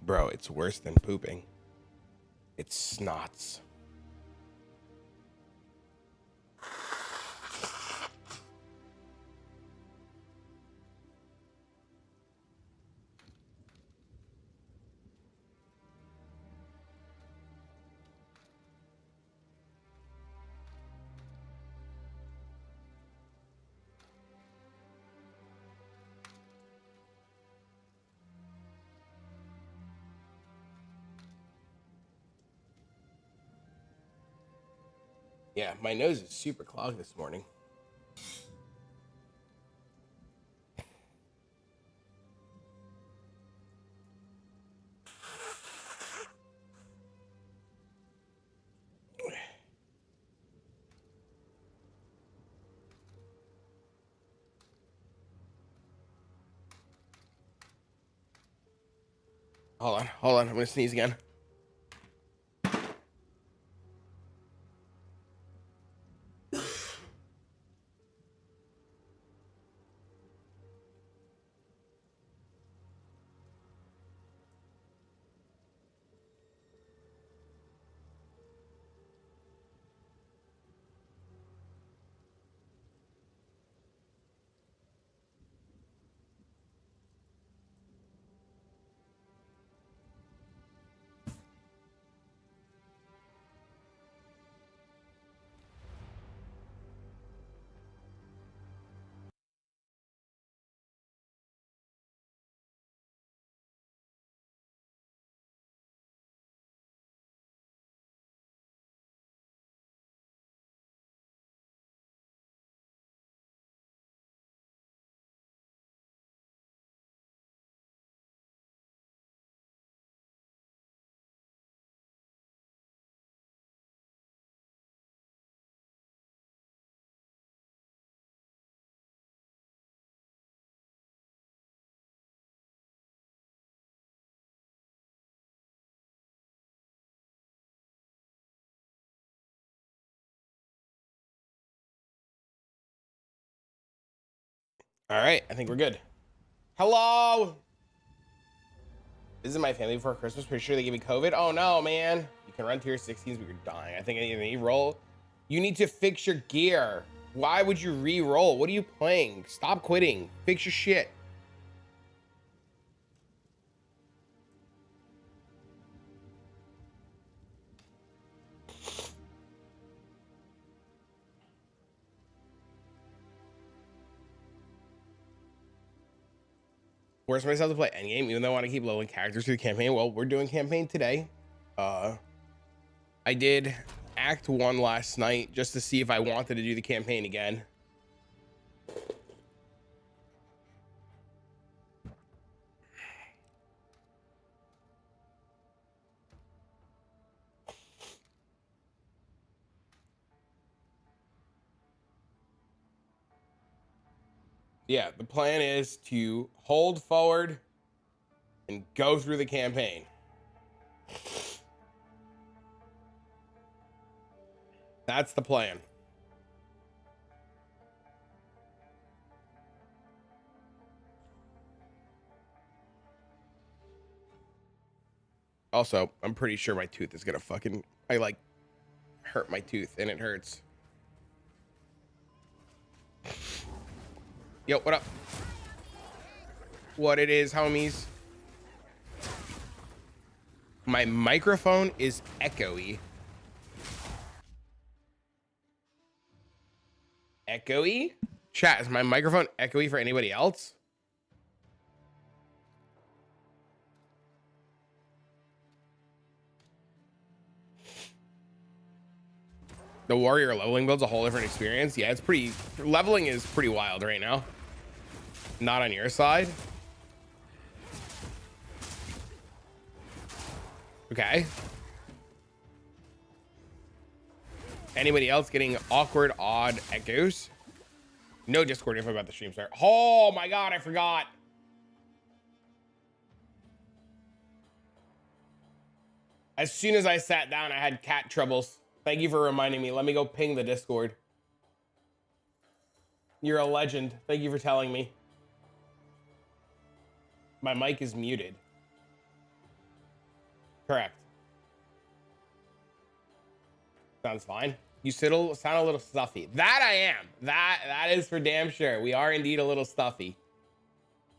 Bro, it's worse than pooping. It's snots. Yeah, my nose is super clogged this morning. Hold on. I'm gonna sneeze again. All right, I think we're good. Hello. This is my family before Christmas. Pretty sure they gave me COVID. Oh no, man. You can run to your 16s, but you're dying. I think I need to re-roll. You need to fix your gear. Why would you re-roll? What are you playing? Stop quitting. Fix your shit. Force myself to play Endgame, even though I want to keep leveling characters through the campaign. Well, we're doing campaign today. I did Act 1 last night just to see if I wanted to do the campaign again. Yeah, the plan is to hold forward and go through the campaign. That's the plan. Also, I'm pretty sure my tooth is gonna fucking... I, like, hurt my tooth, and it hurts. Yo, what up? What it is, homies? My microphone is echoey. Echoey? Chat, is my microphone echoey for anybody else? The warrior leveling build's a whole different experience. Yeah, it's pretty... Leveling is pretty wild right now. Not on your side. Okay. Anybody else getting awkward, odd echoes? No Discord info about the stream start. Oh my god, I forgot. As soon as I sat down, I had cat troubles. Thank you for reminding me. Let me go ping the Discord. You're a legend. Thank you for telling me. My mic is muted. Correct. Sounds fine. You sound a little stuffy. That I am. That is for damn sure. We are indeed a little stuffy.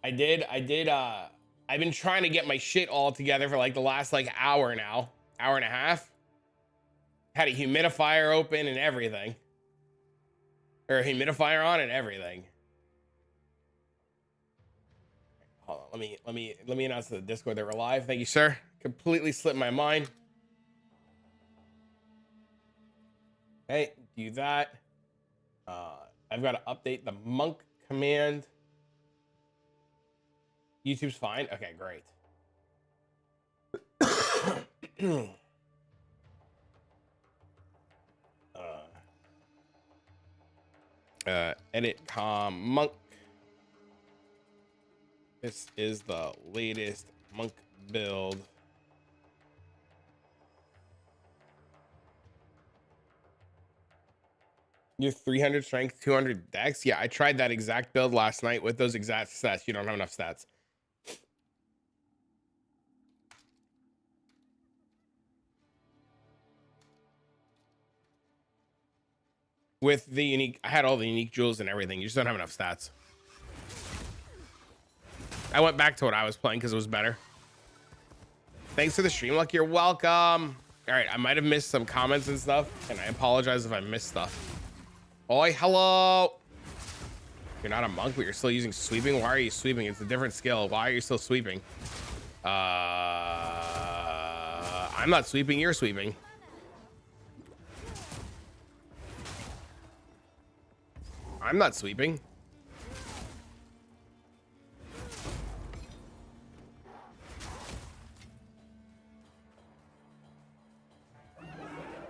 I've been trying to get my shit all together for like the last like hour now. Hour and a half. Had a humidifier open and everything. Or a humidifier on and everything. Hold on, let me announce to the Discord that we're live. Thank you, sir. Completely slipped my mind. Okay, do that. I've got to update the monk command. YouTube's fine. Okay, great. Edit monk. This is the latest monk build. You're 300 strength, 200 dex. Yeah, I tried that exact build last night with those exact stats. You don't have enough stats. With the unique, I had all the unique jewels and everything. You just don't have enough stats. I went back to what I was playing because it was better. Thanks for the stream, Luck. You're welcome. All right, I might have missed some comments and stuff, and I apologize if I missed stuff. Oi, hello. You're not a monk, but you're still using sweeping. Why are you sweeping? It's a different skill. Why are you still sweeping? I'm not sweeping. You're sweeping. I'm not sweeping.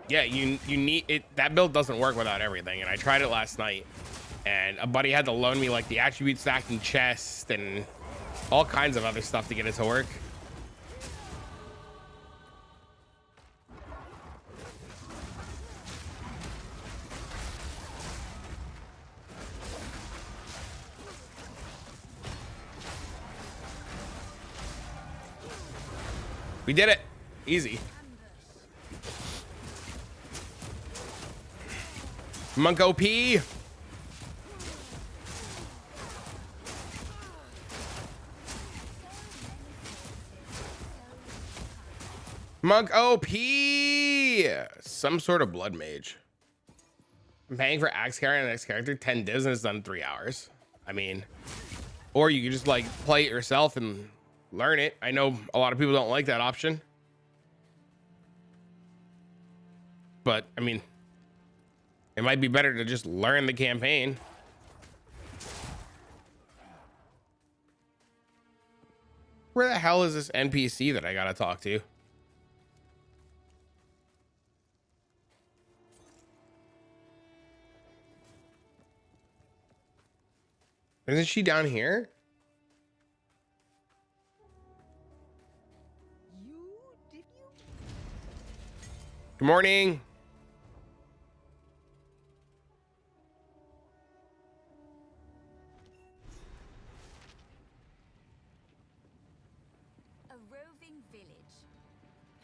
Yeah, you need it. That build doesn't work without everything, and I tried it last night, and a buddy had to loan me like the attribute stacking chest and all kinds of other stuff to get it to work. We did it. Easy. Monk OP. Monk OP. Some sort of blood mage. I'm paying for axe carry on the next character. 10 divs and it's done 3 hours. I mean, or you could just like play it yourself and learn it. I know a lot of people don't like that option, but I mean, it might be better to just learn the campaign. Where the hell is this NPC that I gotta talk to? Isn't she down here? Good morning. A roving village.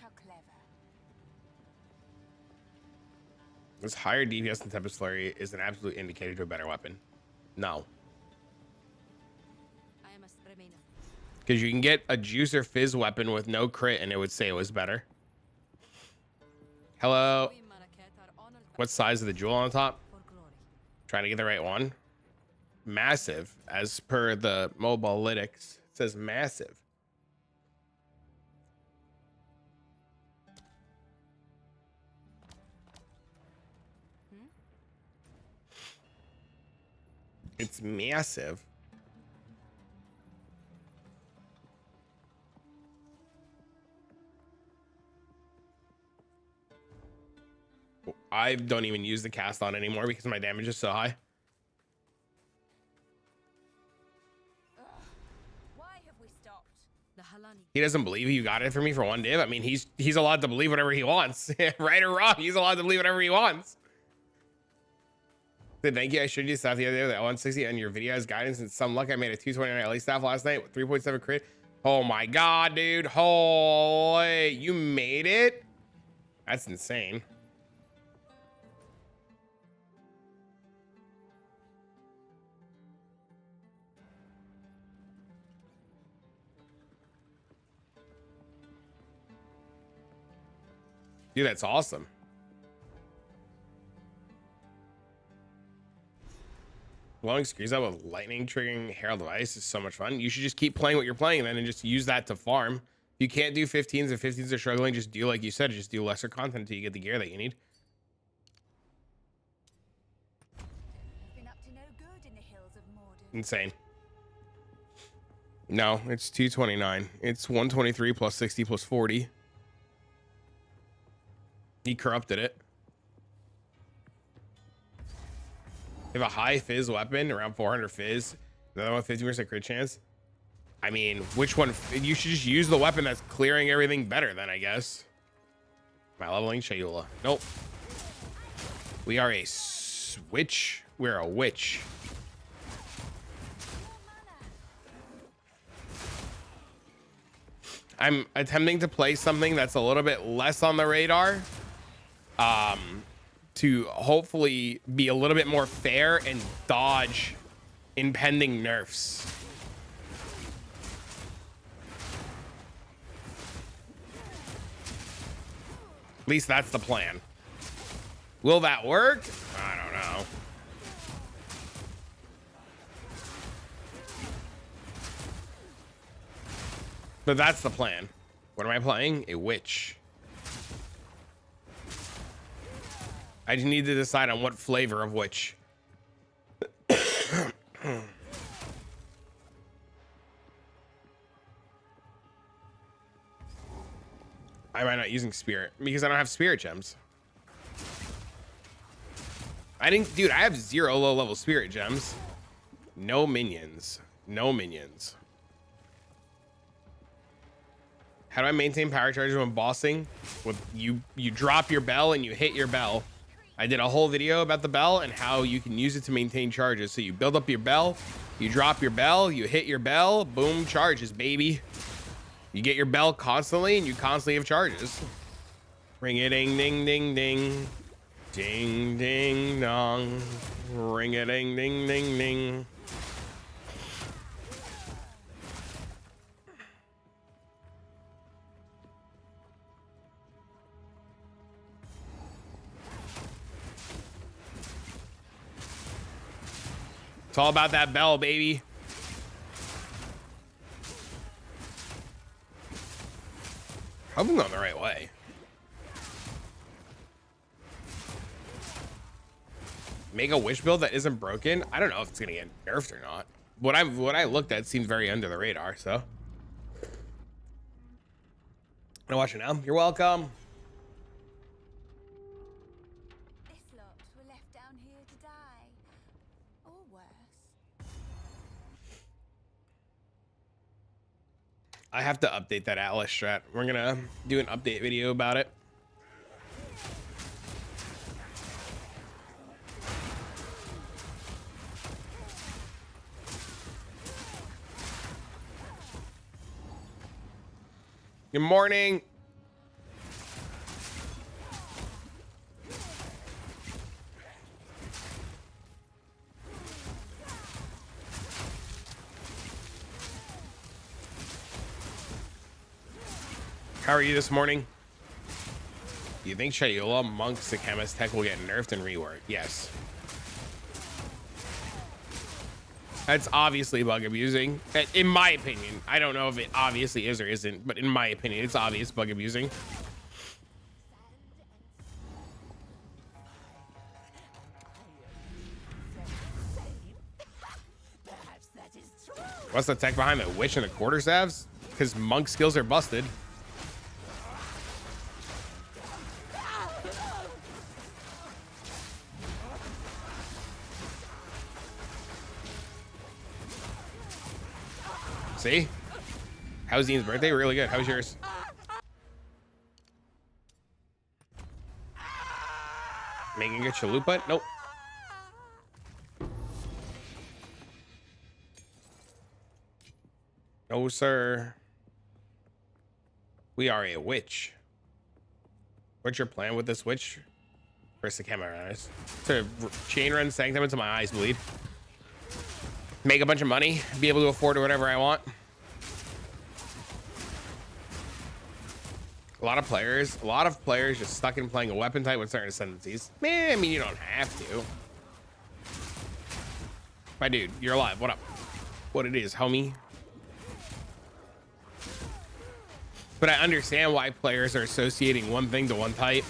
How clever. This higher DPS than Tempest Flurry is an absolute indicator to a better weapon. No. Because you can get a juice or fizz weapon with no crit and it would say it was better. Hello. What size of the jewel on the top? Trying to get the right one. Massive. As per the Mobilytics, it says massive. It's massive. I don't even use the cast on anymore because my damage is so high. Why have we stopped? The Halani. He doesn't believe you got it for me for one div. I mean, he's allowed to believe whatever he wants. Right or wrong, he's allowed to believe whatever he wants. Said, thank you. I showed you stuff the other day with that 160 and your video has guidance and some luck. I made a 229 LA staff last night with 3.7 crit. Oh my god, dude. Holy, you made it? That's insane. Dude, that's awesome. Blowing screens up with lightning triggering Herald of Ice is so much fun. You should just keep playing what you're playing then and just use that to farm. If you can't do 15s and 15s are struggling, just do like you said, just do lesser content until you get the gear that you need. Been up to no good in the hills of Mordor. Insane. No, it's 229. It's 123 plus 60 plus 40. He corrupted it. You have a high fizz weapon, around 400 fizz. Another one, 50% crit chance. I mean, which one? You should just use the weapon that's clearing everything better then, I guess. Am I leveling Shayula? Nope. We are a witch. We're a witch. I'm attempting to play something that's a little bit less on the radar. To hopefully be a little bit more fair and dodge impending nerfs. At least that's the plan. Will that work? I don't know. But that's the plan. What am I playing? A witch. I just need to decide on what flavor of which. Am I not using spirit? Because I don't have spirit gems. I didn't, dude, I have 0 low level spirit gems. No minions. No minions. How do I maintain power charges when bossing? With you drop your bell and you hit your bell. I did a whole video about the bell and how you can use it to maintain charges. So you build up your bell, you drop your bell, you hit your bell, boom, charges, baby. You get your bell constantly and you constantly have charges. Ring a ding ding ding ding. Ding ding dong. Ring a ding ding ding ding. It's all about that bell, baby. I'm going the right way. Make a wish build that isn't broken. I don't know if it's gonna get nerfed or not. What I looked at seemed very under the radar. So, I'm watching now. You're welcome. This lot were left down here to die. Or worse. I have to update that Atlas strat. We're gonna do an update video about it. Good morning. How are you this morning? Do you think Shayula, Monk, Sekhemas Tech will get nerfed and reworked? Yes. That's obviously bug abusing. In my opinion. I don't know if it obviously is or isn't, but in my opinion, it's obvious bug abusing. What's the tech behind the witch and the quarterstaves? Because monk skills are busted. See? How's Dean's birthday? Really good. How's yours? Making a chalupa? Nope. No, sir. We are a witch. What's your plan with this witch? For A Sekhemas Runners? To chain run Sanctum until my eyes bleed. Make a bunch of money. Be able to afford whatever I want. A lot of players just stuck in playing a weapon type with certain ascendancies. Man, I mean, you don't have to. My dude, you're alive. What up? What it is, homie. But I understand why players are associating one thing to one type.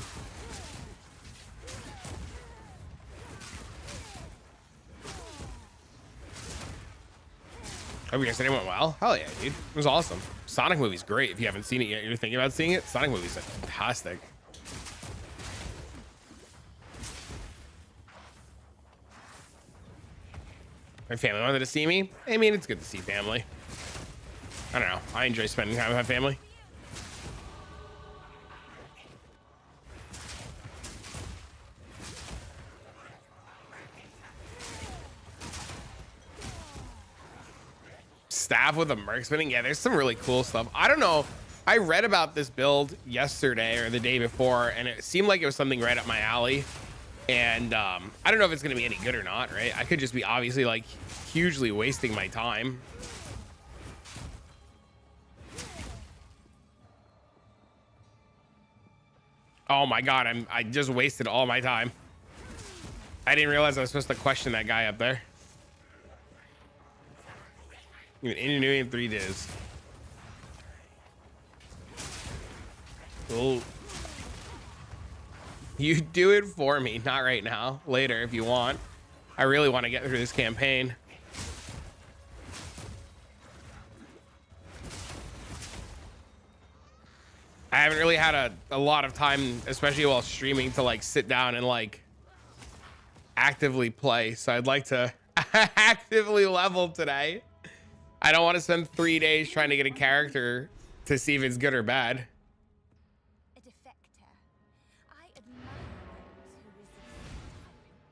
Oh, yesterday went well. Hell yeah, dude. It was awesome. Sonic movie's great. If you haven't seen it yet, you're thinking about seeing it. Sonic movie's fantastic. My family wanted to see me. I mean, it's good to see family. I don't know. I enjoy spending time with my family. Staff with a merc spinning. Yeah, there's some really cool stuff. I don't know. I read about this build yesterday or the day before, and it seemed like it was something right up my alley. And I don't know if it's going to be any good or not, right? I could just be obviously like hugely wasting my time. Oh my God, I just wasted all my time. I didn't realize I was supposed to question that guy up there. Even ingenuity in 3 days. Cool. You do it for me, not right now. Later, if you want. I really want to get through this campaign. I haven't really had a lot of time, especially while streaming, to like sit down and like actively play. So I'd like to actively level today. I don't want to spend 3 days trying to get a character to see if it's good or bad. A defector. I admire those who resist tyranny.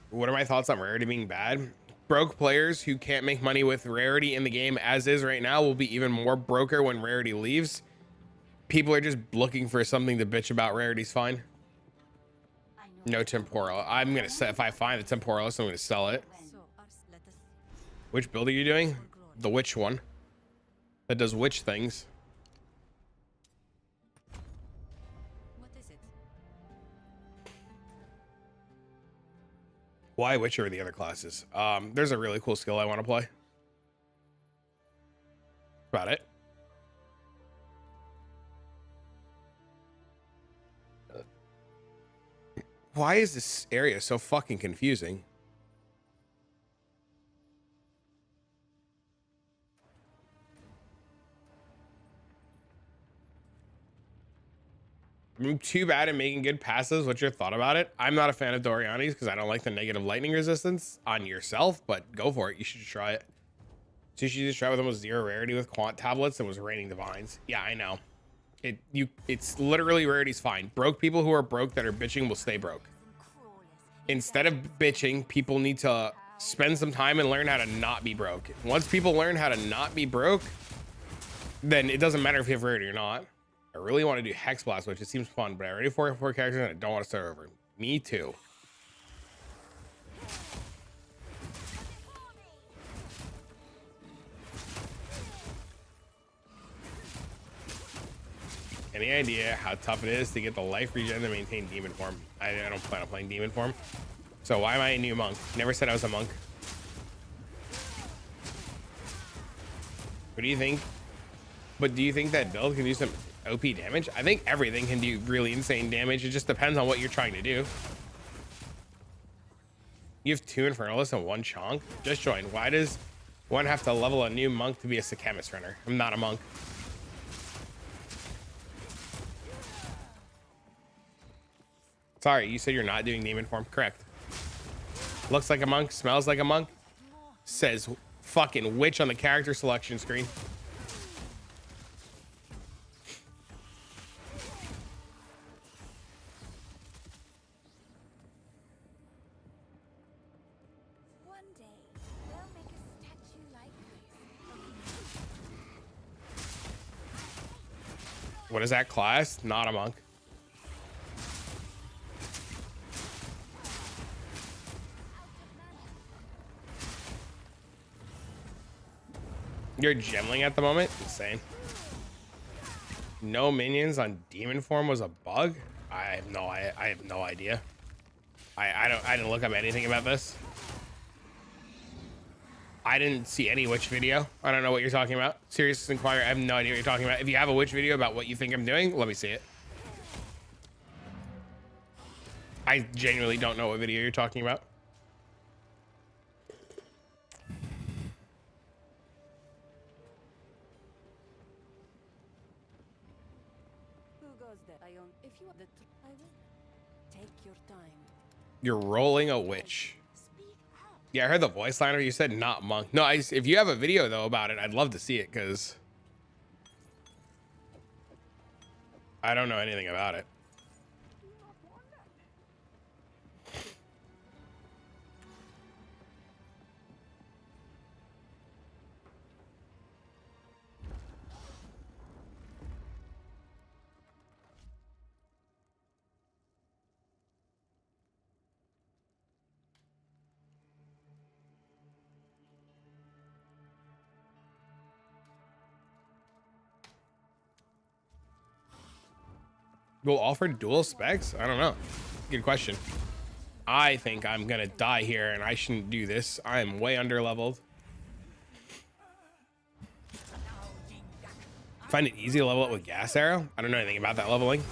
What are my thoughts on Rarity being bad? Broke players who can't make money with Rarity in the game as is right now will be even more broker when Rarity leaves. People are just looking for something to bitch about. Rarity's fine. No temporal. I'm gonna set, if I find the temporalis, I'm gonna sell it. Which build are you doing? The witch one that does witch things. What is it? Why witch over the other classes? There's a really cool skill I want to play. About it. Why is this area so fucking confusing? I'm too bad at making good passes. What's your thought about it? I'm not a fan of Doriani's because I don't like the negative lightning resistance on yourself, but go for it. You should try it. So you should just try with almost 0 rarity with quant tablets and was raining divines. Yeah, I know. It's literally Rarity's fine. Broke people who are broke that are bitching will stay broke. Instead of bitching, people need to spend some time and learn how to not be broke. Once people learn how to not be broke, then it doesn't matter if you have Rarity or not. I really want to do Hexblast, which it seems fun, but I already have 4 characters and I don't want to start over. Me too. Any idea how tough it is to get the life regen to maintain demon form? I don't plan on playing demon form. So why am I a new monk? Never said I was a monk. What do you think? But do you think that build can do some OP damage? I think everything can do really insane damage. It just depends on what you're trying to do. You have 2 Infernalists and 1 Chonk? Just join. Why does one have to level a new monk to be a Sekhemas Runner? I'm not a monk. Sorry, you said you're not doing demon form. Correct. Looks like a monk, smells like a monk. Says fucking witch on the character selection screen. One day, they'll make a statue like this, What is that class? Not a monk. You're gemling at the moment? Insane. No minions on demon form was a bug? I have no idea. I didn't look up anything about this. I didn't see any witch video. I don't know what you're talking about. Serious Inquirer, I have no idea what you're talking about. If you have a witch video about what you think I'm doing, let me see it. I genuinely don't know what video you're talking about. Who goes there? If you want the I will take your time. You're rolling a witch. Yeah, I heard the voice liner. You said not monk. No, if you have a video though about it, I'd love to see it because I don't know anything about it. Will offer dual specs? I don't know. Good question. I think I'm gonna die here and I shouldn't do this. I am way under leveled. Find it easy to level up with gas arrow? I don't know anything about that leveling.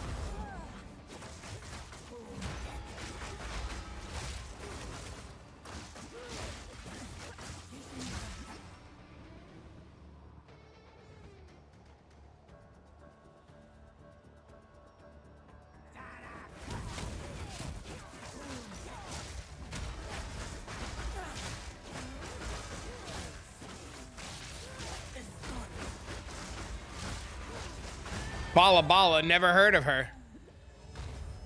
Bala Bala, never heard of her.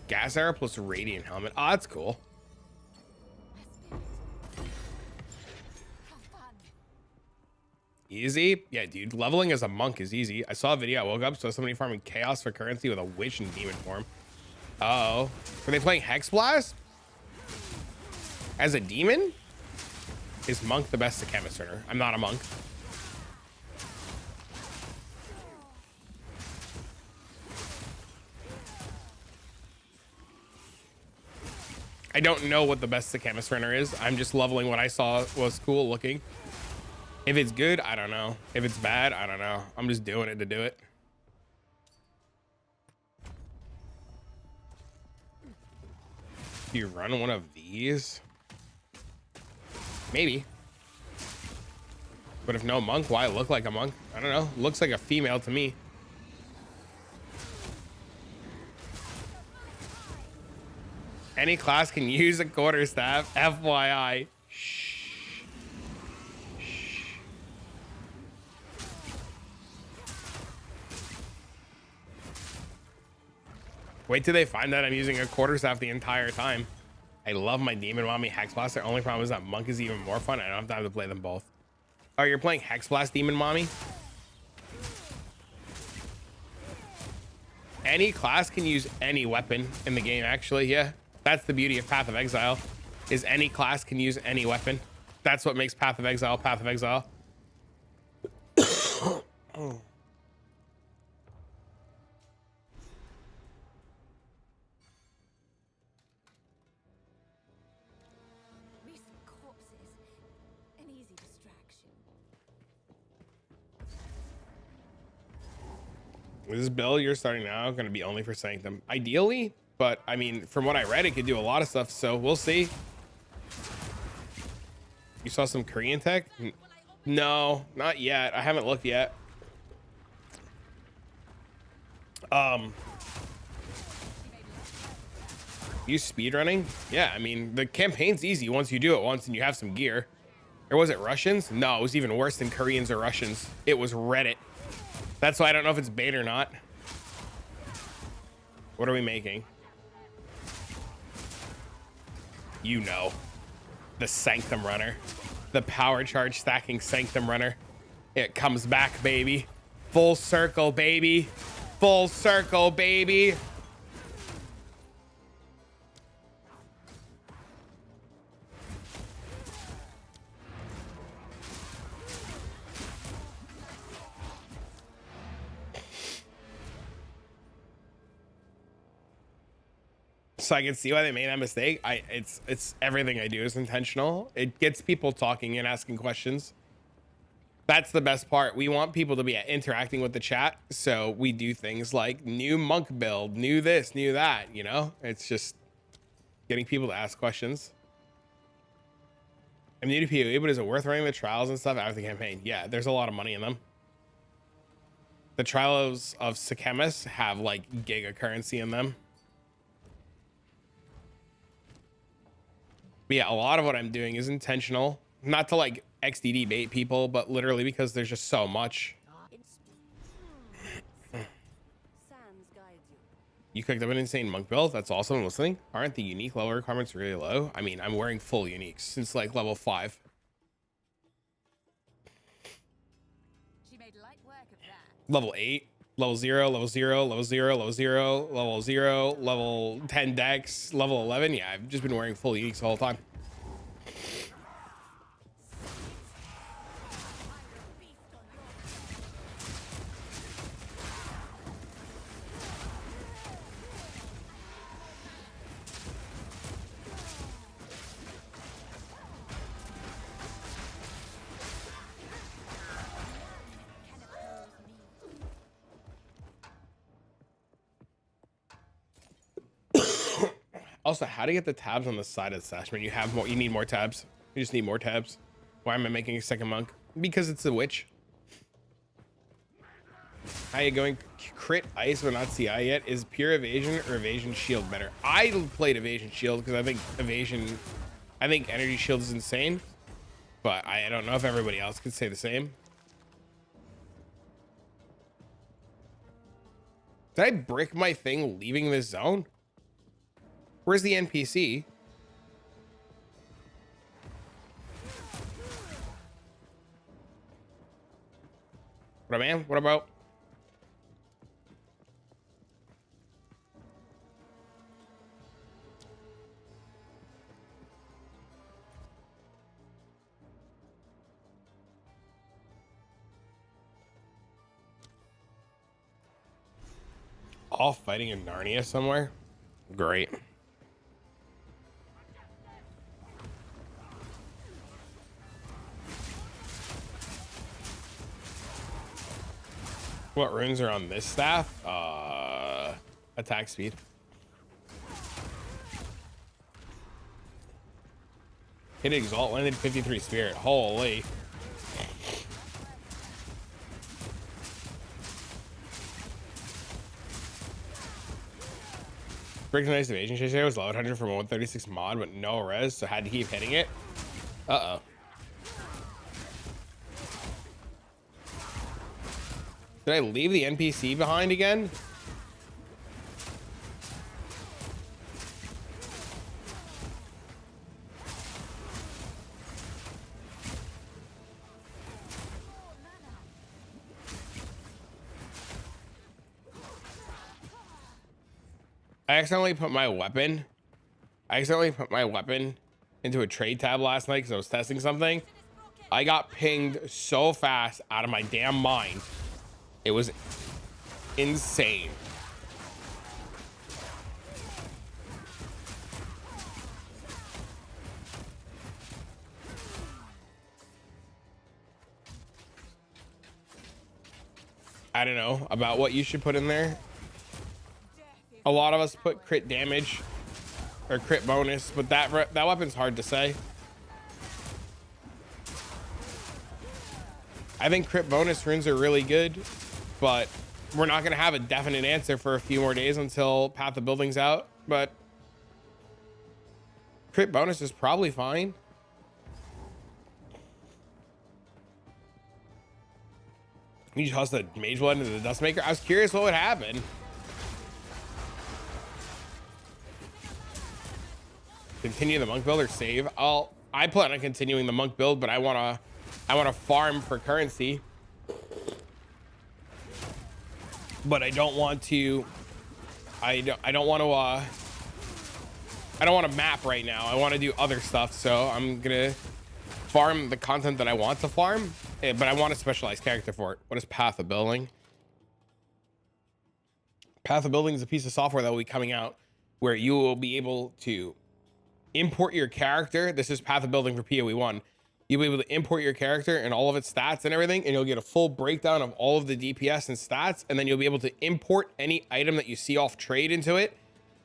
Gas arrow plus radiant helmet. Oh, that's cool. Easy? Yeah, dude. Leveling as a monk is easy. I saw a video. I woke up, saw somebody farming chaos for currency with a witch and demon form. Uh-oh. Were they playing Hexblast? As a demon? Is monk the best Sekhemas Runner? I'm not a monk. I don't know what the best Sekhemas Runner is. I'm just leveling what I saw was cool looking. If it's good, I don't know. If it's bad, I don't know. I'm just doing it to do it. Do you run one of these? Maybe. But if no monk, why look like a monk? I don't know. Looks like a female to me. Any class can use a quarterstaff. FYI. Shh. Shh. Wait till they find that I'm using a quarterstaff the entire time. I love my Demon Mommy Hexblast. The only problem is that monk is even more fun. I don't have time to play them both. Oh, you're playing Hexblast Demon Mommy? Any class can use any weapon in the game, actually. Yeah. That's the beauty of Path of Exile, is any class can use any weapon. That's what makes Path of Exile Path of Exile. Oh. Recent corpses. An easy distraction. Is this build you're starting now going to be only for Sanctum? Ideally, but I mean, from what I read, it could do a lot of stuff, so we'll see. You saw some Korean tech? No, not yet. I haven't looked yet. You speedrunning? Yeah, I mean, the campaign's easy once you do it once and you have some gear. Or was it Russians? No, it was even worse than Koreans or Russians. It was Reddit. That's why I don't know if it's bait or not. What are we making? You know, the Sanctum Runner, the power charge stacking Sanctum Runner. It comes back, baby. Full circle, baby. Full circle, baby. So I can see why they made that mistake. It's everything I do is intentional. It gets people talking and asking questions. That's the best part. We want people to be interacting with the chat, so we do things like new monk build, new this, new that, you know? It's just getting people to ask questions. I'm new to PoE, but is it worth running the trials and stuff after the campaign? Yeah, there's a lot of money in them. The trials of Sekhemas have like giga currency in them. But yeah, a lot of what I'm doing is intentional. Not to like XDD bait people, but literally because there's just so much. You cooked up an insane monk build. That's awesome. I'm listening. Aren't the unique level requirements really low? I mean, I'm wearing full uniques since like level 5. She made light work of that. Level 8, level 0, level 0, level 0, level 0, level 0, level 10 dex, level 11. Yeah, I've just been wearing full uniques the whole time. Also, how to get the tabs on the side of the stash when you have more? You need more tabs. You just need more tabs. Why am I making a second monk? Because it's a witch. How you going? Crit ice but not CI yet. Is pure evasion or evasion shield better? I played evasion shield because I think energy shield is insane, but I don't know if everybody else could say the same. Did I brick my thing leaving this zone? Where's the NPC? What up, man? What about? All fighting in Narnia somewhere? Great. What runes are on this staff? Attack speed. Hit exalt, landed 53 spirit. Holy. Breaking nice evasion chaser was level 100 from 136 mod, but no res, so had to keep hitting it. Uh-oh. Did I leave the NPC behind again? I accidentally put my weapon into a trade tab last night because I was testing something. I got pinged so fast out of my damn mind. It was insane. I don't know about what you should put in there. A lot of us put crit damage or crit bonus, but that weapon's hard to say. I think crit bonus runes are really good, but we're not going to have a definite answer for a few more days until Path of Building's out. But crit bonus is probably fine. You just toss the Mage Blood into the Dustmaker. I was curious what would happen. Continue the monk build or save? I plan on continuing the monk build, but I wanna farm for currency. but I don't want to. I don't want to. I don't want to map right now. I want to do other stuff, so I'm gonna farm the content that I want to farm, but I want a specialized character for it. What is Path of Building? Path of Building is a piece of software that will be coming out where you will be able to import your character. This is Path of Building for PoE 1. You'll be able to import your character and all of its stats and everything, and you'll get a full breakdown of all of the DPS and stats, and then you'll be able to import any item that you see off trade into it,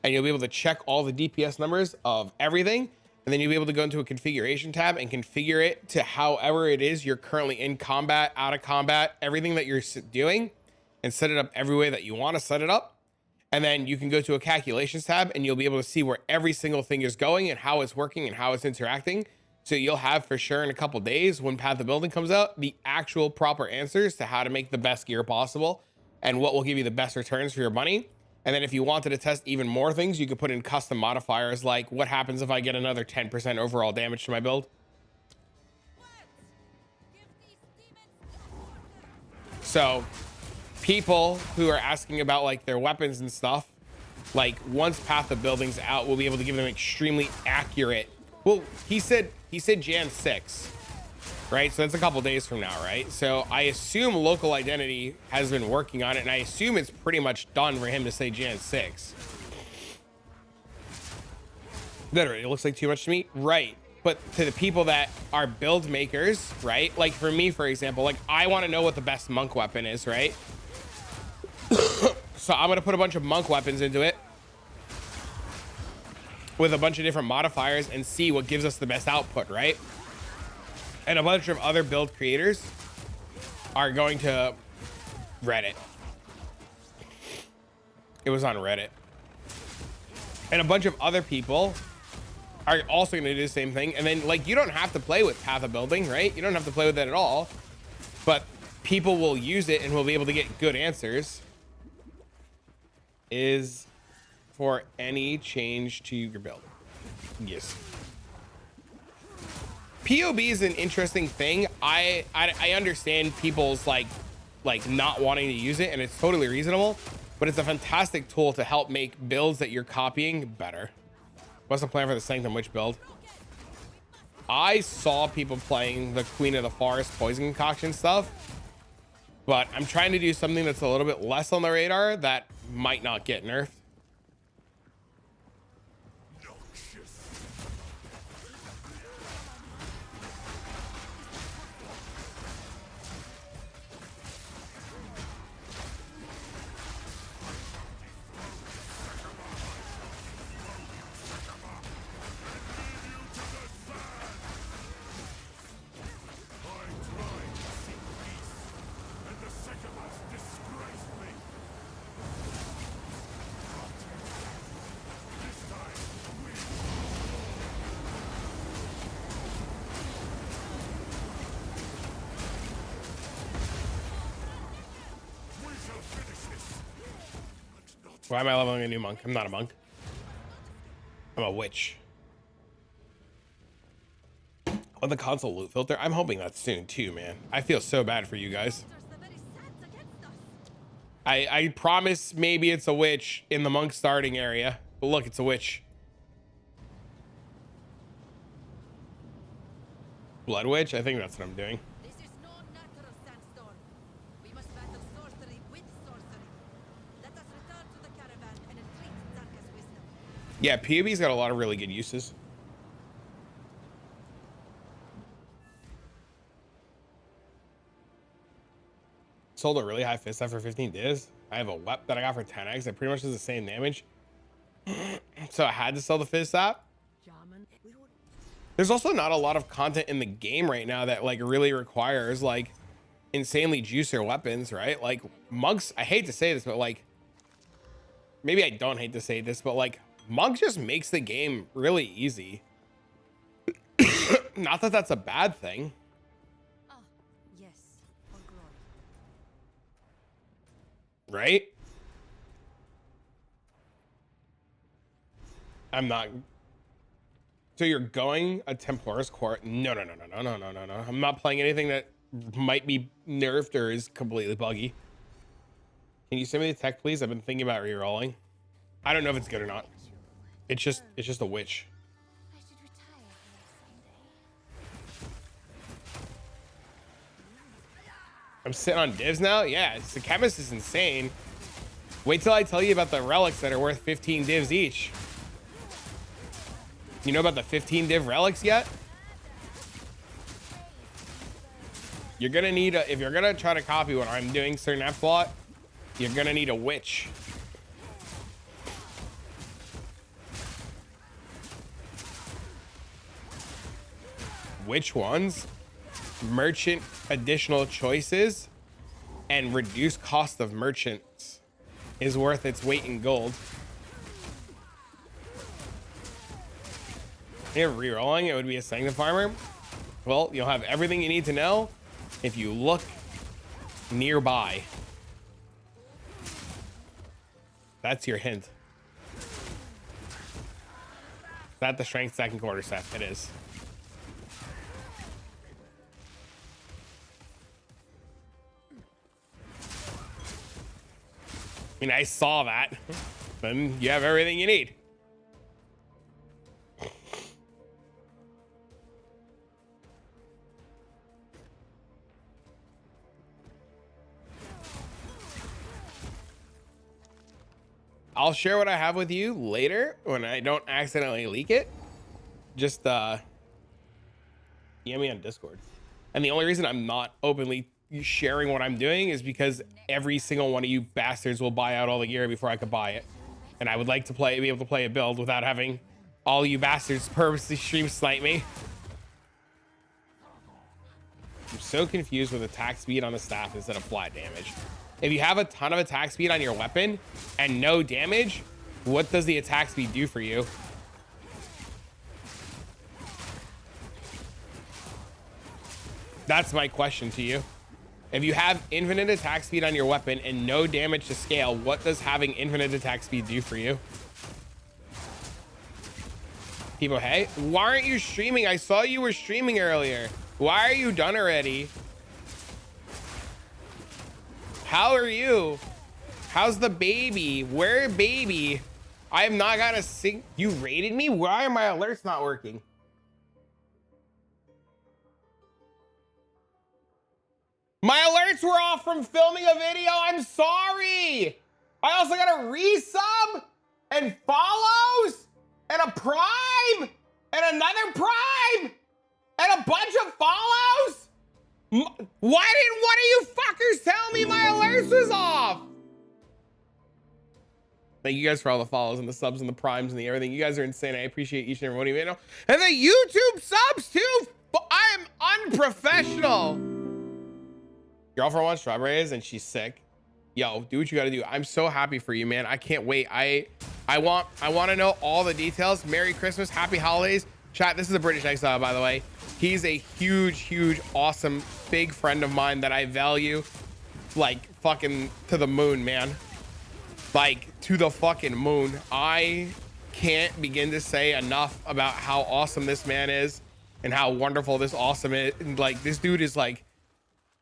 and you'll be able to check all the DPS numbers of everything, and then you'll be able to go into a configuration tab and configure it to however it is you're currently in combat, out of combat, everything that you're doing, and set it up every way that you want to set it up. And then you can go to a calculations tab and you'll be able to see where every single thing is going and how it's working and how it's interacting. So you'll have for sure in a couple days when Path of Building comes out, the actual proper answers to how to make the best gear possible and what will give you the best returns for your money. And then if you wanted to test even more things, you could put in custom modifiers like what happens if I get another 10% overall damage to my build. So people who are asking about like their weapons and stuff, like once Path of Building's out, we'll be able to give them extremely accurate. Well, he said Jan 6, right? So that's a couple days from now, right? So I assume Local Identity has been working on it, and I assume it's pretty much done for him to say Jan 6. Literally, it looks like too much to me, right? But to the people that are build makers, right? Like for me, for example, like I want to know what the best monk weapon is, right? So I'm gonna put a bunch of monk weapons into it with a bunch of different modifiers and see what gives us the best output, right? And a bunch of other build creators are going to Reddit. It was on Reddit. And a bunch of other people are also going to do the same thing. And then like, you don't have to play with Path of Building, right? You don't have to play with it at all, but people will use it and will be able to get good answers. Is for any change to your build. Yes. POB is an interesting thing. I understand people's like not wanting to use it, and it's totally reasonable, but it's a fantastic tool to help make builds that you're copying better. What's the plan for the Sanctum Witch build? I saw people playing the Queen of the Forest poison concoction stuff, but I'm trying to do something that's a little bit less on the radar that might not get nerfed. Why am I leveling a new monk? I'm not a monk. I'm a witch. On the console loot filter, I'm hoping that's soon too, man. I feel so bad for you guys. I promise maybe it's a witch in the monk starting area, but look, it's a witch. Blood witch? I think that's what I'm doing. Yeah, POB's got a lot of really good uses. Sold a really high fist after 15 days. I have a wep that I got for 10x that pretty much does the same damage. So I had to sell the fist app. There's also not a lot of content in the game right now that like really requires like insanely juicier weapons, right? Like monks, I hate to say this, but like, maybe I don't hate to say this, but like monk just makes the game really easy. Not that that's a bad thing. Ah, yes, for glory. Right? I'm not. So you're going a Templars Court? No. I'm not playing anything that might be nerfed or is completely buggy. Can you send me the tech, please? I've been thinking about re-rolling. I don't know if it's good or not. It's just a witch. I should retire here someday. I'm sitting on divs now? Yeah, Sekhemas is insane. Wait till I tell you about the relics that are worth 15 divs each. You know about the 15 div relics yet? You're gonna need if you're gonna try to copy what I'm doing, Sir Nepslot, you're gonna need a witch. Which ones? Merchant additional choices and reduced cost of merchants is worth its weight in gold. If rerolling, it would be a Sanctum farmer. Well, you'll have everything you need to know if you look nearby. That's your hint. Is that the strength second quarter set? It is. I mean, I saw that. Then you have everything you need. I'll share what I have with you later when I don't accidentally leak it. Just DM me on Discord. And the only reason I'm not openly sharing what I'm doing is because every single one of you bastards will buy out all the gear before I could buy it. And I would like to be able to play a build without having all you bastards purposely stream snipe me. I'm so confused with attack speed on the staff instead of flat damage. If you have a ton of attack speed on your weapon and no damage, what does the attack speed do for you? That's my question to you. If you have infinite attack speed on your weapon and no damage to scale, what does having infinite attack speed do for you? People, hey, why aren't you streaming? I saw you were streaming earlier. Why are you done already? How are you? How's the baby? Where baby? I have not got a sing. You rated me? Why are my alerts not working? My alerts were off from filming a video. I'm sorry. I also got a resub and follows and a prime and another prime and a bunch of follows. Why didn't one of you fuckers tell me my alerts was off? Thank you guys for all the follows and the subs and the primes and the everything. You guys are insane. I appreciate each and every one of you. And the YouTube subs too. I am unprofessional. Your girlfriend wants strawberries and she's sick. Yo, do what you gotta do. I'm so happy for you, man. I can't wait. I want to know all the details. Merry Christmas, happy holidays. Chat, this is a British exile, by the way. He's a huge, awesome, big friend of mine that I value. Like, fucking to the moon, man. Like, to the fucking moon. I can't begin to say enough about how awesome this man is and how wonderful this awesome is. Like, this dude is like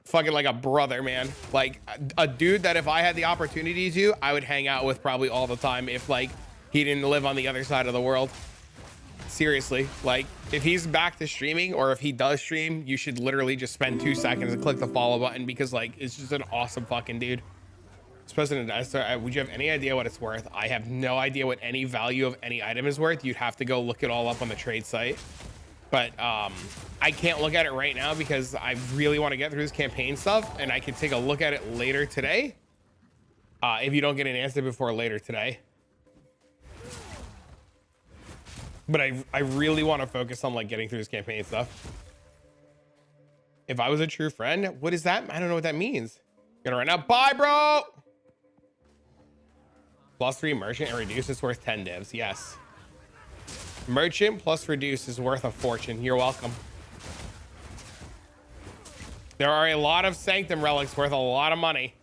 fucking like a brother, man. Like a dude that if I had the opportunity to, I would hang out with probably all the time if like he didn't live on the other side of the world. Seriously, like if he's back to streaming or if he does stream, you should literally just spend 2 seconds and click the follow button because like it's just an awesome fucking dude. This President Esther, would you have any idea what it's worth? I have no idea what any value of any item is worth. You'd have to go look it all up on the trade site. But I can't look at it right now because I really want to get through this campaign stuff and I can take a look at it later today. If you don't get an answer before later today. But I really want to focus on like getting through this campaign stuff. If I was a true friend, what is that? I don't know what that means. Gonna run out. Bye, bro. +3 merchant and reduce is worth 10 divs. Yes. Merchant plus reduce is worth a fortune. You're welcome. There are a lot of Sanctum relics worth a lot of money.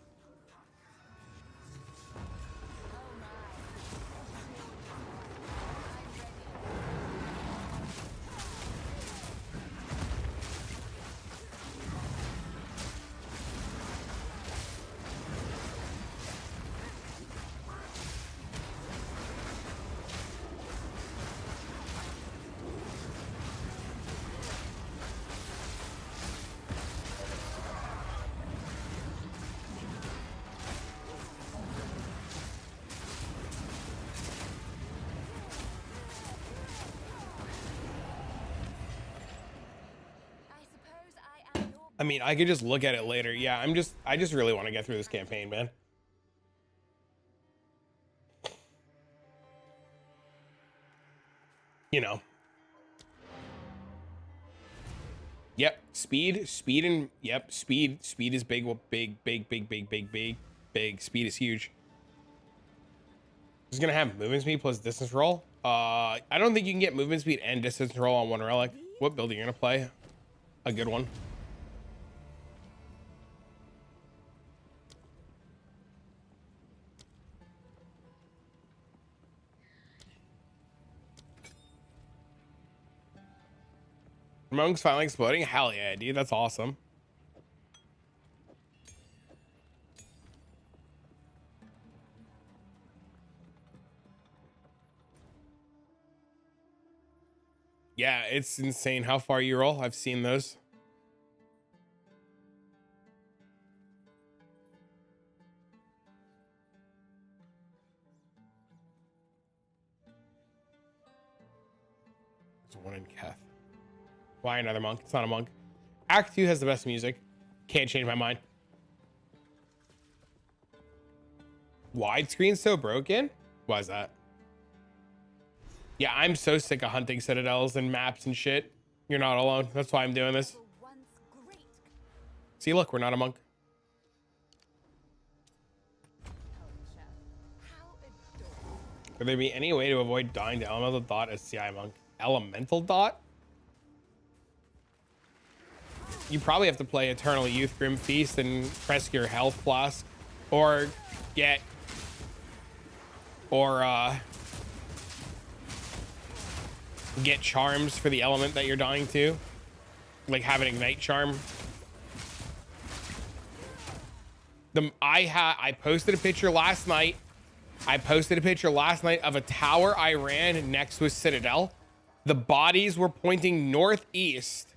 I mean, I could just look at it later. Yeah, I just really want to get through this campaign, man. You know. Yep, speed, and yep, speed is big. Well, big. Speed is huge. Just gonna have movement speed plus distance roll. I don't think you can get movement speed and distance roll on one relic. What build are you gonna play? A good one. Monk's finally exploding. Hell yeah, dude. That's awesome. Yeah, it's insane how far you roll. I've seen those. There's one in Keth. Why another monk? It's not a monk. Act 2 has the best music. Can't change my mind. Widescreen so broken? Why is that? Yeah, I'm so sick of hunting citadels and maps and shit. You're not alone. That's why I'm doing this. See, look, we're not a monk. Would there be any way to avoid dying to elemental dot as CI monk? Elemental dot? You probably have to play Eternal Youth Grim Feast and press your health flask, or get charms for the element that you're dying to, like have an ignite charm. I posted a picture last night. Of a tower I ran next to a citadel. The bodies were pointing northeast.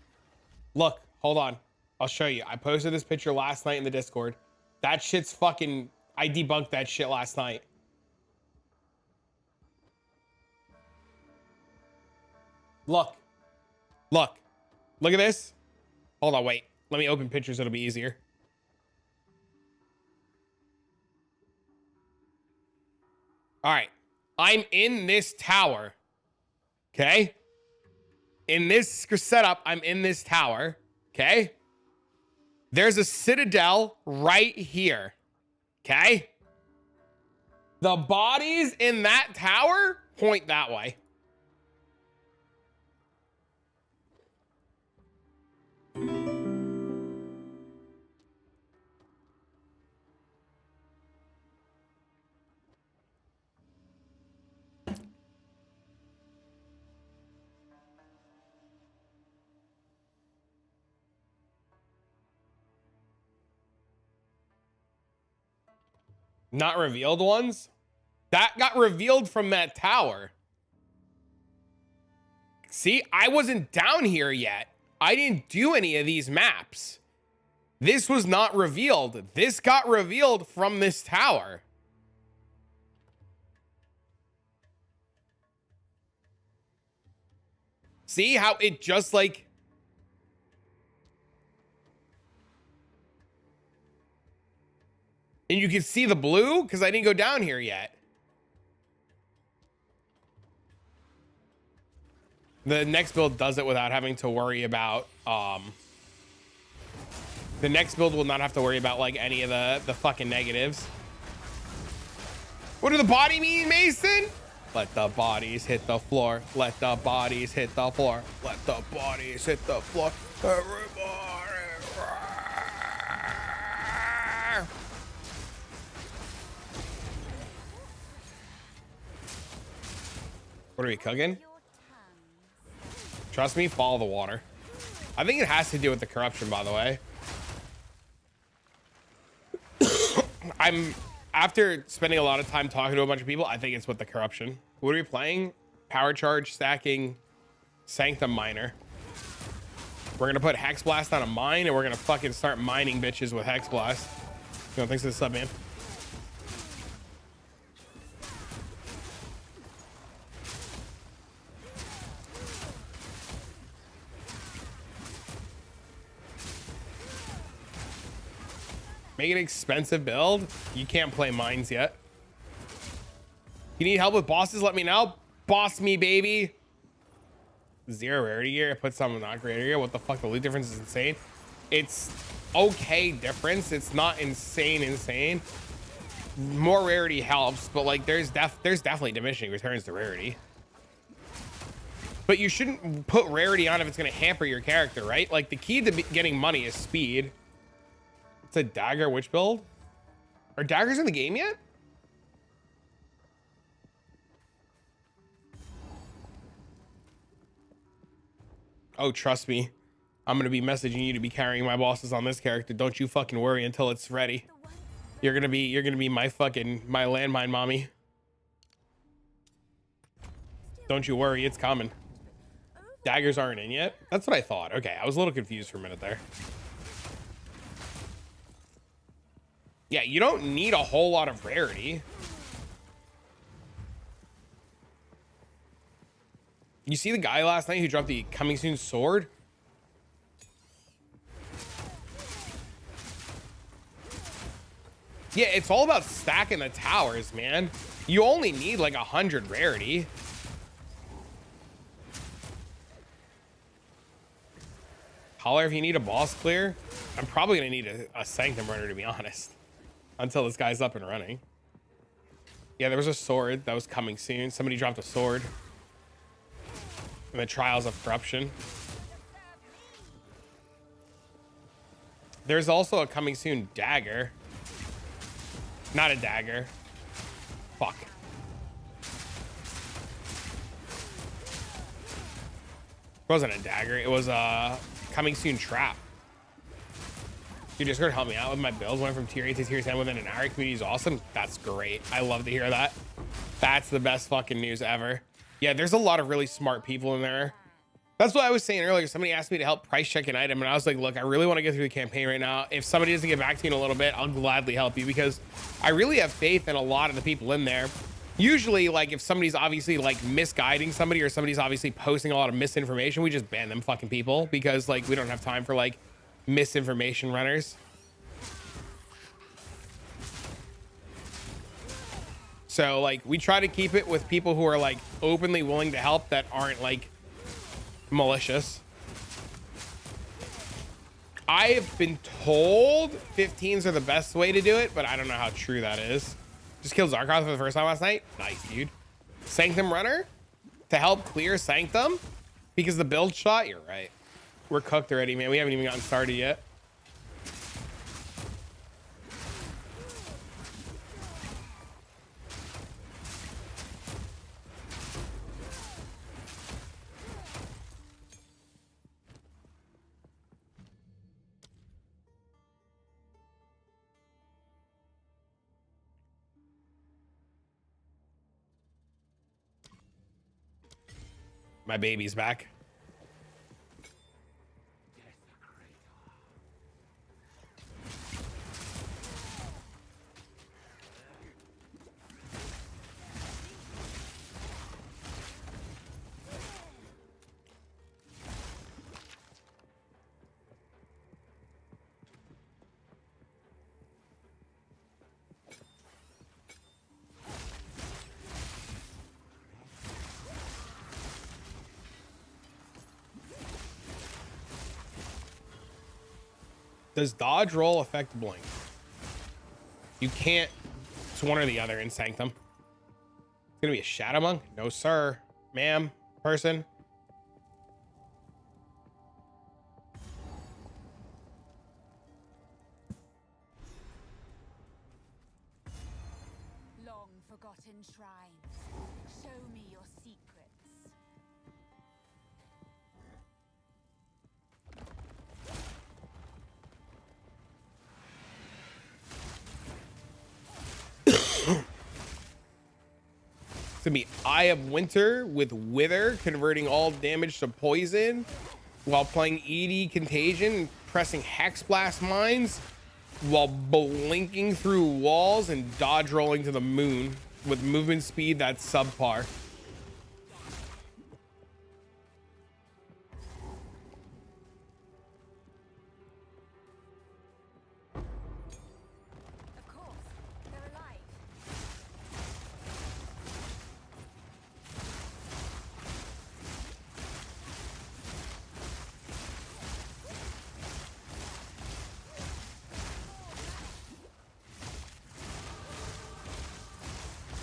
Look, hold on. I'll show you. I posted this picture last night in the Discord. That shit's fucking... I debunked that shit last night. Look. Look. Look at this. Hold on, wait. Let me open pictures. It'll be easier. All right. I'm in this tower. Okay? In this setup, I'm in this tower. Okay? There's a citadel right here. Okay? The bodies in that tower point that way. Not revealed ones? That got revealed from that tower. See, I wasn't down here yet. I didn't do any of these maps. This was not revealed. This got revealed from this tower. See how it just like... And you can see the blue because I didn't go down here yet. The next build does it without having to worry about, the next build will not have to worry about like any of the fucking negatives. What do the body mean, Mason? Let the bodies hit the floor. Let the bodies hit the floor. Let the bodies hit the floor. Everybody. What are we cooking? Trust me, follow the water. I think it has to do with the corruption, by the way. After spending a lot of time talking to a bunch of people, I think it's with the corruption. What are we playing? Power charge, stacking, Sanctum miner. We're gonna put Hexblast on a mine and we're gonna fucking start mining bitches with Hexblast. You know, thanks for the sub, man. Make an expensive build. You can't play mines yet. You need help with bosses? Let me know. Boss me, baby. 0 rarity gear. I put some not greater gear. What the fuck? The loot difference is insane. It's okay difference. It's not insane. More rarity helps, but like there's definitely diminishing returns to rarity. But you shouldn't put rarity on if it's going to hamper your character, right? Like the key to getting money is speed. It's a dagger witch build. Are daggers in the game yet? Oh, trust me. I'm going to be messaging you to be carrying my bosses on this character. Don't you fucking worry until it's ready. You're going to be my landmine mommy. Don't you worry, it's coming. Daggers aren't in yet. That's what I thought. Okay, I was a little confused for a minute there. Yeah, you don't need a whole lot of rarity. You see the guy last night who dropped the coming soon sword? Yeah, it's all about stacking the towers, man. You only need like 100 rarity. Holler if you need a boss clear. I'm probably gonna need a Sanctum runner, to be honest, until this guy's up and running. Yeah, there was a sword that was coming soon. Somebody dropped a sword in the Trials of Corruption. There's also a coming soon dagger. Not a dagger. Fuck. It wasn't a dagger. It was a coming soon trap. You just help me out with my builds. Went from tier 8 to tier 10 within an hour. Community is awesome. That's great. I love to hear that. That's the best fucking news ever. Yeah, there's a lot of really smart people in there. That's what I was saying earlier. Somebody asked me to help price check an item, and I was like, look, I really want to get through the campaign right now. If somebody doesn't get back to me in a little bit, I'll gladly help you, because I really have faith in a lot of the people in there. Usually, like, if somebody's obviously like misguiding somebody, or somebody's obviously posting a lot of misinformation, we just ban them fucking people, because like we don't have time for like misinformation runners. So like we try to keep it with people who are like openly willing to help, that aren't like malicious. I have been told 15s are the best way to do it, but I don't know how true that is. Just killed Zarkov for the first time last night. Nice, dude. Sanctum runner to help clear Sanctum, because the build shot, you're right. We're cooked already, man. We haven't even gotten started yet. My baby's back. Does dodge roll affect blink? You can't. It's one or the other in Sanctum. It's gonna be a shadow monk? No, sir, ma'am, person. Long forgotten shrines. Show me your secrets. It's gonna be Eye of Winter with Wither, converting all damage to poison while playing ED Contagion and pressing Hexblast mines while blinking through walls and dodge rolling to the moon with movement speed that's subpar.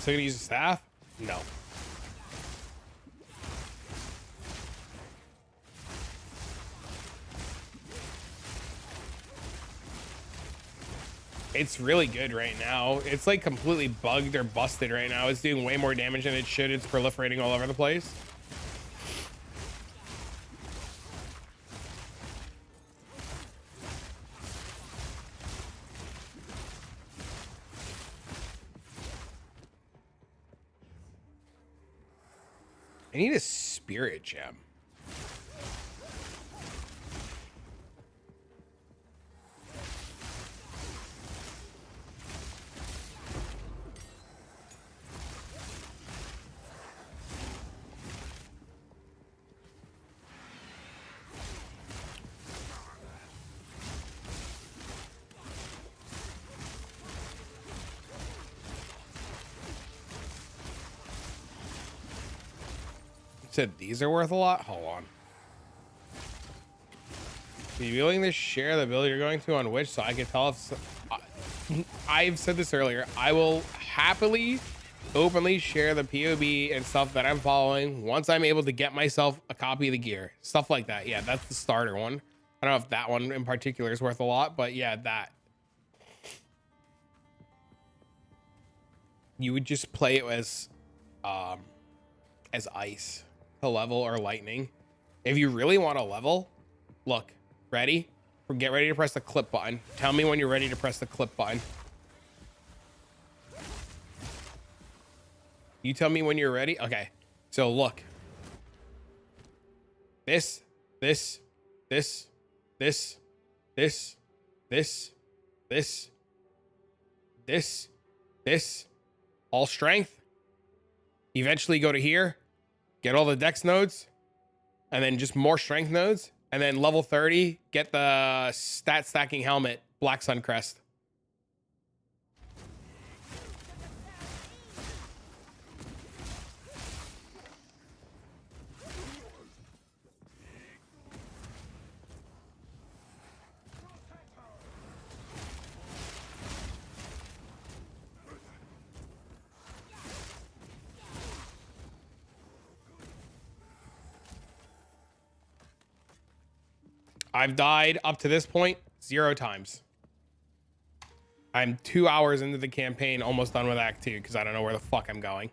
Still gonna use the staff? No. It's really good right now. It's like completely bugged or busted right now. It's doing way more damage than it should. It's proliferating all over the place. I need a spirit gem. Said these are worth a lot. Hold on. Are you willing to share the build you're going to on which so I can tell if I've said this earlier. I will happily openly share the POB and stuff that I'm following once I'm able to get myself a copy of the gear, stuff like that. Yeah, that's the starter one. I don't know if that one in particular is worth a lot, but yeah, that you would just play it as ice to level or lightning. If you really want to level, look, ready? Get ready to press the clip button. Tell me when you're ready to press the clip button. You tell me when you're ready. Okay. So look. This, all strength. Eventually go to here. Get all the dex nodes, and then just more strength nodes, and then level 30, get the stat stacking helmet, Black Sun Crest. I've died up to this point 0 times. I'm 2 hours into the campaign, almost done with Act 2, because I don't know where the fuck I'm going.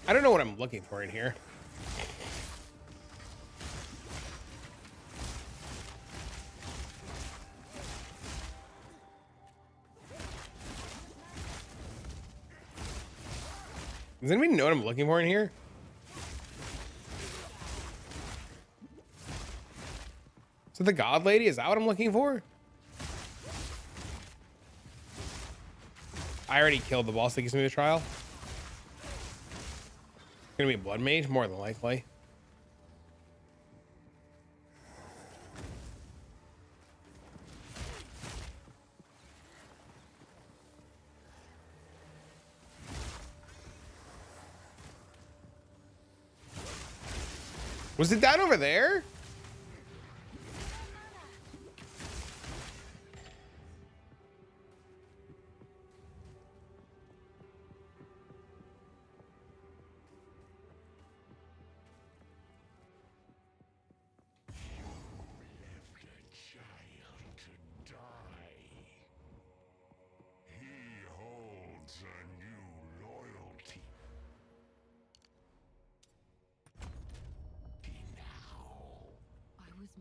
I don't know what I'm looking for in here. Does anybody know what I'm looking for in here? So the God Lady, is that what I'm looking for? I already killed the boss that gives me the trial. It's gonna be a blood mage, more than likely. Was it down over there?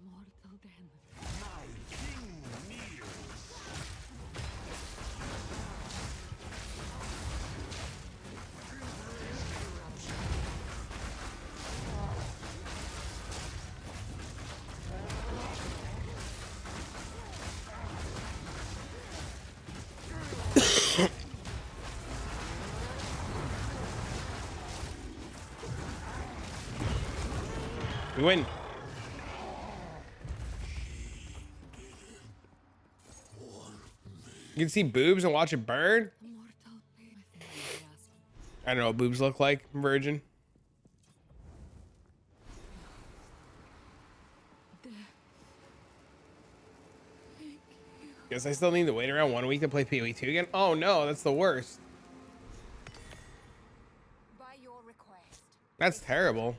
Mortal then. We win. You can see boobs and watch it burn. Mortal pain. I don't know what boobs look like. Virgin. Guess I still need to wait around 1 week to play PoE 2 again. Oh no, that's the worst. By your request. That's terrible.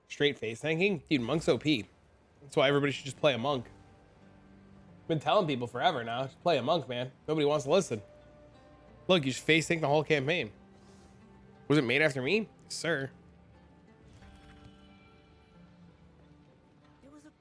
Straight face tanking? Dude, Monk's OP. That's why everybody should just play a Monk. Been telling people forever now, just play a Monk, man. Nobody wants to listen. Look, you just face tank the whole campaign. Was it made after me? Yes, sir. There was a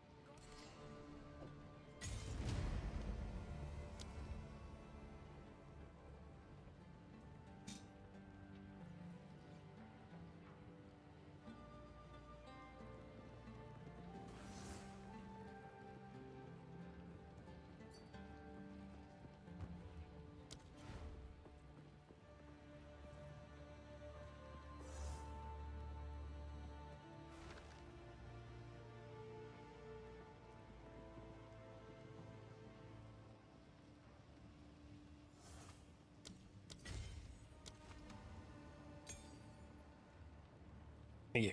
Thank you.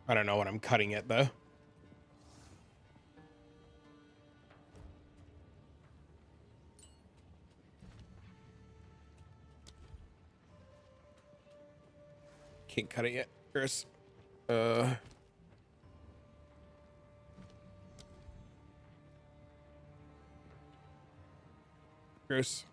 I don't know what I'm cutting it though. Can't cut it yet, Chris. Chris.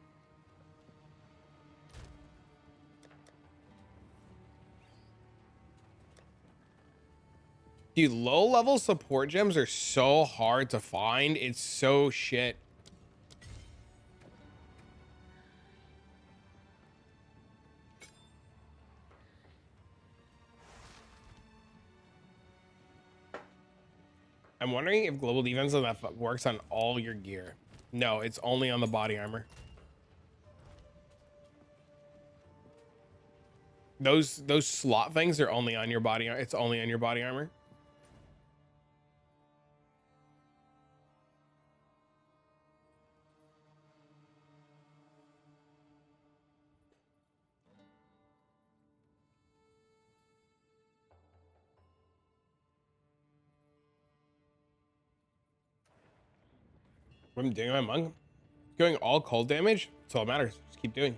Dude, low level support gems are so hard to find. It's so shit. I'm wondering if global defense of that works on all your gear. No, it's only on the body armor. Those slot things are only on your body. It's only on your body armor. What I'm doing my monk, going all cold damage. That's all that matters. Just keep doing.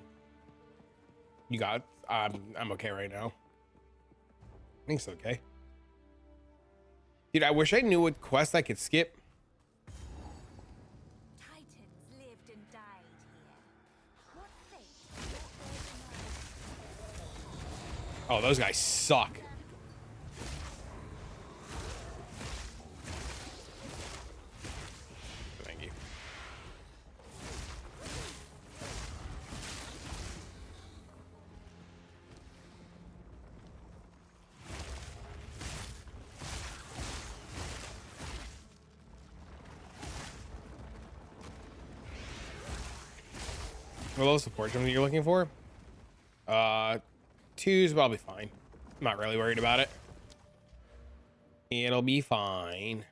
You got. I'm okay right now. I think it's okay. Dude, I wish I knew what quest I could skip. Titans lived and died here. What fate? Oh, those guys suck. Thank you. What level support gem you're looking for? 2's probably fine. I'm not really worried about it. It'll be fine.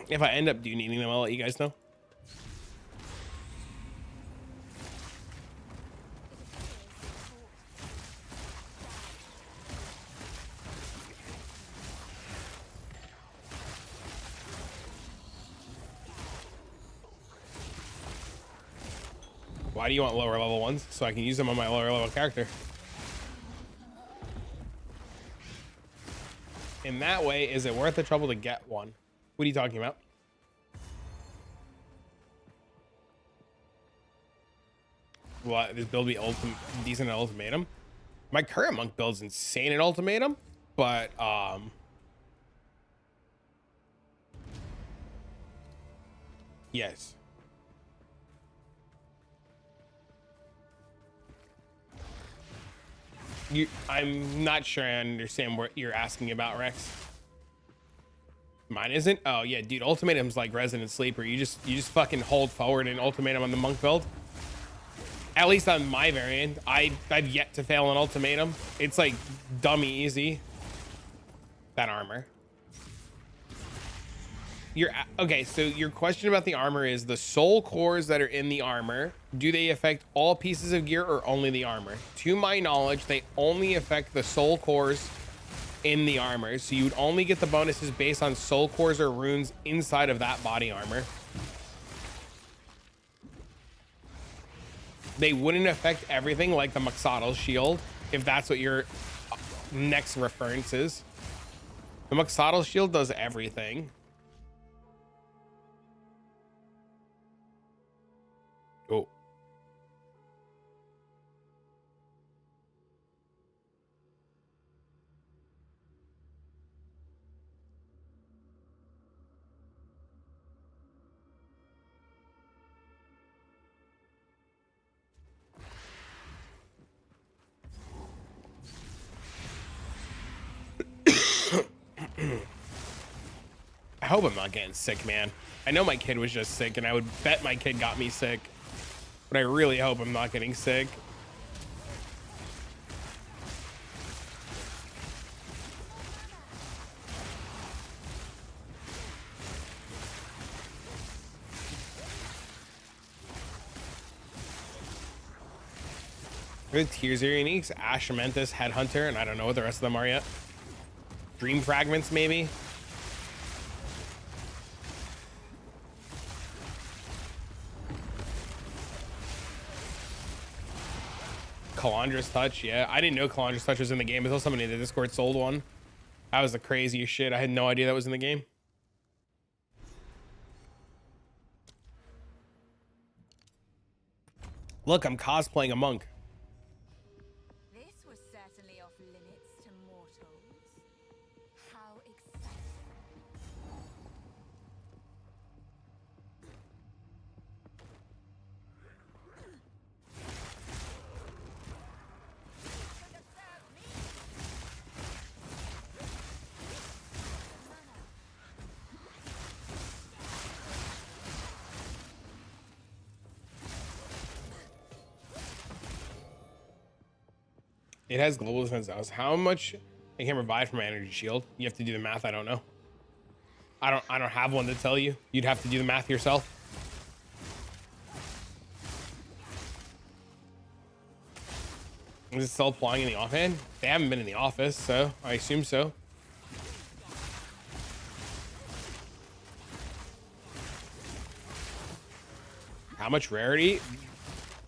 If I end up needing them, I'll let you guys know. Why do you want lower level ones? So I can use them on my lower level character. In that way, is it worth the trouble to get one? What are you talking about? What, this build be decent at ultimatum? My current monk build's insane at ultimatum, but Yes. I'm not sure I understand what you're asking about, Rex. Mine isn't? Oh yeah, dude, ultimatum's like Resident Sleeper. You just fucking hold forward and ultimatum on the monk build. At least on my variant. I've yet to fail an ultimatum. It's like dummy easy. That armor. Okay, so your question about the armor is the soul cores that are in the armor, do they affect all pieces of gear or only the armor? To my knowledge, they only affect the soul cores in the armor, so you would only get the bonuses based on soul cores or runes inside of that body armor. They wouldn't affect everything like the Moxodal shield, if that's what your next reference is. The Moxodal shield does everything. Oh. I hope I'm not getting sick, man. I know my kid was just sick, and I would bet my kid got me sick. But I really hope I'm not getting sick. Good tier 0 uniques, Ashamentus, Headhunter, and I don't know what the rest of them are yet. Dream Fragments, maybe? Calandra's Touch, yeah. I didn't know Calandra's Touch was in the game until somebody in the Discord sold one. That was the craziest shit. I had no idea that was in the game. Look, I'm cosplaying a monk. This was certainly off limits to mortals. How exciting. It has global defense house. How much it can provide from my energy shield? You have to do the math. I don't know. I don't have one to tell you. You'd have to do the math yourself. Is it still applying in the offhand? They haven't been in the office, so I assume so. How much rarity?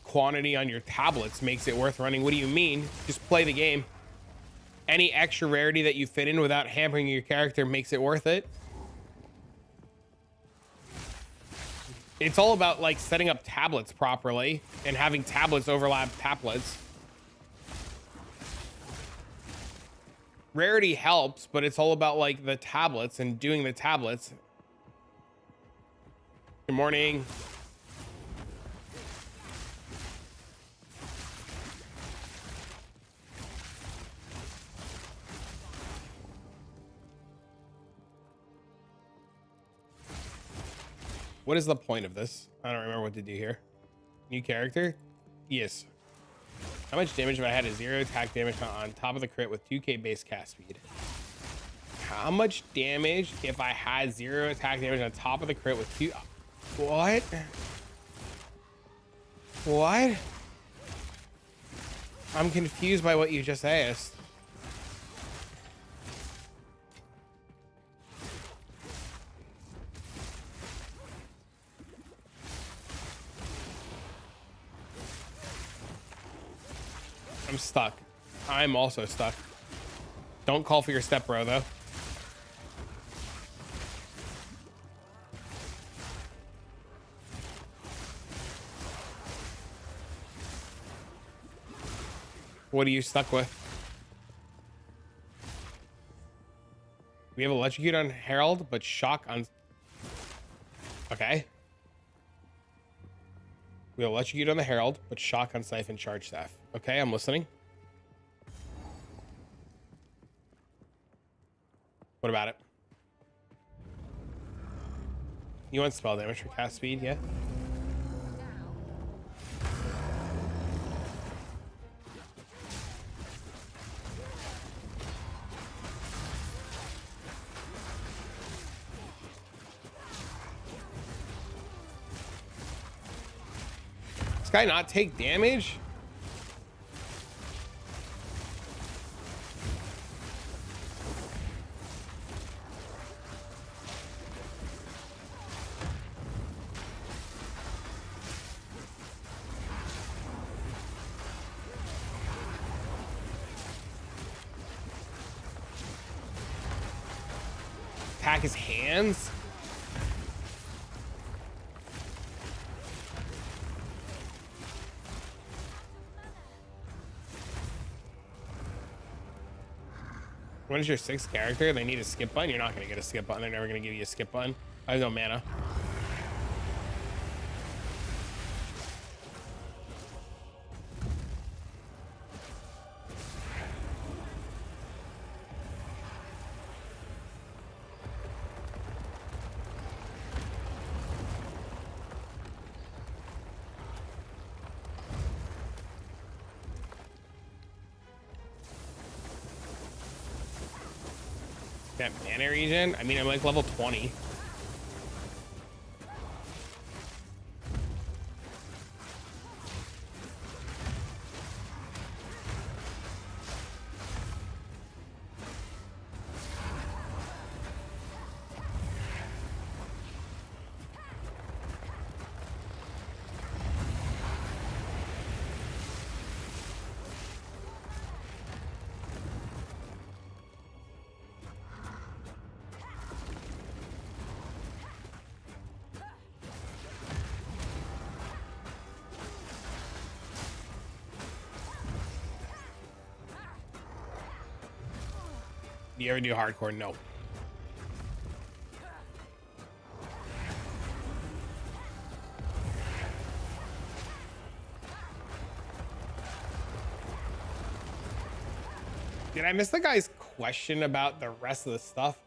Quantity on your tablets makes it worth running. What do you mean? Just play the game. Any extra rarity that you fit in without hampering your character makes it worth it. It's all about like setting up tablets properly and having tablets overlap tablets. Rarity helps, but it's all about like the tablets and doing the tablets. Good morning. What is the point of this? I don't remember what to do here. New character? Yes. How much damage if I had a 0 attack damage on top of the crit with 2k base cast speed? How much damage if I had 0 attack damage on top of the crit with 2... What? What? I'm confused by what you just asked. I'm stuck. I'm also stuck. Don't call for your step bro, though. What are you stuck with? We have electrocute on Herald, but shock on... Okay. We'll electrocute on the Herald, but shock on Siphon charge staff. Okay, I'm listening. What about it? You want spell damage for cast speed, yeah? Does this guy not take damage? Attack his hands? What is your sixth character? They need a skip button? You're not going to get a skip button. They're never going to give you a skip button. I have no mana. That mana regen? I mean, I'm like level 20. You ever do hardcore? No. Did I miss the guy's question about the rest of the stuff?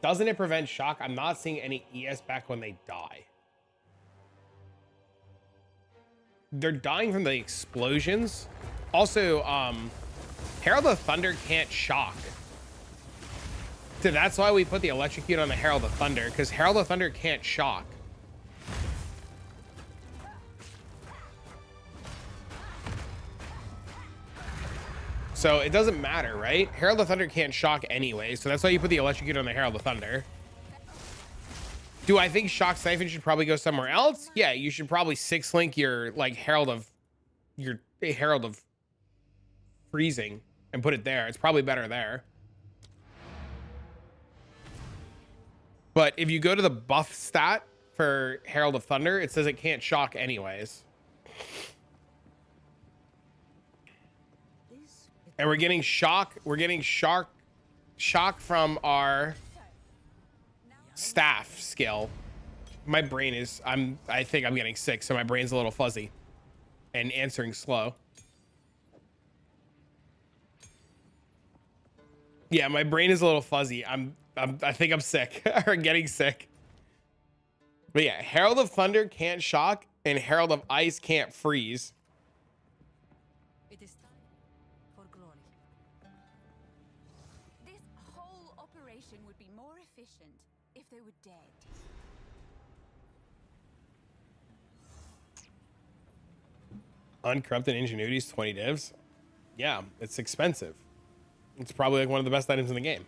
Doesn't it prevent shock? I'm not seeing any ES back when they die. They're dying from the explosions. Also, Herald of Thunder can't shock. So that's why we put the electrocute on the Herald of Thunder, because Herald of Thunder can't shock. So it doesn't matter, right? Herald of Thunder can't shock anyway, so that's why you put the electrocute on the Herald of Thunder. Do I think Shock Siphon should probably go somewhere else? Yeah, you should probably 6-link your like Herald of Freezing and put it there. It's probably better there. But if you go to the buff stat for Herald of Thunder, it says it can't shock anyways. And we're getting shock. We're getting shock from our staff skill. My brain is, I think I'm getting sick, so my brain's a little fuzzy and answering slow. Yeah, my brain is a little fuzzy. I think I'm sick or getting sick. But yeah, Herald of Thunder can't shock and Herald of Ice can't freeze. It is time for glory. This whole operation would be more efficient if they were dead. Uncorrupted Ingenuity's 20 divs. Yeah, it's expensive. It's probably like one of the best items in the game.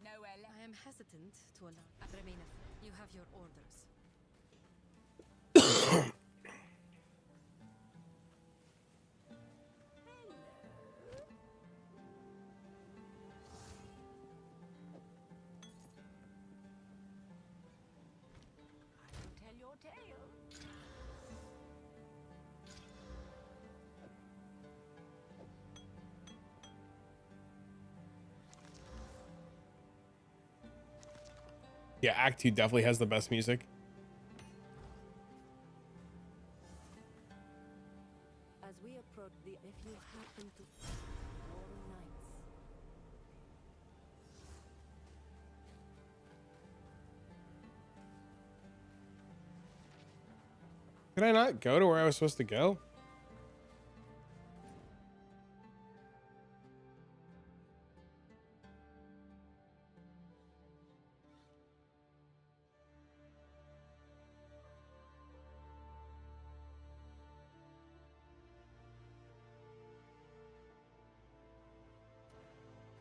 Nowhere left. I am hesitant to allow. Remain. You have your orders. I will tell your tale. Yeah, Act 2 definitely has the best music. As we approach the, if you happen to warm nights. Could I not go to where I was supposed to go?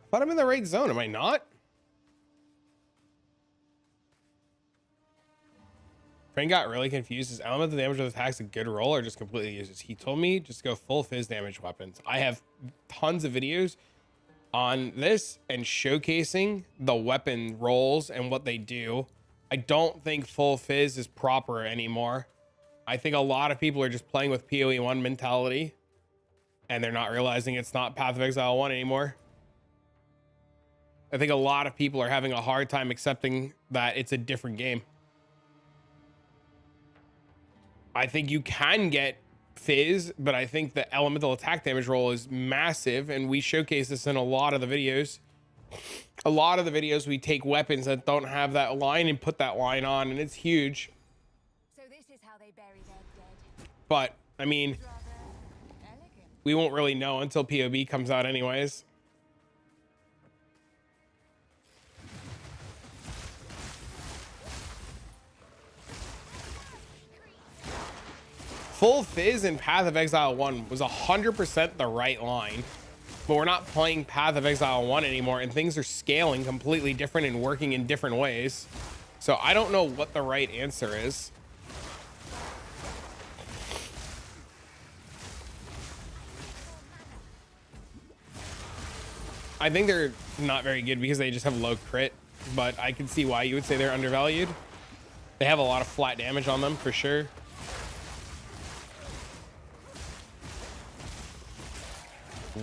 I thought I'm in the right zone. Am I not? Train got really confused. Is elemental damage with attacks a good roll or just completely useless? He told me just go full fizz damage weapons. I have tons of videos on this and showcasing the weapon rolls and what they do. I don't think full fizz is proper anymore. I think a lot of people are just playing with PoE 1 mentality and they're not realizing it's not Path of Exile 1 anymore. I think a lot of people are having a hard time accepting that it's a different game. I think you can get fizz, but I think the elemental attack damage roll is massive, and we showcase this in a lot of the videos. A lot of the videos we take weapons that don't have that line and put that line on, and it's huge. So this is how they bury their dead. But I mean, Rather elegant. we won't really know until POB comes out anyways. Full fizz in Path of Exile 1 was 100% the right line, but we're not playing Path of Exile 1 anymore, and things are scaling completely different and working in different ways. So I don't know what the right answer is. I think they're not very good because they just have low crit, but I can see why you would say they're undervalued. They have a lot of flat damage on them for sure.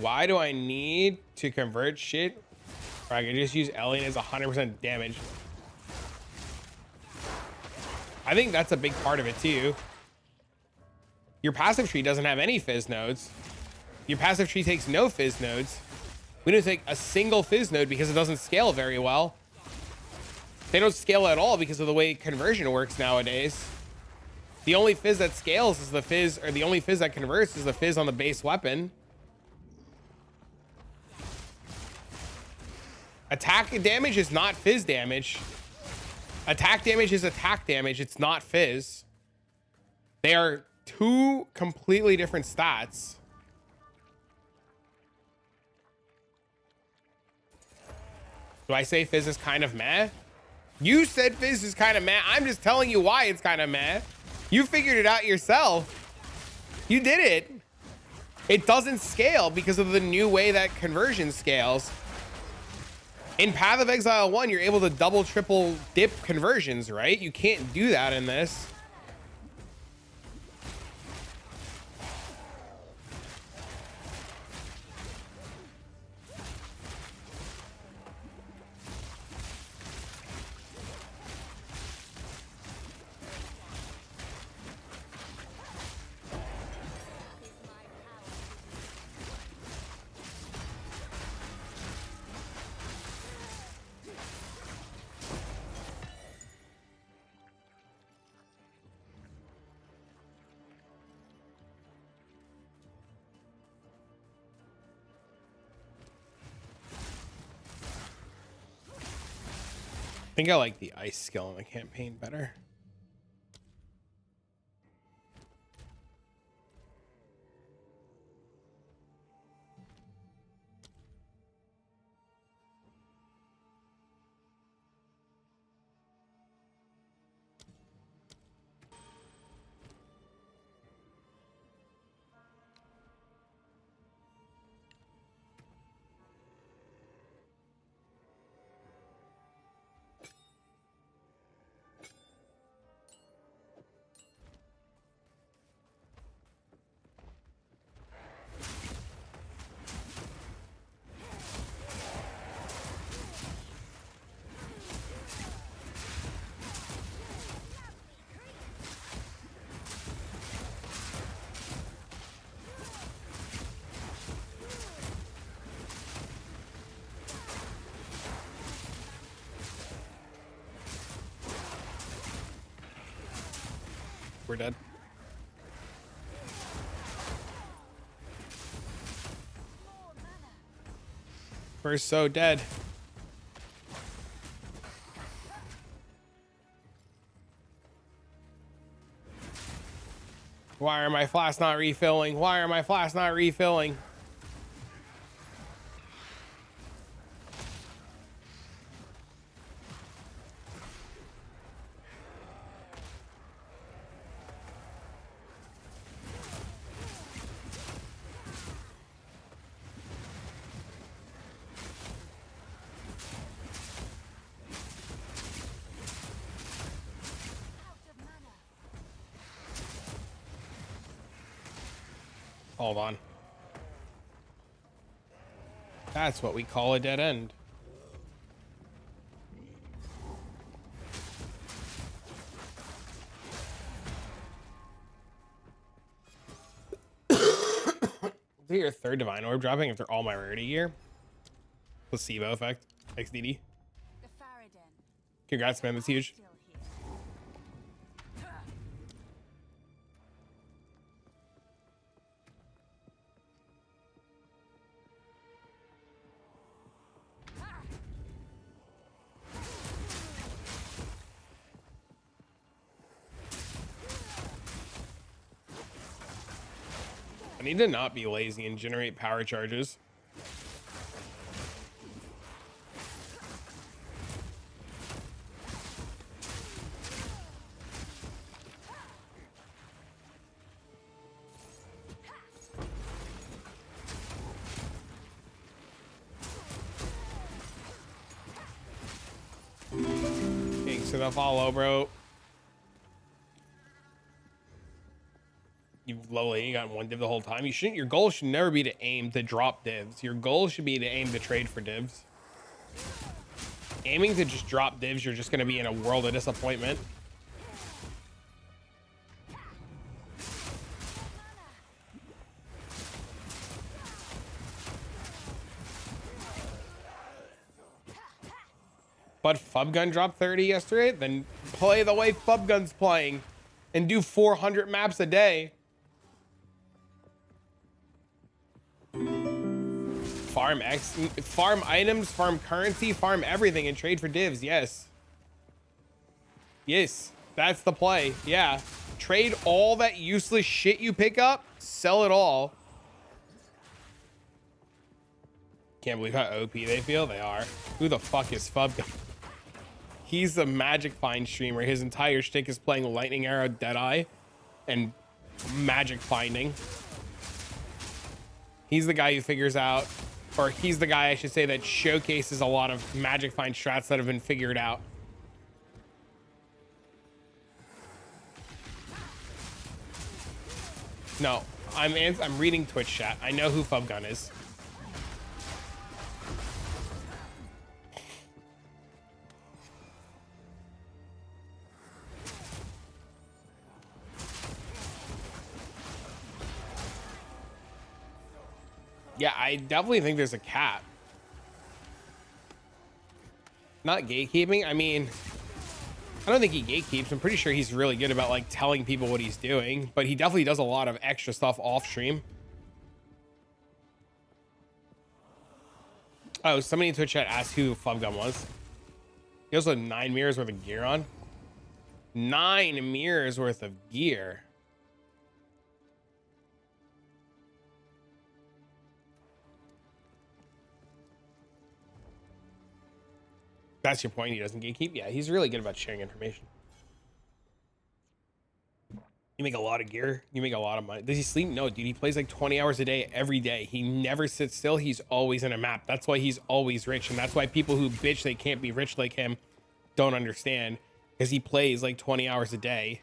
Why do I need to convert shit? Or I can just use Alien as 100% damage. I think that's a big part of it too. Your passive tree doesn't have any fizz nodes. Your passive tree takes no fizz nodes. We don't take a single fizz node because it doesn't scale very well. They don't scale at all because of the way conversion works nowadays. The only fizz that scales is the fizz, or the only fizz that converts is the fizz on the base weapon. Attack damage is not fizz damage. Attack damage is attack damage. It's not fizz. They are two completely different stats. Do I say fizz is kind of meh? You said fizz is kind of meh. I'm just telling you why it's kind of meh. You figured it out yourself. You did it. It doesn't scale because of the new way that conversion scales. In Path of Exile 1, you're able to double, triple dip conversions, right? You can't do that in this. I think I like the ice skill in the campaign better. We're dead. We're so dead. Why are my flasks not refilling? Why are my flasks not refilling? Hold on. That's what we call a dead end. Your third divine orb dropping after all my rarity gear. Placebo effect. XDD. The Faradin. Congrats, man. That's huge. Still here. I need to not be lazy and generate power charges. Thanks to the follow, bro. You lowly got one div the whole time. You shouldn't. Your goal should never be to aim to drop divs. Your goal should be to aim to trade for divs. Aiming to just drop divs, you're just going to be in a world of disappointment. But Fubgun dropped 30 yesterday. Then play the way Fubgun's playing and do 400 maps a day. Farm items, farm currency, farm everything, and trade for divs. Yes, that's the play. Yeah, trade all that useless shit you pick up, sell it all. Can't believe how OP they feel. They are. Who the fuck is Fubgun? He's a magic find streamer. His entire shtick is playing lightning arrow, deadeye, and magic finding. He's the guy who figures out, or he's the guy, I should say, that showcases a lot of magic find strats that have been figured out. No, I'm reading Twitch chat. I know who Fubgun is. Yeah, I definitely think there's a cap. Not gatekeeping. I mean, I don't think he gatekeeps. I'm pretty sure he's really good about like telling people what he's doing, but he definitely does a lot of extra stuff off stream. Oh, somebody in Twitch chat asked who Fubgun was. He also had 9 mirrors worth of gear on. 9 mirrors worth of gear. That's your point. He doesn't gatekeep. Yeah, he's really good about sharing information. You make a lot of gear. You make a lot of money. Does he sleep? No, dude. He plays like 20 hours a day every day. He never sits still. He's always in a map. That's why he's always rich. And that's why people who bitch they can't be rich like him don't understand. Because he plays like 20 hours a day.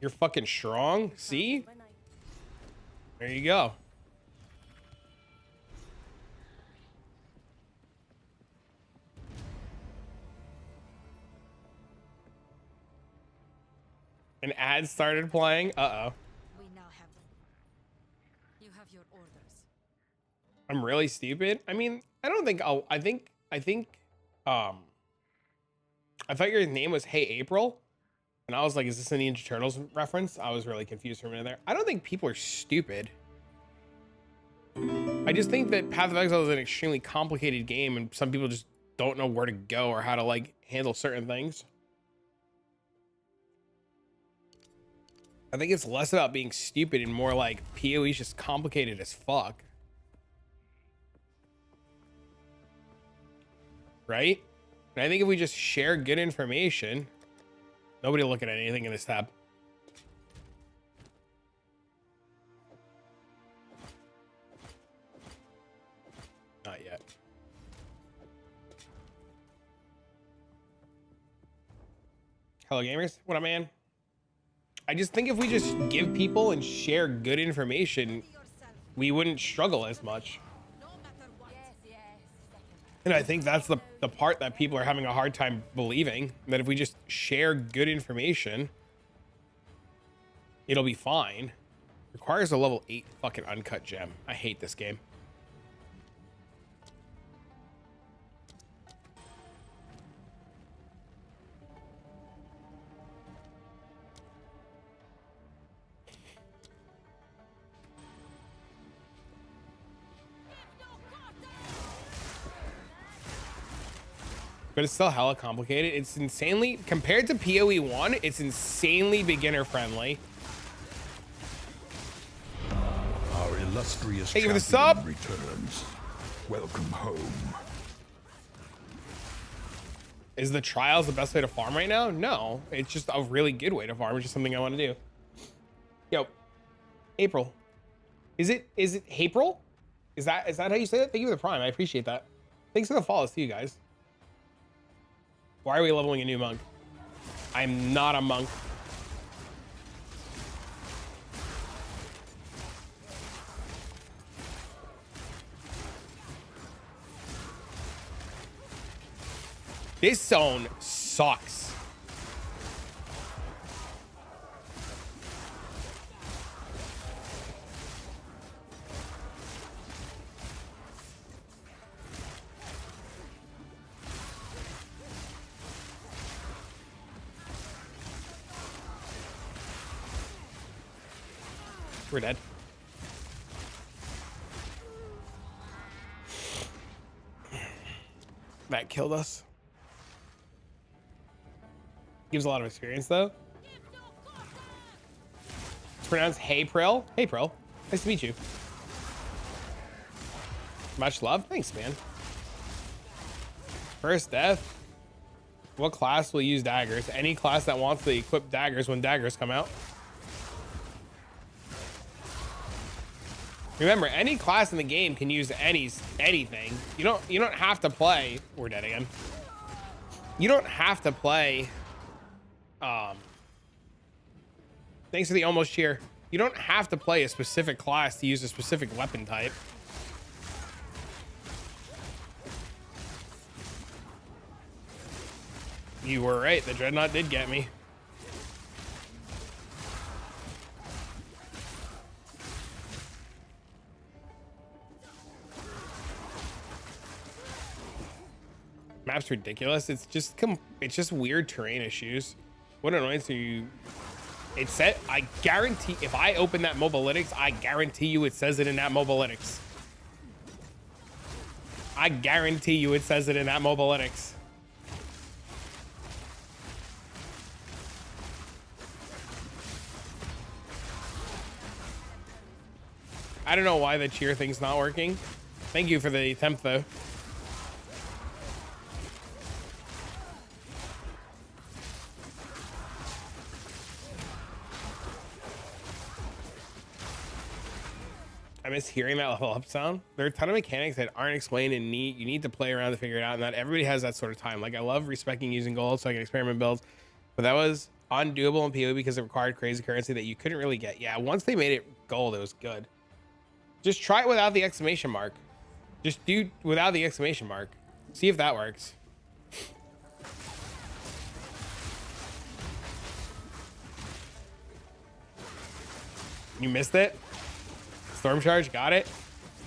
You're fucking strong. See? When I There you go. An ad started playing. Uh-oh. we now have them. You have your orders. I'm really stupid. I mean, I don't think um I thought your name was Hey April. And I was like, is this a Ninja Turtles reference? I was really confused for a minute there. I don't think people are stupid. I just think that Path of Exile is an extremely complicated game and some people just don't know where to go or how to like handle certain things. I think it's less about being stupid and more like PoE is just complicated as fuck. Right? And I think if we just share good information, nobody will look at anything in this tab. Not yet. Hello gamers, what up man? I just think if we just give people and share good information, we wouldn't struggle as much. And I think that's the part that people are having a hard time believing, that if we just share good information, it'll be fine. Requires a level 8 fucking uncut gem. I hate this game. But it's still hella complicated. It's insanely, compared to PoE 1, it's insanely beginner friendly. Our illustrious Thank you for the champion sub. returns. Welcome home. Is the trials the best way to farm right now? No, it's just a really good way to farm. It's just something I want to do. Yo, April. Is it April? Is that how you say it? Thank you for the prime. I appreciate that. Thanks for the follows to you guys. Why are we leveling a new monk? I'm not a monk. This zone sucks. We're dead. That killed us. Gives a lot of experience though. It's pronounced Haypril. Haypril. Nice to meet you. Much love. Thanks, man. First death. What class will use daggers? Any class that wants to equip daggers when daggers come out. Remember, any class in the game can use anything. You don't have to play. We're dead again. You don't have to play. Thanks for the almost cheer. You don't have to play a specific class to use a specific weapon type. You were right. The Dreadnought did get me. Map's ridiculous. It's just weird terrain issues. What annoys you? It said, I guarantee if I open that Mobalytics, I guarantee you it says it in that Mobalytics. I guarantee you it says it in that Mobalytics. I don't know why the cheer thing's not working. Thank you for the attempt though. I miss hearing that level up sound. There are a ton of mechanics that aren't explained and you need to play around to figure it out, and not everybody has that sort of time. Like, I love respecting using gold so I can experiment builds, but that was undoable in PoE because it required crazy currency that you couldn't really get. Yeah, once they made it gold, it was good. Just try it without the exclamation mark. Just do without the exclamation mark. See if that works. You missed it? Storm charge, got it?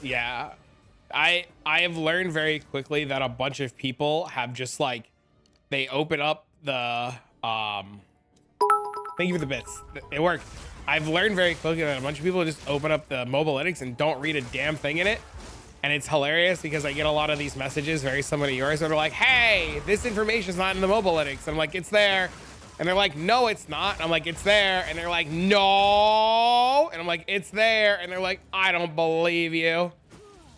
Yeah. I have learned very quickly that a bunch of people have just like, they open up the thank you for the bits. It worked. I've learned very quickly that a bunch of people just open up the mobalytics and don't read a damn thing in it. And it's hilarious because I get a lot of these messages very similar to yours that are like, hey, this information's not in the mobalytics. I'm like, it's there. And they're like, no, it's not. And I'm like, it's there. And they're like, no. And I'm like, it's there. And they're like, I don't believe you.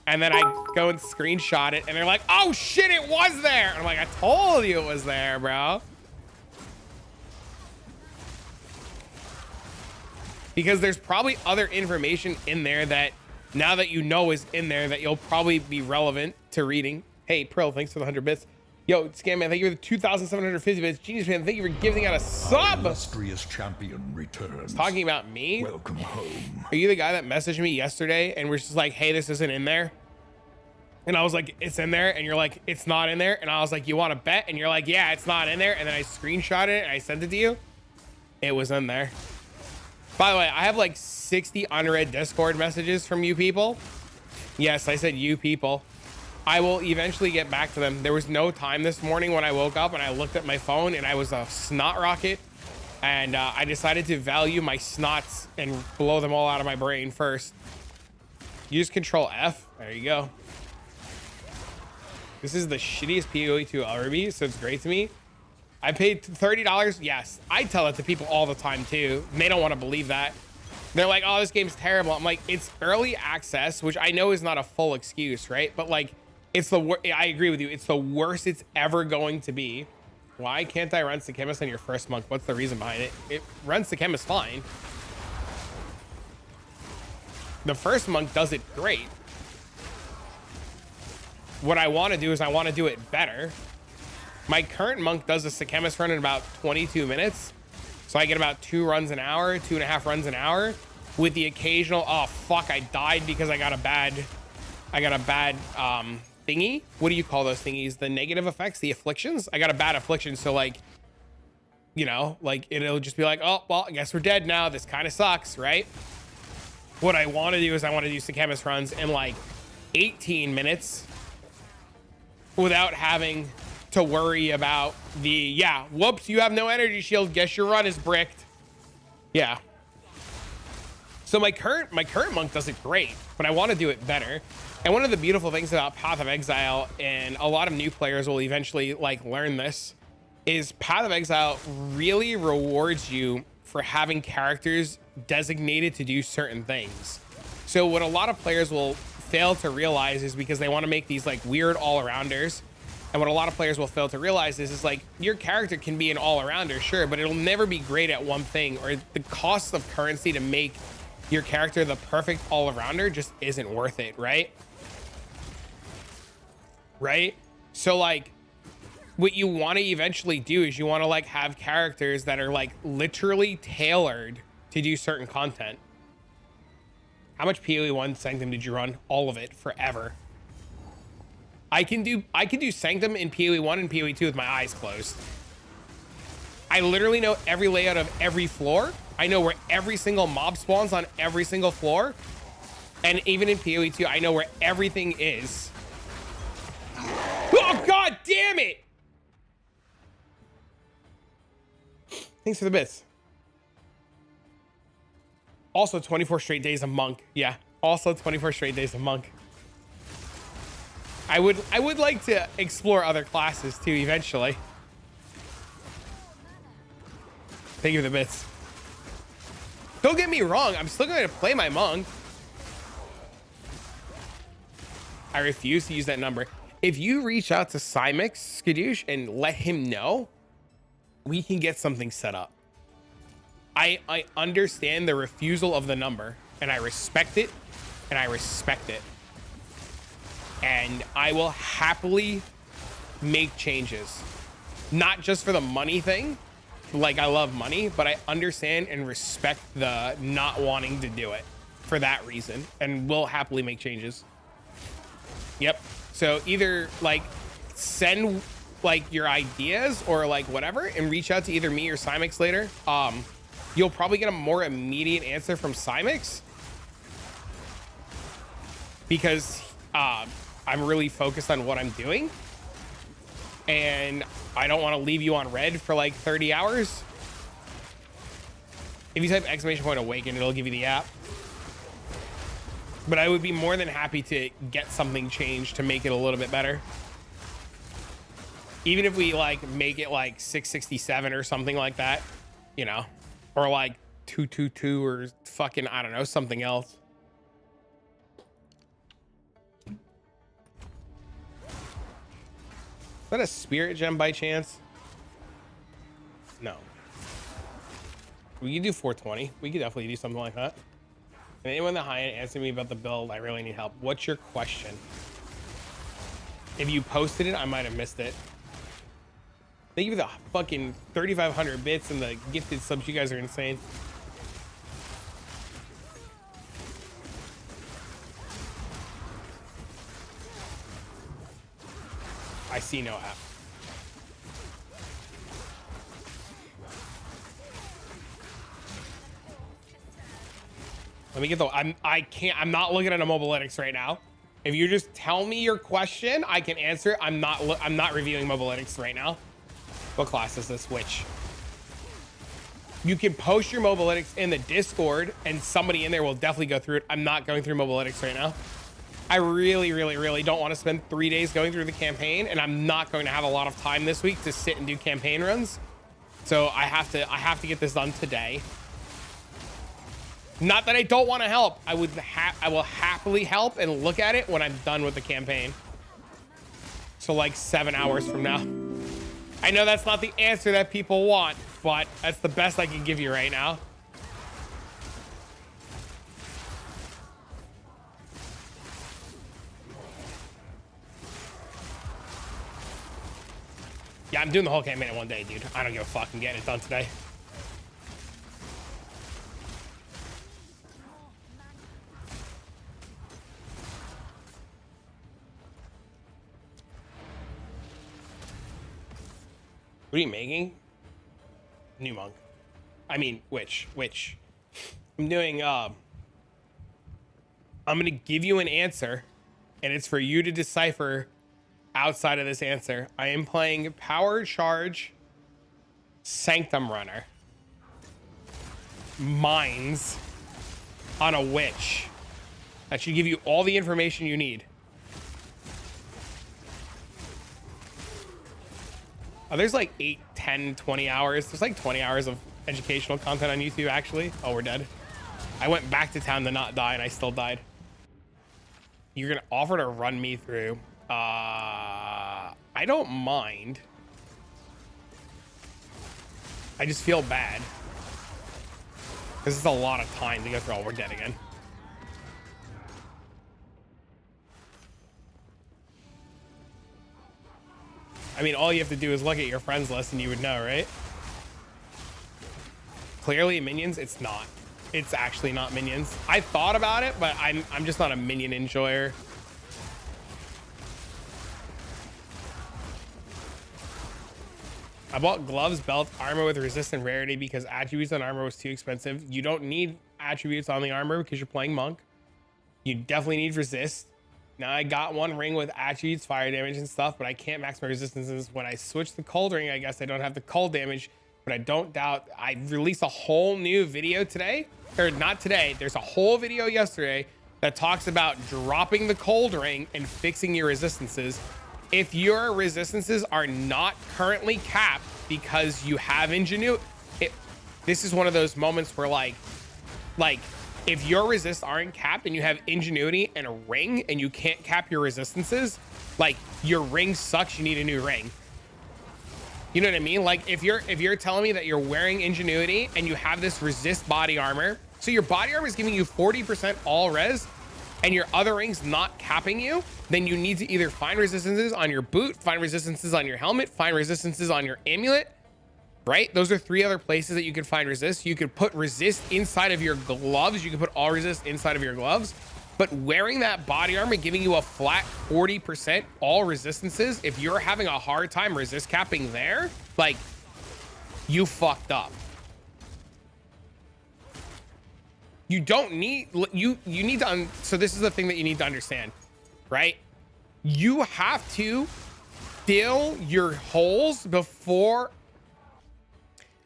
And then I go and screenshot it. And they're like, oh, shit, it was there. And I'm like, I told you it was there, bro. Because there's probably other information in there that now that you know is in there that you'll probably be relevant to reading. Hey, Prill, thanks for the 100 bits. Yo, Scam Man, thank you for the 2,750 bits. Genius Man, thank you for giving out a sub. Our illustrious champion returns. Talking about me? Welcome home. Are you the guy that messaged me yesterday and was just like, hey, this isn't in there? And I was like, it's in there. And you're like, it's not in there. And I was like, you want to bet? And you're like, yeah, it's not in there. And then I screenshot it and I sent it to you. It was in there. By the way, I have like 60 unread Discord messages from you people. Yes, I said you people. I will eventually get back to them. There was no time this morning when I woke up and I looked at my phone and I was a snot rocket. And I decided to value my snots and blow them all out of my brain first. Use Control F. There you go. This is the shittiest PoE 2 I'll ever be, so it's great to me. I paid $30. Yes, I tell it to people all the time too. And they don't want to believe that. They're like, oh, this game's terrible. I'm like, it's early access, which I know is not a full excuse, right? But like, it's the worst. I agree with you. It's the worst it's ever going to be. Why can't I run Sekhemas on your first monk? What's the reason behind it? It runs Sekhemas fine. The first monk does it great. What I want to do is I want to do it better. My current monk does a Sekhemas run in about 22 minutes. So I get about 2 runs an hour, 2.5 runs an hour with the occasional, oh, fuck, I died because I got a bad thingy. What do you call those thingies? The negative effects, the afflictions. I got a bad affliction. So like, you know, like it'll just be like, oh, well, I guess we're dead now. This kind of sucks, right? What I want to do is I want to do Sekhemas runs in like 18 minutes without having to worry about the, yeah, whoops, you have no energy shield. Guess your run is bricked. Yeah. So my current monk does it great, but I want to do it better. And one of the beautiful things about Path of Exile, and a lot of new players will eventually like learn this, is Path of Exile really rewards you for having characters designated to do certain things. So what a lot of players will fail to realize is because they want to make these like weird all-arounders. And what a lot of players will fail to realize is like your character can be an all-arounder, sure, but it'll never be great at one thing, or the cost of currency to make your character the perfect all-arounder just isn't worth it, right? Right? So like what you want to eventually do is you want to like have characters that are like literally tailored to do certain content. How much PoE 1 Sanctum did you run? All of it, forever. I can do Sanctum in PoE 1 and PoE 2 with my eyes closed. I literally know every layout of every floor. I know where every single mob spawns on every single floor. And even in PoE 2, I know where everything is. Oh, god damn it! Thanks for the bits. Also 24 straight days of monk. Yeah, also 24 straight days of monk. I would like to explore other classes too eventually. Thank you for the bits. Don't get me wrong, I'm still going to play my monk. I refuse to use that number. If you reach out to Cymix Skadoosh and let him know, we can get something set up. I understand the refusal of the number, and I respect it, and I respect it. And I will happily make changes. Not just for the money thing, like I love money, but I understand and respect the not wanting to do it for that reason, and will happily make changes. Yep. So either like send like your ideas or like whatever and reach out to either me or Cymix later. You'll probably get a more immediate answer from Cymix because I'm really focused on what I'm doing and I don't want to leave you on red for like 30 hours. If you type !awaken, it'll give you the app. But I would be more than happy to get something changed to make it a little bit better. Even if we like make it like 667 or something like that, you know, or like 222 or fucking, I don't know, something else. Is that a spirit gem by chance? No. We could do 420. We could definitely do something like that. And anyone in the high end answer me about the build, I really need help. What's your question? If you posted it, I might have missed it. Thank you for the fucking 3,500 bits and the gifted subs. You guys are insane. I see no app. Let me get the, I'm not looking at a Mobilytics right now. If you just tell me your question, I can answer it. I'm not reviewing Mobilytics right now. What class is this? Which? You can post your Mobilytics in the Discord and somebody in there will definitely go through it. I'm not going through Mobilytics right now. I really, really, really don't want to spend 3 days going through the campaign, and I'm not going to have a lot of time this week to sit and do campaign runs. So I have to get this done today. Not that I don't want to help. I will happily help and look at it when I'm done with the campaign. So like 7 hours from now. I know that's not the answer that people want, but that's the best I can give you right now. Yeah, I'm doing the whole campaign in one day, dude. I don't give a fuck. I'm getting it done today. What are you making? New monk. I mean, which? I'm doing, I'm gonna give you an answer, and it's for you to decipher outside of this answer. I am playing Power Charge Sanctum Runner. Mines on a witch. That should give you all the information you need. Oh, there's like 8, 10, 20 hours. There's like 20 hours of educational content on YouTube, actually. Oh, we're dead. I went back to town to not die, and I still died. You're going to offer to run me through. I don't mind. I just feel bad. This is a lot of time to go through. Oh, we're dead again. I mean, all you have to do is look at your friends list and you would know, right? Clearly minions, it's not. It's actually not minions. I thought about it, but I'm just not a minion enjoyer. I bought gloves, belt, armor with resistant rarity because attributes on armor was too expensive. You don't need attributes on the armor because you're playing monk. You definitely need resist. Now I got one ring with attributes, fire damage and stuff, but I can't max my resistances. When I switch the cold ring, I guess I don't have the cold damage, but I don't doubt. I released a whole new video today, or not today. There's a whole video yesterday that talks about dropping the cold ring and fixing your resistances. If your resistances are not currently capped because you have ingenuity, this is one of those moments where like if your resists aren't capped and you have ingenuity and a ring and you can't cap your resistances, like your ring sucks, you need a new ring. You know what I mean? Like if you're telling me that you're wearing ingenuity and you have this resist body armor, so your body armor is giving you 40% all res and your other ring's not capping you, then you need to either find resistances on your boot, find resistances on your helmet, find resistances on your amulet, right? Those are 3 other places that you can find resist. You could put resist inside of your gloves. You can put all resist inside of your gloves. But wearing that body armor, giving you a flat 40% all resistances, if you're having a hard time resist capping there, like, you fucked up. You don't need, you need to, so this is the thing that you need to understand, right? You have to fill your holes before,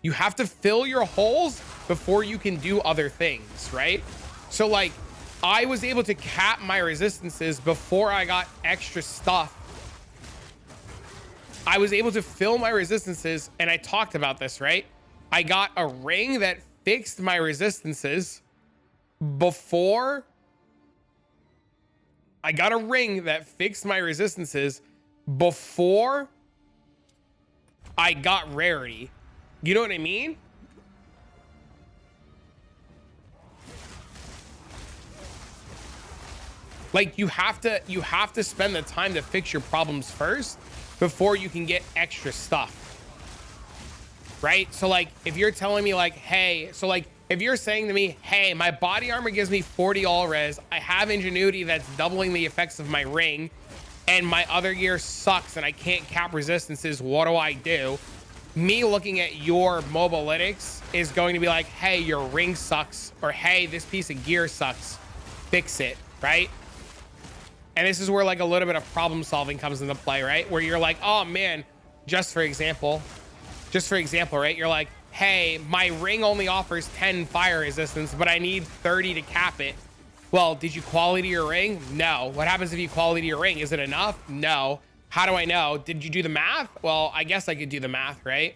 you have to fill your holes before you can do other things, right? So like, I was able to cap my resistances before I got extra stuff. I was able to fill my resistances, and I talked about this, right? I got a ring that fixed my resistances before I got a ring that fixed my resistances before I got Rarity. You know what I mean? Like, you have to spend the time to fix your problems first before you can get extra stuff, right? So like, if you're telling me like, hey, so like, if you're saying to me, hey, my body armor gives me 40 all res, I have ingenuity that's doubling the effects of my ring, and my other gear sucks and I can't cap resistances, what do I do? Me looking at your mobilytics is going to be like, hey, your ring sucks, or hey, this piece of gear sucks, fix it, right? And this is where like a little bit of problem solving comes into play, right? Where you're like, oh man, just for example, right? You're like, hey, my ring only offers 10 fire resistance, but I need 30 to cap it. Well, did you quality your ring? No. What happens if you quality your ring? Is it enough? No. How do I know? Did you do the math? Well, I guess I could do the math, right?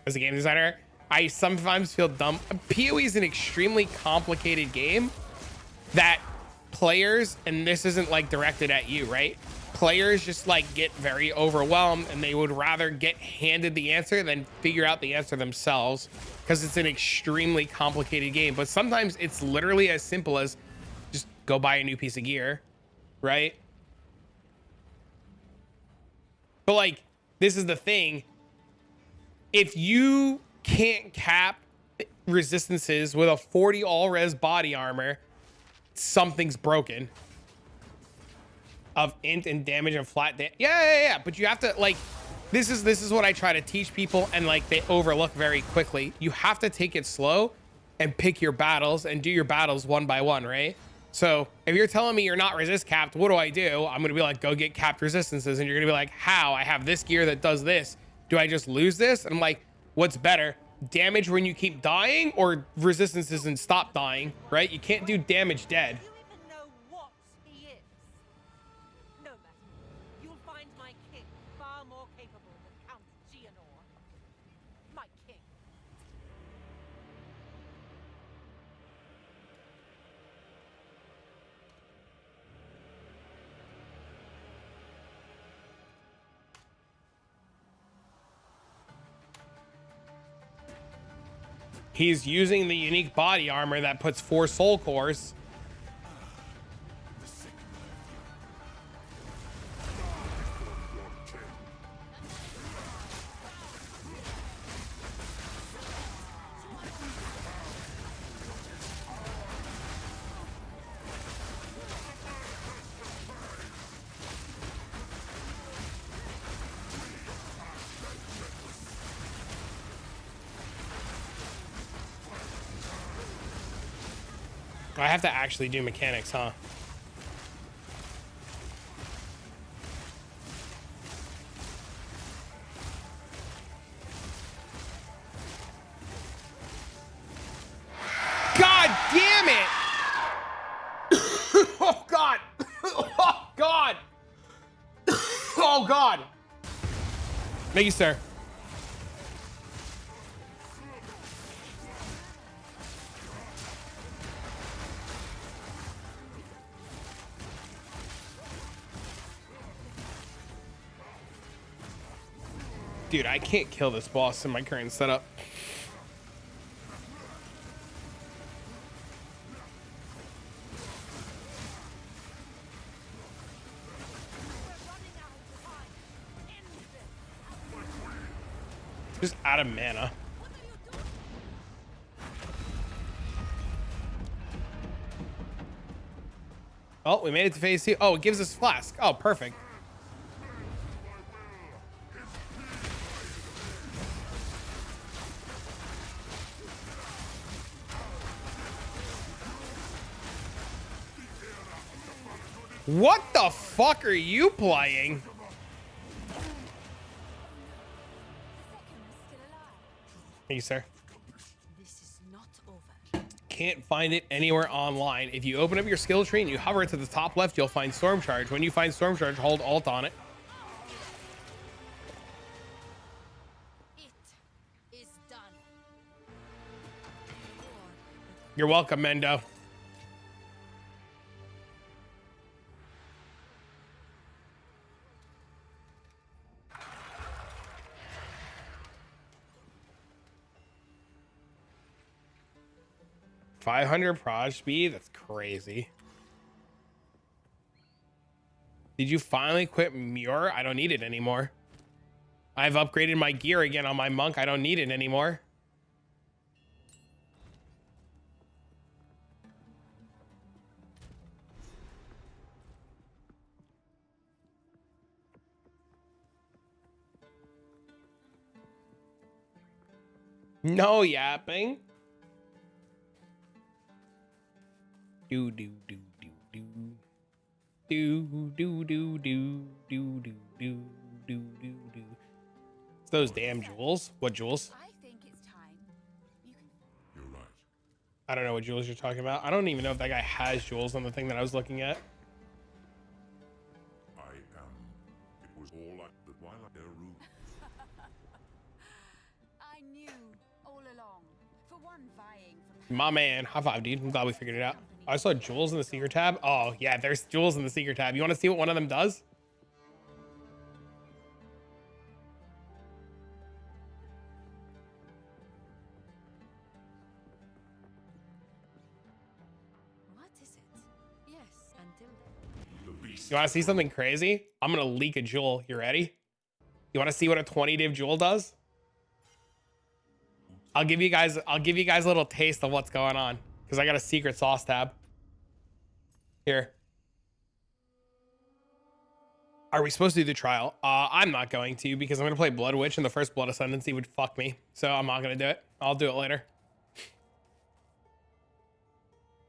As a game designer, I sometimes feel dumb. PoE is an extremely complicated game that players, and this isn't like directed at you, right? Players just like get very overwhelmed, and they would rather get handed the answer than figure out the answer themselves, because it's an extremely complicated game. But sometimes it's literally as simple as just go buy a new piece of gear, right? But like, this is the thing. If you can't cap resistances with a 40 all res body armor, something's broken. Of int and damage and flat yeah, but you have to like, this is what I try to teach people, and like they overlook very quickly. You have to take it slow and pick your battles and do your battles one by one, right? So if you're telling me you're not resist capped, what do? I'm gonna be like, go get capped resistances, and you're gonna be like, how? I have this gear that does this. Do I just lose this? And I'm like, what's better, damage when you keep dying, or resistances and stop dying, right? You can't do damage dead. Do you even know what he is? No matter. You'll find my king far more capable than Count Geonor. My king. He's using the unique body armor that puts 4 soul cores. I have to actually do mechanics, huh? God damn it! Oh God! Oh God! Oh God! Thank you, sir. Dude, I can't kill this boss in my current setup. We're running out of time. End this. Just out of mana. Oh, we made it to phase 2. Oh, it gives us flask. Oh, perfect. What the fuck are you playing? Thank you, sir. This is not over. Can't find it anywhere online. If you open up your skill tree and you hover to the top left, you'll find Storm Charge. When you find Storm Charge, hold Alt on it. It is done. You're welcome, Mendo. $500 proj speed? That's crazy. Did you finally quit Muir? I don't need it anymore. I've upgraded my gear again on my monk. I don't need it anymore. No yapping. Do do do do do do do do do do do do do do do. It's those damn jewels. What jewels? I think it's time. You can. You're right. I don't know what jewels you're talking about. I don't even know if that guy has jewels on the thing that I was looking at. I am. It was all like the Twilight room. I knew all along. For one, vying for My man, high five, dude. I'm glad we figured it out. I saw jewels in the secret tab. Oh yeah, there's jewels in the secret tab. You want to see what one of them does? What is it? Yes, until The beast. You want to see something crazy? I'm gonna leak a jewel. You ready? You want to see what a 20 div jewel does? I'll give you guys a little taste of what's going on because I got a secret sauce tab. Here. Are we supposed to do the trial? I'm not going to because I'm gonna play Blood Witch and the first Blood Ascendancy would fuck me. So I'm not gonna do it. I'll do it later.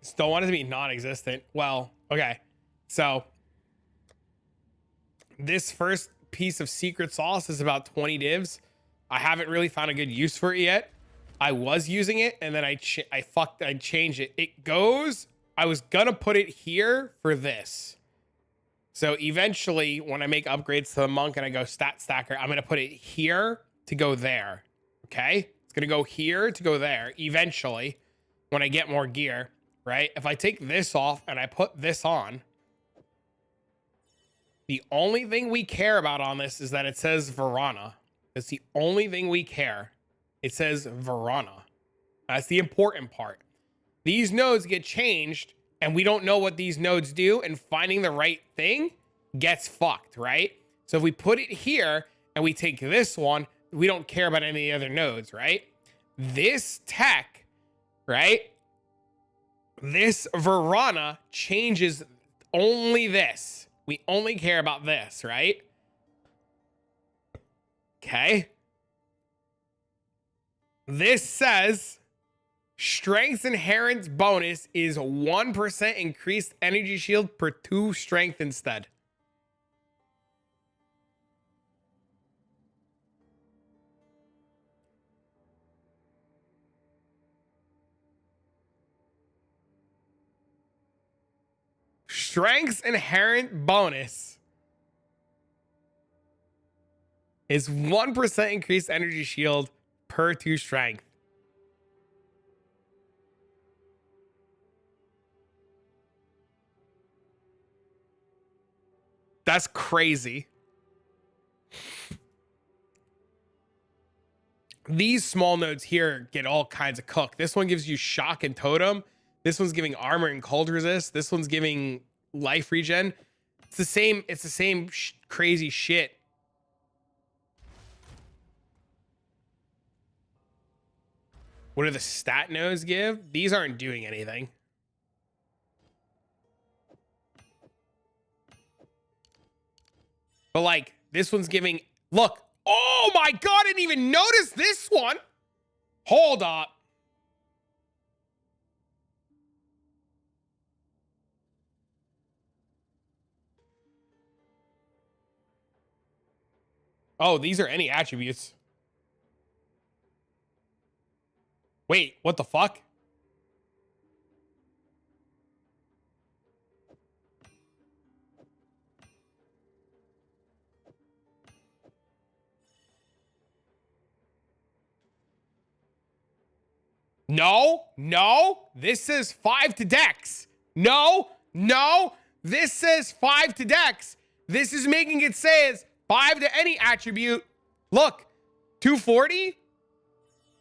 Still want it to be non-existent. Well, okay. So this first piece of secret sauce is about 20 divs. I haven't really found a good use for it yet. I was using it and then I changed it. It goes, I was gonna put it here for this. So eventually when I make upgrades to the monk and I go stat stacker, I'm gonna put it here to go there. Okay. It's gonna go here to go there eventually when I get more gear, right? If I take this off and I put this on, the only thing we care about on this is that it says Verana. That's the only thing we care. It says Verana. That's the important part. These nodes get changed and we don't know what these nodes do, and finding the right thing gets fucked, right? So if we put it here and we take this one, we don't care about any other nodes, right? This tech, right? This Verana changes only this. We only care about this, right? Okay. This says strength's inherent bonus is 1% increased energy shield per 2 strength instead. Strength's inherent bonus is 1% increased energy shield per 2 strength. That's crazy. These small nodes here get all kinds of cooked. This one gives you shock and totem. This one's giving armor and cold resist. This one's giving life regen. It's the same crazy shit. What do the stat nodes give? These aren't doing anything. But like this one's giving, look. Oh my God, I didn't even notice this one. Hold up. Oh, these are any attributes. Wait, what the fuck? No, no, this says 5 to dex. No, no, this says 5 to dex. This is making it says 5 to any attribute. Look, 240.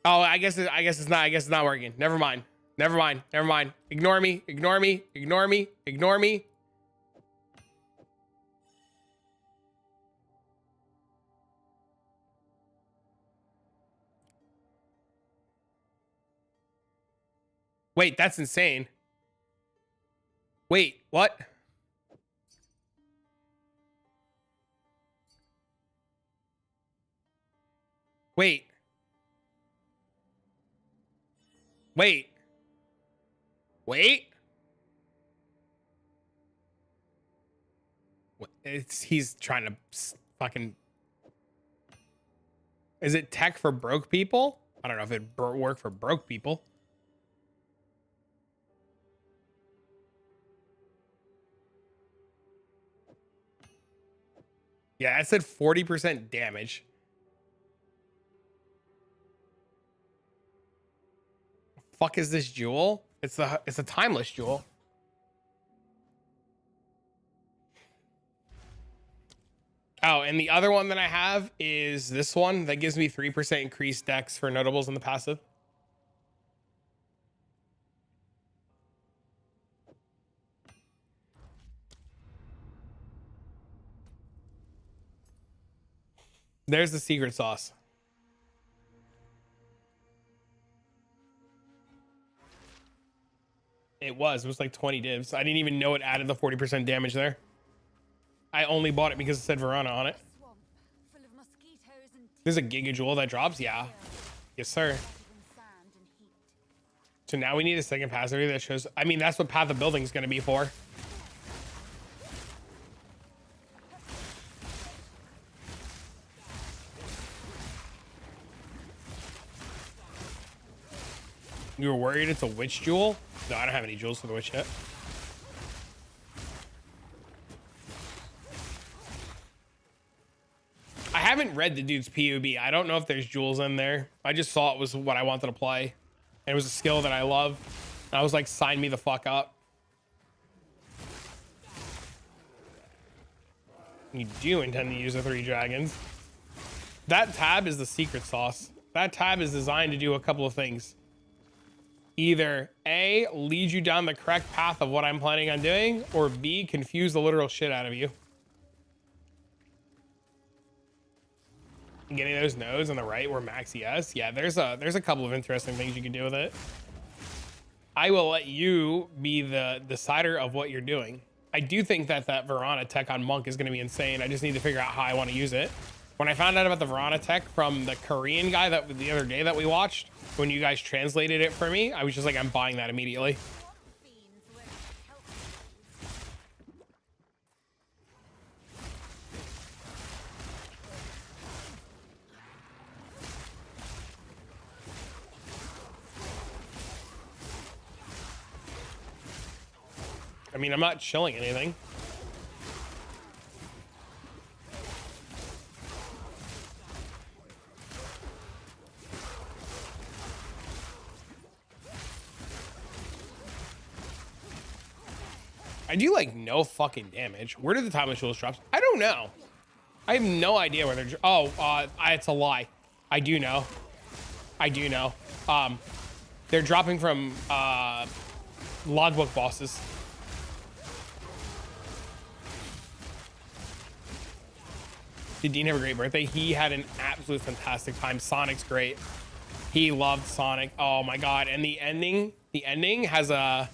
Oh, I guess it's not working. Never mind. Never mind. Never mind. Ignore me. Ignore me. Ignore me. Ignore me. Wait, that's insane. Wait, what? Wait. Wait. Wait. He's trying to fucking. Is it tech for broke people? I don't know if it work for broke people. Yeah, it said 40% damage. Fuck is this jewel? It's a timeless jewel. Oh, and the other one that I have is this one that gives me 3% increased dex for notables in the passive. There's the secret sauce. It was like 20 divs. I didn't even know it added the 40% damage there. I only bought it because it said Verona on it. Swamp full of mosquitoes and There's a Giga Jewel that drops? Yeah. Yes, sir. sand and heat. So now we need a second passive that shows... I mean, that's what Path of Building is going to be for. You were worried it's a witch jewel? No, I don't have any jewels for the witch yet. I haven't read the dude's PUB. I don't know if there's jewels in there. I just saw it was what I wanted to play. And it was a skill that I love. And I was like, sign me the fuck up. You do intend to use the 3 dragons. That tab is the secret sauce. That tab is designed to do a couple of things. Either A, lead you down the correct path of what I'm planning on doing, or B, confuse the literal shit out of you. Getting those nodes on the right where max ES. Yeah, there's a couple of interesting things you can do with it. I will let you be the decider of what you're doing. I do think that Verona tech on Monk is going to be insane. I just need to figure out how I want to use it. When I found out about the Verona tech from the Korean guy that the other day that we watched, when you guys translated it for me, I was just like, I'm buying that immediately. Fiends were help. I mean, I'm not chilling anything. I do like no fucking damage. Where did the timeless jewels drops? I don't know. I have no idea where they're. Oh, it's a lie. I do know. I do know. They're dropping from logbook bosses. Did Dean have a great birthday? He had an absolute fantastic time. Sonic's great. He loved Sonic. Oh my god! And the ending has a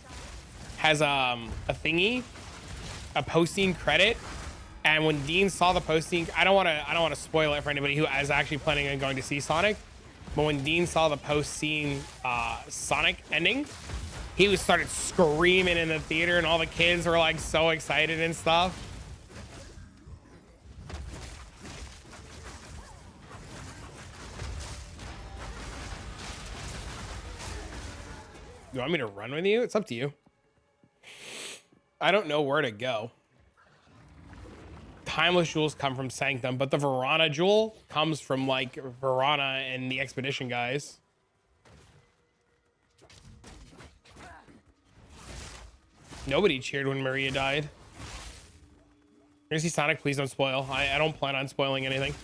thingy, a posting credit. And when Dean saw the posting, I don't want to spoil it for anybody who is actually planning on going to see Sonic. But when Dean saw the post-scene Sonic ending, he started screaming in the theater, and all the kids were like so excited and stuff. You want me to run with you? It's up to you. I don't know where to go. Timeless jewels come from Sanctum, but the Verana jewel comes from like Verana and the Expedition guys. Nobody cheered when Maria died. Here's see Sonic, please don't spoil. I don't plan on spoiling anything.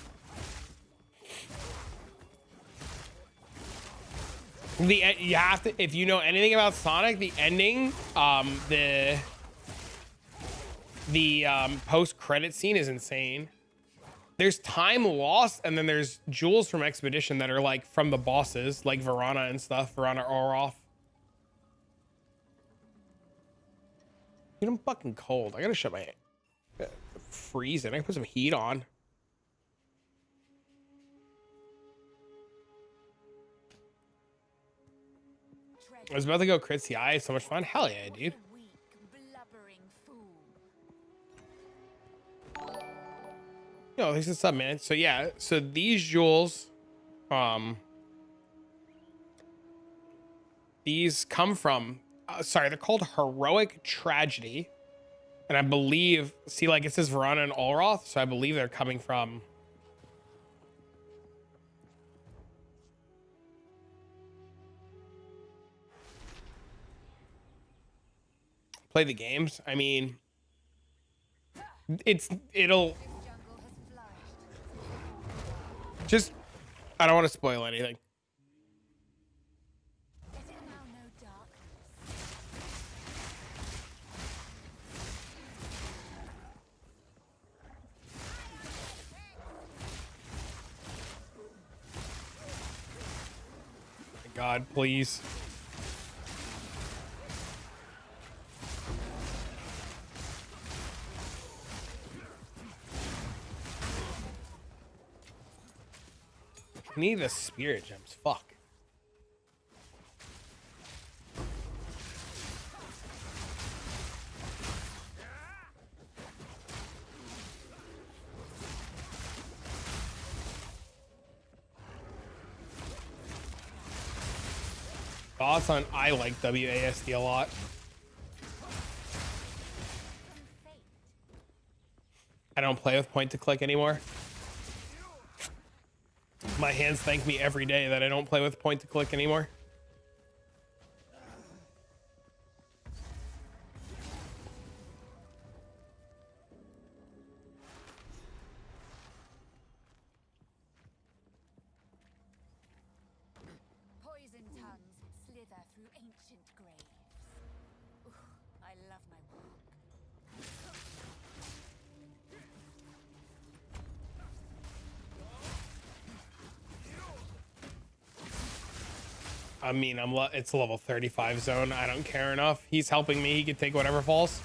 You have to, if you know anything about Sonic, the ending, the post-credit scene is insane. There's time lost, and then there's jewels from Expedition that are like from the bosses, like Verana and stuff. Verana Oroth. Dude, I'm fucking cold. I gotta shut my freezing. I can put some heat on. I was about to go crit CI. It's so much fun. Hell yeah, dude. Yo, this is up, man. So yeah, so these jewels, these come from, sorry, they're called Heroic Tragedy, and I believe, see, like it says Verana and Olroth, so I believe they're coming from. Play the games. I mean, it'll just, I don't want to spoil anything. My God, please. I need the spirit gems. Fuck. Thoughts on I like WASD a lot. I don't play with point to click anymore. My hands thank me every day that I don't play with point to click anymore. Poison tongues slither through ancient graves. Ooh, I love my work. I mean, it's a level 35 zone. I don't care enough. He's helping me. He can take whatever falls.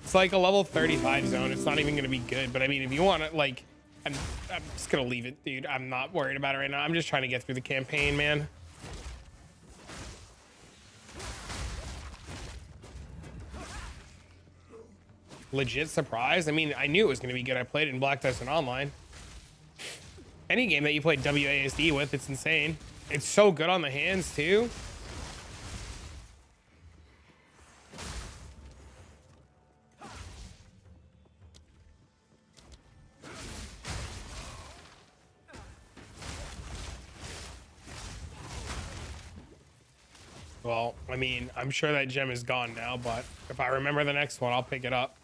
It's like a level 35 zone. It's not even going to be good. But I mean, if you want to, like, I'm just going to leave it, dude. I'm not worried about it right now. I'm just trying to get through the campaign, man. Legit surprised. I mean, I knew it was going to be good. I played it in Black Desert Online. Any game that you play WASD with, it's insane. It's so good on the hands, too. Well, I mean, I'm sure that gem is gone now, but if I remember the next one, I'll pick it up.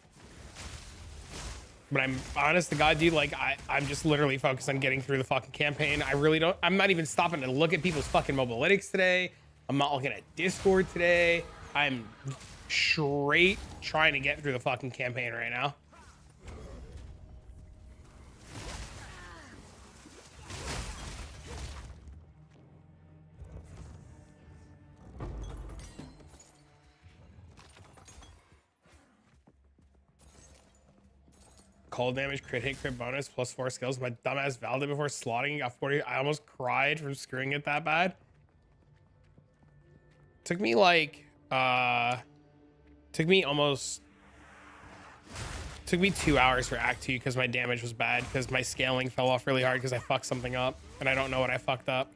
But I'm honest to God, dude, like I'm just literally focused on getting through the fucking campaign. I really don't, I'm not even stopping to look at people's fucking mobalytics today. I'm not looking at Discord today. I'm straight trying to get through the fucking campaign right now. Cold damage, crit hit, crit bonus, plus 4 skills. My dumbass valid it before slotting, got 40. I almost cried from screwing it that bad. Took me like, took me 2 hours for Act 2 because my damage was bad, because my scaling fell off really hard because I fucked something up, and I don't know what I fucked up.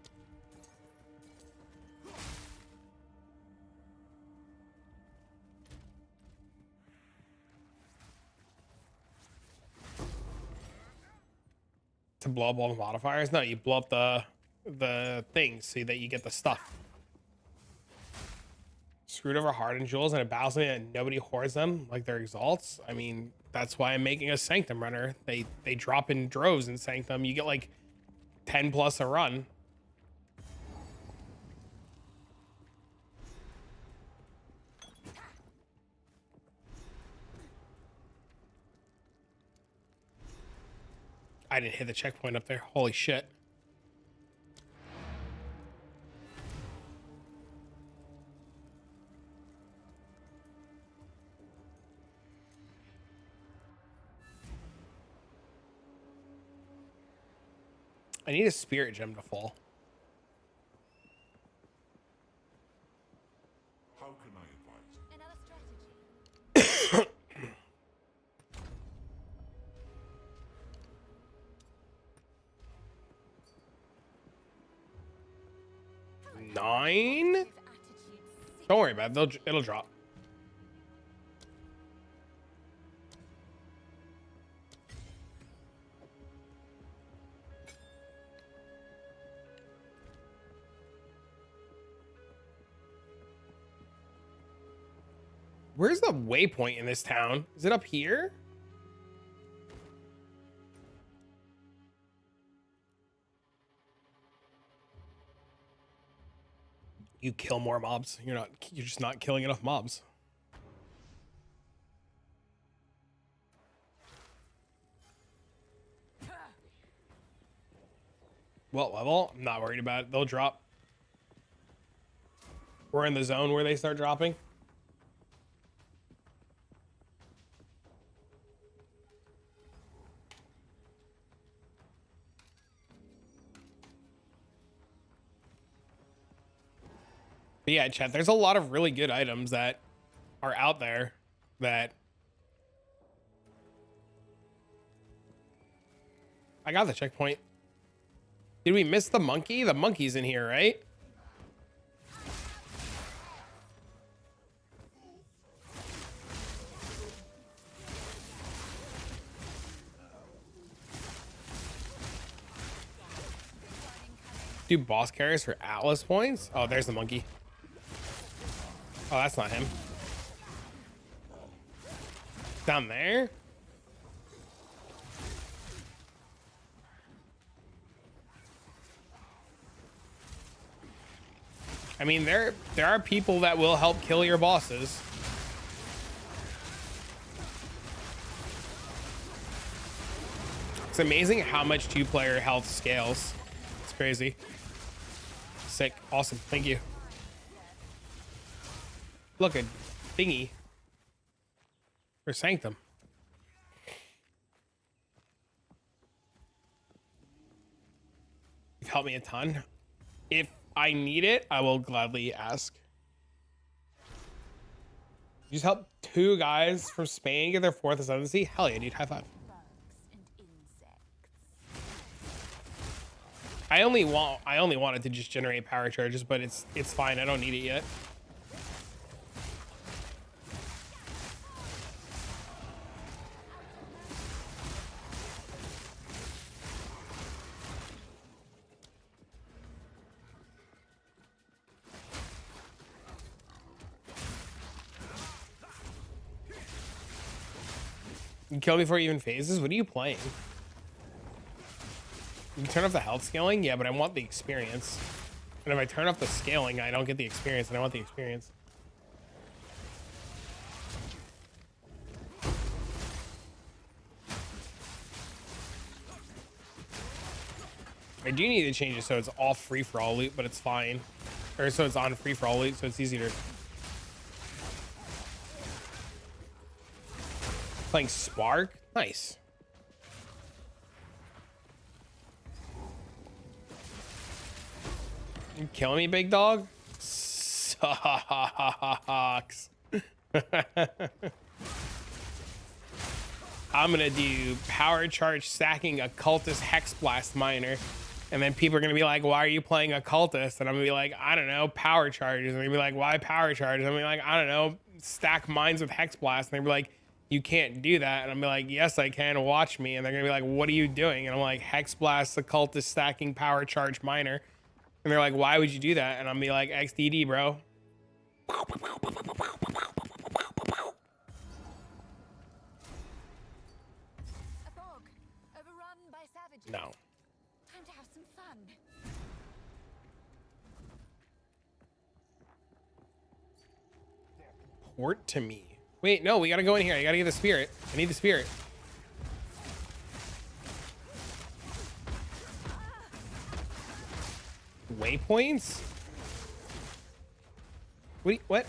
To blow up all the modifiers? No, you blow up the things so that you get the stuff. Screwed over hardened jewels and a battles and nobody hoards them like their exalts. I mean, that's why I'm making a Sanctum runner. They drop in droves in Sanctum. You get like 10 plus a run. I didn't hit the checkpoint up there. Holy shit. I need a spirit gem to fall. How can I advise? Another strategy. 9? Attitude Don't worry about it. It'll drop. Where's the waypoint in this town? Is it up here? You kill more mobs. You're just not killing enough mobs. What level? I'm not worried about it. They'll drop. We're in the zone where they start dropping. But yeah, chat, there's a lot of really good items that are out there that I got the checkpoint. Did we miss the monkey? The monkey's in here, right? Do boss carries for Atlas points? Oh, there's the monkey. Oh, that's not him. Down there? I mean, there are people that will help kill your bosses. It's amazing how much 2-player health scales. It's crazy. Sick. Awesome. Thank you. Look, a thingy for Sanctum. You've helped me a ton. If I need it, I will gladly ask. You just help 2 guys from Spain get their 4th ascendancy? Hell yeah, dude. High five. bugs and insects. I only want it to just generate power charges, but it's fine. I don't need it yet. You kill before he even phases? What are you playing? You can turn off the health scaling? Yeah, but I want the experience. And if I turn off the scaling, I don't get the experience, and I want the experience. I do need to change it so it's all free for all loot, but it's fine. Or so it's on free for all loot, so it's easier. Playing Spark? Nice. You killing me, big dog? Sucks. I'm gonna do power charge stacking occultist hexblast miner, and then people are gonna be like, why are you playing occultist? And I'm gonna be like, I don't know, power charges. And they're gonna be like, why power charges? I'm gonna be like, I don't know, stack mines with hexblast. And they're gonna be like, you can't do that. And I'm gonna be like, yes I can, watch me. And they're gonna be like, what are you doing? And I'm like, hexblast occultist stacking power charge miner. And they're like, why would you do that? And I'm gonna be like, XDD, bro. No. Time to have some fun. Port to me. Wait, no, we gotta go in here. I gotta get the spirit. I need the spirit. Waypoints? Wait, what?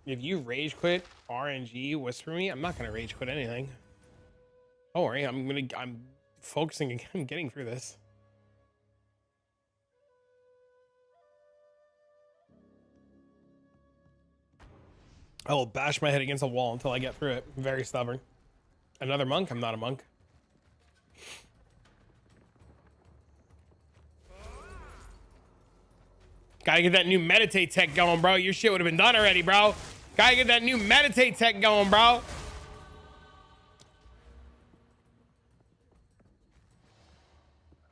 If you rage quit RNG, whisper me. I'm not gonna rage quit anything. Don't worry, I'm focusing again. I'm getting through this. I will bash my head against a wall until I get through it. I'm very stubborn. Another monk? I'm not a monk. Gotta get that new meditate tech going, bro. Your shit would have been done already, bro. Gotta get that new meditate tech going, bro.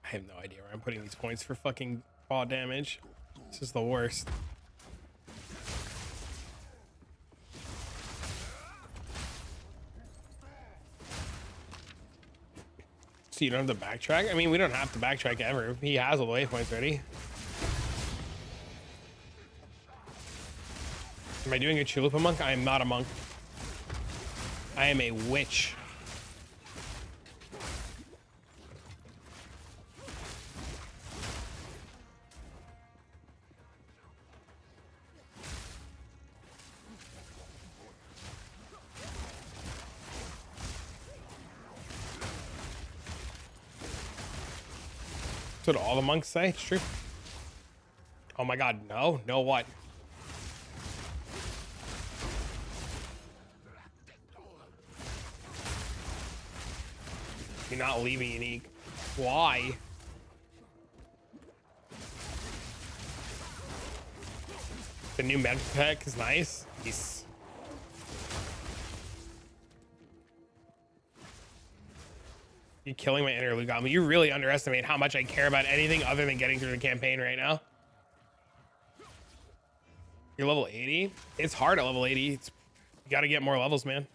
I have no idea where I'm putting these points for fucking raw damage. This is the worst. So you don't have to backtrack? I mean, we don't have to backtrack ever. He has all the waypoints ready. Am I doing a Chulupa monk? I am not a monk. I am a witch. That's what all the monks say. It's true. Oh my god, no. No what? You're not leaving unique. Why? The new med pack is nice. He's... You're killing my inner Lugami. You really underestimate how much I care about anything other than getting through the campaign right now. You're level 80? It's hard at level 80. You gotta get more levels, man.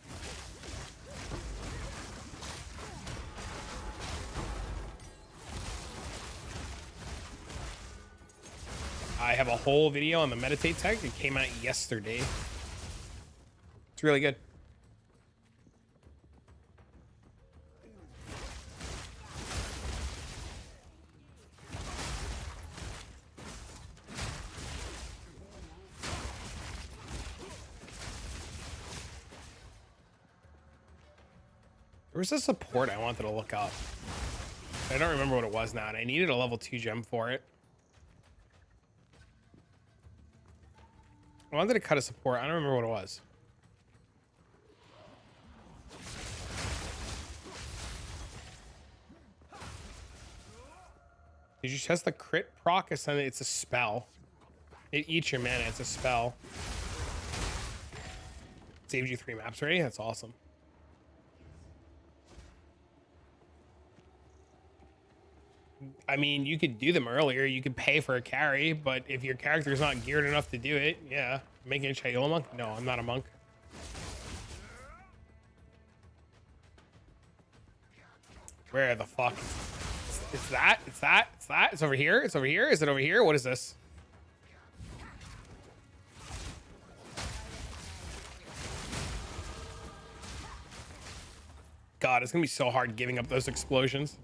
I have a whole video on the meditate tech. It came out yesterday. It's really good. There was a support I wanted to look up. I don't remember what it was now, and I needed a level 2 gem for it. I wanted to cut a support. I don't remember what it was. Did you test the crit proc? It's a spell. It eats your mana. It's a spell. Saved you 3 maps already? That's awesome. I mean, you could do them earlier. You could pay for a carry, but if your character is not geared enough to do it, yeah. Making a Chayola monk? No, I'm not a monk. Where the fuck? It's that? It's that? It's that? It's over here? It's over here? Is it over here? What is this? God, it's gonna be so hard giving up those explosions.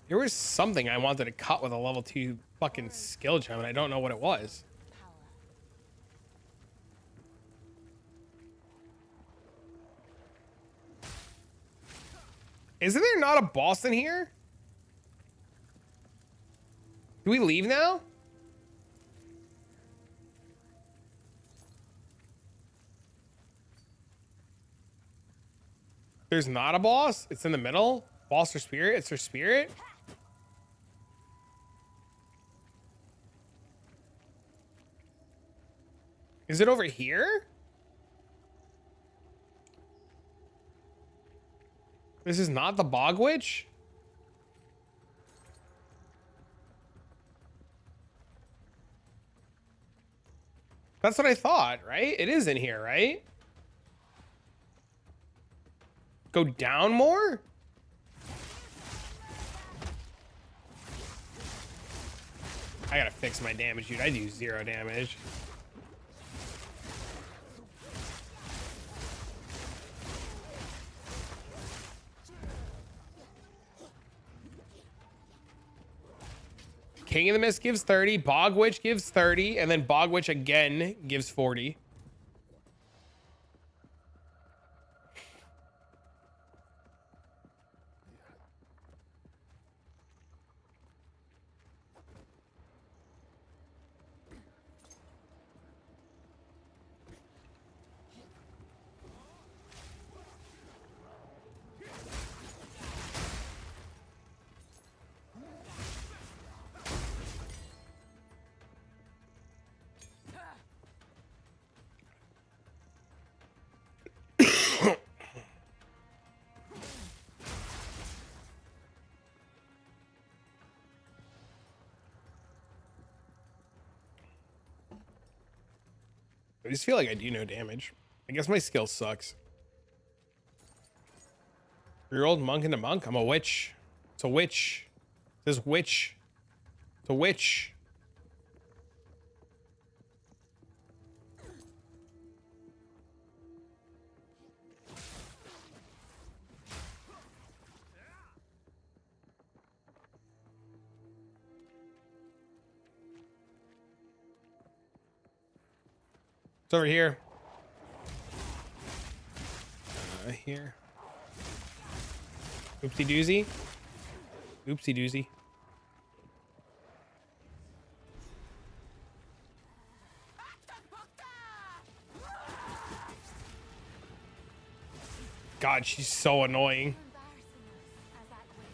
There was something I wanted to cut with a level 2 fucking skill gem, and I don't know what it was. Power. Isn't there not a boss in here? Do we leave now? There's not a boss? It's in the middle? Boss or spirit? It's her spirit? Is it over here? This is not the Bog Witch? That's what I thought, right? It is in here, right? Go down more? I gotta fix my damage, dude. I do 0 damage. King of the Mist gives 30, Bog Witch gives 30, and then Bog Witch again gives 40. I just feel like I do no damage. I guess my skill sucks. 3-year-old monk into monk. I'm a witch. It's a witch. It says witch. It's a witch. It's over here. Here. Oopsie doozy. Oopsie doozy. God, she's so annoying. Embarrassing us as at will.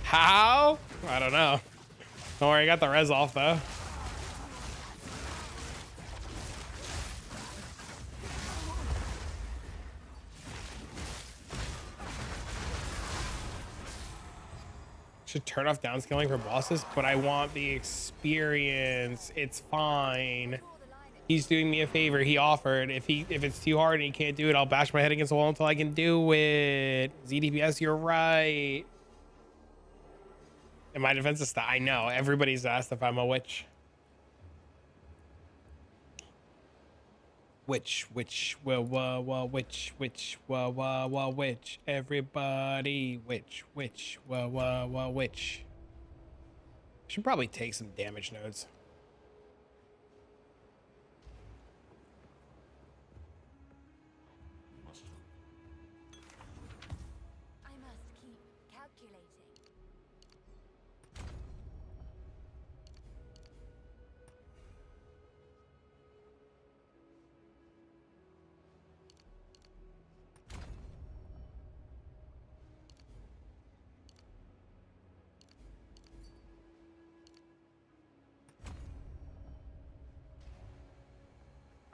How? I don't know. Don't worry, I got the res off though. Should turn off downscaling for bosses, but I want the experience. It's fine. He's doing me a favor. He offered. If it's too hard and he can't do it, I'll bash my head against the wall until I can do it. ZDPS, you're right. And my defense is that I know everybody's asked if I'm a witch. Witch, witch, everybody, witch, witch. Should probably take some damage nodes. I must keep calculating.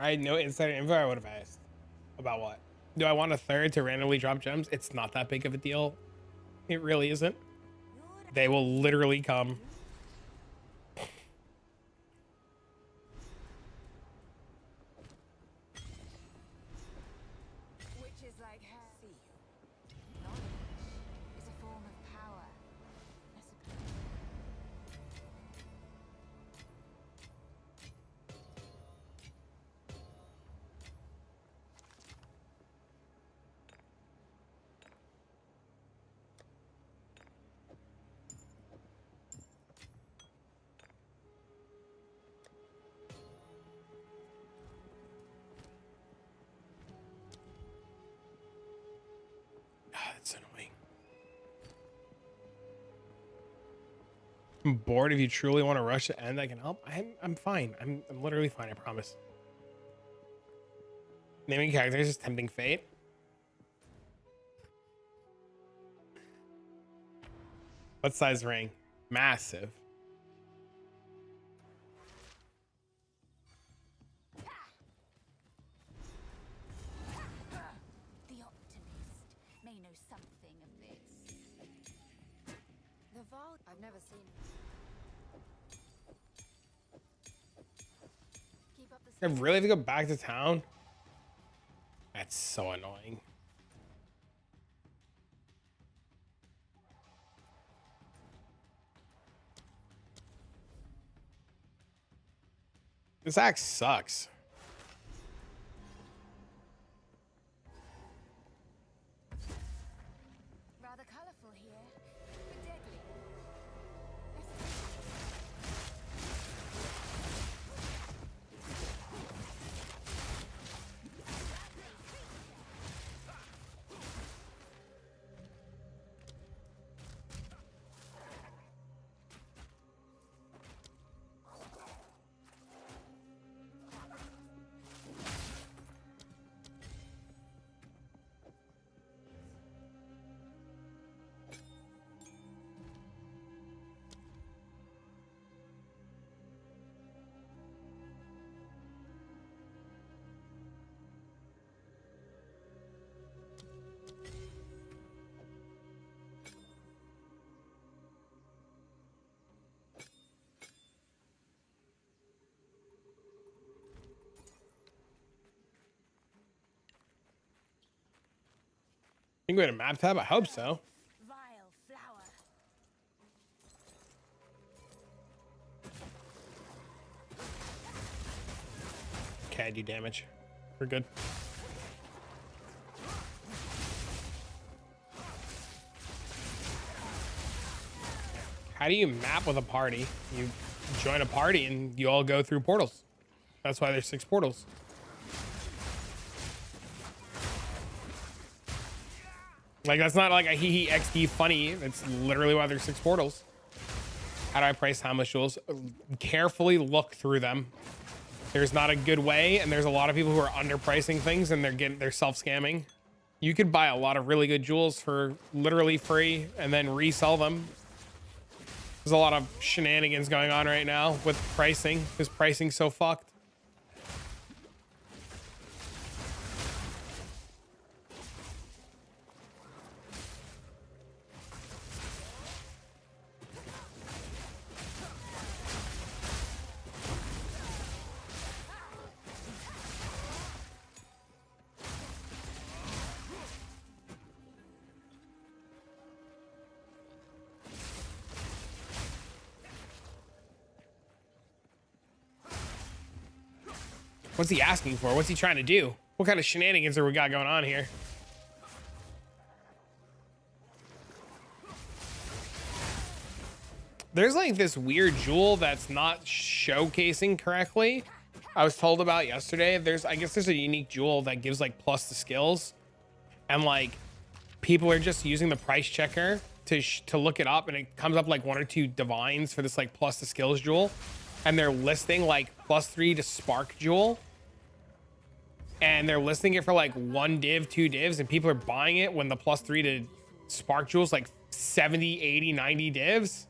I had no insider info, I would have asked. About what? Do I want a third to randomly drop gems? It's not that big of a deal. It really isn't. They will literally come. Which is like her. See you. Knowledge is a form of power. I suppose. That's annoying. I'm bored. If you truly want to rush to end, I can help. I'm fine. I'm literally fine. I promise. Naming characters is tempting fate. What size ring? Massive. The optimist may know something of this. The vault. I've never seen it. Keep up the I really have to go back to town? That's so annoying. This axe sucks. Rather colorful here, but deadly. Think we had a map tab? I hope so. Vile flower. Okay, I do damage. We're good. How do you map with a party? You join a party and you all go through portals. That's why there's 6 portals. Like, that's not like a hee hee XD funny. That's literally why there's 6 portals. How do I price timeless jewels? Carefully look through them. There's not a good way, and there's a lot of people who are underpricing things and they're self-scamming. You could buy a lot of really good jewels for literally free and then resell them. There's a lot of shenanigans going on right now with pricing, because pricing's so fucked. What's he asking for? What's he trying to do? What kind of shenanigans are we got going on here? There's like this weird jewel that's not showcasing correctly. I was told about yesterday. I guess there's a unique jewel that gives like plus the skills, and like people are just using the price checker to look it up, and it comes up like 1 or 2 divines for this like plus the skills jewel, and they're listing like +3 to spark jewel, and they're listing it for like 1 div, 2 divs, and people are buying it when the +3 to spark jewels like 70, 80, 90 divs,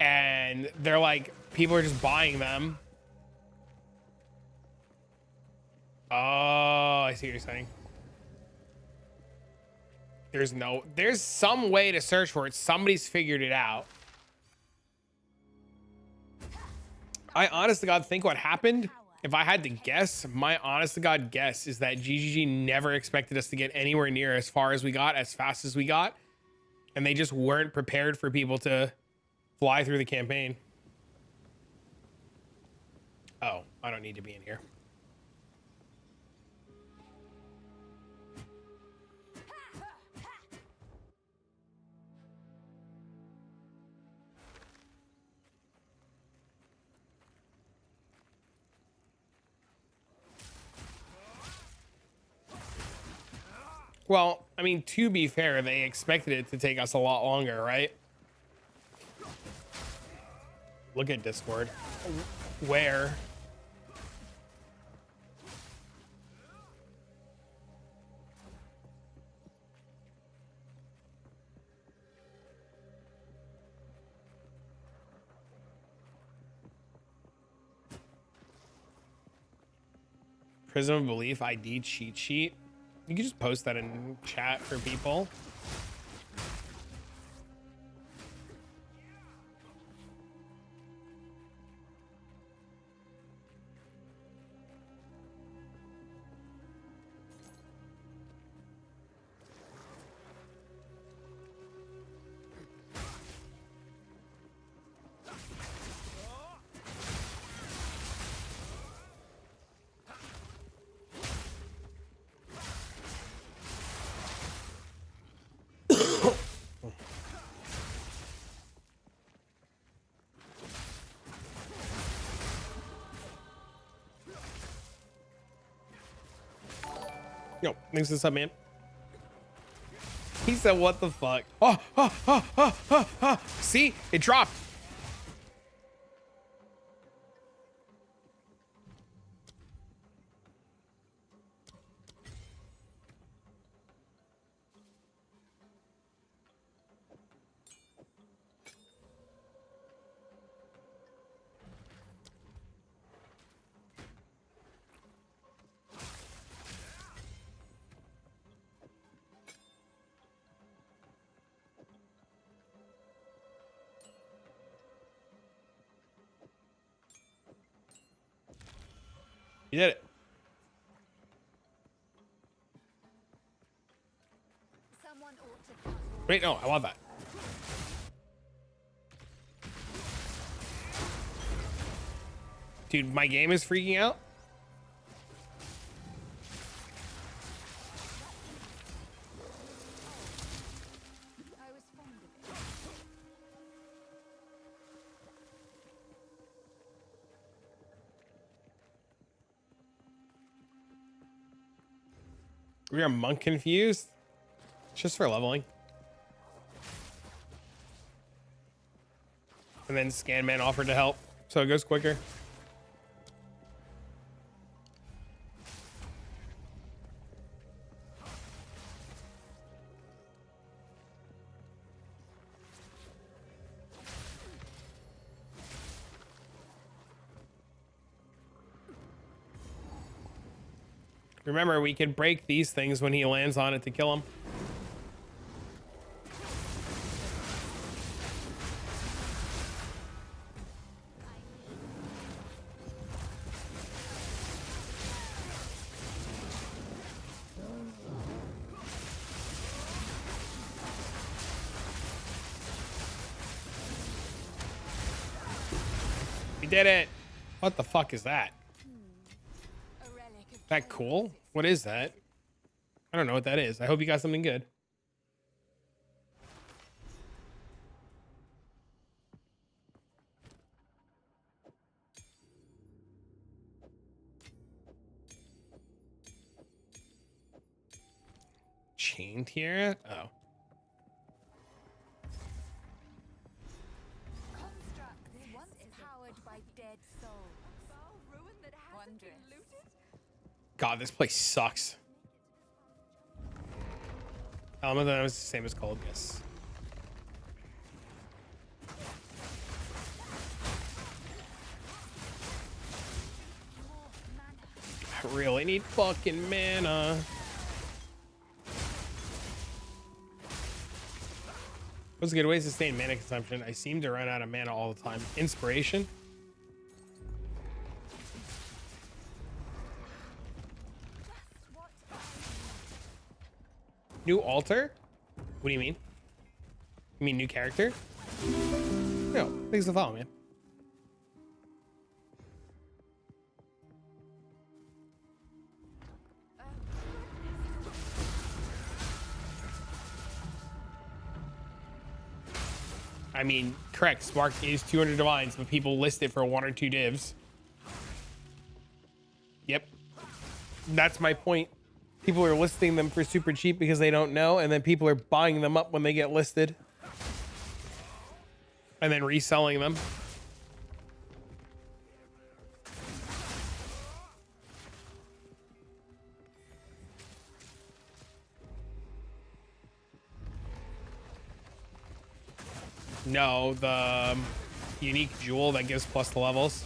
and they're like, people are just buying them Oh, I see what you're saying. There's some way to search for it. Somebody's figured it out. I honest to God think what happened, if I had to guess, my honest to God guess is that GGG never expected us to get anywhere near as far as we got, as fast as we got. And they just weren't prepared for people to fly through the campaign. Oh, I don't need to be in here. Well, I mean, to be fair, they expected it to take us a lot longer, right? Look at Discord. Where? Prism of Belief ID cheat sheet. You can just post that in chat for people. Yo, thanks for the sub, man. He said, what the fuck? Oh. See? It dropped. You did it. Someone ought to. Wait, no, I want that. Dude, my game is freaking out. I was fond of it. We are monk confused. It's just for leveling. And then Scanman offered to help, so it goes quicker. Remember, we can break these things when he lands on it to kill him. We did it. What the fuck is that? A relic of That cool? What is that? I don't know what that is. I hope you got something good. Chained here? Oh. construct once powered by dead souls. Ruin that hasn't been Wondrous. looted? God, this place sucks. Element that was the same as cold, yes. I really need fucking mana. What's a good way to sustain mana consumption? I seem to run out of mana all the time. Inspiration? New altar? What do you mean? You mean new character? No, thanks for the follow, man. I mean, correct. Spark is 200 divines, but people list it for 1 or 2 divs. Yep. That's my point. People are listing them for super cheap because they don't know, and then people are buying them up when they get listed. And then reselling them. No, the unique jewel that gives plus the levels.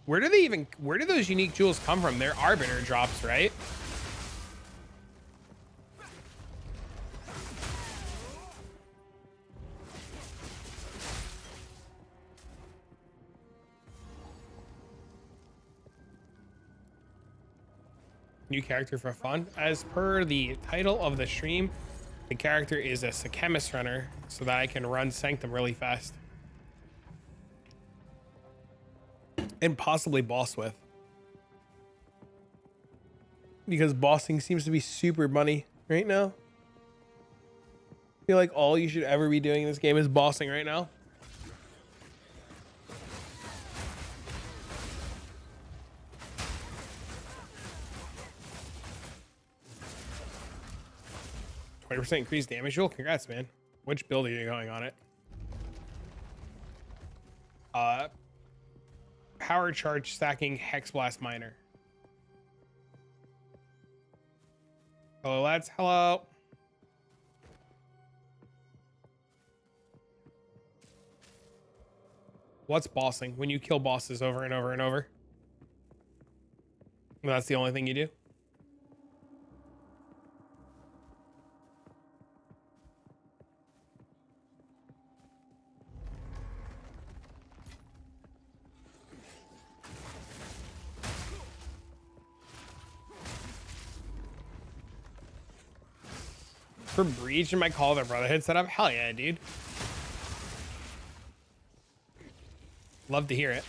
Where do those unique jewels come from? They're arbiter drops, right? New character for fun. As per the title of the stream, the character is a Sekhemas Runner, so that I can run Sanctum really fast. And possibly boss with. Because bossing seems to be super money right now. I feel like all you should ever be doing in this game is bossing right now. %20 increased damage roll. Congrats, man. Which build are you going on it? Power charge stacking Hexblast miner. Hello, lads. Hello. What's bossing? When you kill bosses over and over and over. That's the only thing you do. For Breach and my Call of the Brotherhood setup? Hell yeah, dude. Love to hear it.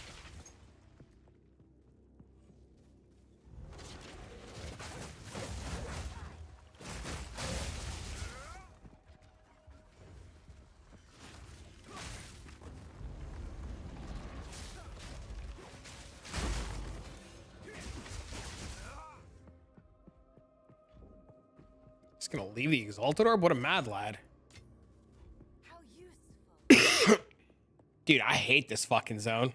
Just gonna leave the Exalted Orb? What a mad lad. How useful. Dude, I hate this fucking zone.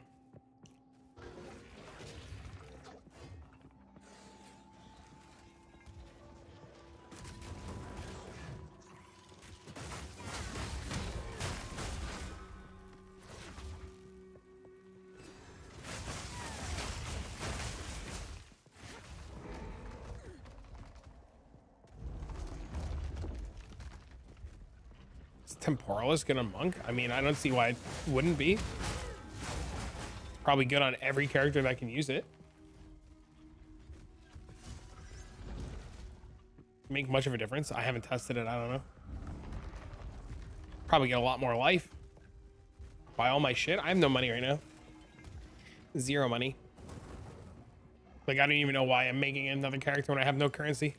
Temporalist gonna monk? I mean, I don't see why it wouldn't be. It's probably good on every character that can use it. Make much of a difference. I haven't tested it. I don't know. Probably get a lot more life. Buy all my shit. I have no money right now. Zero money. Like, I don't even know why I'm making another character when I have no currency.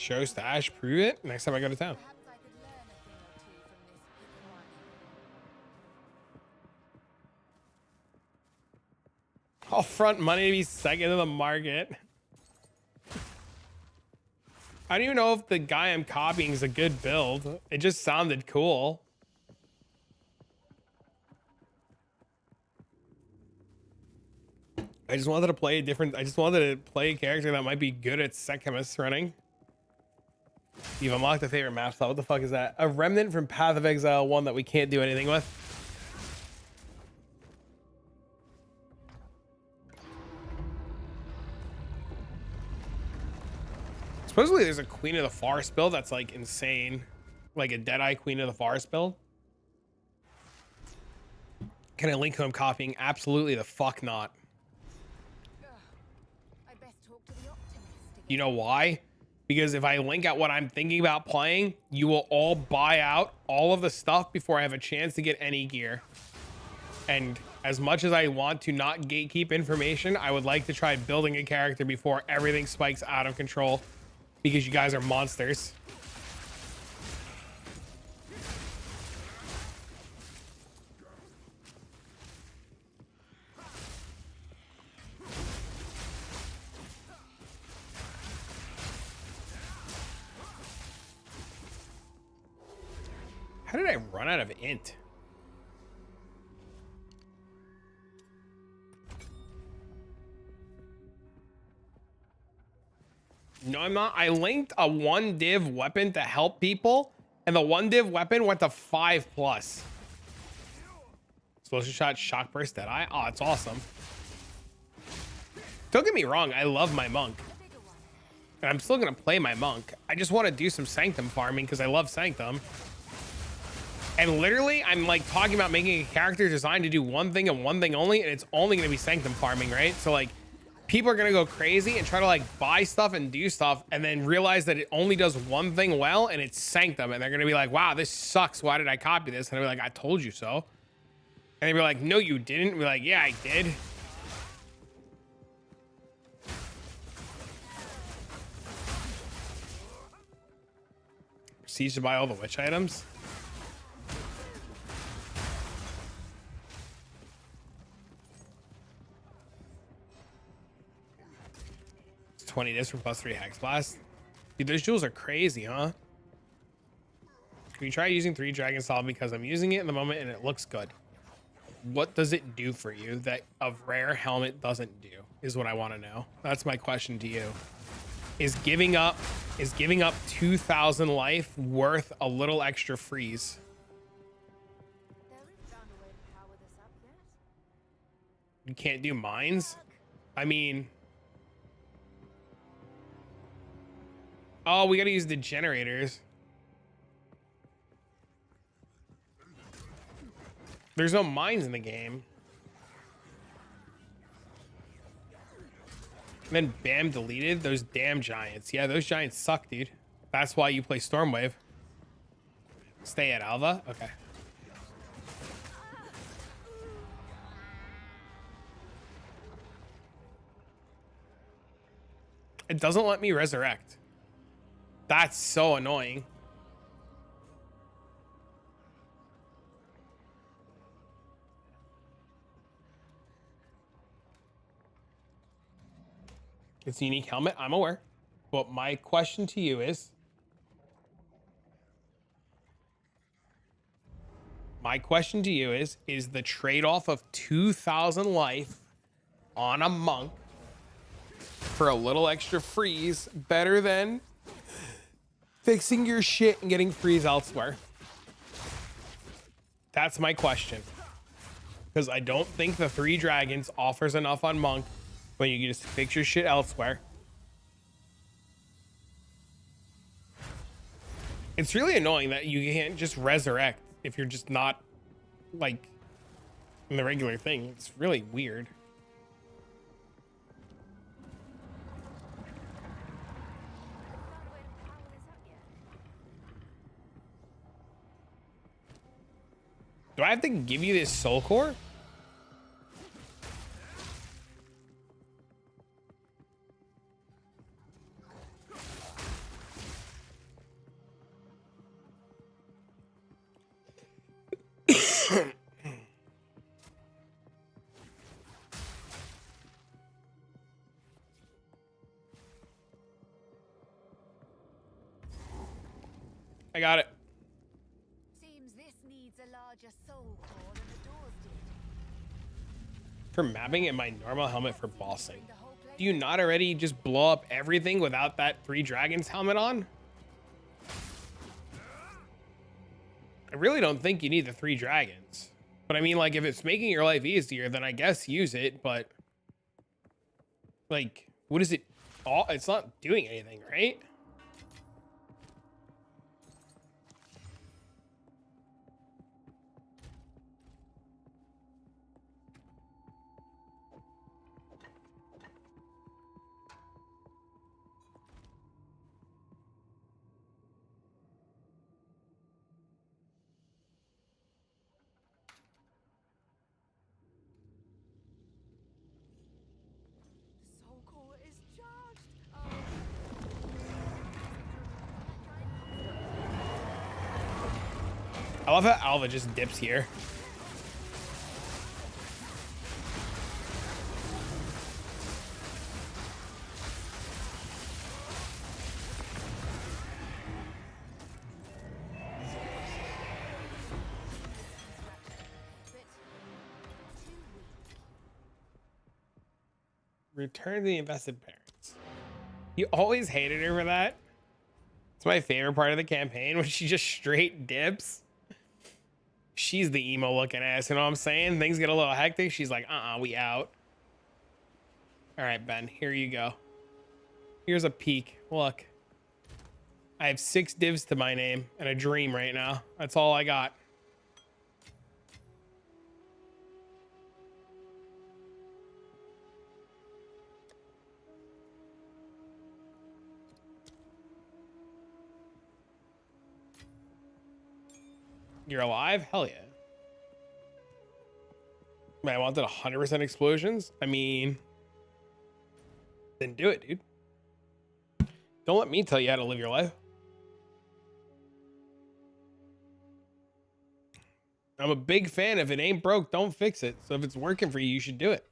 Show stash, prove it next time I go to town. Perhaps I could learn a thing or two from this Hexblast. I'll front money to be second in the market. I don't even know if the guy I'm copying is a good build. It just sounded cool. I just wanted to play a character that might be good at Sekhemas running. You've unlocked a favorite map slot. What the fuck is that? A remnant from Path of Exile 1 that we can't do anything with. Supposedly there's a Queen of the Forest build that's like insane. Like a Deadeye Queen of the Forest build. Can I link who I'm copying? Absolutely the fuck not. I best talk to the optimist again. You know why? Because if I link out what I'm thinking about playing, you will all buy out all of the stuff before I have a chance to get any gear. And as much as I want to not gatekeep information, I would like to try building a character before everything spikes out of control. Because you guys are monsters. How did I run out of int? No, I'm not. I linked a 1 div weapon to help people, and the 1 div weapon went to 5+. Explosion shot, shock burst, deadeye. Oh, it's awesome. Don't get me wrong. I love my monk. And I'm still going to play my monk. I just want to do some Sanctum farming because I love Sanctum. And literally, I'm like talking about making a character designed to do one thing and one thing only, and it's only going to be Sanctum farming, right? So like, people are going to go crazy and try to like buy stuff and do stuff and then realize that it only does one thing well, and it's Sanctum. And they're going to be like, wow, this sucks. Why did I copy this? And I'll be like, I told you so. And they'll be like, no, you didn't. And be like, yeah, I did. Proceeds to buy all the witch items. It's 20 discs for +3 Hexblast. Dude, those jewels are crazy, huh? Can you try using 3 Dragon Solve because I'm using it in the moment and it looks good? What does it do for you that a rare helmet doesn't do is what I want to know. That's my question to you. Is giving up 2,000 life worth a little extra freeze? There is found a way to power this up yet? You can't do mines? I mean, oh, we got to use the generators. There's no mines in the game. And then bam, deleted. Those damn giants. Yeah, those giants suck, dude. That's why you play Stormwave. Stay at Alva? Okay. It doesn't let me resurrect. That's so annoying. It's a unique helmet, I'm aware. But my question to you is... is the trade-off of 2,000 life on a monk for a little extra freeze better than fixing your shit and getting freeze elsewhere? That's my question. Because I don't think the 3 dragons offers enough on monk when you can just fix your shit elsewhere. It's really annoying that you can't just resurrect if you're just not like in the regular thing. It's really weird. Found a way to power this up yet? Do I have to give you this soul core? I got it. Seems this needs a larger soul core than the doors did. For mapping in my normal helmet for bossing. Do you not already just blow up everything without that 3 dragons helmet on? I really don't think you need the 3 dragons. But I mean, like, if it's making your life easier, then I guess use it, but... Like, what is it? All it's not doing anything, right? Soul core is charged. I love how Alva just dips here. Return to the invested parents. You always hated her for that. It's my favorite part of the campaign when she just straight dips. She's the emo looking ass, you know what I'm saying? Things get a little hectic. She's like, we out. All right, Ben, here you go. Here's a peek. Look. I have 6 divs to my name and a dream right now. That's all I got. You're alive? Hell yeah. Man, I wanted 100% explosions. I mean, then do it, dude. Don't let me tell you how to live your life. I'm a big fan. If it ain't broke, don't fix it. So if it's working for you, you should do it.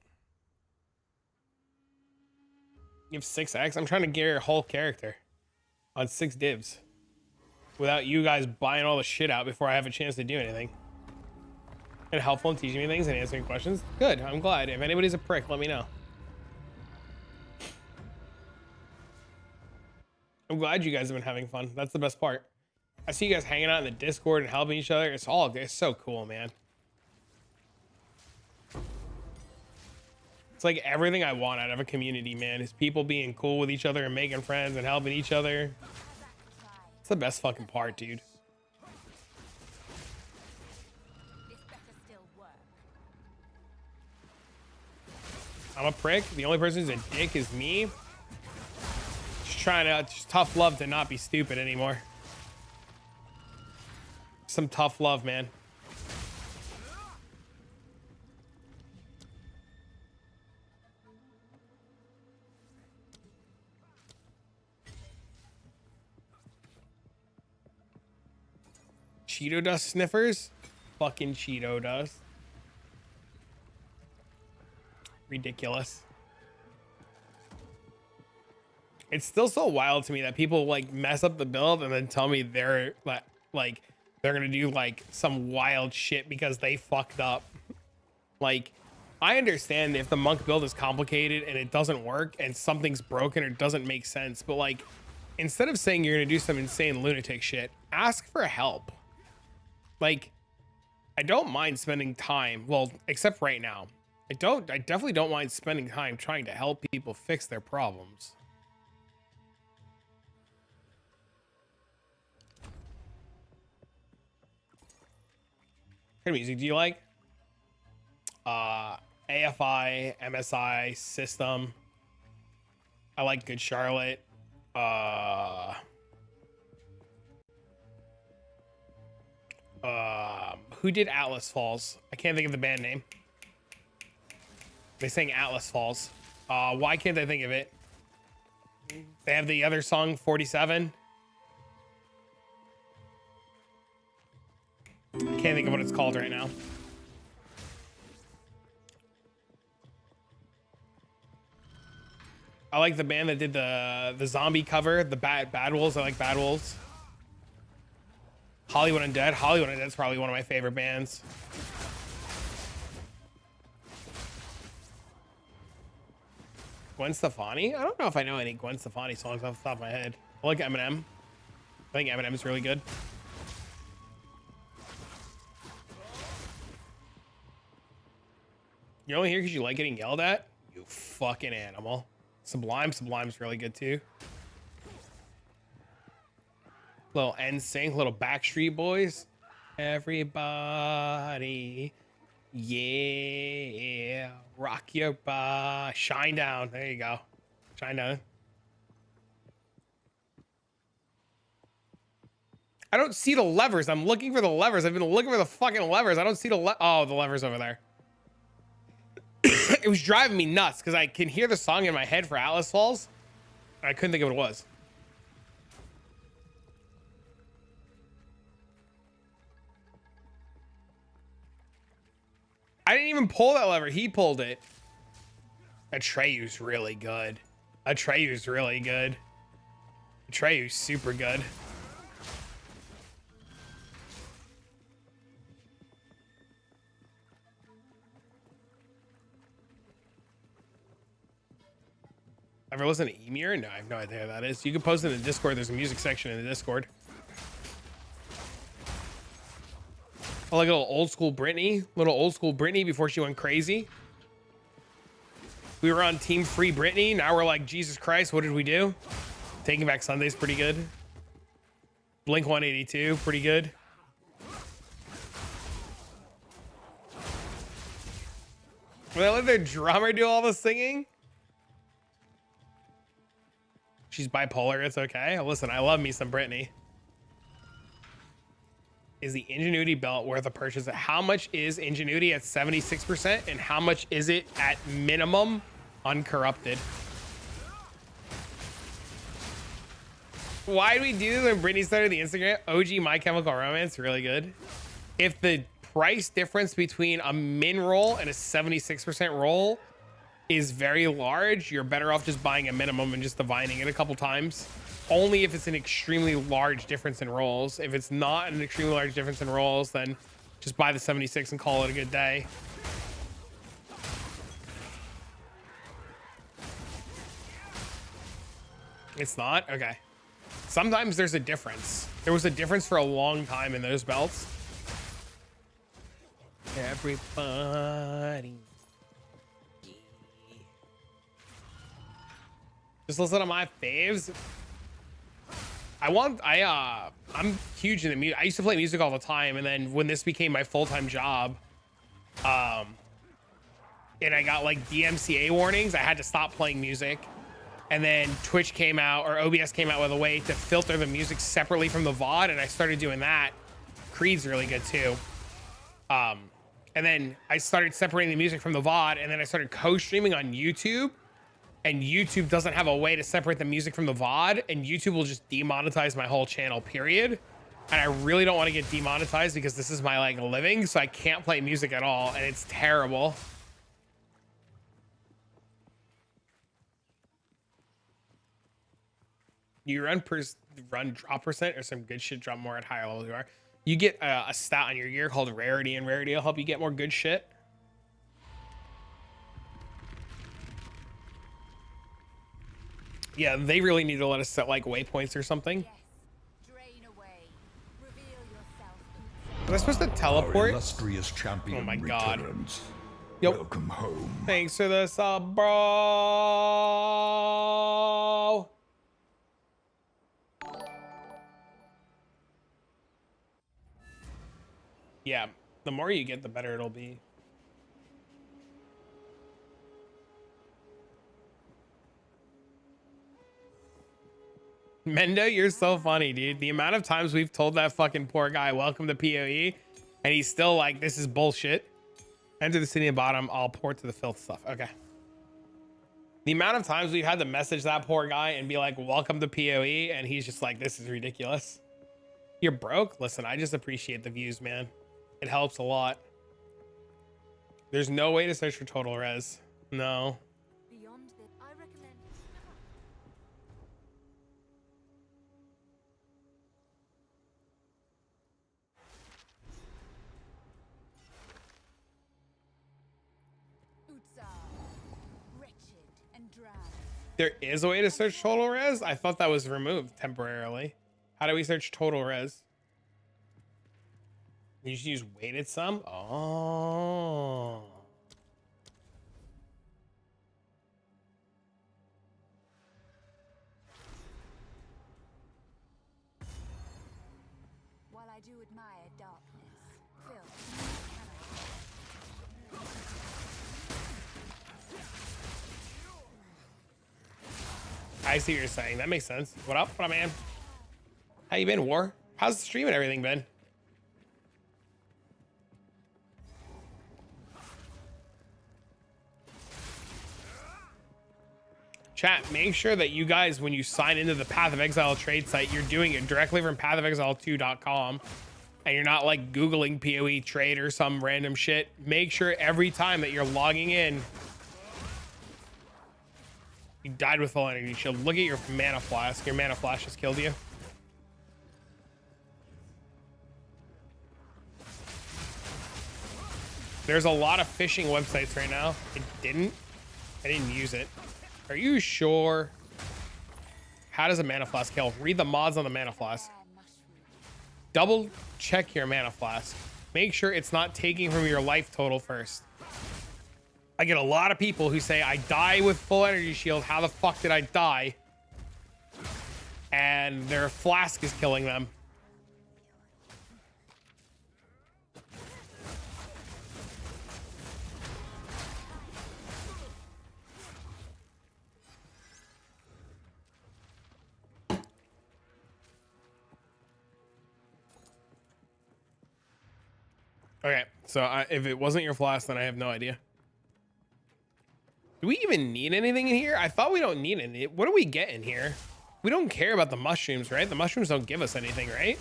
You have 6x. I'm trying to get your whole character on 6 divs without you guys buying all the shit out before I have a chance to do anything. And helpful in teaching me things and answering questions. Good. I'm glad. If anybody's a prick, let me know. I'm glad you guys have been having fun. That's the best part. I see you guys hanging out in the Discord and helping each other. It's so cool, man. It's like everything I want out of a community, man, is people being cool with each other and making friends and helping each other. It's the best fucking part, dude. This better still work. I'm a prick. The only person who's a dick is me. Just trying to, just tough love to not be stupid anymore. Some tough love, man. Cheeto dust sniffers? Fucking Cheeto dust. Ridiculous. It's still so wild to me that people like mess up the build and then tell me they're like they're gonna do like some wild shit because they fucked up. Like, I understand if the monk build is complicated and it doesn't work and something's broken or doesn't make sense, but like, instead of saying you're gonna do some insane lunatic shit, ask for help. Like, I don't mind spending time, well, except right now. I definitely don't mind spending time trying to help people fix their problems. What kind of music do you like? AFI, MSI, System. I like Good Charlotte. Who did Atlas Falls? I can't think of the band name. They sang Atlas Falls. Why can't I think of it? They have the other song, 47. Can't think of what it's called right now. I like the band that did the zombie cover, the Bad Wolves. I like Bad Wolves. Hollywood Undead. Hollywood Undead's probably one of my favorite bands. Gwen Stefani? I don't know if I know any Gwen Stefani songs off the top of my head. I like Eminem. I think Eminem's really good. You're only here because you like getting yelled at? You fucking animal. Sublime's really good too. Little NSYNC, little Backstreet Boys. Everybody, yeah, rock your body. Shine Down. There you go. Shine Down. I don't see the levers. I'm looking for the levers. I've been looking for the fucking levers. I don't see the oh, the levers over there. It was driving me nuts because I can hear the song in my head for Atlas Falls. And I couldn't think of what it was. I didn't even pull that lever. He pulled it. Atreyu's really good. Atreyu's really good. Atreyu's super good. Ever listen to Emir? No, I have no idea who that is. You can post it in the Discord. There's a music section in the Discord. I like a little old school Britney. Little old school Britney before she went crazy. We were on Team Free Britney. Now we're like, Jesus Christ, what did we do? Taking Back Sunday's pretty good. Blink 182, pretty good. Will they let their drummer do all the singing? She's bipolar, it's okay. Listen, I love me some Britney. Is the Ingenuity belt worth a purchase? How much is Ingenuity at 76%? And how much is it at minimum uncorrupted? Why do we do this when Britney started the Instagram? OG My Chemical Romance, really good. If the price difference between a min roll and a 76% roll is very large, you're better off just buying a minimum and just divining it a couple times. Only if it's an extremely large difference in rolls. If it's not an extremely large difference in rolls, then just buy the 76 and call it a good day. It's not? Okay. Sometimes there's a difference. There was a difference for a long time in those belts. Everybody. Just listen to my faves. I'm huge into music. I used to play music all the time, and then when this became my full-time job, and I got like DMCA warnings, I had to stop playing music. And then Twitch came out, or OBS came out with a way to filter the music separately from the VOD, and I started doing that. Creed's really good too. And then I started separating the music from the VOD, and then I started co-streaming on YouTube. And YouTube doesn't have a way to separate the music from the VOD, and YouTube will just demonetize my whole channel, period. And I really don't want to get demonetized because this is my like living, so I can't play music at all, and it's terrible. You run drop percent or some good shit drop more at higher levels you are. You get a stat on your gear called Rarity, and Rarity will help you get more good shit. Yeah, they really need to let us set like waypoints or something. Yes. Drain away. Reveal yourself. Was I supposed to teleport? Our illustrious champion Oh my God. returns. Yep. Welcome home. Thanks for the sub, bro. Yeah, the more you get, the better it'll be. Mendo, you're so funny, dude. The amount of times we've told that fucking poor guy, welcome to PoE, and he's still like, this is bullshit. Enter the city and bottom, I'll port to the filth stuff. Okay. The amount of times we've had to message that poor guy and be like, welcome to PoE, and he's just like, this is ridiculous. You're broke? Listen, I just appreciate the views, man. It helps a lot. There's no way to search for total res. No. Beyond that, I recommend. There is a way to search total res? I thought that was removed temporarily. How do we search total res? You just use weighted sum? Oh. While I do admire darkness, Phil, I see what you're saying. That makes sense. What up? What up, man? How you been, War? How's the stream and everything been? Chat, make sure that you guys, when you sign into the Path of Exile trade site, you're doing it directly from pathofexile2.com and you're not like Googling PoE trade or some random shit. Make sure every time that you're logging in, you died with full energy shield. Look at your mana flask. Your mana flash just killed you. There's a lot of phishing websites right now. I didn't use it. Are you sure? How does a mana flask kill? Read the mods on the mana flask. Double check your mana flask. Make sure it's not taking from your life total first. I get a lot of people who say, I die with full energy shield. How the fuck did I die? And their flask is killing them. Okay, so if it wasn't your flask, then I have no idea. Do we even need anything in here? I thought we don't need any. What do we get in here? We don't care about the mushrooms, right? The mushrooms don't give us anything, right?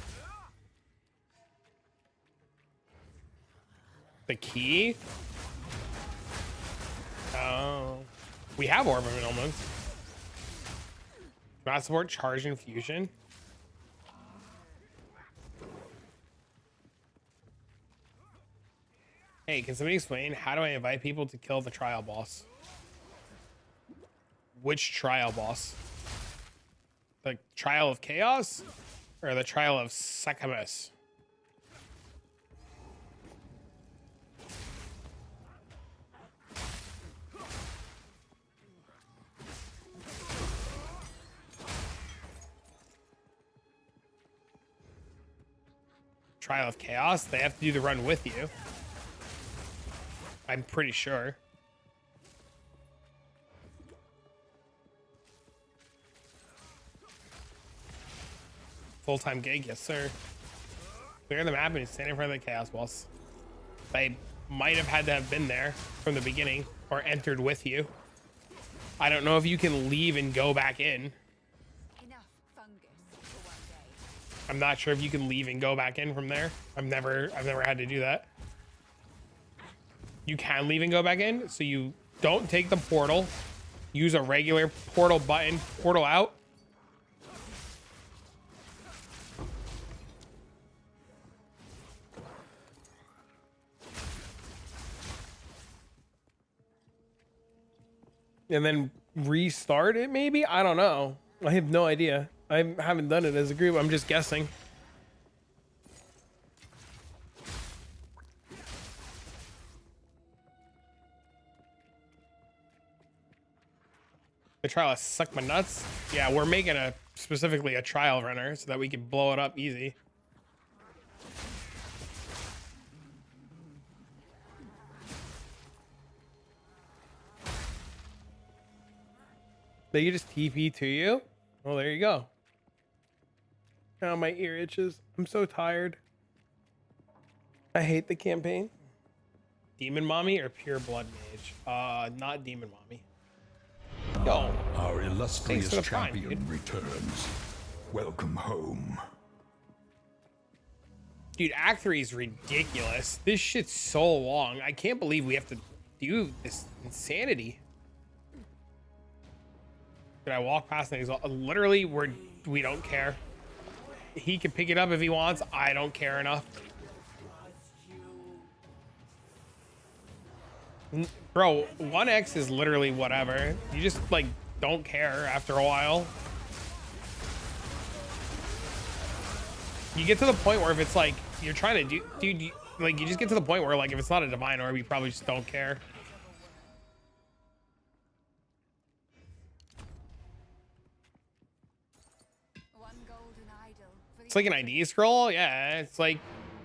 The key? Oh. We have orb of elements. Not support charge infusion. Hey, can somebody explain how do I invite people to kill the trial boss? Which trial boss? The trial of chaos or the trial of Sekhemas? Trial of chaos? They have to do the run with you. I'm pretty sure. Full-time gig, yes sir. Clear the map and stand in front of the chaos boss. They might have had to have been there from the beginning or entered with you. I don't know if you can leave and go back in. enough fungus for one day. I'm not sure if you can leave and go back in from there. I've never had to do that. You can leave and go back in, so you don't take the portal. Use a regular portal button, portal out. And then restart it, maybe? I don't know. I have no idea. I haven't done it as a group. I'm just guessing. The trial suck my nuts. Yeah, we're making specifically a trial runner so that we can blow it up easy. They just TP to you? Well, there you go. Now my ear itches. I'm so tired. I hate the campaign. Demon Mommy or Pure Blood Mage? Not Demon Mommy. Yo, our illustrious for the prime, champion dude. returns. Welcome home. Dude, Act 3 is ridiculous. This shit's so long. I can't believe we have to do this insanity. Did I walk past things? Literally, we don't care. He can pick it up if he wants. I don't care enough. Bro, 1x is literally whatever. You just like don't care after a while. You get to the point where if it's like you're trying to do, dude, like you just get to the point where like if it's not a divine orb, you probably just don't care. One golden idol for It's like an ID scroll. Yeah, it's like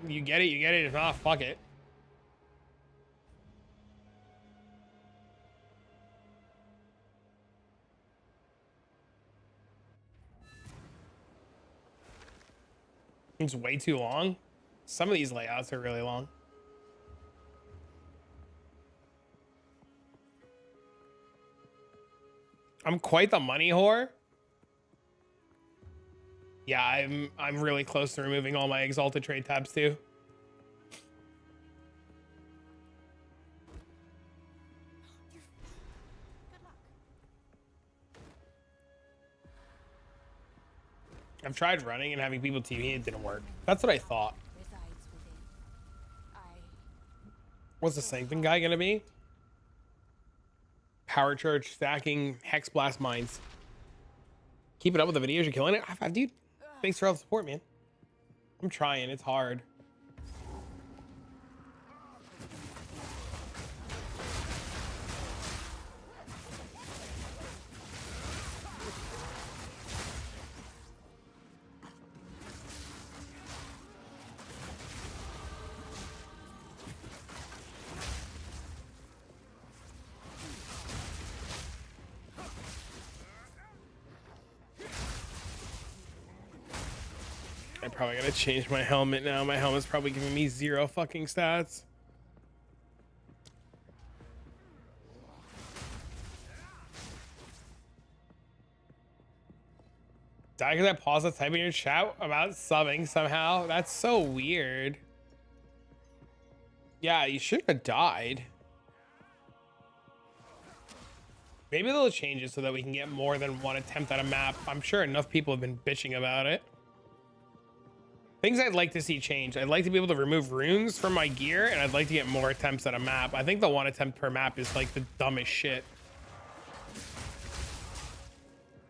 you get it, you get it. If not, fuck it. It's way too long. Some of these layouts are really long. I'm quite the money whore. Yeah, I'm really close to removing all my exalted trade tabs too. I've tried running and having people TV, it didn't work. That's what I thought. resides within. I What's the Sanctum guy gonna be? Power charge stacking Hexblast mines. Keep it up with the videos, you're killing it. High five, dude. Thanks for all the support, man. I'm trying, it's hard. I probably gotta change my helmet now. My helmet's probably giving me 0 fucking stats. Die because I paused the type in your chat about subbing somehow. That's so weird. Yeah, you shouldn't have died. Maybe they'll change it so that we can get more than 1 attempt at a map. I'm sure enough people have been bitching about it. Things I'd like to see change. I'd like to be able to remove runes from my gear, and I'd like to get more attempts at a map. I think the 1 attempt per map is like the dumbest shit.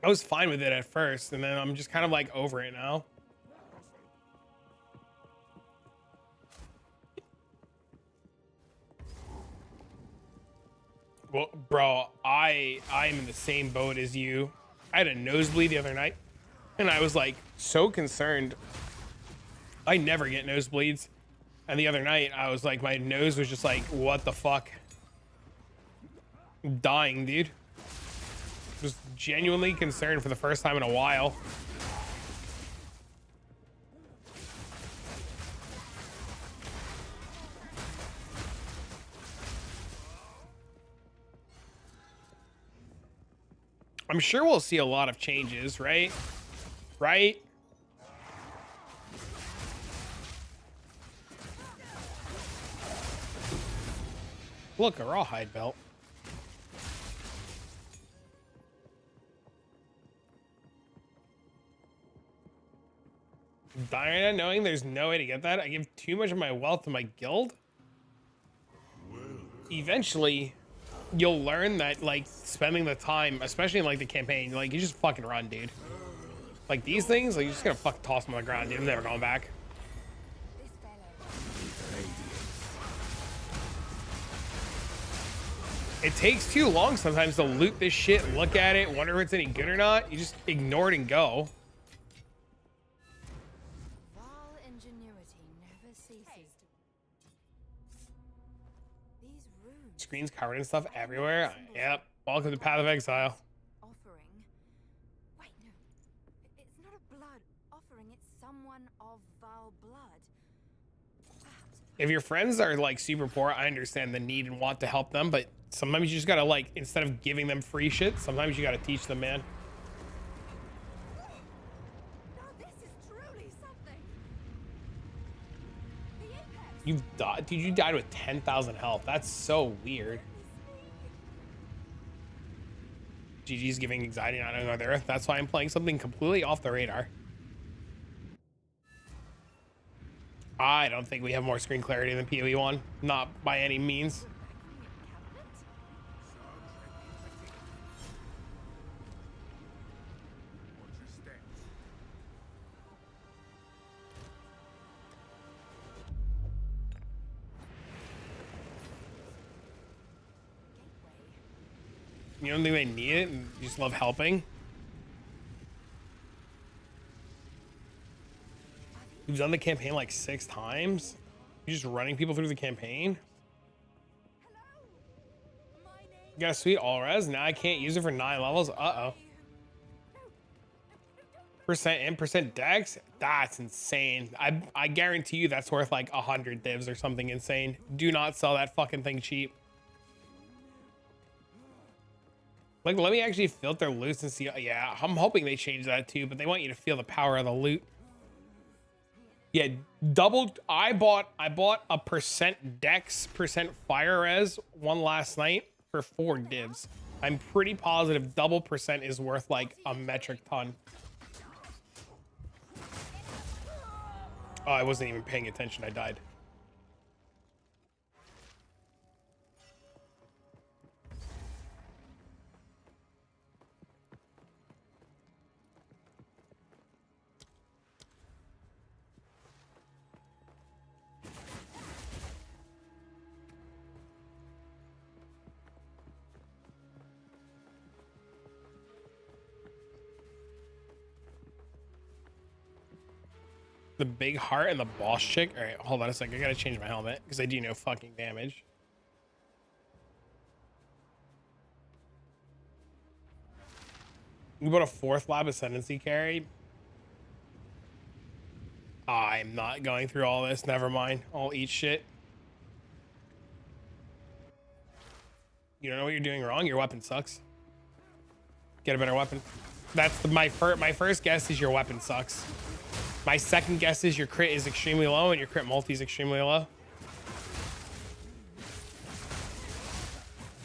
I was fine with it at first, and then I'm just kind of like over it now. Well, bro, I'm in the same boat as you. I had a nosebleed the other night, and I was like so concerned. I never get nosebleeds, and the other night I was like, my nose was just like, what the fuck? I'm dying, dude. Just genuinely concerned for the first time in a while. I'm sure we'll see a lot of changes, right? Right? Look, a rawhide belt. Diana, knowing there's no way to get that, I give too much of my wealth to my guild. Eventually, you'll learn that, like, spending the time, especially in, like, the campaign, like, you just fucking run, dude. Like, these things, like, you're just gonna fucking toss them on the ground, dude. I'm never going back. this fellow. It takes too long sometimes to loot this shit, look at it, wonder if it's any good or not. You just ignore it and go. Vile ingenuity never ceases. These runes. Screens covered and stuff everywhere. Yep. Welcome to Path of Exile. Offering. Wait, no. It's not a blood offering, it's someone of vile blood. Perhaps If your friends are like super poor, I understand the need and want to help them, but sometimes you just gotta like, instead of giving them free shit, sometimes you gotta teach them, man. now this is truly something. The apex. You've died, dude. You died with 10,000 health. That's so weird. GG's giving anxiety not knowing there. That's why I'm playing something completely off the radar. I don't think we have more screen clarity than PoE 1. Not by any means. You don't think they need it and you just love helping? You've done the campaign like 6 times? You're just running people through the campaign? You got a sweet all res? Now I can't use it for 9 levels? Uh-oh. Percent and percent dex? That's insane. I guarantee you that's worth like 100 divs or something insane. Do not sell that fucking thing cheap. Like, let me actually filter loot and see. Yeah, I'm hoping they change that too, but they want you to feel the power of the loot. Yeah, doubled. I bought a percent dex, percent fire res one last night for 4 divs. I'm pretty positive double percent is worth like a metric ton. Oh, I wasn't even paying attention. I died. The big heart and the boss chick. All right, hold on a second. I gotta change my helmet because I do no fucking damage. We bought a 4th lab ascendancy carry. I'm not going through all this. Never mind. I'll eat shit. You don't know what you're doing wrong. Your weapon sucks. Get a better weapon. That's my first guess is your weapon sucks. My second guess is your crit is extremely low and your crit multi is extremely low.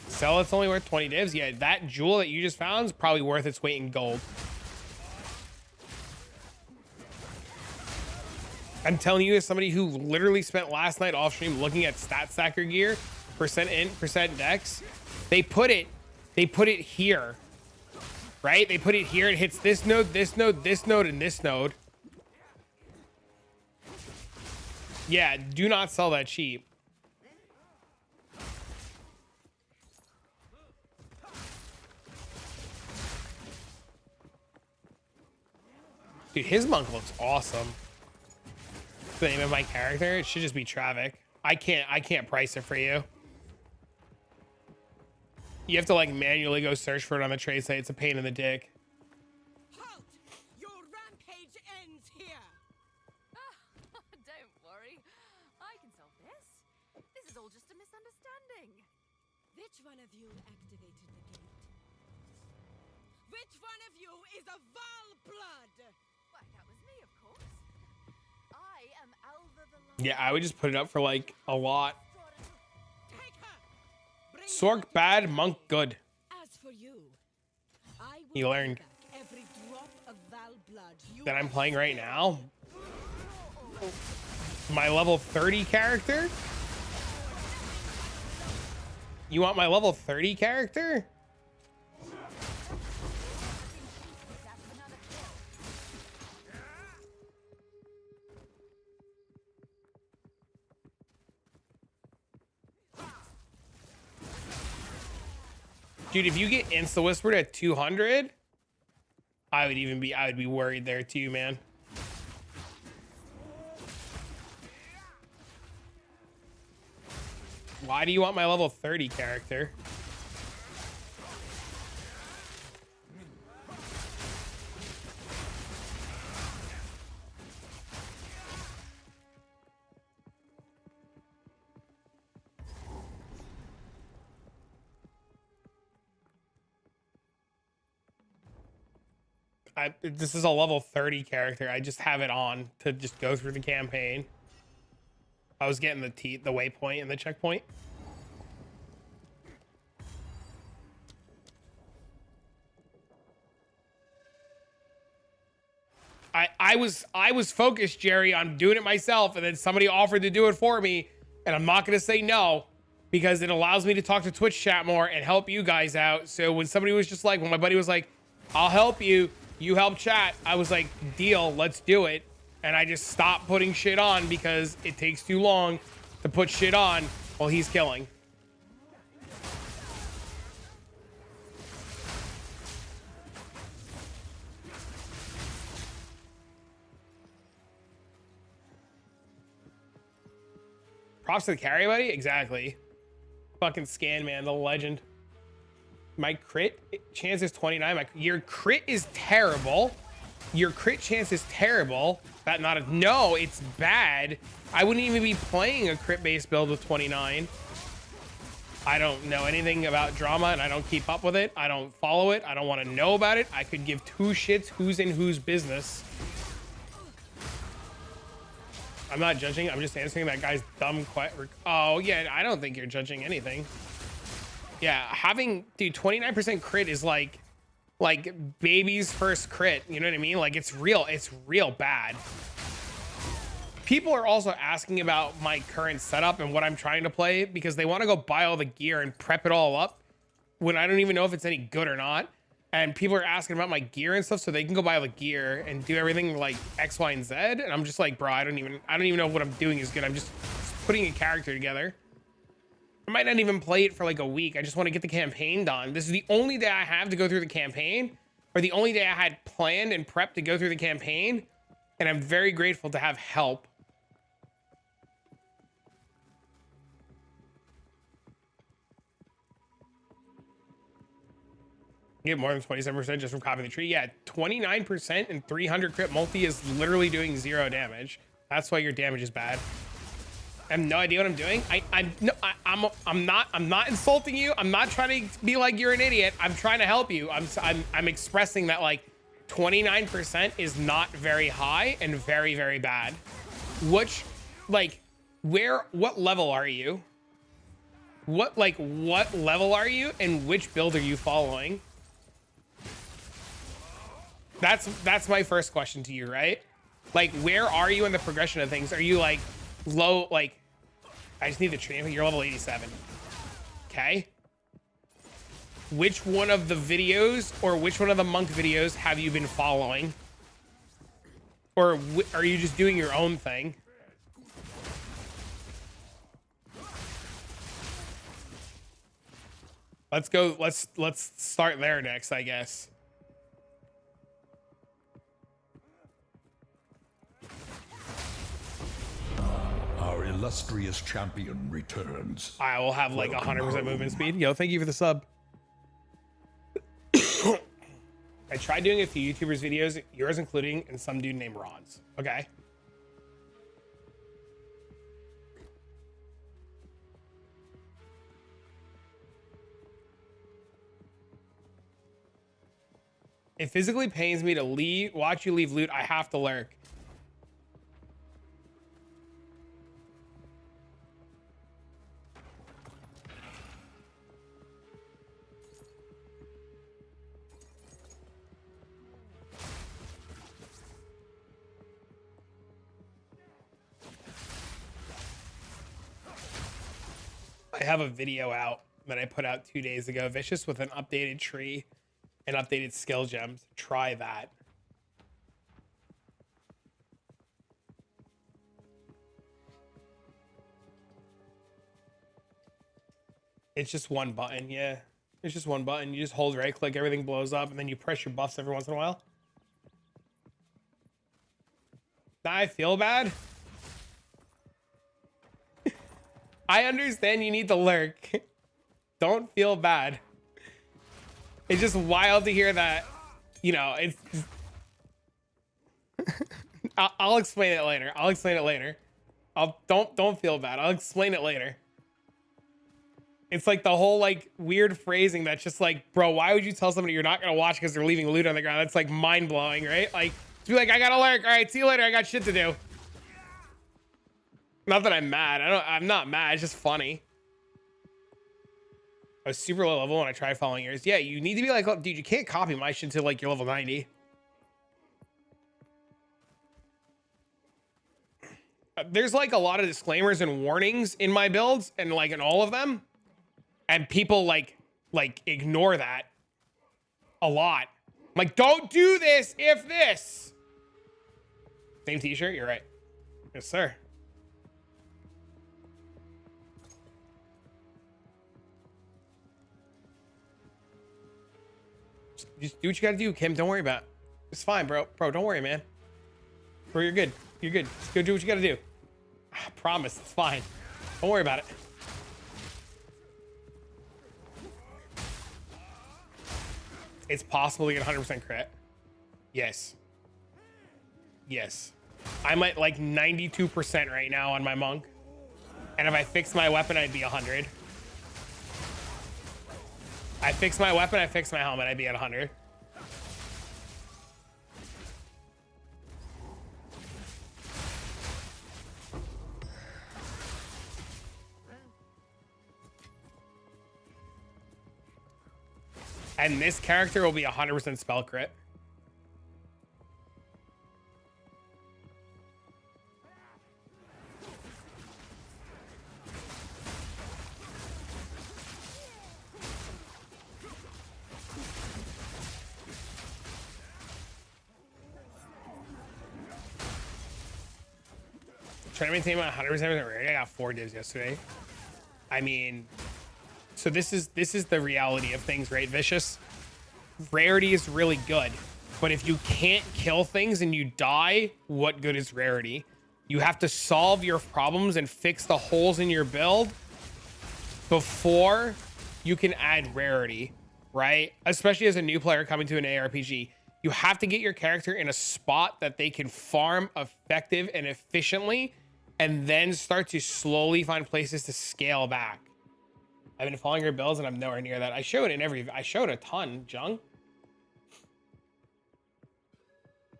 Sell it's only worth 20 divs. Yeah, that jewel that you just found is probably worth its weight in gold. I'm telling you, as somebody who literally spent last night off stream looking at stat stacker gear, percent int, percent dex, they put it here, right? They put it here. It hits this node, this node, this node, and this node. Yeah, do not sell that cheap. Dude, his monk looks awesome. The name of my character, it should just be Travik. I can't price it for you. You have to like manually go search for it on the trade site. It's a pain in the dick. Halt! Your rampage ends here. Don't worry. I can solve this. This is all just a misunderstanding. Which one of you activated the gate? Which one of you is a Val blood? Why, that was me, of course. I am Alva the Lion. Yeah, I would just put it up for like a lot. Take her. Bring Sork bad, monk good. As for you, I will You learned. bring back every drop of Val blood you That I'm have playing right stolen. now. My level 30 character? You want my level 30 character? Dude, if you get insta whispered at 200, I would be worried there too, man. Why do you want my level 30 character? This is a level 30 character. I just have it on to just go through the campaign. I was getting the waypoint and the checkpoint. I was focused, Jerry, on doing it myself, and then somebody offered to do it for me, and I'm not gonna say no because it allows me to talk to Twitch chat more and help you guys out. So when somebody was just like, when my buddy was like, I'll help you, you help chat, I was like, deal, let's do it. And I just stopped putting shit on because it takes too long to put shit on while he's killing. Props to the carry, buddy. Exactly. Fucking Scan Man, the legend. My crit chance is 29. Your crit is terrible. Your crit chance is terrible. No, it's bad. I wouldn't even be playing a crit based build with 29. I don't know anything about drama and I don't keep up with it. I don't follow it. I don't want to know about it. I could give two shits who's in whose business. I'm not judging. I'm just answering that guy's dumb question. Oh yeah, I don't think you're judging anything. Yeah, dude, 29% crit is like baby's first crit. You know what I mean? Like it's real bad. People are also asking about my current setup and what I'm trying to play because they want to go buy all the gear and prep it all up when I don't even know if it's any good or not. And people are asking about my gear and stuff so they can go buy all the gear and do everything like X, Y, and Z. And I'm just like, bro, I don't even know what I'm doing is good. I'm just putting a character together. I might not even play it for like a week. I just want to get the campaign done. This is the only day I have to go through the campaign, or the only day I had planned and prepped to go through the campaign. And I'm very grateful to have help. Get more than 27% just from copying the tree. Yeah, 29% and 300 crit multi is literally doing 0 damage. That's why your damage is bad. I have no idea what I'm doing. I'm not insulting you. I'm not trying to be like you're an idiot. I'm trying to help you. I'm expressing that like 29% is not very high and very, very bad. What level are you? What level are you and which build are you following? That's my first question to you, right? Like, where are you in the progression of things? Are you like low, like, I just need the training. You're level 87. Okay. Which one of the videos or which one of the monk videos have you been following? Or are you just doing your own thing? Let's go. Let's start there next, I guess. Our illustrious champion returns. I will have like 100% movement speed. Yo, thank you for the sub. I tried doing a few YouTubers videos, yours including, and some dude named Ron's. Okay. It physically pains me to watch you leave loot. I have to lurk. I have a video out that I put out 2 days ago, Vicious, with an updated tree and updated skill gems. Try that. It's just one button, yeah. It's just one button. You just hold right click, everything blows up, and then you press your buffs every once in a while. Now I feel bad. I understand you need to lurk. Don't feel bad. It's just wild to hear that, you know, it's... I'll explain it later. I'll explain it later. Don't feel bad. I'll explain it later. It's like the whole like weird phrasing that's just like, bro, why would you tell somebody you're not gonna watch because they're leaving loot on the ground? That's like mind blowing, right? Like, to be like, I gotta lurk. All right, see you later. I got shit to do. Not that I'm mad. I'm not mad. It's just funny. I was super low level when I tried following yours. Yeah, you need to be like, oh, dude, you can't copy my shit to like your level 90. There's like a lot of disclaimers and warnings in my builds and like in all of them. And people like ignore that a lot. I'm like, don't do this if this. Same t-shirt, you're right. Yes, sir. Just do what you gotta do, Kim. Don't worry about it. It's fine, bro. Bro, don't worry, man. Bro, you're good. You're good. Just go do what you gotta do. I promise, it's fine. Don't worry about it. It's possible to get 100% crit. Yes. Yes. I'm at like 92% right now on my monk. And if I fix my weapon, I'd be 100. I fix my weapon, I fix my helmet, I'd be at 100. And this character will be 100% spell crit. Trying to maintain my 100% rarity. I got 4 divs yesterday. I mean, so this is the reality of things, right, Vicious? Rarity is really good, but if you can't kill things and you die, what good is rarity? You have to solve your problems and fix the holes in your build before you can add rarity, right? Especially as a new player coming to an ARPG. You have to get your character in a spot that they can farm effective and efficiently, and then start to slowly find places to scale back. I've been following your builds and I'm nowhere near that. I showed a ton, Jung.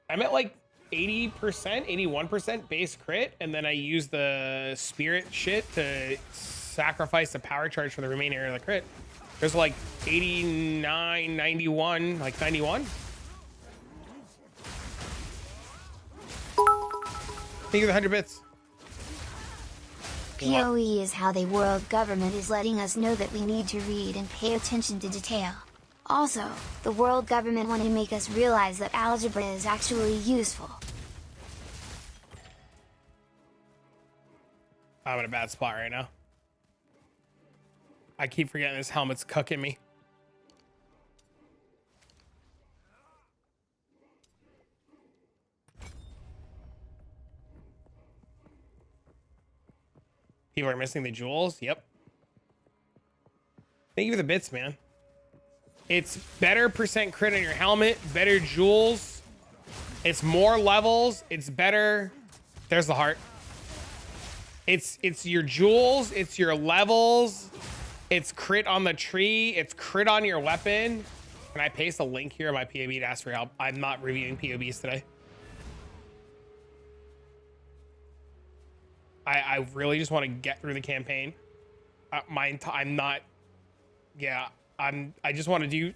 I'm at like 80%, 81% base crit, and then I use the spirit shit to sacrifice the power charge for the remaining area of the crit. There's like 89, 91, like 91. Thank you for the 100 bits. PoE is how the world government is letting us know that we need to read and pay attention to detail. Also, the world government want to make us realize that algebra is actually useful. I'm in a bad spot right now. I keep forgetting this helmet's cooking me. People are missing the jewels. Yep. Thank you for the bits, man. It's better percent crit on your helmet, better jewels. It's more levels. It's better. There's the heart. It's your jewels. It's your levels. It's crit on the tree. It's crit on your weapon. Can I paste a link here in my POB to ask for help? I'm not reviewing POBs today. I really just want to get through the campaign. I'm not. Yeah, I just want to do.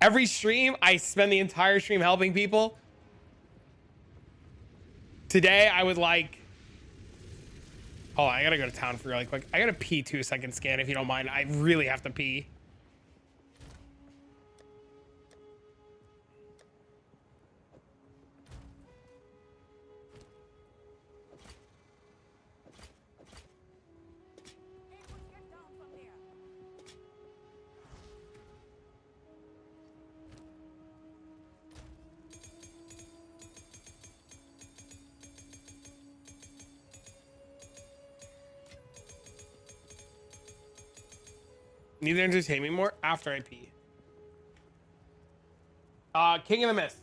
Every stream, I spend the entire stream helping people. Today, I would like. Oh, I gotta go to town for really quick. I gotta pee 2-second scan if you don't mind. I really have to pee. Need to entertain me more after I pee. King of the Mist.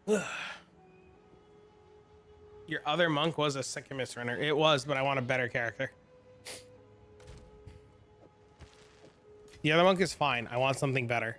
Your other monk was a Sekhemas Runner. It was, but I want a better character. The other monk is fine. I want something better.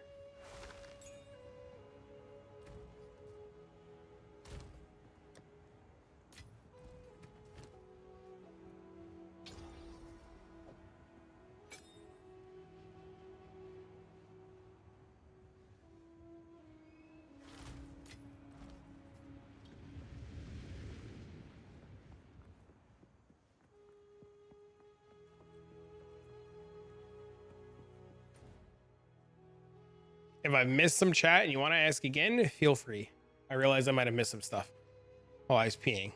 If I've missed some chat and you want to ask again, feel free. I realize I might have missed some stuff while I was peeing.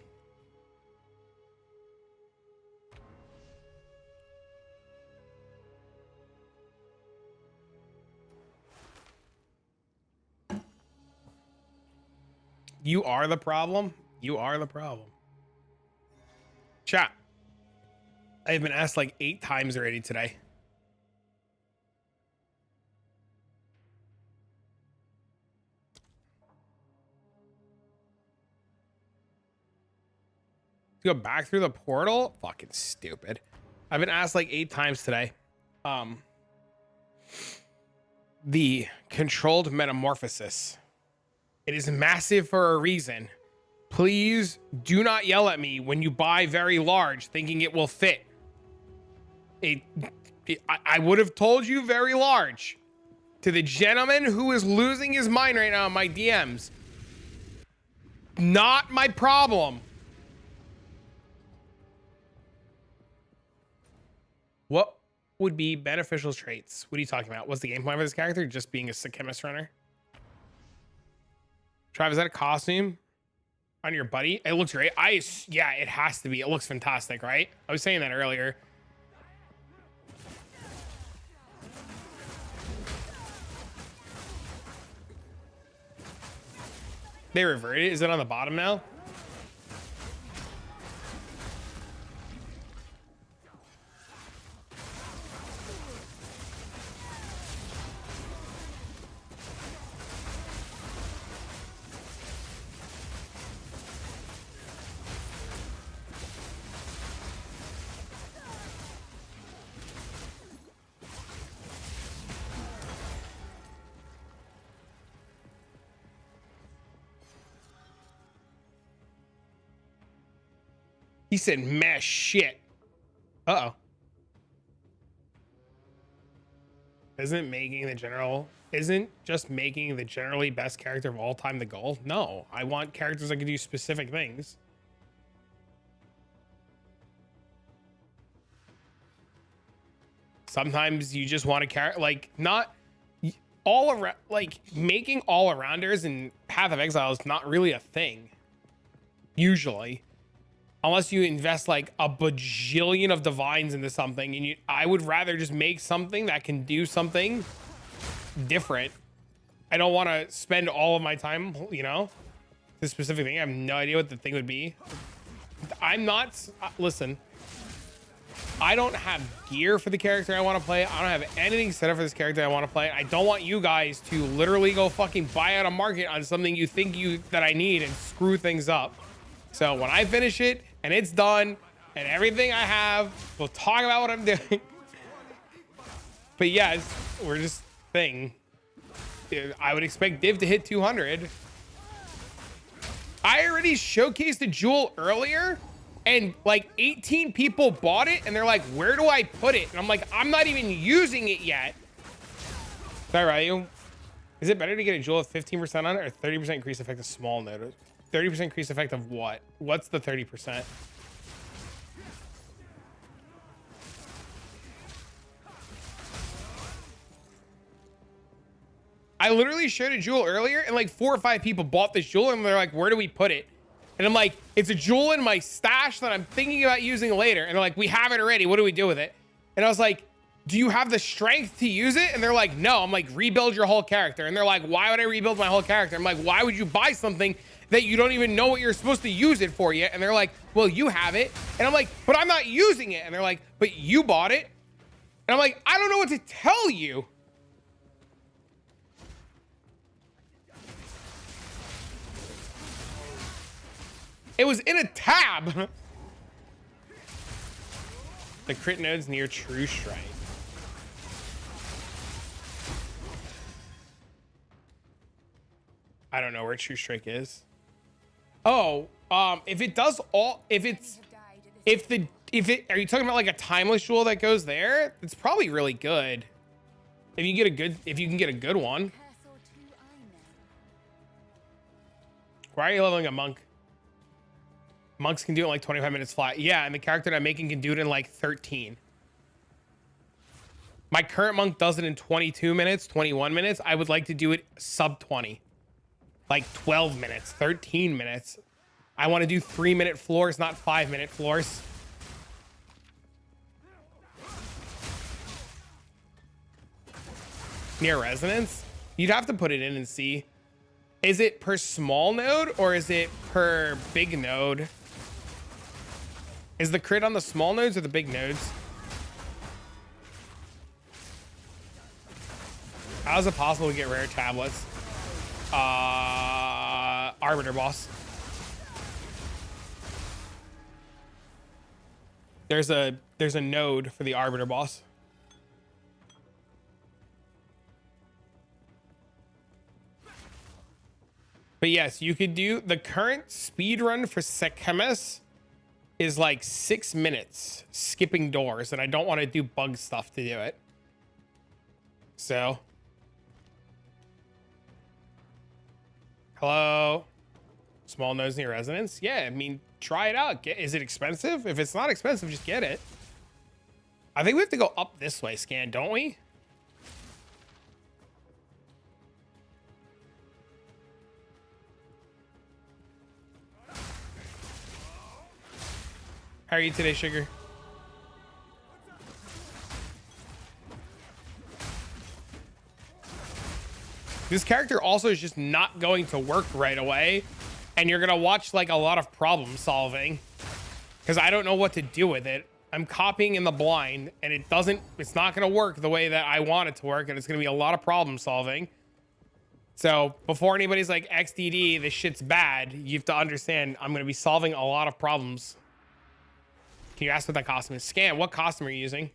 You are the problem. You are the problem. Chat. I have been asked like 8 times already today. To go back through the portal? Fucking stupid. I've been asked like 8 times today. The controlled metamorphosis. It is massive for a reason. Please do not yell at me when you buy very large thinking it will fit. I would have told you very large. To the gentleman who is losing his mind right now in my DMs. Not my problem. What would be beneficial traits? What are you talking about? What's the game plan for this character? Just being a Sekhemas Runner? Trav, is that a costume on your buddy? It looks great. Yeah, it has to be. It looks fantastic, right? I was saying that earlier. They reverted. Is it on the bottom now? He said mesh shit. Uh-oh. Isn't just making the generally best character of all time the goal? No, I want characters that can do specific things. Sometimes you just want a character, like, not all around, like, making all arounders in Path of Exile is not really a thing. Usually. Unless you invest like a bajillion of divines into something, and I would rather just make something that can do something different. I don't want to spend all of my time, you know, this specific thing. I have no idea what the thing would be. I'm not, listen, I don't have gear for the character I want to play. I don't have anything set up for this character I want to play. I don't want you guys to literally go fucking buy out a market on something you think that I need and screw things up. So when I finish it and it's done and everything I have, we'll talk about what I'm doing. But yeah, we're just thing. I would expect Div to hit 200. I already showcased a jewel earlier and like 18 people bought it and they're like, where do I put it? And I'm like, I'm not even using it yet. Sorry, Ryu. Is it better to get a jewel with 15% on it or 30% increased effect of small node? 30% increased effect of what? What's the 30%? I literally showed a jewel earlier and like 4 or 5 people bought this jewel and they're like, where do we put it? And I'm like, it's a jewel in my stash that I'm thinking about using later. And they're like, we have it already. What do we do with it? And I was like, do you have the strength to use it? And they're like, no. I'm like, rebuild your whole character. And they're like, why would I rebuild my whole character? I'm like, why would you buy something that you don't even know what you're supposed to use it for yet? And they're like, well, you have it. And I'm like, but I'm not using it. And they're like, but you bought it. And I'm like, I don't know what to tell you. It was in a tab. The crit node's near True Strike. I don't know where True Strike is. Oh, if it does all, are you talking about like a timeless jewel that goes there? It's probably really good. If you can get a good one. Why are you leveling a monk? Monks can do it in like 25 minutes flat. Yeah, and the character that I'm making can do it in like 13. My current monk does it in 22 minutes, 21 minutes. I would like to do it sub 20. Like 12 minutes, 13 minutes. I want to do 3-minute floors, not 5-minute floors. Near resonance? You'd have to put it in and see. Is it per small node or is it per big node? Is the crit on the small nodes or the big nodes? How is it possible to get rare tablets? Arbiter boss. There's a node for the Arbiter boss. But yes, you could do the current speed run for Sekhemas is like 6 minutes skipping doors, and I don't want to do bug stuff to do it. So, hello, small nose near resonance. Yeah, I mean, try it out. Is it expensive? If it's not expensive, just get it. I think we have to go up this way, Scan, don't we? How are you today, Sugar? This character also is just not going to work right away. And you're going to watch like a lot of problem solving. Because I don't know what to do with it. I'm copying in the blind and it's not going to work the way that I want it to work. And it's going to be a lot of problem solving. So before anybody's like, XDD, this shit's bad, you have to understand I'm going to be solving a lot of problems. Can you ask what that costume is? Scan, what costume are you using?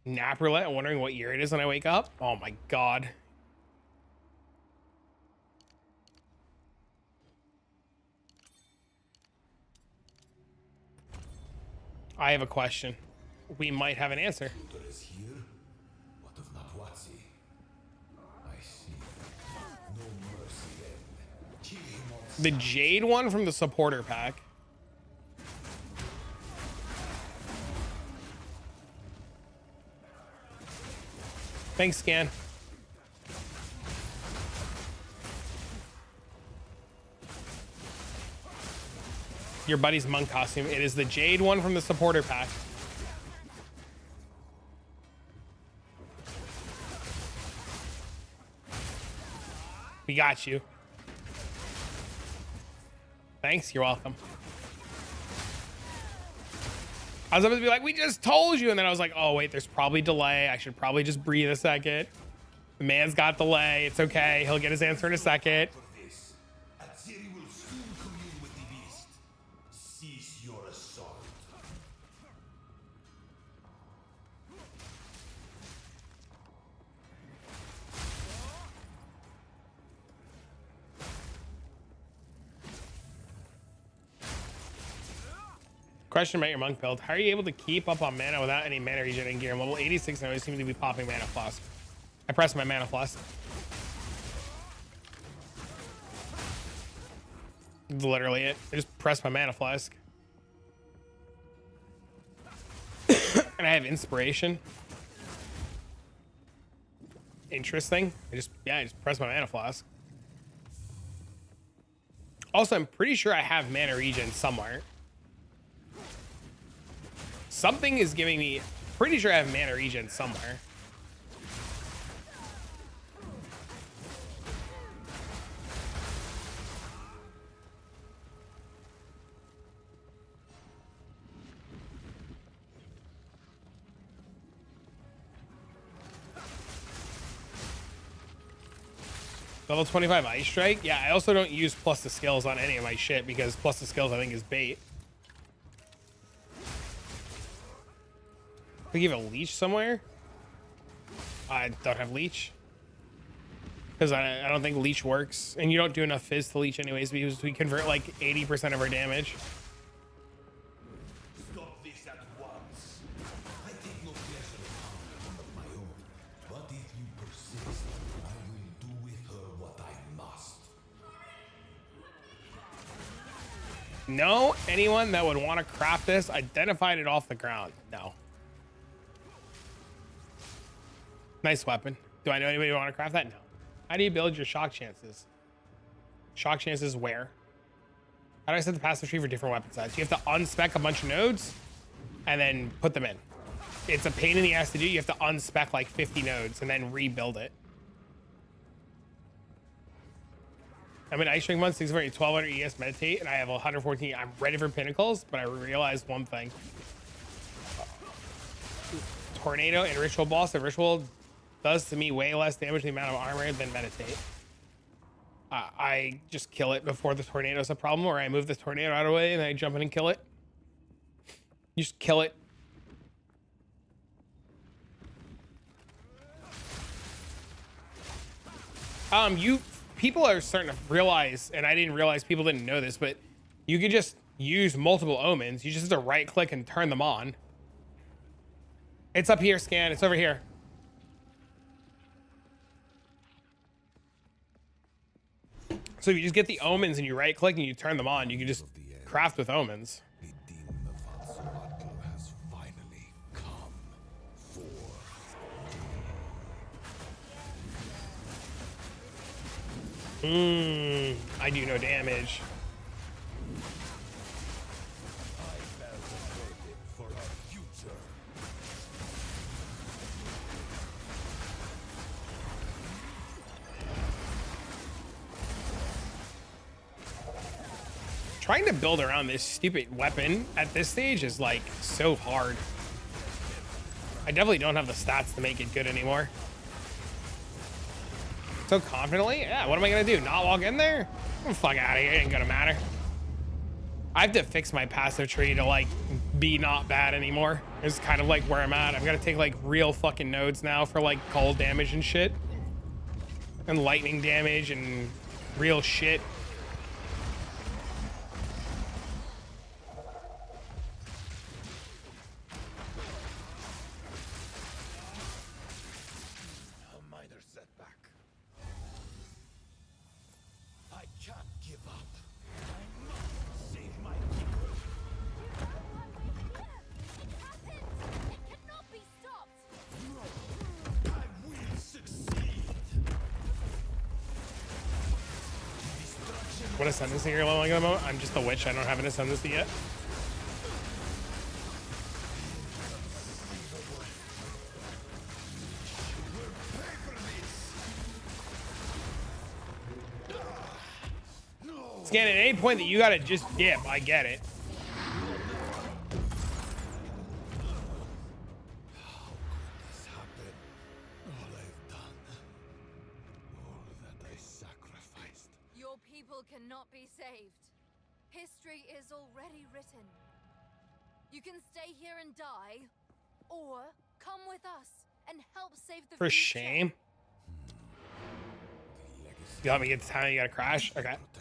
Nap roulette, I'm wondering what year it is when I wake up. Oh my God. I have a question. We might have an answer. The Jade one from the supporter pack. Thanks, Scan. Your buddy's monk costume. It is the Jade one from the supporter pack. We got you. Thanks, you're welcome. I was about to be like, we just told you. And then I was like, oh, wait, there's probably delay. I should probably just breathe a second. The man's got delay. It's okay. He'll get his answer in a second. Question about your monk build. How are you able to keep up on mana without any mana regen in gear? I'm level 86 and I always seem to be popping mana flask. I press my mana flask. That's literally it. I just press my mana flask. And I have inspiration. Interesting. I just press my mana flask. Also, I'm pretty sure I have mana regen somewhere. Something is giving me, pretty sure I have mana regen somewhere. Level 25 Ice Strike. Yeah, I also don't use plus the skills on any of my shit because plus the skills I think is bait. We give a leech somewhere. I don't have leech because I don't think leech works, and you don't do enough fizz to leech anyways because we convert like 80% of our damage. Stop this at once. I take no pleasure in harming of my own, but if you persist, I will do with her what I must. No, anyone that would want to craft this identified it off the ground. No. Nice weapon. Do I know anybody who want to craft that? No. How do you build your shock chances? Shock chances where? How do I set the passive tree for different weapon sets? You have to unspec a bunch of nodes and then put them in. It's a pain in the ass to do. You have to unspec like 50 nodes and then rebuild it. I'm in Ice String 1, 600, 1200 ES meditate, and I have 114. I'm ready for pinnacles, but I realized one thing. Tornado and Ritual Boss. The Ritual does to me way less damage to the amount of armor than meditate. I just kill it before the tornado is a problem, or I move the tornado out of the way and I jump in and kill it. You just kill it. People are starting to realize, and I didn't realize people didn't know this, but you could just use multiple omens. You just have to right click and turn them on. It's up here, Scan. It's over here. So if you just get the omens and you right click and you turn them on, you can just craft with omens. The demon of Anzoatl has finally come for. I do no damage. I bear the burden for our future. Trying to build around this stupid weapon at this stage is like so hard. I definitely don't have the stats to make it good anymore. So confidently? Yeah, what am I gonna do? Not walk in there? Fuck out of here, it ain't gonna matter. I have to fix my passive tree to like be not bad anymore. It's kind of like where I'm at. I've got to take like real fucking nodes now for like cold damage and shit. And lightning damage and real shit. A minor setback. I can't give up. I must save my people. It cannot be stopped! I will succeed. What ascendancy are you leveling at the moment? I'm just a witch. I don't have an ascendancy yet. Scan, at any point that you gotta just dip, I get it. How could this happen? All I've done. All that I sacrificed. Your people cannot be saved. History is already written. You can stay here and die, or come with us and help save the For future. shame. You want me to get the time you gotta crash? Okay. Protected.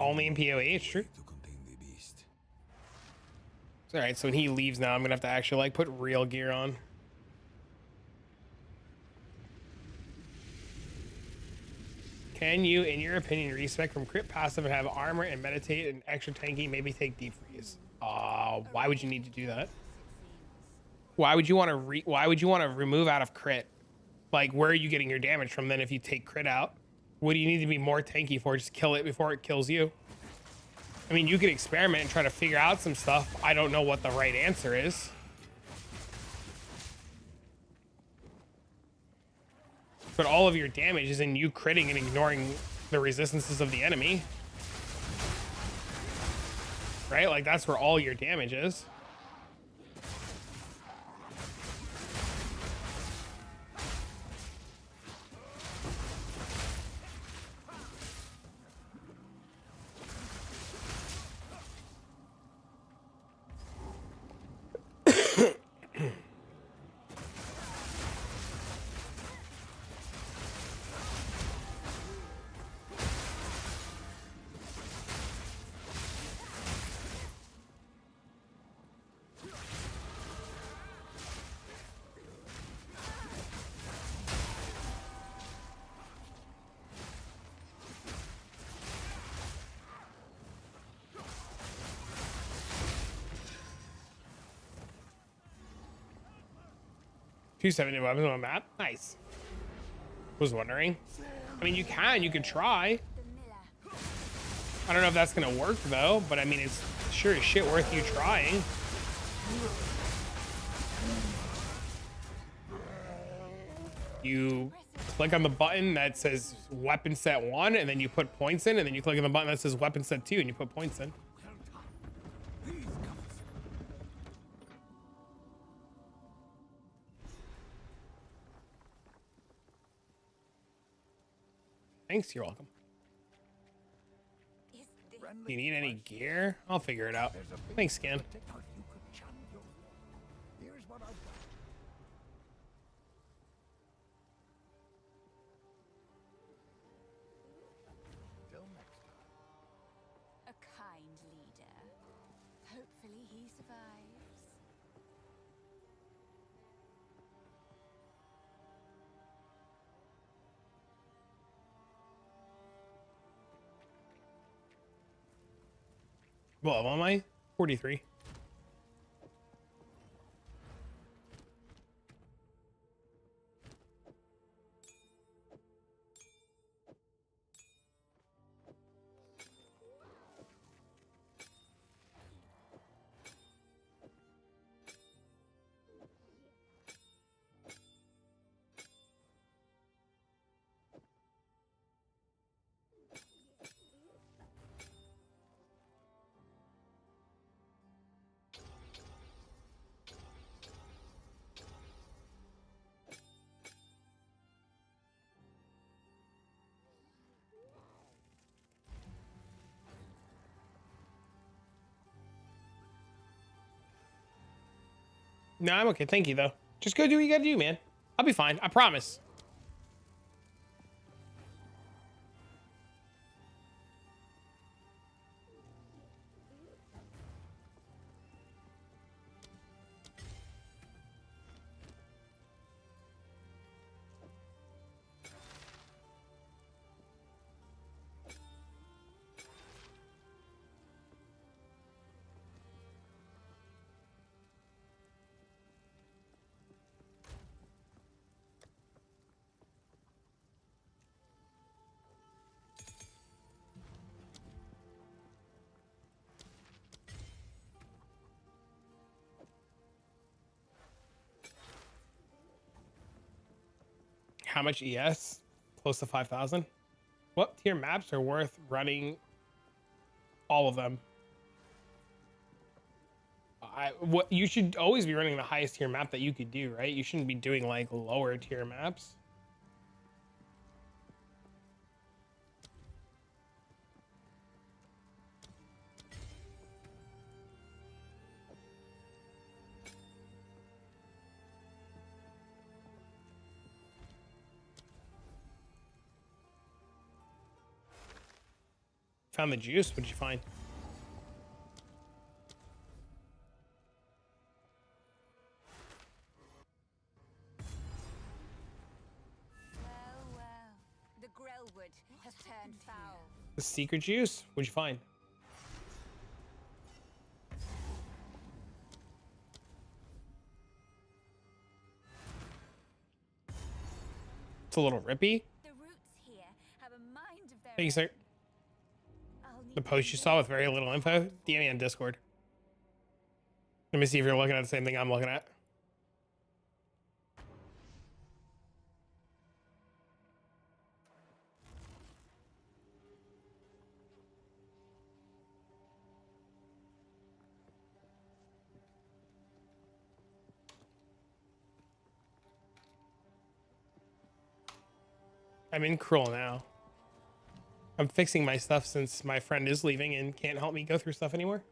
Only in PoE, it's true. To contain the beast. All right, so when he leaves now, I'm gonna have to actually like put real gear on. Can you, in your opinion, respec from crit passive and have armor and meditate and extra tanky, maybe take deep freeze? Why would you need to do that? Why would you want to remove out of crit? Like, where are you getting your damage from then if you take crit out? What do you need to be more tanky for? Just kill it before it kills you. I mean, you could experiment and try to figure out some stuff. I don't know what the right answer is. But all of your damage is in you critting and ignoring the resistances of the enemy. Right? Like, that's where all your damage is. 270 weapons on a map. Nice. Was wondering. I mean, you could try. I don't know if that's gonna work though, but I mean, it's sure as shit worth you trying. You click on the button that says weapon set 1 and then you put points in, and then you click on the button that says weapon set 2 and you put points in. Thanks, you're welcome. Do you need any gear? I'll figure it out. Thanks, Scan. A kind leader. Hopefully he survives. Well, am I? 43. No, I'm okay. Thank you, though. Just go do what you gotta do, man. I'll be fine. I promise. How much ES? Close to 5,000. What tier maps are worth running? All of them. What you should always be running the highest tier map that you could do, right? You shouldn't be doing like lower tier maps. Found the juice. What'd you find? Well, well. The Grellwood has turned foul. The secret juice. What'd you find? It's a little rippy. The roots here have a mind of their Thank you, sir. I'll need The post you saw with very little info. DM me on Discord. Let me see if you're looking at the same thing I'm looking at. I'm in Cruel now. I'm fixing my stuff since my friend is leaving and can't help me go through stuff anymore.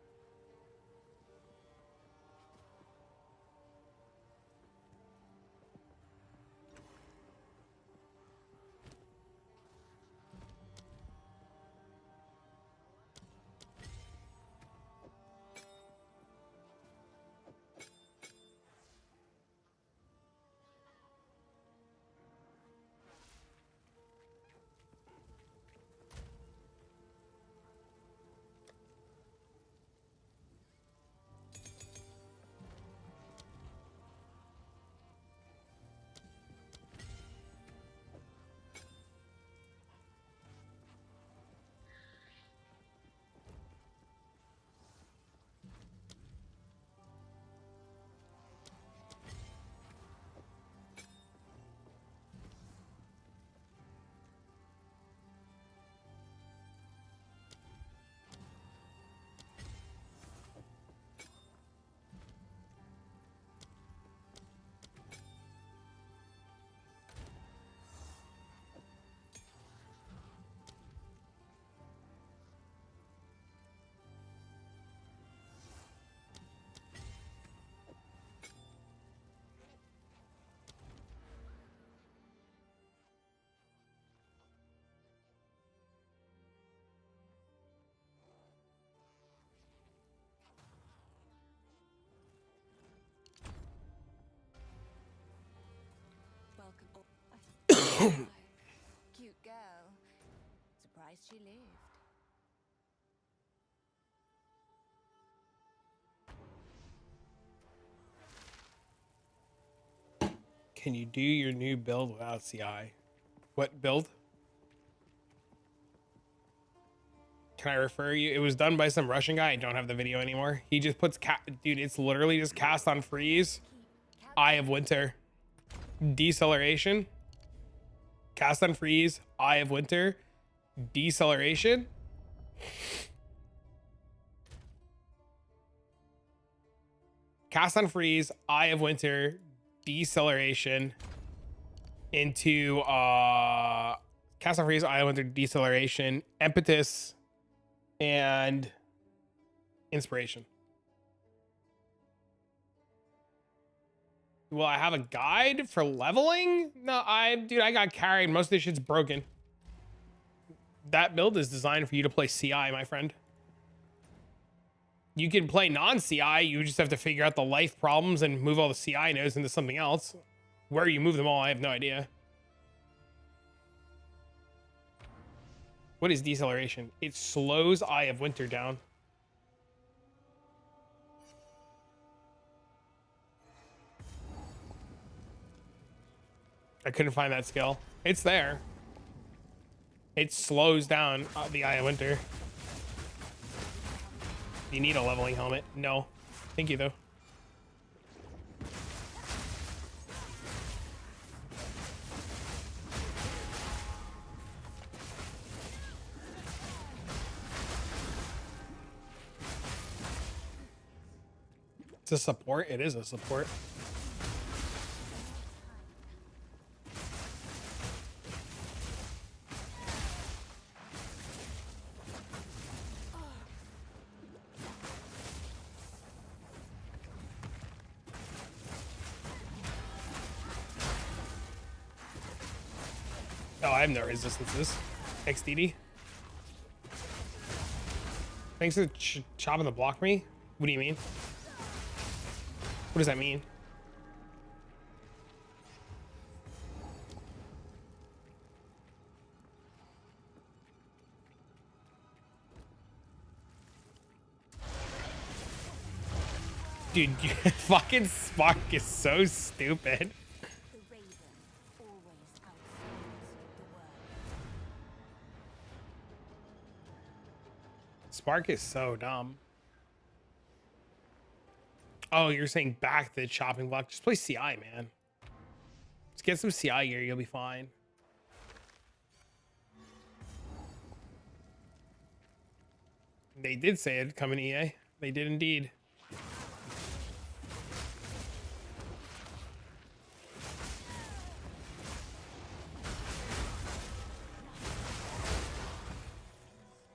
welcome. Cute girl. Surprised she lived. Can you do your new build without CI? What build? Can I refer you? It was done by some Russian guy. I don't have the video anymore. He just puts dude, it's literally just cast on freeze. Eye of Winter. Deceleration. Cast on freeze. Eye of Winter. Deceleration. Cast on freeze. Eye of Winter. Deceleration. Into cast on freeze. Eye of Winter. Deceleration. Impetus. And inspiration. Will I have a guide for leveling? No, dude, I got carried. Most of this shit's broken. That build is designed for you to play CI, my friend. You can play non-CI. You just have to figure out the life problems and move all the CI nodes into something else. Where you move them all, I have no idea. What is deceleration? It slows Eye of Winter down. I couldn't find that skill. It's there. It slows down the Eye of Winter. You need a leveling helmet? No. Thank you, though. It's a support. It is a support. Oh, I have no resistances. XDD. Thanks for chopping the block me. What do you mean? What does that mean? Dude, fucking Spark is so stupid. The raven always outsmarts the world. Spark is so dumb. Oh, you're saying back the chopping block. Just play CI, man. Just get some CI gear. You'll be fine. They did say it coming EA. They did indeed.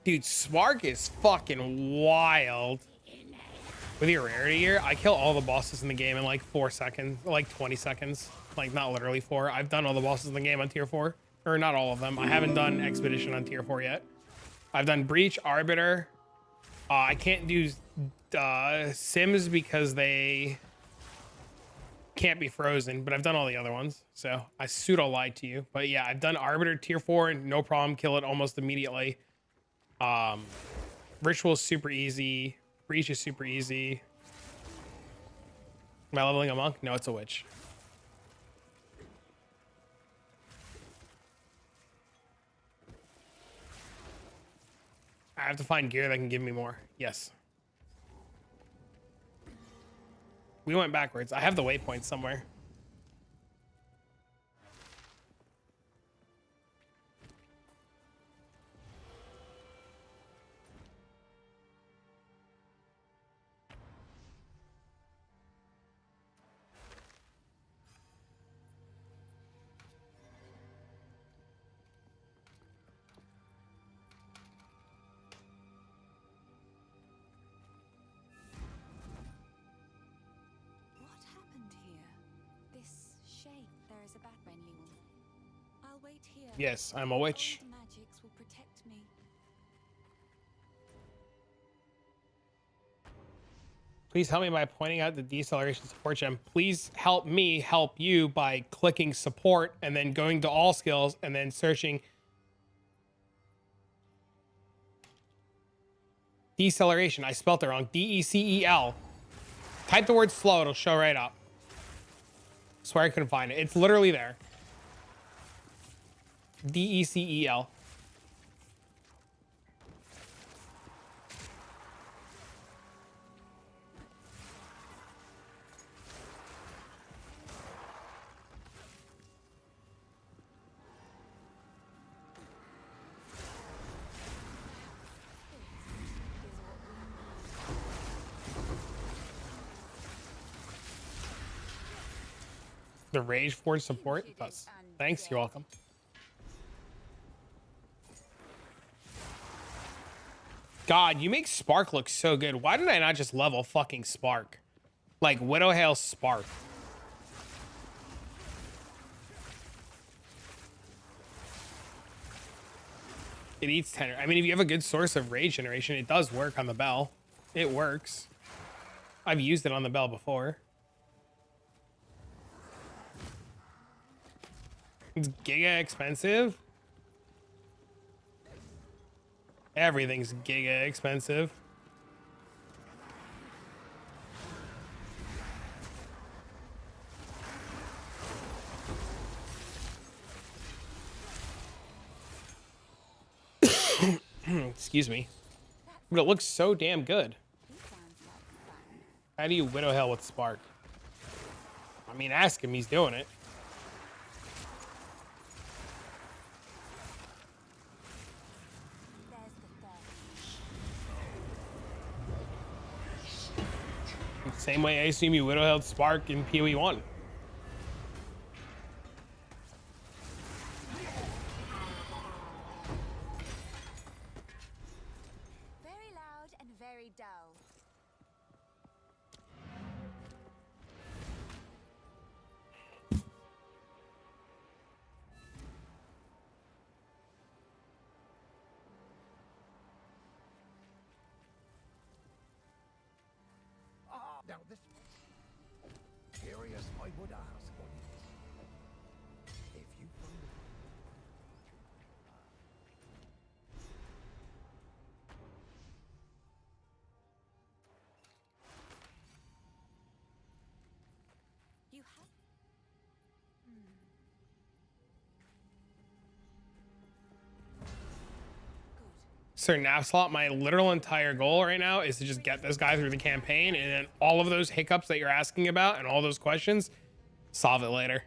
Dude, Spark is fucking wild. With your rarity gear, I kill all the bosses in the game in like 4 seconds, like 20 seconds. Like not literally 4. I've done all the bosses in the game on tier 4. Or not all of them. I haven't done Expedition on tier 4 yet. I've done Breach, Arbiter. I can't do Sims because they can't be frozen, but I've done all the other ones. So I pseudo lied to you. But yeah, I've done Arbiter tier 4 and no problem. Kill it almost immediately. Ritual is super easy. Breach is super easy. Am I leveling a monk? No, it's a witch. I have to find gear that can give me more. Yes. We went backwards. I have the waypoint somewhere. What happened here? This shape. There is a bat renewal. I'll wait here. Yes, I'm a witch. Old magics will protect me. Please help me by pointing out the deceleration support gem. Please help me help you by clicking support and then going to all skills and then searching deceleration. I spelled it wrong. D-E-C-E-L. Type the word slow. It'll show right up. Swear I couldn't find it. It's literally there. D-E-C-E-L. The Rage Forge support? It does. Thanks, you're welcome. God, you make Spark look so good. Why did I not just level fucking Spark? Like Widowhail Spark. It eats 10. I mean, if you have a good source of rage generation, it does work on the bell. It works. I've used it on the bell before. It's giga expensive. Everything's giga expensive. Excuse me. But it looks so damn good. How do you widow hell with Spark? I mean, ask him, he's doing it. Same way I assume you widow held Spark in PoE 1. Very loud and very dull. Now this curious I would ask on if you find You have. Sir Napslot, my literal entire goal right now is to just get this guy through the campaign, and then all of those hiccups that you're asking about and all those questions, solve it later.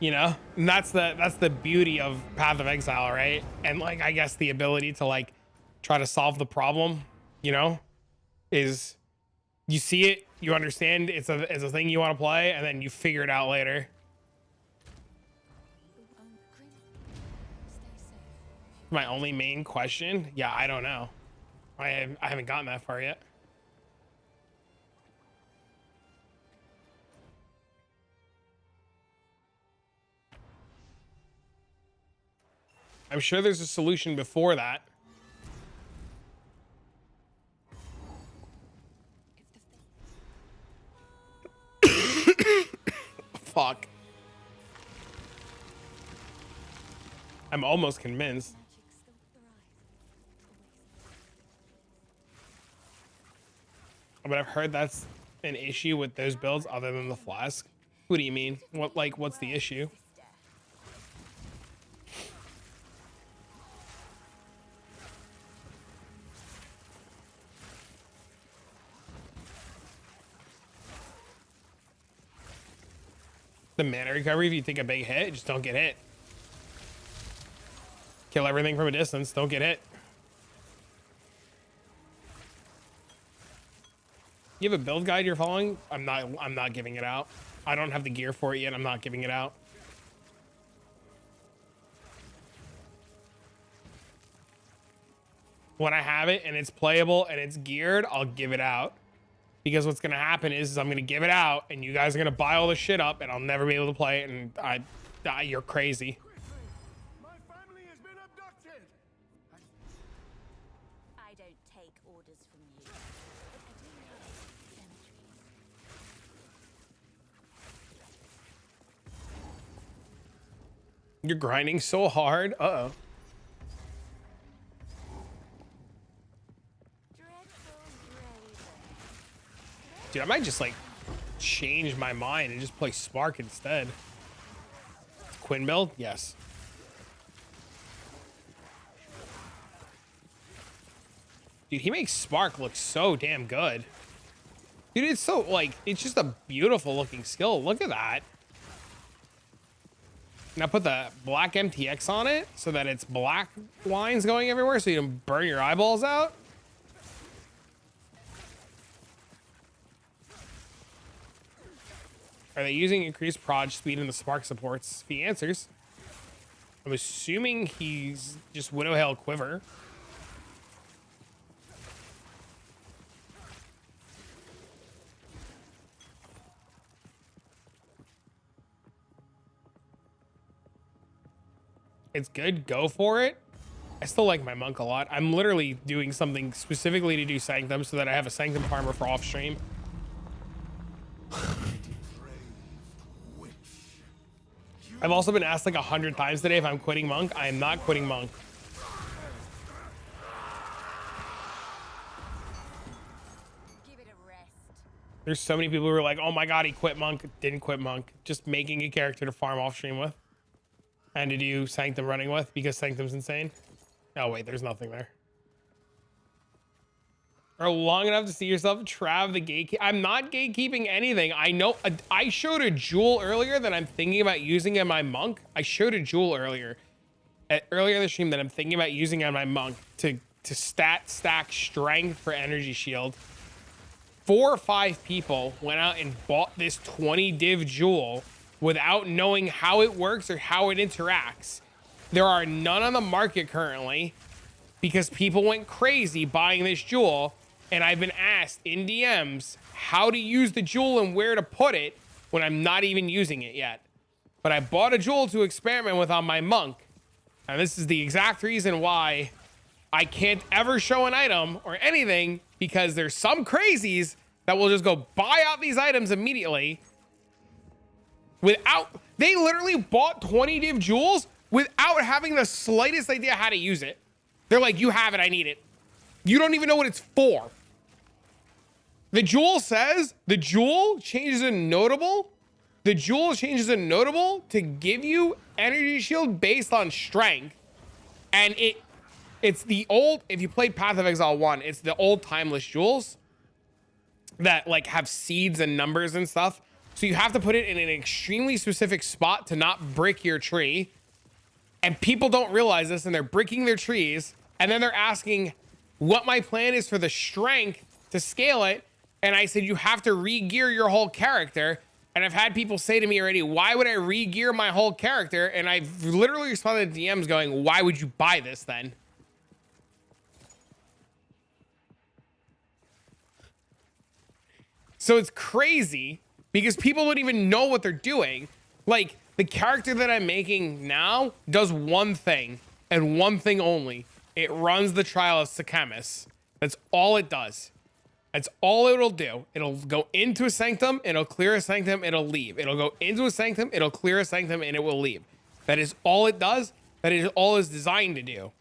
You know? And that's the beauty of Path of Exile, right? And like, I guess the ability to like try to solve the problem, you know, is you see it, you understand it's a thing you want to play, and then you figure it out later. My only main question? Yeah, I don't know. I haven't gotten that far yet. I'm sure there's a solution before that. Fuck. I'm almost convinced. But I've heard that's an issue with those builds other than the flask. What do you mean? What's the issue? The mana recovery, if you take a big hit, just don't get hit. Kill everything from a distance, don't get hit. You have a build guide you're following? I'm not giving it out. I don't have the gear for it yet. I'm not giving it out. When I have it and it's playable and it's geared, I'll give it out. Because what's gonna happen is I'm gonna give it out and you guys are gonna buy all the shit up and I'll never be able to play it, and you're crazy. my family has been abducted? I don't take orders from you. But I do You're grinding so hard. Uh-oh. Dude, I might just like change my mind and just play Spark instead. Quinn build? Yes. Dude, he makes Spark look so damn good. Dude, it's so, like, it's just a beautiful looking skill. Look at that. Now put the black MTX on it so that it's black lines going everywhere so you don't burn your eyeballs out. Are they using increased proj speed in the Spark supports? If he answers, I'm assuming he's just Widowhail Quiver. It's good. Go for it. I still like my monk a lot. I'm literally doing something specifically to do Sanctum so that I have a Sanctum farmer for off stream. I've also been asked like 100 times today if I'm quitting monk. I am not quitting monk. Give it a rest. There's so many people who are like, oh my god, he quit monk, didn't quit monk. Just making a character to farm off stream with. And to do Sanctum running with because Sanctum's insane. Oh wait, there's nothing there. Or long enough to see yourself Trav the gatekeeper. I'm not gatekeeping anything. I know I showed a jewel earlier that I'm thinking about using in my monk. I showed a jewel earlier in the stream that I'm thinking about using on my monk to stat stack strength for energy shield. 4 or 5 people went out and bought this 20 div jewel without knowing how it works or how it interacts. There are none on the market currently because people went crazy buying this jewel, and I've been asked in DMs how to use the jewel and where to put it when I'm not even using it yet. But I bought a jewel to experiment with on my monk, and this is the exact reason why I can't ever show an item or anything, because there's some crazies that will just go buy out these items immediately without, they literally bought 20 div jewels without having the slightest idea how to use it. They're like, you have it, I need it. You don't even know what it's for. The jewel says, the jewel changes a notable. The jewel changes a notable to give you energy shield based on strength. And it's the old, if you played Path of Exile 1, it's the old timeless jewels that like have seeds and numbers and stuff. So you have to put it in an extremely specific spot to not brick your tree. And people don't realize this, and they're bricking their trees. And then they're asking what my plan is for the strength to scale it. And I said, you have to re-gear your whole character. And I've had people say to me already, why would I re-gear my whole character? And I've literally responded to DMs going, why would you buy this then? So it's crazy because people don't even know what they're doing. Like, the character that I'm making now does one thing and one thing only. It runs the trial of Sekhemas. That's all it does. That's all it'll do. It'll go into a sanctum, it'll clear a sanctum, it'll leave. It'll go into a sanctum, it'll clear a sanctum, and it will leave. That is all it does. That is all it's designed to do.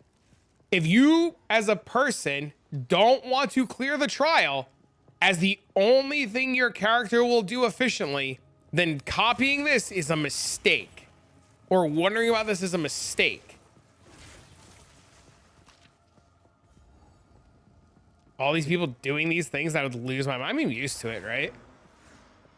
If you, as a person, don't want to clear the trial as the only thing your character will do efficiently, then copying this is a mistake. Or wondering about this is a mistake. All these people doing these things, I would lose my mind. I'm used to it, right?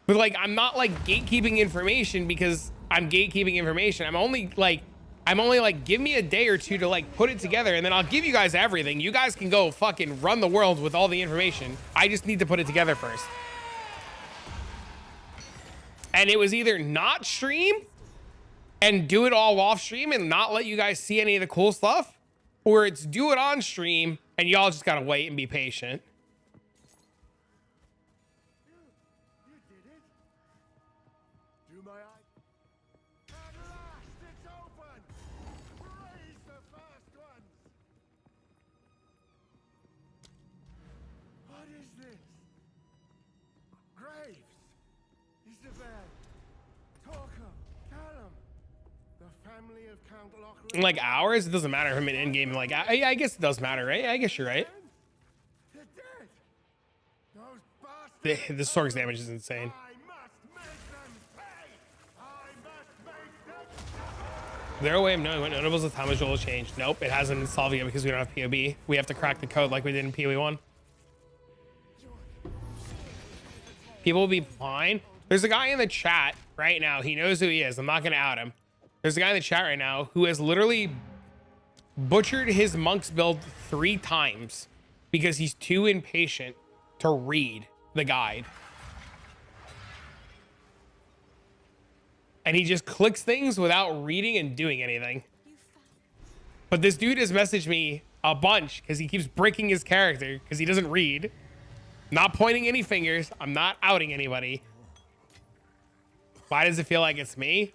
But like, I'm not like gatekeeping information because I'm gatekeeping information. I'm only like, give me a day or two to like put it together, and then I'll give you guys everything. You guys can go fucking run the world with all the information. I just need to put it together first. And it was either not stream and do it all off stream and not let you guys see any of the cool stuff, or it's do it on stream and y'all just gotta wait and be patient. You did it. Do my eye. At last, it's open. Raise the first ones. What is this? Graves. Is the bed. Talk 'em. Tell 'em. The family of Count In like hours, it doesn't matter if I'm in Endgame. Like, I guess it does matter, right? I guess you're right. They're dead. Those bastards. The Sorg's damage is insane. I must make them pay. I must make them. Is there a way of knowing what notables of Thomas will change? Nope, it hasn't installed yet because we don't have POB. We have to crack the code like we did in POE 1. People will be fine. There's a guy in the chat right now. He knows who he is. I'm not going to out him. There's a guy in the chat right now who has literally butchered his monk's build 3 times because he's too impatient to read the guide. And he just clicks things without reading and doing anything. But this dude has messaged me a bunch because he keeps breaking his character because he doesn't read. Not pointing any fingers. I'm not outing anybody. Why does it feel like it's me?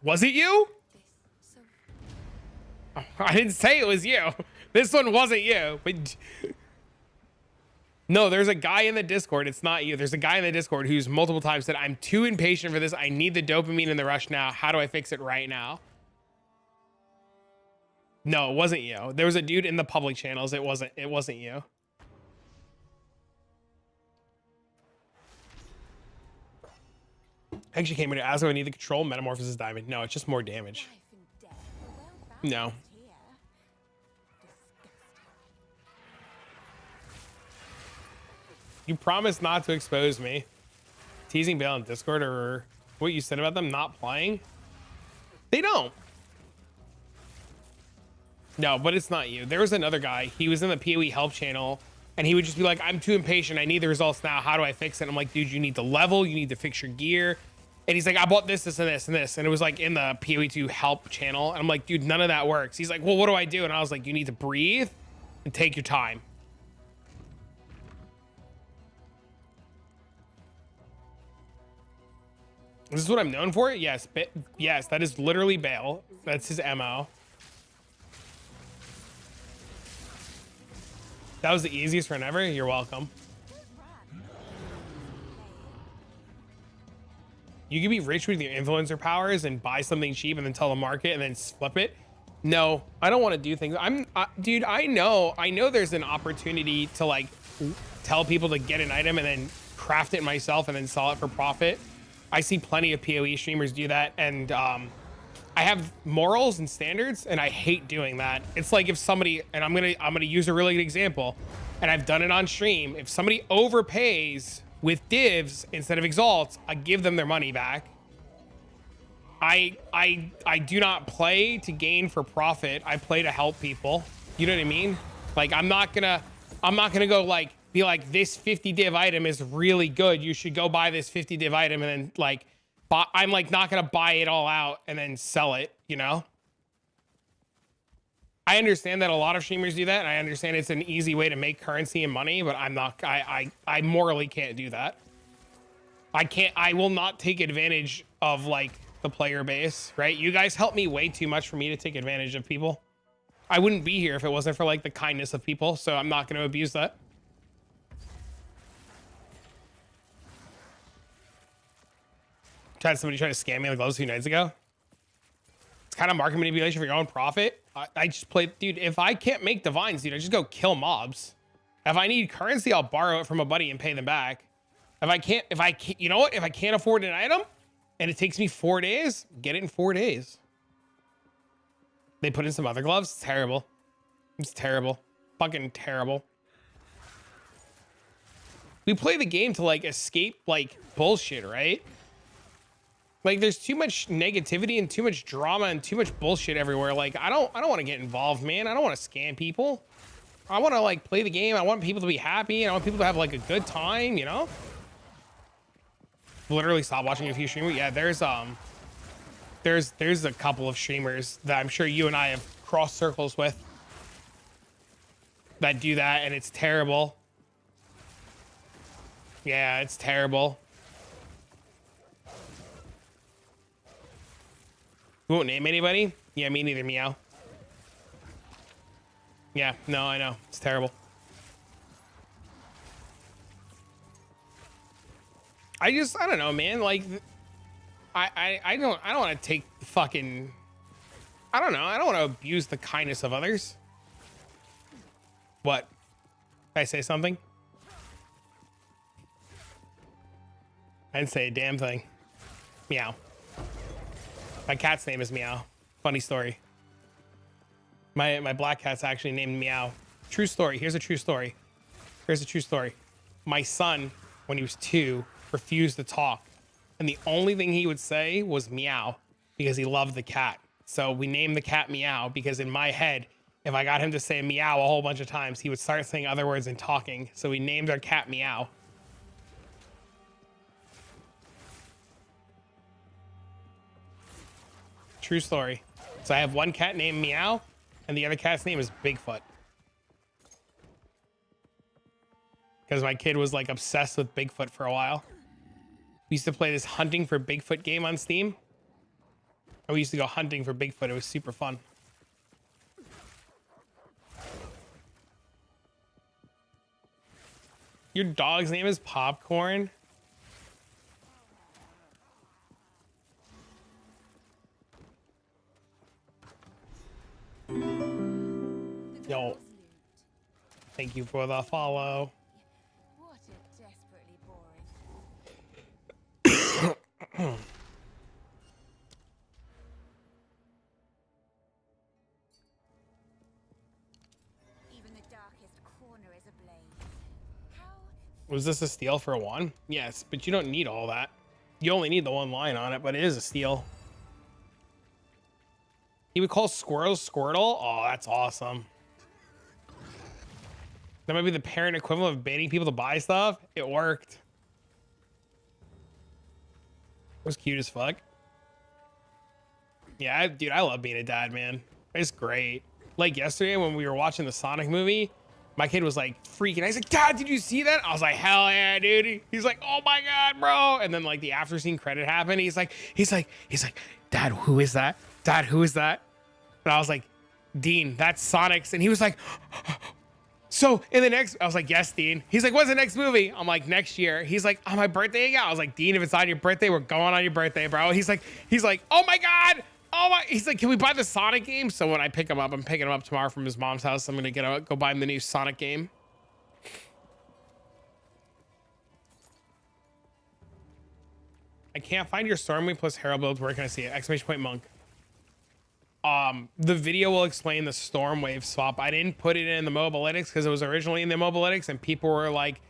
Was it you? Oh, I didn't say it was you. This one wasn't you. But no, there's a guy in the Discord. It's not you. There's a guy in the Discord who's multiple times said, I'm too impatient for this. I need the dopamine and the rush now. How do I fix it right now? No, it wasn't you. There was a dude in the public channels. It wasn't you. I actually came in to ask if I need the control metamorphosis diamond. No, it's just more damage. No. You promised not to expose me. Teasing Bale on Discord or what you said about them not playing. They don't. No, but it's not you. There was another guy. He was in the PoE help channel and he would just be like, I'm too impatient. I need the results now. How do I fix it? I'm like, dude, you need to level. You need to fix your gear. And he's like, I bought this, this, and this, and this. And it was like in the PoE2 help channel. And I'm like, dude, none of that works. He's like, well, what do I do? And I was like, you need to breathe and take your time. This is what I'm known for? Yes. Yes, that is literally Bale. That's his MO. That was the easiest run ever. You're welcome. You can be rich with your influencer powers and buy something cheap and then tell the market and then flip it. No, I don't want to do things. Dude, I know there's an opportunity to like tell people to get an item and then craft it myself and then sell it for profit. I see plenty of PoE streamers do that. And I have morals and standards and I hate doing that. It's like if somebody, and I'm gonna use a really good example, and I've done it on stream. If somebody overpays with divs instead of exalts, I give them their money back. I do not play to gain for profit. I play to help people. You know what I mean? Like I'm not gonna go like be like, this 50 div item is really good. You should go buy this 50 div item and then like I'm like not gonna buy it all out and then sell it, you know? I understand that a lot of streamers do that, and I understand it's an easy way to make currency and money, but I'm not, I morally can't do that. I will not take advantage of like the player base, right? You guys help me way too much for me to take advantage of people. I wouldn't be here if it wasn't for like the kindness of people, so I'm not gonna abuse that. Somebody tried to scam me like those 2 nights ago. It's kind of market manipulation for your own profit. I just play, dude, if I can't make divines, dude, I just go kill mobs. If I need currency, I'll borrow it from a buddy and pay them back. If I can't, you know what? If I can't afford an item and it takes me 4 days, get it in 4 days. They put in some other gloves. It's terrible. It's terrible. Fucking terrible. We play the game to like escape like bullshit, right? Like there's too much negativity and too much drama and too much bullshit everywhere. Like I don't want to get involved, man. I don't want to scam people. I want to like play the game. I want people to be happy and I want people to have like a good time, you know? Literally stop watching a few streamers. Yeah, there's a couple of streamers that I'm sure you and I have crossed circles with that do that, and it's terrible. Yeah, it's terrible. You won't name anybody? Yeah, me neither, meow. Yeah, no, I know. It's terrible. I don't know, man. Like, I don't want to take the fucking, I don't know. I don't want to abuse the kindness of others. What? Did I say something? I didn't say a damn thing. Meow. My cat's name is Meow. Funny story. My black cat's actually named Meow. True story. Here's a true story. Here's a true story. My son, when he was 2, refused to talk. And the only thing he would say was meow because he loved the cat. So we named the cat Meow because in my head, if I got him to say meow a whole bunch of times, he would start saying other words and talking. So we named our cat Meow. True story. So I have one cat named Meow and the other cat's name is Bigfoot. Because my kid was like obsessed with Bigfoot for a while. We used to play this hunting for Bigfoot game on Steam. And we used to go hunting for Bigfoot. It was super fun. Your dog's name is Popcorn? Yo. Thank you for the follow. What a desperately boring. Even the darkest corner is ablaze. How Was this a steal for 1? Yes, but you don't need all that. You only need the 1 line on it, but it is a steal. He would call squirrels Squirtle? Oh, that's awesome. That might be the parent equivalent of baiting people to buy stuff. It worked. It was cute as fuck. Yeah, dude, I love being a dad, man. It's great. Like yesterday when we were watching the Sonic movie, my kid was like freaking. I was like, Dad, did you see that? I was like, hell yeah, dude. He's like, oh my God, bro. And then like the after scene credit happened. He's like, Dad, who is that? Dad, who is that? And I was like, Dean, that's Sonic's. And he was like, so in the next, I was like, yes, Dean. He's like, what's the next movie? I'm like, next year. He's like, on my birthday again? I was like, Dean, if it's on your birthday, we're going on your birthday, bro. He's like, oh my God. Oh my, he's like, can we buy the Sonic game? So when I pick him up, I'm picking him up tomorrow from his mom's house. I'm going to go buy him the new Sonic game. I can't find your Stormwave plus Herald build. Where can I see it? Exclamation point monk. The video will explain the Stormwave swap. I didn't put it in the Mobalytics because it was originally in the Mobalytics and people were like,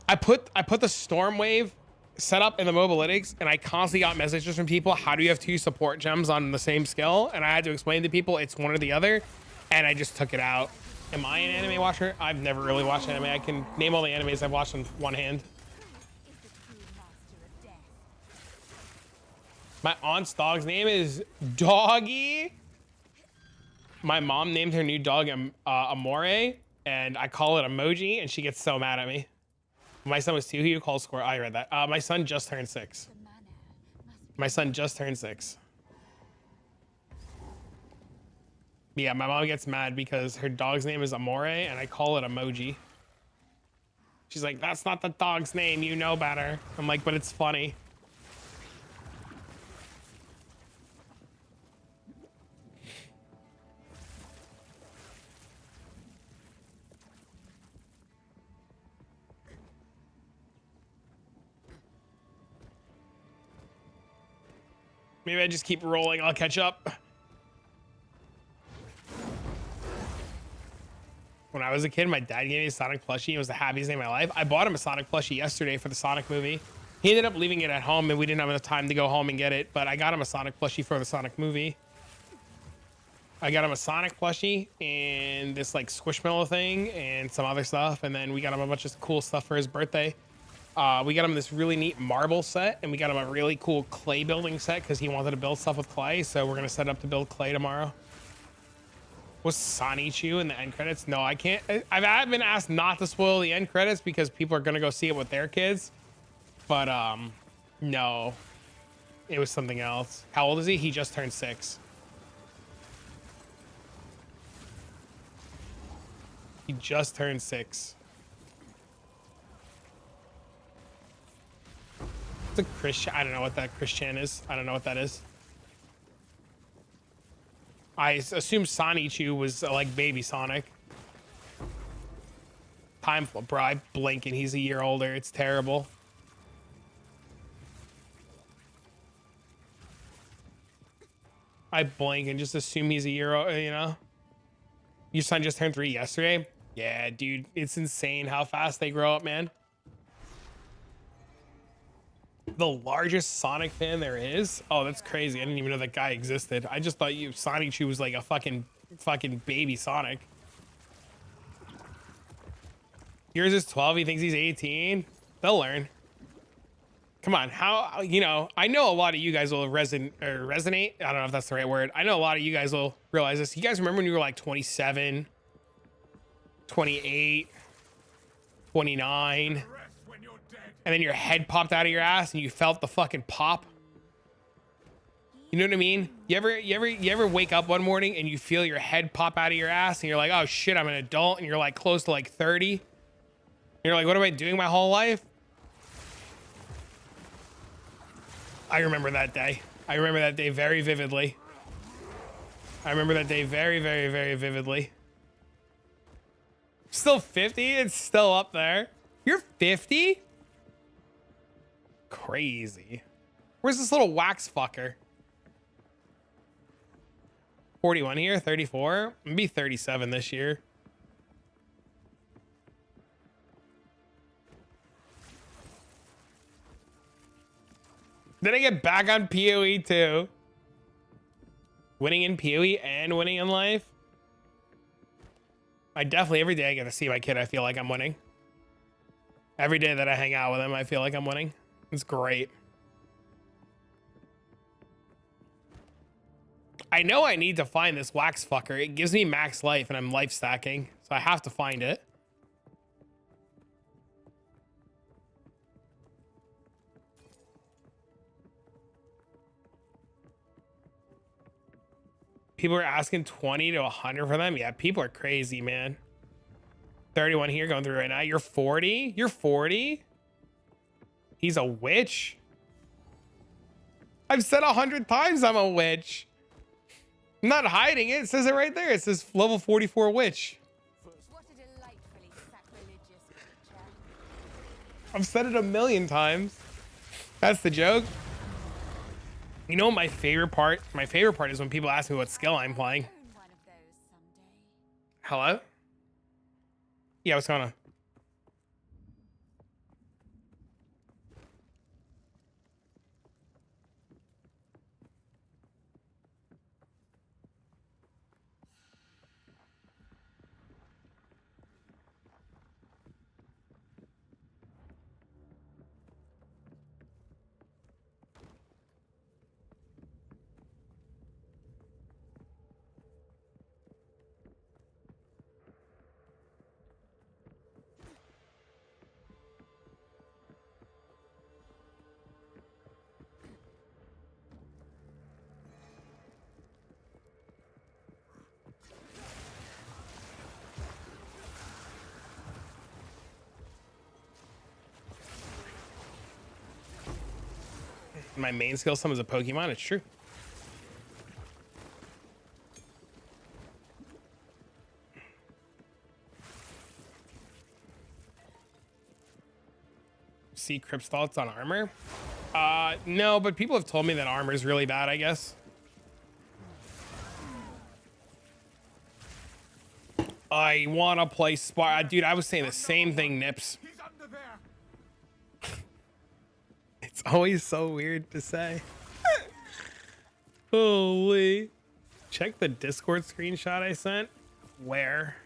I put the Stormwave setup in the Mobalytics and I constantly got messages from people, how do you have 2 support gems on the same skill? And I had to explain to people it's one or the other and I just took it out. Am I an anime watcher? I've never really watched anime. I can name all the animes I've watched on one hand. My aunt's dog's name is Doggy. My mom named her new dog Amore, and I call it Emoji, and she gets so mad at me. My son was 2. Who you call Squirrel? I read that. My son just turned 6. My son just turned 6. Yeah, my mom gets mad because her dog's name is Amore, and I call it Emoji. She's like, that's not the dog's name. You know better. I'm like, but it's funny. Maybe I just keep rolling. I'll catch up. When I was a kid, my dad gave me a Sonic plushie. It was the happiest day of my life. I bought him a Sonic plushie yesterday for the Sonic movie. He ended up leaving it at home and we didn't have enough time to go home and get it, but I got him a Sonic plushie for the Sonic movie. I got him a Sonic plushie and this like Squishmallow thing and some other stuff. And then we got him a bunch of cool stuff for his birthday. We got him this really neat marble set and we got him a really cool clay building set because he wanted to build stuff with clay. So we're going to set up to build clay tomorrow. Was Sonichu in the end credits? No, I can't. I've been asked not to spoil the end credits because people are going to go see it with their kids. But no, it was something else. How old is he? He just turned 6. He just turned 6. It's a Christian. I don't know what that Christian is. I don't know what that is. I assume Sonichu was like baby Sonic. Time flip, bro. I blink and he's a year older. It's terrible. I blink and just assume he's a year old, you know? Your son just turned 3 yesterday? Yeah, dude. It's insane how fast they grow up, man. The largest Sonic fan there is? Oh, that's crazy. I didn't even know that guy existed. I just thought Sonichu was like a fucking baby Sonic. Yours is 12. He thinks he's 18. They'll learn. Come on. How, you know, I know a lot of you guys will resonate. I don't know if that's the right word. I know a lot of you guys will realize this. You guys remember when you were like 27, 28, 29, and then your head popped out of your ass and you felt the fucking pop? You know what I mean? You ever wake up one morning and you feel your head pop out of your ass and you're like, oh shit, I'm an adult, and you're like close to like 30. And you're like, what am I doing my whole life? I remember that day. I remember that day very vividly. I remember that day very, very, very vividly. Still 50? It's still up there. You're 50? Crazy. Where's this little wax fucker? 41 here, 34. I'm gonna be 37 this year. Then I get back on PoE too. Winning in PoE and winning in life. I definitely, every day I get to see my kid, I feel like I'm winning. Every day that I hang out with him, I feel like I'm winning. It's great. I know I need to find this wax fucker. It gives me max life and I'm life stacking, so I have to find it. People are asking 20 to 100 for them. Yeah, people are crazy, man. 31 here going through right now. You're 40? You're 40? He's a witch? I've said 100 times I'm a witch. I'm not hiding it. It says it right there. It says level 44 witch. What a delightfully sacrilegious creature. I've said it a million times. That's the joke. You know my favorite part? My favorite part is when people ask me what skill I'm playing. Own one of those someday. Hello? Yeah, what's going on? My main skill summons a Pokemon. It's true. See Crypt's thoughts on armor? No, but people have told me that armor is really bad, I guess. I want to play Spar. Dude, I was saying the same thing, Nips. He's under there. It's always so weird to say. Holy. Check the Discord screenshot I sent. Where?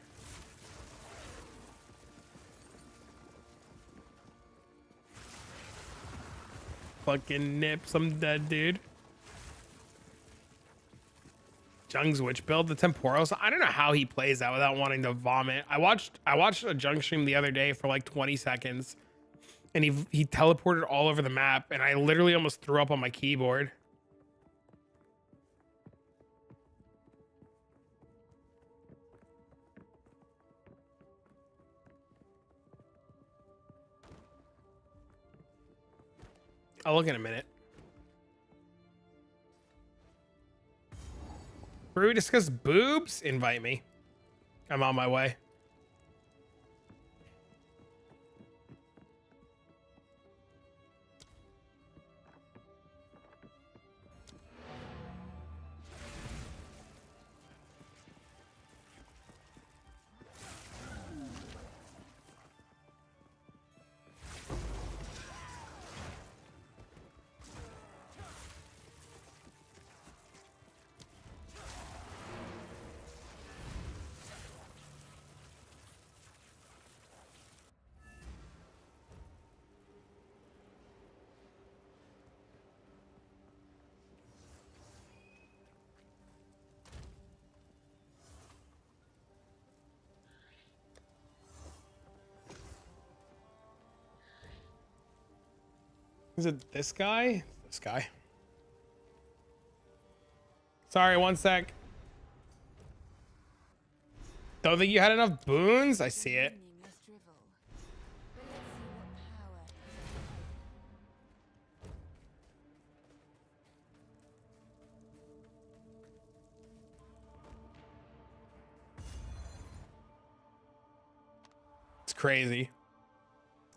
Fucking Nips, I'm dead, dude. Jung's witch build, the Temporos. I don't know how he plays that without wanting to vomit. I watched a Jung stream the other day for like 20 seconds. And he teleported all over the map, and I literally almost threw up on my keyboard. I'll look in a minute. Where we discuss boobs? Invite me. I'm on my way. Is it this guy? This guy. Sorry, one sec. Don't think you had enough boons? I see it. It's crazy.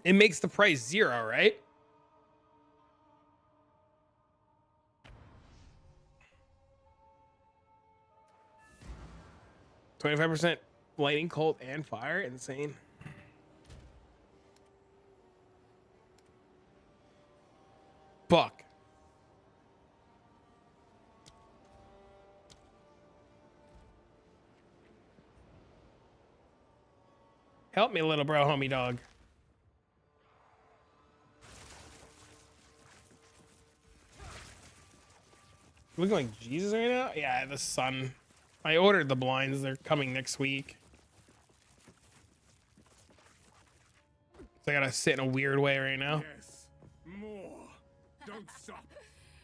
It makes the price 0, right? %, lightning, cold, and fire. Insane. Buck. Help me, little bro, homie dog. Looking like Jesus right now? Yeah, the sun. I ordered the blinds. They're coming next week. So I gotta sit in a weird way right now. Yes, more. Don't stop.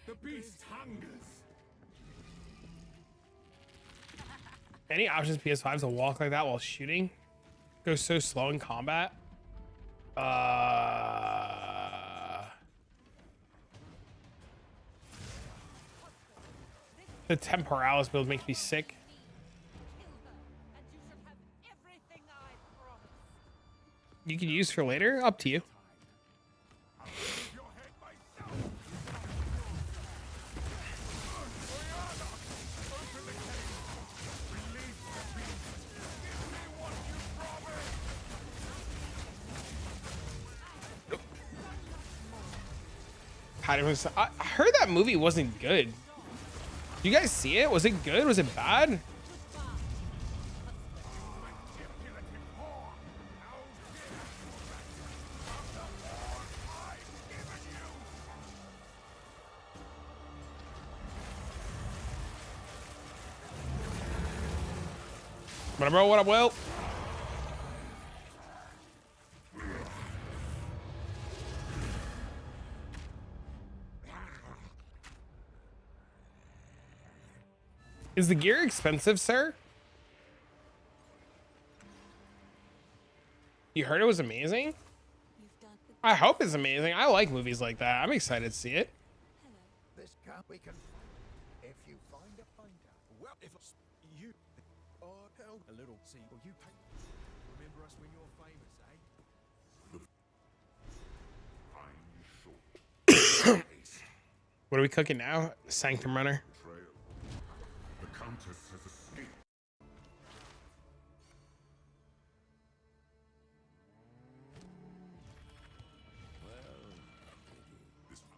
The beast hungers. Any options PS5s to walk like that while shooting? Goes so slow in combat. The Temporalis build makes me sick. You can use for later? Up to you. I heard that movie wasn't good. You guys see it? Was it good? Was it bad? What up, bro? What up, Will? Is the gear expensive, sir? You heard it was amazing? I hope it's amazing. I like movies like that. I'm excited to see it. This can't we can. If you find a finder, well, if you or help a little, see, or you pay. Remember us when you're famous, eh? What are we cooking now? Sanctum Runner. The Countess has escaped. This one.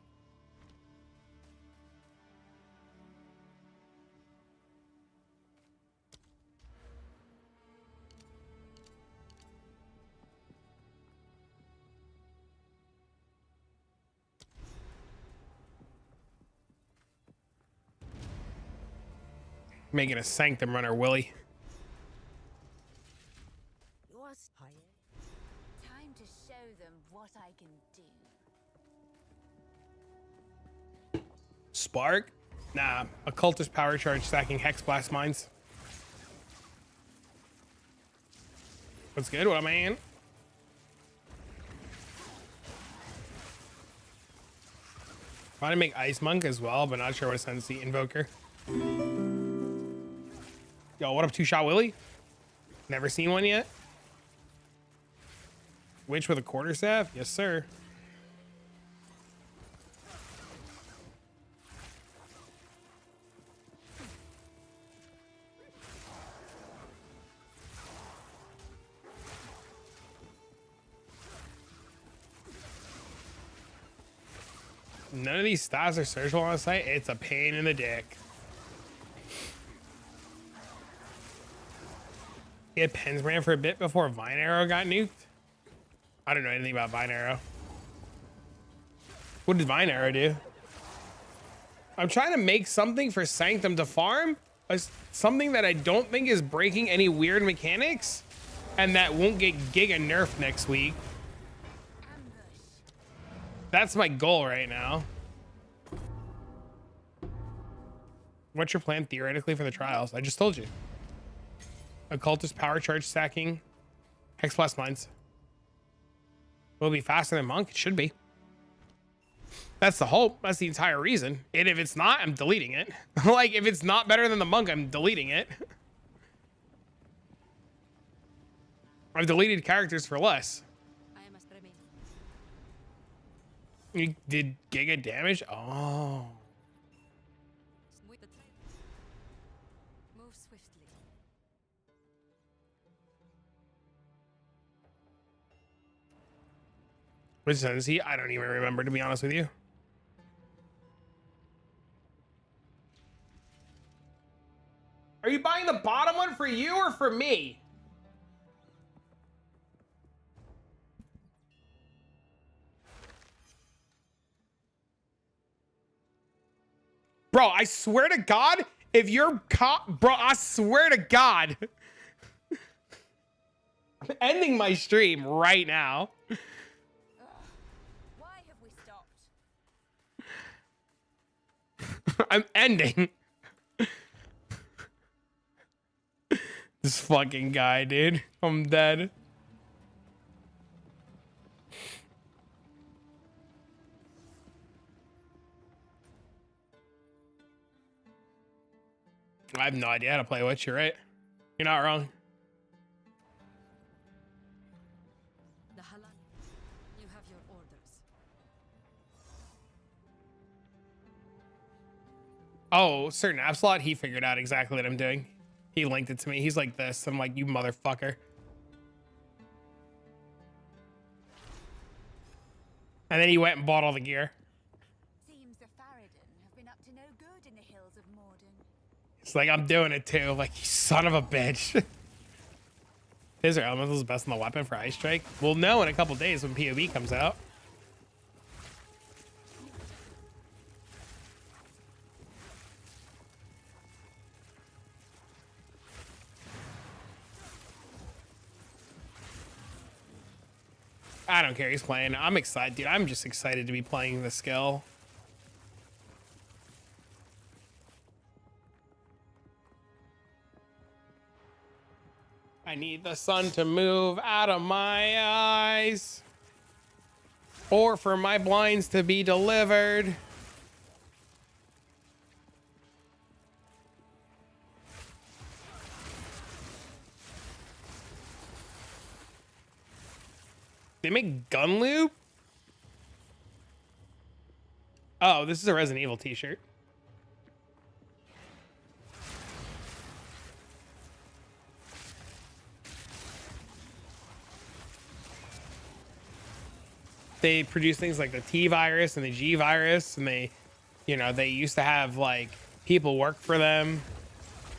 Making a Sanctum Runner, Willie. Time to show them what I can do. Spark? Nah, occultist power charge stacking Hexblast mines. What's good? What am I in? Trying to make Ice Monk as well, but not sure what to send the Invoker. Yo, what up, Two Shot Willie? Never seen one yet. Witch with a quarterstaff? Yes, sir. None of these stats are searchable on the site. It's a pain in the dick. He had Pens Brand for a bit before Vine Arrow got nuked. I don't know anything about Vine Arrow. What did Vine Arrow do? I'm trying to make something for Sanctum to farm. Something that I don't think is breaking any weird mechanics. And that won't get Giga nerfed next week. That's my goal right now. What's your plan theoretically for the trials? I just told you. Occultist power charge stacking. Hexblast mines. Will it be faster than Monk? It should be. That's the hope. That's the entire reason. And if it's not, I'm deleting it. Like, if it's not better than the Monk, I'm deleting it. I've deleted characters for less. You did Giga damage? Oh. Move swiftly. Which one is he? I don't even remember, to be honest with you. Are you buying the bottom one for you or for me? Bro, I swear to God, if you're bro, I swear to God. I'm ending my stream right now. Why have we stopped? I'm ending. This fucking guy, dude. I'm dead. I have no idea how to play Witch. You're right. You're not wrong. The Halal. You have your orders. Oh, certain app slot, he figured out exactly what I'm doing. He linked it to me. He's like this. I'm like, you motherfucker. And then he went and bought all the gear. Seems the Faradin have been up to no good in the hills of Morden. It's like, I'm doing it too. Like, you son of a bitch. Is there elementals best in the weapon for Ice Strike? We'll know in a couple days when POV comes out. I don't care. He's playing. I'm excited, dude. I'm just excited to be playing the skill. I need the sun to move out of my eyes, or for my blinds to be delivered. They make gun lube? Oh, this is a Resident Evil t-shirt. They produce things like the T virus and the G virus, and they, you know, they used to have like people work for them,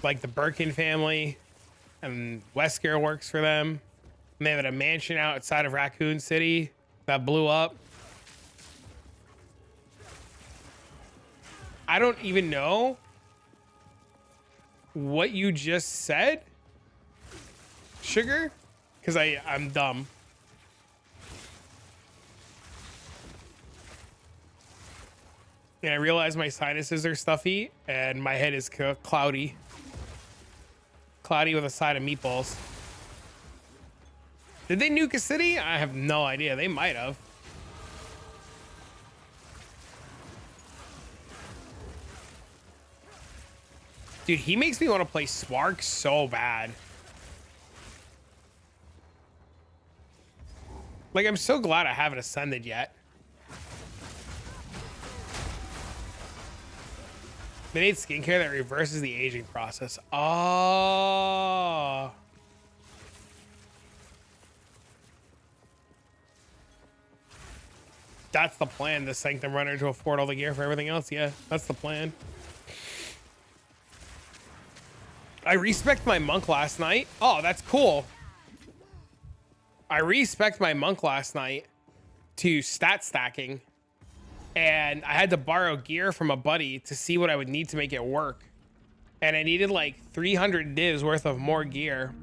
like the Birkin family, and Wesker works for them. And they have a mansion outside of Raccoon City that blew up. I don't even know what you just said, Sugar, because I'm dumb. And I realize my sinuses are stuffy and my head is cloudy. Cloudy with a side of meatballs. Did they nuke a city? I have no idea. They might have. Dude, he makes me want to play Spark so bad. Like, I'm so glad I haven't ascended yet. They need skincare that reverses the aging process. Oh. That's the plan, the Sanctum Runner to afford all the gear for everything else. Yeah, that's the plan. I respect my monk last night. Oh, that's cool. I respect my monk last night to stat stacking. And I had to borrow gear from a buddy to see what I would need to make it work. And I needed like 300 divs worth of more gear.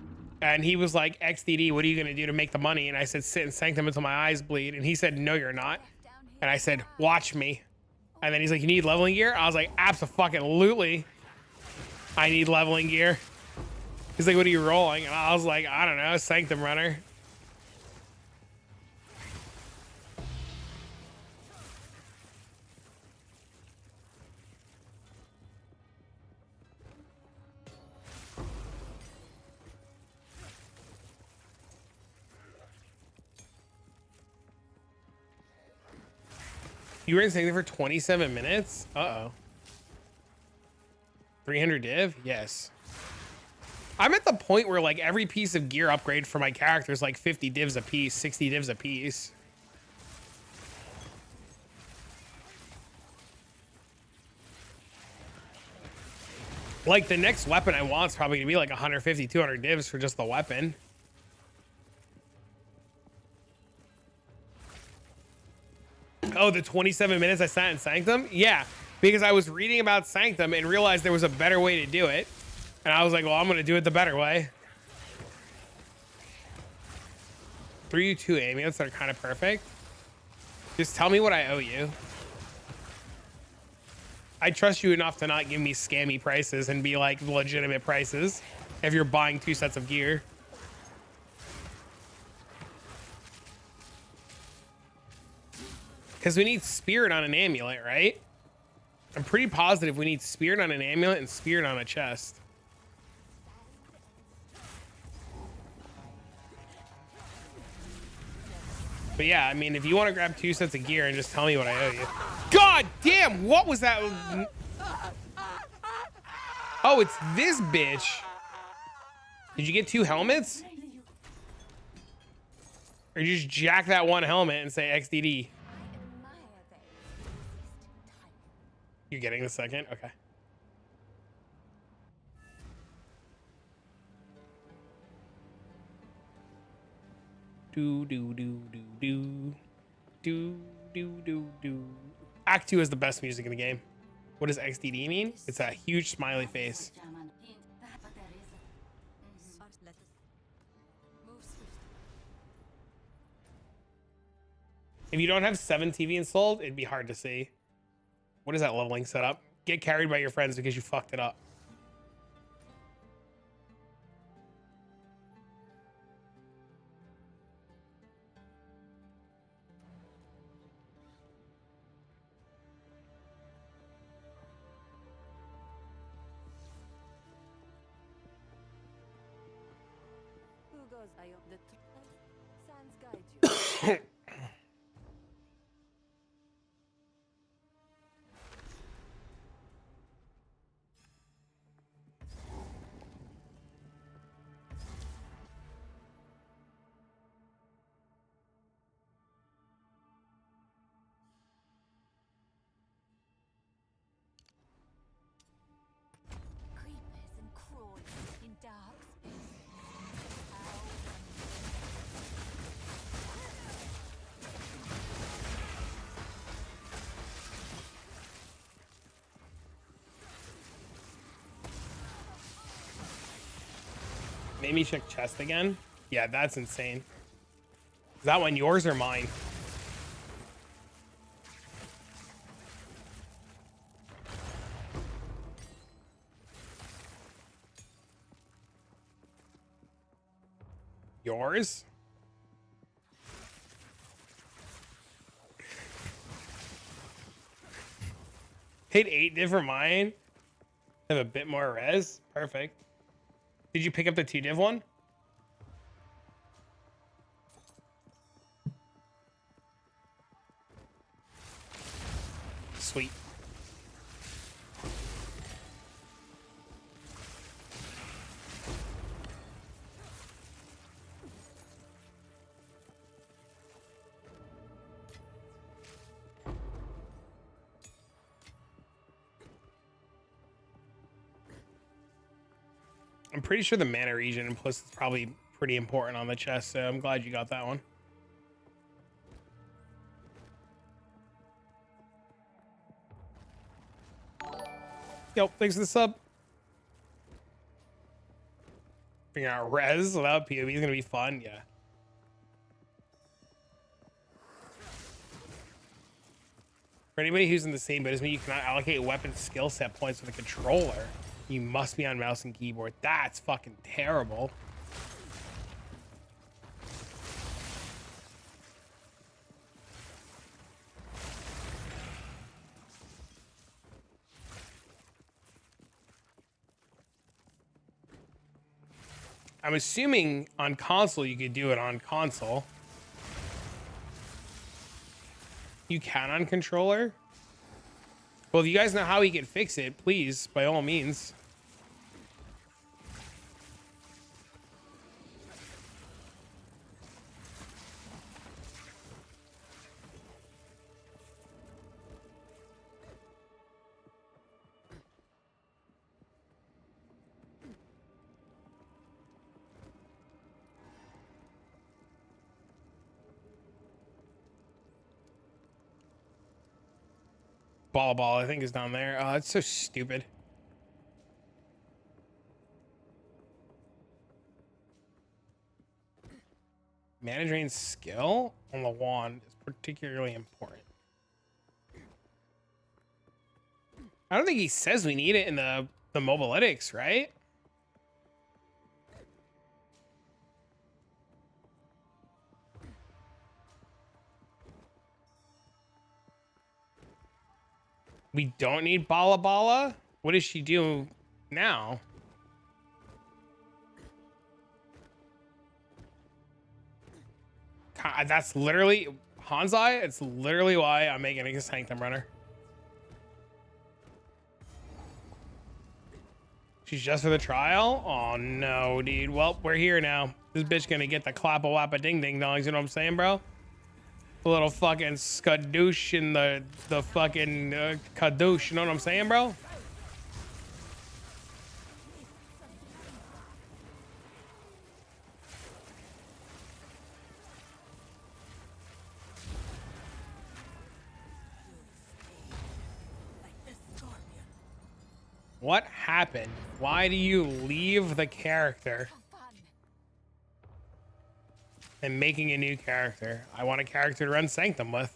And he was like, XDD, what are you going to do to make the money? And I said, sit in Sanctum until my eyes bleed. And he said, no, you're not. And I said, watch me. And then he's like, you need leveling gear? I was like, abso-fucking-lutely. I need leveling gear. He's like, what are you rolling? And I was like, I don't know, Sanctum Runner. You were in Sanctum for 27 minutes? Uh-oh. 300 div? Yes. I'm at the point where like every piece of gear upgrade for my character is like 50 divs a piece, 60 divs a piece. Like the next weapon I want is probably gonna be like 150, 200 divs for just the weapon. Oh, the 27 minutes I sat in Sanctum? Yeah, because I was reading about Sanctum and realized there was a better way to do it. And I was like, well, I'm going to do it the better way. 3-2 amulets that are kind of perfect. Just tell me what I owe you. I trust you enough to not give me scammy prices and be like legitimate prices if you're buying 2 sets of gear. Because we need spirit on an amulet, right? I'm pretty positive we need spirit on an amulet and spirit on a chest. But yeah, I mean, if you want to grab 2 sets of gear and just tell me what I owe you. God damn, what was that? Oh, it's this bitch. Did you get 2 helmets? Or you just jack that 1 helmet and say XDD? You're getting the second? Okay. Do. Act 2 is the best music in the game. What does XDD mean? It's a huge smiley face. If you don't have 7 TV installed, it'd be hard to see. What is that leveling setup? Get carried by your friends because you fucked it up. Who goes by the Sans guide you. Creepers and crawlers in dark spaces. Made me check chest again. Yeah, that's insane. Is that one yours or mine? Yours? Hit 8 different mine. Have a bit more res. Perfect. Did you pick up the T-Div one? Sweet. I'm pretty sure the mana regen and plus is probably pretty important on the chest, so I'm glad you got that one. Yo, thanks for the sub. Figuring out res without PoE is gonna be fun, yeah. For anybody who's in the same boat as me, you cannot allocate weapon skill set points with a controller. You must be on mouse and keyboard. That's fucking terrible. I'm assuming on console you could do it on console. You can on controller? Well, if you guys know how we can fix it, please, by all means. Ball, I think, is down there. Oh, it's so stupid. Mana drain skill on the wand is particularly important. I don't think he says we need it in the mobilytics, right? We don't need Bala. What does she do now? That's literally Hanzai. It's literally why I'm making a Sanctum runner. She's just for the trial? Oh no, dude. Well, we're here now. This bitch gonna get the clappa wappa ding ding dongs, you know what I'm saying, bro? A little fucking skadoosh in the fucking kadoosh, you know what I'm saying, bro? What happened? Why do you leave the character and making a new character? I want a character to run Sanctum with.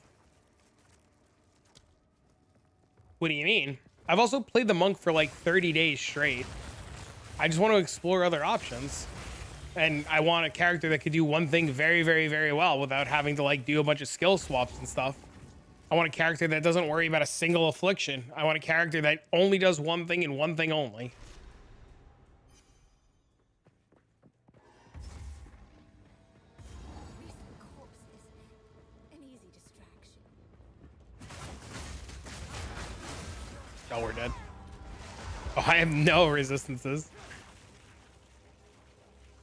What do you mean? I've also played the monk for like 30 days straight. I just want to explore other options. And I want a character that could do one thing very, very, very well without having to like do a bunch of skill swaps and stuff. I want a character that doesn't worry about a single affliction. I want a character that only does one thing and one thing only. Oh, we're dead. Oh, I have no resistances.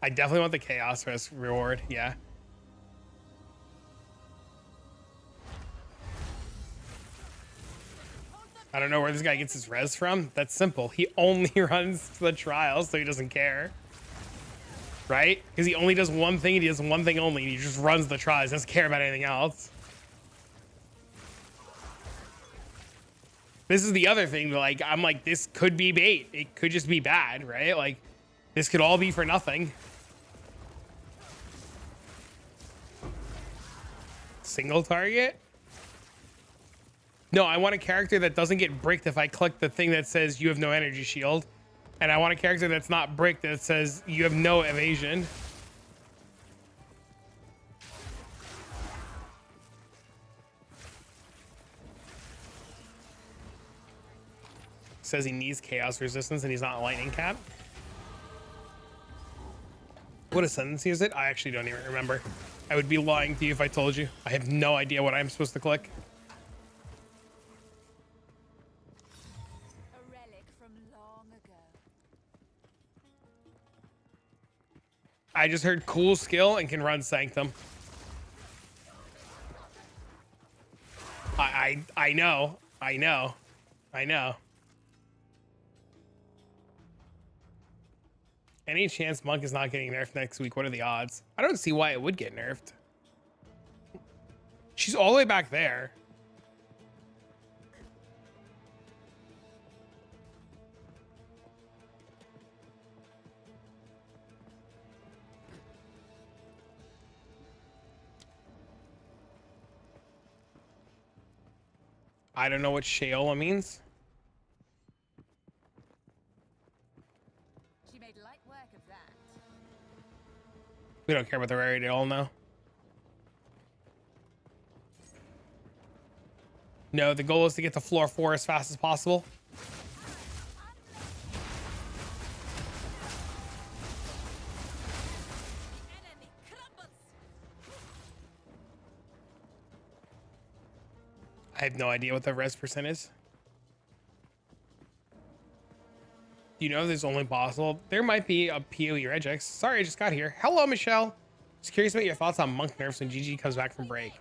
I definitely want the chaos reward, yeah. I don't know where this guy gets his res from. That's simple. He only runs to the trial, so he doesn't care. Right? Because he only does one thing, and he does one thing only, and he just runs the trials. He doesn't care about anything else. This is the other thing, like, I'm like, this could be bait. It could just be bad, right? Like, this could all be for nothing. Single target? No, I want a character that doesn't get bricked if I click the thing that says you have no energy shield. And I want a character that's not bricked that says you have no evasion. says he needs chaos resistance and he's not lightning cap. What ascendancy is it? I actually don't even remember. I would be lying to you if I told you. I have no idea what I'm supposed to click. A relic from long ago. I just heard cool skill and can run Sanctum. I know. Any chance Monk is not getting nerfed next week? What are the odds? I don't see why it would get nerfed. She's all the way back there. I don't know what Shayola means. She made light work of that. We don't care about the rarity at all now. No, the goal is to get to floor 4 as fast as possible. Enemy crumbles. I have no idea what the res percent is. Do you know there's only possible? There might be a PoE regex. Sorry, I just got here. Hello, Michelle. Just curious about your thoughts on monk nerfs when GG comes back from break.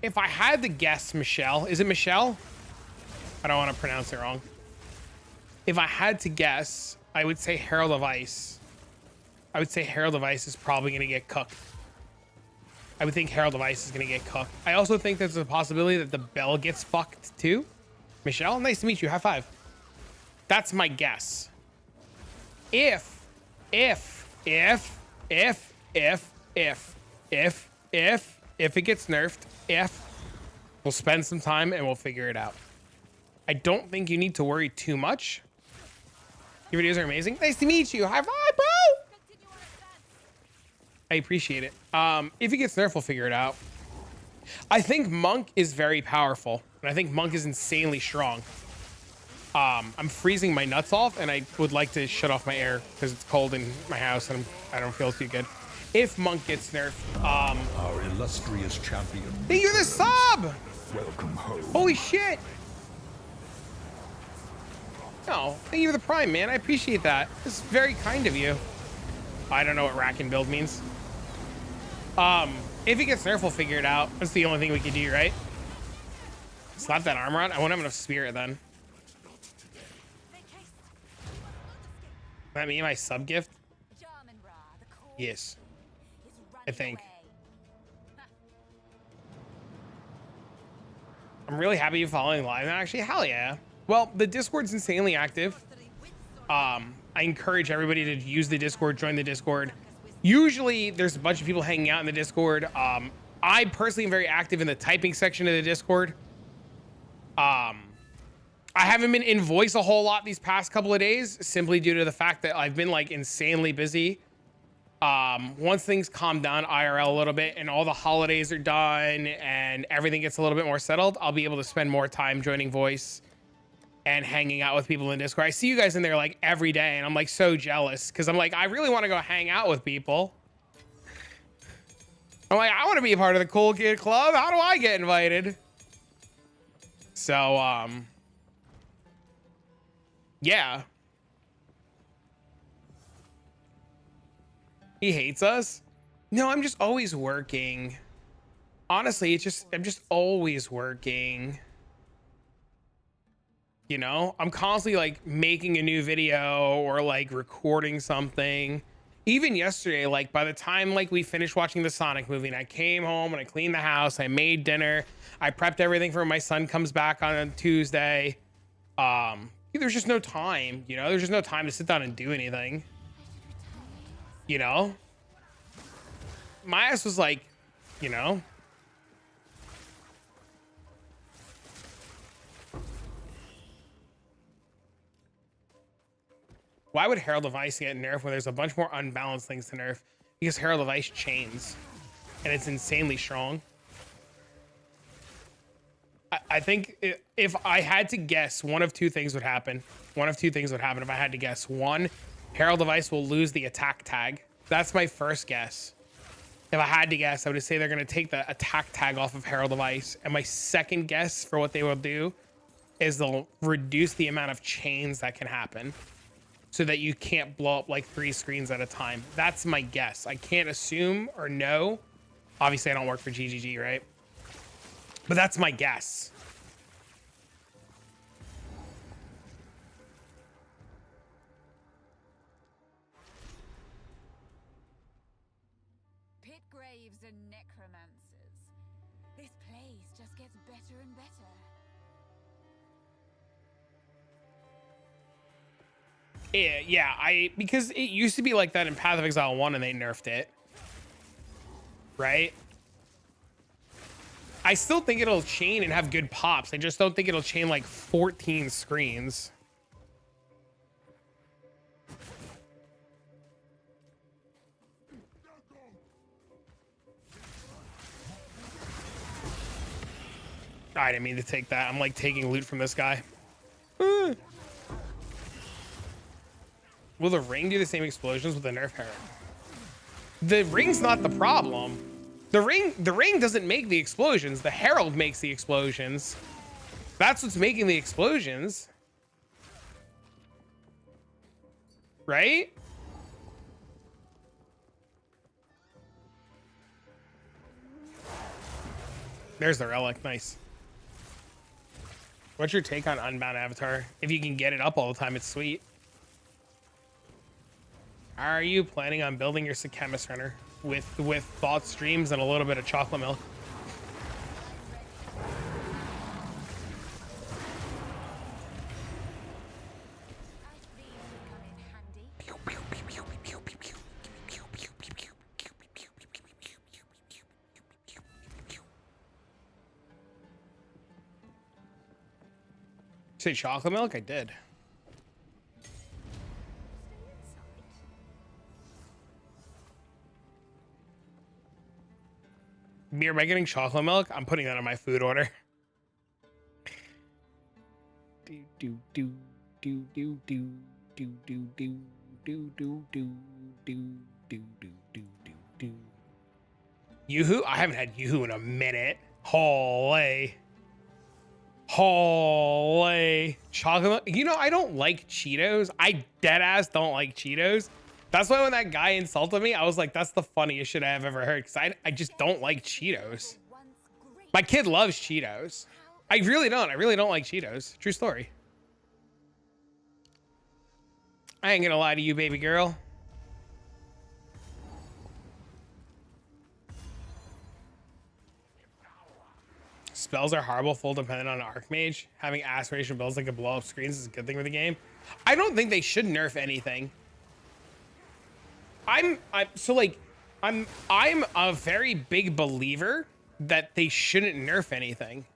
If I had to guess, Michelle, is it Michelle? I don't want to pronounce it wrong. If I had to guess, I would say Herald of Ice. I would say Herald of Ice is probably going to get cooked. I would think Herald of Ice is going to get cooked. I also think there's a possibility that the bell gets fucked too. Michelle, nice to meet you. High five. That's my guess. If it gets nerfed, we'll spend some time and we'll figure it out. I don't think you need to worry too much. Your videos are amazing. Nice to meet you. High five, bro. I appreciate it. If it gets nerfed, we'll figure it out. I think Monk is very powerful, and I think Monk is insanely strong. I'm freezing my nuts off, and I would like to shut off my air because it's cold in my house, and I don't feel too good. If Monk gets nerfed, Our illustrious champion. thank you for the sub! Welcome home. Holy shit! No, thank you for the prime, man. I appreciate that. This is very kind of you. I don't know what rack and build means. If it gets nerfed, we'll figure it out. That's the only thing we can do, right? Slap that armor on. I won't have enough spirit then. That me my sub gift? Yes. I think. I'm really happy you're following live now, actually. Hell yeah. Well, the Discord's insanely active. I encourage everybody to use the Discord, join the Discord. Usually there's a bunch of people hanging out in the Discord. I personally am very active in the typing section of the Discord. I haven't been in voice a whole lot these past couple of days, simply due to the fact that I've been like insanely busy. Once things calm down IRL a little bit and all the holidays are done and everything gets a little bit more settled, I'll be able to spend more time joining voice and hanging out with people in Discord. I see you guys in there like every day and I'm like so jealous because I'm like, I really want to go hang out with people. I'm like, I want to be a part of the cool kid club. How do I get invited? So, yeah. He hates us? No, I'm just always working. Honestly, I'm just always working. You know, I'm constantly like making a new video or like recording something. Even yesterday, like by the time like we finished watching the Sonic movie and I came home and I cleaned the house, I made dinner, I prepped everything for when my son comes back on Tuesday. There's just no time, you know, there's just no time to sit down and do anything. You know, my ass was like, you know, why would Herald of Ice get nerfed when there's a bunch more unbalanced things to nerf? Because Herald of Ice chains and it's insanely strong. I think if I had to guess, one of two things would happen. One of two things would happen if I had to guess. One, Herald of Ice will lose the attack tag. That's my first guess. If I had to guess, I would say they're going to take the attack tag off of Herald of Ice. And my second guess for what they will do is they'll reduce the amount of chains that can happen so that you can't blow up like 3 screens at a time. That's my guess. I can't assume or know. Obviously, I don't work for GGG, right? But that's my guess. Pit graves and necromancers. This place just gets better and better. Yeah, because it used to be like that in Path of Exile 1 and they nerfed it. Right? I still think it'll chain and have good pops. I just don't think it'll chain like 14 screens. I didn't mean to take that. I'm like taking loot from this guy. Will the ring do the same explosions with the nerf Herald? The ring's not the problem. The ring doesn't make the explosions. The Herald makes the explosions. That's what's making the explosions. Right? There's the relic. Nice. What's your take on Unbound Avatar? If you can get it up all the time, it's sweet. Are you planning on building your Sekhemas Runner with thought streams and a little bit of chocolate milk? Say chocolate milk? I did. Beer, am I getting chocolate milk? I'm putting that on my food order. Yoo-hoo? I haven't had Yoo-hoo in a minute. Holy. Holy. Chocolate milk? You know, I don't like Cheetos. I deadass don't like Cheetos. That's why when that guy insulted me, I was like, that's the funniest shit I've ever heard. Because I just don't like Cheetos. My kid loves Cheetos. I really don't. I really don't like Cheetos. True story. I ain't gonna lie to you, baby girl. Spells are horrible, full dependent on Archmage. Having aspiration builds that can blow up screens is a good thing for the game. I don't think they should nerf anything. I'm a very big believer that they shouldn't nerf anything.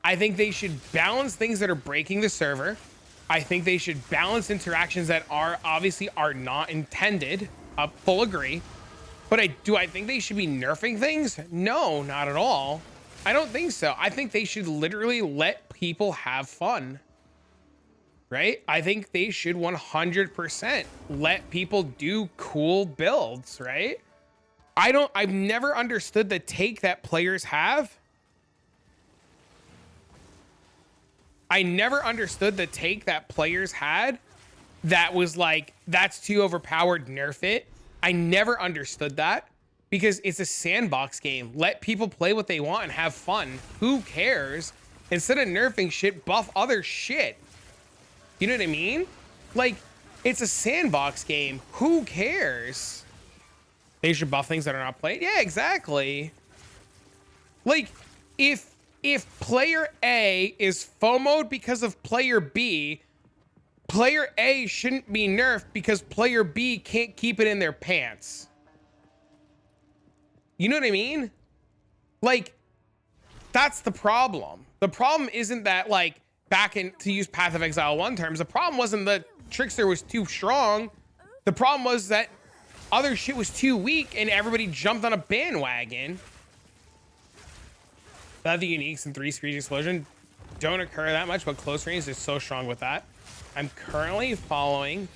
I think they should balance things that are breaking the server. I think they should balance interactions that are obviously are not intended. Full agree. But do I think they should be nerfing things? No, not at all. I don't think so. I think they should literally let people have fun. Right? I think they should 100% let people do cool builds, right? I've never understood the take that players have. I never understood the take that players had that was like, that's too overpowered, nerf it. I never understood that because it's a sandbox game. Let people play what they want and have fun. Who cares? Instead of nerfing shit, buff other shit. You know what I mean? Like, it's a sandbox game. Who cares? They should buff things that are not played. Yeah, exactly. Like, if player A is FOMO'd because of player B, player A shouldn't be nerfed because player B can't keep it in their pants. You know what I mean? Like, that's the problem. The problem isn't that, like, back in, to use Path of Exile 1 terms, the problem wasn't that Trickster was too strong. The problem was that other shit was too weak and everybody jumped on a bandwagon. Without the uniques and 3 screech explosion don't occur that much, but close range is so strong with that. I'm currently following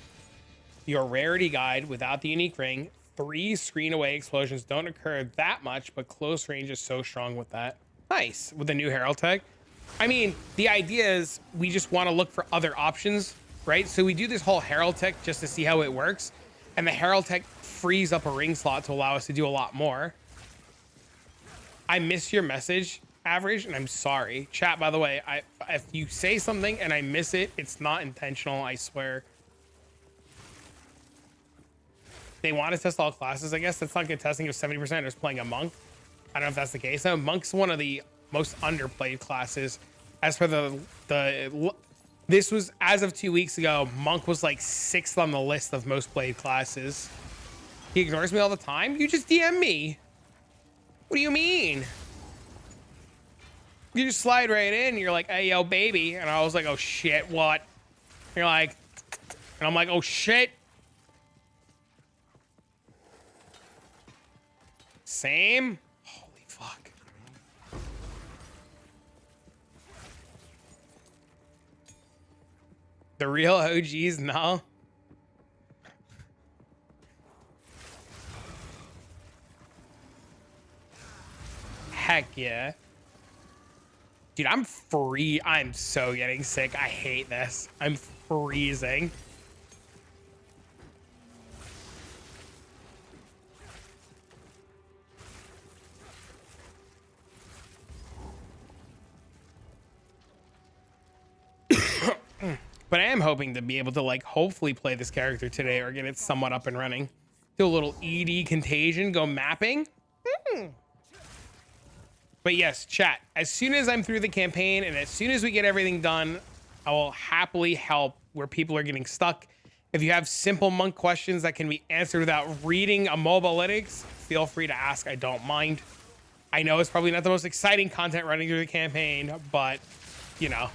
your rarity guide without the unique ring. 3 screen away explosions don't occur that much, but close range is so strong with that. Nice. With the new Herald tech. I mean, the idea is we just want to look for other options, right? So we do this whole Herald tech just to see how it works. And the Herald tech frees up a ring slot to allow us to do a lot more. I miss your message, Average, and I'm sorry. Chat, by the way, if you say something and I miss it, it's not intentional, I swear. They want to test all classes, I guess. That's not good testing if 70% is playing a monk. I don't know if that's the case. No, monk's one of the most underplayed classes. As for this was, as of 2 weeks ago, monk was like 6th on the list of most played classes. He ignores me all the time. You just DM me. What do you mean? You just slide right in. You're like, hey, yo, baby. And I was like, oh, shit, what? You're like, and I'm like, oh, shit. Same? Holy fuck. The real OGs, no. Heck yeah. Dude, I'm free. I'm so getting sick. I hate this. I'm freezing. But I am hoping to be able to, like, hopefully play this character today or get it somewhat up and running. Do a little ED contagion, go mapping. But yes, chat, as soon as I'm through the campaign and as soon as we get everything done, I will happily help where people are getting stuck. If you have simple monk questions that can be answered without reading a mobalytics, feel free to ask. I don't mind. I know it's probably not the most exciting content running through the campaign, but, you know.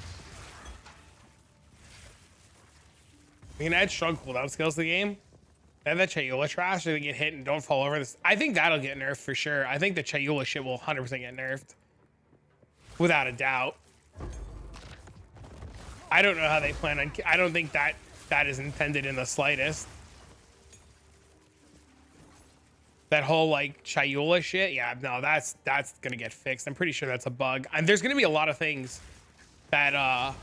We can add shrug cooldown skills to the game. And that Chayula trash, they get hit and don't fall over this. I think that'll get nerfed for sure. I think the Chayula shit will 100% get nerfed. Without a doubt. I don't know how they plan on... I don't think that is intended in the slightest. That whole, like, Chayula shit? Yeah, no, that's gonna get fixed. I'm pretty sure that's a bug. And there's gonna be a lot of things that are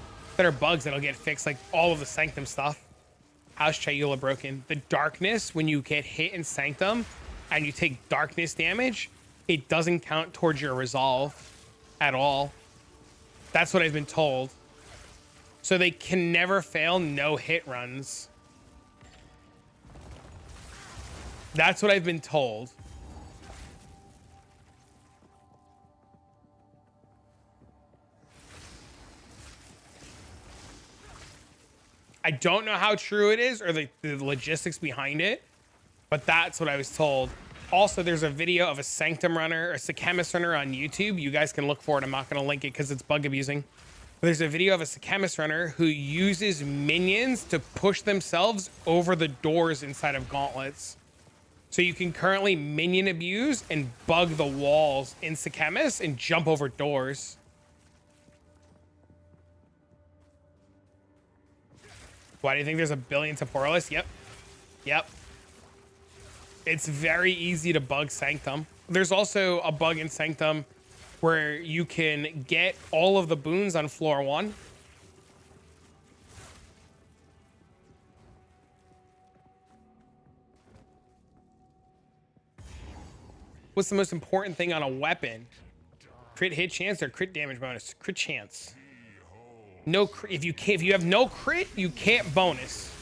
bugs that'll get fixed, like all of the Sanctum stuff. How's Chayula broken? The darkness, when you get hit in Sanctum and you take darkness damage, it doesn't count towards your resolve at all. That's what I've been told. So they can never fail no hit runs. That's what I've been told. I don't know how true it is or the logistics behind it, but that's what I was told. Also, there's a video of a Sanctum runner, a Sekhemas runner on YouTube. You guys can look for it. I'm not going to link it because it's bug abusing. But there's a video of a Sekhemas runner who uses minions to push themselves over the doors inside of gauntlets. So you can currently minion abuse and bug the walls in Sekhemas and jump over doors. Why do you think there's a billion temporalists? Yep. It's very easy to bug Sanctum. There's also a bug in Sanctum where you can get all of the boons on floor 1. What's the most important thing on a weapon? Crit hit chance or crit damage bonus? Crit chance. No crit. If you have no crit, you can't bonus.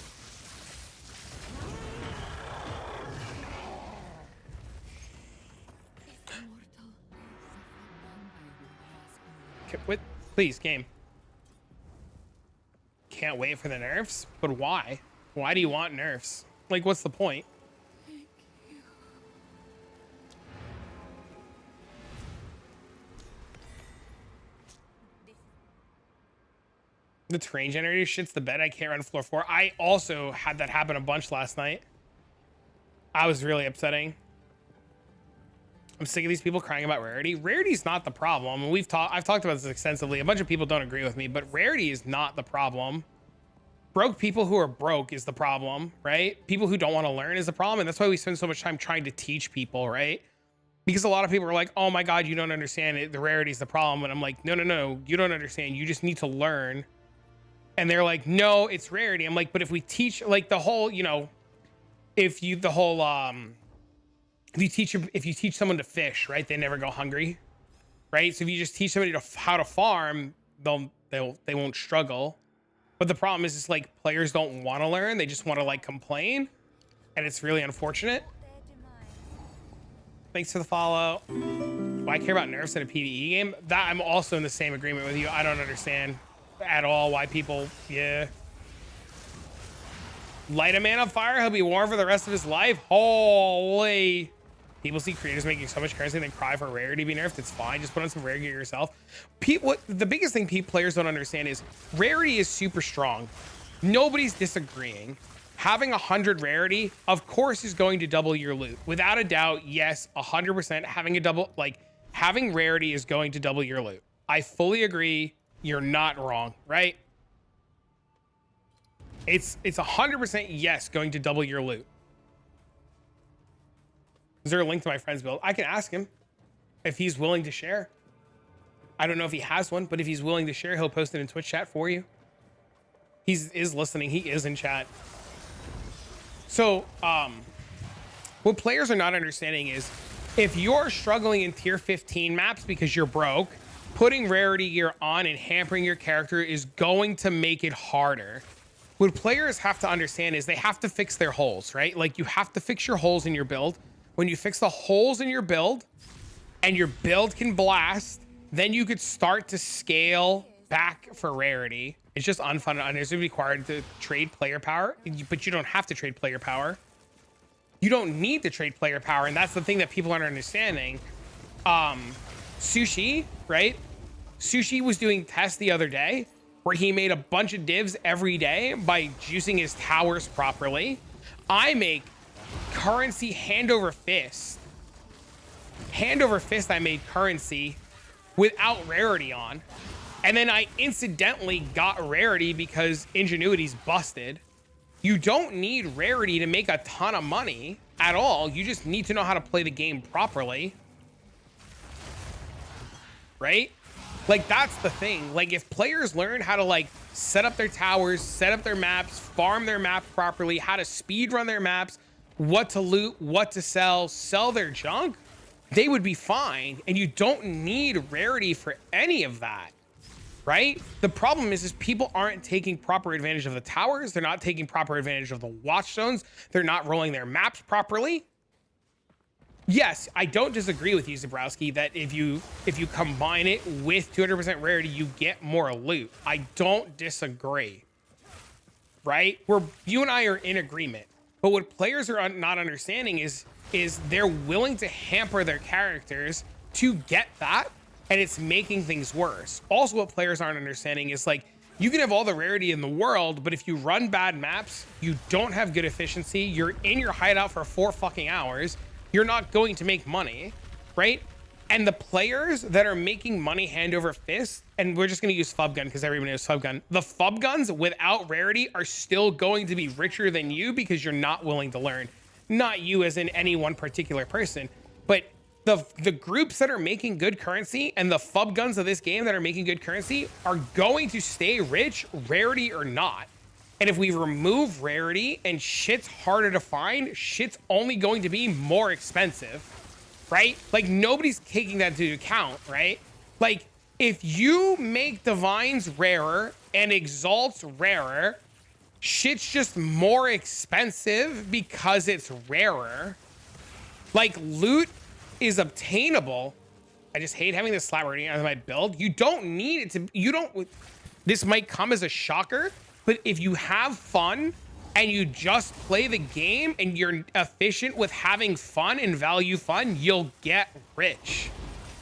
Wait, please, game. Can't wait for the nerfs? But why? Why do you want nerfs? Like, what's the point? The terrain generator shits the bed. I can't run floor 4. I also had that happen a bunch last night. I was really upsetting. I'm sick of these people crying about rarity. Rarity is not the problem. I've talked about this extensively. A bunch of people don't agree with me, but rarity is not the problem. Broke people who are broke is the problem, right? People who don't want to learn is the problem. And that's why we spend so much time trying to teach people, right? Because a lot of people are like, oh my God, you don't understand it. The rarity is the problem. And I'm like, no, you don't understand. You just need to learn. And they're like, no, it's rarity. I'm like, but if we teach like the whole, you know, if you teach someone to fish, right, they never go hungry, right? So if you just teach somebody how to farm, they won't struggle. But the problem is, it's like players don't want to learn; they just want to like complain, and it's really unfortunate. Thanks for the follow. Why care about nerfs in a PvE game? That I'm also in the same agreement with you. I don't understand at all why people, yeah. Light a man on fire, he'll be warm for the rest of his life. Holy. People see creators making so much currency and then cry for rarity to be nerfed. It's fine. Just put on some rare gear yourself. The biggest thing players don't understand is rarity is super strong. Nobody's disagreeing. Having 100 rarity, of course, is going to double your loot. Without a doubt, yes, 100%. Having rarity is going to double your loot. I fully agree. You're not wrong, right? It's 100% yes, going to double your loot. Is there a link to my friend's build? I can ask him if he's willing to share. I don't know if he has one, but if he's willing to share, he'll post it in Twitch chat for you. He is listening. He is in chat. So, what players are not understanding is if you're struggling in tier 15 maps because you're broke, putting rarity gear on and hampering your character is going to make it harder. What players have to understand is they have to fix their holes, right? Like you have to fix your holes in your build. When you fix the holes in your build and your build can blast, then you could start to scale back for rarity. It's just unfun and it's required to trade player power, but you don't have to trade player power. You don't need to trade player power. And that's the thing that people aren't understanding. Sushi, right? Sushi was doing tests the other day where he made a bunch of divs every day by juicing his towers properly. I make currency hand over fist. Hand over fist, I made currency without rarity on. And then I incidentally got rarity because Ingenuity's busted. You don't need rarity to make a ton of money at all. You just need to know how to play the game properly. Right? Like, that's the thing. Like, if players learn how to, like, set up their towers, set up their maps, farm their map properly, how to speed run their maps, what to loot, what to sell their junk, they would be fine. And you don't need rarity for any of that, right? The problem is people aren't taking proper advantage of the towers. They're not taking proper advantage of the watchstones. They're not rolling their maps properly. Yes, I don't disagree with you, Zabrowski, that if you combine it with 200% rarity, you get more loot. I don't disagree, right? You and I are in agreement. But what players are not understanding is they're willing to hamper their characters to get that, and it's making things worse. Also, what players aren't understanding is, like, you can have all the rarity in the world, but if you run bad maps, you don't have good efficiency, you're in your hideout for 4 fucking hours, you're not going to make money, right? And the players that are making money hand over fist, and we're just going to use Fub Gun because everybody knows Fub Gun. The Fub Guns without rarity are still going to be richer than you because you're not willing to learn. Not you as in any one particular person, but the groups that are making good currency and the Fub Guns of this game that are making good currency are going to stay rich, rarity or not. And if we remove rarity and shit's harder to find, shit's only going to be more expensive, right? Like, nobody's taking that into account, right? Like, if you make divines rarer and exalts rarer, shit's just more expensive because it's rarer. Like, loot is obtainable. I just hate having this slap rating out of my build. You don't need it to, this might come as a shocker, but if you have fun and you just play the game and you're efficient with having fun and value fun, you'll get rich.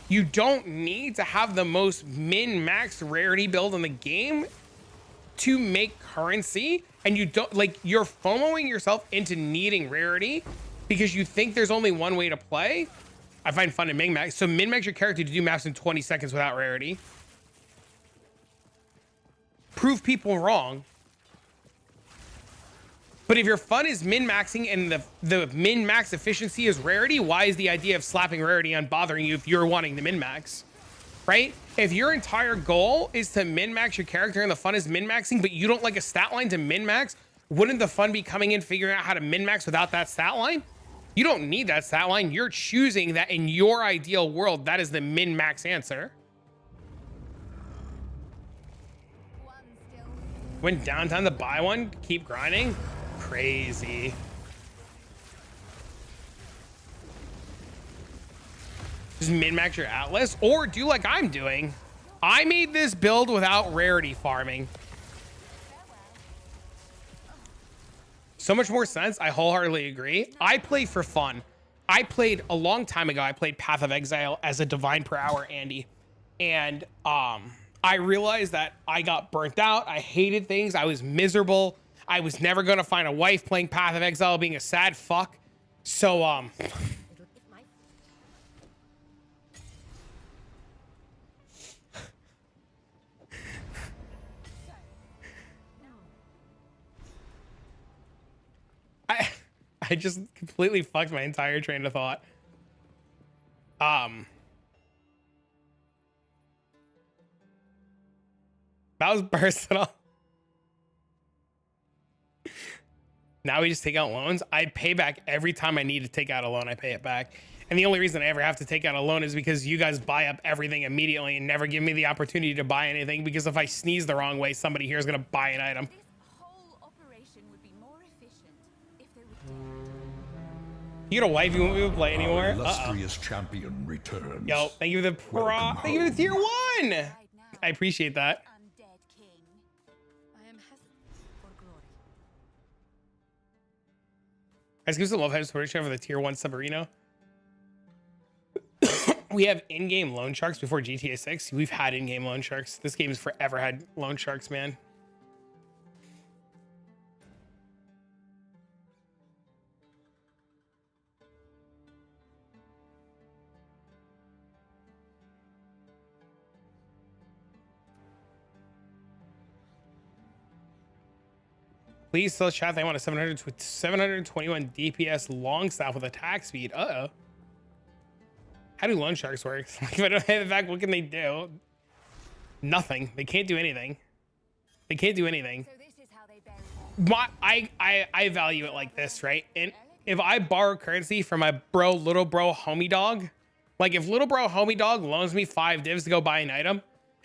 You don't need to have the most min-max rarity build in the game to make currency. And you don't, like, you're FOMOing yourself into needing rarity because you think there's only one way to play. I find fun in min-max. So min-max your character to do maps in 20 seconds without rarity. Prove people wrong. But if your fun is min-maxing and the min-max efficiency is rarity, why is the idea of slapping rarity on bothering you if you're wanting the min-max? Right? If your entire goal is to min-max your character and the fun is min-maxing, but you don't like a stat line to min-max, wouldn't the fun be coming in figuring out how to min-max without that stat line? You don't need that stat line. You're choosing that in your ideal world, that is the min-max answer. Went downtown to buy one, keep grinding. Crazy. Just min-max your Atlas, or do like I'm doing. I made this build without rarity farming. So much more sense. I wholeheartedly agree. I play for fun. I played a long time ago. I played Path of Exile as a divine per hour, Andy. And I realized that I got burnt out. I hated things. I was miserable. I was never going to find a wife playing Path of Exile, being a sad fuck. So, I just completely fucked my entire train of thought. That was personal. Now we just take out loans. I pay back every time I need to take out a loan. I pay it back. And the only reason I ever have to take out a loan is because you guys buy up everything immediately and never give me the opportunity to buy anything, because if I sneeze the wrong way, somebody here is going to buy an item. This whole operation would be more efficient if they would. You got a wife you won't be able to play anymore? Our illustrious champion returns. Yo, thank you for the thank you for the tier 1. I appreciate that. Undead king. I am hesitant for glory. Guys, give us a love hype support for the tier 1 Submarino. We have in-game loan sharks before GTA 6. We've had in-game loan sharks. This game has forever had loan sharks, man. Please tell chat they want a 721 DPS long staff with attack speed. Uh-oh. How do loan sharks work? If I don't have it back, what can they do? Nothing. They can't do anything. They can't do anything. So this is how they bury I value it like this, right? And if I borrow currency from my little bro homie dog, like if little bro homie dog loans me 5 divs to go buy an item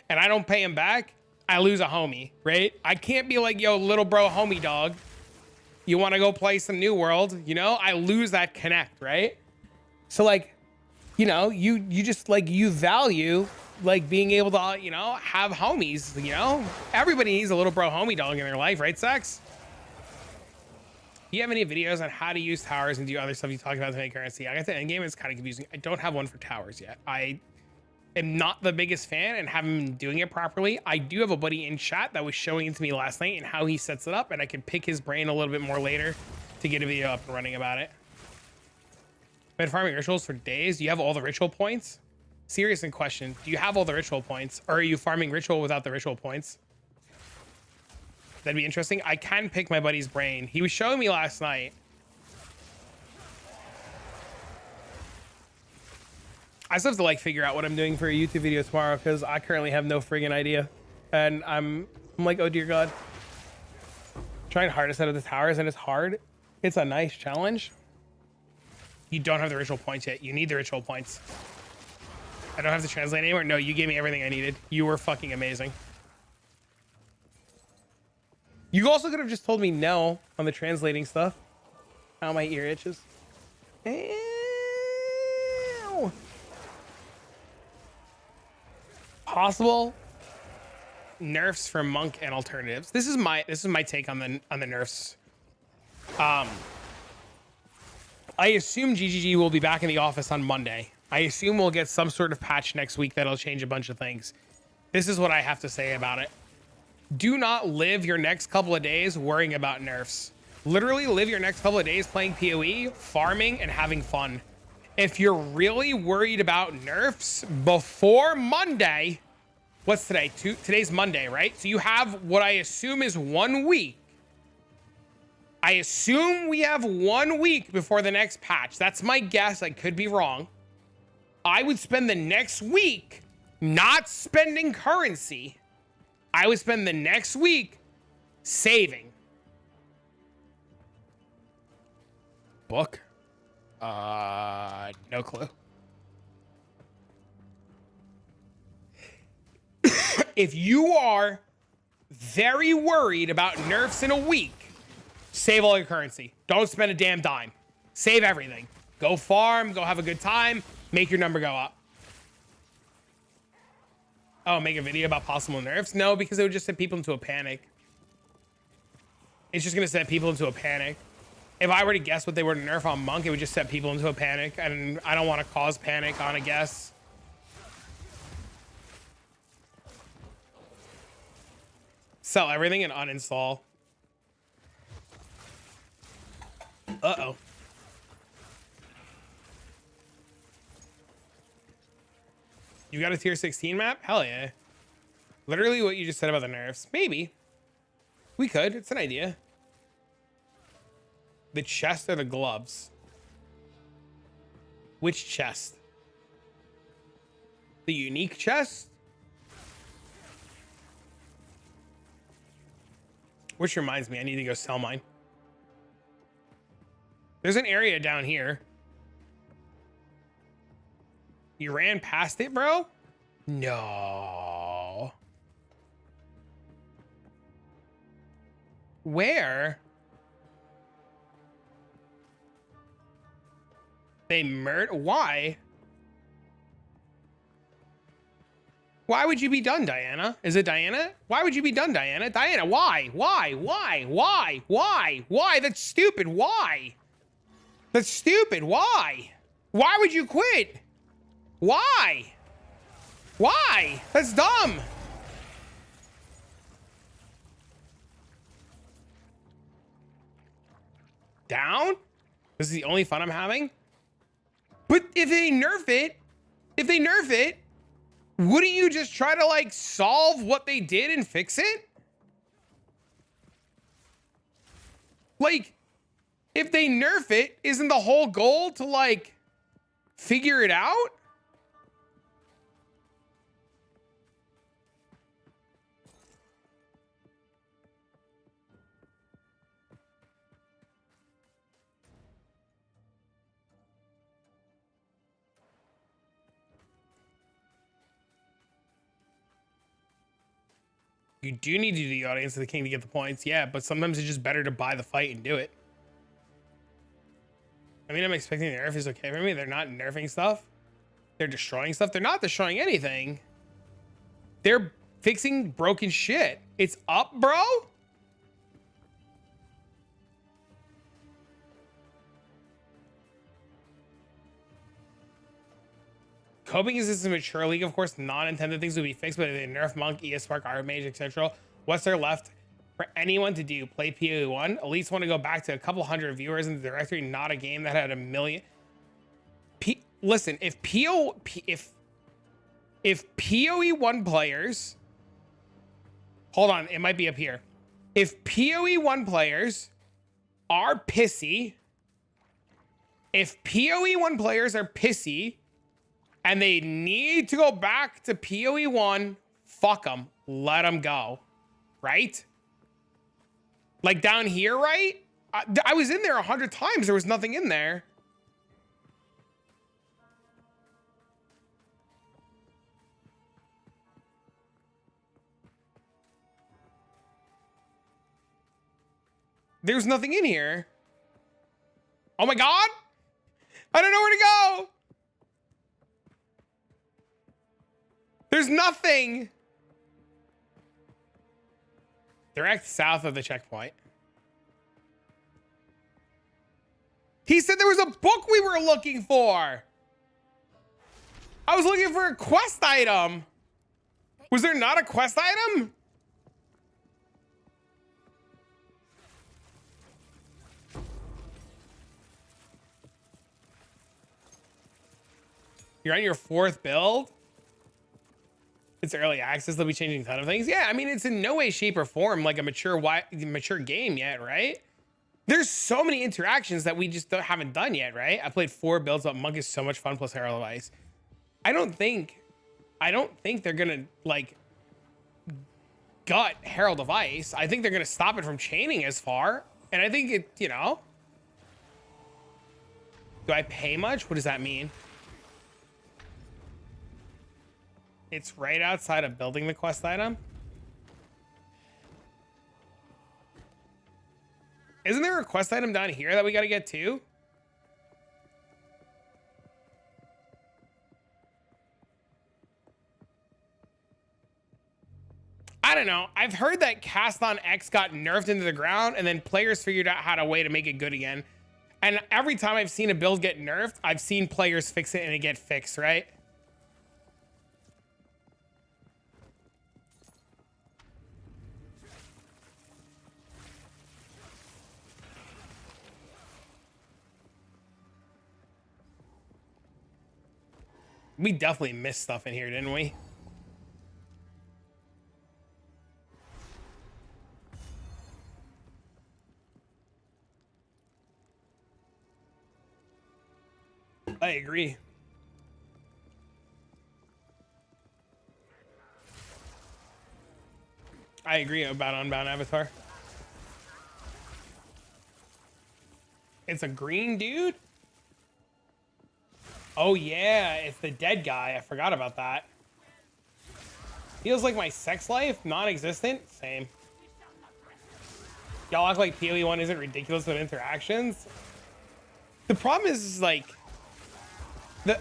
and I don't pay him back, I lose a homie, right? I can't be like, yo, little bro homie dog, you want to go play some New World? You know, I lose that connect, right? So like, you know, you just like, you value like being able to, you know, have homies, you know, everybody needs a little bro homie dog in their life, right? Sex. Do you have any videos on how to use towers and do other stuff you talked about to make currency? I got the Endgame. It's kind of confusing. I don't have one for towers yet. I am not the biggest fan and haven't been doing it properly. I do have a buddy in chat that was showing it to me last night and how he sets it up, and I can pick his brain a little bit more later to get a video up and running about it. Been farming rituals for days. Do you have all the ritual points? Serious in question. Do you have all the ritual points, or are you farming ritual without the ritual points? That'd be interesting. I can pick my buddy's brain. He was showing me last night. I still have to like figure out what I'm doing for a YouTube video tomorrow, because I currently have no friggin' idea. And I'm like, oh dear God. Trying hardest out of the towers, and it's hard. It's a nice challenge. You don't have the ritual points yet. You need the ritual points. I don't have to translate anymore. No, you gave me everything I needed. You were fucking amazing. You also could have just told me no on the translating stuff. Ow, my ear itches. Ew. Possible nerfs for monk and alternatives. This is my take on the nerfs. I assume GGG will be back in the office on Monday. I assume we'll get some sort of patch next week that'll change a bunch of things. This is what I have to say about it. Do not live your next couple of days worrying about nerfs. Literally live your next couple of days playing PoE, farming, and having fun. if you're really worried about nerfs before Monday, what's today? Today's Monday, right? So you have what I assume is 1 week. I assume we have 1 week before the next patch. That's my guess. I could be wrong. I would spend the next week not spending currency. I would spend the next week saving. Book? No clue. If you are very worried about nerfs in a week, save all your currency. Don't spend a damn dime. Save everything. Go farm, go have a good time, make your number go up. Oh, make a video about possible nerfs? No, because it would just send people into a panic. It's just gonna send people into a panic. If I were to guess what they were to nerf on Monk, it would just set people into a panic, and I don't want to cause panic on a guess. Sell everything and uninstall. Uh-oh. You got a tier 16 map? Hell yeah. Literally what you just said about the nerfs. Maybe. We could. It's an idea. The chest or the gloves? Which chest? The unique chest? Which reminds me, I need to go sell mine. There's an area down here. You ran past it, bro? No. Where? They murder? Why? Why would you be done, Diana? Is it Diana? Why would you be done, Diana? Diana, why? Why? Why? Why? Why? Why? That's stupid. Why? That's stupid. Why? Why would you quit? Why? Why? That's dumb. Down? This is the only fun I'm having? But if they nerf it, wouldn't you just try to like solve what they did and fix it? Like, if they nerf it, isn't the whole goal to like figure it out? You do need to do the audience of the king to get the points, yeah, but sometimes it's just better to buy the fight and do it. I mean, I'm expecting the nerf is okay for me. They're not nerfing stuff. They're destroying stuff. They're not destroying anything. They're fixing broken shit. It's up, bro. Coping is a mature league, of course. Non-intended things will be fixed, but if they nerf Monk, ES Spark, Iron Mage, etc., what's there left for anyone to do? Play PoE1? At least want to go back to a couple hundred viewers in the directory, not a game that had a million. Listen, if PoE1 players, hold on, it might be up here. If PoE1 players are pissy, and they need to go back to PoE1, fuck them. Let them go. Right? Like down here, right? I was in there 100 times. There was nothing in there. There's nothing in here. Oh my God. I don't know where to go. There's nothing. Direct south of the checkpoint. He said there was a book we were looking for. I was looking for a quest item. Was there not a quest item? You're on your 4th build. It's early access. They'll be changing a ton of things. Yeah, I mean, it's in no way, shape, or form like a mature game yet, right? There's so many interactions that we just haven't done yet, right? I played 4 builds, but Monk is so much fun plus Herald of Ice. I don't think they're gonna like gut Herald of Ice. I think they're gonna stop it from chaining as far. And I think it, you know. Do I pay much? What does that mean? It's right outside of building the quest item. Isn't there a quest item down here that we got to get to? I don't know. I've heard that Cast on X got nerfed into the ground and then players figured out how to way to make it good again. And every time I've seen a build get nerfed, I've seen players fix it and it get fixed, right? We definitely missed stuff in here, didn't we? I agree. I agree about Unbound Avatar. It's a green dude? Oh yeah, it's the dead guy. I forgot about that. Feels like my sex life, non-existent. Same. Y'all act like PoE 1 isn't ridiculous with interactions. The problem is like,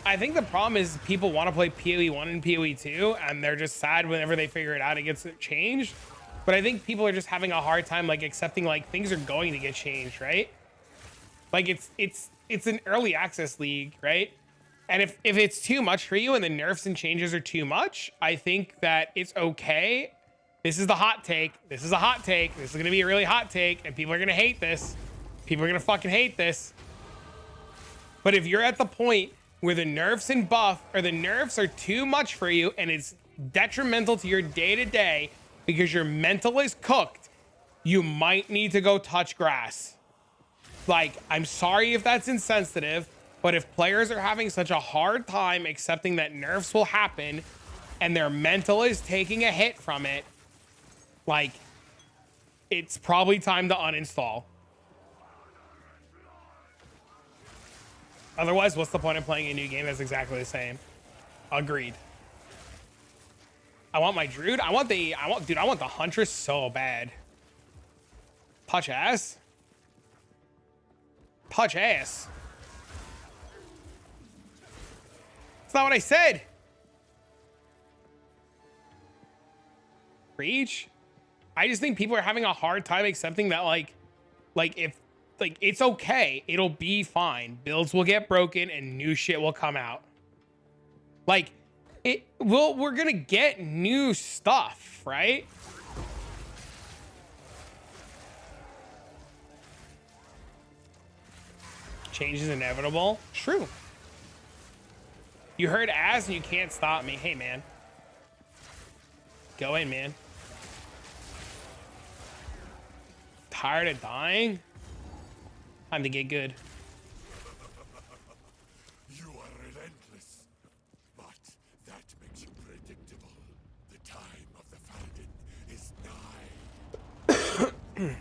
I think the problem is people want to play PoE 1 and PoE 2, and they're just sad whenever they figure it out, it gets changed. But I think people are just having a hard time like accepting like things are going to get changed, right? Like it's an early access league, right? And if it's too much for you and the nerfs and changes are too much, I think that it's okay. This is the hot take. This is a hot take. This is going to be a really hot take, and people are going to hate this. People are going to fucking hate this. But if you're at the point where the nerfs and buff or the nerfs are too much for you and it's detrimental to your day-to-day because your mental is cooked, you might need to go touch grass. Like, I'm sorry if that's insensitive, but if players are having such a hard time accepting that nerfs will happen and their mental is taking a hit from it, like, it's probably time to uninstall. Otherwise, what's the point of playing a new game that's exactly the same? Agreed. I want my Druid. I want the Huntress so bad. Touch ass. Touch ass. That's not what I said. Reach. I just think people are having a hard time accepting that like if like it's okay, it'll be fine. Builds will get broken and new shit will come out. Like we're gonna get new stuff, right? Change is inevitable. True. You heard ass and you can't stop me. Hey man. Go in, man. Tired of dying? Time to get good. You are relentless, but that makes you predictable. The time of the Faradin is nigh.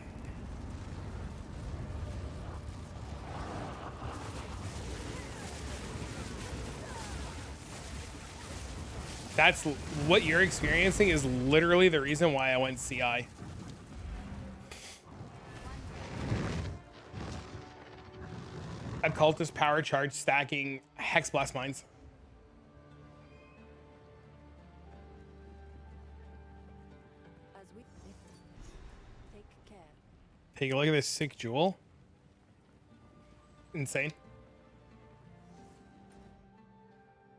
That's what you're experiencing is literally the reason why I went CI. Occultist power charge stacking Hexblast mines. As we take care. Take a look at this sick jewel. Insane.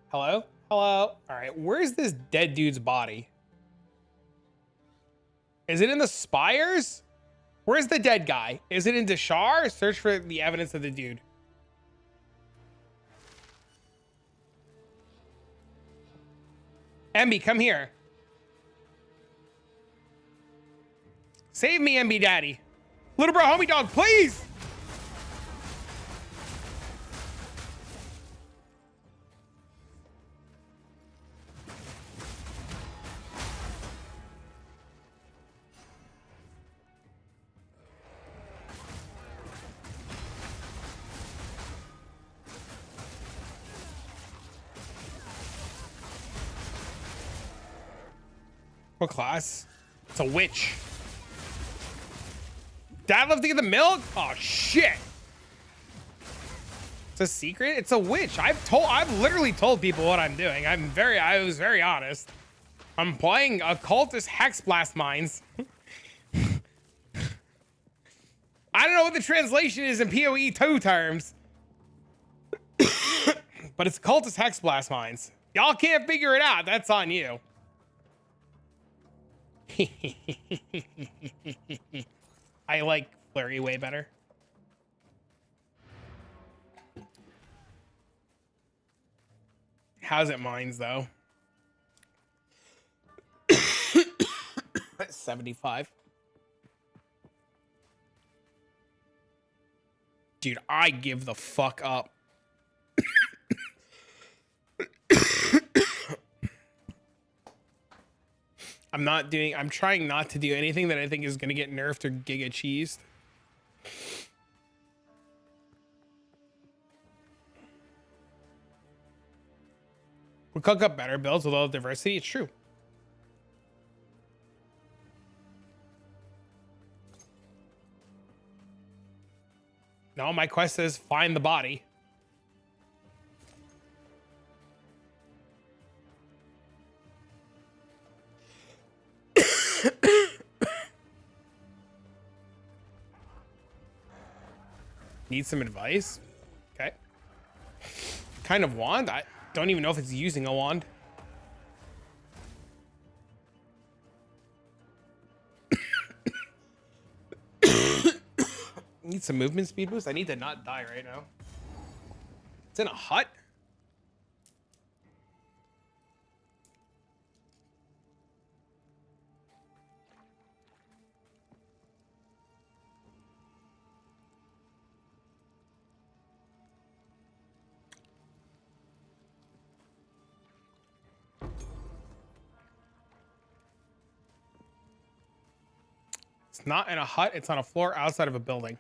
Hello? Hello? All right, where's this dead dude's body? Is it in the spires? Where's the dead guy? Is it in Deshar? Search for the evidence of the dude. MB, come here. Save me, MB Daddy. Little bro, homie dog, please. What class? It's a witch. Dad love to get the milk? Oh shit. It's a secret? It's a witch. I've literally told people what I'm doing. I was very honest. I'm playing occultist Hexblast mines. I don't know what the translation is in PoE 2 terms. But it's occultist Hexblast mines. Y'all can't figure it out. That's on you. I like Flurry way better. How's it mines though? 75. Dude, I give the fuck up. I'm trying not to do anything that I think is gonna get nerfed or giga cheesed. We'll cook up better builds with all the diversity. It's true. No, my quest says find the body. Need some advice? Okay. Kind of wand? I don't even know if it's using a wand. Need some movement speed boost? I need to not die right now. It's in a hut? It's not in a hut. It's on a floor outside of a building.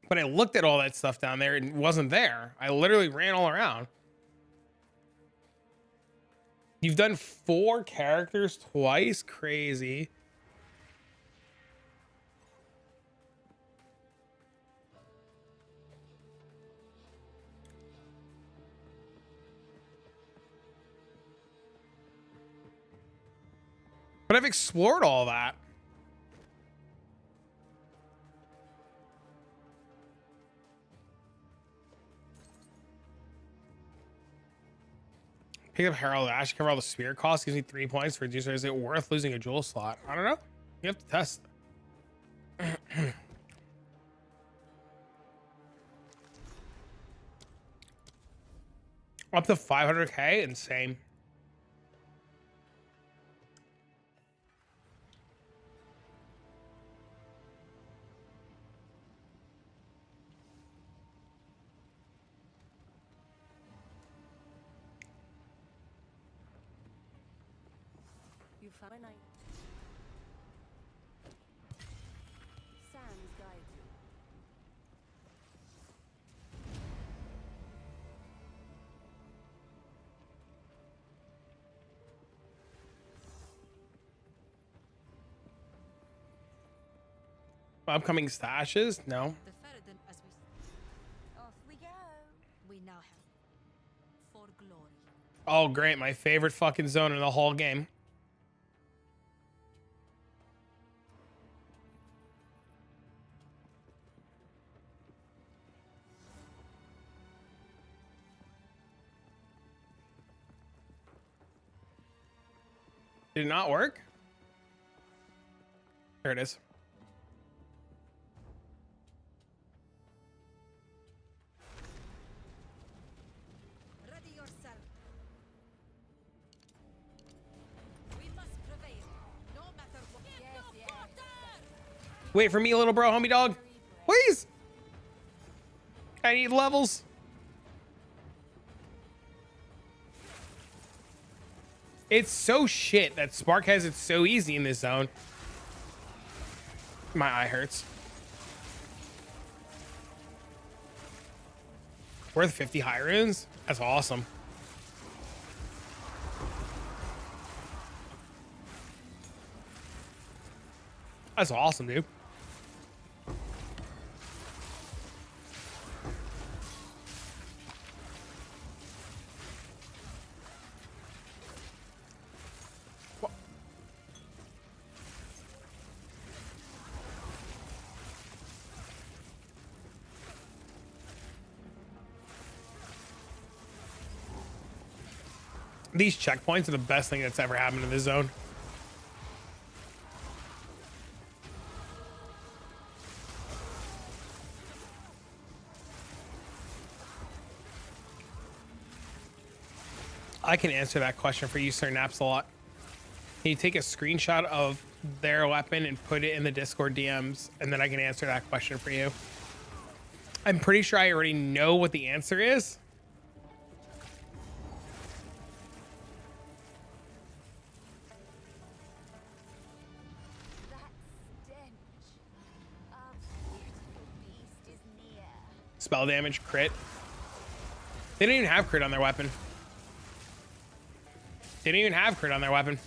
But I looked at all that stuff down there and it wasn't there. I literally ran all around. You've done 4 characters twice? Crazy. But I've explored all that. Pick up Herald Ash, cover all the spear costs, gives me 3 points for reducer. Is it worth losing a jewel slot? I don't know. You have to test. Up to 500k? Insane. You found a night. Sam's guides you. Upcoming stashes? No. The Ferrodon as we off we go. We now have for glory. Oh, great. My favorite fucking zone in the whole game. Did it not work? There it is. Wait for me, little bro, homie dog. Please. I need levels. It's so shit that Spark has it so easy in this zone. My eye hurts. Worth 50 high runes? That's awesome. That's awesome, dude. These checkpoints are the best thing that's ever happened in this zone. I can answer that question for you, Sir Naps a lot. Can you take a screenshot of their weapon and put it in the Discord DMs, and then I can answer that question for you? I'm pretty sure I already know what the answer is. Spell damage, crit. They didn't even have crit on their weapon. They didn't even have crit on their weapon.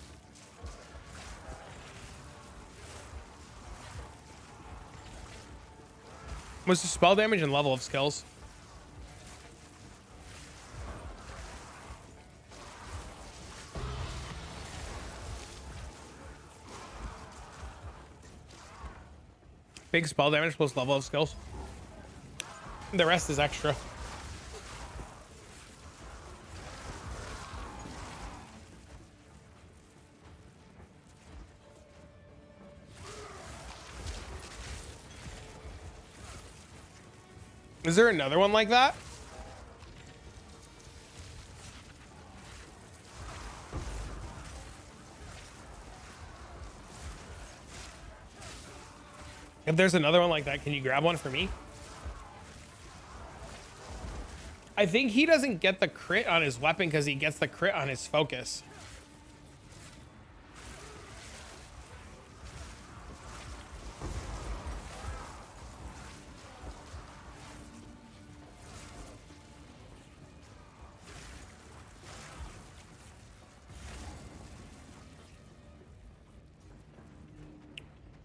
What's the spell damage and level of skills? Big spell damage plus level of skills. The rest is extra. Is there another one like that? If there's another one like that, can you grab one for me? I think he doesn't get the crit on his weapon because he gets the crit on his focus.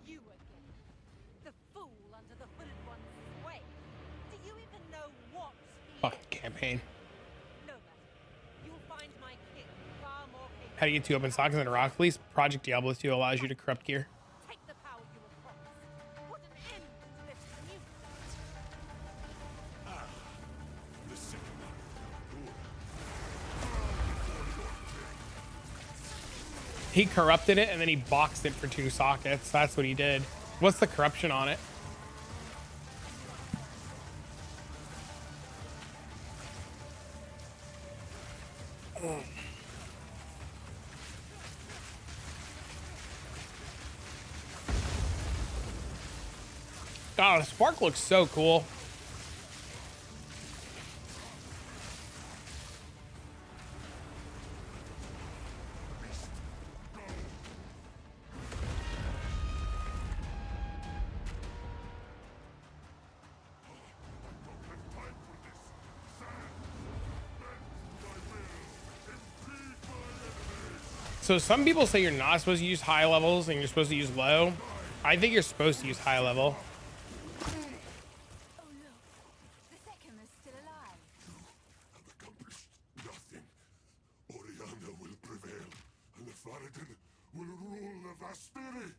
You again. The fool under the hooded one's sway. Do you even know what he Fucking is? campaign. No matter. You'll find my king far more capable. How do you get 2 open sockets and a rock release? Project Diablo 2 allows you to corrupt gear. Take the power you were promised. Put an end to this nuisance. The Sekhemas He corrupted it and then he boxed it for 2 sockets. That's what he did. What's the corruption on it? God, the spark looks so cool. So some people say you're not supposed to use high levels and you're supposed to use low. I think you're supposed to use high level. Oh look, the Sekhemas still alive. have accomplished nothing. Oriana will prevail, and the Faradin will rule the Vespiri.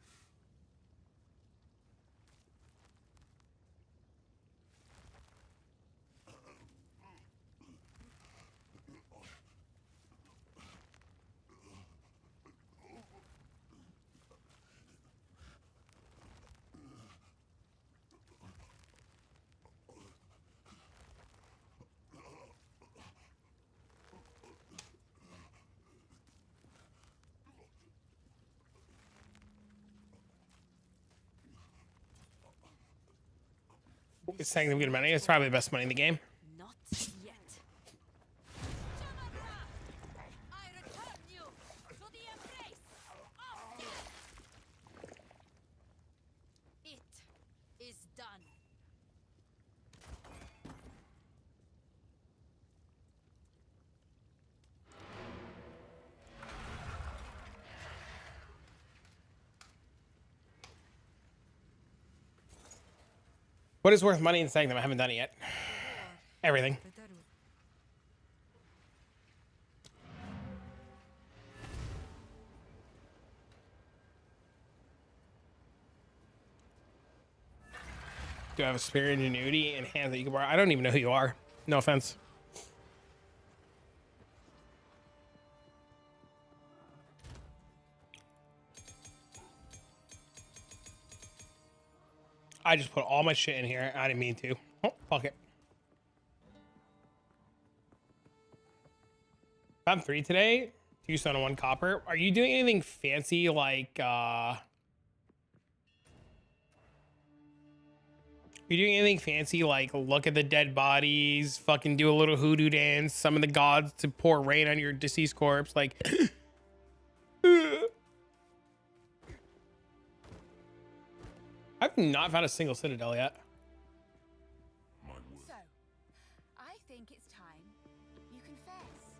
It's Sanctum good money. It's probably the best money in the game. Not yet. I return you to the embrace of death. It is done. What is worth money in Sanctum? I haven't done it yet. Everything. Do I have a spirit ingenuity and hands that you can borrow? I don't even know who you are. No offense. I just put all my shit in here. I didn't mean to. Oh, fuck it. I'm 3 today. 2 stone and 1 copper. Are you doing anything fancy like Are you doing anything fancy like look at the dead bodies, fucking do a little hoodoo dance, summon the gods to pour rain on your deceased corpse, like I've not found a single citadel yet. So, I think it's time you confess.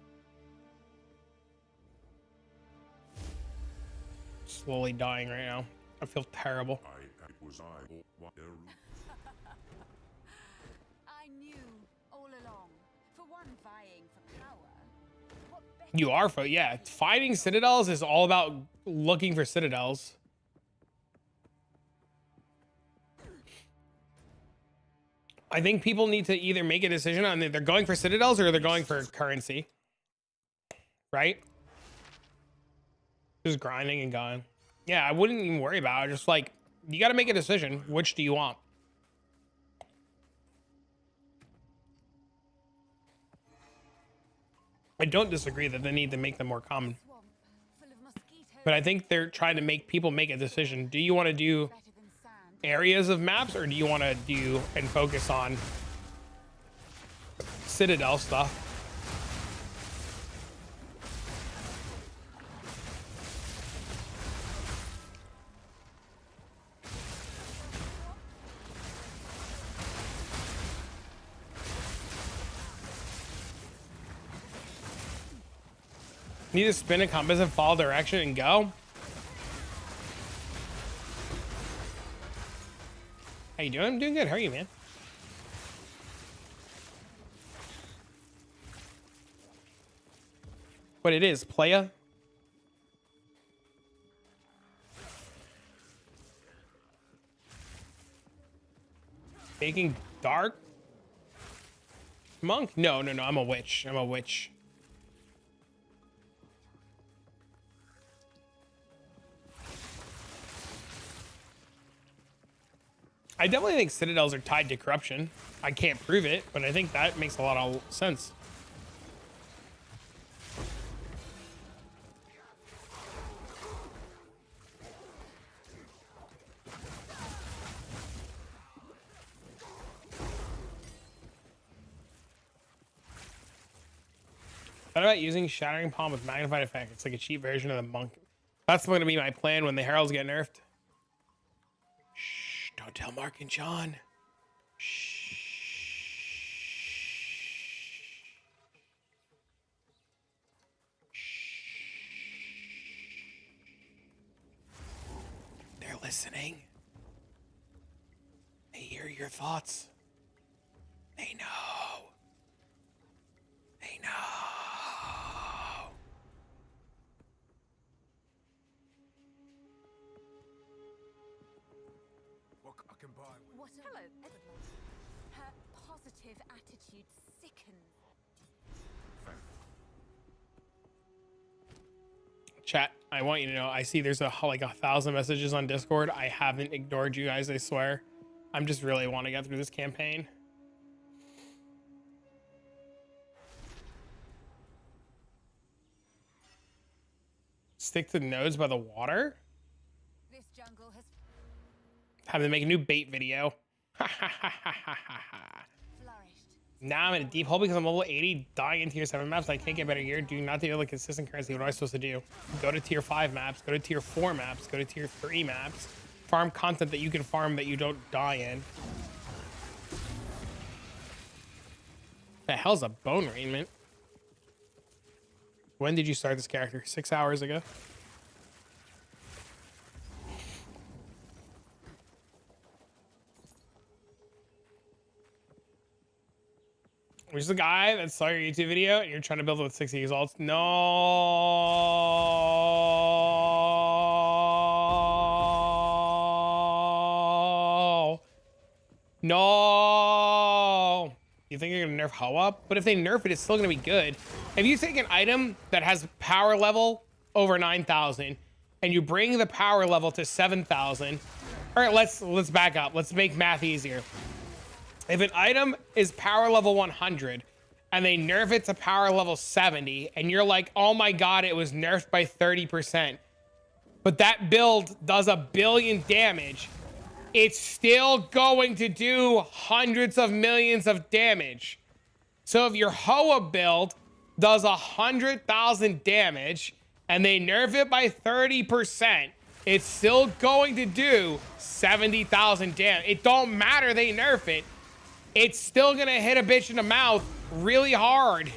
Slowly dying right now. I feel terrible. I knew all along. For one vying for power, what better You are for yeah. Fighting citadels is all about looking for citadels. I think people need to either make a decision on if they're going for citadels or they're going for currency. Right? Just grinding and going. Yeah, I wouldn't even worry about it. Just like, you got to make a decision. Which do you want? I don't disagree that they need to make them more common. Swamp full of mosquitoes. But I think they're trying to make people make a decision. Do you want to do better than sand? areas of maps, or do you want to do and focus on citadel stuff? Need to spin a compass and follow direction and go. How you doing? I'm doing good. How are you, man? What it is, playa? Making dark? Monk? No, no, no. I'm a witch. I'm a witch. I definitely think citadels are tied to corruption. I can't prove it, but I think that makes a lot of sense. Thought about using Shattering Palm with magnified effect. It's like a cheap version of the monk. That's going to be my plan when the heralds get nerfed. Shh, don't tell Mark and John. Shh. They're listening. They hear your thoughts. They know. They know. What I can buy with. What a hello, everyone. Her positive attitude sickens. Chat, I want you to know, I see there's like 1,000 messages on Discord. I haven't ignored you guys, I swear. I'm just really want to get through this campaign. Stick to the nodes by the water? This jungle has Have to make a new bait video. Now I'm in a deep hole because I'm level 80, dying in tier 7 maps. I can't get better gear. Do not deal with consistent currency. What am I supposed to do? Go to tier 5 maps, go to tier 4 maps, go to tier 3 maps. Farm content that you can farm that you don't die in. The hell's a bone raiment? When did you start this character? 6 hours ago. Which is the guy that saw your YouTube video and you're trying to build it with 60 exalts? No. No. You think you're gonna nerf Hoa? But if they nerf it, it's still gonna be good. If you take an item that has power level over 9,000 and you bring the power level to 7,000, all right, let's back up. Let's make math easier. If an item is power level 100 and they nerf it to power level 70 and you're like, oh my God, it was nerfed by 30%, but that build does 1 billion damage, it's still going to do hundreds of millions of damage. So if your Hoa build does 100,000 damage and they nerf it by 30%, it's still going to do 70,000 damage. It don't matter they nerf it. It's still gonna hit a bitch in the mouth really hard.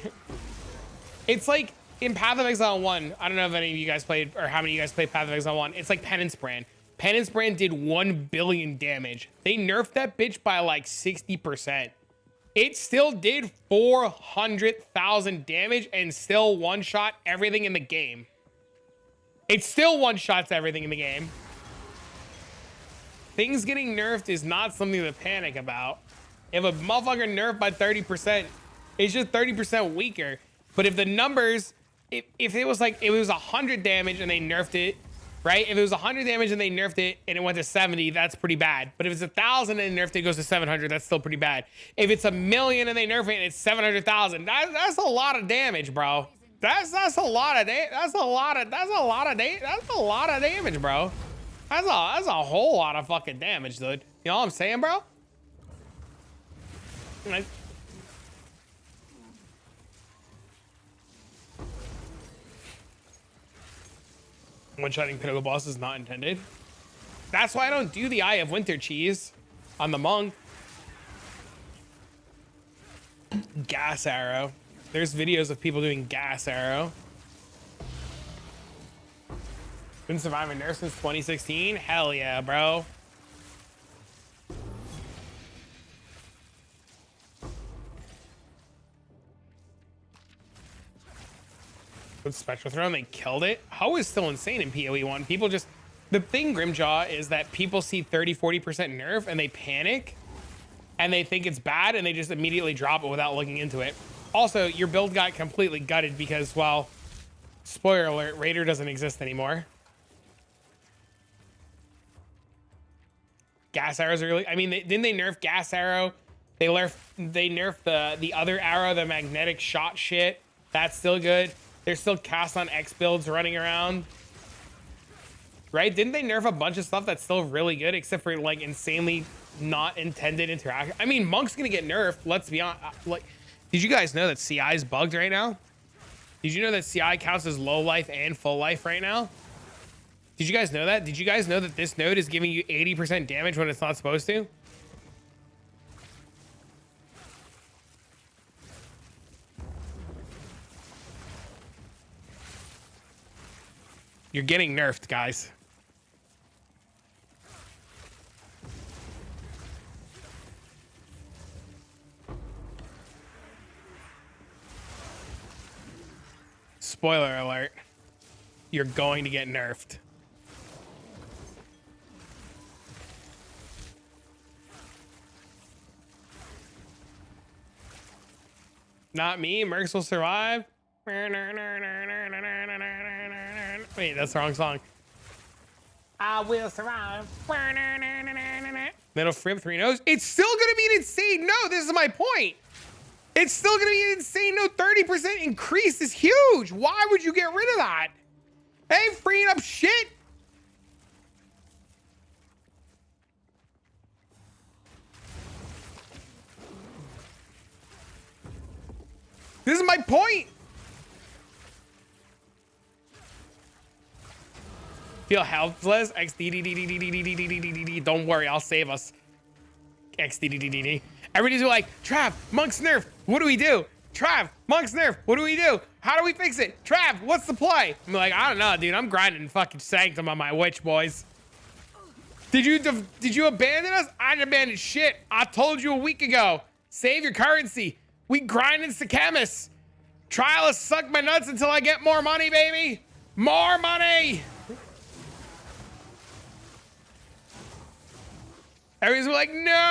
It's like in Path of Exile 1, I don't know if any of you guys played or how many of you guys played Path of Exile 1. It's like Penance Brand. Penance Brand did 1 billion damage. They nerfed that bitch by like 60%. It still did 400,000 damage and still one-shot everything in the game. It still one-shots everything in the game. Things getting nerfed is not something to panic about. If a motherfucker nerfed by 30%, it's just 30% weaker. But if the numbers, if it was like, if it was 100 damage and they nerfed it, right? If it was 100 damage and they nerfed it and it went to 70, that's pretty bad. But if it's 1,000 and they nerfed it, it goes to 700, that's still pretty bad. If it's 1,000,000 and they nerf it and it's 700,000, that's a lot of damage, bro. That's a lot of damage, bro. That's a whole lot of fucking damage, dude. You know what I'm saying, bro? One-shotting pinnacle boss is not intended. That's why I don't do the Eye of Winter cheese on the monk. Gas arrow. There's videos of people doing gas arrow. Been surviving nerfs since 2016? Hell yeah, bro. With Spectral Throne, they killed it. Ho is still insane in PoE 1. People just, the thing, Grimjaw, is that people see 30-40% nerf and they panic and they think it's bad and they just immediately drop it without looking into it. Also, your build got completely gutted because, well, spoiler alert, Raider doesn't exist anymore. Gas arrows are really, I mean, didn't they nerf gas arrow? They nerfed the other arrow, the magnetic shot shit. That's still good. There's still cast on X builds running around. Right? Didn't they nerf a bunch of stuff that's still really good except for like insanely not intended interaction? I mean, Monk's gonna get nerfed, let's be honest. Like, did you guys know that CI is bugged right now? Did you know that CI counts as low life and full life right now? Did you guys know that? Did you guys know that this node is giving you 80% damage when it's not supposed to? You're getting nerfed, guys. Spoiler alert. You're going to get nerfed. Not me. Mercs will survive. Wait, that's the wrong song. I will survive. Middle frame 3 nodes. It's still gonna be an insane no. This is my point. It's still gonna be an insane no. 30% increase is huge. Why would you get rid of that? They ain't freeing up shit. This is my point. Feel helpless. XDDDDDDDDDDD. Don't worry, I'll save us. XDDDDD. Everybody's like, Trav, Monk's nerf. What do we do? Trav, Monk's nerf. What do we do? How do we fix it? Trav, what's the play? I'm like, I don't know, dude. I'm grinding fucking Sanctum on my witch, boys. Did you abandon us? I didn't abandon shit. I told you a week ago. Save your currency. We grind in Sekhemas. Trial to suck my nuts until I get more money, baby. More money. Everyone's like, no.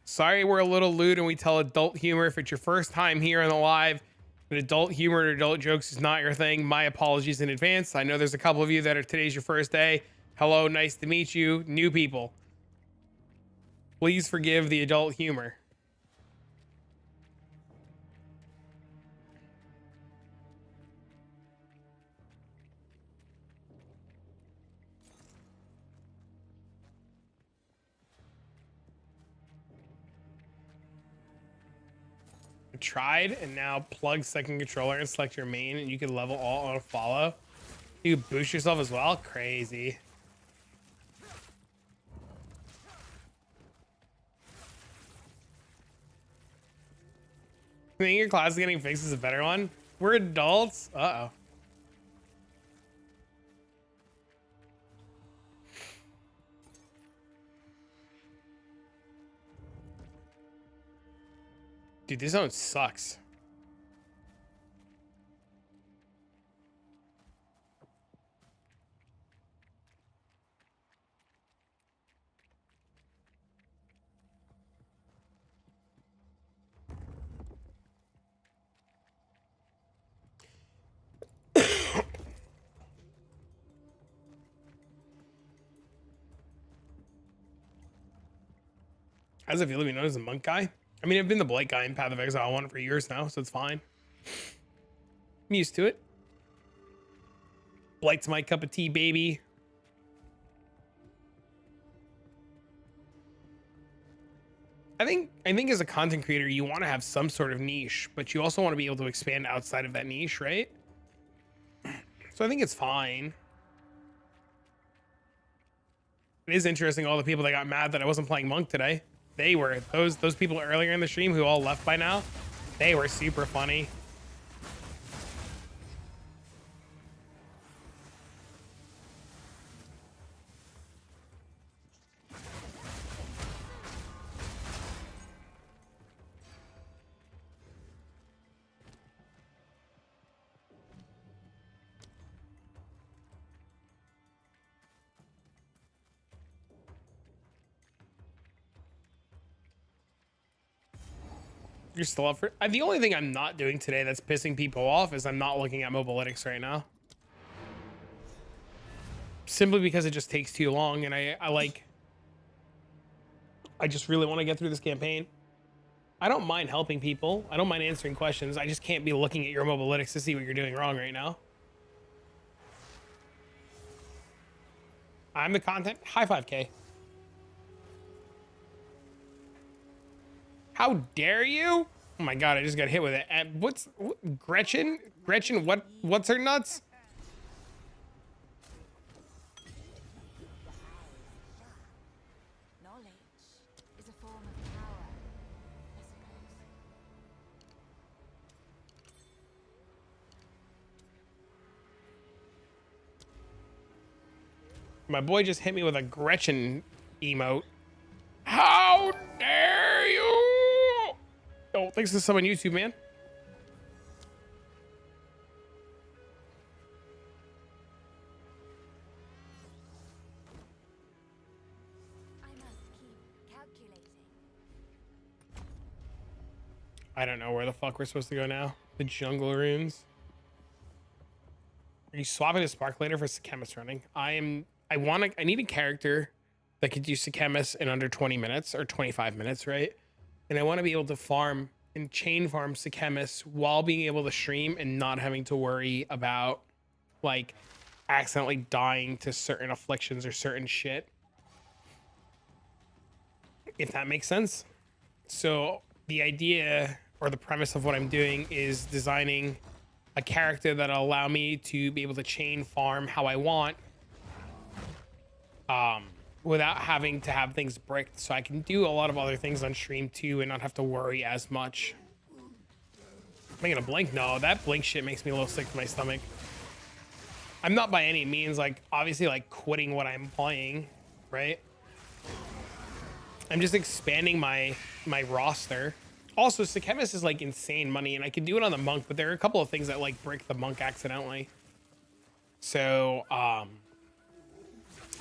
Sorry, we're a little lewd and we tell adult humor. If it's your first time here on the live, and adult humor and adult jokes is not your thing, my apologies in advance. I know there's a couple of you that are today's your first day. Hello, nice to meet you. New people. Please forgive the adult humor. Tried and now plug second controller and select your main and you can level all on a follow. You can boost yourself as well. Crazy. I think your class is getting fixed is a better one. We're adults. Uh-oh. Dude, this zone sucks. How's it feel to be known as a monk guy? I mean, I've been the Blight guy in Path of Exile 1 for years now, so it's fine. I'm used to it. Blight's my cup of tea, baby. I think as a content creator, you want to have some sort of niche, but you also want to be able to expand outside of that niche, right? So I think it's fine. It is interesting, all the people that got mad that I wasn't playing Monk today. They were those people earlier in the stream who all left by now. They were super funny. You're still up for it? The only thing I'm not doing today that's pissing people off is I'm not looking at mobalytics right now. Simply because it just takes too long, and I just really want to get through this campaign. I don't mind helping people. I don't mind answering questions. I just can't be looking at your mobalytics to see what you're doing wrong right now. I'm the content. High 5K. How dare you? Oh my god, I just got hit with it. And what's Gretchen? Gretchen, what's her nuts? Knowledge is a form of power, I suppose. My boy just hit me with a Gretchen emote. How dare you? Oh, thanks to someone on YouTube, man. I must keep calculating. I don't know where the fuck we're supposed to go now. The jungle runes. Are you swapping a Sparklator for Sekhemas running? I need a character that could do Sekhemas in under 20 minutes or 25 minutes, right? And I want to be able to farm and chain farm Sekhemas while being able to stream and not having to worry about like accidentally dying to certain afflictions or certain shit. if that makes sense. So the idea or the premise of what I'm doing is designing a character that'll allow me to be able to chain farm how I want, without having to have things bricked, so I can do a lot of other things on stream too and not have to worry as much. Making a blink? No, that blink shit makes me a little sick to my stomach. I'm not by any means like obviously like quitting what I'm playing, right? I'm just expanding my roster. Also, Sekhemas is like insane money, and I can do it on the monk, but there are a couple of things that like brick the monk accidentally. So I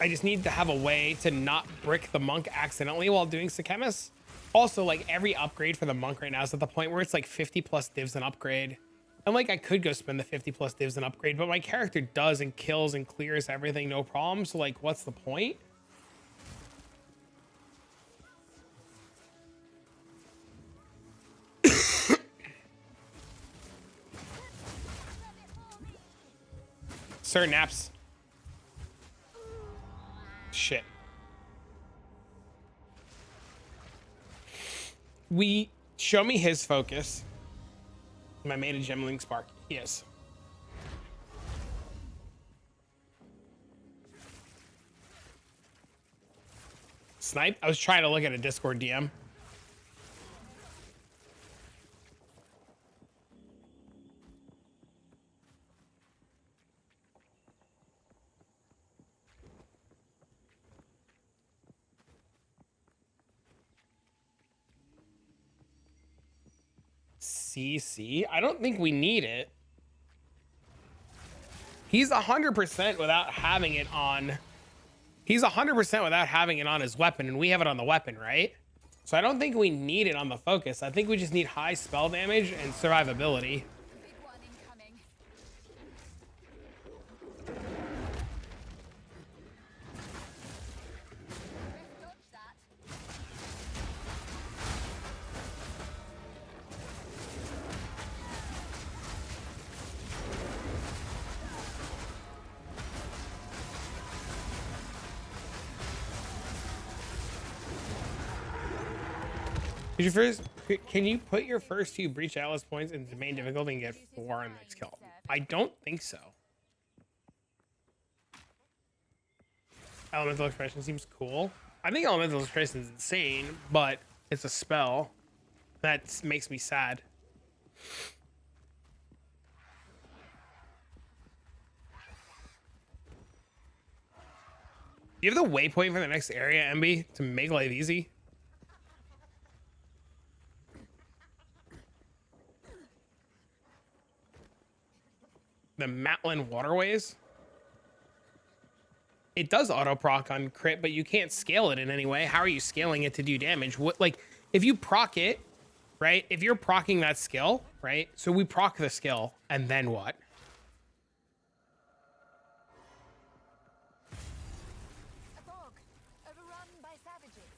just need to have a way to not brick the monk accidentally while doing Sekhemas. Also, like every upgrade for the monk right now is at the point where it's like 50 plus divs an upgrade. And like I could go spend the 50 plus divs an upgrade, but my character does and kills and clears everything no problem. So like, what's the point? Sir naps. Shit. Show me his focus. My main is Gemling Spark. Yes. Snipe? I was trying to look at a Discord DM. CC? I don't think we need it. He's 100% without having it on. He's 100% without having it on his weapon, and we have it on the weapon, right? So I don't think we need it on the focus. I think we just need high spell damage and survivability. Big one incoming. Dodge that. Can you put your first 2 Breach Atlas points into main difficulty and get 4 on the next kill? I don't think so. Elemental Expression seems cool. I think Elemental Expression is insane, but it's a spell. That makes me sad. Do you have the waypoint for the next area, MB, to make life easy? The Matlin Waterways. It does auto proc on crit, but you can't scale it in any way. How are you scaling it to do damage? What, like, if you proc it, right? If you're procking that skill, right? So we proc the skill, and then what? A bog, overrun by savages.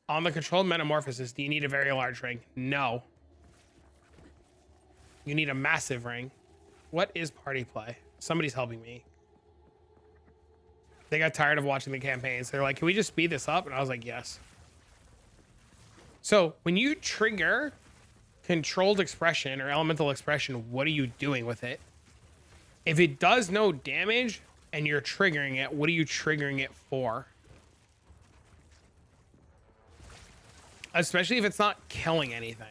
On the controlled metamorphosis, do you need a very large ring? No. You need a massive ring. What is party play? Somebody's helping me. They got tired of watching the campaigns. They're like, can we just speed this up? And I was like, yes. So when you trigger controlled expression or elemental expression, what are you doing with it? If it does no damage and you're triggering it, what are you triggering it for? Especially if it's not killing anything.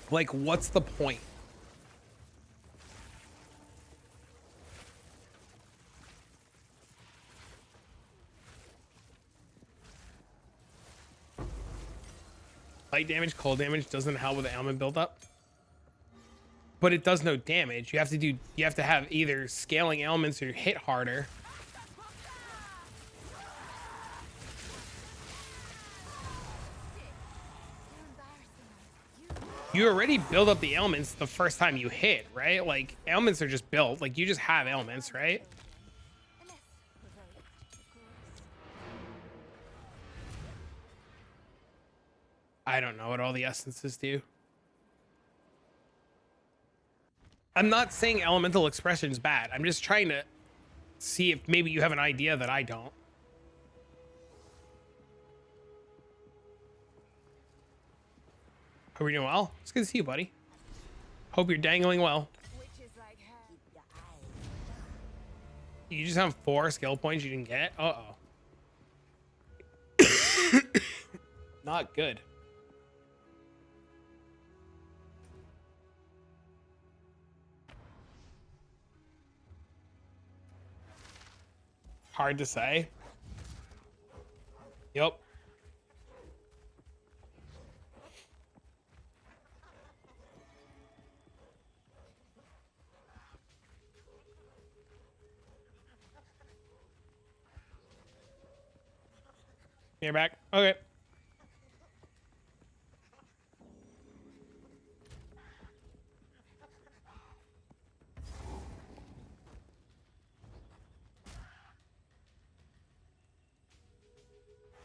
Like, what's the point? Light damage, cold damage doesn't help with the ailment buildup. But it does no damage. You have to have either scaling ailments or hit harder. You already build up the ailments the first time you hit, right? Like, ailments are just built. Like, you just have ailments, right? I don't know what all the essences do. I'm not saying elemental expression is bad. I'm just trying to See if maybe you have an idea that I don't. Hope you're doing well. It's good to see you, buddy. Hope you're dangling well. You just have 4 skill points you didn't get? Uh-oh. Not good. Hard to say. Yep. You're back. Okay.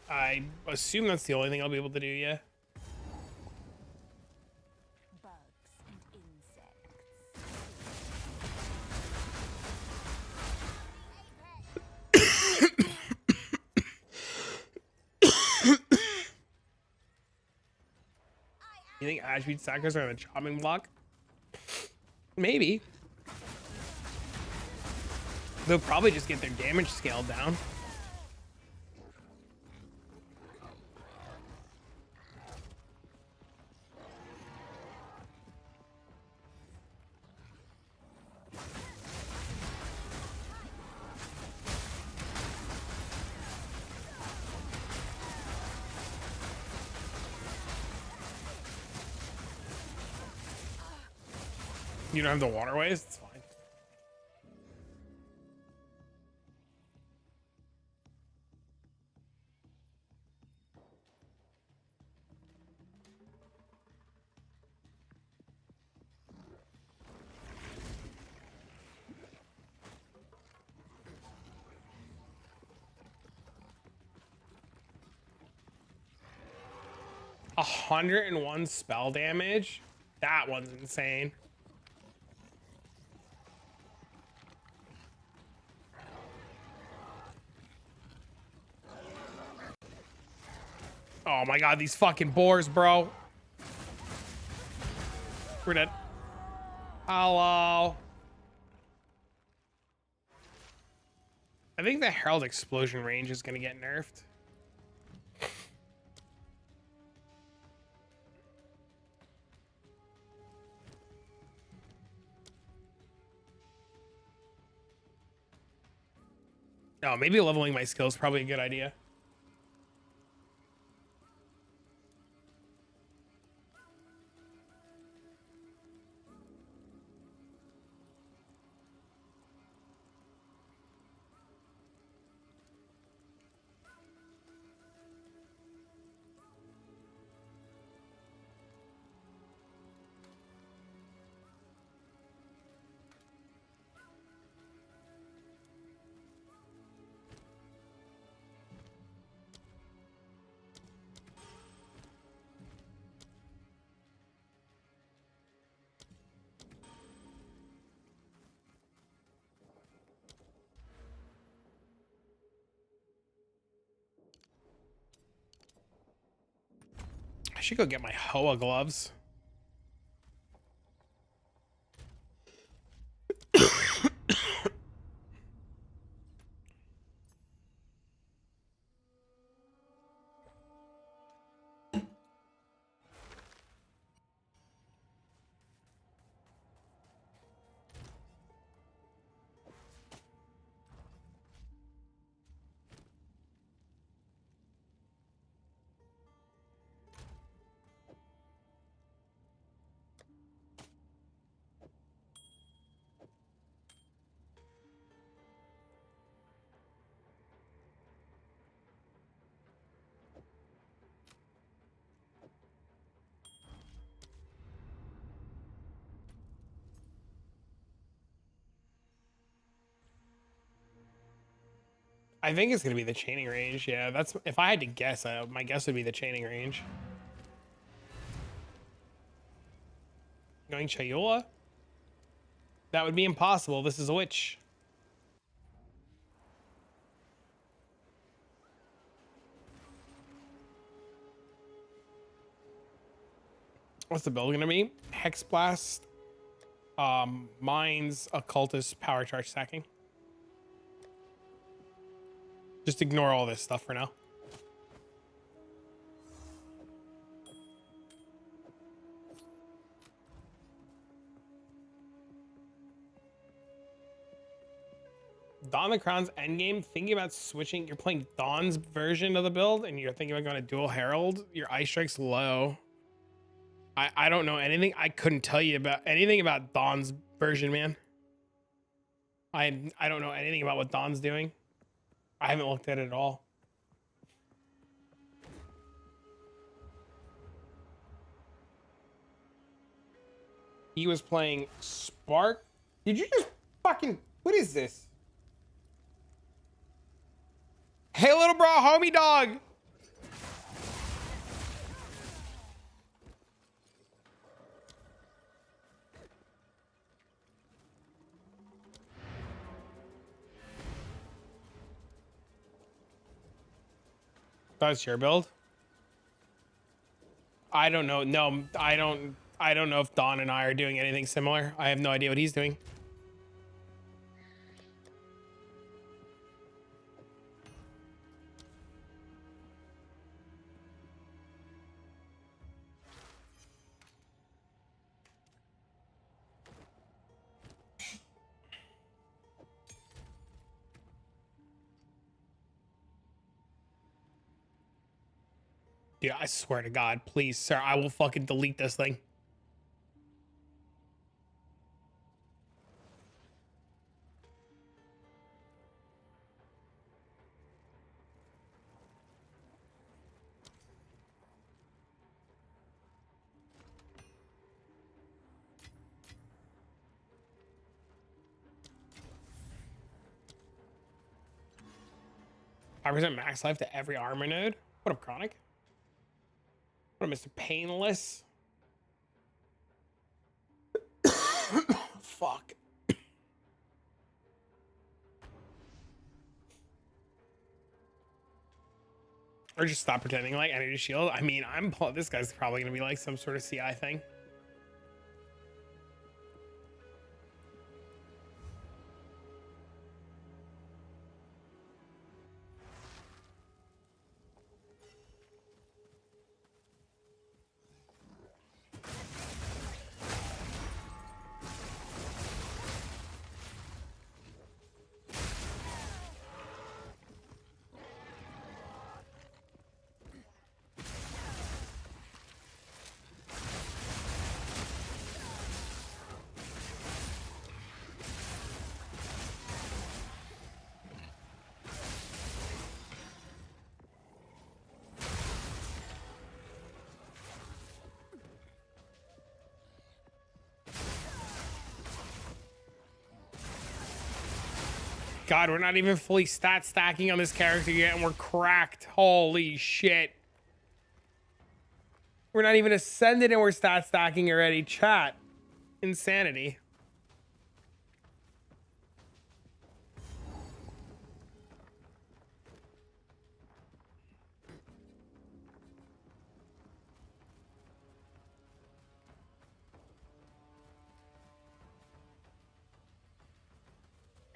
I assume that's the only thing I'll be able to do, yeah. Bugs and insects. You think attribute stackers are on the chopping block? Maybe. They'll probably just get their damage scaled down. You don't have the waterways? It's fine. A 101 spell damage? That one's insane. Oh my god, these fucking boars, bro. We're dead. Hello. I think the Herald explosion range is gonna get nerfed. Oh, maybe leveling my skills is probably a good idea. I should go get my Hoa gloves. I think it's gonna be the chaining range. Yeah, that's if I had to guess. My guess would be the chaining range. Going Chayula? That would be impossible. This is a witch. What's the build gonna be? Hexblast, mines, occultist, power charge stacking. Just ignore all this stuff for now. Dawn the Crown's endgame, thinking about switching. You're playing Dawn's version of the build and you're thinking about going to dual herald. Your ice strike's low. I don't know anything. I couldn't tell you about anything about Dawn's version, man. I don't know anything about what Dawn's doing. I haven't looked at it at all. He was playing Spark. Did you just fucking, what is this? Hey, little bro, homie dog. That's your build. I don't know. No, I don't know if Don and I are doing anything similar. I have no idea what he's doing. Dude, I swear to God, please, sir, I will fucking delete this thing. I present max life to every armor node. What up, Chronic? What up, Mr. Painless? Fuck. Or just stop pretending like energy shield. I mean, this guy's probably gonna be like some sort of CI thing. God, we're not even fully stat stacking on this character yet, and we're cracked. Holy shit. We're not even ascended and we're stat stacking already. Chat. Insanity.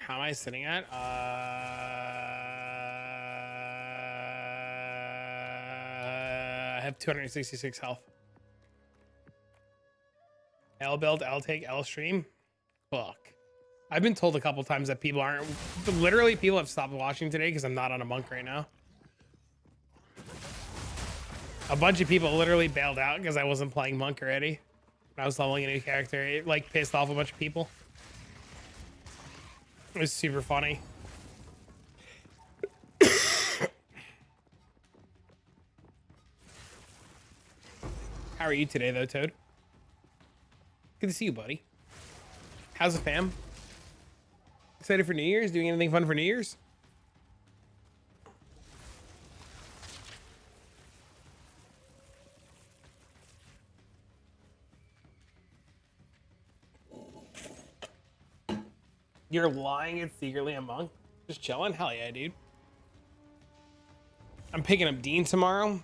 How am I sitting at? I have 266 health. L build, L take, L stream. Fuck. I've been told a couple times that people aren't. Literally, people have stopped watching today because I'm not on a monk right now. A bunch of people literally bailed out because I wasn't playing monk already. I was leveling a new character. It like pissed off a bunch of people. It was super funny. How are you today, though, Toad? Good to see you, buddy. How's the fam? Excited for New Year's? Doing anything fun for New Year's? You're lying it's secretly a monk? Just chilling? Hell yeah, dude. I'm picking up Dean tomorrow.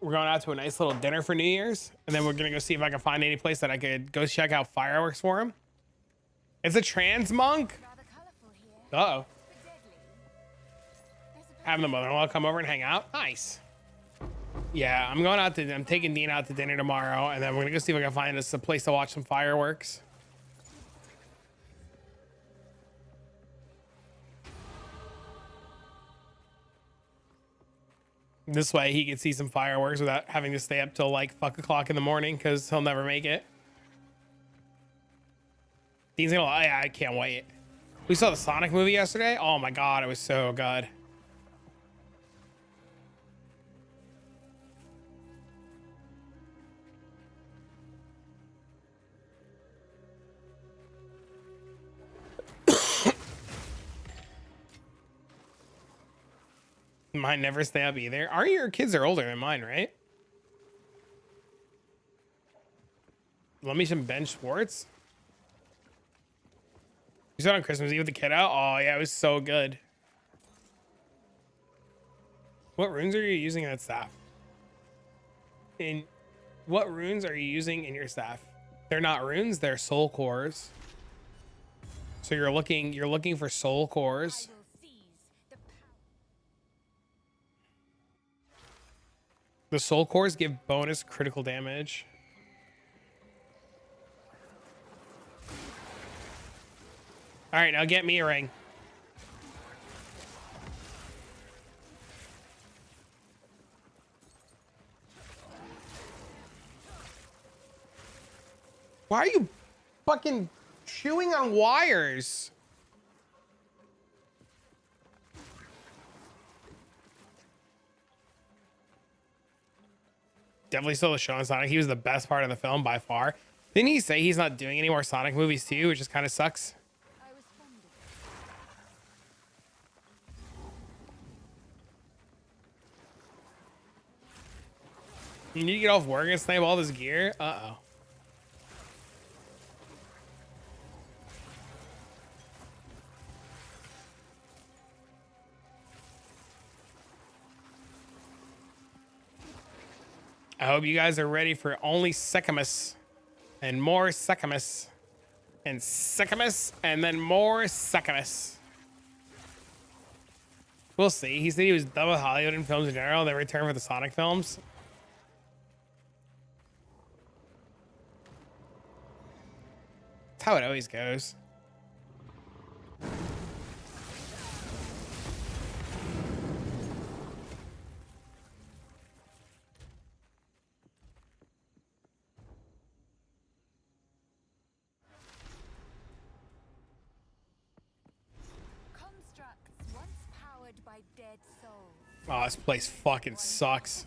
we're going out to a nice little dinner for New Year's, and then we're gonna go see if I can find any place that I could go check out fireworks for him. It's a trans monk. Rather colorful here, Uh-oh. but deadly. There's a Having the mother-in-law come over and hang out. Nice. Yeah, I'm taking Dean out to dinner tomorrow, and then we're gonna go see if I can find us a place to watch some fireworks. This way he can see some fireworks without having to stay up till like fuck o'clock in the morning, because he'll never make it. Dean's gonna, I can't wait. We saw the Sonic movie yesterday. Oh my God, it was so good. Mine never stay up either. Your kids are older than mine, right? Let me some Ben Schwartz. You saw it on Christmas Eve with the kid out? Oh yeah, it was so good. What runes are you using in that staff? What runes are you using in your staff? They're not runes, they're soul cores. So you're looking for soul cores. The soul cores give bonus critical damage. All right, now get me a ring. Why are you fucking chewing on wires? Definitely still the show on Sonic. He was the best part of the film by far. Didn't he say he's not doing any more Sonic movies too, which just kind of sucks? I was fond of You need to get off work and snipe all this gear? Uh-oh. I hope you guys are ready for only Sekhemas and more Sekhemas and Sekhemas and then more Sekhemas. We'll see. He said he was done with Hollywood and films in general, then returned for the Sonic films. That's how it always goes. constructs once powered by dead souls. Oh, this place fucking sucks.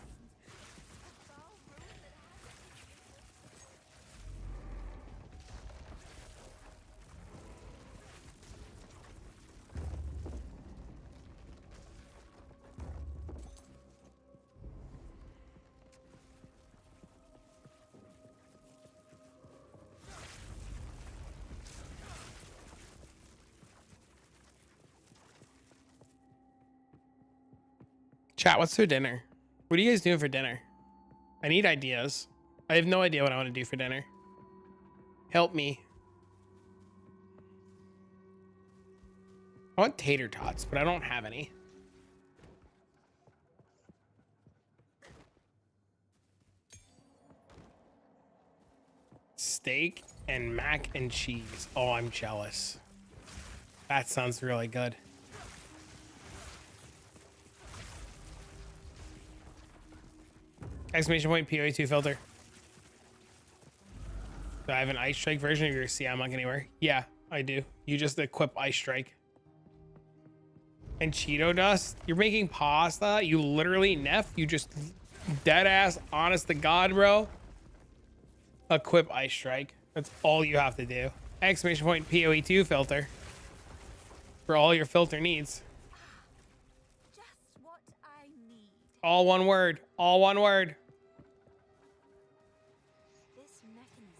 Chat, what's for dinner? What are you guys doing for dinner? I need ideas. I have no idea what I want to do for dinner. Help me. I want tater tots, but I don't have any. Steak and mac and cheese. Oh, I'm jealous. That sounds really good. Exclamation point POE2 filter. Do I have an Ice Strike version of your CI Monk anywhere? Yeah, I do. You just equip Ice Strike. And Cheeto Dust? You're making pasta? You literally, Neff? You just dead ass, honest to God, bro? Equip Ice Strike. That's all you have to do. Exclamation point POE2 filter. For all your filter needs. Just what I need. All one word. All one word. This mechanism.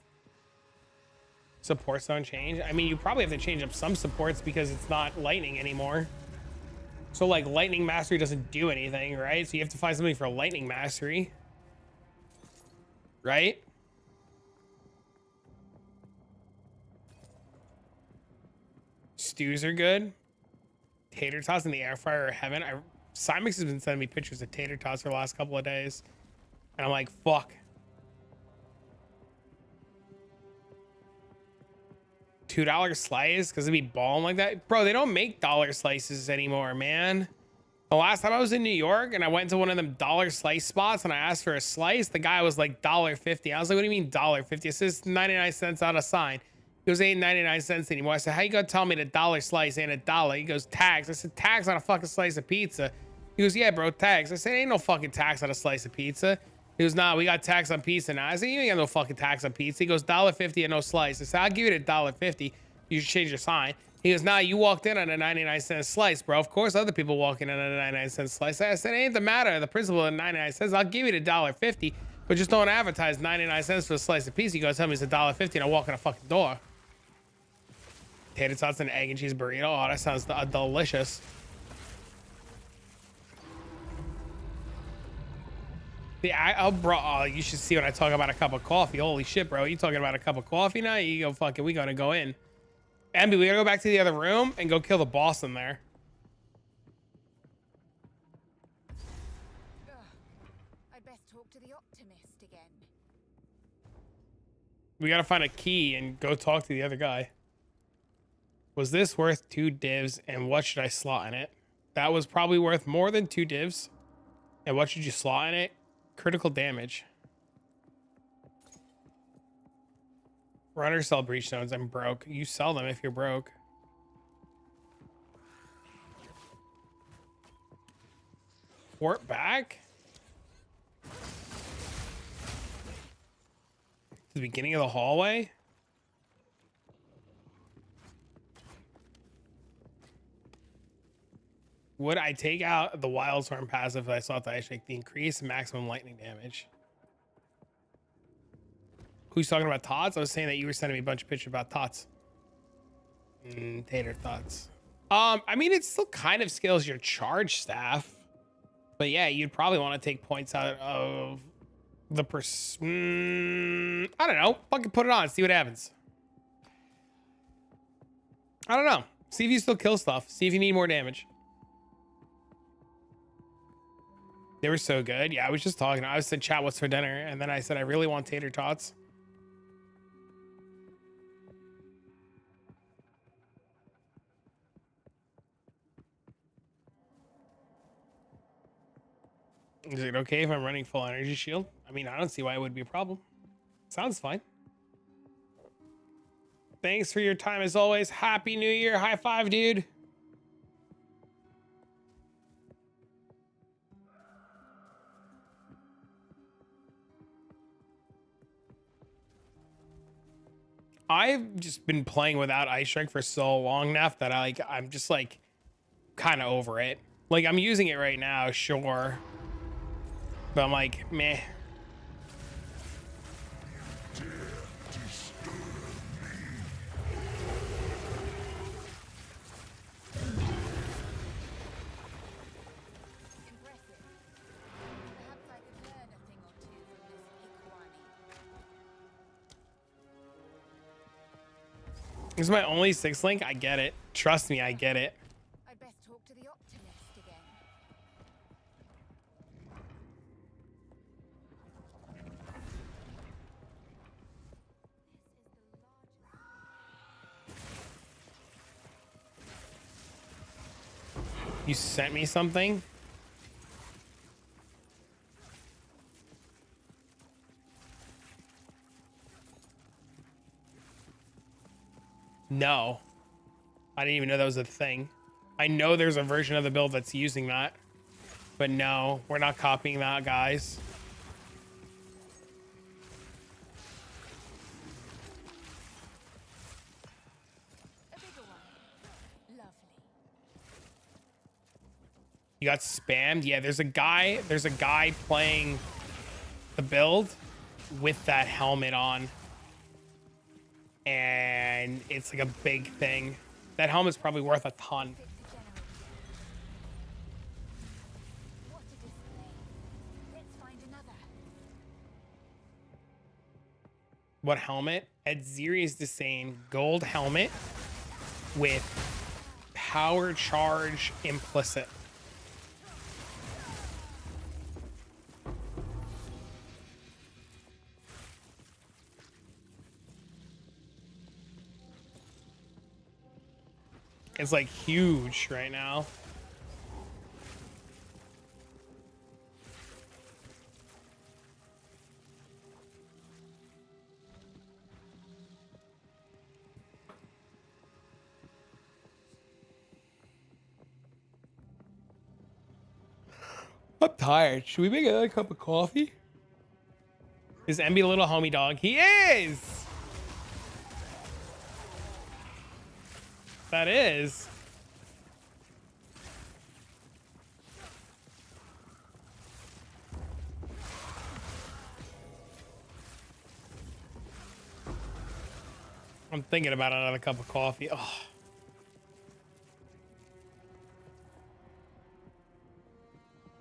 Supports don't change. I mean, you probably have to change up some supports because it's not lightning anymore. So like lightning mastery doesn't do anything, right? So you have to find something for lightning mastery. right? Stews are good. Tater tots in the air fryer are heaven. Cymix has been sending me pictures of tater tots for the last couple of days. And I'm like, fuck. $2 slice? Because it'd be balling like that? Bro, they don't make dollar slices anymore, man. The last time I was in New York and I went to one of them dollar slice spots and I asked for a slice, the guy was like $1.50. I was like, what do you mean $1.50? It says 99 cents on a sign. He goes, ain't 99 cents anymore. I said, how you gonna tell me the dollar slice ain't $1? He goes, tax. I said, tax on a fucking slice of pizza. He goes, yeah, bro, tax. I said, ain't no fucking tax on a slice of pizza. He goes, nah, we got tax on pizza now. I said, you ain't got no fucking tax on pizza. He goes, $1.50 and no slice. I said, I'll give you the $1.50. You should change your sign. He goes, nah, you walked in on a 99-cent slice, bro. Of course, other people walk in on a 99-cent slice. I said, it ain't the matter. The principle of 99 cents. I'll give you the $1.50, but just don't advertise 99 cents for a slice of pizza. You gotta tell me it's $1.50 and I walk in a fucking door. Tater tots and egg and cheese burrito. Oh, that sounds delicious. Yeah, bro, oh, you should see when I talk about a cup of coffee. Holy shit, bro. You talking about a cup of coffee now? You go fucking, we gonna go in. Ambi, we gotta go back to the other room and go kill the boss in there. I'd best talk to the optimist again. We gotta find a key and go talk to the other guy. Was this worth 2 divs and what should I slot in it? That was probably worth more than 2 divs. And what should you slot in it? Critical damage. Runner sell breach stones. I'm broke. You sell them if you're broke. Port back? To the beginning of the hallway? Would I take out the Wildstorm passive if I saw the ice shake? The increase maximum lightning damage. Who's talking about tots? I was saying that you were sending me a bunch of pictures about tots. Tater thoughts. I mean, it still kind of scales your charge staff. But yeah, you'd probably want to take points out of the I don't know. Fucking put it on. See what happens. I don't know. See if you still kill stuff. See if you need more damage. They were so good. Yeah, I was just talking. I said, chat, what's for dinner? And then I said, I really want tater tots. Is it okay if I'm running full energy shield? I mean, I don't see why it would be a problem. Sounds fine. Thanks for your time as always. Happy New Year. High five, dude. I've just been playing without Ice Strike for so long now that I'm just like kind of over it. Like I'm using it right now, sure. But I'm like, meh. This is my only 6 link. I get it. Trust me, I get it. I'd best talk to the optimist again. You sent me something? No. I didn't even know that was a thing. I know there's a version of the build that's using that. But no, we're not copying that, guys. A bigger one. Lovely. You got spammed? Yeah, there's a guy playing the build with that helmet on. And it's like a big thing. That helmet's probably worth a ton. What a display. Let's find another. What helmet? Adziri is the same gold helmet with power charge implicit. It's like huge right now. I'm tired. Should we make another cup of coffee? Is MB a little homie dog? He is! That is. I'm thinking about another cup of coffee. Oh.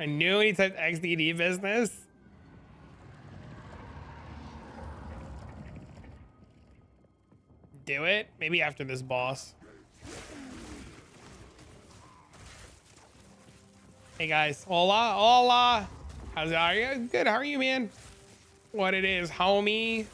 I knew he typed XDD business. Do it. Maybe after this boss. Hey guys. Hola. Hola. How's it? Are you good? How are you, man? What it is, homie?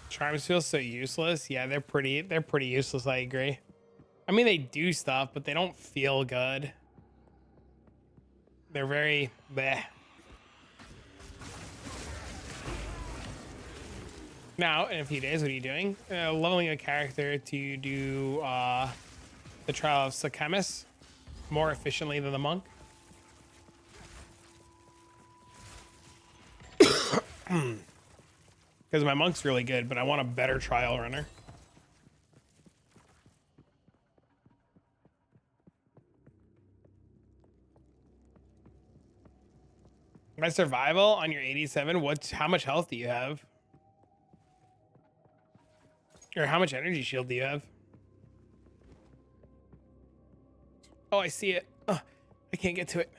Charms feel so useless. Yeah, they're pretty useless, I agree. I mean, they do stuff, but they don't feel good. They're very bleh. Now, in a few days, what are you doing? Leveling a character to do the trial of Sekhemas more efficiently than the monk. Because my monk's really good, but I want a better trial runner. My survival on your 87, how much health do you have? Or how much energy shield do you have? Oh, I see it. Oh, I can't get to it.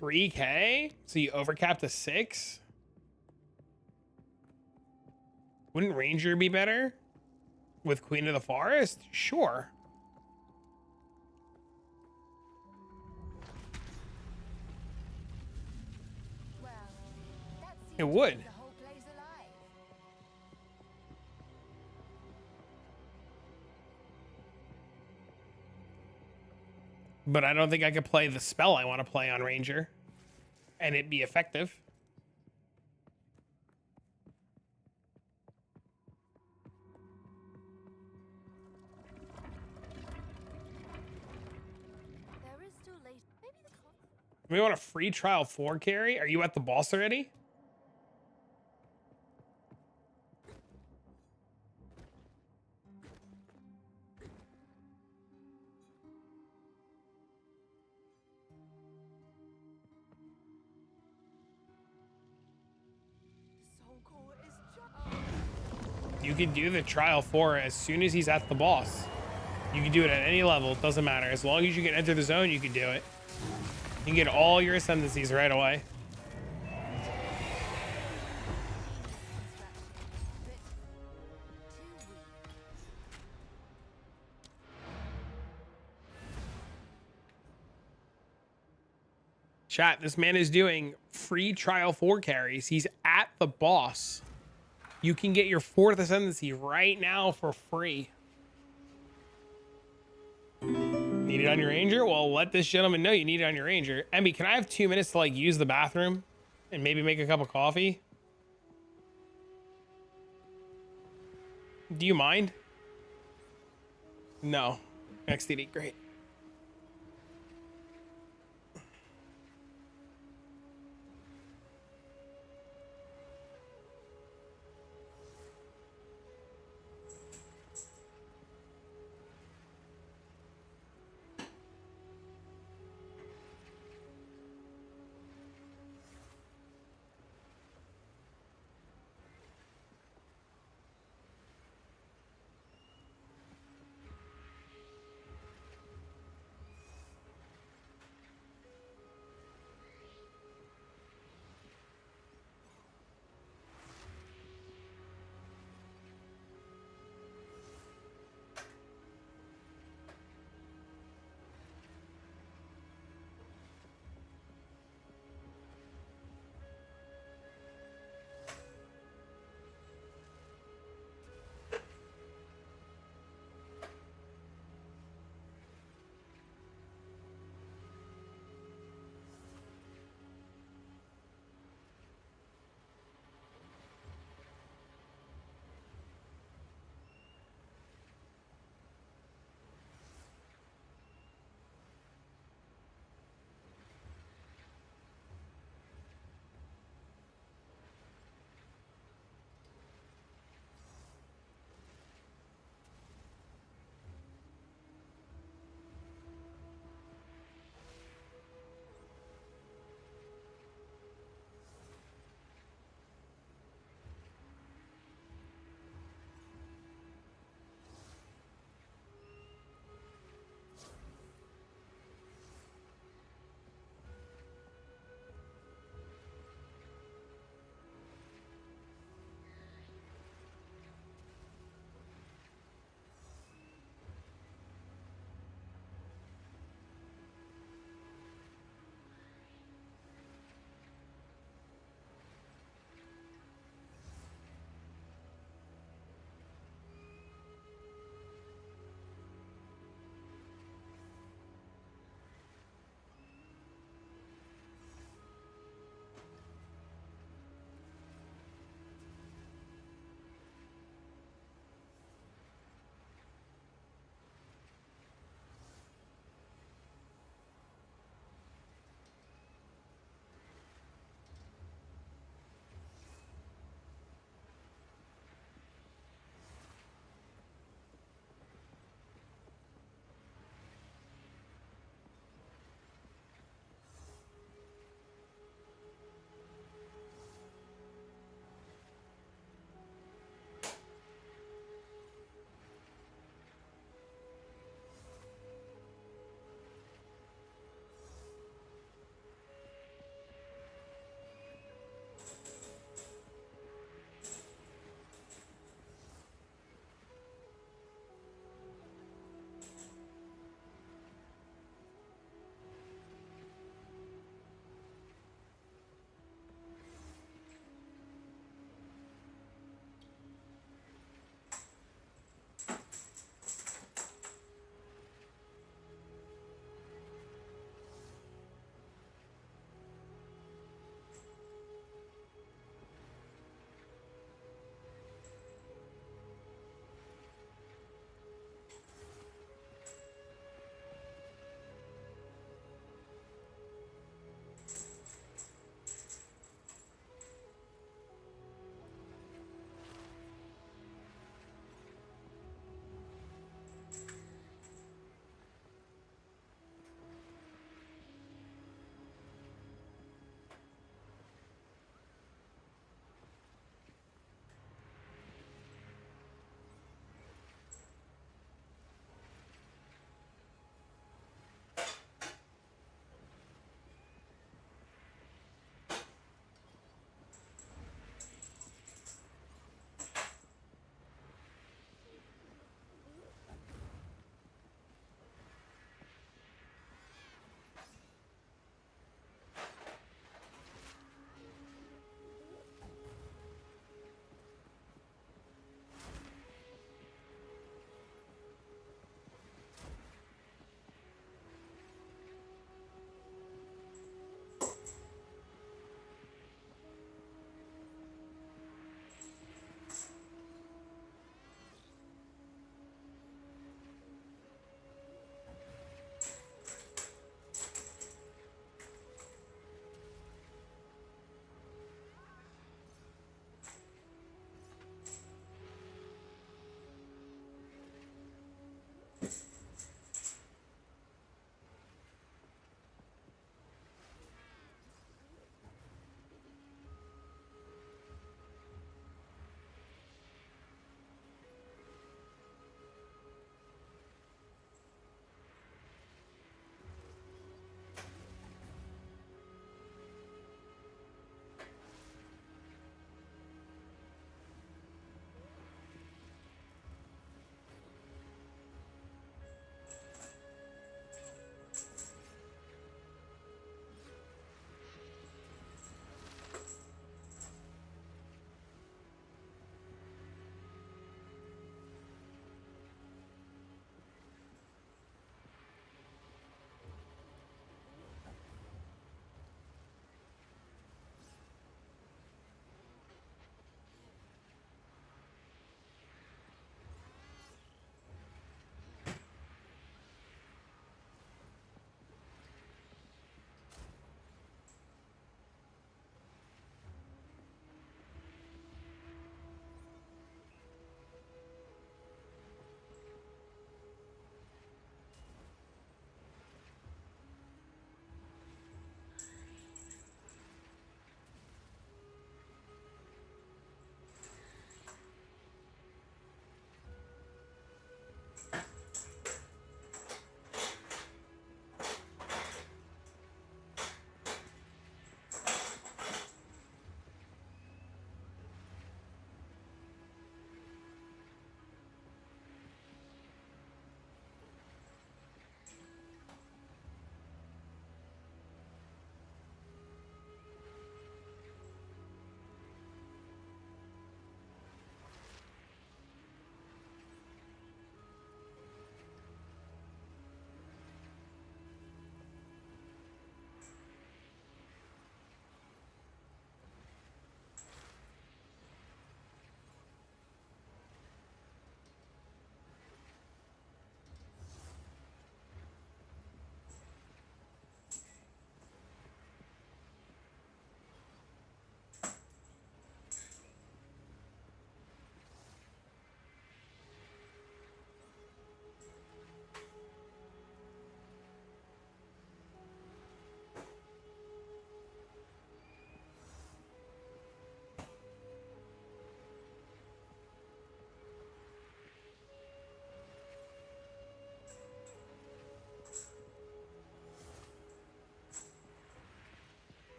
3K? So you overcapped to 6? Wouldn't Ranger be better? With Queen of the Forest? Sure. Well, that It seems to would. keep the whole place alive. But I don't think I could play the spell I want to play on Ranger and it be effective. There is still late. Maybe the con. We want a free trial 4 carry. Are you at the boss already? Soul Core is just. You can do the trial 4 as soon as he's at the boss. You can do it at any level. It doesn't matter. As long as you can enter the zone, you can do it. You can get all your ascendancies right away. Chat, this man is doing free trial 4 carries. He's at the boss. You can get your 4th ascendancy right now for free. Need it on your Ranger? Well, let this gentleman know you need it on your Ranger. Emmy, can I have 2 minutes to like use the bathroom and maybe make a cup of coffee? Do you mind? No. XDD, great.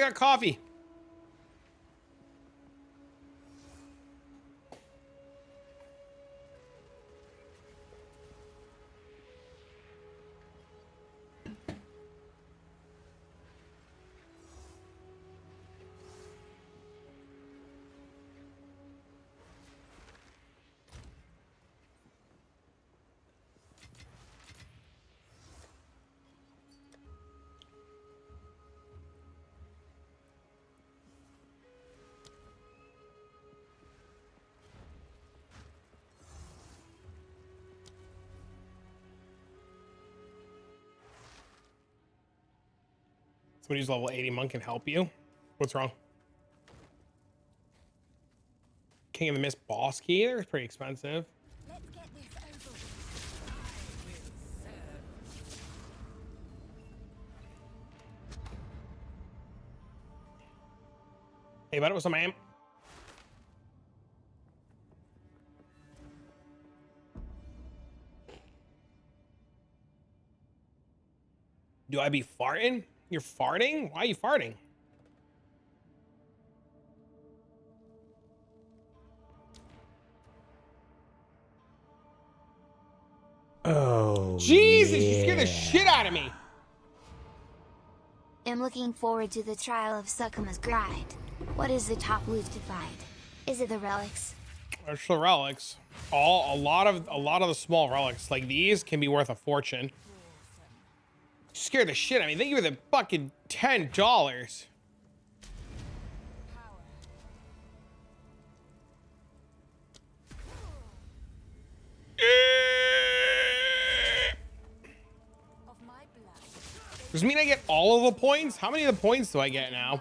I got coffee. Somebody who's level 80 monk can help you. What's wrong? King of the Mist boss key. They're pretty expensive. Let's get this over with. Hey, bud, what's up, man? Do I be farting? You're farting? Why are you farting? Oh, Jesus, you scared the shit out of me. I'm looking forward to the trial of Sekhemas Grind. What is the top loot to find? Is it the relics? There's the relics. A lot of the small relics like these can be worth a fortune. You scared the shit out of me. They give you the fucking $10. Does it mean I get all of the points? How many of the points do I get now?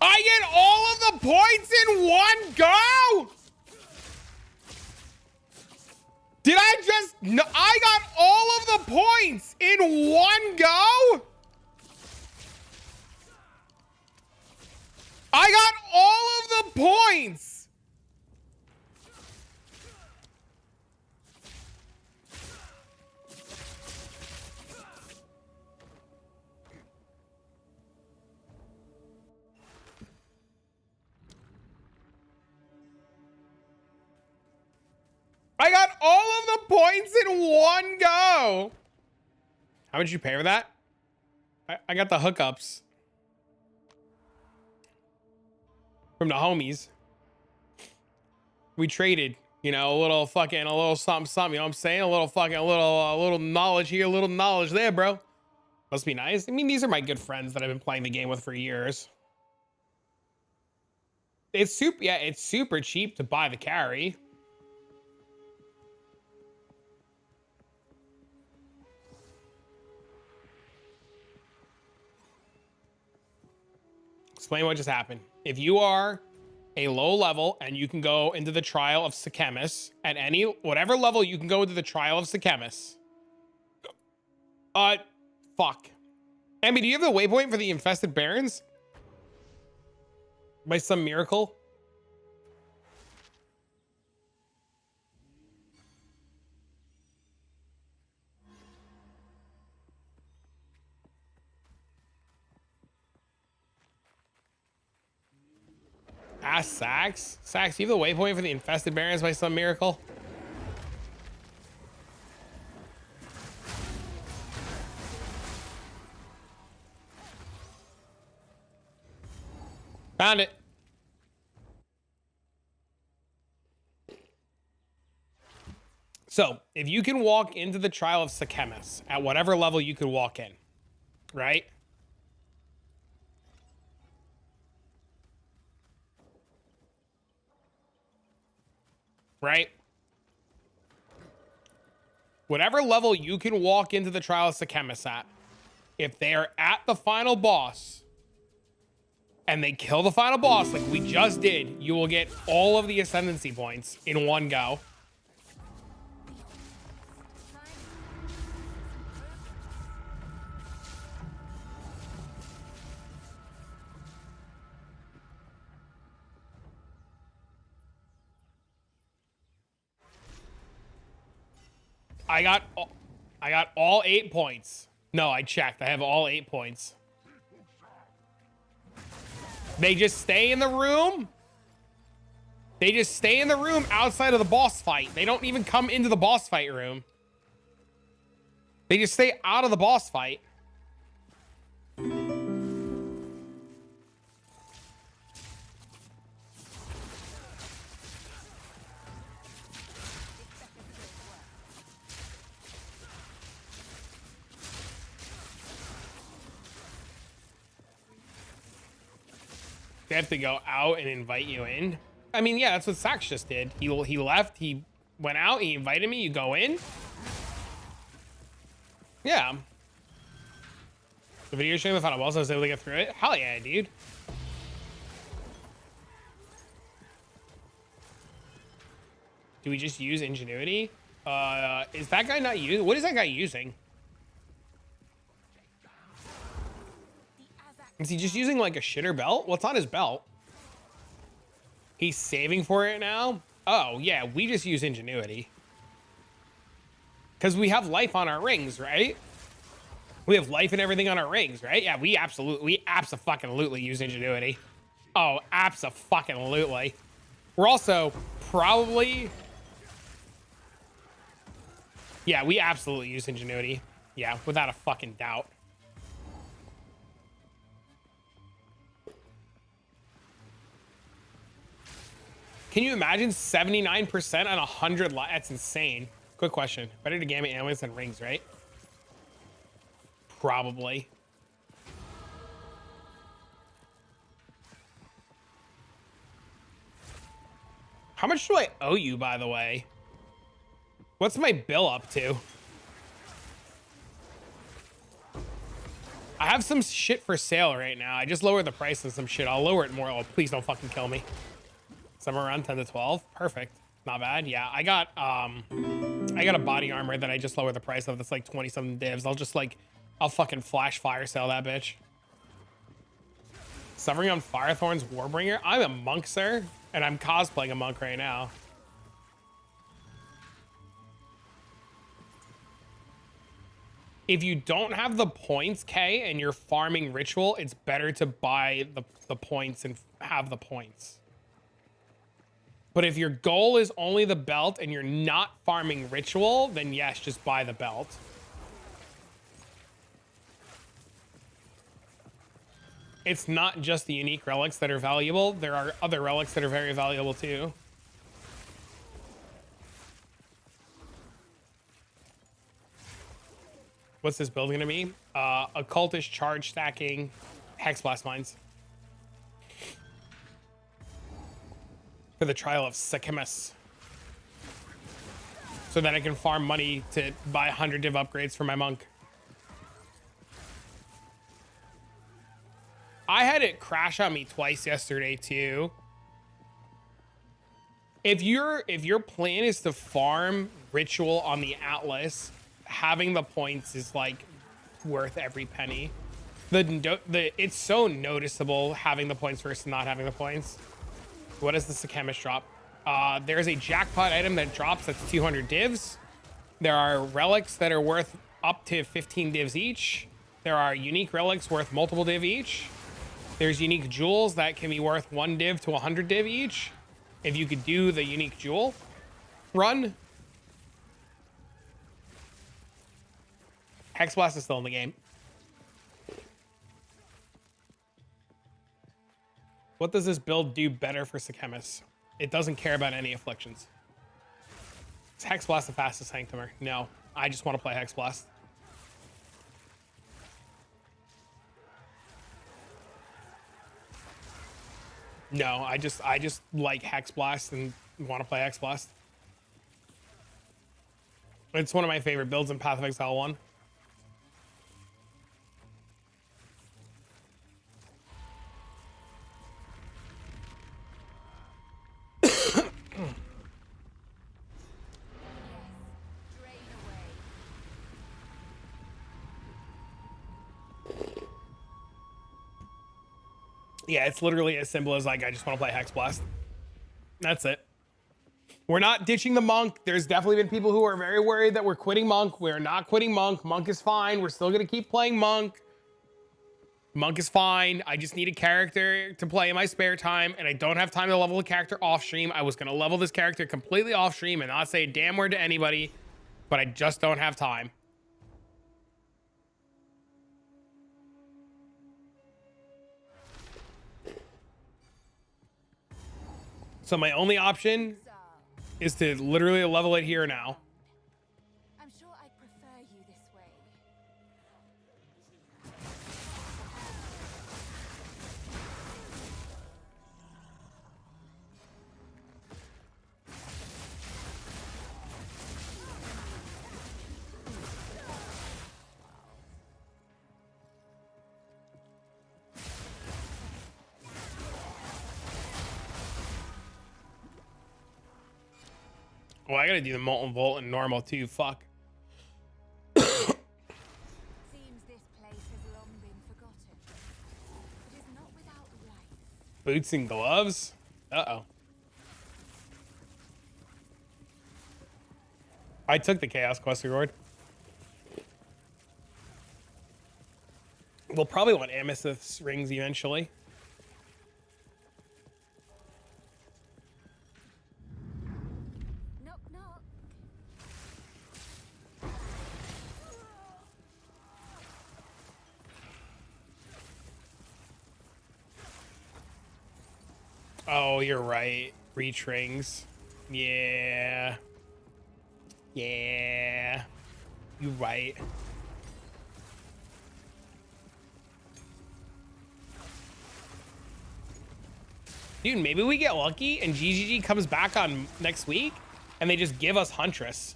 I get all of the points in one go? Did I just... No, I got all of the points in one go? I got all of the points. I got all of the points in one go. How much did you pay for that? I got the hookups from the homies. We traded, you know, a little something, you know what I'm saying? A little knowledge here, a little knowledge there, bro. Must be nice. I mean, these are my good friends that I've been playing the game with for years. It's super cheap to buy the carry. Explain what just happened. If you are a low level and you can go into the trial of Sekhemas at whatever level you can go into the trial of Sekhemas. Fuck. Emmy, do you have the waypoint for the infested barons? By some miracle? Ask Sax. Sax, do you have the waypoint for the infested barons by some miracle? Found it. So, if you can walk into the trial of Sekhemas at whatever level you could walk in, right? Right? Whatever level you can walk into the trial of Sekhemas at, if they are at the final boss and they kill the final boss like we just did, you will get all of the ascendancy points in one go. I got all 8 points. No, I checked. I have all 8 points. They just stay in the room. They just stay in the room outside of the boss fight. They don't even come into the boss fight room. They just stay out of the boss fight. They have to go out and invite you in. I mean, yeah, that's what Sax just did. He left, he went out, he invited me, you go in. Yeah. The video stream I found it well, so I was able to get through it. Hell yeah, dude. Do we just use ingenuity? Is that guy not using? What is that guy using? Is he just using like a shitter belt? What's on his belt? He's saving for it now? Oh, yeah, we just use ingenuity. Because we have life on our rings, right? We have life and everything on our rings, right? Yeah, we abso-fucking-lutely use ingenuity. Oh, abso-fucking-lutely. We're also probably... Yeah, we absolutely use ingenuity. Yeah, without a fucking doubt. Can you imagine 79% on 100? That's insane. Quick question. Better to gamma amulets than rings, right? Probably. How much do I owe you, by the way? What's my bill up to? I have some shit for sale right now. I just lowered the price on some shit. I'll lower it more. Oh, please don't fucking kill me. Somewhere around 10 to 12. Perfect. Not bad. Yeah, I got a body armor that I just lowered the price of. That's like 20 something divs. I'll fucking flash fire sale that bitch. Suffering on Firethorn's Warbringer. I'm a monk, sir, and I'm cosplaying a monk right now. If you don't have the points, Kay, and you're farming ritual, it's better to buy the points and have the points. But if your goal is only the belt and you're not farming ritual, then yes, just buy the belt. It's not just the unique relics that are valuable. There are other relics that are very valuable too. What's this build gonna be? Occultist charge stacking Hexblast mines. For the trial of Sekhemas. So that I can farm money to buy 100 div upgrades for my monk. I had it crash on me twice yesterday too. If your plan is to farm ritual on the Atlas, having the points is like worth every penny. It's so noticeable having the points versus not having the points. What does the Sekhemas drop? There's a jackpot item that drops that's 200 divs. There are relics that are worth up to 15 divs each. There are unique relics worth multiple div each. There's unique jewels that can be worth 1 div to 100 div each. If you could do the unique jewel run. Hexblast is still in the game. What does this build do better for Sekhemas? It doesn't care about any afflictions. Is Hexblast the fastest Sanctumer? No, I just want to play Hexblast. No, I just like Hexblast and want to play Hexblast. It's one of my favorite builds in Path of Exile 1. Yeah, it's literally as simple as like, I just want to play Hexblast. That's it. We're not ditching the monk. There's definitely been people who are very worried that we're quitting monk. We're not quitting monk. Monk is fine. We're still going to keep playing monk. Monk is fine. I just need a character to play in my spare time, and I don't have time to level a character off stream. I was gonna level this character completely off stream and not say a damn word to anybody, but I just don't have time. So my only option is to literally level it here now. I'm sure I'd prefer you this way. Oh, I gotta do the molten volt and normal too. Fuck. Seems this place has long been forgotten. It is not without life. Boots and gloves. Uh-oh. I took the Chaos Quest reward. We'll probably want amethyst rings eventually. Knock knock. Oh, you're right. Reach rings. Yeah. Yeah. You're right. Dude, maybe we get lucky and GGG comes back on next week and they just give us Huntress.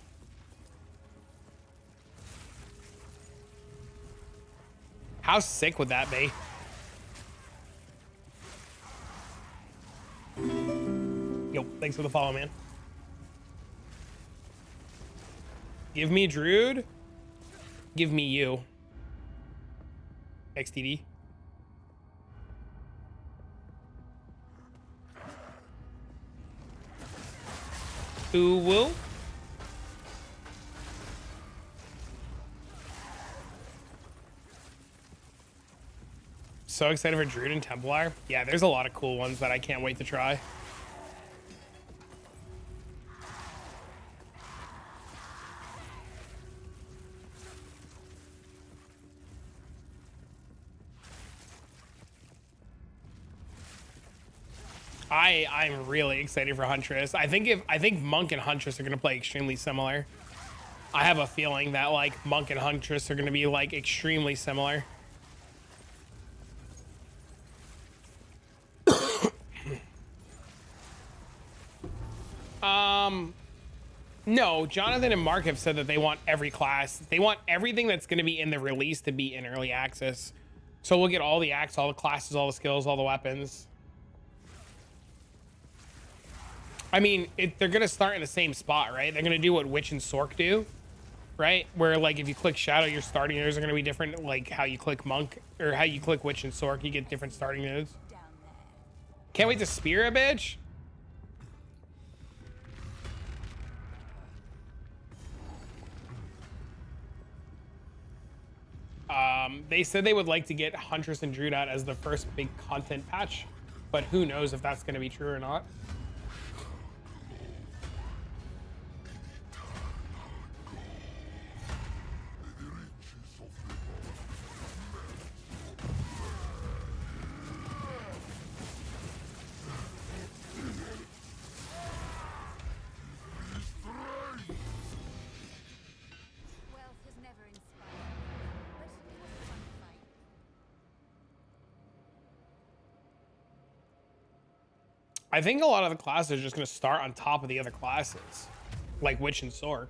How sick would that be? Yo, thanks for the follow, man. Give me Druid. Give me you. XTD. Ooh, woo. So excited for Druid and Templar. Yeah, there's a lot of cool ones that I can't wait to try. I'm really excited for Huntress. I think Monk and Huntress are gonna play extremely similar. I have a feeling that like Monk and Huntress are gonna be like extremely similar. No, Jonathan and Mark have said that they want every class. They want everything that's going to be in the release to be in early access. So we'll get all the acts, all the classes, all the skills, all the weapons. I mean, they're going to start in the same spot, right? They're going to do what Witch and Sork do, right? Where like if you click Shadow, your starting nodes are going to be different. Like how you click Monk or how you click Witch and Sork, you get different starting nodes. Can't wait to spear a bitch. They said they would like to get Huntress and Druid out as the first big content patch, but who knows if that's going to be true or not. Wealth has never inspired me, but it was a fun fight. I think a lot of the classes are just going to start on top of the other classes, like Witch and Sork.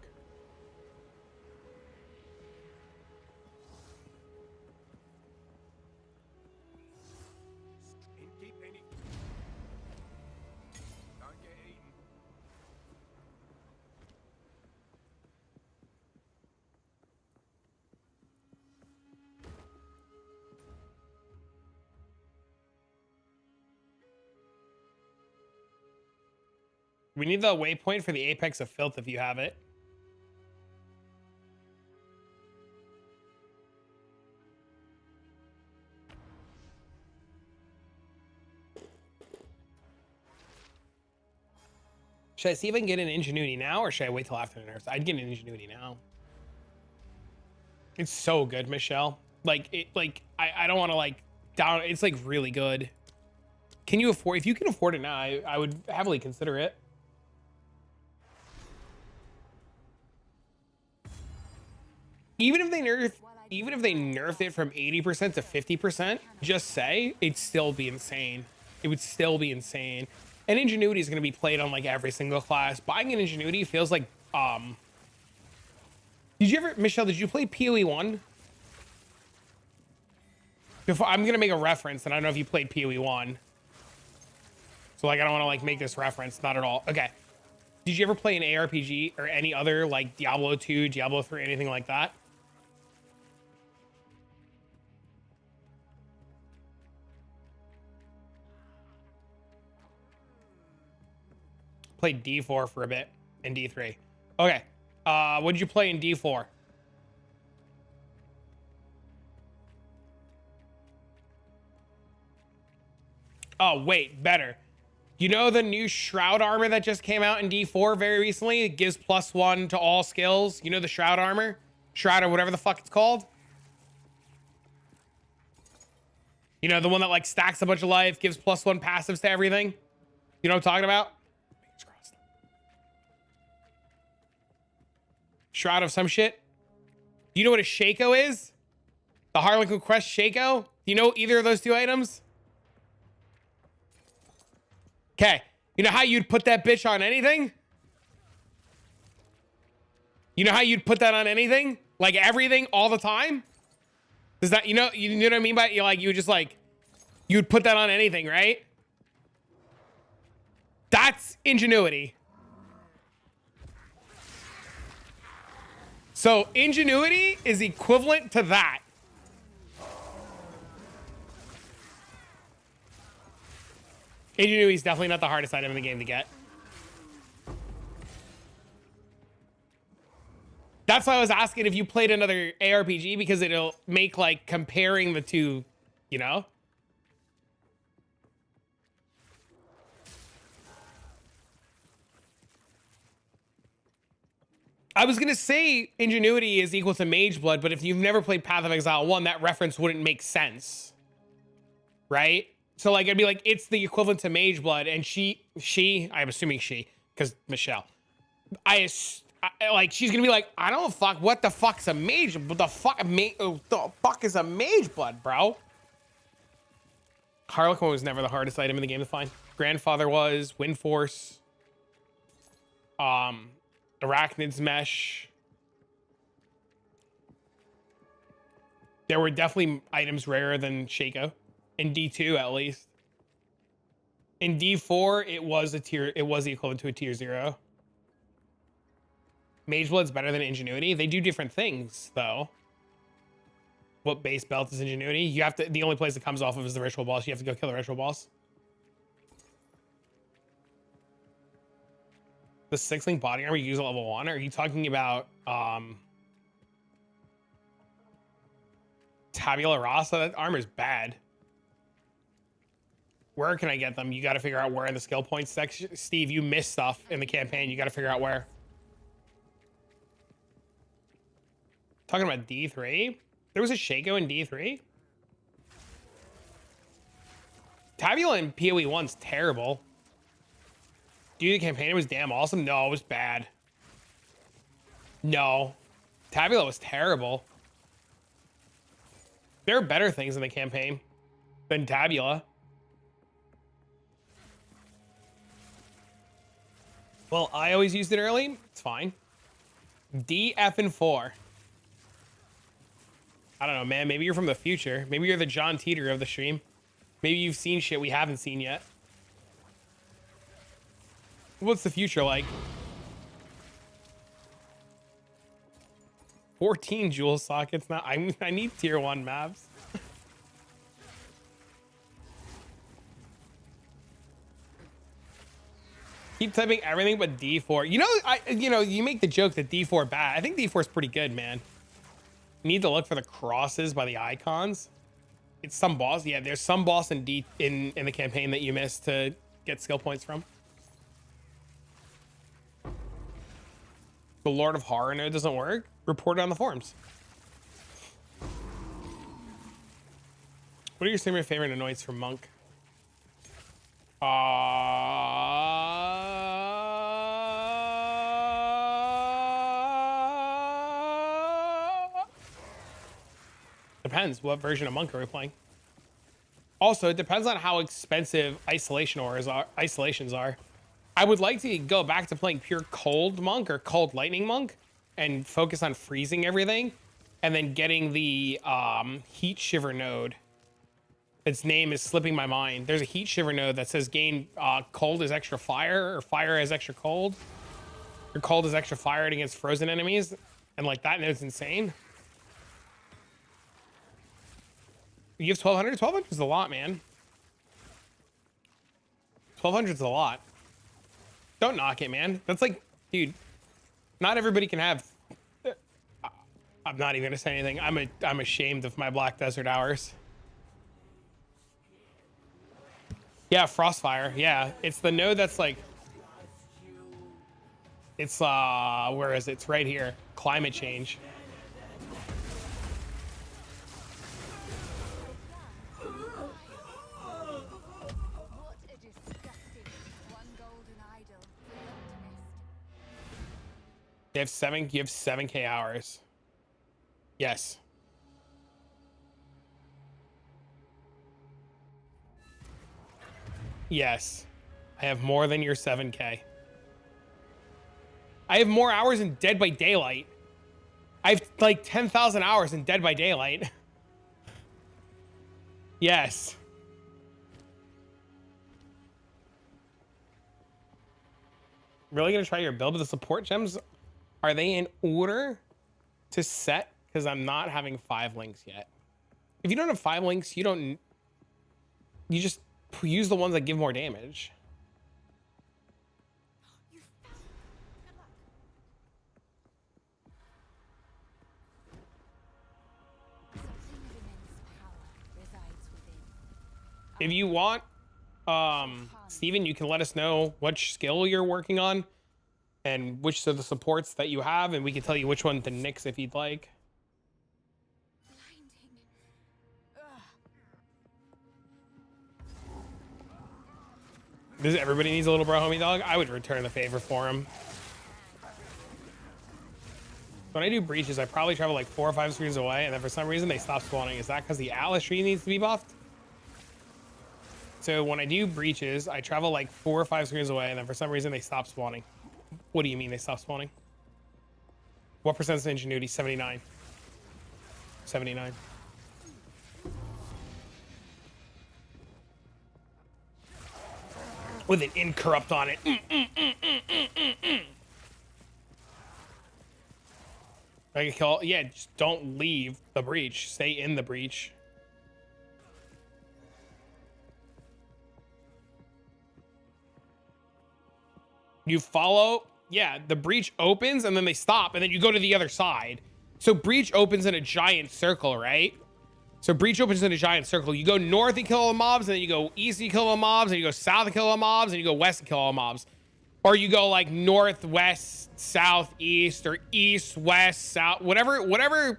Keep any. Don't get eaten. We need the waypoint for the Apex of Filth if you have it. Should I see if I can get an Ingenuity now, or should I wait till after the nerfs? I'd get an Ingenuity now. It's so good, Michelle. I don't want to like down. It's like really good. Can you afford? If you can afford it now, I would heavily consider it. Even if they nerf it from 80% to 50%, just say it'd still be insane. It would still be insane. And Ingenuity is going to be played on like every single class. Buying an Ingenuity feels like did you ever, Michelle, did you play PoE 1? Before, I'm going to make a reference, and I don't know if you played PoE 1. So, like, I don't want to, like, make this reference. Not at all. Okay. Did you ever play an ARPG or any other, like, Diablo 2, Diablo 3, anything like that? Played D4 for a bit and D3. Okay. What did you play in D4? Oh, wait, better. You know the new Shroud armor that just came out in D4 very recently? It gives +1 to all skills. You know the Shroud armor? Shroud or whatever the fuck it's called? You know, the one that like stacks a bunch of life, gives +1 passives to everything? You know what I'm talking about? Shroud of some shit. Do you know what a Shaco is? The Harlequin Crest Shaco? Do you know either of those two items? Okay. You know how you'd put that bitch on anything? You know how you'd put that on anything? Like everything all the time? Does that, you know what I mean by, you like, you just like, you'd put that on anything, right? That's Ingenuity. So Ingenuity is equivalent to that. Ingenuity is definitely not the hardest item in the game to get. That's why I was asking if you played another ARPG, because it'll make like comparing the two, you know? I was gonna say Ingenuity is equal to Mage Blood, but if you've never played Path of Exile 1, that reference wouldn't make sense. Right? So like, it'd be like, it's the equivalent to Mage Blood, and I'm assuming she, because Michelle, like, she's gonna be like, I don't fuck, what the fuck's a Mage, what the fuck is a Mage Blood, bro? Harlequin was never the hardest item in the game to find. Grandfather was, Wind Force, Arachnid's Mesh. There were definitely items rarer than Shaco. In D2, at least. In D4, it was equivalent to a tier 0. Mage Blood's better than Ingenuity. They do different things, though. What base belt is Ingenuity? You have to, the only place it comes off of is the ritual boss. You have to go kill the ritual boss. The 6-link body armor you use at level 1? Are you talking about Tabula Rasa? That armor's bad. Where can I get them? You got to figure out where in the skill points section. Steve, you missed stuff in the campaign. You got to figure out where. Talking about D3? There was a Shaco in D3? Tabula in PoE 1's terrible. Dude, the campaign was damn awesome. No, it was bad. No. Tabula was terrible. There are better things in the campaign than Tabula. Well, I always used it early. It's fine. D, F, and 4. I don't know, man. Maybe you're from the future. Maybe you're the John Teeter of the stream. Maybe you've seen shit we haven't seen yet. What's the future like? 14 jewel sockets now. I need tier 1 maps. Keep typing everything but D4. You know, you make the joke that D4 bad. I think D4 is pretty good, man. You need to look for the crosses by the icons. It's some boss. Yeah, there's some boss in the campaign that you missed to get skill points from. The Lord of Horror node doesn't work? Report it on the forums. What are your favorite anoints for monk? Depends. What version of monk are we playing? Also, it depends on how expensive isolations are. I would like to go back to playing pure cold monk or cold lightning monk and focus on freezing everything and then getting the heat shiver node. Its name is slipping my mind. There's a heat shiver node that says gain cold is extra fire, or fire is extra cold, or cold is extra fire against frozen enemies. And like that node's insane. You have 1200? 1200 is a lot, man. 1200 is a lot. Don't knock it, man. That's like, dude, not everybody can have. I'm not even gonna say anything. I'm ashamed of my Black Desert hours. Yeah, Frostfire. Yeah, it's the node that's like, it's where is it? It's right here. Climate change. What a disgusting one golden idol for the optimist. You have 7K hours. Yes. Yes. I have more than your 7K. I have more hours in Dead by Daylight. I have like 10,000 hours in Dead by Daylight. Yes. Really gonna try your build, but the support gems, are they in order to set? Because I'm not having 5 links yet. If you don't have 5 links, you just use the ones that give more damage. If you want, Steven, you can let us know which skill you're working on and which of the supports that you have, and we can tell you which one to nix if you'd like. Everybody needs a little bro homie dog? I would return the favor for him. When I do breaches, I probably travel like 4 or 5 screens away, and then for some reason they stop spawning. Is that because the Atlas tree needs to be buffed? So when I do breaches, I travel like 4 or 5 screens away, and then for some reason they stop spawning. What do you mean they stop spawning? What percent is ingenuity? 79. 79. With an incorrupt on it. I can kill. Yeah, just don't leave the breach. Stay in the breach. You follow. Yeah, the breach opens and then they stop and then you go to the other side. So breach opens in a giant circle, right? So breach opens in a giant circle. You go north and kill all the mobs, and then you go east and kill all the mobs, and you go south and kill all the mobs, and you go west and kill all the mobs. Or you go like north, west, south, east, or east, west, south, whatever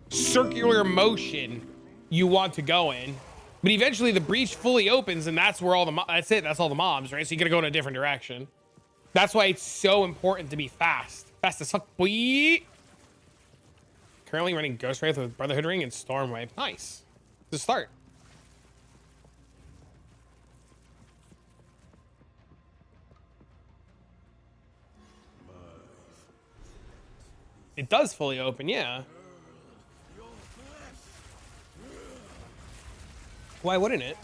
circular motion you want to go in. But eventually the breach fully opens, and that's where all the that's it. That's all the mobs, right? So you gotta go in a different direction. That's why it's so important to be fast. Fast as fuck, boy. Currently running Ghost Wraith with Brotherhood Ring and Stormwave. Nice. To start. It does fully open, yeah. Why wouldn't it?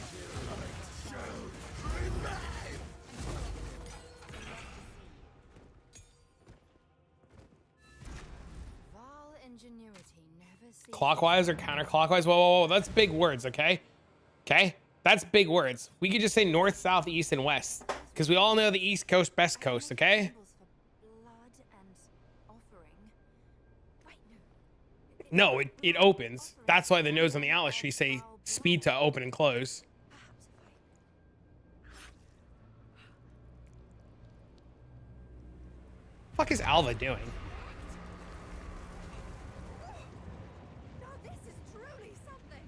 Clockwise or counterclockwise? Whoa. That's big words, okay? Okay? That's big words. We could just say north, south, east, and west. Because we all know the east coast, best coast, okay? No, it opens. That's why the nodes on the Atlas tree say speed to open and close. Fuck is Alva doing? Now this is truly something.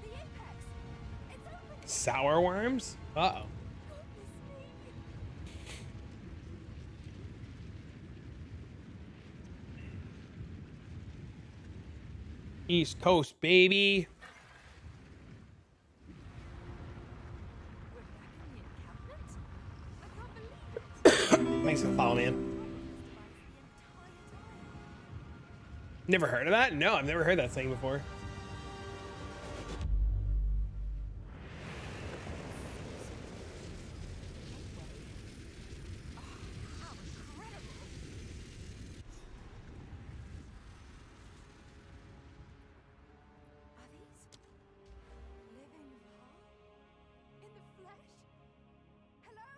The apex. It's open. Sour worms? Uh-oh. Goodness me. East Coast, baby. We're back in the encampment? I can't believe it. Thanks for the follow, man. The entire time. Never heard of that? No, I've never heard that saying before. How incredible. Are these living in the flesh? Hello,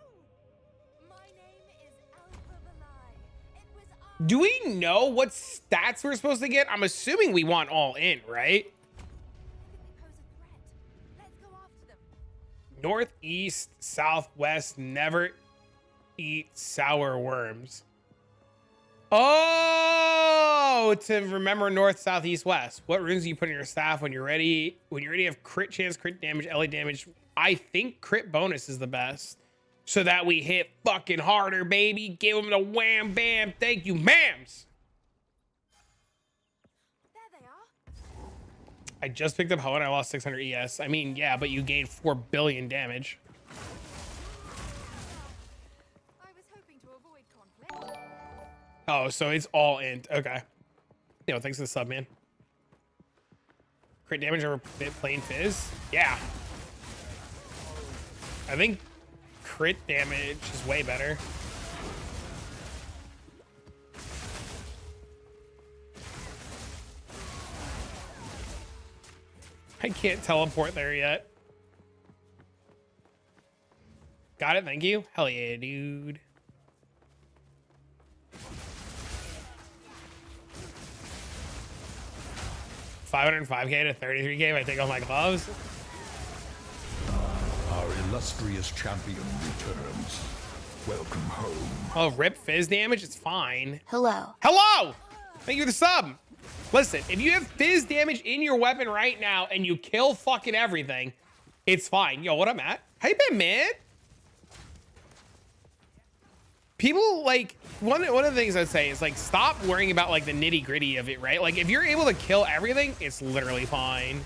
my name is Alpha Belai. It was I. Do we know what stats we're supposed to get? I'm assuming we want all in, right? I think they pose a threat. Let's go after them. Northeast, southwest, never eat sour worms. Oh, to remember north, south, east, west. What runes do you put in your staff when you're ready? When you're ready, have crit chance, crit damage, LA damage. I think crit bonus is the best. So that we hit fucking harder, baby. Give them the wham bam. Thank you, ma'ams. There they are. I just picked up Ho and I lost 600 ES. I mean, yeah, but you gained 4 billion damage. I was hoping to avoid conflict. Oh, so it's all int. Okay. You know, thanks for the sub, man. Crit damage over plain fizz? Yeah. I think crit damage is way better. I can't teleport there yet. Got it, thank you. Hell yeah, dude. $505K to 33K if I take off my gloves. Our illustrious champion returns. Welcome home. Oh, rip fizz damage, it's fine. Hello. Hello! Thank you for the sub. Listen, if you have fizz damage in your weapon right now and you kill fucking everything, it's fine. Yo, what up, Matt? How you been, man? People, like, one of the things I'd say is, like, stop worrying about, like, the nitty gritty of it, right? Like, if you're able to kill everything, it's literally fine.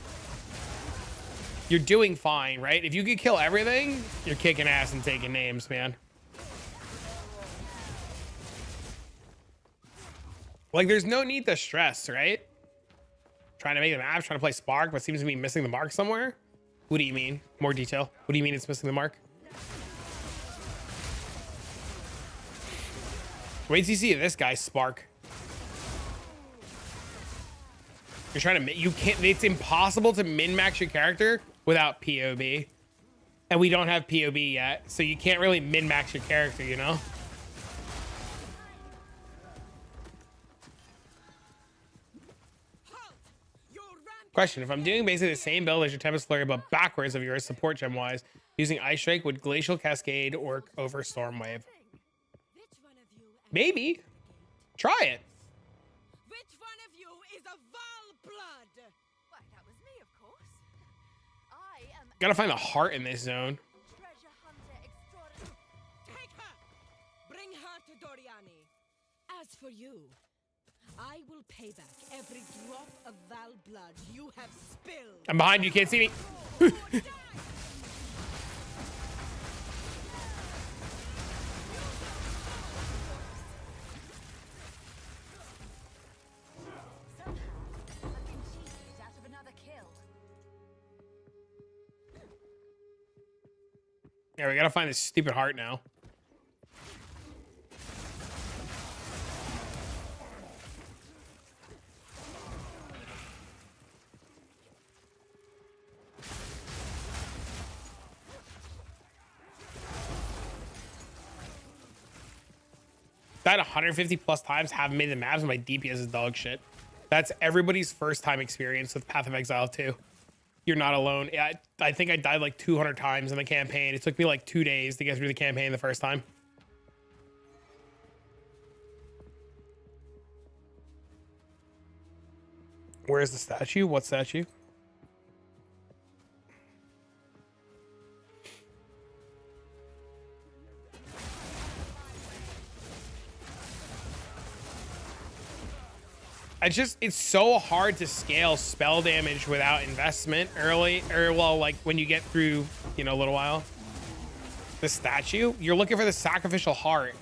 You're doing fine, right? If you could kill everything, you're kicking ass and taking names, man. Like, there's no need to stress, right? Trying to make the map, trying to play Spark, but seems to be missing the mark somewhere. What do you mean? More detail. What do you mean it's missing the mark? Wait till you see this guy's Spark. You're trying to, you can't, it's impossible to min-max your character without POB. And we don't have POB yet, so you can't really min-max your character, you know? Question, if I'm doing basically the same build as your Tempest Flurry, but backwards of yours support gem-wise, using Ice Strike, would Glacial Cascade work over Storm Wave? Maybe. Try it. Which one of you is a Val blood? Why, that was me, of course. I am Gotta find the heart in this zone. treasure hunter extraordinary. Take her! Bring her to Doriani. As for you, I will pay back every drop of Val blood you have spilled. I'm behind you, can't see me. Somehow, I've been cheated out of another kill. Yeah, we gotta find this stupid heart now. That 150 plus times haven't made the maps and my DPS is dog shit. That's everybody's first time experience with Path of Exile 2. You're not alone. Yeah, I think I died like 200 times in the campaign. It took me like 2 days to get through the campaign the first time. Where's the statue? What statue? It's so hard to scale spell damage without investment early, or well, like when you get through, you know, a little while. The statue? You're looking for the sacrificial heart.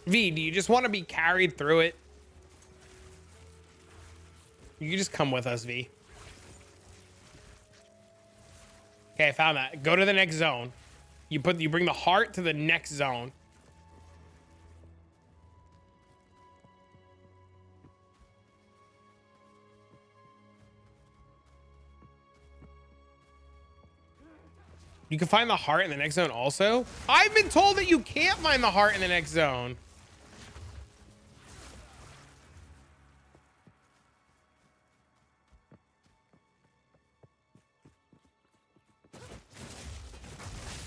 V, do you just want to be carried through it? You can just come with us, V. Okay, I found that. Go to the next zone. You bring the heart to the next zone. You can find the heart in the next zone also? I've been told that you can't find the heart in the next zone.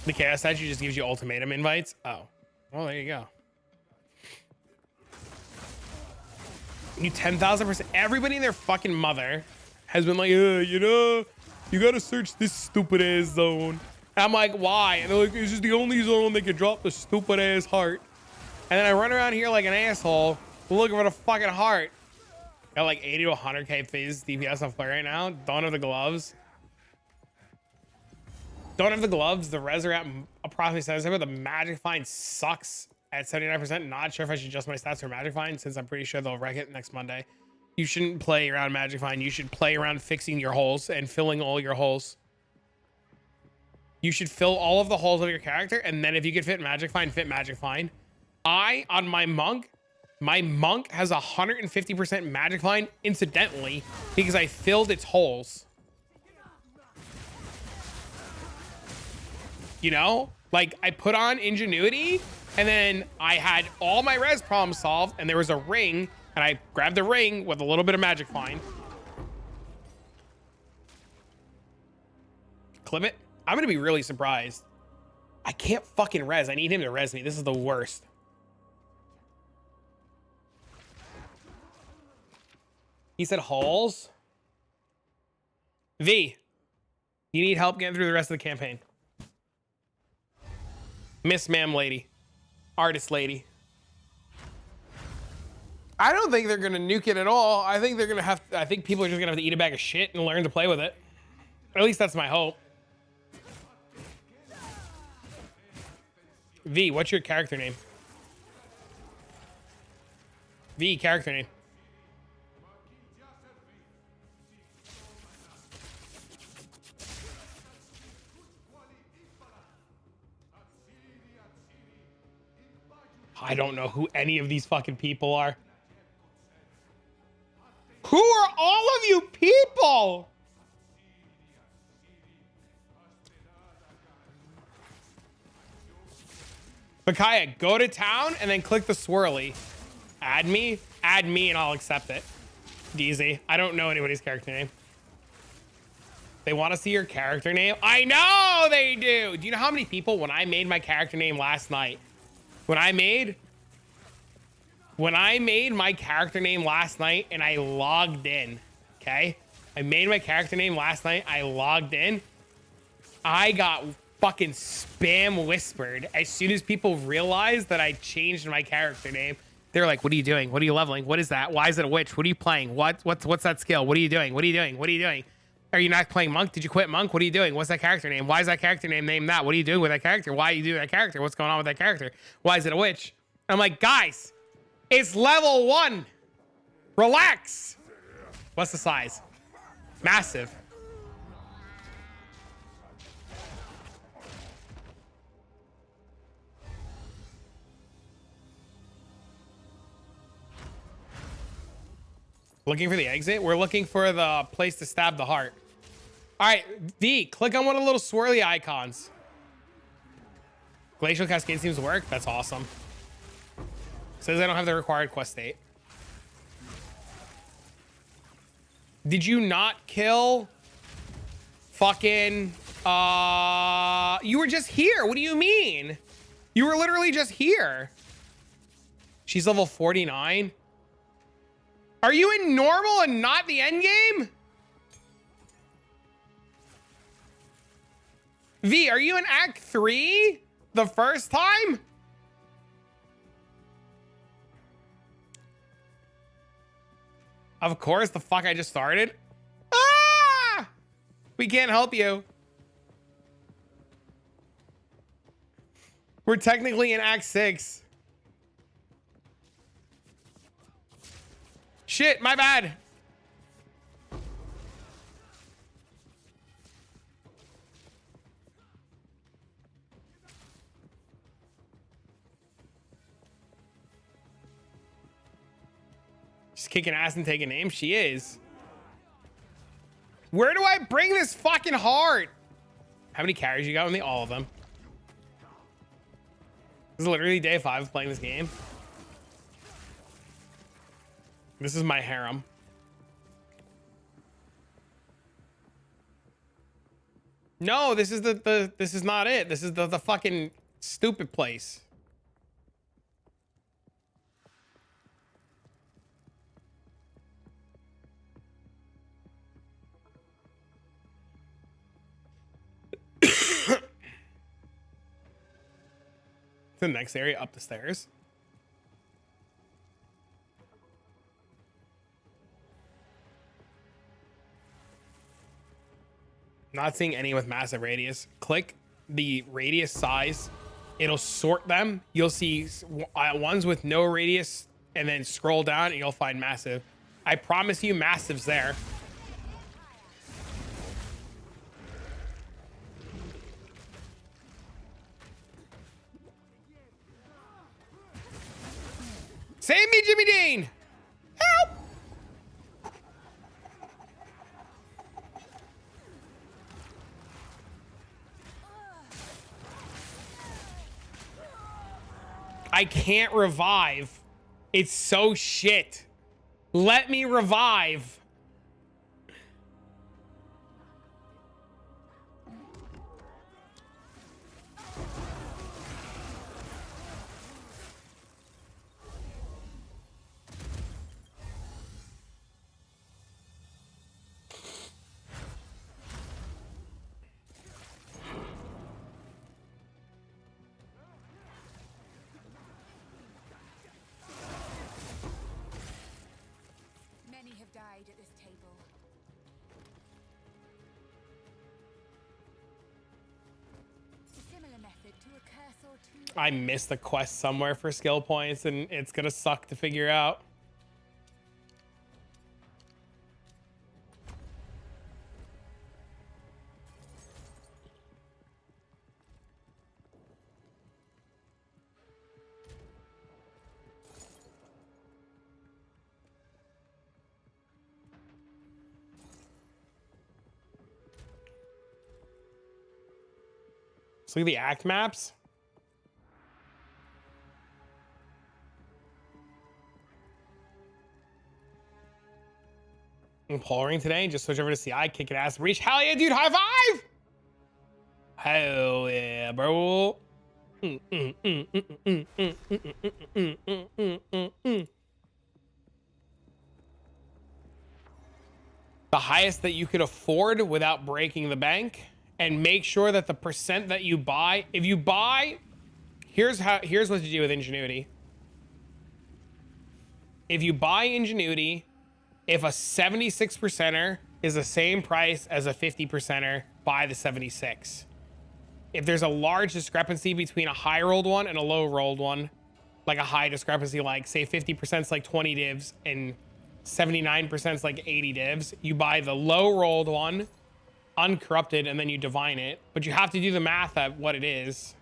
The chaos statue just gives you ultimatum invites. Oh, well, there you go. You 10,000%. Everybody and their fucking mother has been like, you know, you gotta search this stupid ass zone. And I'm like, why? And they're like, it's just the only zone that can drop the stupid ass heart. And then I run around here like an asshole looking for the fucking heart. Got like 80 to 100k phase DPS on play right now. Don't have the gloves. Don't have the gloves. The res are at approximately 77%. The magic find sucks at 79%. Not sure if I should adjust my stats for magic find since I'm pretty sure they'll wreck it next Monday. You shouldn't play around magic find. You should play around fixing your holes and filling all your holes. You should fill all of the holes of your character, and then if you could fit magic find, fit magic find. On my monk has 150% magic find incidentally because I filled its holes. You know, like I put on ingenuity and then I had all my res problems solved and there was a ring and I grabbed the ring with a little bit of magic find. Clip it. I'm going to be really surprised. I can't fucking res. I need him to res me. This is the worst. He said holes. V, you need help getting through the rest of the campaign. Miss Ma'am Lady. Artist Lady. I don't think they're going to nuke it at all. I think they're going to have to, I think people are just going to have to eat a bag of shit and learn to play with it. At least that's my hope. V, what's your character name? V, character name. I don't know who any of these fucking people are. Who are all of you people? Bakaya, go to town and then click the swirly. Add me, and I'll accept it. DZ, I don't know anybody's character name. They want to see your character name? I know they do. Do you know how many people, when I made my character name last night, when I made my character name last night and I logged in, okay? I made my character name last night, I logged in, I got fucking spam whispered as soon as people realized that I changed my character name. They're like, what are you doing? What are you leveling? What is that? Why is it a witch? What are you playing? What's that skill? What are you doing? What are you doing? What are you doing? Are you not playing monk? Did you quit monk? What are you doing? What's that character name? Why is that character name named that? What are you doing with that character? Why are you doing that character? What's going on with that character? Why is it a witch? I'm like, guys, it's level 1. Relax. What's the size? Massive. Looking for the exit? We're looking for the place to stab the heart. All right, V, click on one of the little swirly icons. Glacial Cascade seems to work. That's awesome. Says I don't have the required quest state. Did you not kill fucking you were just here? What do you mean? You were literally just here. She's level 49. Are you in normal and not the end game? V, are you in Act 3 the first time? Of course, the fuck I just started. Ah! We can't help you. We're technically in Act 6. Shit, my bad. She's kicking ass and taking names. She is. Where do I bring this fucking heart? How many carries you got with me? All of them. This is literally day 5 of playing this game. This is my harem. No, this is this is not it. This is the fucking stupid place. The next area up the stairs. Not seeing any with massive radius. Click the radius size. It'll sort them. You'll see ones with no radius and then scroll down and you'll find massive. I promise you massive's there. Save me, Jimmy Dean! Help! I can't revive. It's so shit. Let me revive. Many have died at this table. A similar method to a curse or two. I missed the quest somewhere for skill points and it's gonna suck to figure out. Let's look at the act maps. I'm polling today. Just switch over to CI, kick it ass, reach. Hell yeah, dude! High five! Hell yeah, bro. The highest that you could afford without breaking the bank. And make sure that the percent that you buy, if you buy, here's what you do with Ingenuity. If you buy Ingenuity, if a 76%er is the same price as a 50%er, buy the 76. If there's a large discrepancy between a high rolled one and a low rolled one, like a high discrepancy, like say 50% is like 20 divs and 79% is like 80 divs, you buy the low rolled one, uncorrupted, and then you divine it, but you have to do the math at what it is.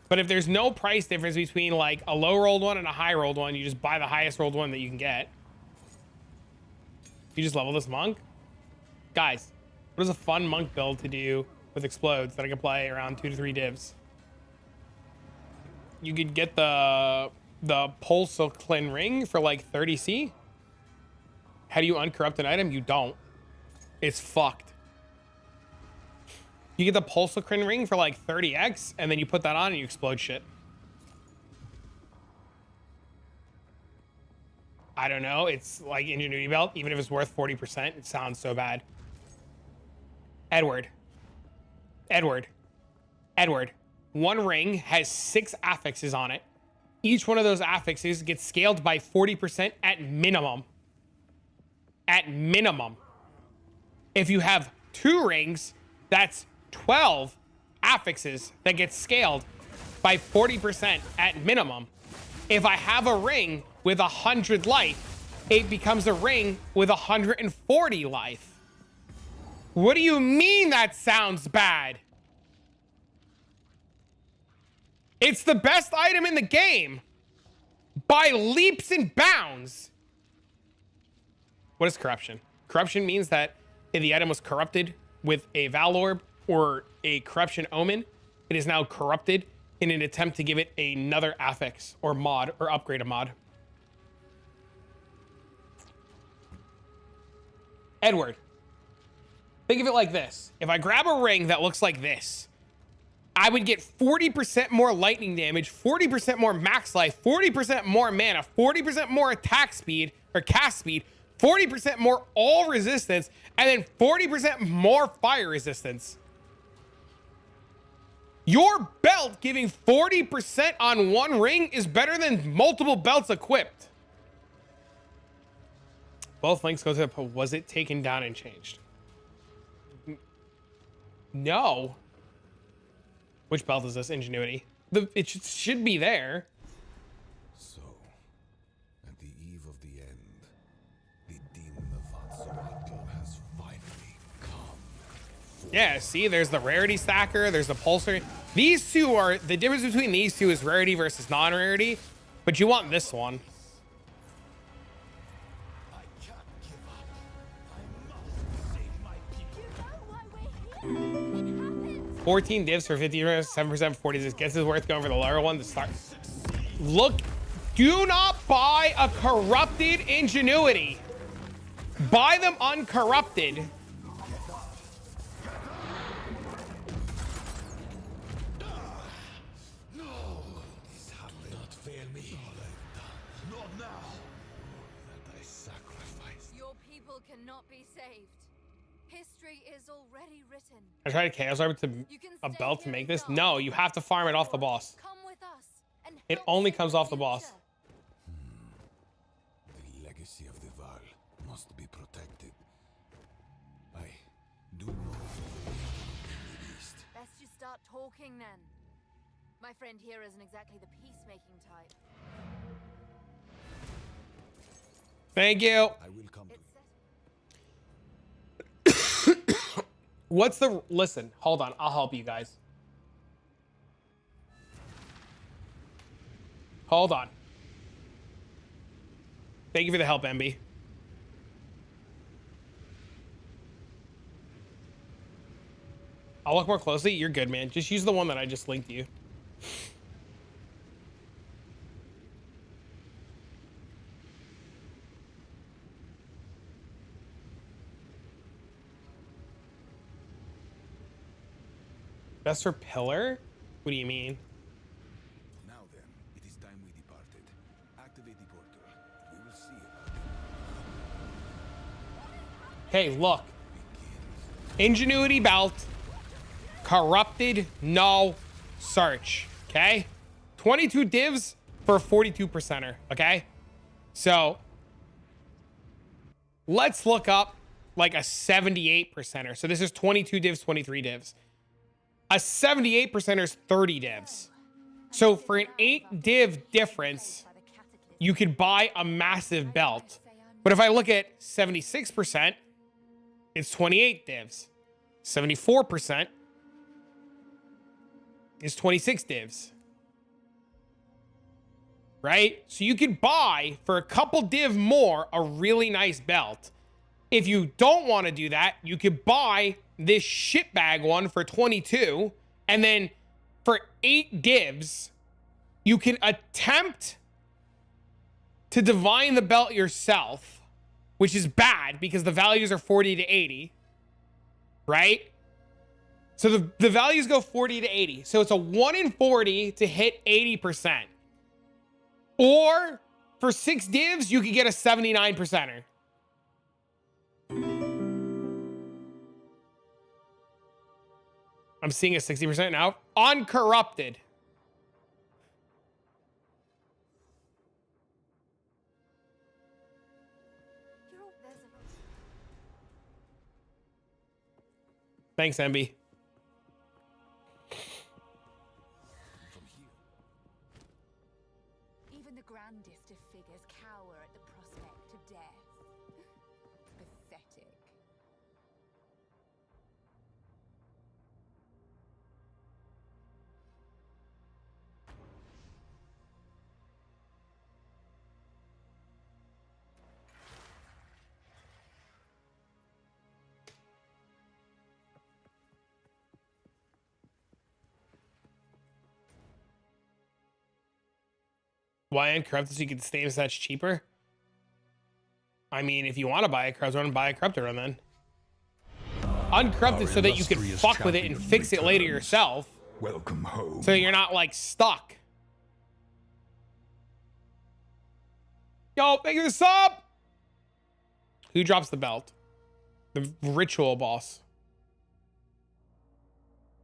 But if there's no price difference between like a low rolled one and a high rolled one, you just buy the highest rolled one that you can get. You just level this monk. Guys, what is a fun monk build to do with explodes that I can play around 2 to 3 divs? You could get the Pulsoclin ring for like 30C. How do you uncorrupt an item? You don't. It's fucked. You get the Pulsoclin ring for like 30x, and then you put that on and you explode shit. I don't know. It's like Ingenuity Belt. Even if it's worth 40%, it sounds so bad. Edward. Edward. Edward. One ring has 6 affixes on it. Each one of those affixes gets scaled by 40% at minimum. At minimum. If you have 2 rings, that's 12 affixes that get scaled by 40% at minimum. If I have a ring with 100 life, it becomes a ring with 140 life. What do you mean that sounds bad? It's the best item in the game by leaps and bounds. What is corruption? Corruption means that if the item was corrupted with a Valorb or a corruption omen, it is now corrupted in an attempt to give it another affix or mod or upgrade a mod. Edward, think of it like this. If I grab a ring that looks like this, I would get 40% more lightning damage, 40% more max life, 40% more mana, 40% more attack speed or cast speed, 40% more all resistance, and then 40% more fire resistance. Your belt giving 40% on one ring is better than multiple belts equipped. Both links go to the, was it taken down and changed? No. Which belt is this? Ingenuity. It should be there. So, at the eve of the end, the demon of Atzoatl has finally come. Yeah, see, there's the Rarity stacker, there's the Pulsar. These two are, the difference between these two is Rarity versus non-Rarity, but you want this one. I can't give up. I must save my people. You know why we're here? What happened? 14 divs for 50%, 7% 46. Guess it's worth going for the lower one to start. Look, do not buy a corrupted Ingenuity. Buy them uncorrupted. No, this will not fail me. Not now. That I sacrificed. Your people cannot be saved. History is already written. I tried a Chaos Orb to You can a stay belt to here make and this. die, No, you have to farm it off the boss. Come with us and It help only save comes the off the boss. future. The legacy of the Val must be protected. I do know the East. Best you start talking then. My friend here isn't exactly the peacemaking type. Thank you. I will come to It's What's the, listen, hold on. I'll help you guys. Hold on. Thank you for the help, MB. I'll look more closely. You're good, man. Just use the one that I just linked to you. Best for pillar? What do you mean? Now then, it is time we departed. Activate the portal. We will see about it. Hey, look. Ingenuity belt. Corrupted. No. Search. Okay? 22 divs for a 42%er. Okay? So, let's look up like a 78%er. So this is 22 divs, 23 divs. A 78%er is 30 divs. So for an 8 div difference, you could buy a massive belt. But if I look at 76%, it's 28 divs. 74% is 26 divs. Right? So you could buy, for a couple div more, a really nice belt. If you don't want to do that, you could buy this shitbag one for 22, and then for 8 divs, you can attempt to divine the belt yourself, which is bad because the values are 40 to 80, right? So the values go 40 to 80. So it's a 1 in 40 to hit 80%. Or For 6 divs, you could get a 79%er. I'm seeing a 60% now. Uncorrupted. Thanks, MB. Even the grandest of figures cower at the prospect of death. Pathetic. Why uncorrupted so you can stay as such cheaper? I mean, if you want to buy a corrupted run, buy a corrupted run then. Uncorrupted so that you can fuck with it and fix it later yourself. Welcome home. So you're not like stuck. Yo, thank you for the sub! Who drops the belt? The ritual boss.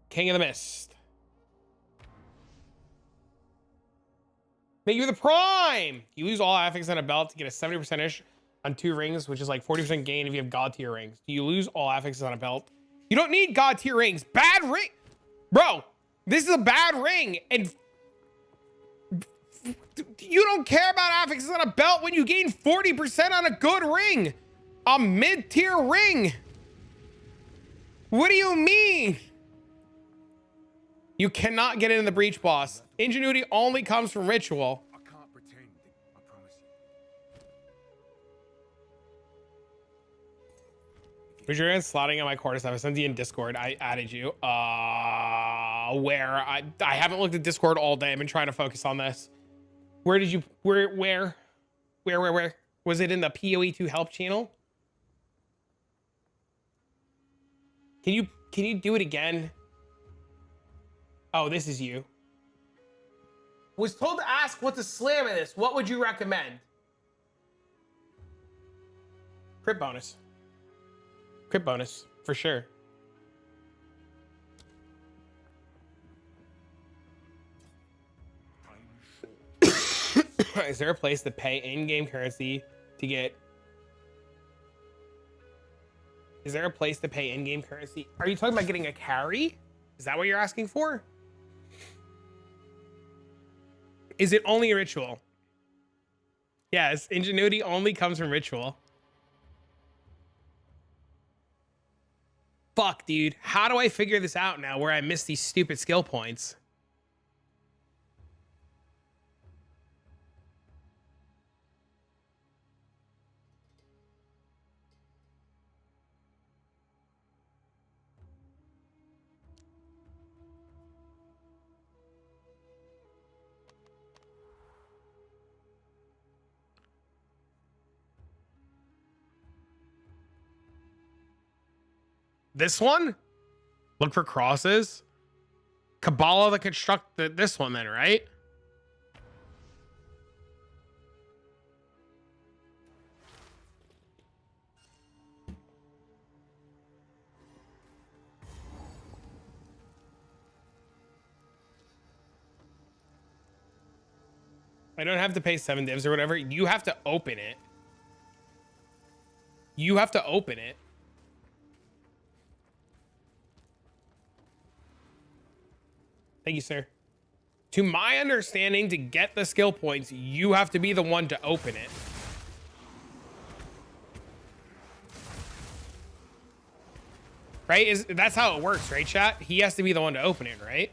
King of the Mist. Thank you for the prime! You lose all affixes on a belt to get a 70%-ish on 2 rings, which is like 40% gain if you have god tier rings. Do you lose all affixes on a belt? You don't need god tier rings. Bad ring! Bro, this is a bad ring, and you don't care about affixes on a belt when you gain 40% on a good ring. A mid-tier ring. What do you mean? You cannot get into the breach boss. Ingenuity only comes from ritual. I can't pretend. I promise you. But you're slotting on my quarter stuff. I sent you in Discord. I added you. Where? I haven't looked at Discord all day. I've been trying to focus on this. Where did you? Where? Was it in the PoE2 help channel? Can you do it again? Oh, this is you. Was told to ask what's a slam in this. What would you recommend? Crit bonus. Crit bonus, for sure. Is there a place to pay in-game currency to get... Is there a place to pay in-game currency? Are you talking about getting a carry? Is that what you're asking for? Is it only a ritual? Yes, ingenuity only comes from ritual. Fuck, dude. How do I figure this out now where I miss these stupid skill points? This one? Look for crosses? Kabbalah the construct this one then, right? I don't have to pay 7 divs or whatever. You have to open it. You have to open it. Thank you, sir. To my understanding, to get the skill points, you have to be the one to open it. Right? That's how it works, right, chat? He has to be the one to open it, right?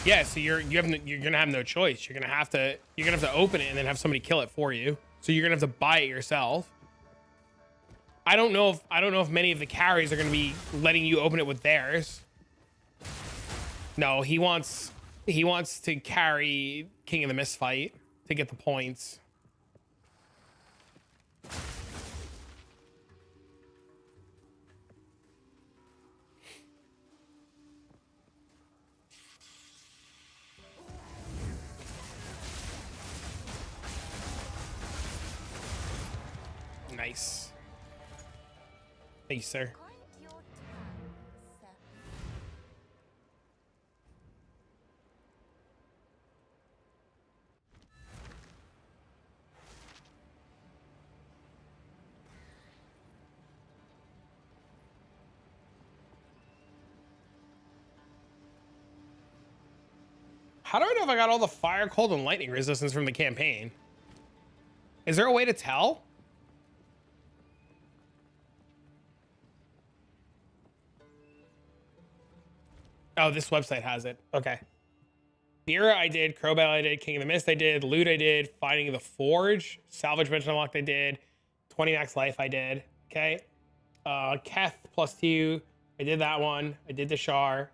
Yeah, so you're gonna have no choice. You're gonna have to open it and then have somebody kill it for you. So you're gonna have to buy it yourself. I don't know if many of the carries are gonna be letting you open it with theirs. No, he wants to carry King of the Mist fight. to get the points. Nice. Thank you, sir. Quite your turn, sir. How do I know if I got all the fire, cold, and lightning resistance from the campaign? Is there a way to tell? Oh, this website has it. Okay. Beera I did, Crowbell I did, King of the Mist I did, Loot I did, Finding the Forge, Salvage Bench Unlocked I did, 20 Max Life I did. Okay. Keth +2, I did that one. I did the Shar.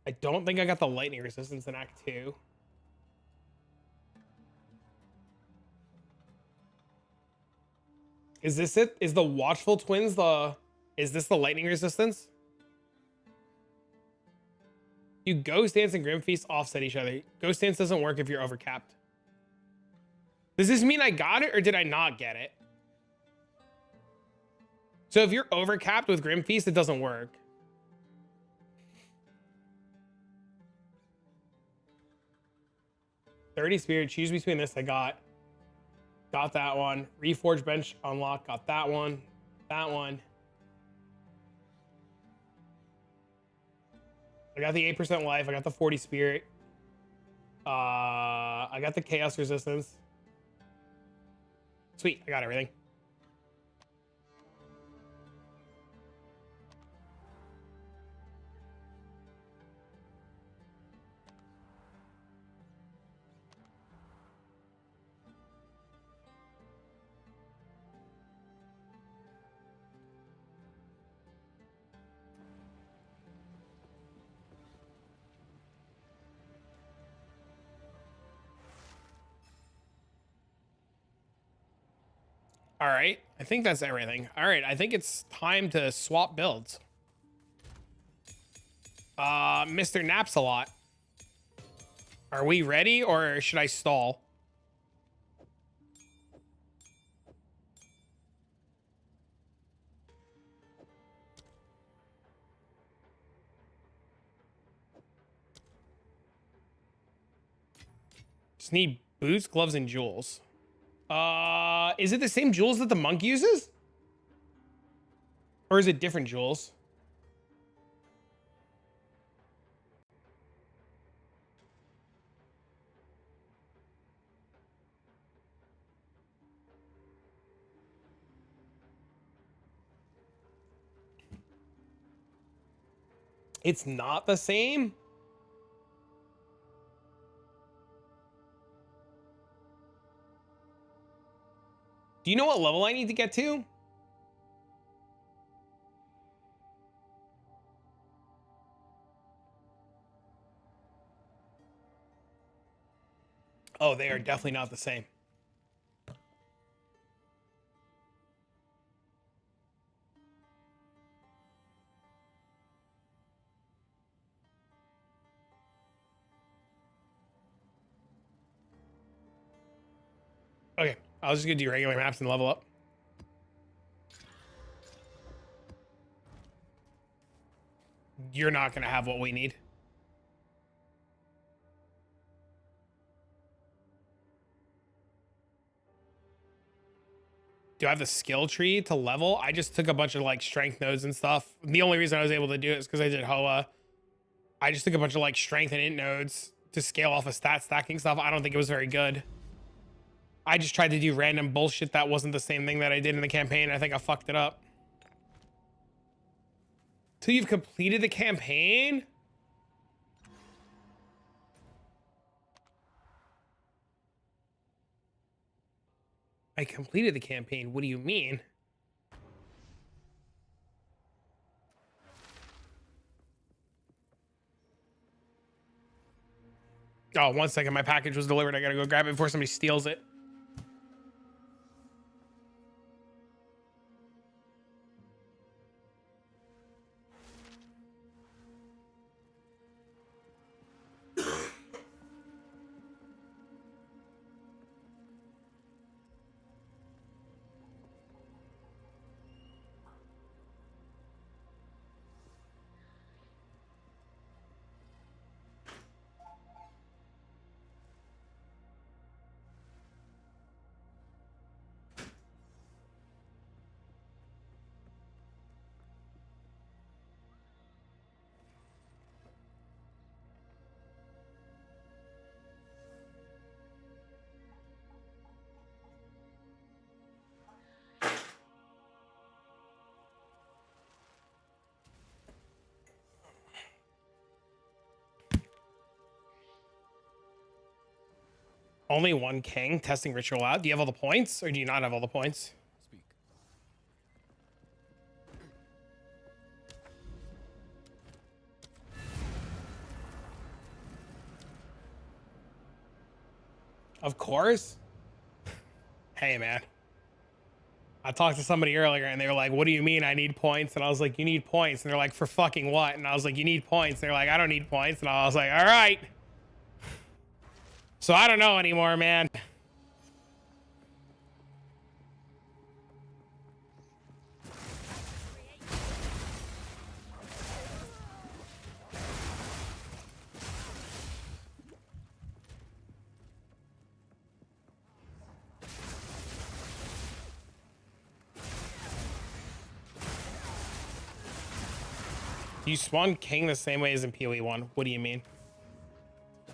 I don't think I got the lightning resistance in Act 2. Is this it? Is the Watchful Twins is this the lightning resistance? You Ghost Dance and Grim Feast offset each other. Ghost Dance doesn't work if you're overcapped. Does this mean I got it or did I not get it? So if you're overcapped with Grim Feast, it doesn't work. $30 Spirit, choose between this. I got that one. Reforge Bench unlock, got that one. That one. I got the 8% life. I got the 40 Spirit. I got the Chaos Resistance. Sweet, I got everything. All right, I think that's everything. All right, I think it's time to swap builds. Mr. Naps a lot. Are we ready or should I stall? Just need boots, gloves, and jewels. Is it the same jewels that the monk uses? Or is it different jewels? It's not the same? Do you know what level I need to get to? Oh, they are definitely not the same. Okay, I was just gonna do regular maps and level up. You're not gonna have what we need. Do I have the skill tree to level? I just took a bunch of like strength nodes and stuff. The only reason I was able to do it is because I did Hoa. I just took a bunch of like strength and int nodes to scale off of stat stacking stuff. I don't think it was very good. I just tried to do random bullshit that wasn't the same thing that I did in the campaign. I think I fucked it up. Till you've completed the campaign? I completed the campaign. What do you mean? Oh, 1 second. My package was delivered. I gotta go grab it before somebody steals it. Only 1 king. Testing ritual out. Do you have all the points, or do you not have all the points? Speak. Of course. Hey, man. I talked to somebody earlier and they were like, what do you mean I need points? And I was like, you need points. And they're like, for fucking what? And I was like, you need points. And they're like, I don't need points. And I was like, all right. So I don't know anymore, man. You spawn king the same way as in PoE 1. What do you mean?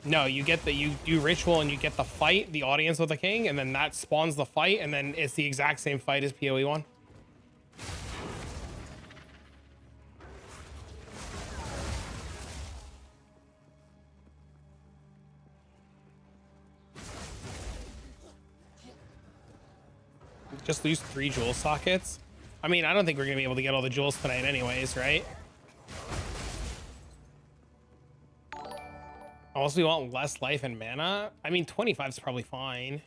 No, you get the, you do ritual and you get the fight, the audience with the king, and then that spawns the fight, and then it's the exact same fight as PoE 1. Just lose 3 jewel sockets. I mean, I don't think we're gonna be able to get all the jewels tonight anyways, right? Also, we want less life and mana. I mean, 25 is probably fine.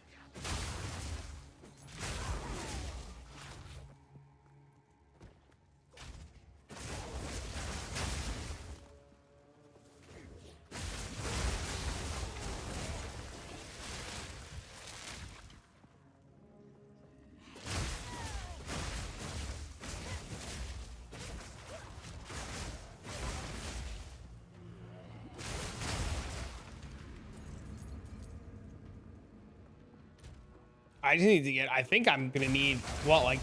I just need to get, I think I'm gonna need, what, like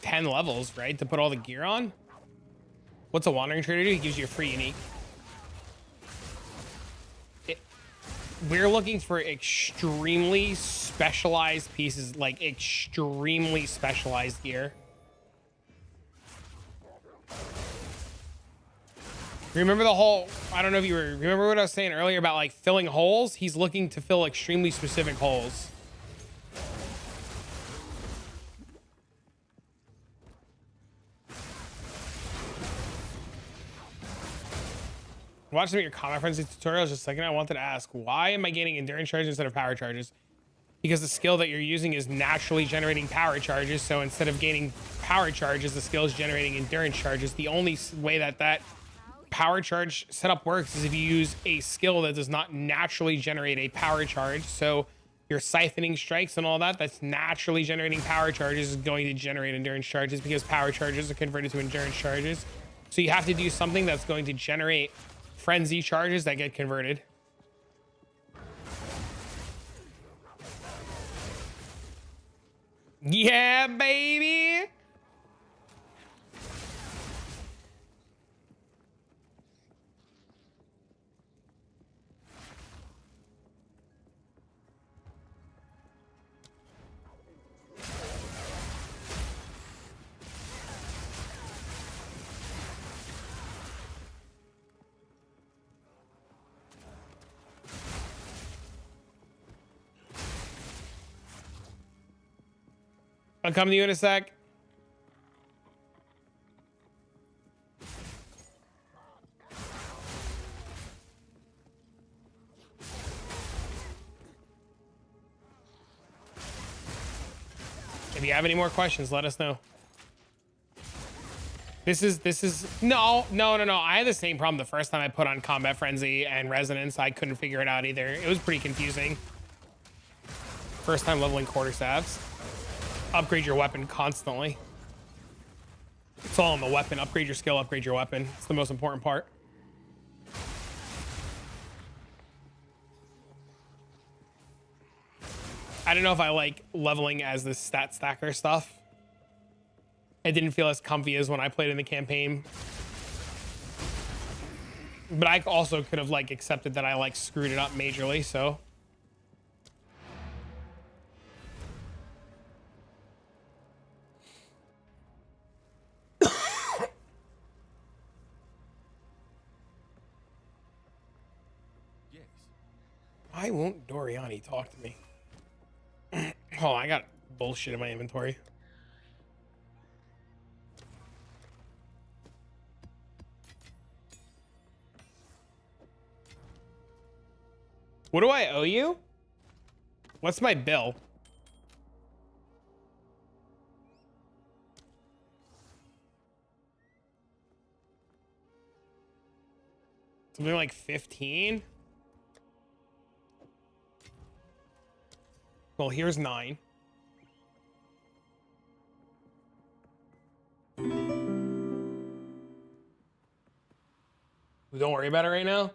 10 levels, right? To put all the gear on? What's a wandering trader do? He gives you a free unique. We're looking for extremely specialized pieces, like extremely specialized gear. Remember the whole, I don't know if you remember what I was saying earlier about like filling holes? He's looking to fill extremely specific holes. Watch some of your combat frenzy tutorials just a second. I wanted to ask, why am I gaining endurance charges instead of power charges? Because the skill that you're using is naturally generating power charges. So instead of gaining power charges, the skill is generating endurance charges. The only way that that power charge setup works is if you use a skill that does not naturally generate a power charge. So your siphoning strikes and all that, that's naturally generating power charges, is going to generate endurance charges because power charges are converted to endurance charges. So you have to do something that's going to generate frenzy charges that get converted. Yeah, baby. I'll come to you in a sec. If you have any more questions, let us know. This is no. I had the same problem the first time I put on Combat Frenzy and Resonance. I couldn't figure it out either. It was pretty confusing. First time leveling quarterstaffs. Upgrade your weapon constantly. It's all on the weapon. Upgrade your skill, upgrade your weapon. It's the most important part. I don't know if I like leveling as the stat stacker stuff. It didn't feel as comfy as when I played in the campaign. But I also could have like accepted that I like screwed it up majorly, so. Yes. Why won't Doriani talk to me? Oh, I got bullshit in my inventory. What do I owe you? What's my bill? Something like 15? Well, here's 9. Don't worry about it right now.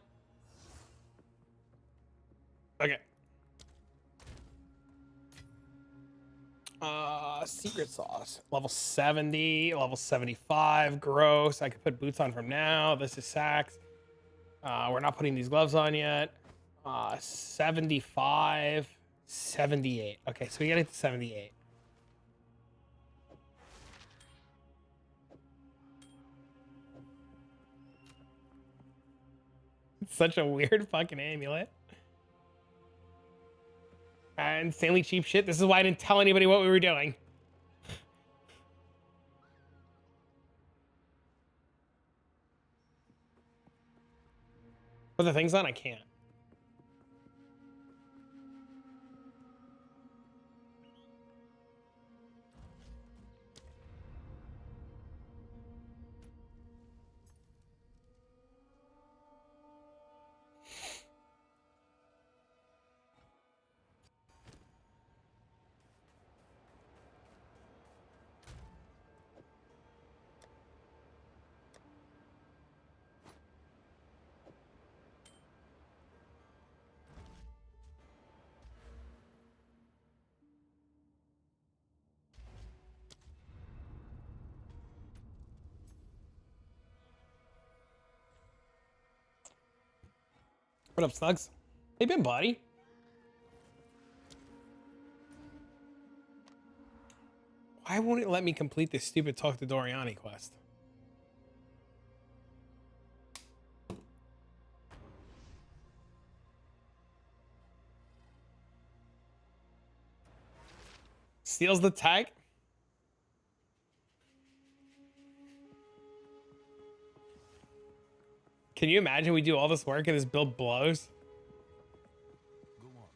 Okay. Secret sauce. Level 70, level 75. Gross. I could put boots on from now. This is Sax. We're not putting these gloves on yet. 75, 78. Okay, so we gotta get to 78. It's such a weird fucking amulet. Insanely cheap shit. This is why I didn't tell anybody what we were doing. Put the things on? I can't. What up, Slugs? Hey, been buddy. Why won't it let me complete this stupid Talk to Doriani quest? Steals the tag? Can you imagine we do all this work and this build blows? Go on.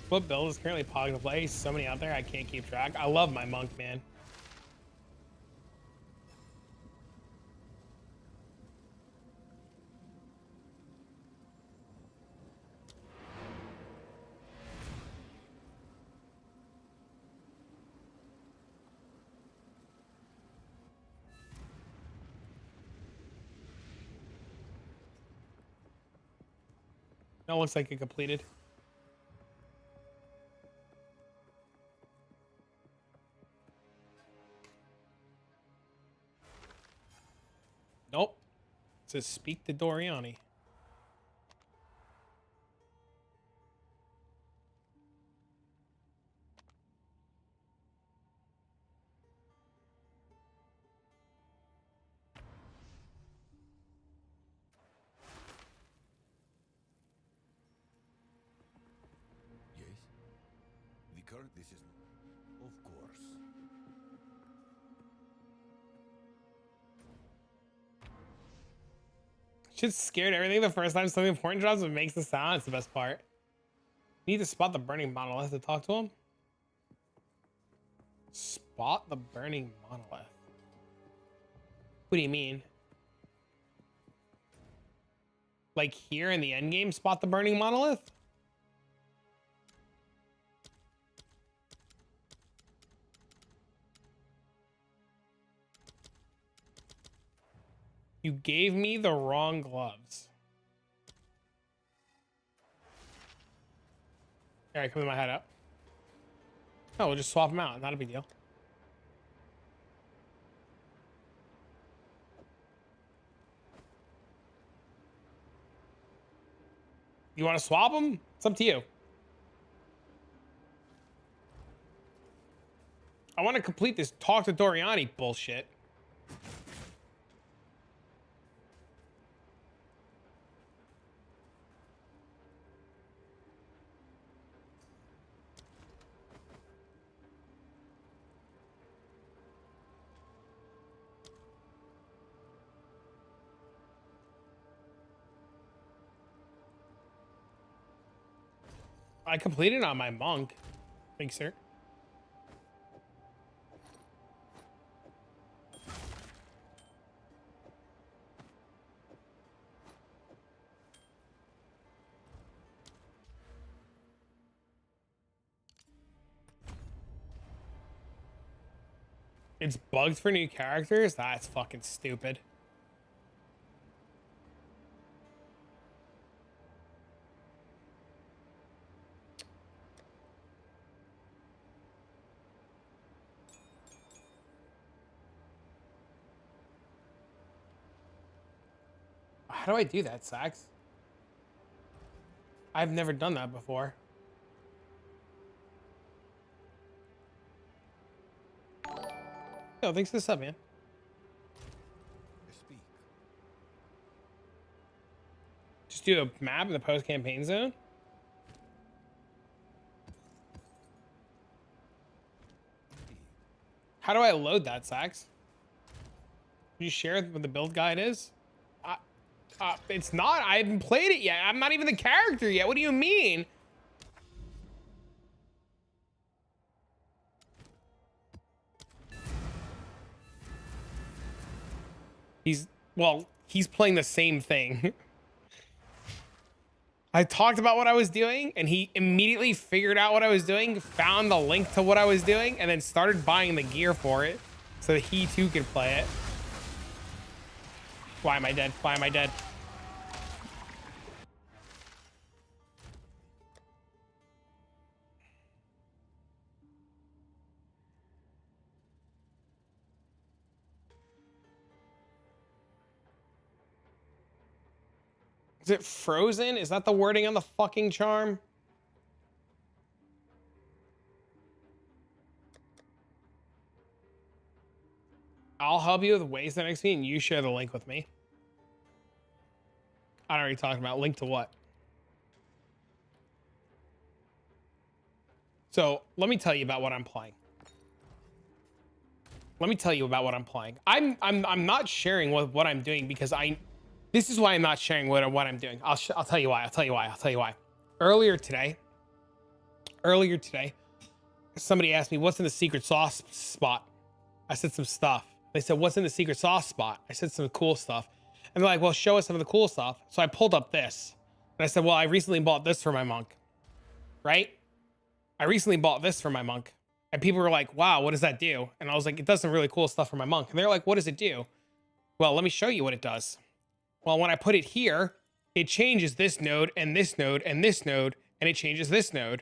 What build is currently pogging to play? So many out there, I can't keep track. I love my monk, man. That looks like it completed. Nope. It says speak to Doriani. Yes. The current this is of course. Shit's scared everything the first time something important drops, it makes the sound. It's the best part. You need to spot the burning monolith to talk to him. Spot the burning monolith. What do you mean? Like here in the end game, spot the burning monolith? You gave me the wrong gloves. All right, come with my head up. Oh, we'll just swap them out. Not a big deal. You want to swap them? It's up to you. I want to complete this talk to Doriani bullshit. I completed on my monk. Thanks, sir. It's bugged for new characters? That's fucking stupid. How do I do that, Sax? I've never done that before. Yo, thanks for the sub, man. Speak. Just do a map in the post-campaign zone? How do I load that, Sax? Can you share what the build guide is? It's not. I haven't played it yet. I'm not even the character yet. What do you mean? He's playing the same thing. I talked about what I was doing, and he immediately figured out what I was doing, found the link to what I was doing, and then started buying the gear for it so that he too could play it. Why am I dead? Why am I dead? Is it frozen? Is that the wording on the fucking charm? I'll help you with ways the next and you share the link with me. I don't know what you're talking about. Link to what? So let me tell you about what I'm playing. Let me tell you about what I'm playing. I'm not sharing what I'm doing because this is why I'm not sharing what I'm doing. I'll tell you why. I'll tell you why. Earlier today, somebody asked me what's in the secret sauce spot. I said some stuff. They said, what's in the secret sauce spot? I said some cool stuff. And they're like, well, show us some of the cool stuff. So I pulled up this. And I said, well, I recently bought this for my monk. Right? I recently bought this for my monk. And people were like, wow, what does that do? And I was like, it does some really cool stuff for my monk. And they're like, what does it do? Well, let me show you what it does. Well, when I put it here, it changes this node and this node and this node, and it changes this node.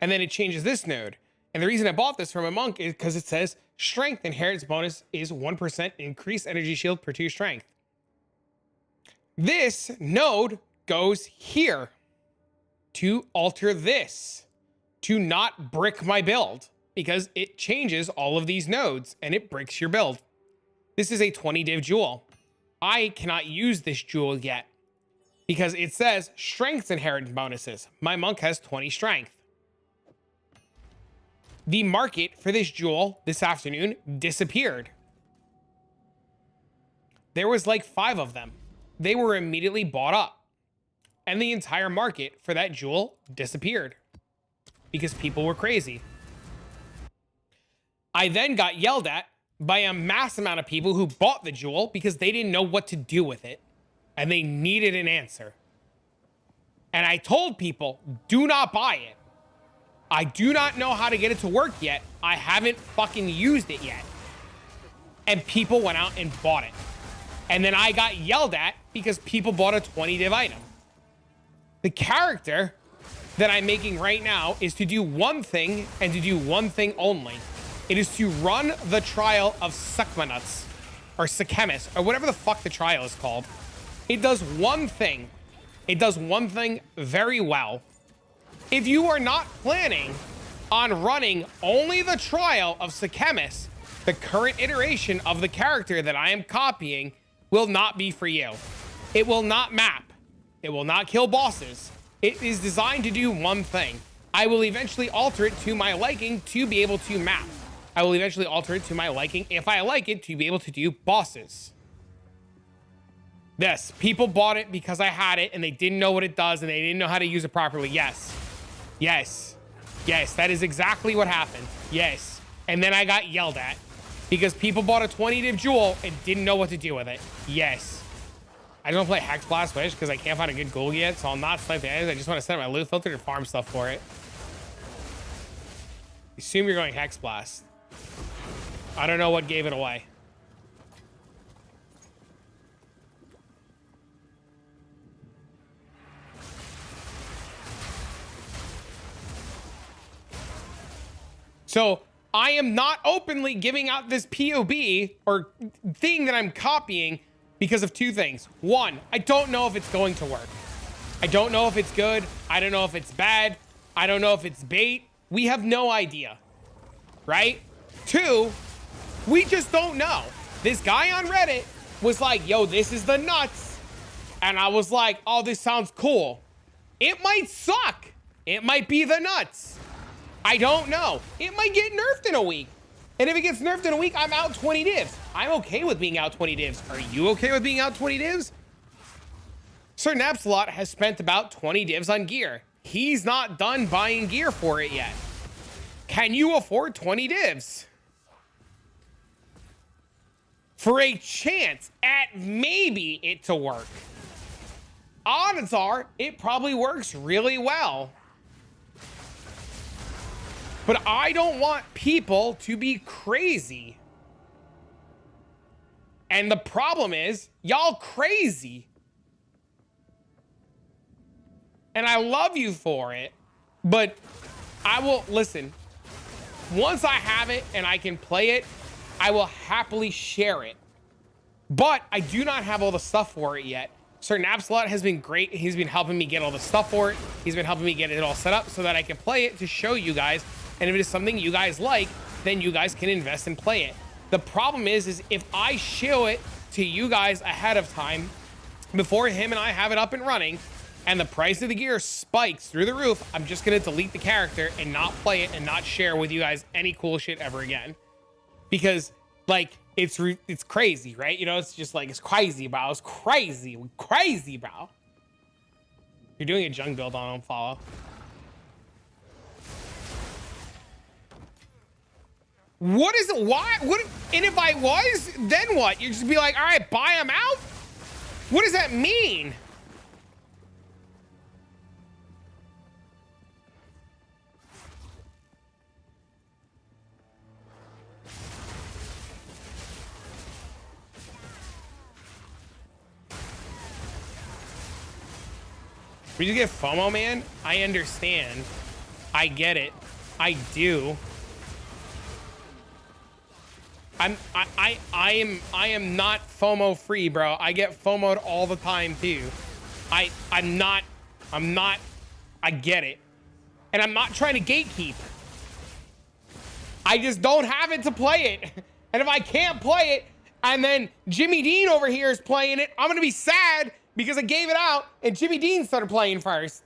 And then it changes this node. And the reason I bought this from a monk is because it says strength inheritance bonus is 1% increased energy shield per 2 strength. This node goes here to alter this, to not brick my build, because it changes all of these nodes and it bricks your build. This is a 20 div jewel. I cannot use this jewel yet because it says strength inheritance bonuses. My monk has 20 strength. The market for this jewel this afternoon disappeared. There was like 5 of them. they were immediately bought up. And the entire market for that jewel disappeared because people were crazy. I then got yelled at by a mass amount of people who bought the jewel because they didn't know what to do with it and they needed an answer. And I told people, do not buy it. I do not know how to get it to work yet. I haven't fucking used it yet. And people went out and bought it. And then I got yelled at because people bought a 20 div item. The character that I'm making right now is to do one thing and to do one thing only. It is to run the trial of Sekhemas or Sekhemas or whatever the fuck the trial is called. It does one thing. It does one thing very well. If you are not planning on running only the trial of Sekhemas, the current iteration of the character that I am copying will not be for you. It will not map. It will not kill bosses. It is designed to do one thing. I will eventually alter it to my liking to be able to map. I will eventually alter it to my liking, if I like it, to be able to do bosses. Yes, people bought it because I had it and they didn't know what it does and they didn't know how to use it properly. Yes. Yes. Yes, that is exactly what happened. Yes. And then I got yelled at because people bought a 20 div jewel and didn't know what to do with it. Yes. I don't play Hexblast Wish because I can't find a good goal yet, so I'll not snipe the enemies. I just want to set up my loot filter to farm stuff for it. Assume you're going Hexblast. I don't know what gave it away. So I am not openly giving out this POB or thing that I'm copying because of two things. One, I don't know if it's going to work. I don't know if it's good. I don't know if it's bad. I don't know if it's bait. We have no idea, right? Two, we just don't know. This guy on Reddit was like, yo, this is the nuts. And I was like, oh, this sounds cool. It might suck. It might be the nuts. I don't know. It might get nerfed in a week. And if it gets nerfed in a week, I'm out 20 divs. I'm okay with being out 20 divs. Are you okay with being out 20 divs? Sir Napsalot has spent about 20 divs on gear. He's not done buying gear for it yet. Can you afford 20 divs? For a chance at maybe it to work. Odds are it probably works really well. But I don't want people to be crazy. And the problem is, y'all crazy. And I love you for it, but I will, listen, once I have it and I can play it, I will happily share it. But I do not have all the stuff for it yet. Sir Napsalot has been great. He's been helping me get all the stuff for it. He's been helping me get it all set up so that I can play it to show you guys. And if it is something you guys like, then you guys can invest and play it. The problem is if I show it to you guys ahead of time, before him and I have it up and running, and the price of the gear spikes through the roof, I'm just gonna delete the character and not play it and not share with you guys any cool shit ever again. Because, like, it's crazy, right? You know, it's just like, it's crazy, bro. It's crazy, crazy, bro. You're doing a junk build on him, follow. What is it? Why? What? And if I was, then what? You just be like, all right, buy them out? What does that mean? We just get FOMO, man. I understand. I get it. I do. I am not FOMO free, bro. I get FOMO'd all the time too. I'm not, I get it. And I'm not trying to gatekeep. I just don't have it to play it. And if I can't play it, and then Jimmy Dean over here is playing it, I'm gonna be sad because I gave it out and Jimmy Dean started playing first.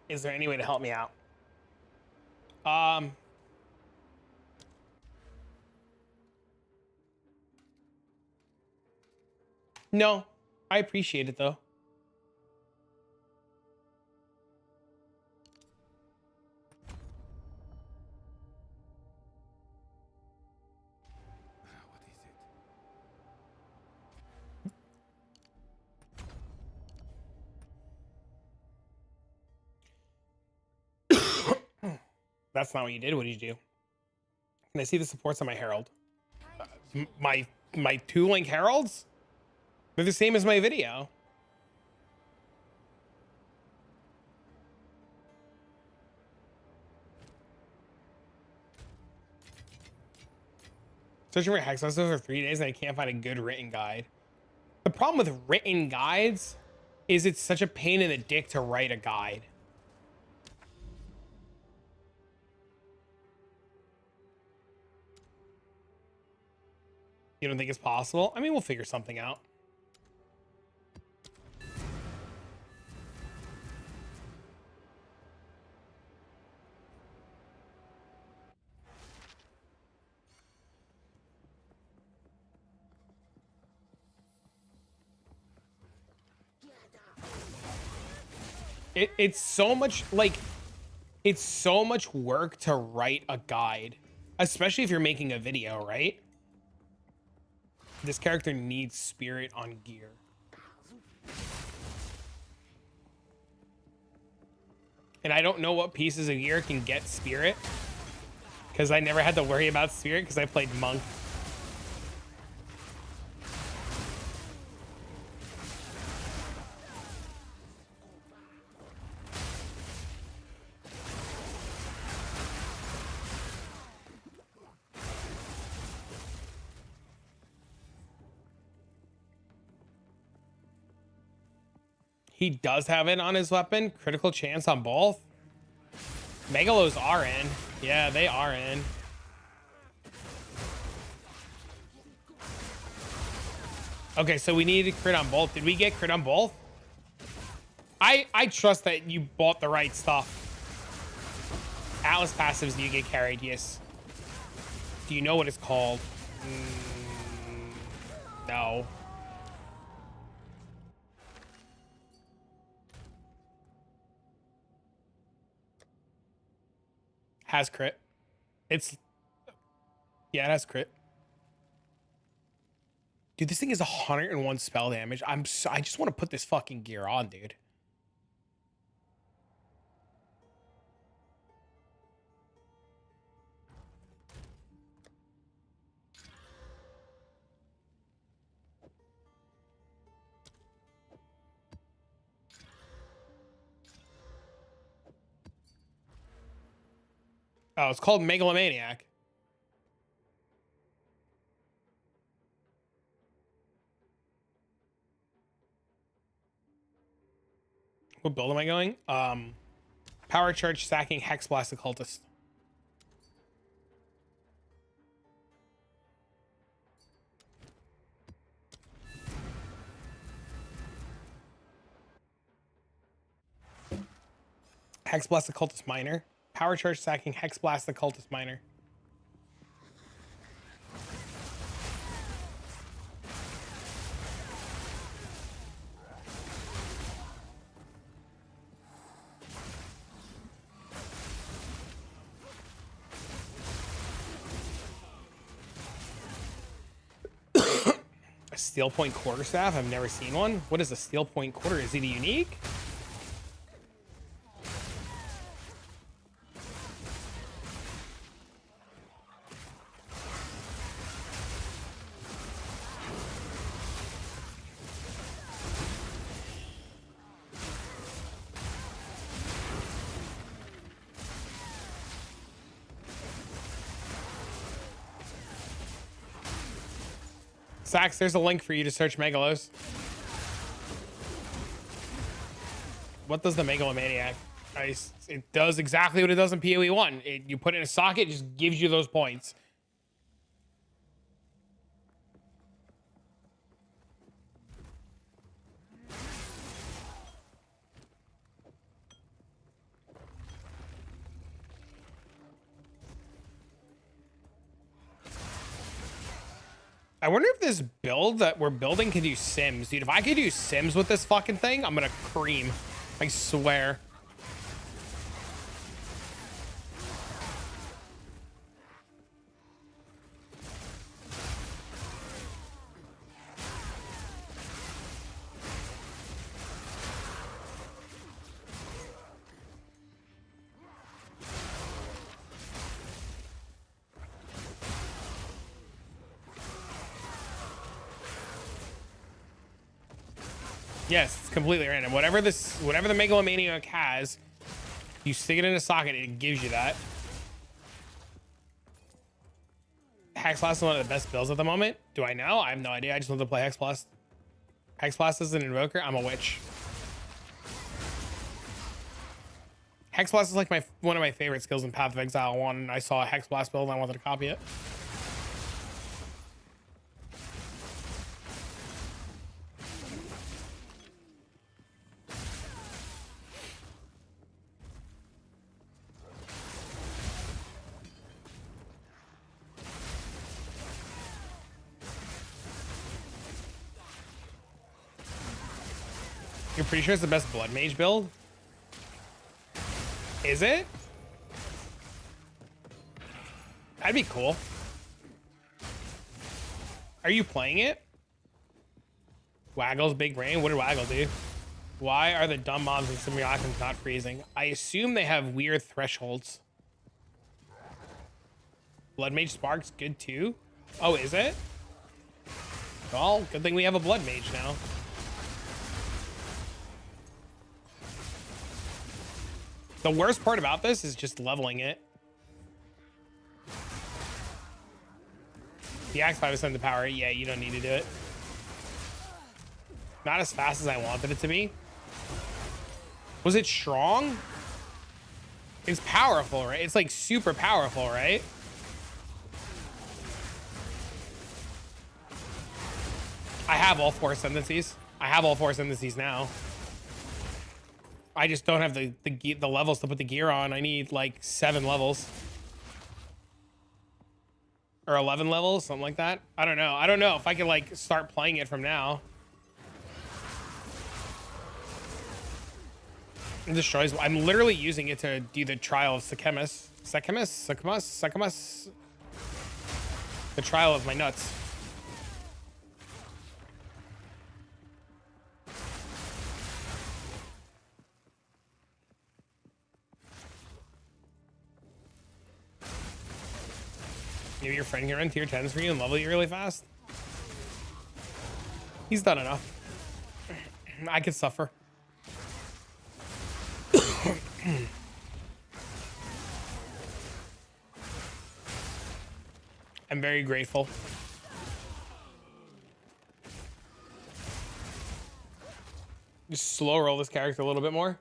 Is there any way to help me out? No, I appreciate it though. What is it? That's not what you did. What did you do? Can I see the supports on my herald? My 2 link heralds? They're the same as my video. Searching for Hexblast for 3 days and I can't find a good written guide. The problem with written guides is it's such a pain in the dick to write a guide. You don't think it's possible? I mean, we'll figure something out. It's so much like it's so much work to write a guide, especially if you're making a video, right? This character needs spirit on gear. And I don't know what pieces of gear can get spirit because I never had to worry about spirit because I played monk. He does have it on his weapon. Critical chance on both. Megalos are in. Yeah, they are in. Okay, so we needed crit on both. Did we get crit on both? I trust that you bought the right stuff. Atlas passives, do you get carried? Yes. Do you know what it's called? No. Has crit. It's... Yeah, it has crit. Dude, this thing is 101 spell damage. I just want to put this fucking gear on, dude. Oh, it's called Megalomaniac. What build am I going? Power Charge Sacking Hexblast Occultist. Hexblast Occultist Minor. Power Charge Sacking Hexblast Occultist Minor. A Steel Point Quarterstaff? I've never seen one. What is a Steel Point Quarter? Is it a unique? Sax, there's a link for you to search Megalos. What does the Megalomaniac? It does exactly what it does in PoE 1. You put it in a socket, it just gives you those points. I wonder if this build that we're building can do Sims, dude. If I could do Sims with this fucking thing, I'm gonna cream. I swear. Yes, it's completely random. Whatever the megalomaniac has, you stick it in a socket, it gives you that. Hexblast is one of the best builds at the moment. Do I know? I have no idea. I just love to play Hexblast. Hexblast is an invoker. I'm a witch. Hexblast is like one of my favorite skills in Path of Exile 1. And I saw a Hexblast build and I wanted to copy it. You're pretty sure it's the best Blood Mage build? Is it? That'd be cool. Are you playing it? Waggle's big brain? What did Waggle do? Why are the dumb mobs in simulations not freezing? I assume they have weird thresholds. Blood Mage Spark's good too? Oh, is it? Well, good thing we have a Blood Mage now. The worst part about this is just leveling it. The Axe 5 is something to power it. Yeah, you don't need to do it. Not as fast as I wanted it to be. Was it strong? It's powerful, right? It's like super powerful, right? I have all 4 ascendancies. I have all 4 ascendancies now. I just don't have the levels to put the gear on. I need like 7 levels. Or 11 levels, something like that. I don't know. I don't know if I can like start playing it from now. It destroys. I'm literally using it to do the trial of Sekhemas. Sekhemas. The trial of my nuts. Maybe your friend can run tier 10s for you and level you really fast. He's done enough. I could suffer. I'm very grateful. Just slow roll this character a little bit more.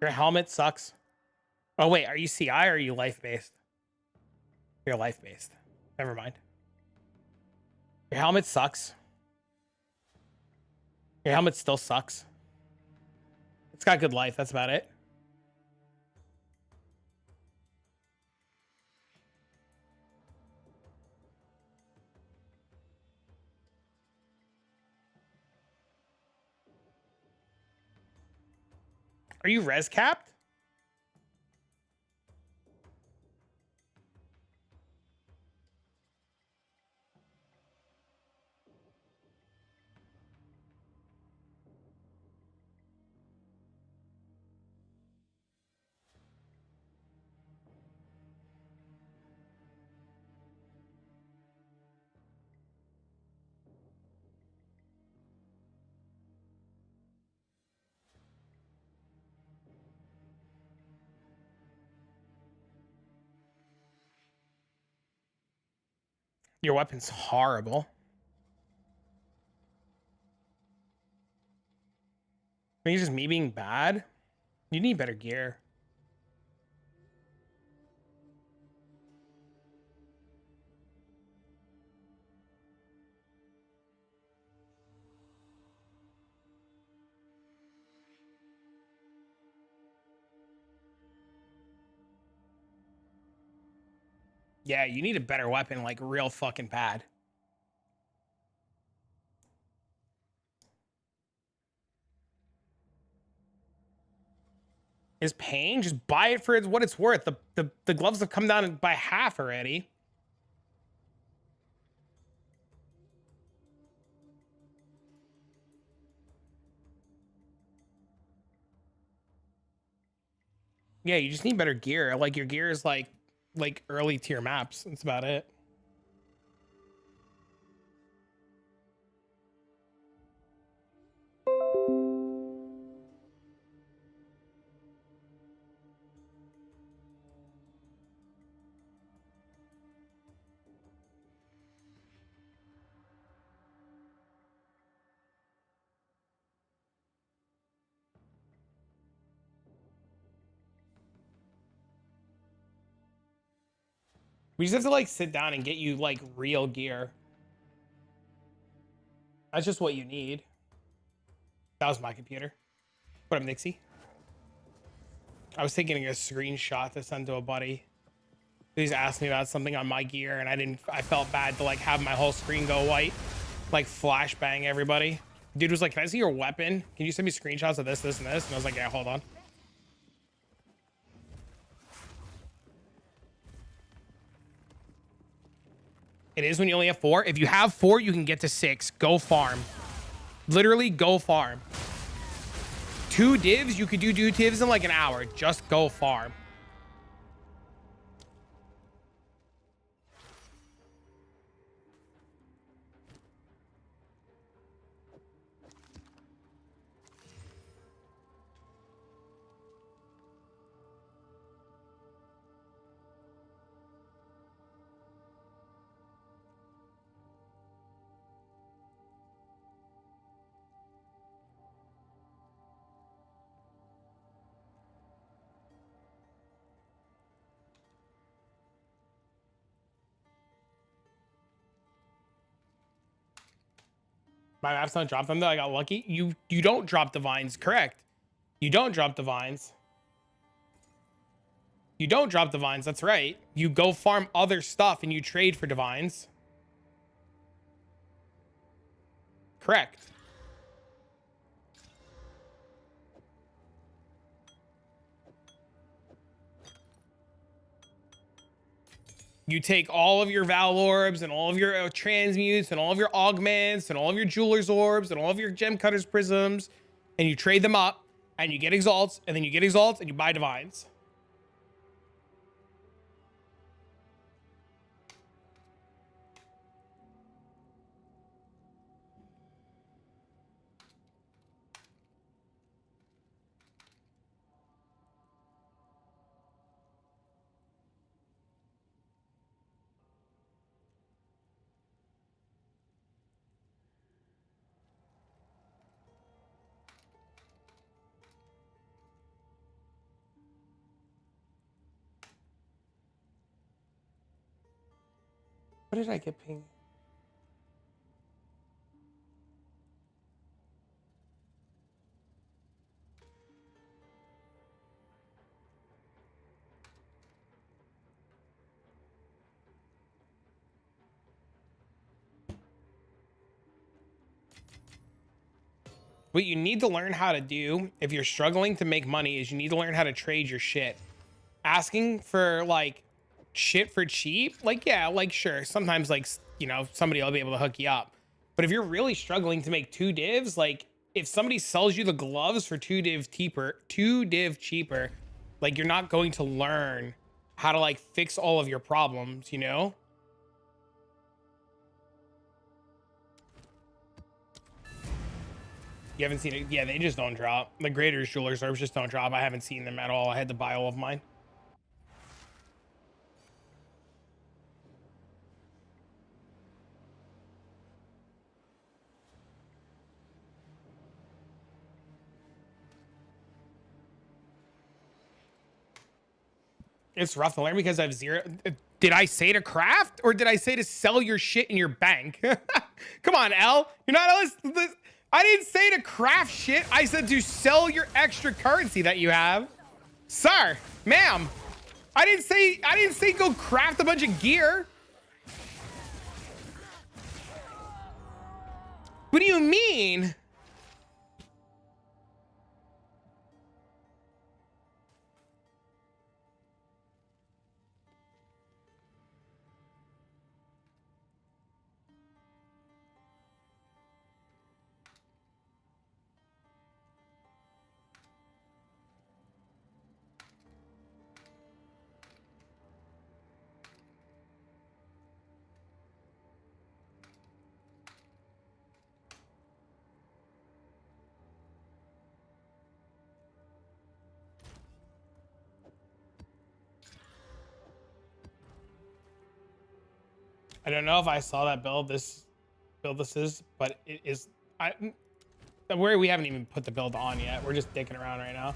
Your helmet sucks. Oh wait, are you CI or are you life based? You're life based. Never mind. Your helmet sucks. Your helmet still sucks. It's got good life. That's about it. Are you res capped? Your weapon's horrible. I think it's just me being bad. You need better gear. Yeah, you need a better weapon, like real fucking bad. Is pain? Just buy it for what it's worth. The gloves have come down by half already. Yeah, you just need better gear. Like your gear is like early tier maps. That's about it. We just have to like sit down and get you like real gear. That's just what you need. That was my computer. What up, Nixie? I was taking a screenshot to send to a buddy. He's asked me about something on my gear, and I felt bad to like have my whole screen go white, like flashbang everybody. Dude was like, "Can I see your weapon? Can you send me screenshots of this, this, and this?" And I was like, "Yeah, hold on." It is when you only have 4. If you have 4, you can get to 6. Go farm. Literally go farm. 2 divs, you could do 2 divs in like an hour. Just go farm. My maps don't drop them though. I got lucky. You don't drop divines, correct? You don't drop divines. You don't drop divines, that's right. You go farm other stuff and you trade for divines. Correct. You take all of your Val orbs and all of your transmutes and all of your augments and all of your jeweler's orbs and all of your gem cutters prisms and you trade them up and you get exalts and then you get exalts and you buy divines. What did I get ping? What you need to learn how to do if you're struggling to make money is you need to learn how to trade your shit. Asking for like shit for cheap, like, yeah, like, sure, sometimes, like, you know, somebody will be able to hook you up. But if you're really struggling to make 2 divs, like, if somebody sells you the gloves for 2 div cheaper, like, you're not going to learn how to like fix all of your problems, you know? You haven't seen it? Yeah, they just don't drop. The Graders Jewelers Herbs just don't drop. I haven't seen them at all. I had to buy all of mine. It's rough to learn because I have zero. Did I say to craft or did I say to sell your shit in your bank? Come on, L. You're not. I didn't say to craft shit. I said to sell your extra currency that you have. Sir, ma'am. I didn't say go craft a bunch of gear. What do you mean? I don't know if I saw that build this is, but it is. We haven't even put the build on yet. We're just dicking around right now.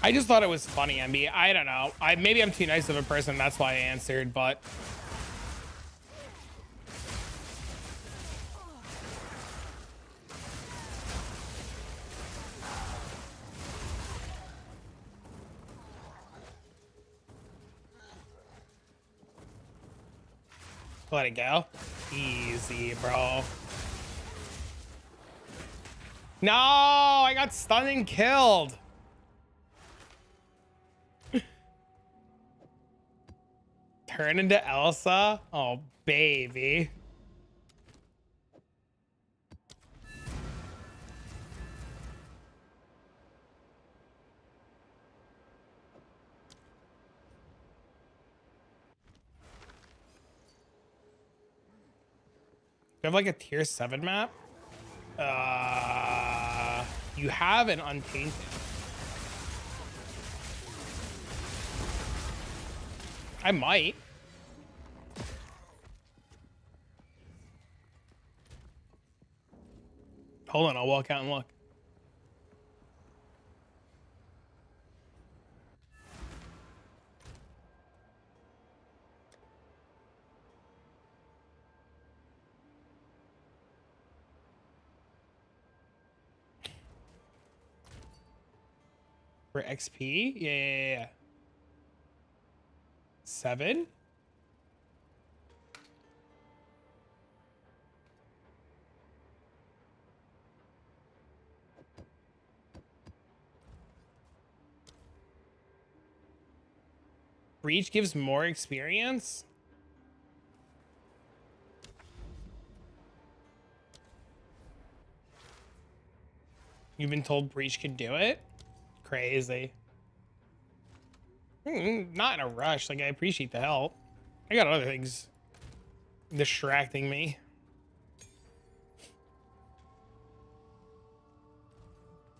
I just thought it was funny, MB. I don't know. Maybe I'm too nice of a person. That's why I answered, but. Let it go. Easy, bro. No, I got stunned and killed. Turn into Elsa? Oh, baby. You have like a tier 7 map? You have an Untainted. I might. Hold on, I'll walk out and look. For XP? Yeah. 7? Breach gives more experience? You've been told Breach could do it? Crazy. Not in a rush. Like, I appreciate the help. I got other things distracting me.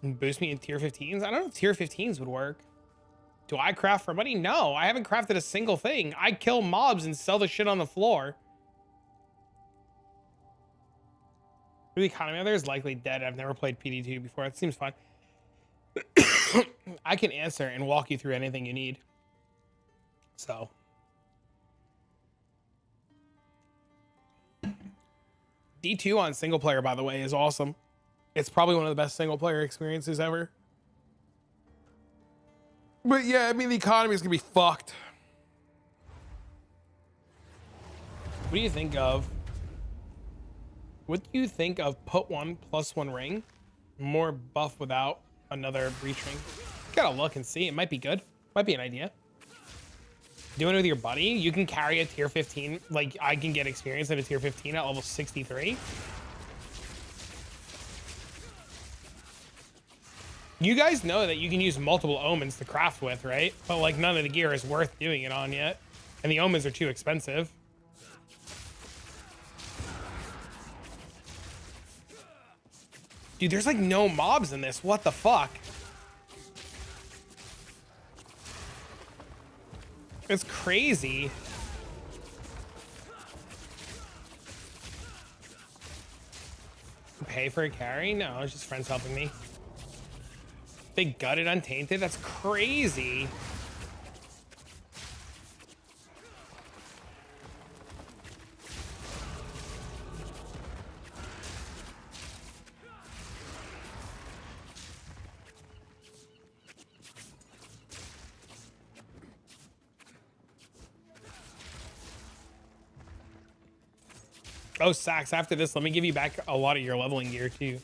Boost me in tier 15s? I don't know if tier 15s would work. Do I craft for money? No, I haven't crafted a single thing. I kill mobs and sell the shit on the floor. The economy out there is likely dead. I've never played PD2 before. It seems fun. I can answer and walk you through anything you need. So. D2 on single player, by the way, is awesome. It's probably one of the best single player experiences ever. But yeah, I mean, the economy is going to be fucked. What do you think of? What do you think of put 1+1 ring? More buff without another breach ring. Gotta look and see. It might be good. Might be an idea. Doing it with your buddy. You can carry a tier 15. Like, I can get experience at a tier 15 at level 63. You guys know that you can use multiple omens to craft with, right? But like none of the gear is worth doing it on yet. And the omens are too expensive. Dude, there's like no mobs in this. What the fuck? It's crazy. Pay for a carry? No, it's just friends helping me. They gutted Untainted? That's crazy. Oh, Sax, after this, let me give you back a lot of your leveling gear, too.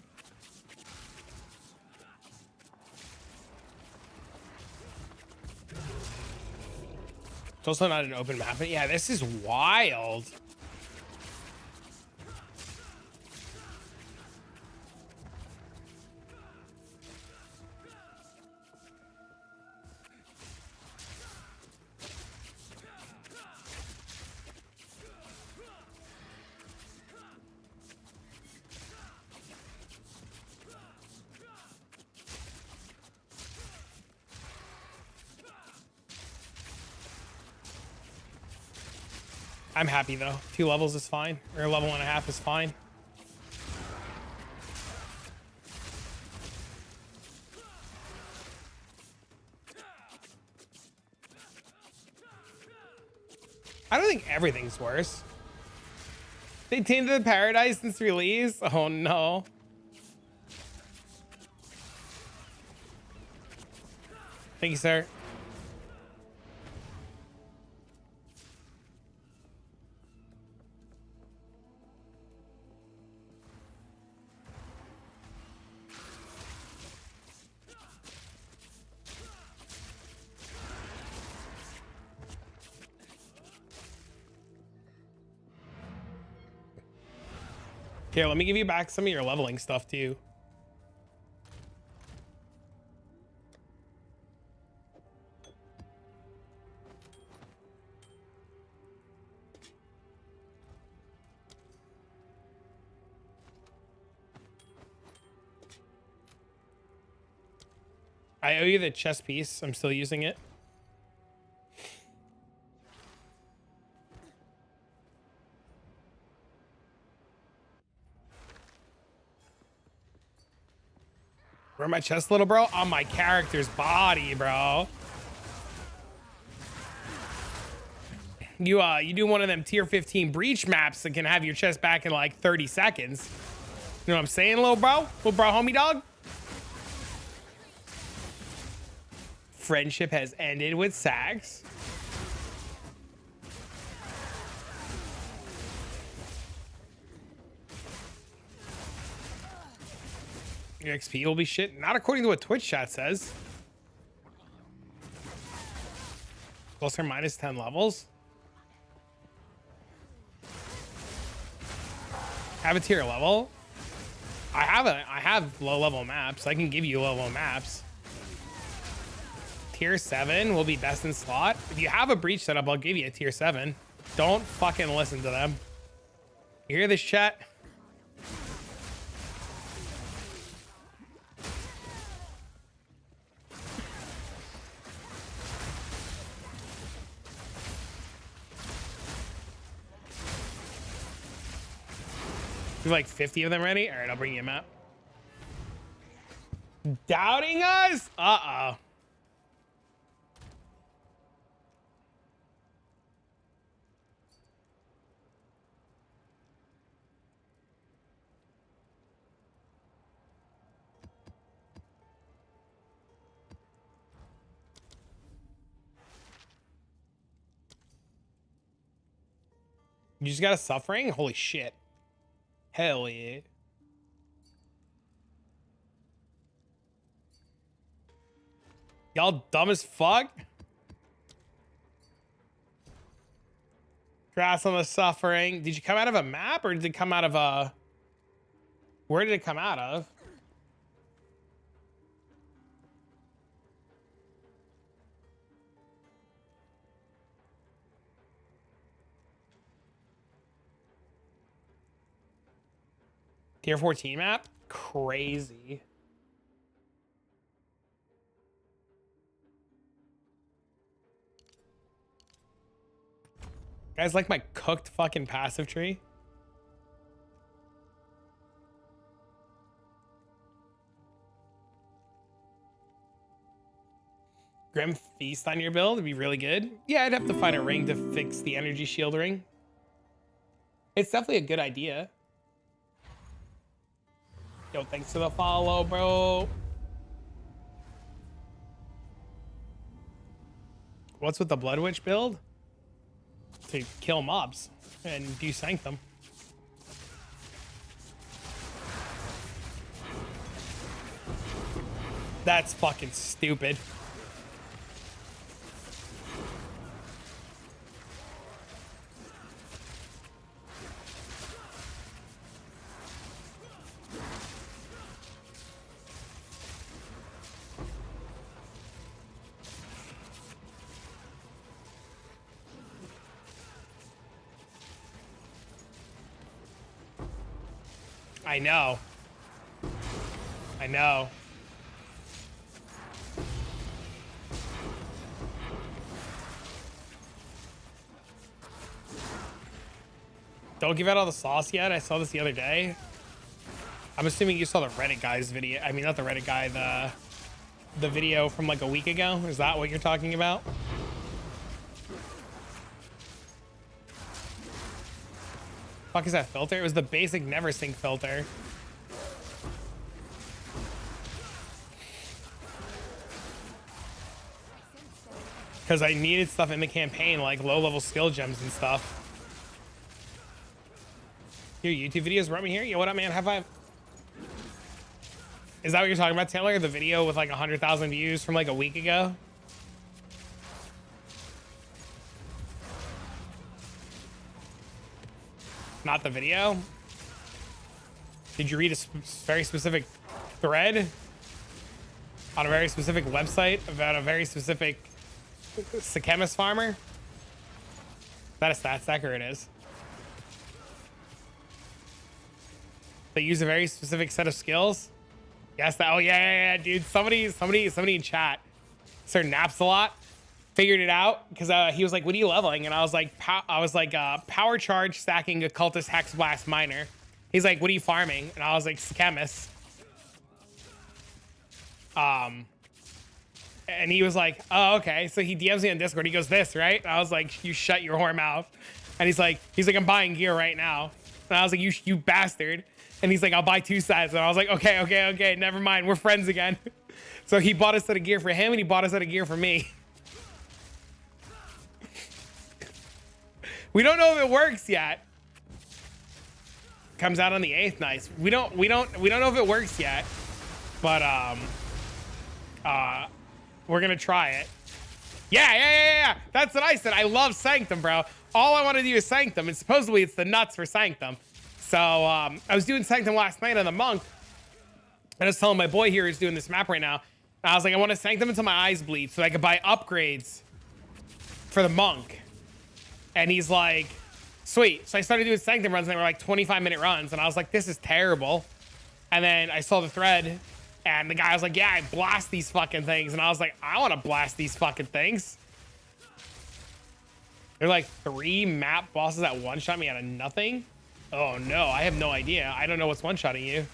It's also not an open map, but yeah, this is wild. I'm happy though. 2 levels is fine, or level 1.5 is fine. I don't think everything's worse. They tainted the paradise since release. Oh no. Thank you, sir. Here, let me give you back some of your leveling stuff too. I owe you the chest piece. I'm still using it. Where my chest, little bro? On my character's body, bro. You do one of them tier 15 breach maps that can have your chest back in like 30 seconds. You know what I'm saying, little bro? Little bro, homie dog? Friendship has ended with Sax. Your XP will be shit. Not according to what Twitch chat says. Plus or minus 10 levels. Have a tier level. I have low level maps. I can give you low level maps. Tier 7 will be best in slot. If you have a breach setup, I'll give you a tier 7. Don't fucking listen to them. You hear this, chat? There's like 50 of them ready. All right, I'll bring you a map. Doubting us? Uh-oh. You just got a suffering? Holy shit. Hell yeah. Y'all dumb as fuck? Grass on the suffering. Did you come out of a map or did it come out of a... Where did it come out of? Tier 14 map? Crazy. Guys like my cooked fucking passive tree? Grim Feast on your build would be really good. Yeah, I'd have to find a ring to fix the energy shield ring. It's definitely a good idea. Yo, thanks for the follow, bro. What's with the Blood Witch build? To kill mobs and do Sanctum. That's fucking stupid. I know. I know. Don't give out all the sauce yet. I saw this the other day. I'm assuming you saw the Reddit guy's video. I mean, not the Reddit guy, the video from like a week ago. Is that what you're talking about? Fuck is that filter? It was the basic never sync filter. Because I needed stuff in the campaign, like low-level skill gems and stuff. Your YouTube videos brought me here? Yo, what up, man? High five. Is that what you're talking about, Taylor? The video with like 100,000 views from like a week ago? Not the video? Did you read a very specific thread on a very specific website about a very specific Sekhemas farmer? Is that a stat stacker? It is. They use a very specific set of skills. Yes, that. Oh yeah, dude. Somebody in chat. Sir Naps a lot. Figured it out because he was like, "What are you leveling?" And I was like, "Power charge stacking occultist Hexblast miner." He's like, "What are you farming?" And I was like, "Sekhemas." And he was like, "Oh, okay." So he DMs me on Discord. He goes, "This, right?" And I was like, "You shut your whore mouth." And he's like, "I'm buying gear right now." And I was like, "You bastard." And he's like, "I'll buy 2 sets." And I was like, okay, never mind. We're friends again. So he bought a set of gear for him and he bought a set of gear for me. We don't know if it works yet. Comes out on the 8th. Nice. We don't know if it works yet, but we're gonna try it. Yeah. That's what I said. I love Sanctum, bro. All I want to do is Sanctum, and supposedly it's the nuts for Sanctum. So I was doing Sanctum last night on the monk, and I was telling my boy here who's doing this map right now. And I was like, I want to Sanctum until my eyes bleed so I could buy upgrades for the monk. And he's like, sweet. So I started doing Sanctum runs, and they were like 25-minute runs. And I was like, this is terrible. And then I saw the thread, and the guy was like, yeah, I blast these fucking things. And I was like, I want to blast these fucking things. They're like 3 map bosses that one-shot me out of nothing. Oh no, I have no idea. I don't know what's one-shotting you.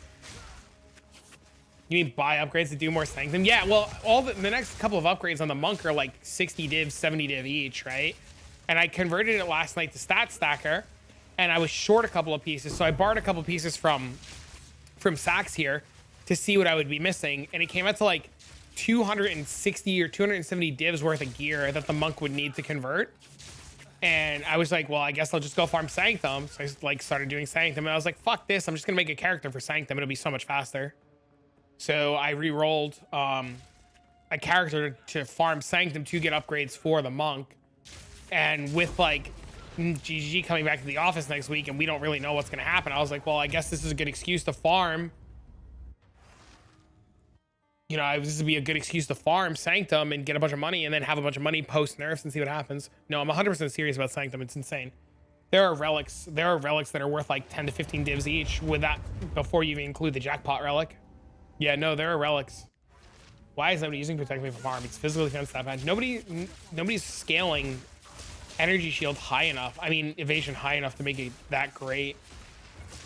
You mean buy upgrades to do more Sanctum? Yeah, well, all the next couple of upgrades on the Monk are like 60 div, 70 div each, right? And I converted it last night to Stat Stacker, and I was short a couple of pieces, so I borrowed a couple of pieces from Sax here to see what I would be missing, and it came out to like 260 or 270 divs worth of gear that the Monk would need to convert. And I was like, well, I guess I'll just go farm Sanctum. So I like started doing Sanctum, and I was like, fuck this, I'm just gonna make a character for Sanctum. It'll be so much faster. So I re-rolled a character to farm Sanctum to get upgrades for the Monk. And with like GG coming back to the office next week and we don't really know what's going to happen, I was like, well, I guess this is a good excuse to farm. You know, this would be a good excuse to farm Sanctum and get a bunch of money and then have a bunch of money post nerfs and see what happens. No, I'm 100% serious about Sanctum. It's insane. There are relics that are worth like 10 to 15 divs each with that before you even include the jackpot relic. Yeah, no, there are relics. Why is nobody using Protect Me from Harm? It's physical defense that bad. Nobody's scaling energy shield high enough. I mean, evasion high enough to make it that great.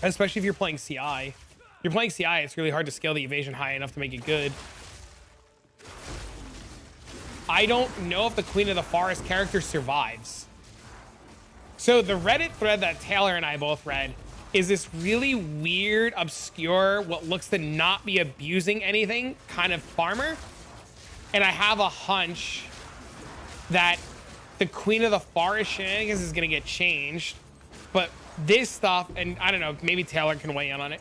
Especially if you're playing CI. If you're playing CI, it's really hard to scale the evasion high enough to make it good. I don't know if the Queen of the Forest character survives. So the Reddit thread that Taylor and I both read is this really weird, obscure, what looks to not be abusing anything kind of farmer. And I have a hunch that the Queen of the Forest shenanigans is gonna get changed. But this stuff, and I don't know, maybe Taylor can weigh in on it.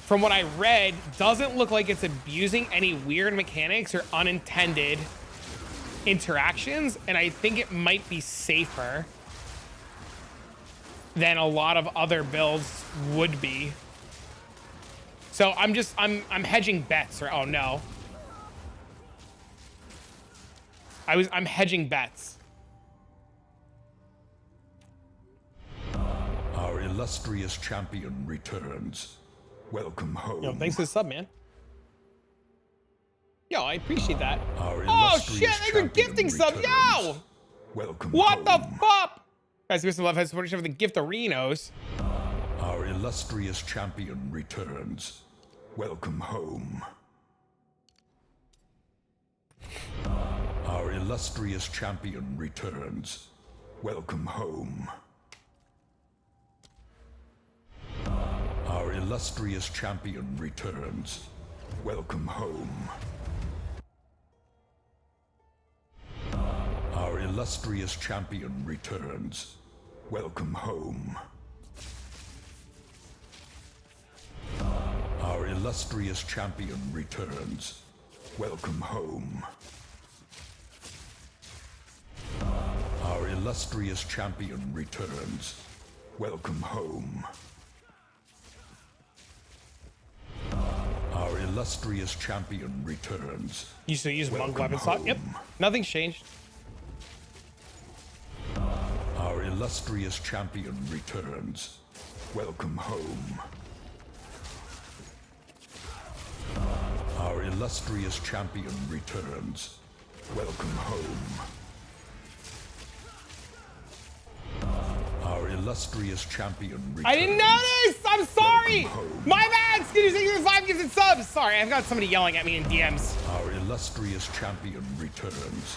From what I read, doesn't look like it's abusing any weird mechanics or unintended interactions. And I think it might be safer than a lot of other builds would be. So I'm hedging bets, or oh no. I'm hedging bets. Our illustrious champion returns. Welcome home. Yo, thanks for the sub, man. Yo, I appreciate that. Our Oh shit, they were gifting sub, yo! Welcome what home. the fuck? Guys, give some love, heads, supporters for the gift arenos. Our illustrious champion returns. Welcome home. Our illustrious champion returns. Welcome home. Our illustrious champion returns. Welcome home. Our illustrious champion returns. Welcome home. Our illustrious champion returns. Welcome home. Our illustrious champion returns. Welcome home. Our illustrious champion returns. You still use monk Welcome weapon slot? Yep. home. Nothing's changed. Our illustrious champion returns. Welcome home. Our illustrious champion returns. Welcome home. Our illustrious champion returns. I didn't notice! I'm sorry! Welcome home. My bad! Excuse me, 5 gifted subs! Sorry, I've got somebody yelling at me in DMs. Our illustrious champion returns.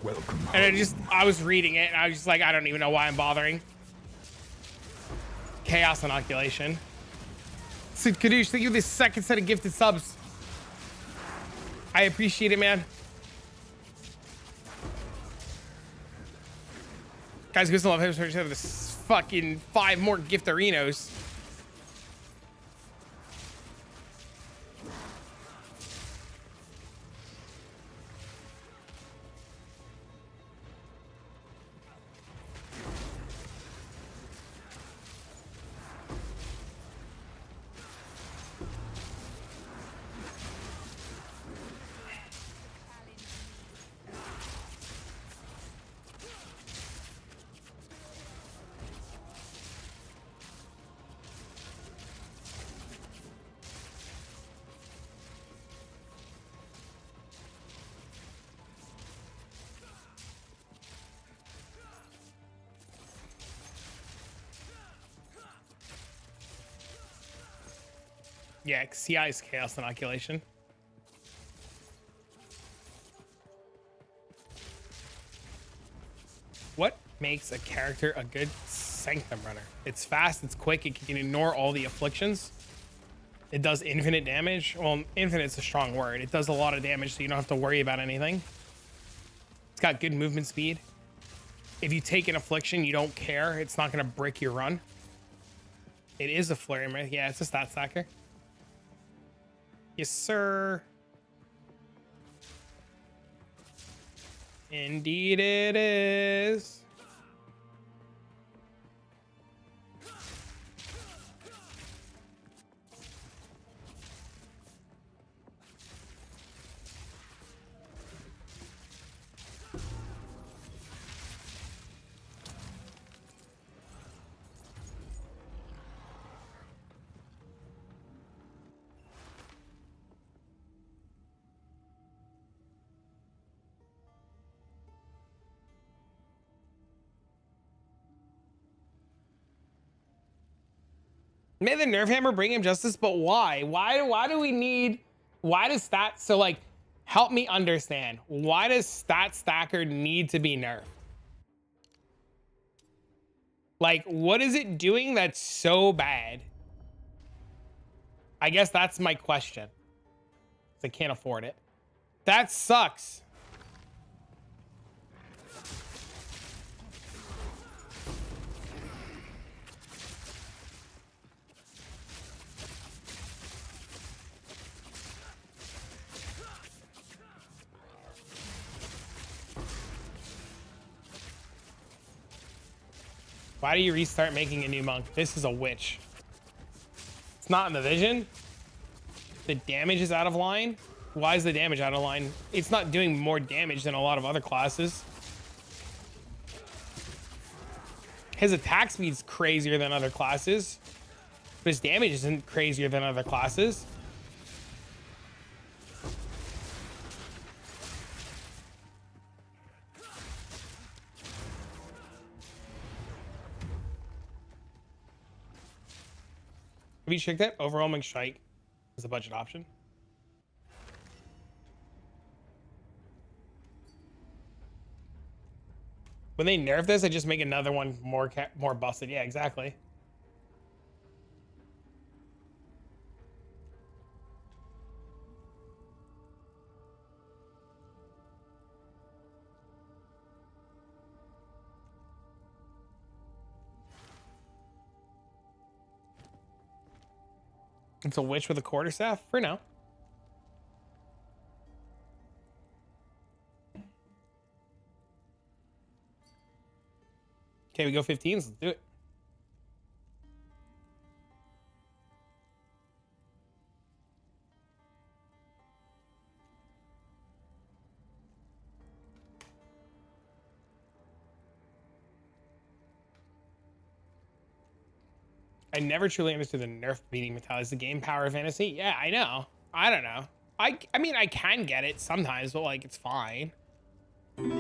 Welcome home. And I was reading it, and I was just like, I don't even know why I'm bothering. Chaos inoculation. So, Kadoosh, thank you for this second set of gifted subs. I appreciate it, man. Guys, who's love him? Have this fucking 5 more gift arenos. Yeah, CI is chaos inoculation. What makes a character a good Sanctum runner? It's fast, it's quick, it can ignore all the afflictions. It does infinite damage. Well, infinite's a strong word. It does a lot of damage, so you don't have to worry about anything. It's got good movement speed. If you take an affliction, you don't care. It's not going to brick your run. It is a flurry myth. Yeah, it's a stat stacker. Yes, sir. Indeed it is. May the nerf hammer bring him justice, but why? Why do we need, why does stat, so like, help me understand. Why does stat stacker need to be nerfed? Like, what is it doing that's so bad? I guess that's my question. 'Cause I can't afford it. That sucks. Why do you restart making a new monk? This is a witch. It's not in the vision. The damage is out of line. Why is the damage out of line? It's not doing more damage than a lot of other classes. His attack speed's crazier than other classes, but his damage isn't crazier than other classes. Have you checked that? Overwhelming Strike is a budget option. When they nerf this, they just make another one more busted. Yeah, exactly. It's a witch with a quarterstaff for now. Okay, we go 15s. Let's do it. I never truly understood the nerf beating Metal. Is the game power fantasy? Yeah, I know. I don't know. I mean, I can get it sometimes, but like, it's fine.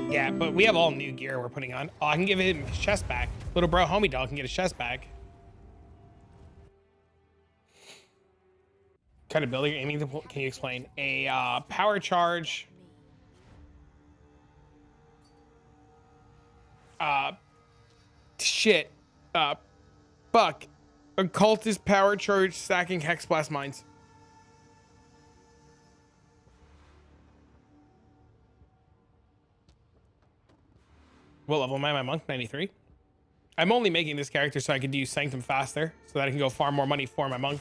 Yeah, but we have all new gear we're putting on. Oh, I can give him his chest back. Little bro homie dog can get his chest back. What kind of build you're aiming to pull? Can you explain? A power charge. Shit. Fuck. Occultist power charge stacking Hexblast mines. What level am I? My monk 93. I'm only making this character so I can do Sanctum faster, so that I can go farm more money for my monk.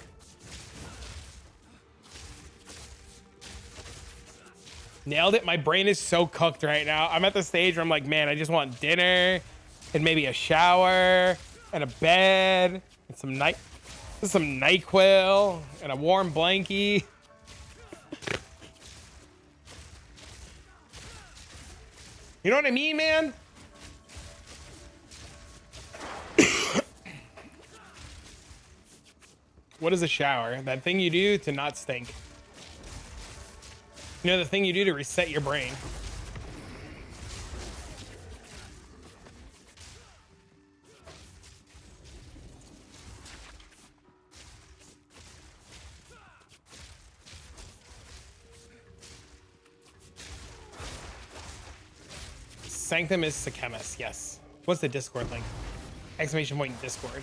Nailed it. My brain is so cooked right now. I'm at the stage where I'm like, man, I just want dinner and maybe a shower and a bed and some NyQuil and a warm blankie. You know what I mean, man? What is a shower? That thing you do to not stink. You know, the thing you do to reset your brain. Sanctum is Sekhemas, yes. What's the Discord link? Exclamation point Discord.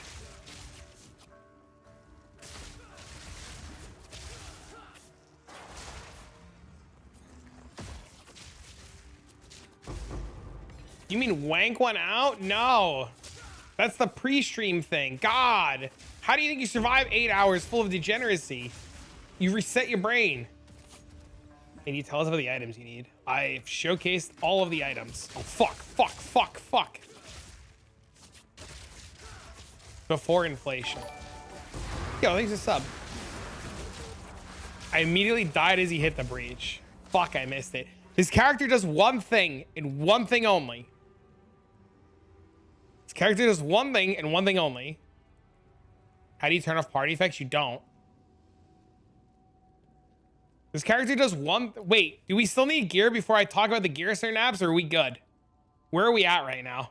You mean wank one out? No. That's the pre-stream thing. God. How do you think you survive 8 hours full of degeneracy? You reset your brain. Can you tell us about the items you need? I've showcased all of the items. Oh, fuck. Before inflation. Yo, thanks a sub. I immediately died as he hit the breach. Fuck, I missed it. His character does one thing and one thing only. His character does one thing and one thing only. How do you turn off party effects? You don't. This character does one. Wait, do we still need gear before I talk about the gear certain apps, or are we good? Where are we at right now?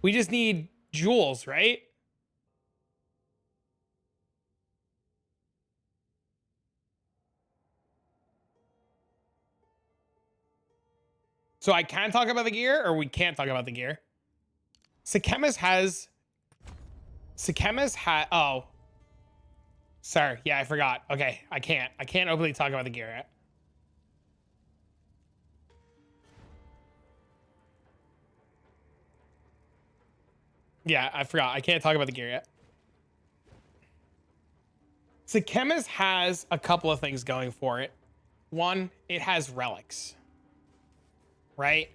We just need jewels, right? So I can talk about the gear, or we can't talk about the gear. Sekhemas has. Oh. Sorry. Yeah, I forgot. Okay, I can't openly talk about the gear yet. Yeah, I forgot. I can't talk about the gear yet. Sekhemas has a couple of things going for it. One, it has relics. Right?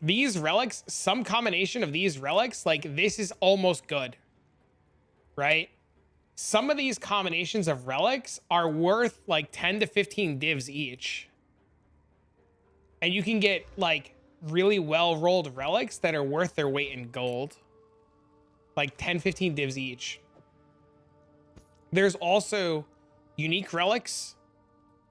These relics, some combination of these relics, like this is almost good. Right? Some of these combinations of relics are worth like 10 to 15 divs each. And you can get like really well rolled relics that are worth their weight in gold. Like 10, 15 divs each. There's also unique relics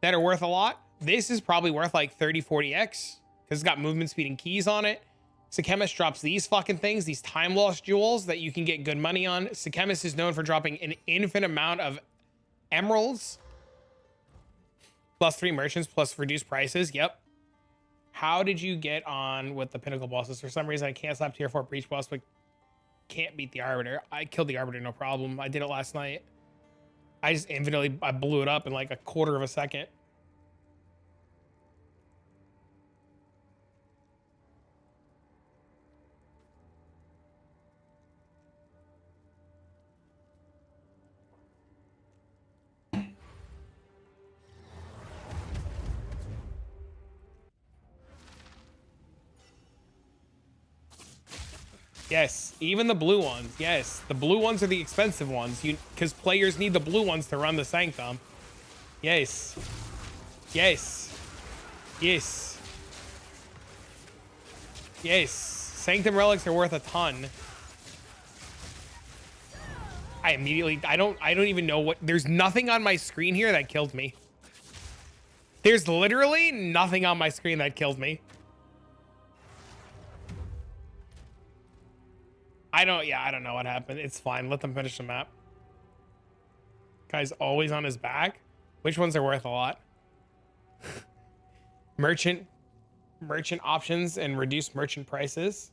that are worth a lot. This is probably worth like 30, 40x because it's got movement speed and keys on it. Sekhemas drops these fucking things, these time lost jewels that you can get good money on. Sekhemas is known for dropping an infinite amount of emeralds. +3 merchants plus reduced prices. Yep. How did you get on with the pinnacle bosses? For some reason, I can't slap tier 4 breach boss, but can't beat the Arbiter. I killed the Arbiter, no problem. I did it last night. I just infinitely, I blew it up in like a quarter of a second. Yes, even the blue ones. Yes, the blue ones are the expensive ones. Because players need the blue ones to run the Sanctum. Yes. Yes. Yes. Yes. Sanctum relics are worth a ton. I don't even know what. There's nothing on my screen here that killed me. There's literally nothing on my screen that killed me. I don't know what happened. It's fine. Let them finish the map. Guy's always on his back. Which ones are worth a lot? Merchant options and reduced merchant prices.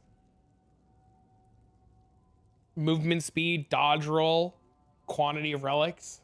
Movement speed, dodge roll, quantity of relics.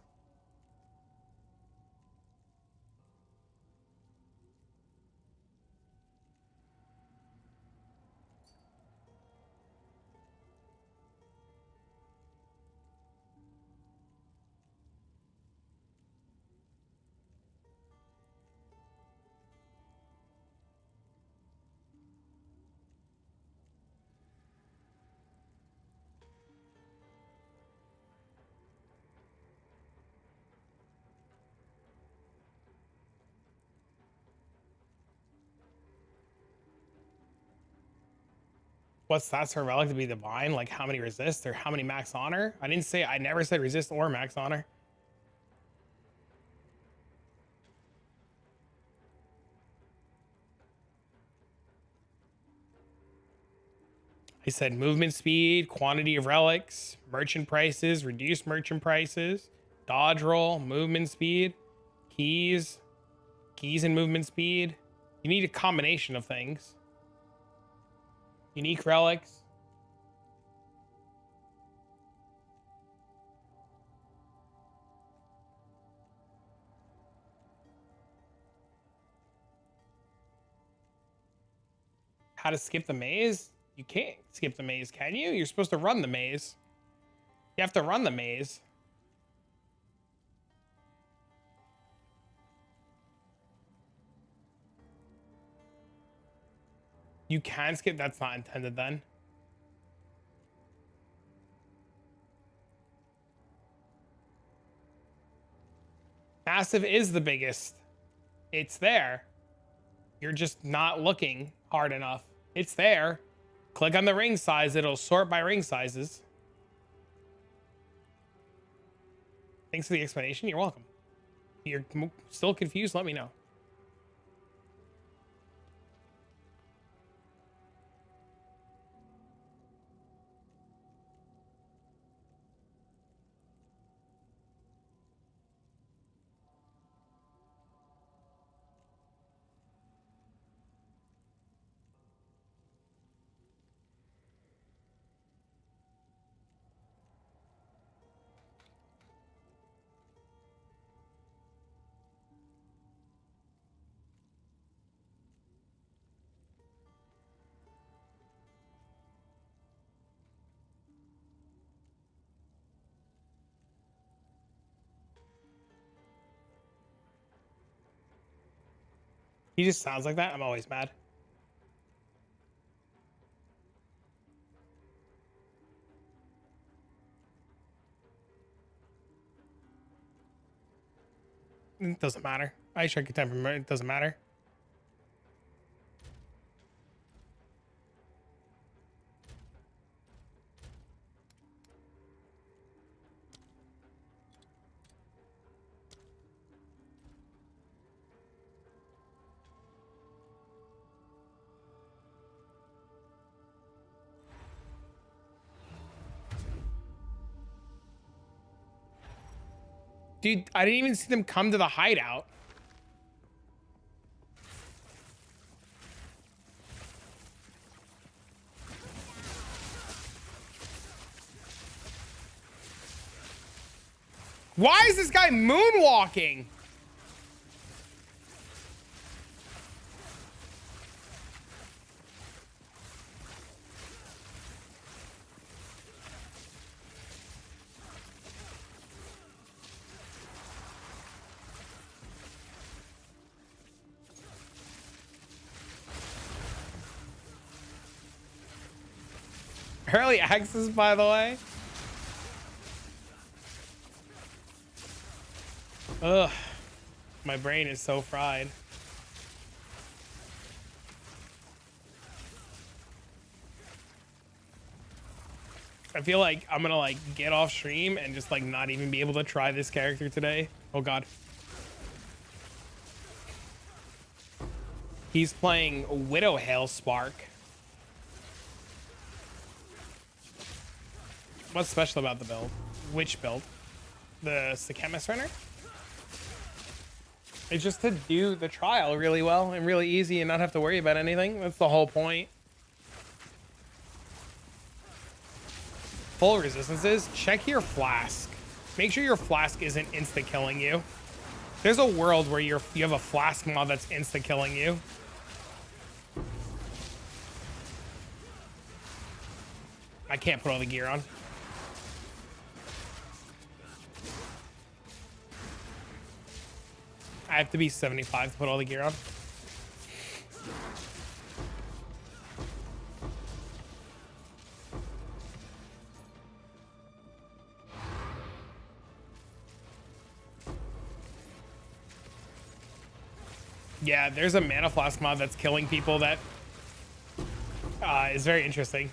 What stats for relic to be divine? Like how many resist or how many max honor? I never said resist or max honor. I said movement speed, quantity of relics, merchant prices, reduced merchant prices, dodge roll, movement speed, keys and movement speed. You need a combination of things. Unique relics. How to skip the maze? You can't skip the maze, can you? You're supposed to run the maze. You have to run the maze. You can skip. That's not intended then. Massive is the biggest. It's there. You're just not looking hard enough. It's there. Click on the ring size. It'll sort by ring sizes. Thanks for the explanation. You're welcome. If you're still confused, let me know. He just sounds like that. I'm always mad. It doesn't matter. I check your temperament. It doesn't matter. Dude, I didn't even see them come to the hideout. Why is this guy moonwalking? Early access, by the way. Ugh. My brain is so fried. I feel like I'm gonna like get off stream and just like not even be able to try this character today. Oh god. He's playing Widow Hail Spark. What's special about the build? Which build? The Sekhemas Runner? It's just to do the trial really well and really easy and not have to worry about anything. That's the whole point. Full resistances. Check your flask. Make sure your flask isn't insta killing you. There's a world where you have a flask mod that's insta killing you. I can't put all the gear on. I have to be 75 to put all the gear on. Yeah, there's a mana flask mod that's killing people that is very interesting.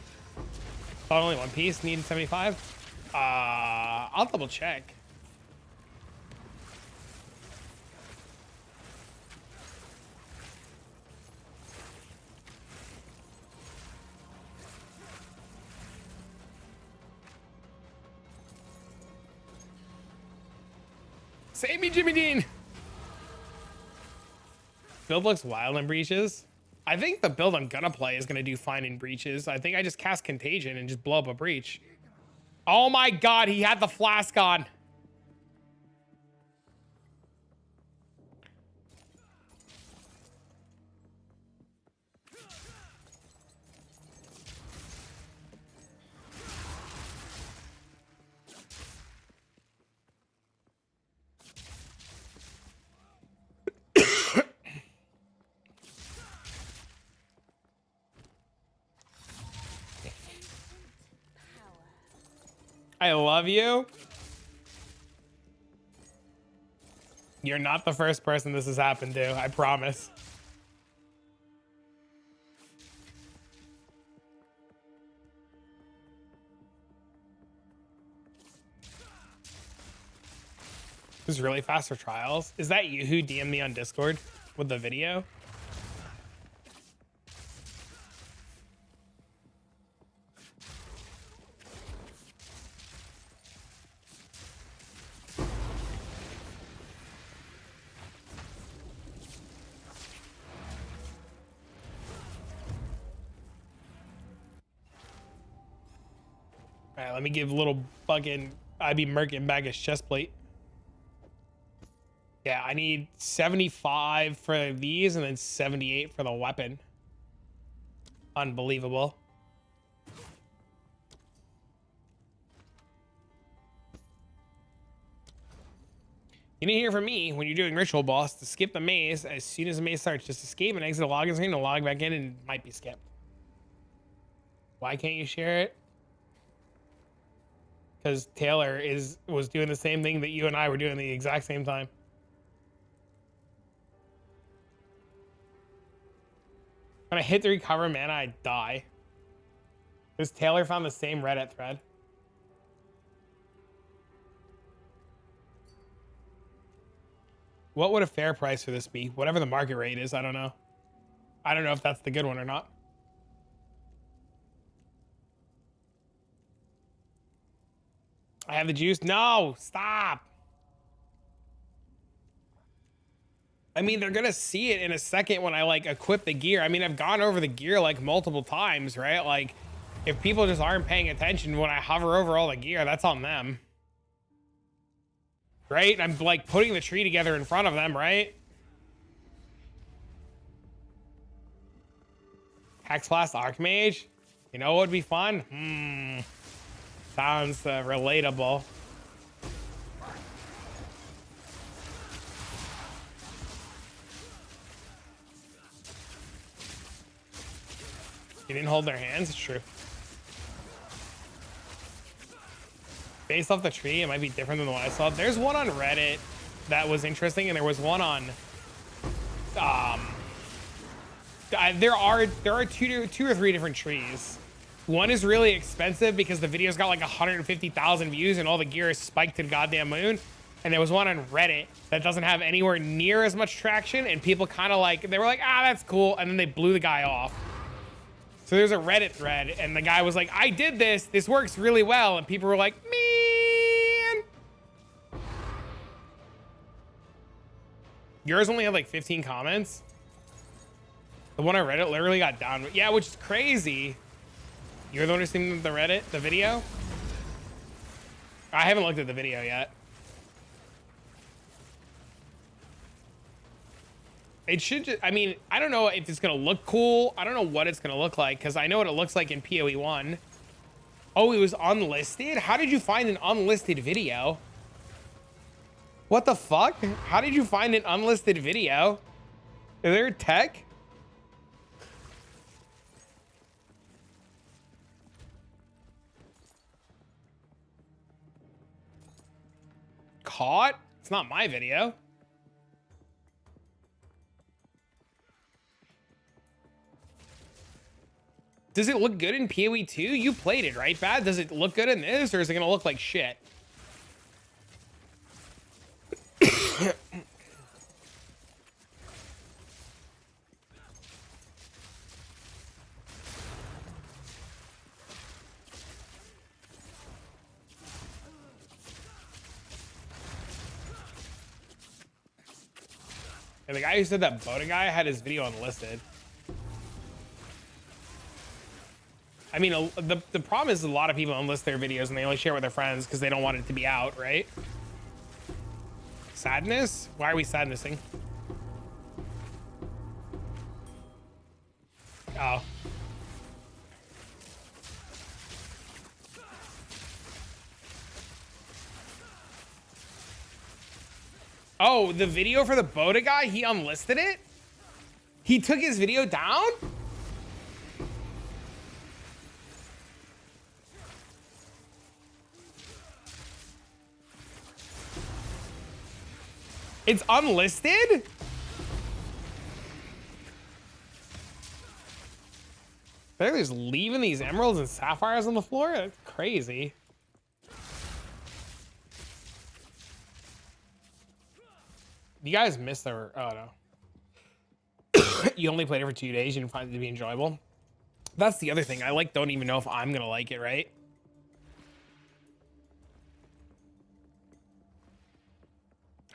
Thought only one piece, needed 75. I'll double check. Save me, Jimmy Dean. Build looks wild in breaches. I think the build I'm gonna play is gonna do fine in breaches. I think I just cast Contagion and just blow up a breach. Oh my god, he had the flask on. I love you. You're not the first person this has happened to, I promise. This is really fast for trials. Is that you who DM'd me on Discord with the video? All right, let me give little fucking IB Merkin back his chest plate. Yeah, I need 75 for these and then 78 for the weapon. Unbelievable. You didn't hear from me when you're doing Ritual Boss to skip the maze as soon as the maze starts. Just escape and exit the login screen and log back in and it might be skipped. Why can't you share it? Because Taylor was doing the same thing that you and I were doing at the exact same time. When I hit the recover mana, I die. Because Taylor found the same Reddit thread. What would a fair price for this be? Whatever the market rate is, I don't know. I don't know if that's the good one or not. I have the juice. No, stop. I mean, they're gonna see it in a second when I like equip the gear. I mean, I've gone over the gear like multiple times, right? Like, if people just aren't paying attention when I hover over all the gear, that's on them. Right? I'm like putting the tree together in front of them, right? Hexblast Archmage? You know what would be fun? Sounds relatable. You didn't hold their hands? It's true. Based off the tree, it might be different than the one I saw. There's one on Reddit that was interesting, and there was one on there are two or three different trees. One is really expensive because the video's got like 150,000 views and all the gear is spiked to the goddamn moon. And there was one on Reddit that doesn't have anywhere near as much traction, and people kind of like, they were like, ah, that's cool, and then they blew the guy off. So there's a Reddit thread, and the guy was like, I did this works really well, and people were like, man. Yours only had like 15 comments. The one on Reddit literally got down. Yeah, which is crazy. You're the one who's seen the Reddit, the video? I haven't looked at the video yet. It should just, I mean, I don't know if it's gonna look cool. I don't know what it's gonna look like, because I know what it looks like in PoE 1. Oh, it was unlisted? How did you find an unlisted video? What the fuck? How did you find an unlisted video? Is there tech? Caught? It's not my video. Does it look good in PoE 2? You played it, right, Bad? Does it look good in this, or is it gonna look like shit? And the guy who said that Boda guy had his video unlisted. I mean, the problem is a lot of people unlist their videos and they only share with their friends because they don't want it to be out, right? Sadness? Why are we sadnessing? Oh. Oh, the video for the Boda guy, he unlisted it? He took his video down? It's unlisted? They're just leaving these emeralds and sapphires on the floor? That's crazy. You guys missed their... Oh, no. You only played it for 2 days. You didn't find it to be enjoyable. That's the other thing. I don't even know if I'm going to like it, right?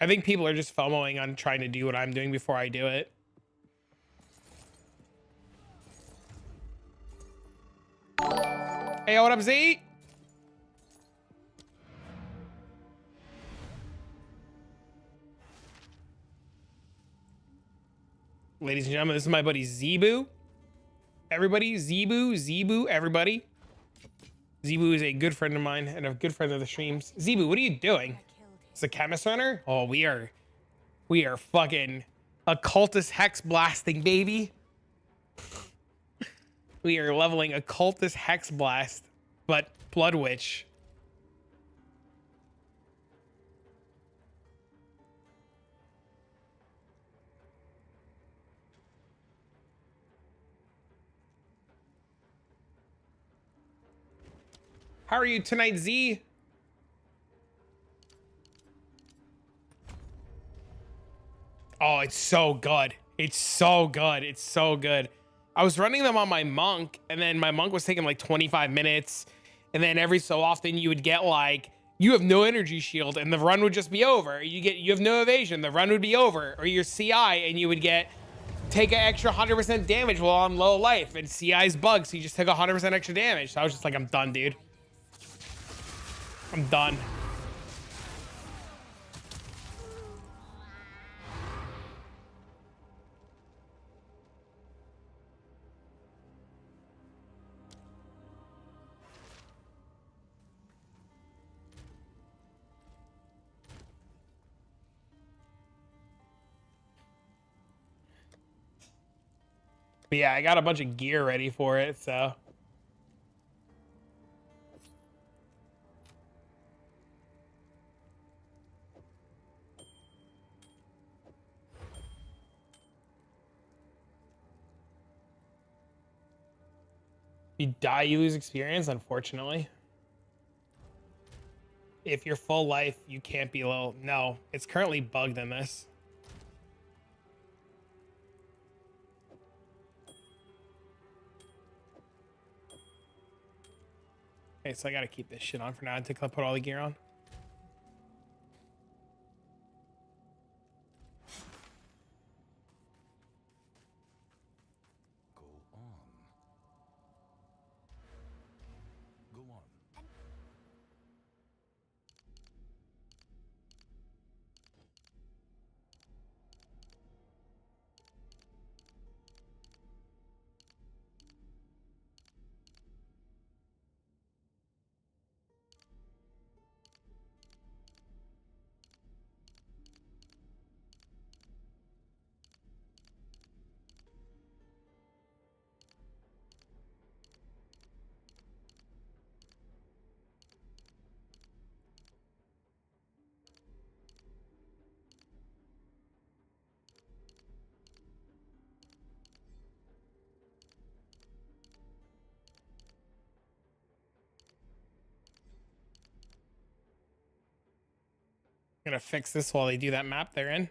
I think people are just FOMOing on trying to do what I'm doing before I do it. Hey, what up, Z? Ladies and gentlemen, this is my buddy Zebu. Everybody, Zebu, everybody. Zebu is a good friend of mine and a good friend of the streams. Zebu, what are you doing? Sekhemas Runner? Oh, we are fucking occultist hex blasting, baby. We are leveling occultist hex blast, but Blood Witch. How are you tonight, Z? Oh, it's so good. It's so good. It's so good. I was running them on my monk, and then my monk was taking like 25 minutes. And then every so often you would get like, you have no energy shield and the run would just be over. You have no evasion, the run would be over. Or your CI and you would take an extra 100% damage while on low life. And CI's bugged, so you just took 100% extra damage. So I was just like, I'm done, dude. I'm done. But yeah, I got a bunch of gear ready for it, so. You die, you lose experience, unfortunately. If you're full life, you can't be low. No, it's currently bugged in this. Okay, so I gotta keep this shit on for now until I put all the gear on. I'm gonna fix this while they do that map they're in.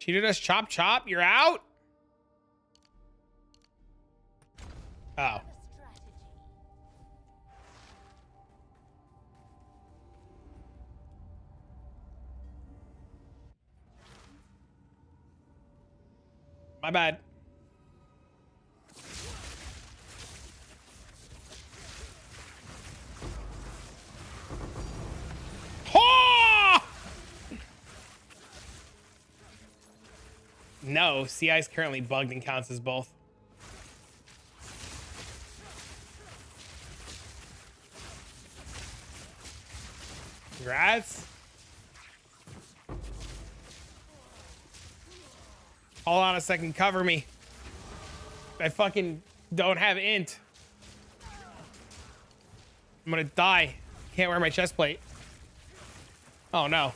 Cheated us, chop chop, you're out? Oh. My bad. Oh! No, CI is currently bugged and counts as both. Congrats. Hold on a second, cover me. I fucking don't have int. I'm gonna die. Can't wear my chest plate. Oh no.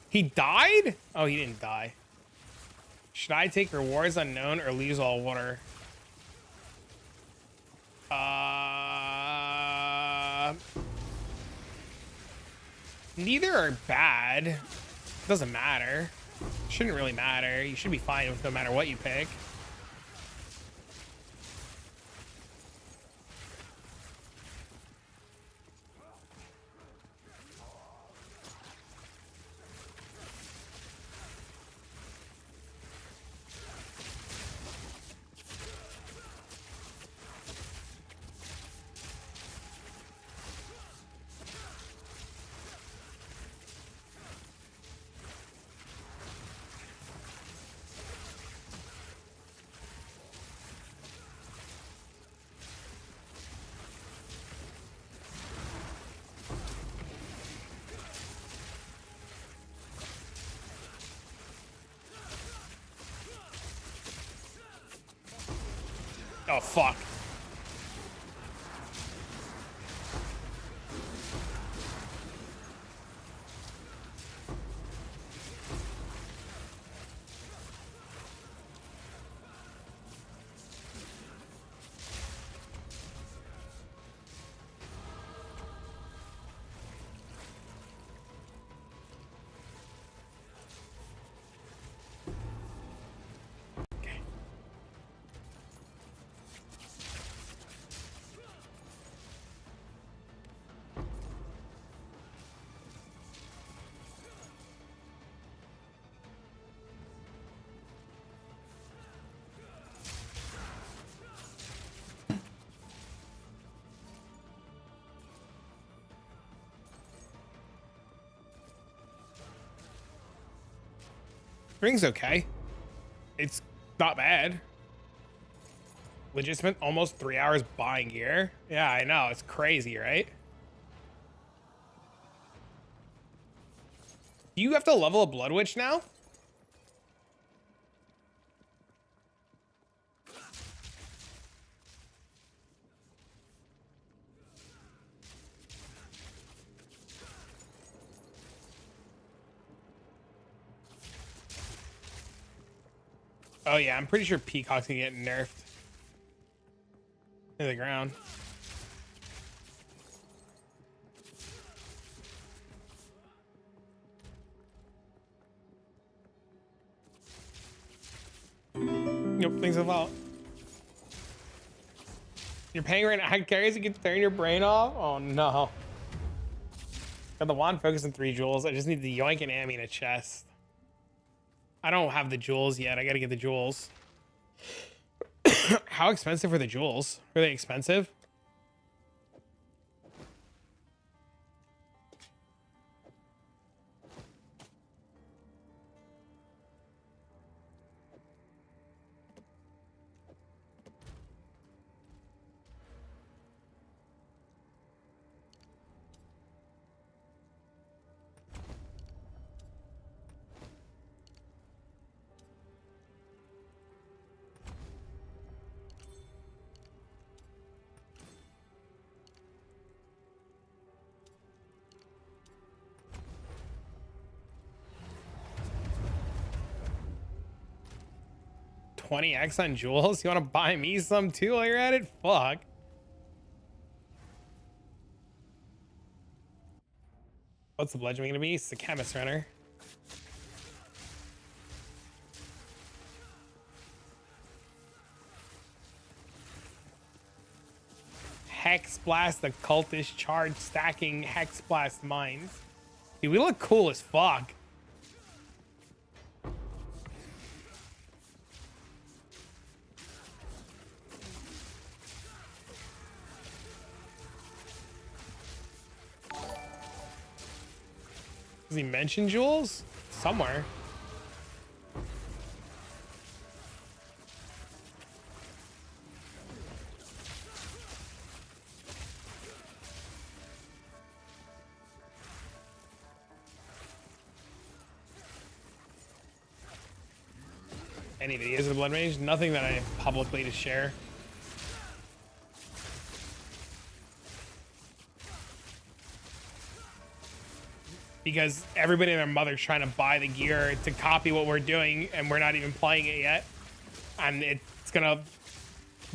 He died? Oh, he didn't die. Should I take rewards unknown or lose all water? Neither are bad. Doesn't matter. Shouldn't really matter. You should be fine with no matter what you pick. Oh, fuck. Ring's okay. It's not bad. Legit spent almost 3 hours buying gear. Yeah, I know. It's crazy, right? Do you have to level a Blood Witch now? Oh yeah, I'm pretty sure Peacock's gonna get nerfed to the ground. Nope, things have out. You're paying right now. Carries, you get tearing your brain off. Oh no. Got the wand focus on 3 jewels. I just need the yoink and Ammy in a chest. I don't have the jewels yet. I gotta get the jewels. How expensive are the jewels? Are they expensive? $20 on jewels? You want to buy me some too while you're at it? Fuck. What's the bludgeon gonna be? Sekhemas Runner. Hexblast, the cultist charge stacking Hexblast mines. Dude, we look cool as fuck. Does he mention jewels? Somewhere. Any videos of the Blood Mage? Nothing that I have publicly to share. Because everybody and their mother's trying to buy the gear to copy what we're doing, and we're not even playing it yet. And it's gonna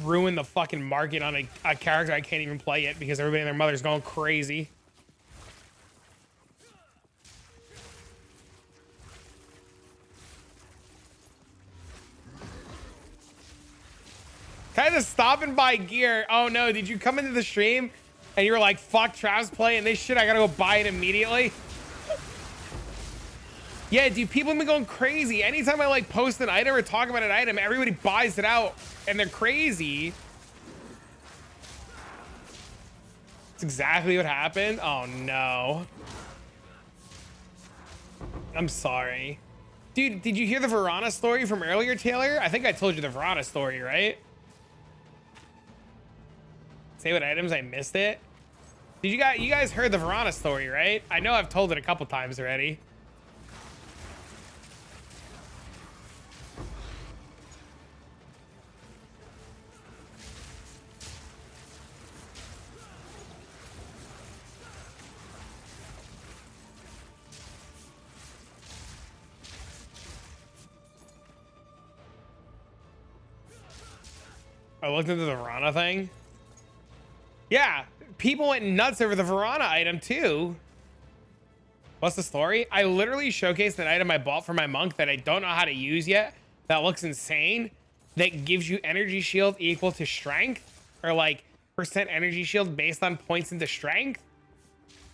ruin the fucking market on a character I can't even play yet because everybody and their mother's going crazy. Kind of stopping by gear. Oh no, did you come into the stream and you were like, fuck Trav's play and this shit, I gotta go buy it immediately? Yeah, dude, people have been going crazy. Anytime I like post an item or talk about an item, everybody buys it out and they're crazy. That's exactly what happened. Oh no. I'm sorry. Dude, did you hear the Verana story from earlier, Taylor? I think I told you the Verana story, right? Say what items, I missed it. Did you guys heard the Verana story, right? I know I've told it a couple times already. I looked into the Verana thing. Yeah, people went nuts over the Verana item too. What's the story? I literally showcased an item I bought for my monk that I don't know how to use yet. That looks insane. That gives you energy shield equal to strength, or like percent energy shield based on points into strength.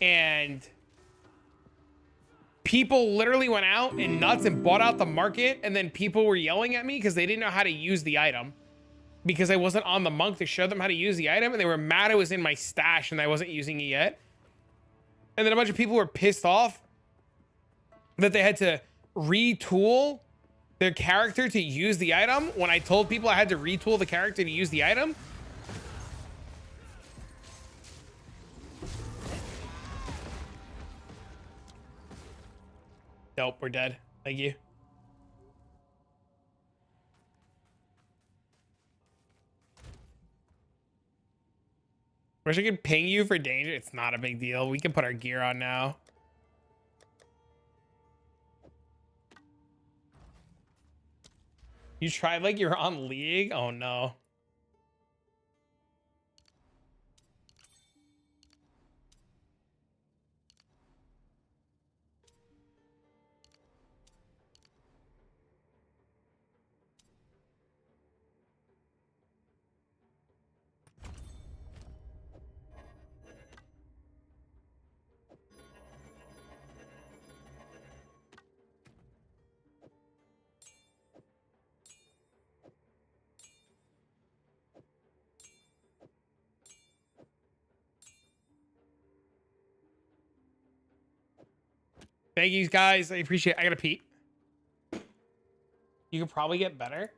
And people literally went out and nuts and bought out the market. And then people were yelling at me because they didn't know how to use the item. Because I wasn't on the monk to show them how to use the item, and they were mad it was in my stash and I wasn't using it yet. And then a bunch of people were pissed off that they had to retool their character to use the item when I told people I had to retool the character to use the item. Nope, we're dead. Thank you. Wish I could ping you for danger. It's not a big deal. We can put our gear on now. You tried like you're on League? Oh no. Thank you guys. I appreciate it. I gotta pee. You could probably get better.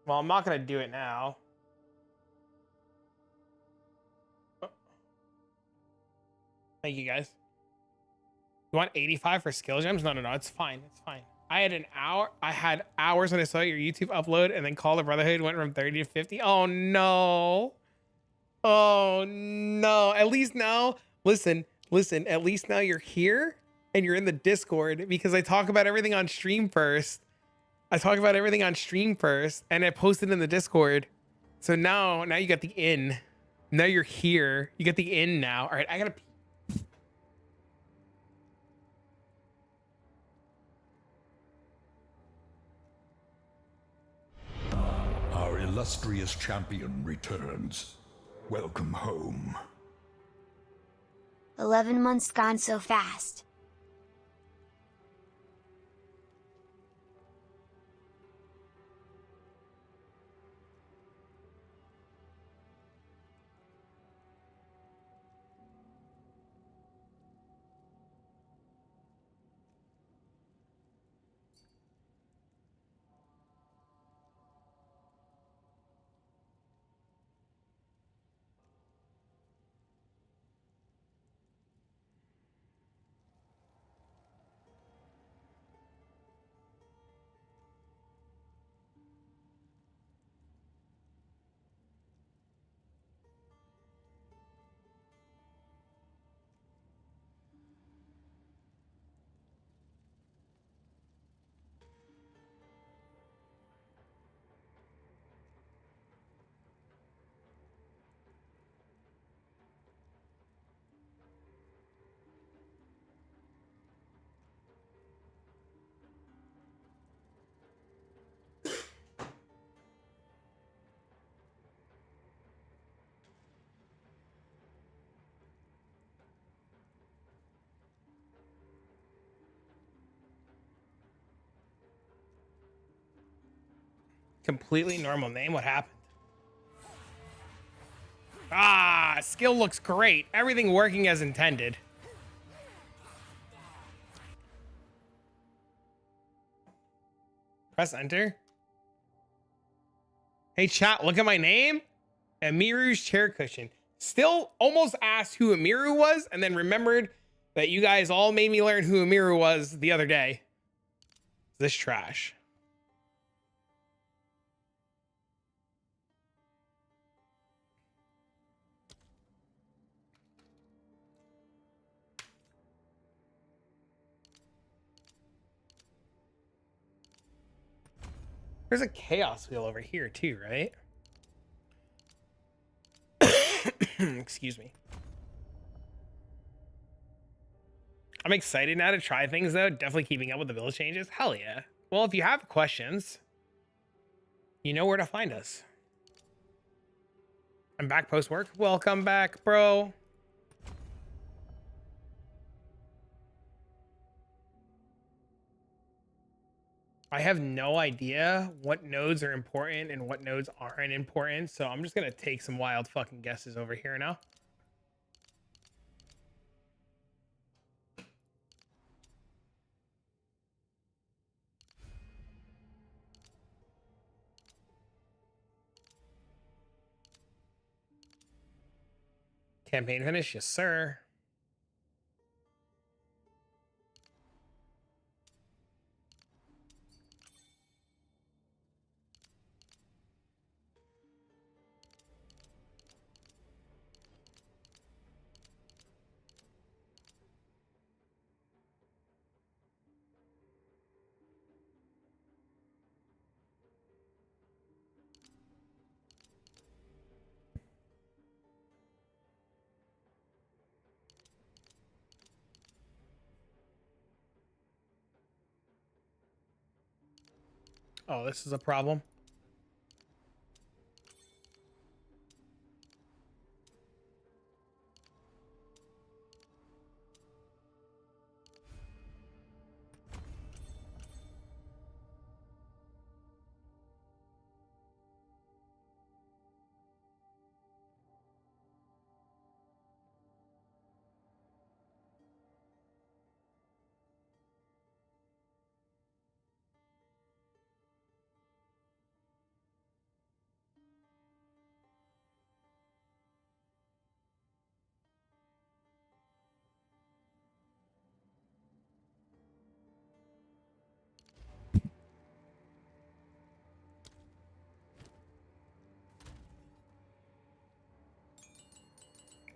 Well, I'm not gonna do it now. Thank you guys. You want 85 for skill gems? No, it's fine. It's fine. I had hours when I saw your YouTube upload, and then Call of Brotherhood went from 30 to 50. Oh no. Oh no. At least now, listen, at least now you're here and you're in the Discord, because I talk about everything on stream first. And I posted in the Discord. So now you got the in. Now you're here. You got the in now. All right, I gotta pee. Our illustrious champion returns. Welcome home. 11 months gone so fast. Completely normal name. What happened? Ah, skill looks great. Everything working as intended. Press enter. Hey chat, look at my name. Amiru's chair cushion. Still almost asked who Amiru was and then remembered that you guys all made me learn who Amiru was the other day. This trash. There's a chaos wheel over here too, right? Excuse me. I'm excited now to try things though. Definitely keeping up with the build changes. Hell yeah. Well, if you have questions, you know where to find us. I'm back post work. Welcome back, bro. I have no idea what nodes are important and what nodes aren't important, so I'm just gonna take some wild fucking guesses over here now. Campaign finish, yes sir. Oh, this is a problem.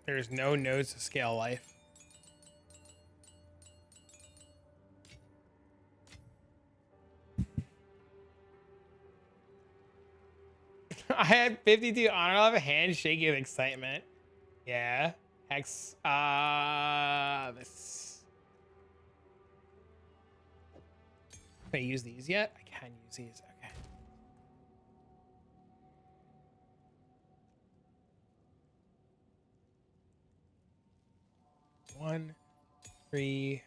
There's no nodes to scale life. I had 52 honor level, hand shaking with excitement. Yeah. Hex. This. Can I use these yet? I can use these. Okay. 1, 3.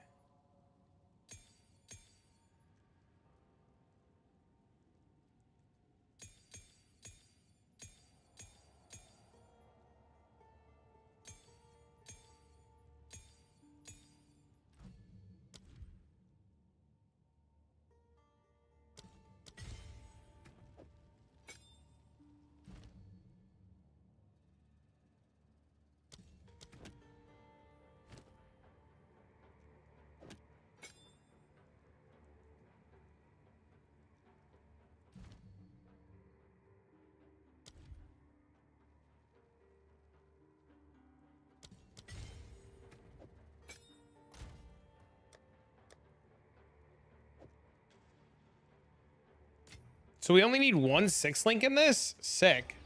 So we only need 1 6 link in this? Sick.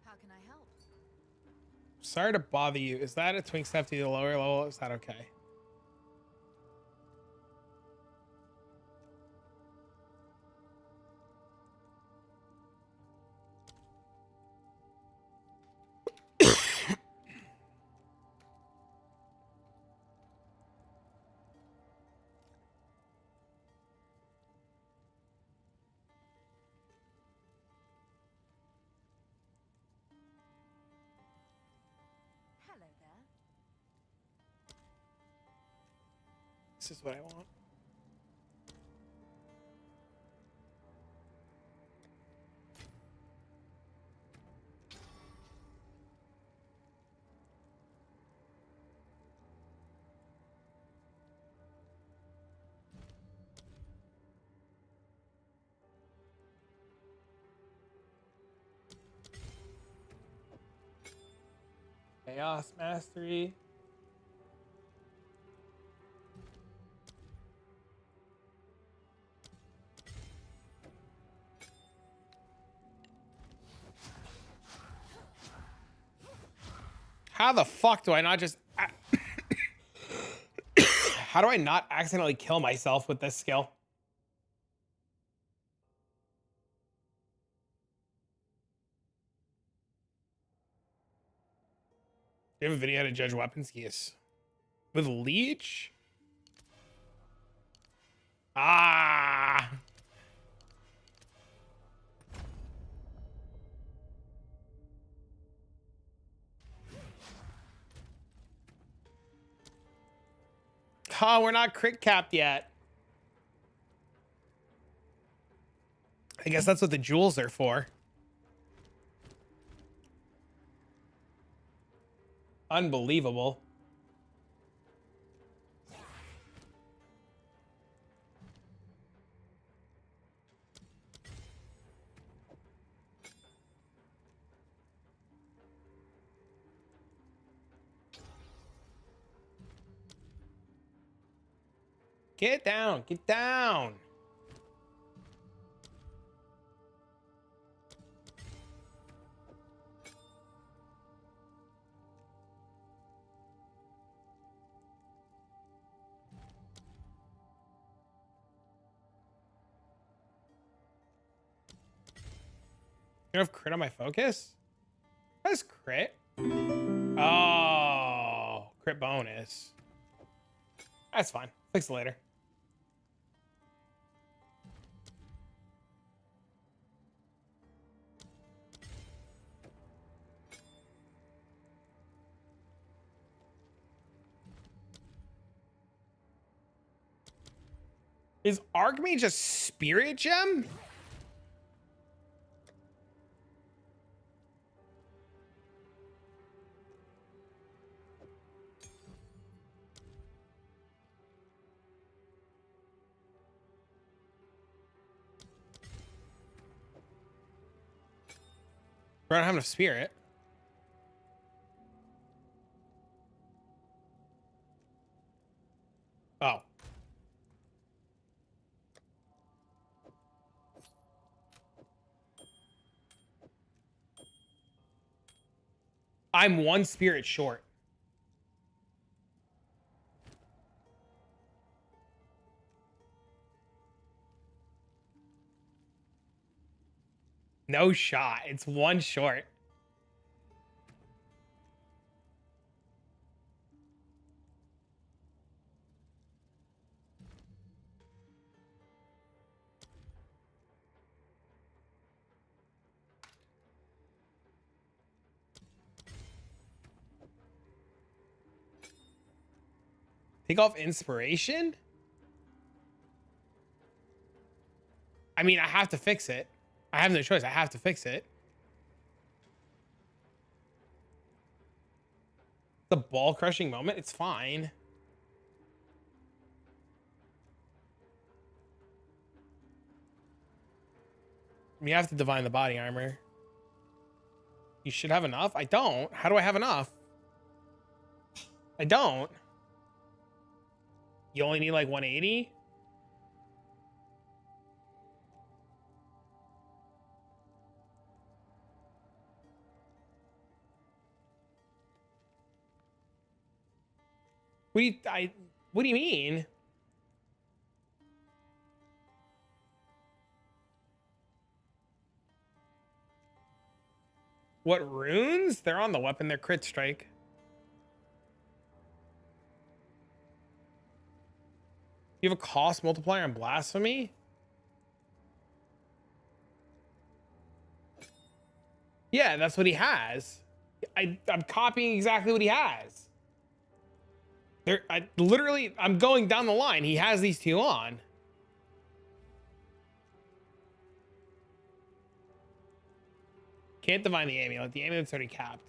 How can I help? Sorry to bother you. Is that a twink step to the lower level? Is that okay? Hello there. This is what I want. Chaos Mastery. How the fuck do I not just... How do I not accidentally kill myself with this skill? Do you have a video how to judge weapons? Yes. With Leech? Ah! Oh, we're not crit capped yet. I guess that's what the jewels are for. Unbelievable. Get down, get down. You have crit on my focus? That's crit. Oh, crit bonus. That's fine. Fix it later. Is Archmage a spirit gem? I don't have enough spirit. Oh. I'm 1 spirit short. No shot. It's 1 short. Take off inspiration? I mean, I have to fix it. I have no choice. I have to fix it. The ball crushing moment, it's fine. You have to divine the body armor. You should have enough. I don't. How do I have enough? I don't. You only need like 180? What do you mean? What runes? They're on the weapon, they're crit strike. You have a cost multiplier on blasphemy? Yeah, that's what he has. I'm copying exactly what he has. I'm going down the line. He has these two on. Can't divine the amulet. The amulet's already capped.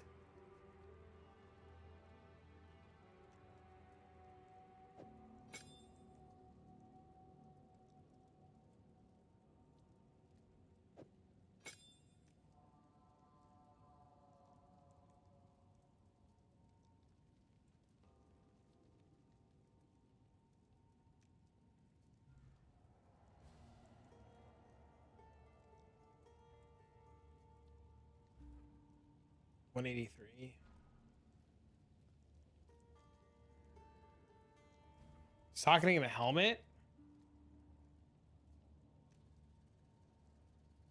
$183. Socketing him a helmet?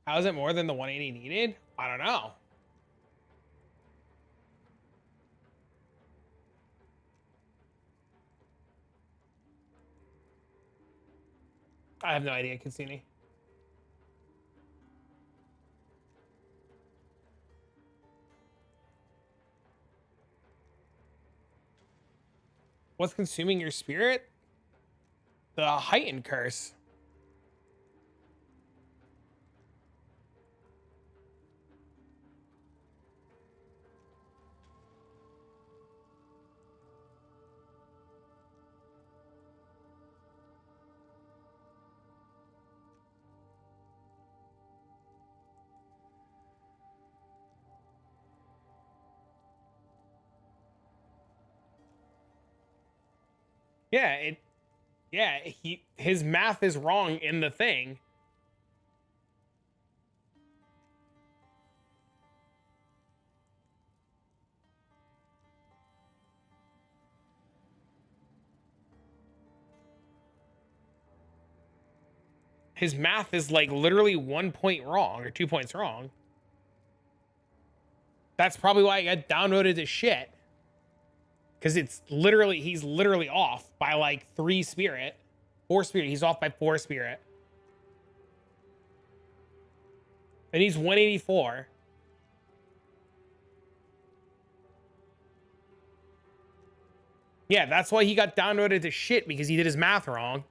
How is it more than the 180 needed? I don't know. I have no idea, Cassini. What's consuming your spirit? The heightened curse. Yeah, his math is wrong in the thing. His math is like literally 1 point wrong or 2 points wrong. That's probably why I got downvoted to shit. Because he's literally off by like 3 spirit. 4 spirit. He's off by 4 spirit. And he's 184. Yeah, that's why he got downvoted to shit, because he did his math wrong.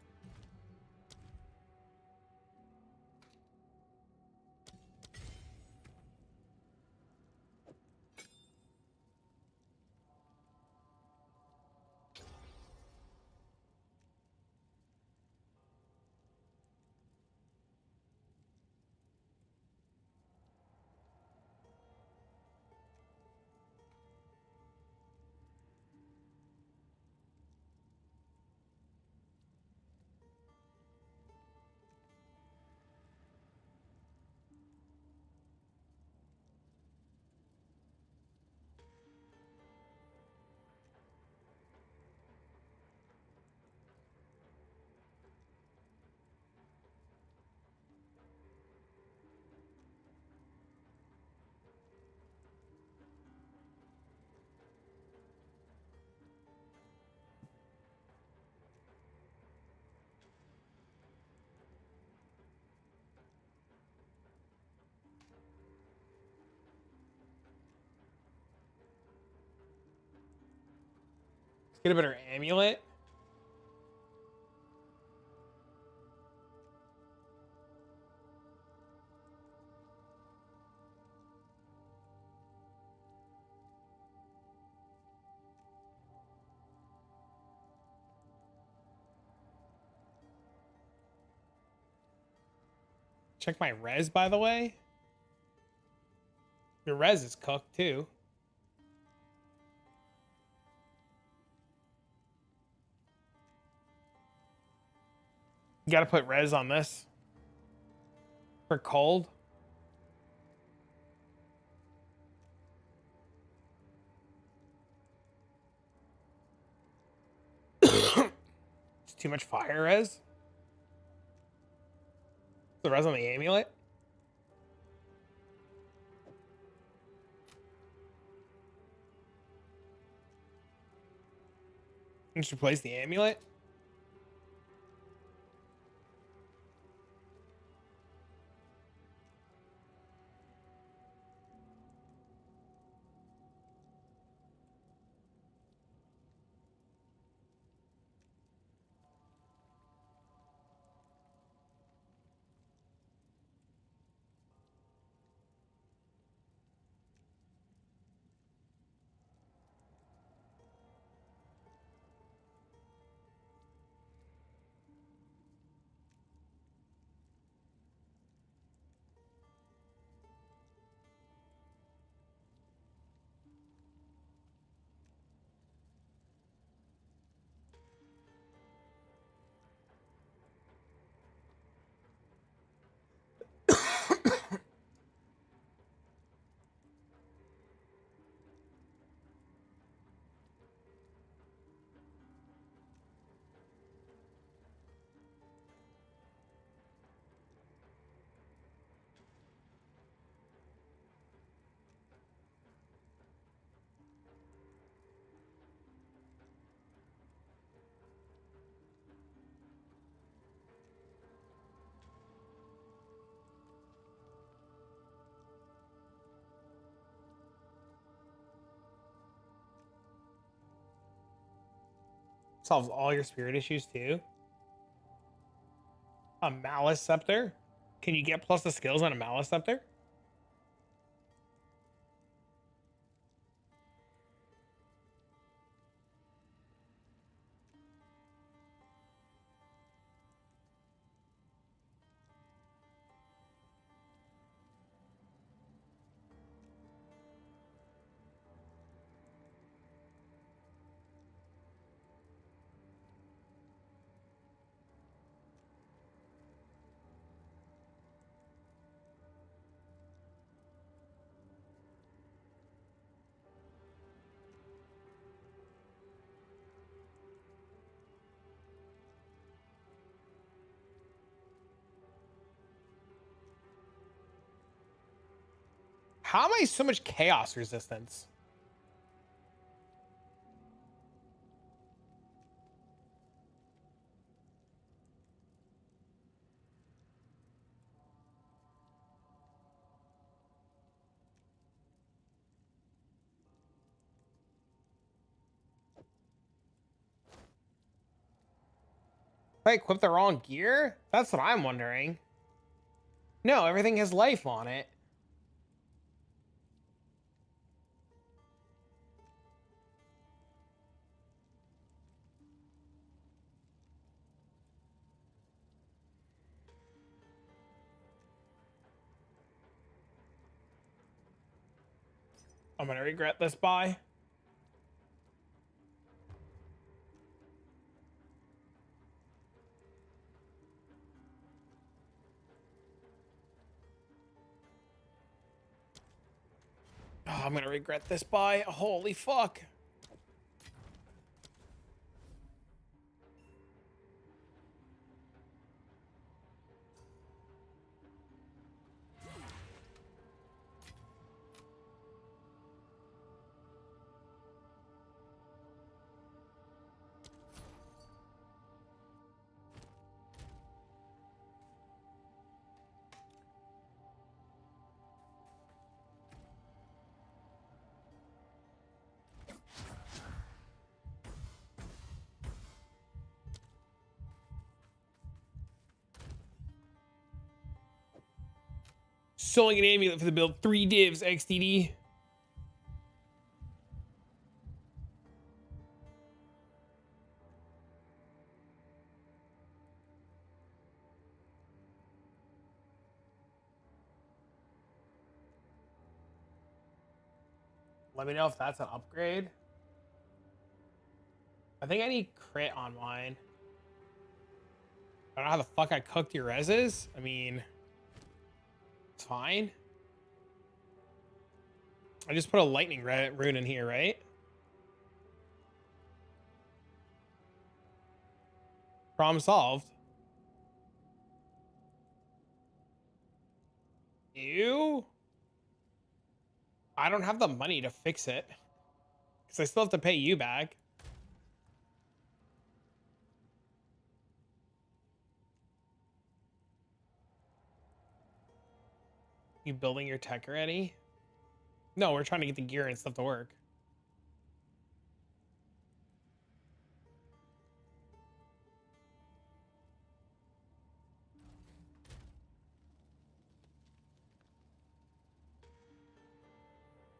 Let's get a better amulet. Check my res, by the way. Your res is cooked too. You gotta put res on this. For cold. It's too much fire res. The res on the amulet. Just replace the amulet. Solves all your spirit issues too. A Malice Scepter? Can you get plus the skills on a Malice Scepter? How am I so much chaos resistance? Did I equip the wrong gear? That's what I'm wondering. No, everything has life on it. I'm gonna regret this buy. Oh, I'm gonna regret this buy. Holy fuck. Selling an amulet for the build. 3 divs, XDD. Let me know if that's an upgrade. I think I need crit on mine. I don't know how the fuck I cooked your reses. I mean, it's fine. I just put a lightning rune in here, right? Problem solved. Ew. I don't have the money to fix it. Because I still have to pay you back. You building your tech already? No, we're trying to get the gear and stuff to work.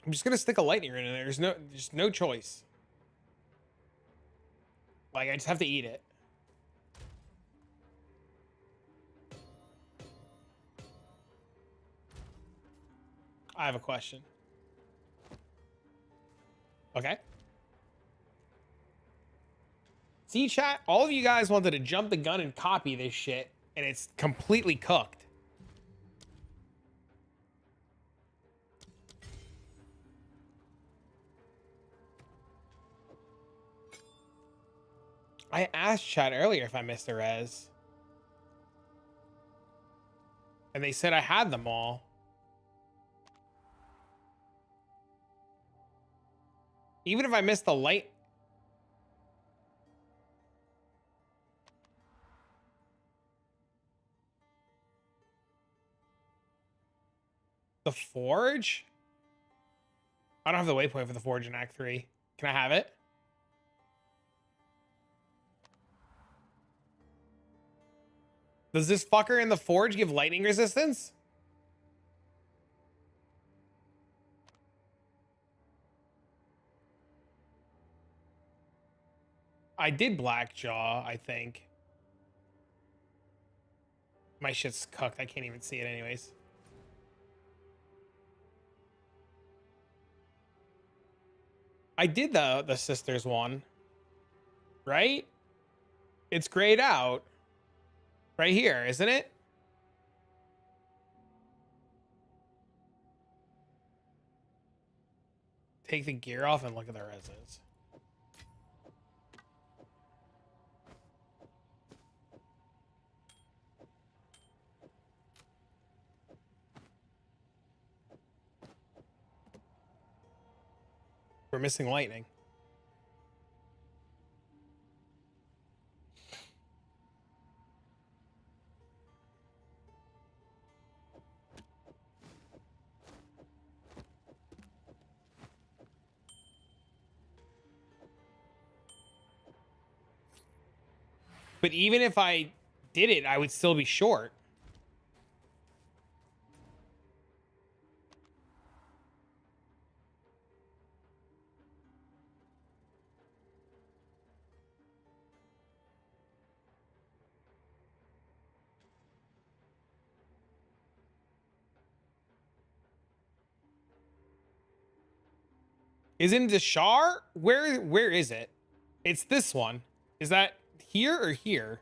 I'm just gonna stick a lightning rune in there. There's no choice. Like, I just have to eat it. I have a question. Okay. See, chat, all of you guys wanted to jump the gun and copy this shit, and it's completely cooked. I asked chat earlier if I missed a res. And they said I had them all. Even if I missed the light. The forge? I don't have the waypoint for the forge in Act 3. Can I have it? Does this fucker in the forge give lightning resistance? I did Blackjaw, I think. My shit's cooked. I can't even see it anyways. I did the sisters one. Right? It's grayed out. Right here, isn't it? Take the gear off and look at the reses. We're missing lightning. But even if I did it, I would still be short. Isn't the Shar? Where is it? It's this one. Is that here or here?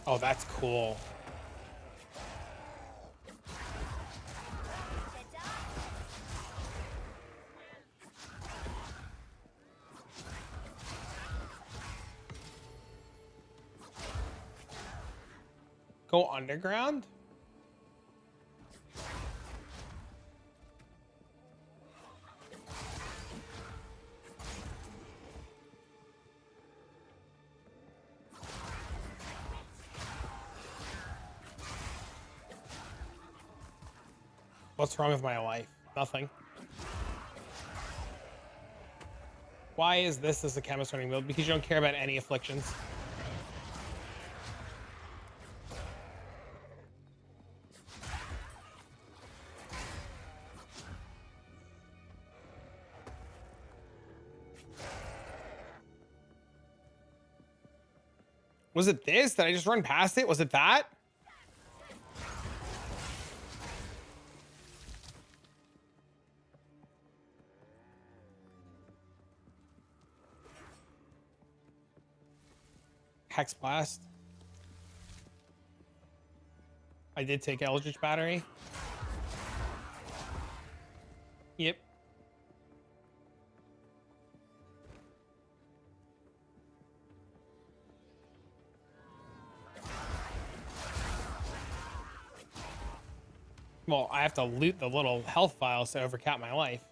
Oh, that's cool. Go underground? What's wrong with my life? Nothing. Why is this a Sekhemas Running build? Because you don't care about any afflictions. Was it this? Did I just run past it? Was it that? Hexblast. I did take Eldritch Battery. Yep. Well, I have to loot the little health files to overcap my life.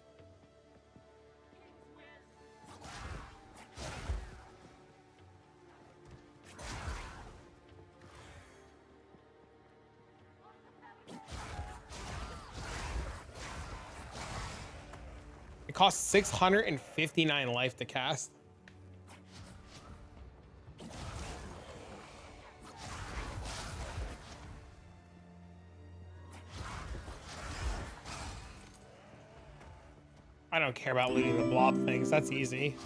It costs 659 life to cast. I don't care about looting the blob things. That's easy.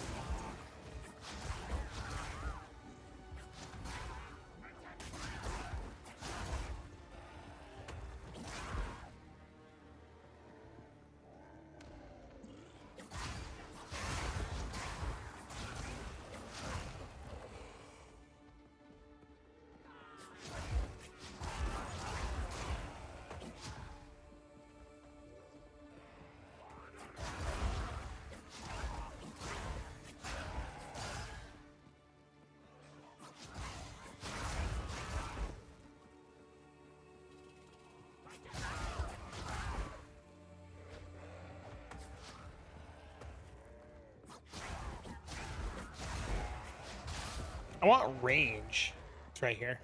I want range. It's right here.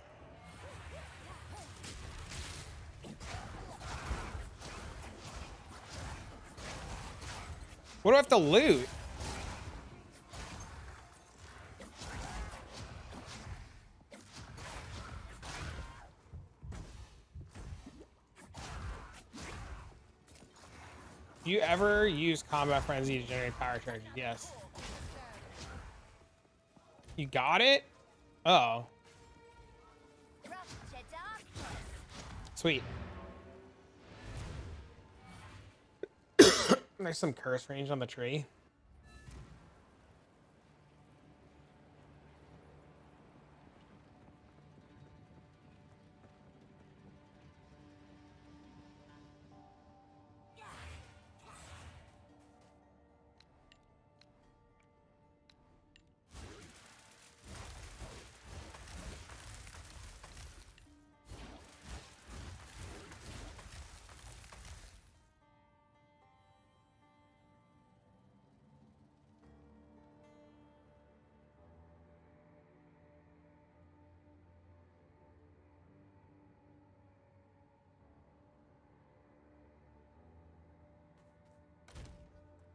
What do I have to loot? Do you ever use Combat Frenzy to generate power charges? Yes. You got it? Oh. Sweet. There's some curse range on the tree.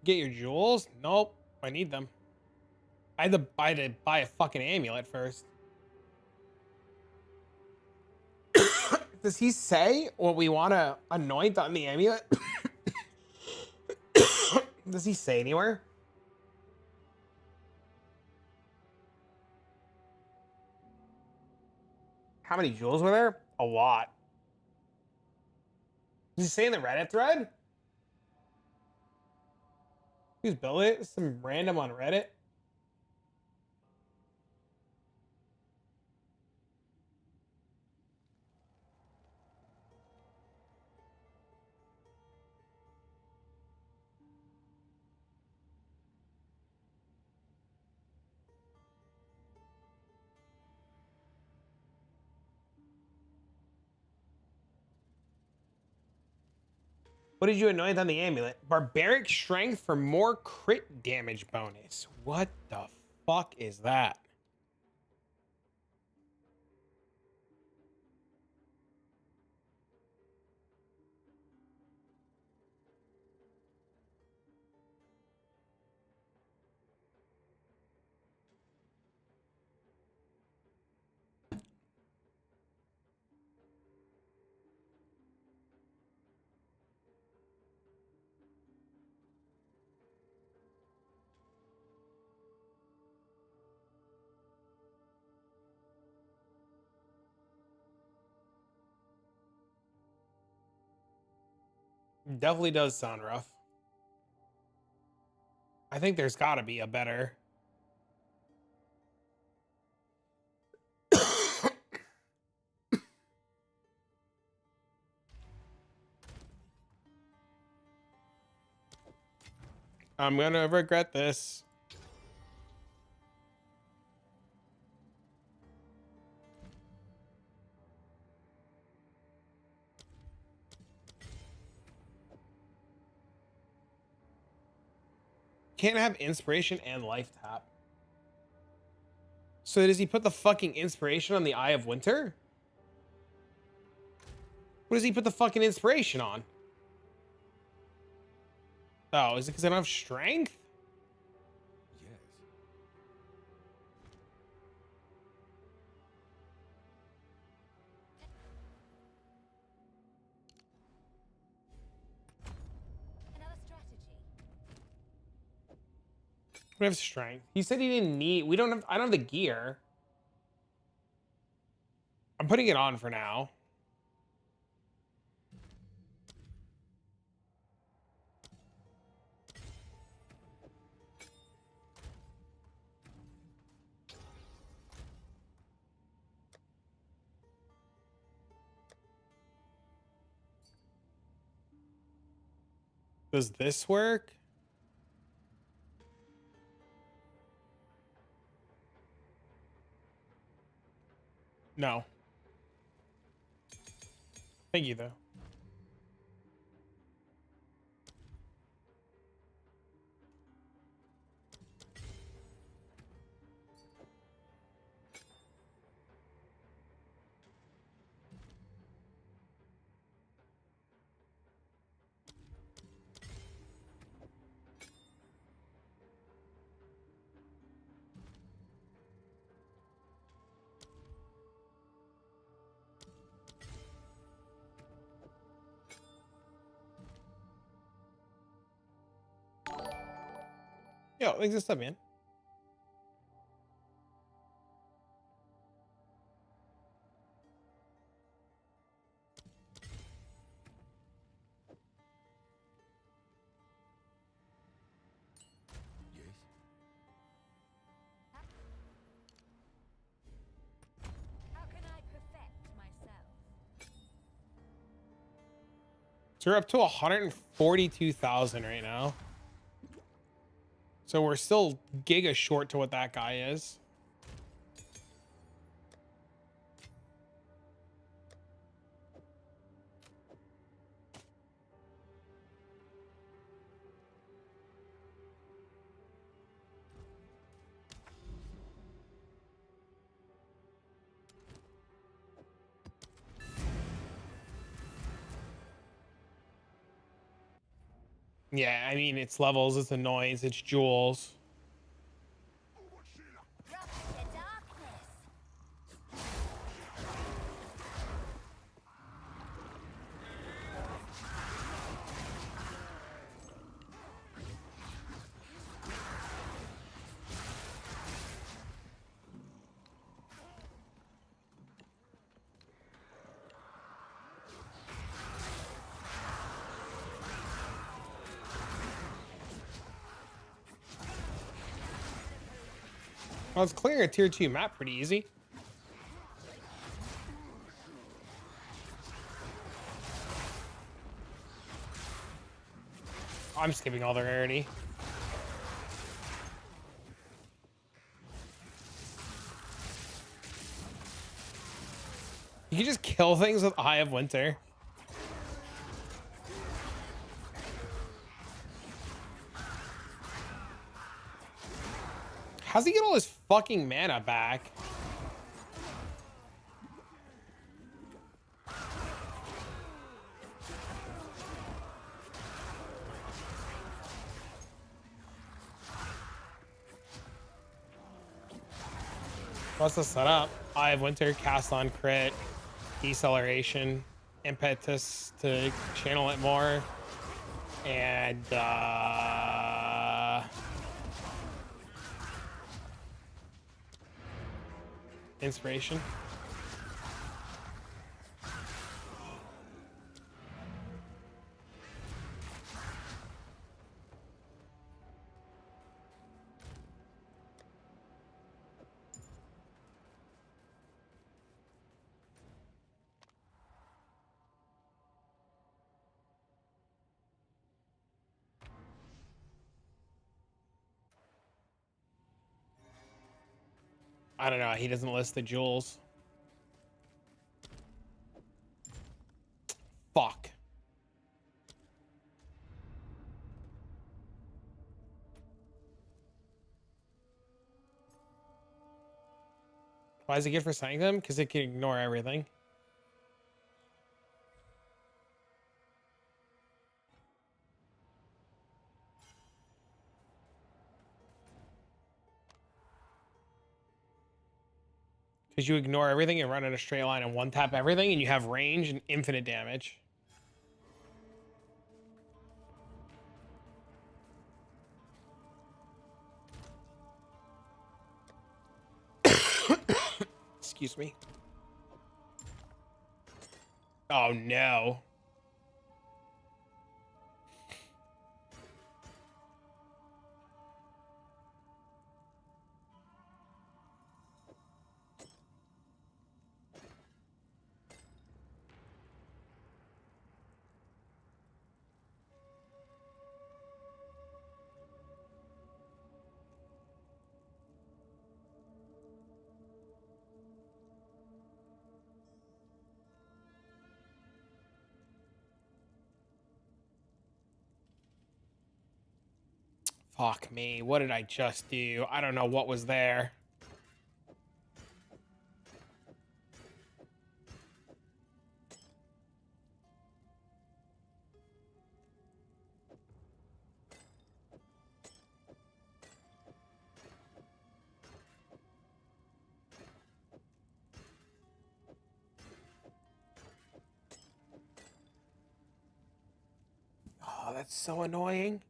Get your jewels? Nope. I need them. I had to buy a fucking amulet first. Does he say what we want to anoint on the amulet? Does he say anywhere? How many jewels were there? A lot. Does he say in the Reddit thread? Who's built it? Some random on Reddit. What did you anoint on the amulet? Barbaric strength for more crit damage bonus. What the fuck is that? Definitely does sound rough. I think there's got to be a better. I'm gonna regret this. Can't have inspiration and life tap. So does he put the fucking inspiration on the Eye of Winter? What does he put the fucking inspiration on? Oh, is it because I don't have strength? Yes. Another strategy. We have strength. He said he didn't need. We don't have. I don't have the gear. I'm putting it on for now. Does this work? No. Thank you, though. Yo, thanks for stuff, man. Yes. How can I perfect myself? So we're up to 142,000 right now. So we're still giga short to what that guy is. Yeah, I mean, it's levels, it's a noise, it's jewels. Drop into darkness. Well, it's clearing a tier 2 map pretty easy. I'm skipping all the rarity. You can just kill things with Eye of Winter. How's he get all his fucking mana back? What's the setup? Eye of Winter, cast on crit, deceleration, impetus to channel it more, and inspiration. I don't know. He doesn't list the jewels. Fuck. Why is it good for Sanctum? Because it can ignore everything. Because you ignore everything and run in a straight line and one tap everything, and you have range and infinite damage. Excuse me. Oh no. Fuck me. What did I just do? I don't know what was there. Oh, that's so annoying.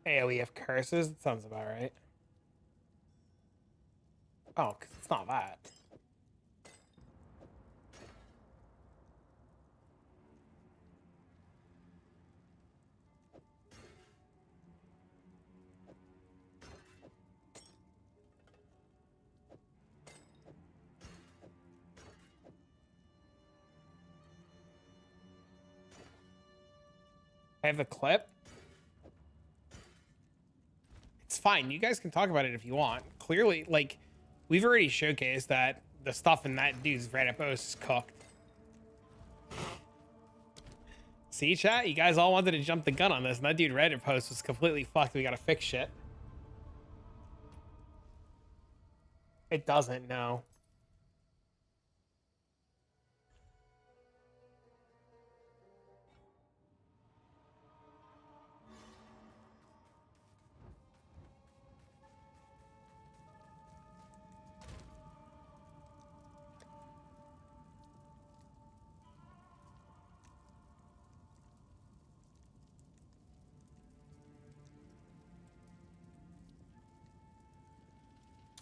AoE of curses? That sounds about right. Oh, 'cause it's not that. I have the clip. It's fine. You guys can talk about it if you want. Clearly, like, we've already showcased that the stuff in that dude's Reddit post is cooked. See, chat? You guys all wanted to jump the gun on this, and that dude Reddit post was completely fucked. We gotta fix shit. It doesn't, no.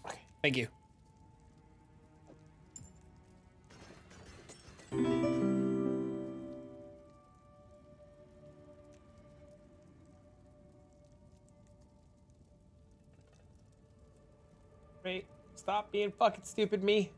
Okay, thank you. Wait, stop being fucking stupid, me.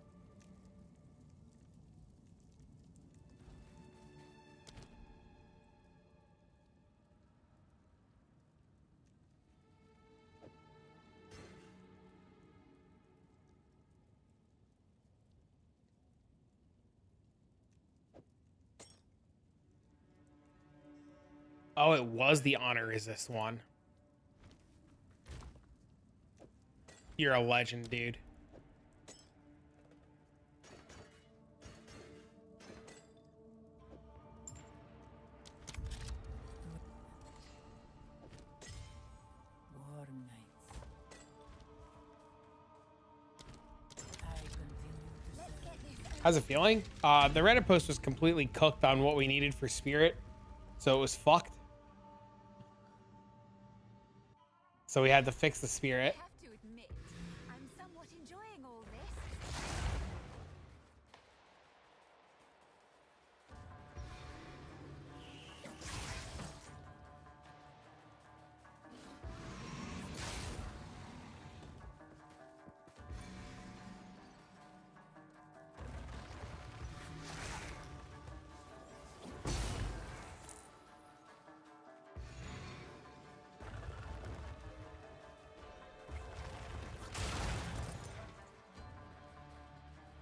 Oh, it was the honor resist one. You're a legend, dude. War nights. I continue to serve. How's it feeling? The Reddit post was completely cooked on what we needed for Spirit, so it was fucked. So we had to fix the Spirit. I have to admit, I'm somewhat enjoying all this.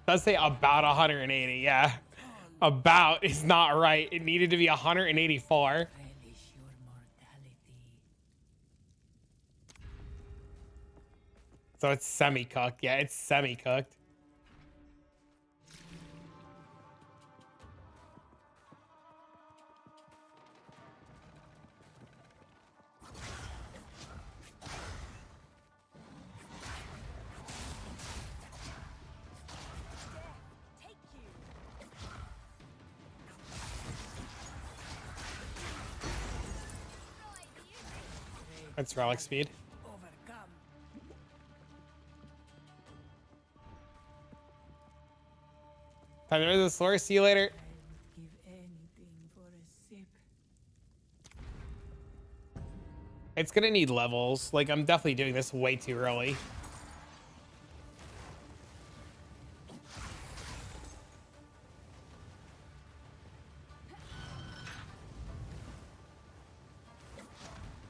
Does say about 180, yeah. About is not right. It needed to be 184. Relish your mortality. So it's semi-cooked. Yeah, it's semi-cooked. Take you. That's relic speed. Overcome. Time to the floor. See you later. I would give anything for a sip. It's gonna need levels. Like, I'm definitely doing this way too early.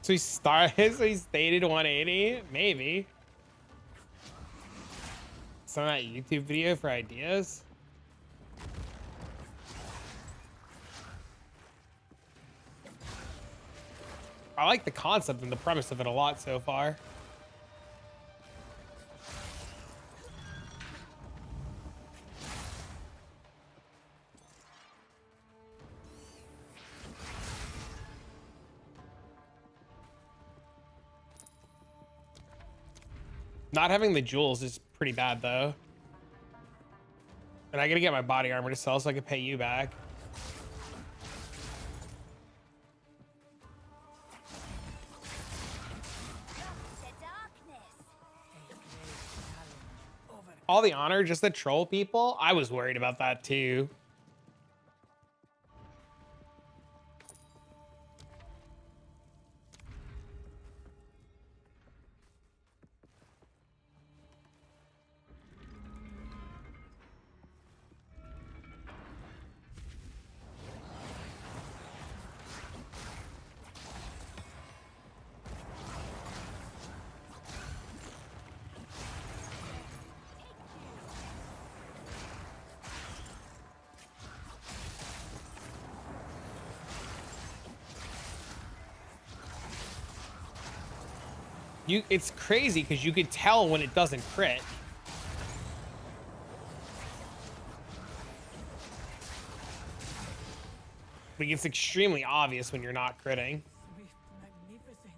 So he started, so he stated 180? Maybe. Some of that YouTube video for ideas? I like the concept and the premise of it a lot so far. Not having the jewels is pretty bad though. And I gotta get my body armor to sell so I can pay you back. All the honor, just the troll people? I was worried about that too. It's crazy because you could tell when it doesn't crit. Like, it's extremely obvious when you're not critting. Swift magnificence.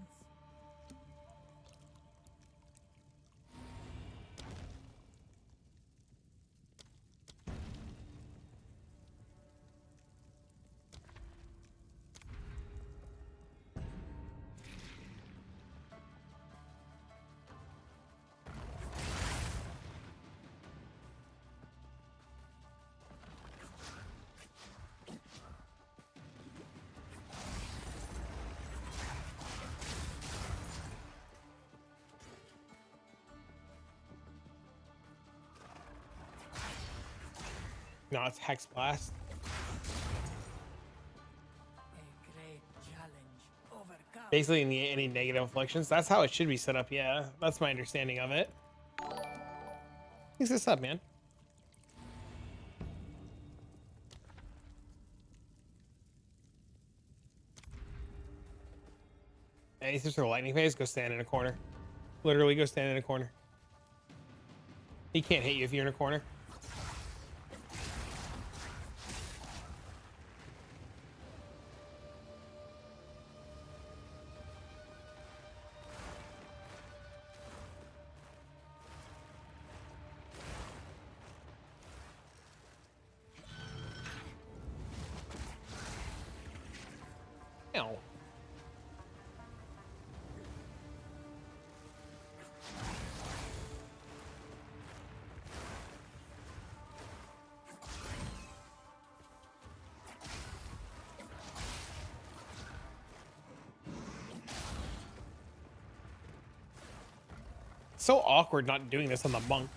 No, it's Hexblast. A great challenge. Overcome. Basically, any negative afflictions. That's how it should be set up. Yeah, that's my understanding of it. Thanks this up, man. Any sister lightning phase? Go stand in a corner. Literally, go stand in a corner. He can't hit you if you're in a corner. Ow. So awkward not doing this on the monk.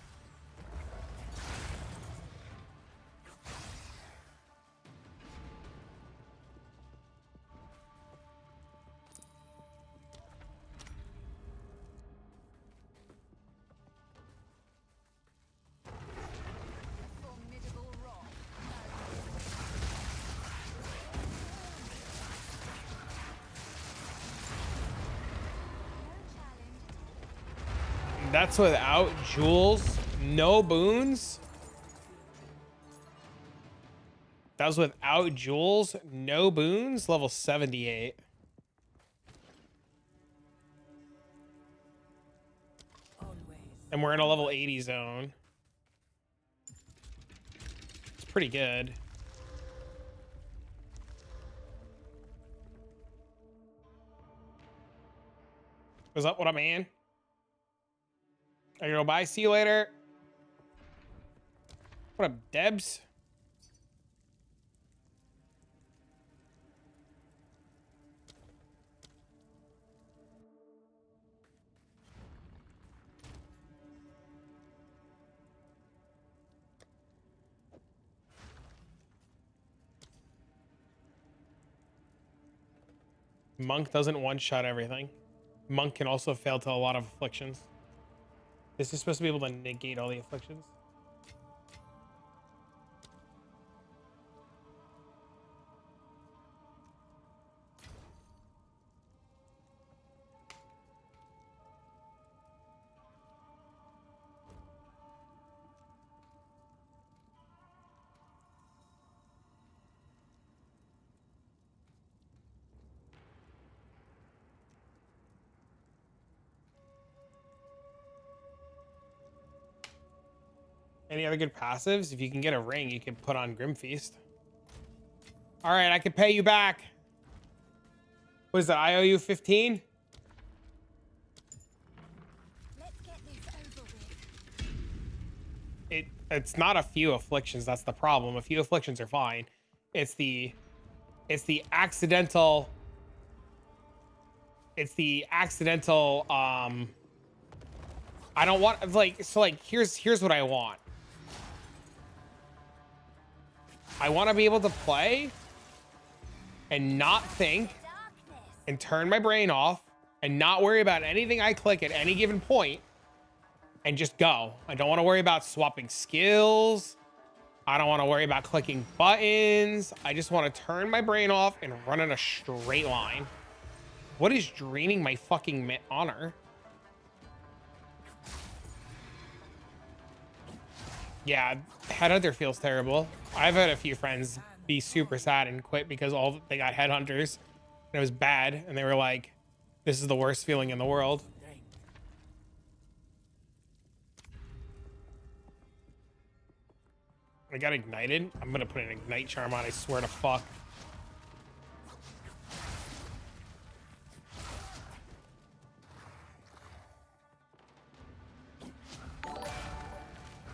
That's without jewels, no boons. That was without jewels, no boons, level 78. And we're in a level 80 zone. It's pretty good. What's up? What up, man? I go bye. See you later. What up, Debs? Monk doesn't one-shot everything. Monk can also fail to a lot of afflictions. This is supposed to be able to negate all the afflictions. Any other good passives? If you can get a ring, you can put on Grim Feast. All right, I can pay you back. What is that? I owe you 15? Let's get this over with. It's not a few afflictions, that's the problem. A few afflictions are fine. It's the accidental I don't want here's what I want. I want to be able to play and not think and turn my brain off and not worry about anything I click at any given point and just go. I don't want to worry about swapping skills. I don't want to worry about clicking buttons. I just want to turn my brain off and run in a straight line. What is draining my fucking honor? Yeah, Headhunter feels terrible. I've had a few friends be super sad and quit because they got Headhunters and it was bad. And they were like, this is the worst feeling in the world. I got ignited. I'm going to put an ignite charm on. I swear to fuck.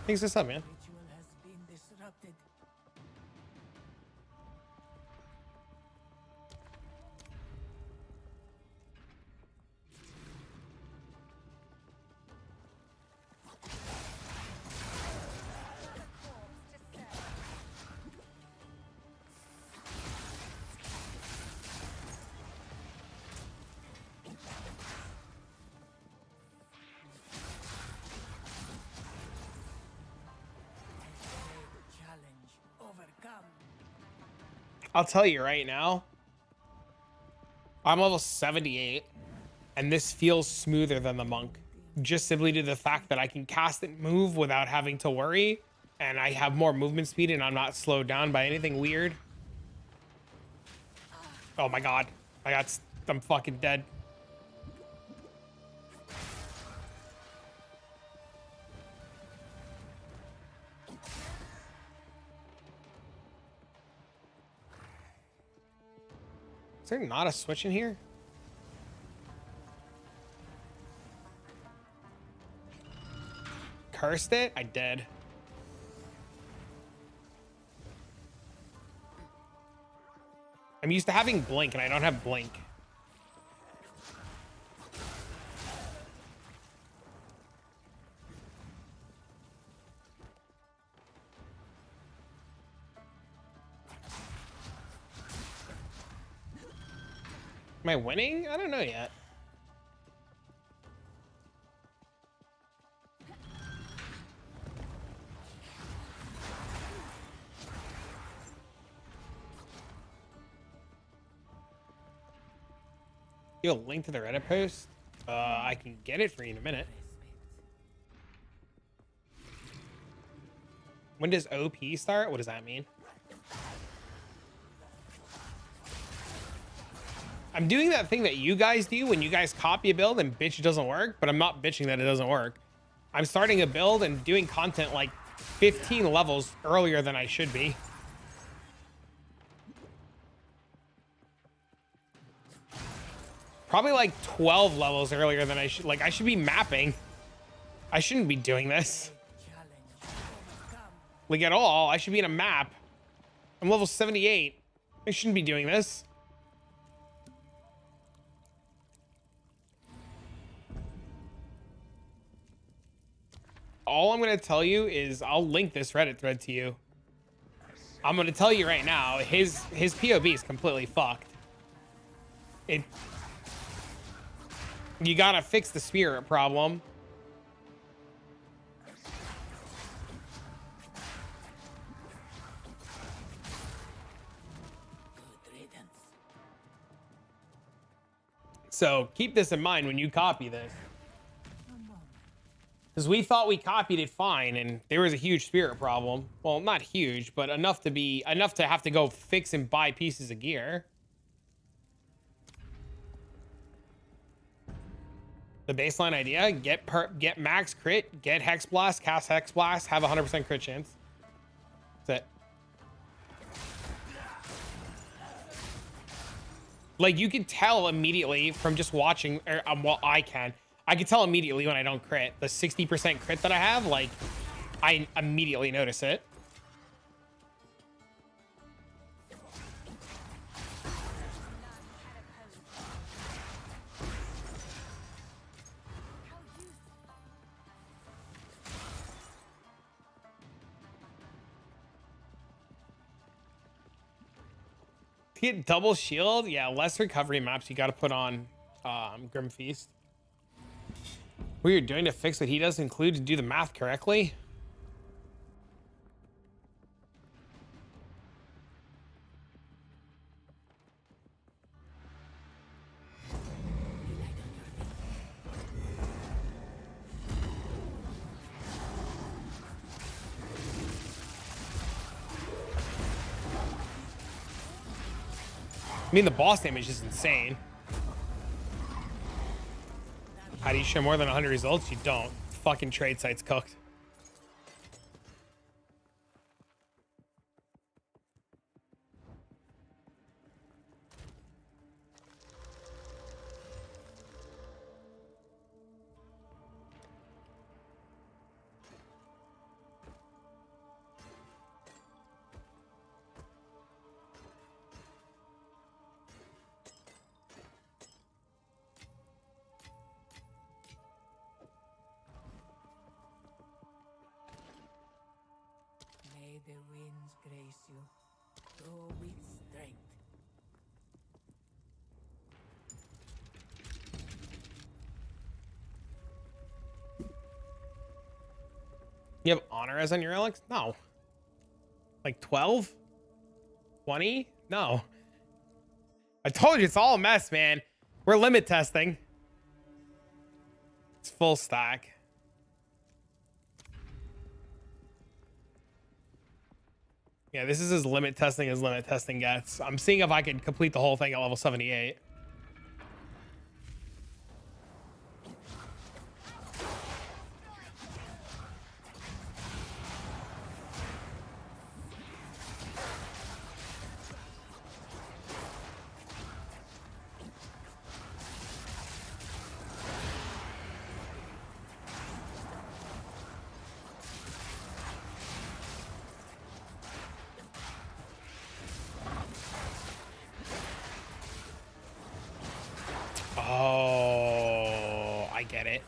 Thanks for up, man. Ritual has been disrupted. Challenge overcome. I'll tell you right now, I'm level 78, and this feels smoother than the monk. Just simply due to the fact that I can cast and move without having to worry, and I have more movement speed, and I'm not slowed down by anything weird. Oh my god, I'm fucking dead. Is there not a switch in here? Cursed it? I did. I'm used to having blink and I don't have blink. Am I winning? I don't know yet. You have a link to the Reddit post? I can get it for you in a minute. When does OP start? What does that mean? I'm doing that thing that you guys do when you guys copy a build and bitch it doesn't work, but I'm not bitching that it doesn't work. I'm starting a build and doing content like 15 levels earlier than I should be. Probably like 12 levels earlier than I should. Like, I should be mapping. I shouldn't be doing this. Like, at all. I should be in a map. I'm level 78. I shouldn't be doing this. All I'm going to tell you is I'll link this Reddit thread to you. I'm going to tell you right now, his POV is completely fucked. You gotta fix the spirit problem. So keep this in mind when you copy this. Because we thought we copied it fine and there was a huge spirit problem. Well, not huge, but enough to have to go fix and buy pieces of gear. The baseline idea, get max crit, get Hexblast, cast Hexblast, have 100% crit chance. That's it. Like, you can tell immediately from just watching, or well, I can tell immediately when I don't crit. The 60% crit that I have, like, I immediately notice it. To get double shield, yeah, less recovery maps you got to put on Grim Feast. What you're doing to fix what he does include to do the math correctly. I mean, the boss damage is insane. How do you show more than 100 results? You don't. Fucking trade site's cooked. May the winds grace you. Go with strength. You have honor as on your Alex? No. Like 12? 20? No. I told you it's all a mess, man. We're limit testing. It's full stack. Yeah, this is as limit testing gets. I'm seeing if I can complete the whole thing at level 78. Oh, I get it.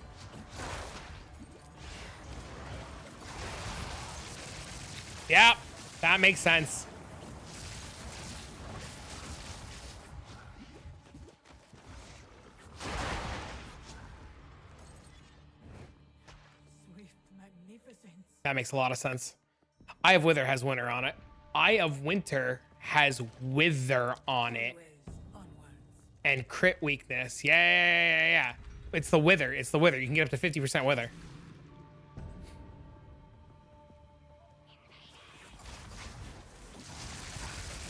Yeah, that makes sense. Swift magnificence. That makes a lot of sense. Eye of Wither has Winter on it. Eye of Winter has Wither on it. And crit weakness. Yeah. It's the Wither. It's the Wither. You can get up to 50% Wither.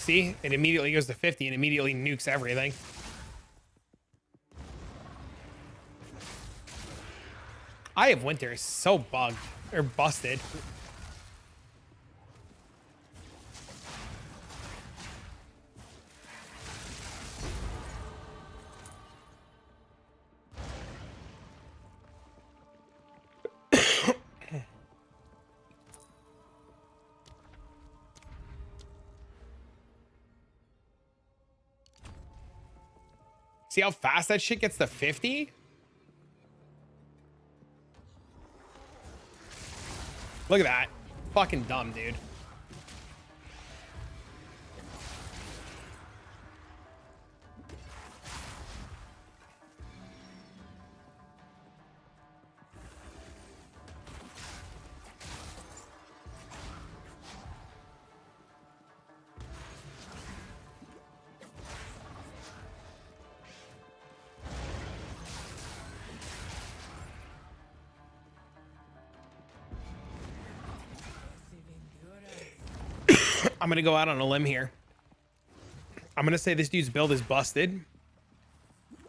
See, it immediately goes to 50 and immediately nukes everything. Eye of Winter is so bugged or busted. See how fast that shit gets to 50? Look at that. Fucking dumb, dude. I'm gonna go out on a limb here. I'm gonna say this dude's build is busted,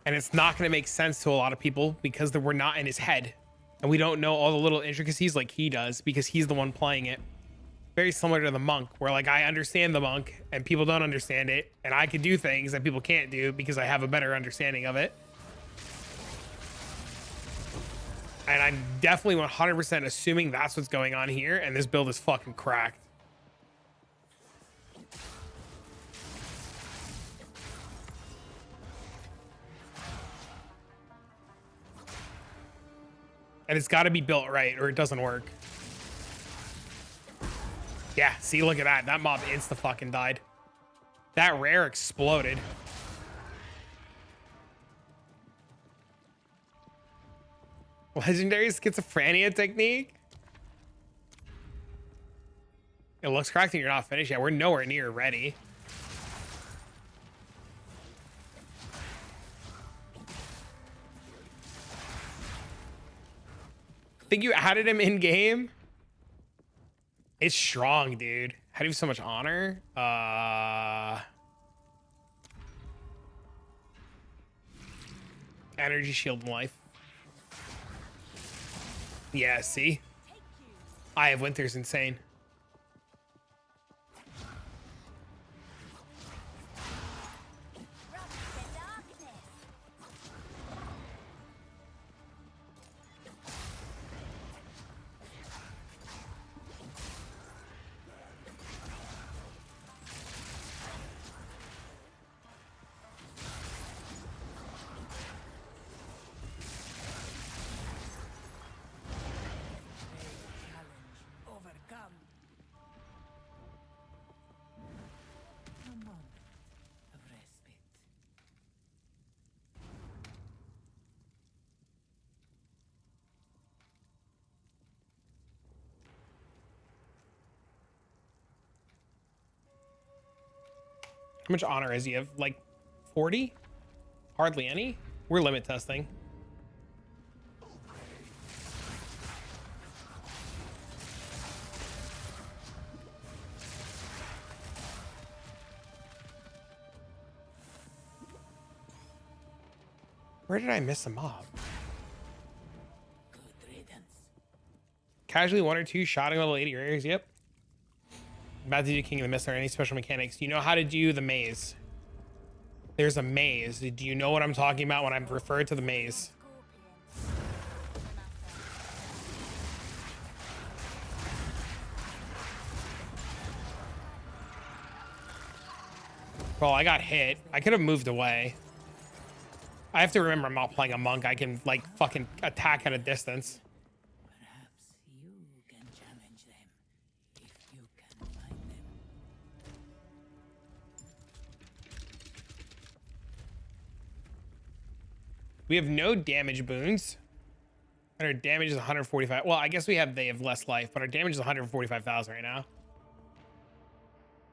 and it's not gonna make sense to a lot of people because we're not in his head, and we don't know all the little intricacies like he does because he's the one playing it. Very similar to the monk, where like I understand the monk and people don't understand it, and I can do things that people can't do because I have a better understanding of it. And I'm definitely 100% assuming that's what's going on here, and this build is fucking cracked. And it's got to be built right or it doesn't work. Yeah, see, look at that. That mob insta-fucking died. That rare exploded. Legendary schizophrenia technique? It looks cracked and you're not finished yet. We're nowhere near ready. Think you added him in game? It's strong, dude. How do you have so much honor? Energy shield and life. Yeah, see? Eye of Winter's insane. How much honor is he? Have like 40? Hardly any. We're limit testing. Where did I miss a mob? Casually 1 or 2 shotting level 80 rares. Yep. About to do King of the Mist or any special mechanics. Do you know how to do the maze? There's a maze. Do you know what I'm talking about when I refer to the maze? Well, I got hit. I could have moved away. I have to remember I'm not playing a monk. I can like fucking attack at a distance. We have no damage boons. And our damage is 145. Well, I guess they have less life, but our damage is 145,000 right now.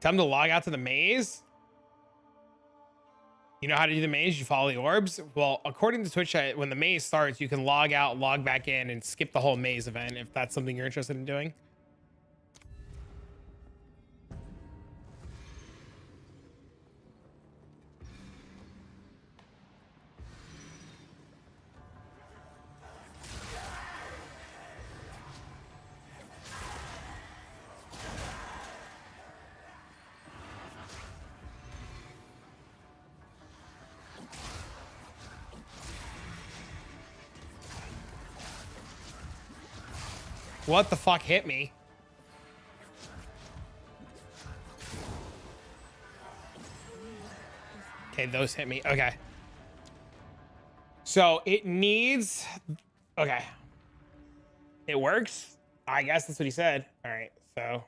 Tell them to log out to the maze. You know how to do the maze? You follow the orbs. Well, according to Twitch, when the maze starts, you can log out, log back in, and skip the whole maze event if that's something you're interested in doing. What the fuck hit me? Okay, those hit me. Okay. So it needs... Okay. It works? I guess that's what he said. All right, so...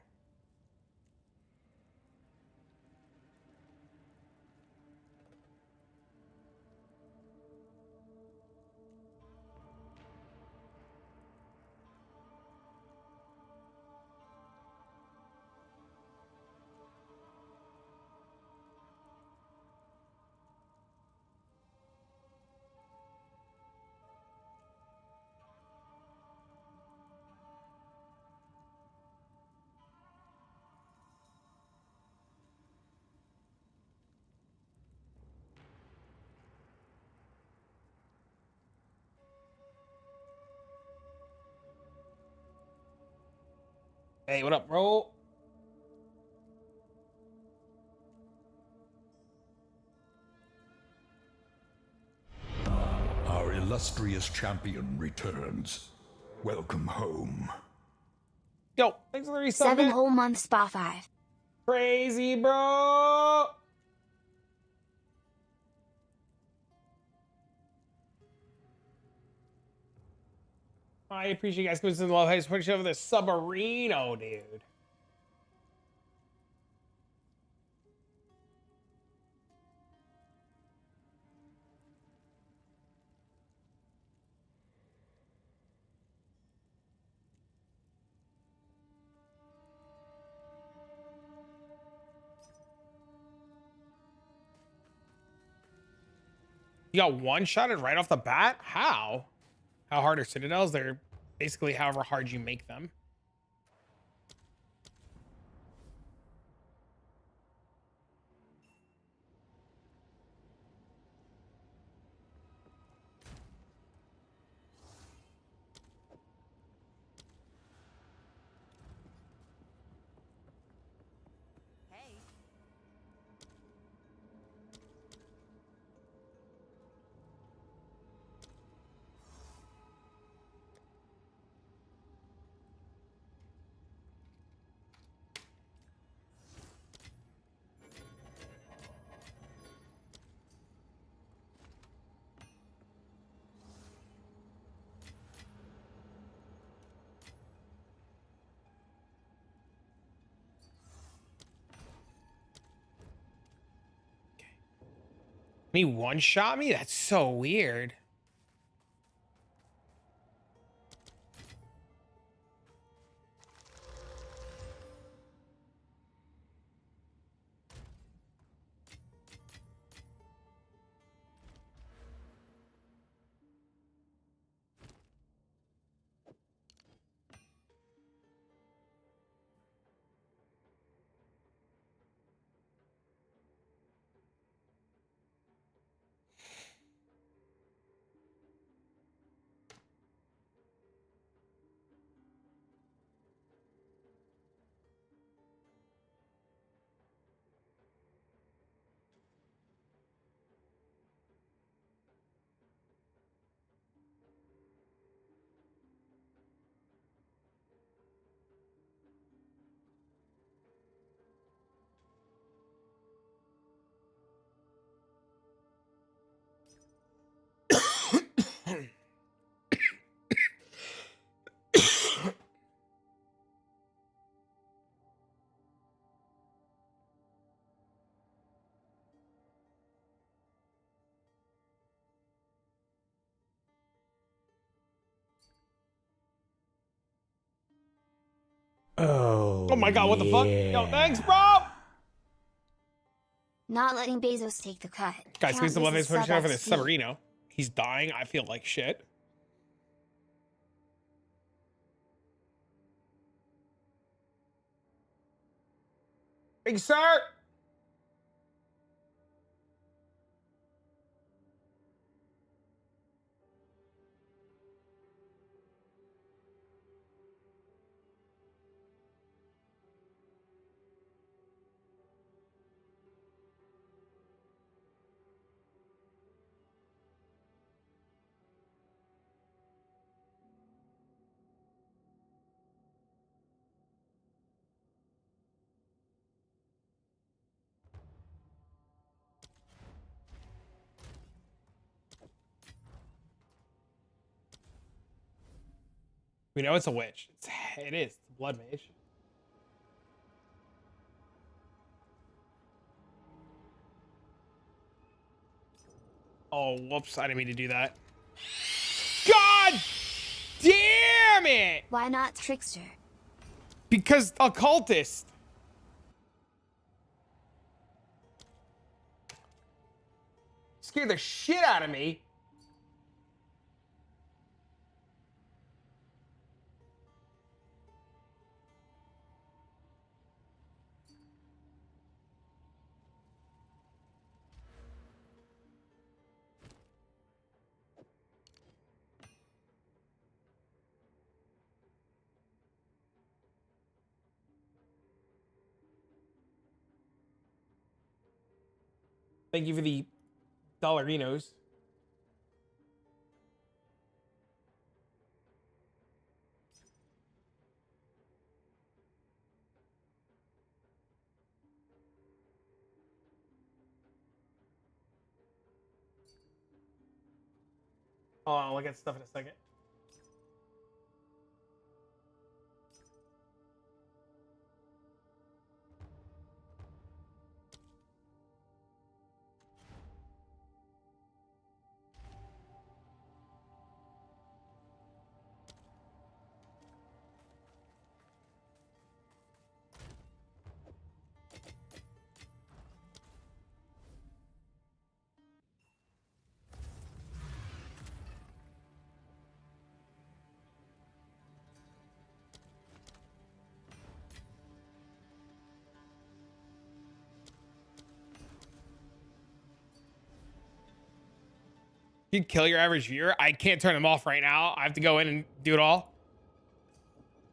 Hey, what up, bro? Our illustrious champion returns. Welcome home. Yo, thanks for the 7 resubmit. whole months, spa 5. Crazy, bro. I appreciate you guys coming to the love. Hey, put you over the Submarino, dude. You got one shotted right off the bat? How? How hard are citadels? They're basically however hard you make them. Hey. Me one shot me? That's so weird. Oh, Oh my god, what the fuck? Yo, thanks, yeah. bro! Not letting Bezos take the cut. Guys, Count please the this love as is putting sub for this XP. Submarino. He's dying. I feel like shit. Big sir! We know it's a witch. It is. It's a blood mage. Oh, whoops. I didn't mean to do that. God damn it! Why not trickster? Because occultist. Scared the shit out of me. Thank you for the dollarinos. Oh, I'll look at stuff in a second. You kill your average viewer. I can't turn them off right now. I have to go in and do it all.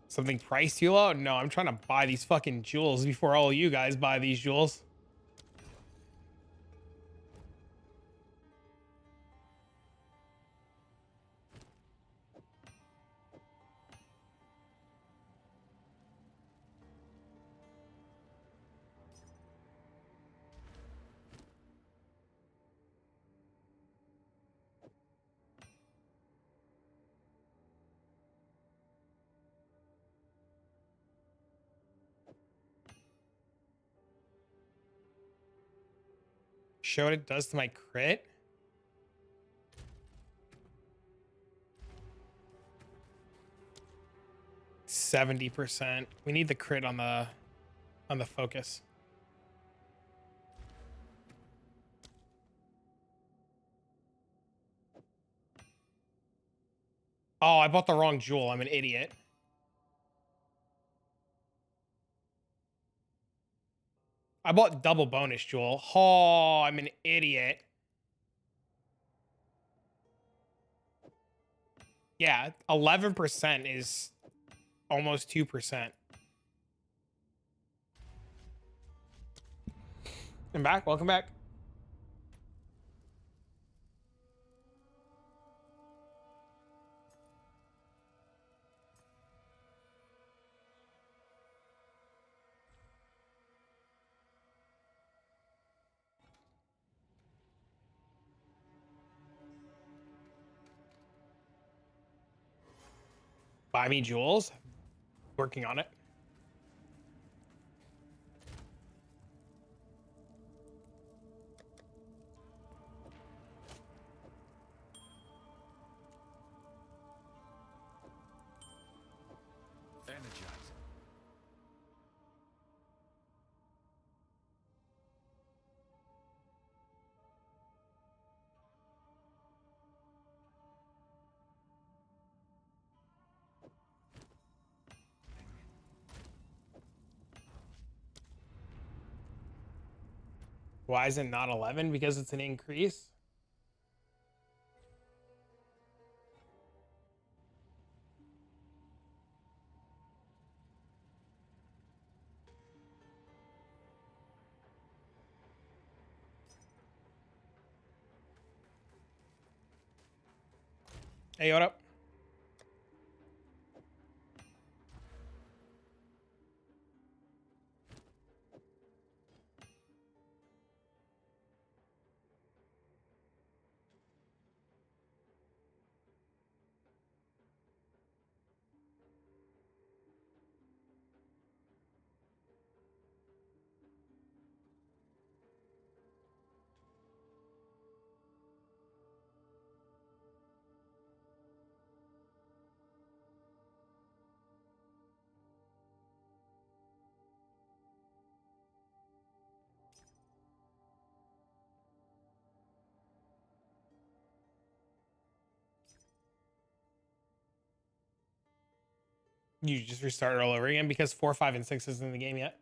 Something priced too low? No, I'm trying to buy these fucking jewels before all you guys buy these jewels. Show what it does to my crit. %70%. We need the crit on the focus. Oh, I bought the wrong jewel. I'm an idiot. I bought double bonus jewel. Oh, I'm an idiot. Yeah, 11% is almost 2%. I'm back. Welcome back. Buy me jewels. Working on it. Energize. Why is it not 11? Because it's an increase. Hey, what up? You just restart it all over again because 4, 5, and 6 isn't in the game yet.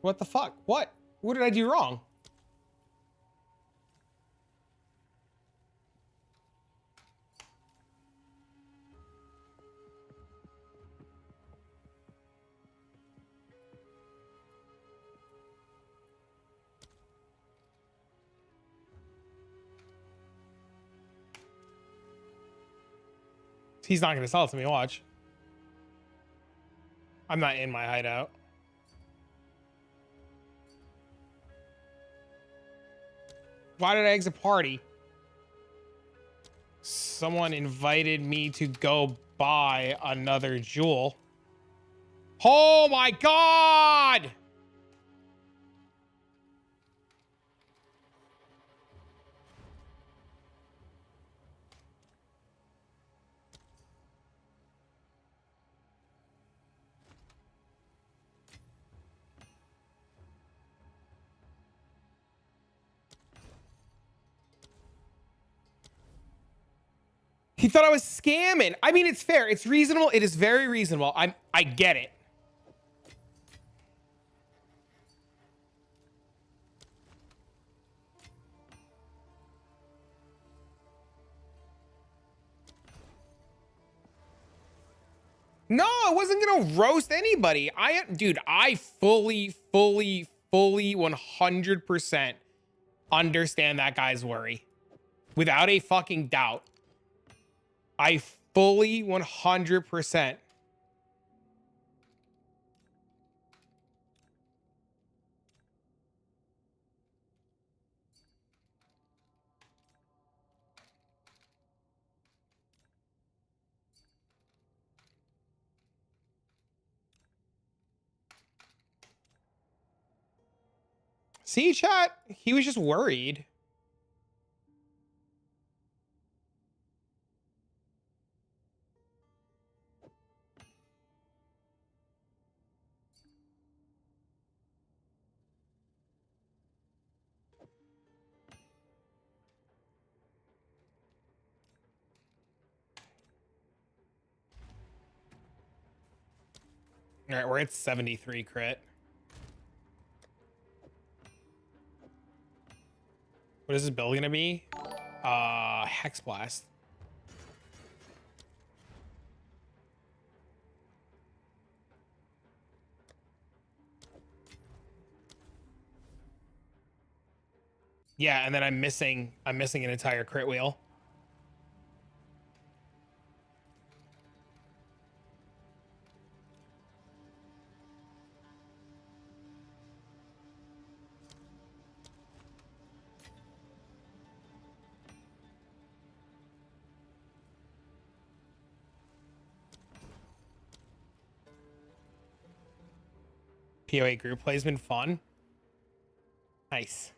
What the fuck? What? What did I do wrong? He's not gonna sell it to me. Watch. I'm not in my hideout. Why did I exit party? Someone invited me to go buy another jewel. Oh my god! He thought I was scamming. I mean, it's fair. It's reasonable. It is very reasonable. I get it. No, I wasn't gonna roast anybody. Dude, I fully 100% understand that guy's worry. Without a fucking doubt. I fully 100%. See, chat? He was just worried. All right, we're at 73 crit. What is this build gonna be? Hexblast. Yeah, and then I'm missing an entire crit wheel. POA group play's been fun. Nice.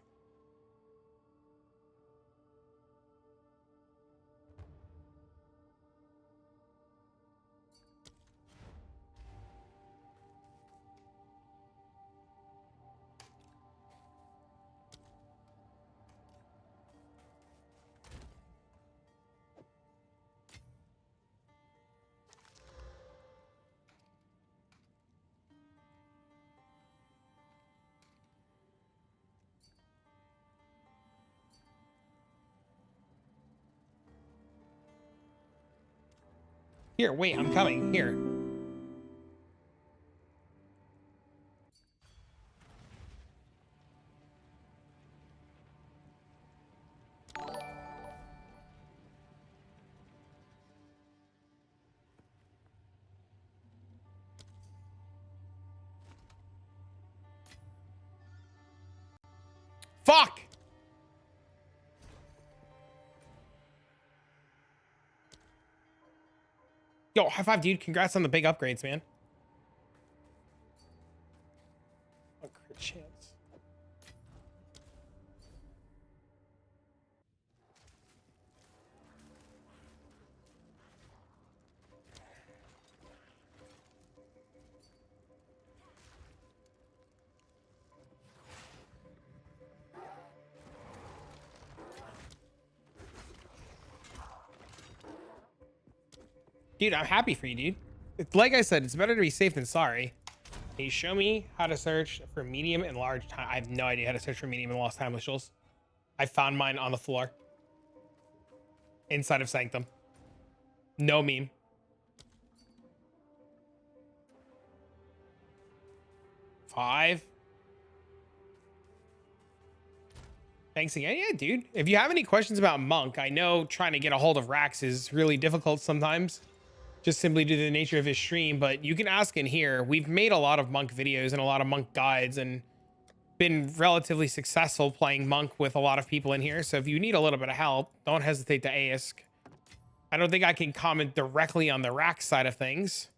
Here, wait, I'm coming. Here. Fuck! Yo, high five, dude. Congrats on the big upgrades, man. A crit chance. Dude, I'm happy for you, dude. It's like I said, it's better to be safe than sorry. Can you show me how to search for medium and large time? I have no idea how to search for medium and lost timeless jewels. I found mine on the floor. Inside of Sanctum. No meme. Five. Thanks again. Yeah, dude. If you have any questions about Monk, I know trying to get a hold of Rax is really difficult sometimes. Just simply due to the nature of his stream, but you can ask in here. We've made a lot of Monk videos and a lot of Monk guides and been relatively successful playing Monk with a lot of people in here. So if you need a little bit of help, don't hesitate to ask. I don't think I can comment directly on the Rax side of things,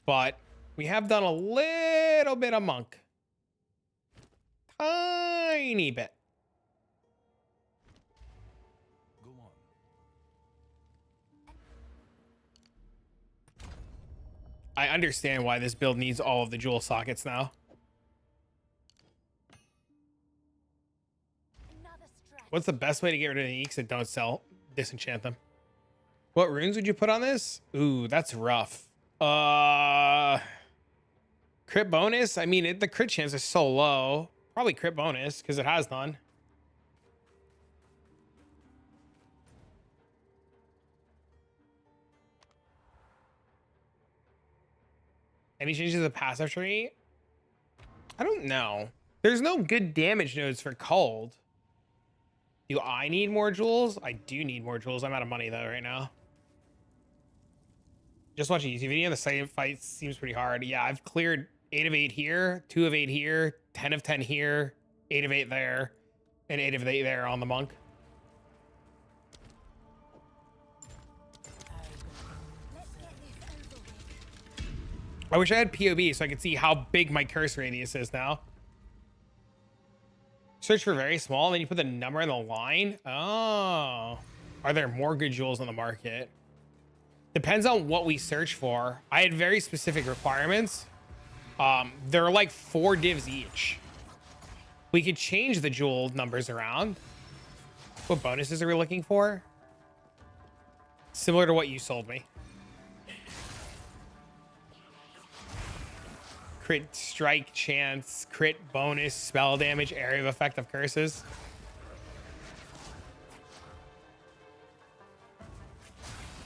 but we have done a little bit of Monk. Tiny bit. I understand why this build needs all of the jewel sockets now. What's the best way to get rid of the eeks that don't sell? Disenchant them. What runes would you put on this? Ooh, that's rough. Crit bonus? I mean, the crit chance is so low. Probably crit bonus, because it has none. Any changes to the passive tree? I don't know. There's no good damage nodes for cold. Do I need more jewels? I do need more jewels. I'm out of money though right now. Just watching a YouTube video. The site fight seems pretty hard. Yeah, I've cleared 8 of 8 here, 2 of 8 here, 10 of 10 here, 8 of 8 there, and 8 of 8 there on the monk. I wish I had POV so I could see how big my curse radius is now. Search for very small, and then you put the number in the line. Oh. Are there more good jewels on the market? Depends on what we search for. I had very specific requirements. There are like 4 divs each. We could change the jewel numbers around. What bonuses are we looking for? Similar to what you sold me. Crit strike chance, crit bonus, spell damage, area of effect of curses.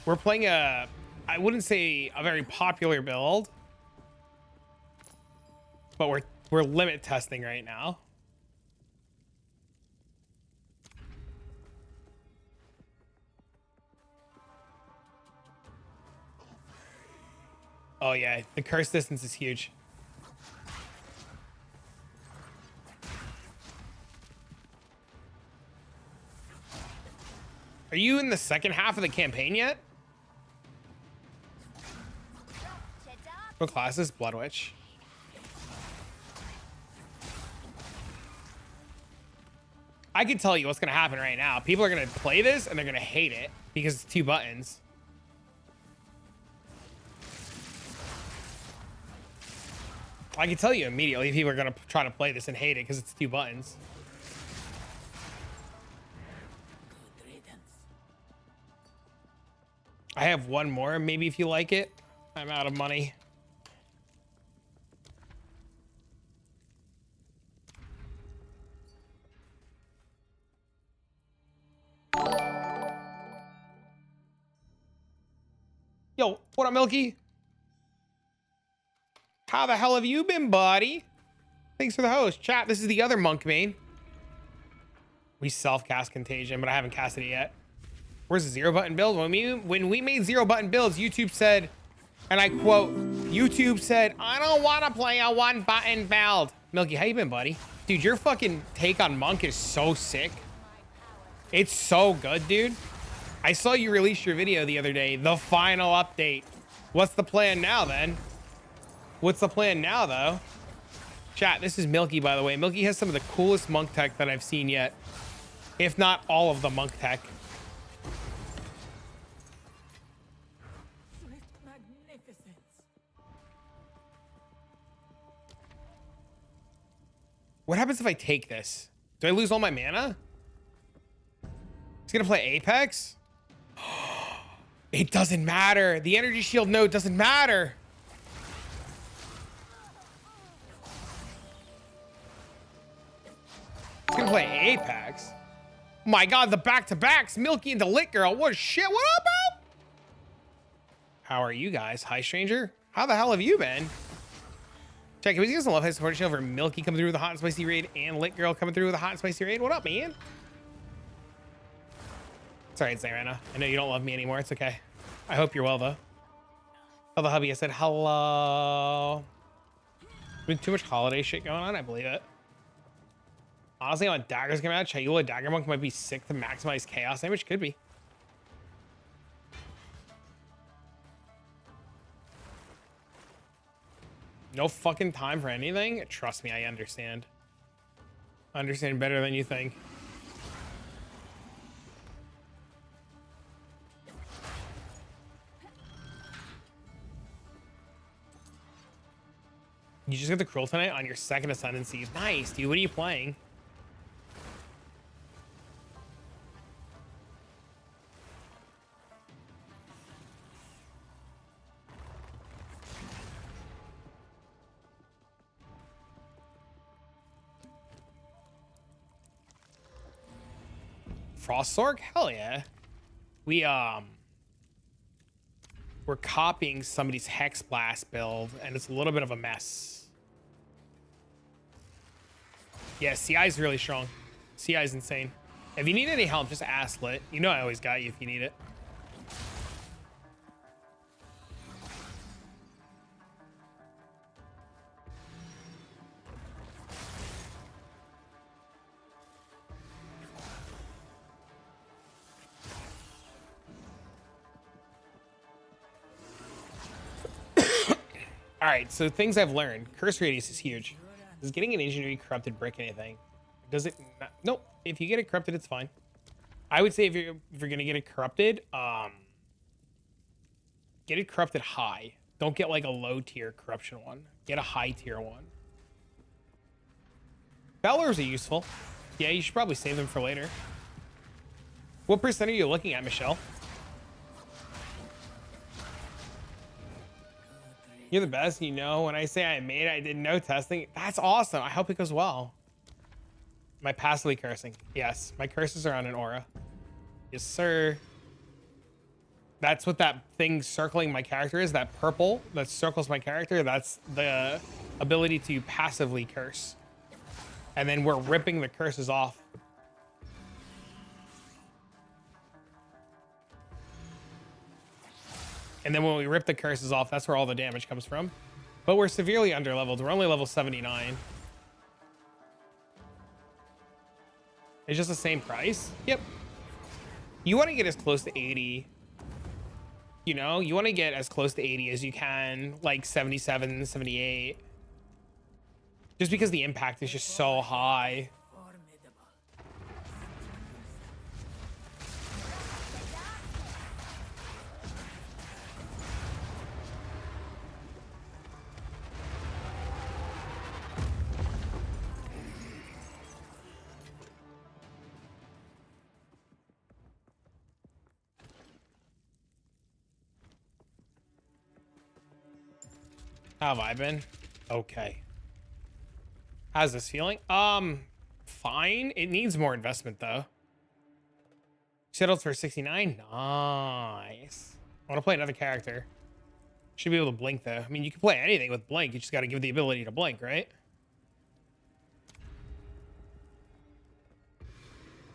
We're playing I wouldn't say a very popular build, but we're limit testing right now. Oh yeah, the curse distance is huge. Are you in the second half of the campaign yet? What class is Blood Witch? I can tell you what's going to happen right now. People are going to play this and they're going to hate it because it's 2 buttons. I can tell you immediately people are going to try to play this and hate it because it's 2 buttons. I have one more, maybe if you like it. I'm out of money. Yo, what up, Milky? How the hell have you been, buddy? Thanks for the host. Chat, this is the other monk main. We self-cast Contagion, but I haven't casted it yet. Where's the 0 button build? When we made 0 button builds, YouTube said, and I quote, YouTube said, I don't want to play a 1 button build. Milky, how you been, buddy? Dude, your fucking take on Monk is so sick. It's so good, dude. I saw you release your video the other day, the final update. What's the plan now, then? What's the plan now, though? Chat, this is Milky, by the way. Milky has some of the coolest Monk tech that I've seen yet. If not all of the Monk tech. Swift magnificence. What happens if I take this? Do I lose all my mana? He's gonna play Apex? It doesn't matter. The energy shield node doesn't matter. He's gonna play Apex. Oh my god, the back-to-backs. Milky and the Lit Girl. What shit? What up, bro? How are you guys? Hi, stranger. How the hell have you been? Check, can we get some love high support show for Milky coming through with a hot and spicy raid and Lit Girl coming through with a hot and spicy raid? What up, man? Sorry, it's Zarana. I know you don't love me anymore. It's okay. I hope you're well, though. Oh, the hubby, I said hello. Been too much holiday shit going on. I believe it. Honestly, when daggers come out, Chayula Dagger Monk might be sick to maximize chaos damage. Could be. No fucking time for anything? Trust me, I understand. I understand better than you think. You just got the Cruel tonight on your second Ascendancy. Nice, dude. What are you playing? Frost Sorg? Hell yeah. We're copying somebody's Hexblast build, and it's a little bit of a mess. Yeah, CI is really strong. CI is insane. If you need any help, just ask Lit. You know I always got you if you need it. All right, so things I've learned. Curse radius is huge. Is getting an engineering corrupted brick anything? Does it not? Nope. If you get it corrupted, it's fine. I would say if you're gonna get it corrupted, get it corrupted high. Don't get like a low tier corruption one. Get a high tier one. Bellers are useful. Yeah, you should probably save them for later. What percent are you looking at, Michelle? You're the best. You know, when I say I made it, I did no testing. That's awesome. I hope it goes well. Am I passively cursing? Yes. My curses are on an aura. Yes, sir. That's what that thing circling my character is. That purple that circles my character. That's the ability to passively curse. And then we're ripping the curses off. And then when we rip the curses off, that's where all the damage comes from. But we're severely underleveled. We're only level 79. It's just the same price. Yep. You want to get as close to 80. You know, you want to get as close to 80 as you can, like 77, 78. Just because the impact is just so high. How have I been? Okay. How's this feeling? Fine. It needs more investment though. Settled for 69. Nice. I want to play another character. Should be able to blink though. I mean, you can play anything with blink. You just got to give the ability to blink, right?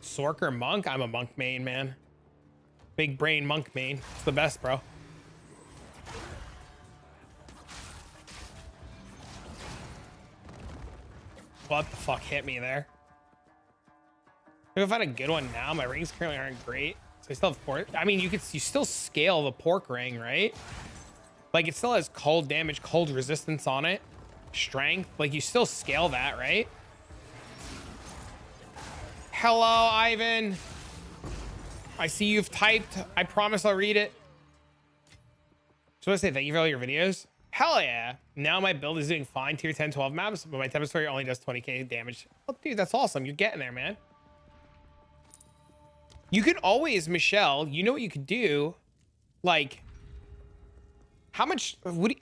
Sorker monk. I'm a monk main, man. Big brain monk main. It's the best, bro. What the fuck hit me there? If I find a good one now, my rings currently aren't great. So I still have pork. I mean, you still scale the pork ring, right? Like it still has cold damage, cold resistance on it. Strength. Like you still scale that, right? Hello, Ivan. I see you've typed. I promise I'll read it. So I say thank you for all your videos. Hell yeah. Now my build is doing fine. Tier 10, 12 maps, but my Tempest only does 20k damage. Oh, dude, that's awesome. You're getting there, man. You could always, Michelle, you know what you could do? Like, how much would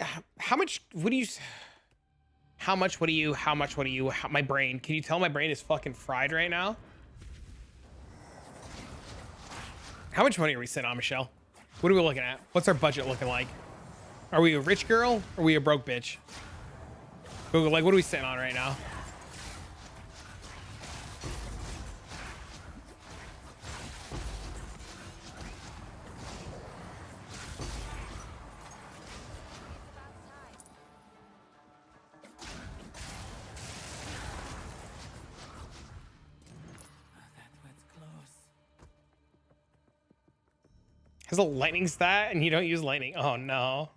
you, my brain, can you tell my brain is fucking fried right now? How much money are we sitting on, Michelle? What are we looking at? What's our budget looking like? Are we a rich girl or are we a broke bitch? Google, like, what are we sitting on right now? Has a lightning stat and you don't use lightning. Oh no.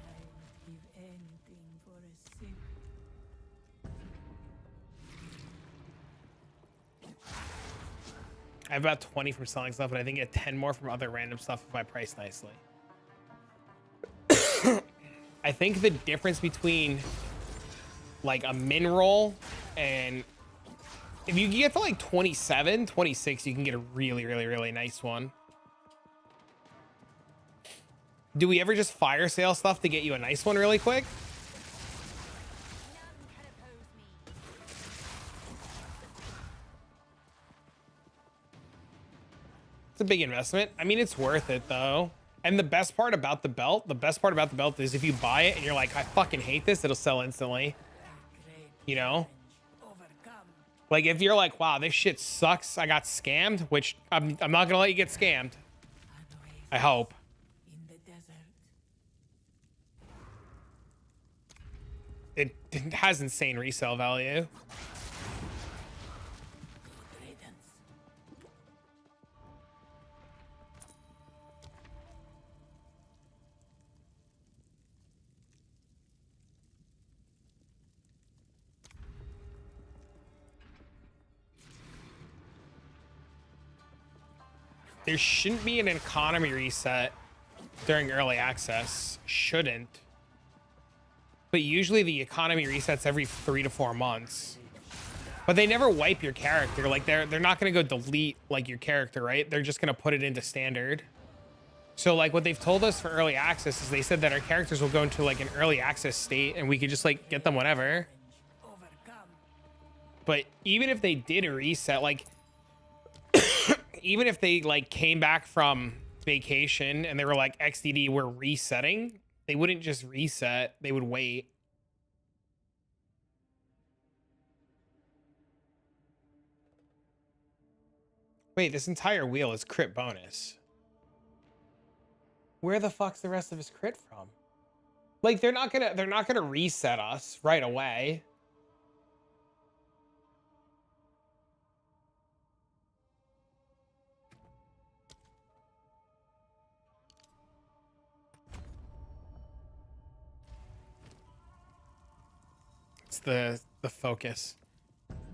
I would give anything for a sip. I have about 20 from selling stuff, but I think get 10 more from other random stuff if I price nicely. I think the difference between like a min roll and if you get to like 27, 26, you can get a really, really, really nice one. Do we ever just fire sale stuff to get you a nice one really quick? It's a big investment. I mean, it's worth it though. And the best part about the belt is if you buy it and you're like, I fucking hate this, it'll sell instantly. You know? Like if you're like, wow, this shit sucks, I got scammed, which I'm not gonna let you get scammed. I hope. In the desert. It has insane resale value. Good riddance. There shouldn't be an economy reset during early access. Shouldn't. But usually the economy resets every 3 to 4 months. But they never wipe your character. Like they're not gonna go delete like your character, right? They're just gonna put it into standard. So like what they've told us for early access is they said that our characters will go into like an early access state and we could just like get them whenever. But even if they did a reset, like even if they like came back from vacation and they were like, XDD, we're resetting, they wouldn't just reset, they would wait. Wait, this entire wheel is crit bonus. Where the fuck's the rest of his crit from? Like they're not gonna reset us right away. It's the focus.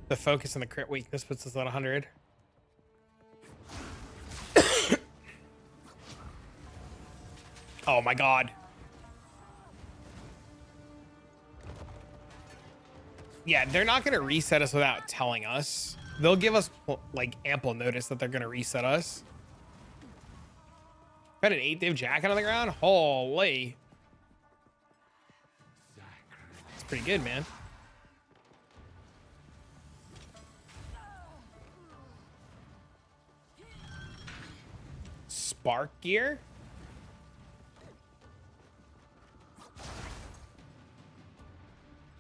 The focus and the crit weakness puts us at 100. Oh my god. Yeah, they're not gonna reset us without telling us. They'll give us like ample notice that they're gonna reset us. Got an 8-div jacket on the ground? Holy. It's pretty good, man. Spark gear.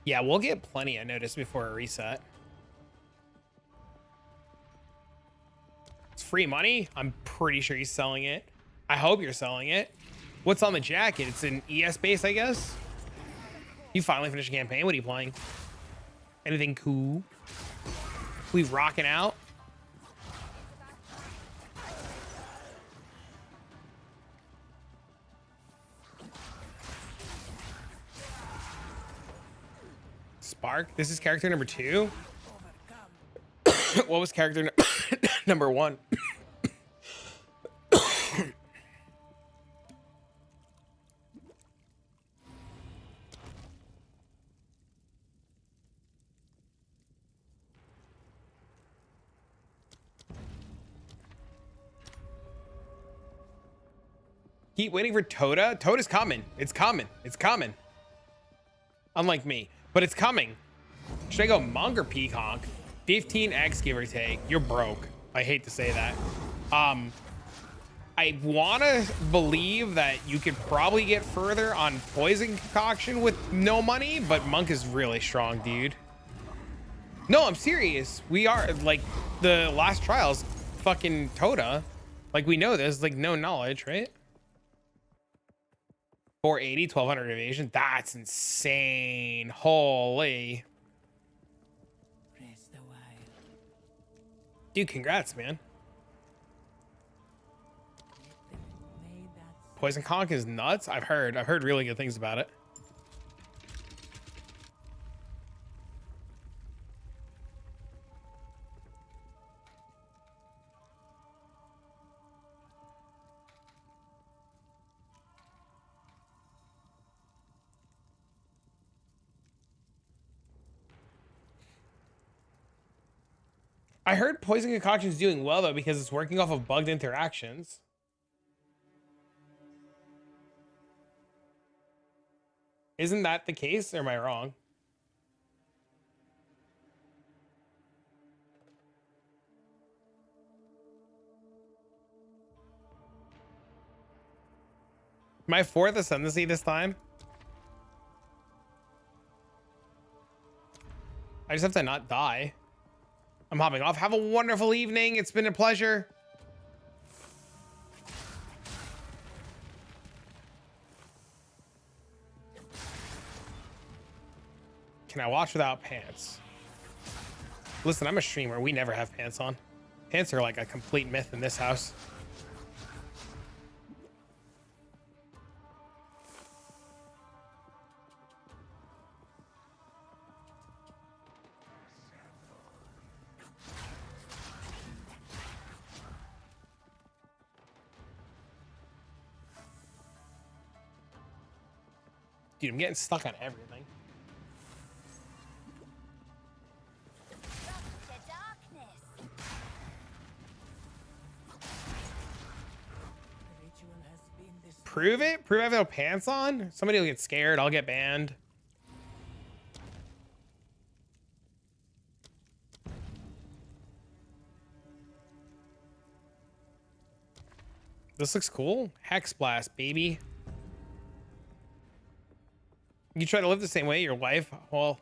Yeah, we'll get plenty of notice before a reset. It's free money. I'm pretty sure he's selling it. I hope you're selling it. What's on the jacket? It's an ES base, I guess. You finally finished a campaign. What are you playing? Anything cool? We rocking out? Spark. This is character number 2. What was character number 1? Keep waiting for Toda. Toda's coming. It's coming. It's coming. Unlike me, but it's coming. Should I go Monk or Peacock? 15x give or take. You're broke. I hate to say that. I want to believe that you could probably get further on Poison Concoction with no money, but Monk is really strong, dude. No, I'm serious. We are, like, the last trials, fucking Toda. Like, we know this, like, no knowledge, right? 480, 1200 evasion. That's insane. Holy. Dude, congrats, man. Poison Conk is nuts. I've heard really good things about it. I heard Poison Concoction's doing well, though, because it's working off of bugged interactions. Isn't that the case, or am I wrong? My 4th ascendancy this time? I just have to not die. I'm hopping off. Have a wonderful evening. It's been a pleasure. Can I watch without pants? Listen, I'm a streamer. We never have pants on. Pants are like a complete myth in this house. Dude, I'm getting stuck on everything. Prove it? Prove I have no pants on? Somebody will get scared. I'll get banned. This looks cool. Hexblast, baby. You try to live the same way, your wife? Well,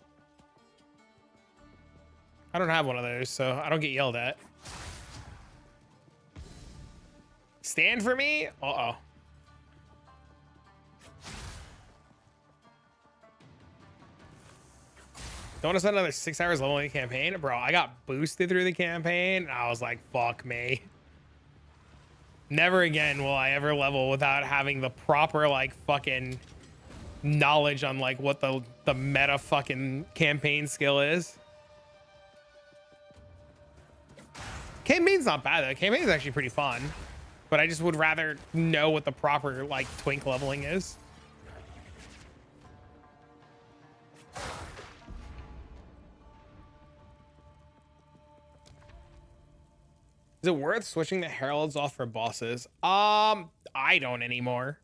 I don't have one of those, so I don't get yelled at. Stand for me? Uh-oh. Don't want to spend another 6 hours leveling the campaign? Bro, I got boosted through the campaign, and I was like, fuck me. Never again will I ever level without having the proper, like, fucking knowledge on like what the meta fucking campaign skill is. Campaign's not bad though. Campaign's actually pretty fun, but I just would rather know what the proper like twink leveling is. Is it worth switching the heralds off for bosses? I don't anymore.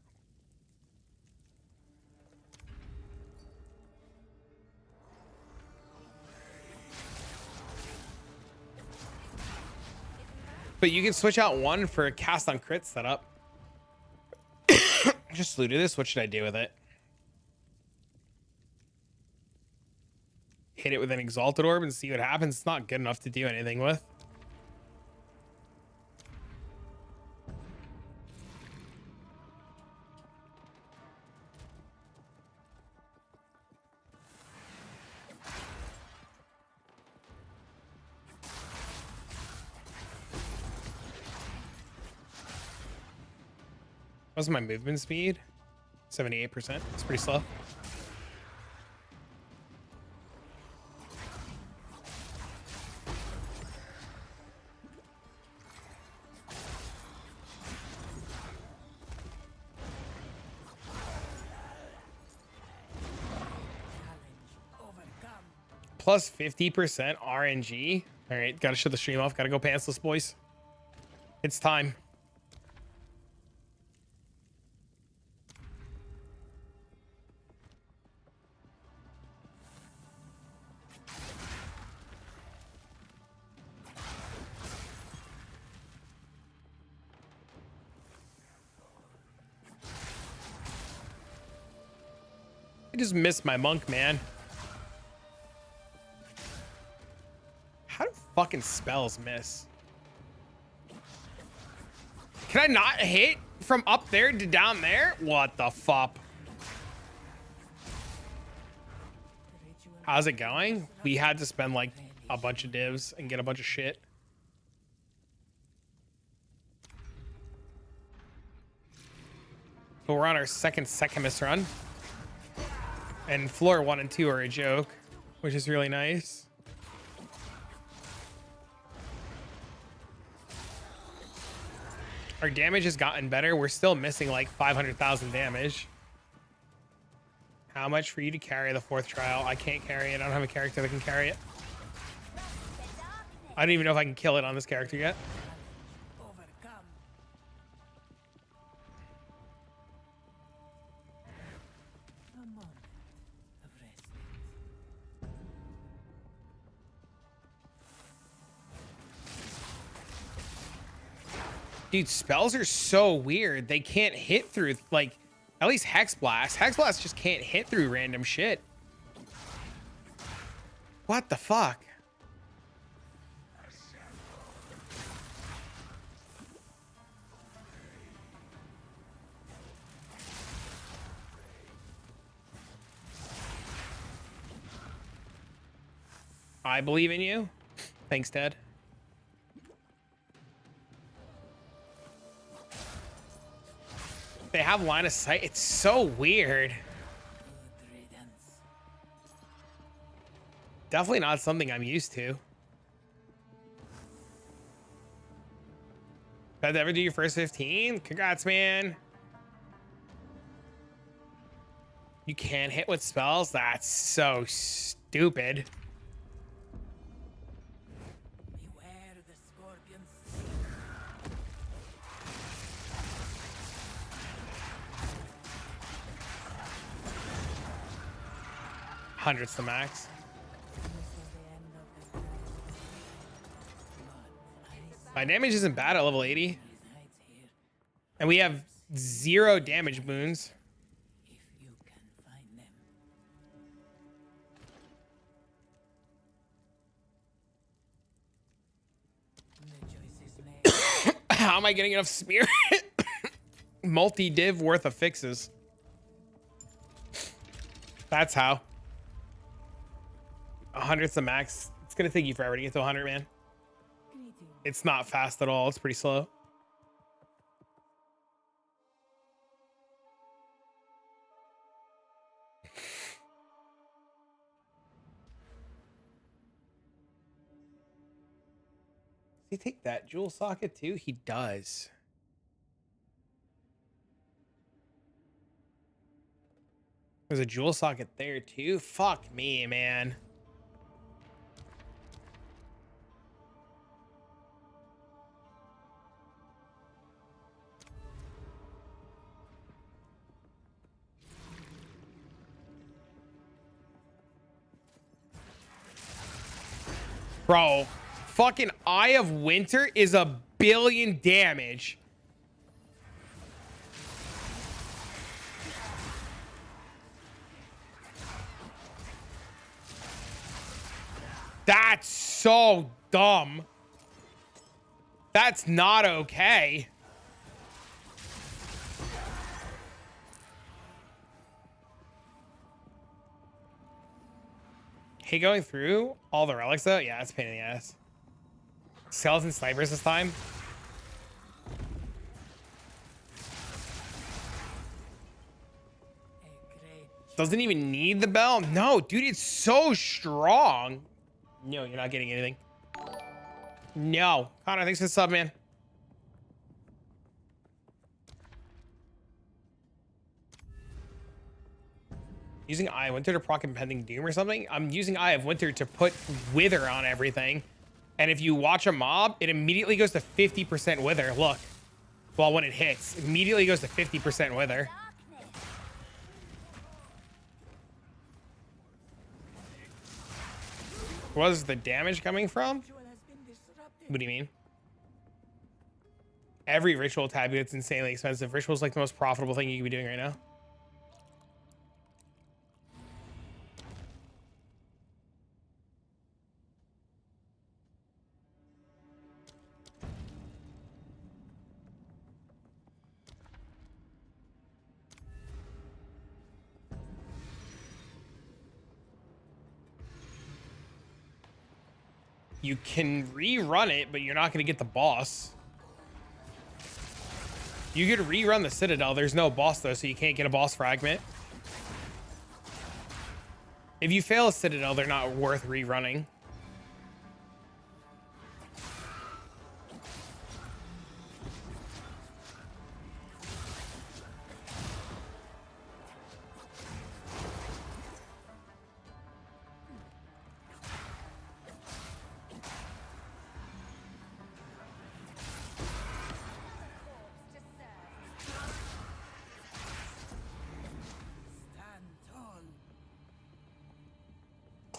But you can switch out one for a cast on crit setup. just looted this. What should I do with it? Hit it with an exalted orb and see what happens. It's not good enough to do anything with. What's my movement speed? 78%. It's pretty slow. Plus 50% RNG. All right, gotta shut the stream off. Gotta go pantsless, boys. It's time. I just missed my monk, man. How do fucking spells miss? Can I not hit from up there to down there? What the fuck? How's it going? We had to spend like a bunch of divs and get a bunch of shit. But we're on our second Sekhemas run. And floor 1 and 2 are a joke, which is really nice. Our damage has gotten better. We're still missing like 500,000 damage. How much for you to carry the 4th trial? I can't carry it. I don't have a character that can carry it. I don't even know if I can kill it on this character yet. Dude, spells are so weird. They can't hit through, like, at least Hexblast. Hexblast just can't hit through random shit. What the fuck? I believe in you. Thanks, Ted. They have line of sight. It's so weird. Definitely not something I'm used to. Did ever do your first 15? Congrats, man. You can't hit with spells? That's so stupid. Beware the scorpions. Hundreds to max. My damage isn't bad at level 80. And we have 0 damage boons. If you can find them. The choice is made. How am I getting enough spirit? Multi-div worth of fixes. That's how. 100's the max. It's gonna take you forever to get to 100, man. It's not fast at all. It's pretty slow. Does he take that jewel socket too? He does. There's a jewel socket there too. Fuck me, man. Bro, fucking Eye of Winter is 1 billion damage. That's so dumb. That's not okay. Hey, going through all the relics though? Yeah, it's a pain in the ass. Skeleton snipers this time. Doesn't even need the bell. No, dude, it's so strong. No, you're not getting anything. No. Connor, thanks for the sub, man. Using Eye of Winter to proc Impending Doom or something? I'm using Eye of Winter to put Wither on everything. And if you watch a mob, it immediately goes to 50% Wither. Look. Well, when it hits, it immediately goes to 50% Wither. Where's the damage coming from? What do you mean? Every ritual tab gets insanely expensive. Ritual's like the most profitable thing you can be doing right now. You can rerun it, but you're not going to get the boss. You could rerun the Citadel. There's no boss, though, so you can't get a boss fragment. If you fail a Citadel, they're not worth rerunning.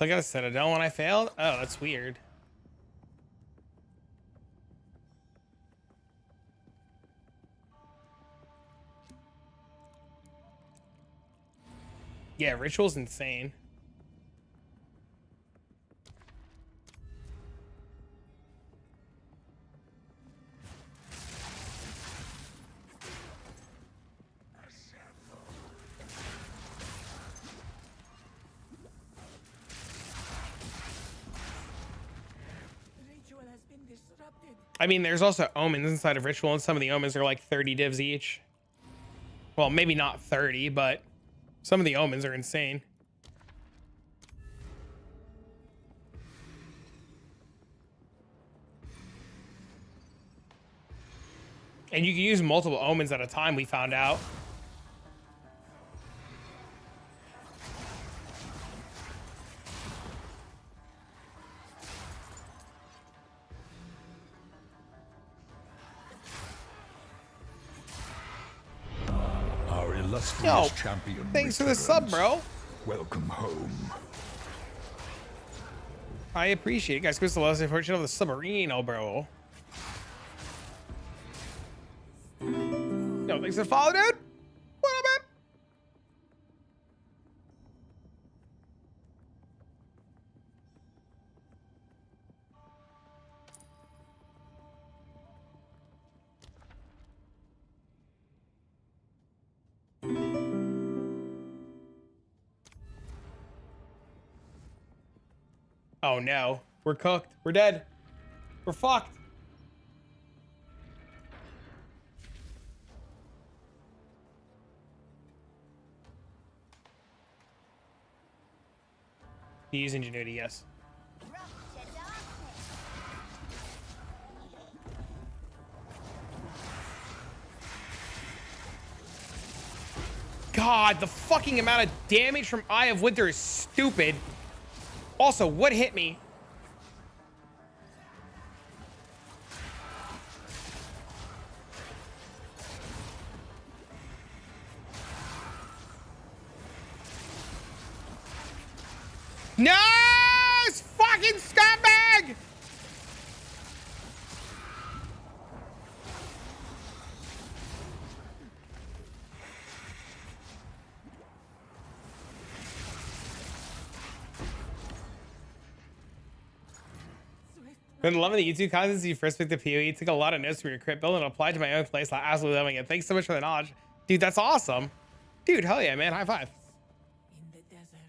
Click on a Citadel when I failed? Oh, that's weird. Yeah, Ritual's insane. I mean, there's also omens inside of Ritual, and some of the omens are like 30 divs each. Well, maybe not 30, but some of the omens are insane. And you can use multiple omens at a time, we found out. Yo, champion thanks for the sub, bro. Welcome home. I appreciate it, guys. Chris, the last fortune of the submarine, oh, bro. Yo, thanks for the follow, dude. What up, man? Oh no, we're cooked. We're dead. We're fucked. Use ingenuity, yes. God, the fucking amount of damage from Eye of Winter is stupid. Also, what hit me? No! It's fucking scumbag! Been loving the YouTube content since you first picked the PoE. Took a lot of notes from your crit build and applied to my own place. I'm absolutely loving it. Thanks so much for the knowledge. Dude, that's awesome. Dude, hell yeah, man. High five. In the desert.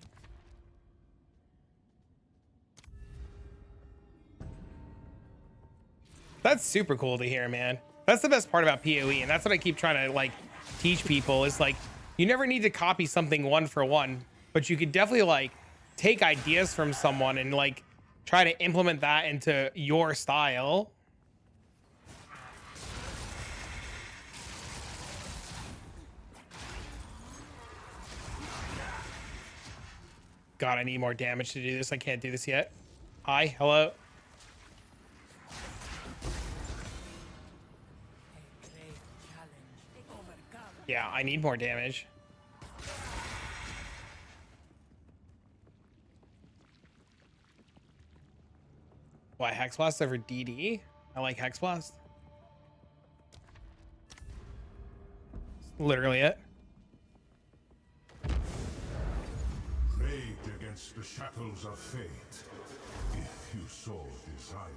That's super cool to hear, man. That's the best part about PoE, and that's what I keep trying to like teach people is like you never need to copy something one for one, but you could definitely like take ideas from someone and like try to implement that into your style. God, I need more damage to do this. I can't do this yet. Hi, hello. A great challenge. Overcome. Yeah, I need more damage. Why, Hexblast over DD? I like Hexblast. Literally it. Rage against the shackles of fate, if you so desire.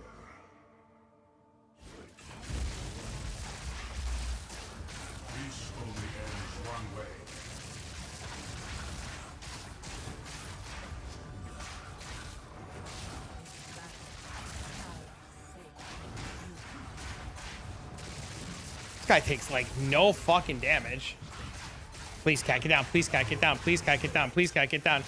This only ends one way. This guy takes like no fucking damage. Please cat, get down. Please cat, get down. Please cat, get down. Please cat, get down.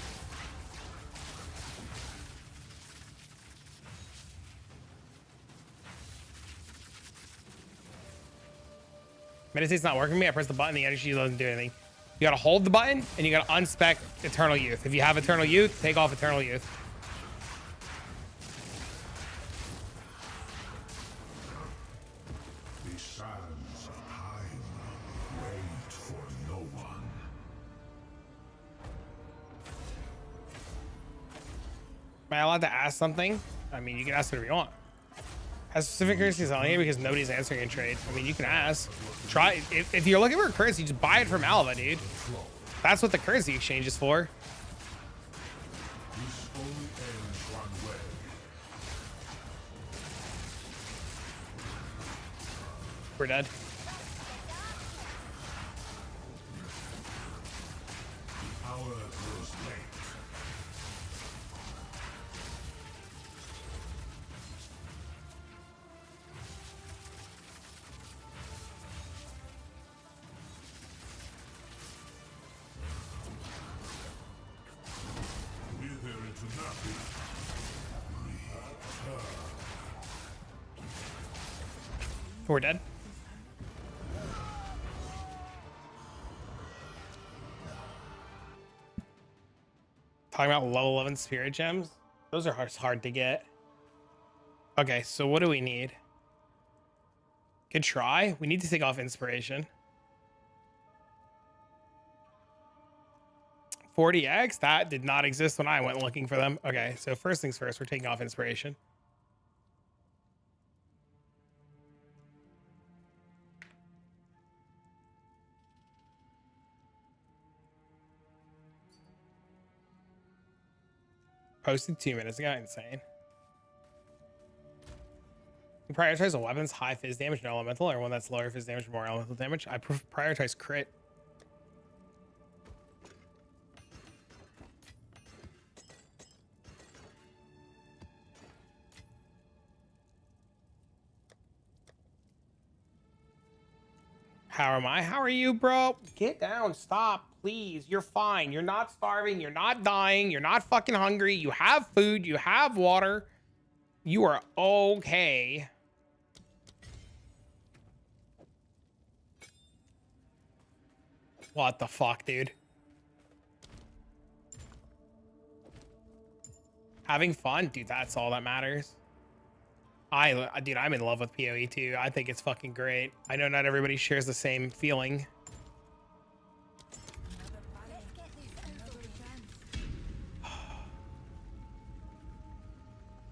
Meditate's not working for me. I press the button, the energy doesn't do anything. You gotta hold the button and you gotta unspec Eternal Youth. If you have Eternal Youth, take off Eternal Youth. The sands of time wait for no one. Am I allowed to ask something? I mean, you can ask whatever you want. Has specific currencies on here because nobody's answering in trade. I mean, you can ask. Try if you're looking for a currency, just buy it from Alva, dude. That's what the currency exchange is for. This only ends one way. We're dead. The hour grows late. Wither into nothing. We're dead. Talking about level 11 spirit gems. Those are hard to get. Okay, so what do we need? Good try. We need to take off inspiration. 40x? That did not exist when I went looking for them. Okay, so first things first, we're taking off inspiration. Posted 2 minutes ago. Insane. You prioritize a weapon's high fizz damage and elemental, or one that's lower fizz damage and more elemental damage. I prioritize crit. How am I? How are you, bro? Get down. Stop, please. You're fine. You're not starving. You're not dying. You're not fucking hungry. You have food. You have water. You are okay. What the fuck, dude? Having fun? Dude, that's all that matters. Dude, I'm in love with PoE too. I think it's fucking great. I know not everybody shares the same feeling.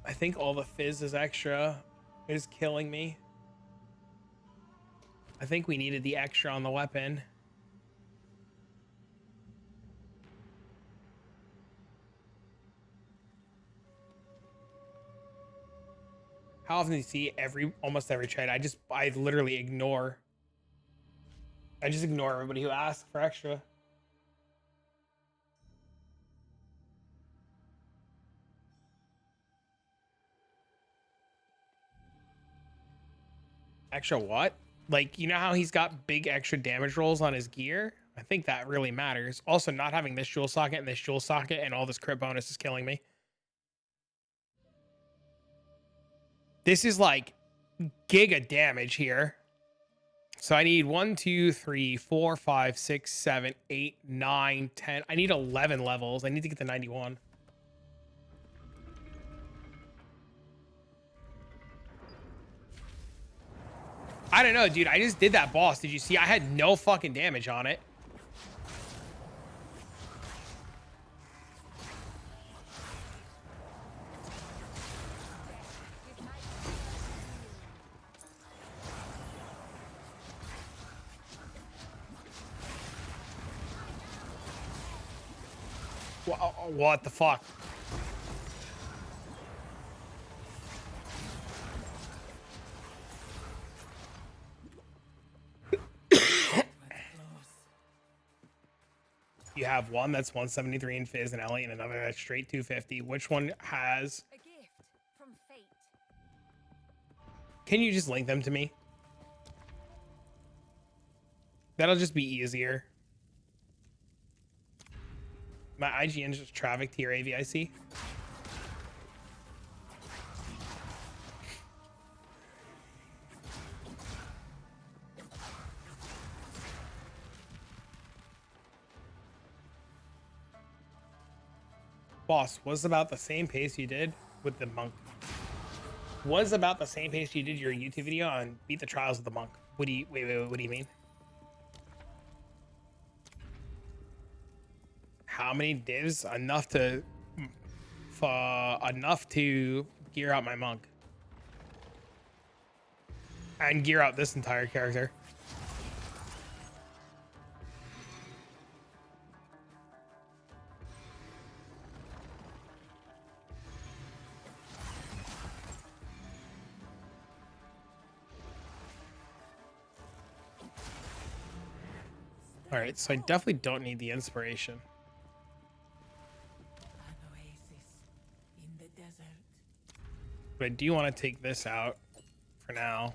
I think all the fizz is extra. It is killing me. I think we needed the extra on the weapon. How often do you see almost every trade? I literally ignore. I just ignore everybody who asks for extra. Extra what? Like, you know how he's got big extra damage rolls on his gear? I think that really matters. Also, not having this jewel socket and this jewel socket and all this crit bonus is killing me. This is like giga damage here. So I need 1, 2, 3, 4, 5, 6, 7, 8, 9, 10. I need 11 levels. I need to get to 91. I don't know, dude. I just did that boss. Did you see? I had no fucking damage on it. What the fuck? You have one that's 173 in Fizz and Ellie, and another that's straight 250. Which one has... A gift from fate. Can you just link them to me? That'll just be easier. My IGN just trafficked to your AVIC. Boss, was about the same pace you did with the monk. Was about the same pace you did your YouTube video on Beat the Trials of the Monk. What do you wait, what do you mean? How many divs? Enough to gear out my monk. And gear out this entire character. All right, so I definitely don't need the inspiration. An oasis in the desert. But I do want to take this out for now.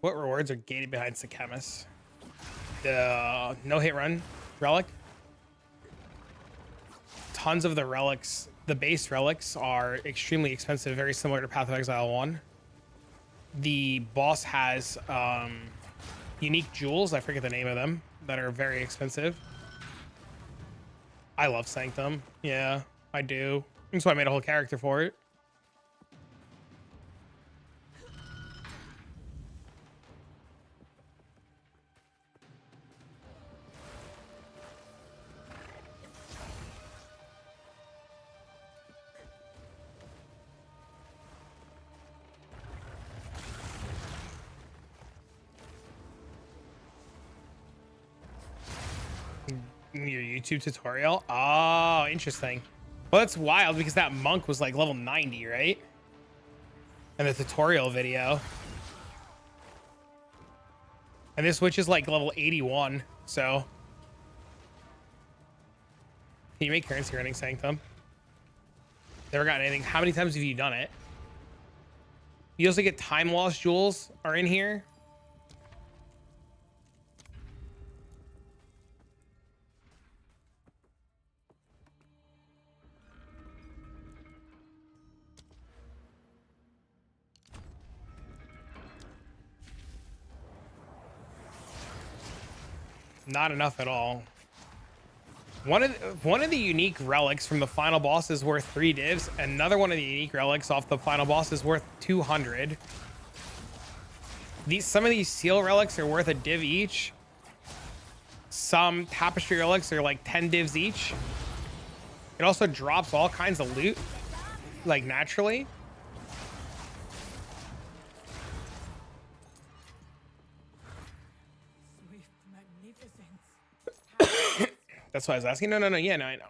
What rewards are gated behind Sekhemas? The no-hit run relic. Tons of the relics, the base relics, are extremely expensive, very similar to Path of Exile 1. The boss has unique jewels, I forget the name of them, that are very expensive. I love Sanctum. Yeah, I do. That's why I made a whole character for it. Your YouTube tutorial? Oh, interesting. Well, that's wild because that monk was like level 90, right? And the tutorial video. And this witch is like level 81, so. Can you make currency running Sanctum? Never gotten anything. How many times have you done it? You also get time loss jewels are in here. Not enough at all. One of the unique relics from the final boss is worth 3 divs. Another one of the unique relics off the final boss is worth 200. Some of these seal relics are worth a div each. Some tapestry relics are like 10 divs each. It also drops all kinds of loot, like naturally. Swift magnificence. That's why I was asking. No, yeah, no, I know.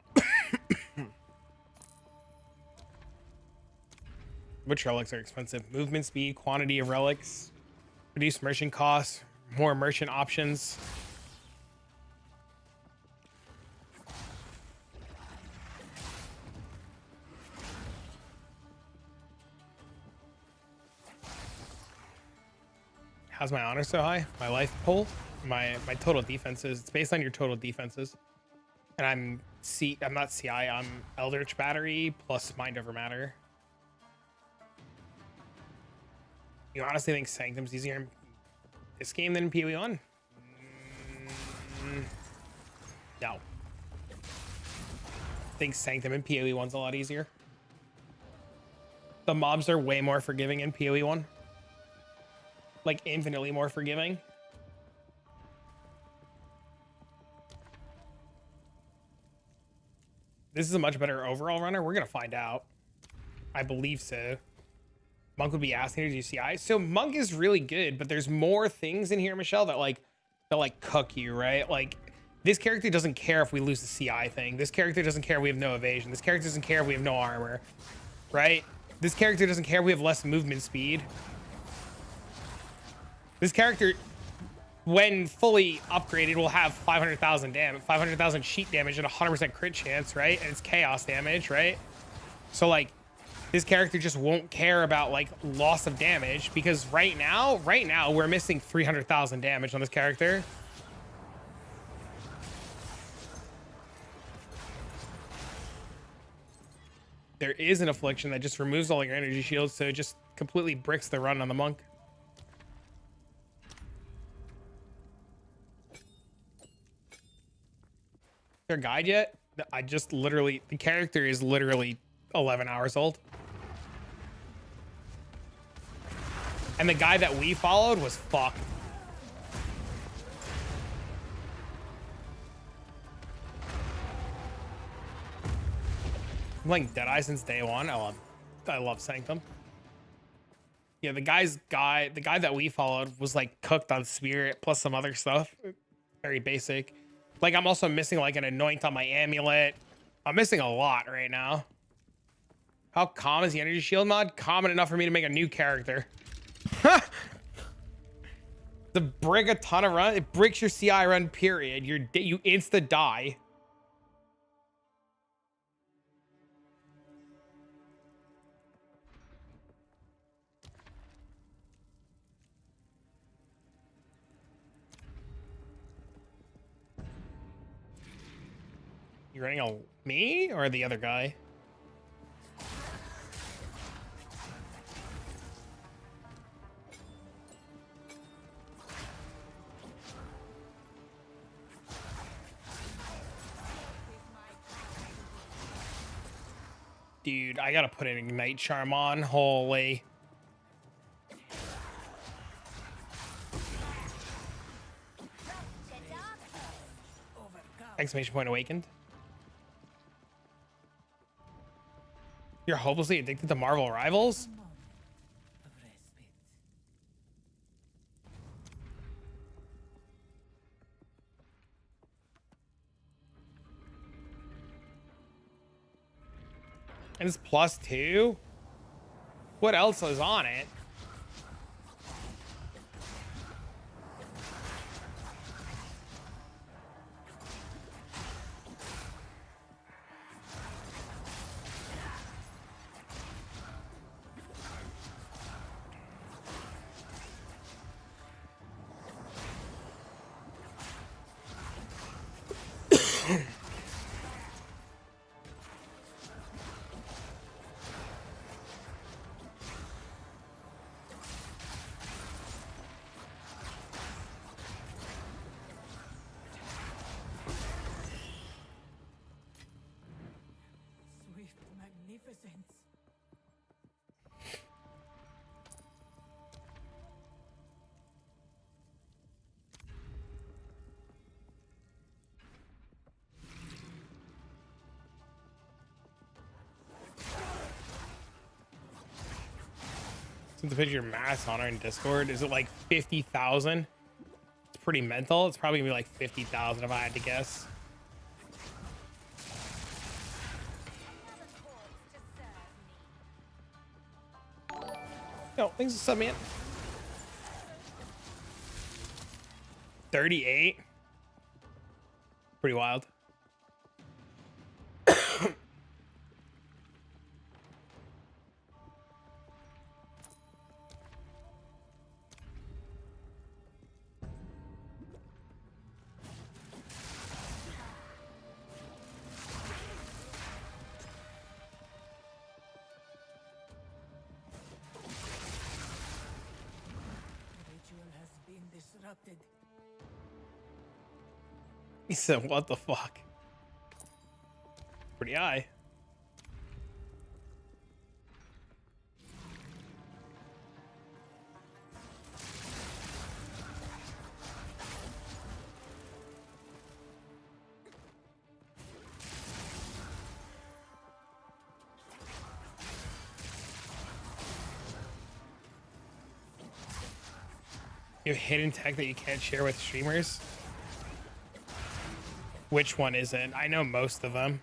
Which relics are expensive? Movement speed, quantity of relics, reduced merchant costs, more merchant options. How's my honor so high? My life pool? My total defenses. It's based on your total defenses. And I'm not CI, I'm Eldritch Battery plus Mind Over Matter. You honestly think Sanctum's easier in this game than in PoE 1? No. I think Sanctum in PoE 1's a lot easier. The mobs are way more forgiving in PoE 1. Like infinitely more forgiving. This is a much better overall runner. We're gonna find out. I believe so. Monk would be asking to do CI. So Monk is really good, but there's more things in here, Michelle, that like cook you, right? Like this character doesn't care if we lose the CI thing. This character doesn't care we have no evasion. This character doesn't care if we have no armor, right? This character doesn't care we have less movement speed. This character, when fully upgraded, will have 500,000 damage, 500,000 sheet damage and 100% crit chance, right? And it's chaos damage, right? So like, this character just won't care about like loss of damage because right now we're missing 300,000 damage on this character. There is an affliction that just removes all your energy shields, so it just completely bricks the run on the monk. Their guide yet? The character is literally 11 hours old. And the guy that we followed was fucked. I'm playing Deadeye since day one. I love Sanctum. Yeah, the guy that we followed was like cooked on Spirit plus some other stuff. Very basic. Like I'm also missing like an anoint on my amulet. I'm missing a lot right now. How calm is the energy shield mod? Common enough for me to make a new character. The brick a ton of run. It bricks your CI run, period. You insta die. You running a me or the other guy? Dude, I gotta put an Ignite Charm on. Holy. Exclamation point awakened. You're hopelessly addicted to Marvel Rivals? And it's +2? What else is on it? Swift magnificence. Since the picture of mass on our in Discord, is it like 50,000? It's pretty mental. It's probably gonna be like 50,000 if I had to guess. Yo, thanks for sub, man. 38. Pretty wild. Ritual has been disrupted. He said, what the fuck? Pretty high. You have hidden tech that you can't share with streamers? Which one isn't? I know most of them.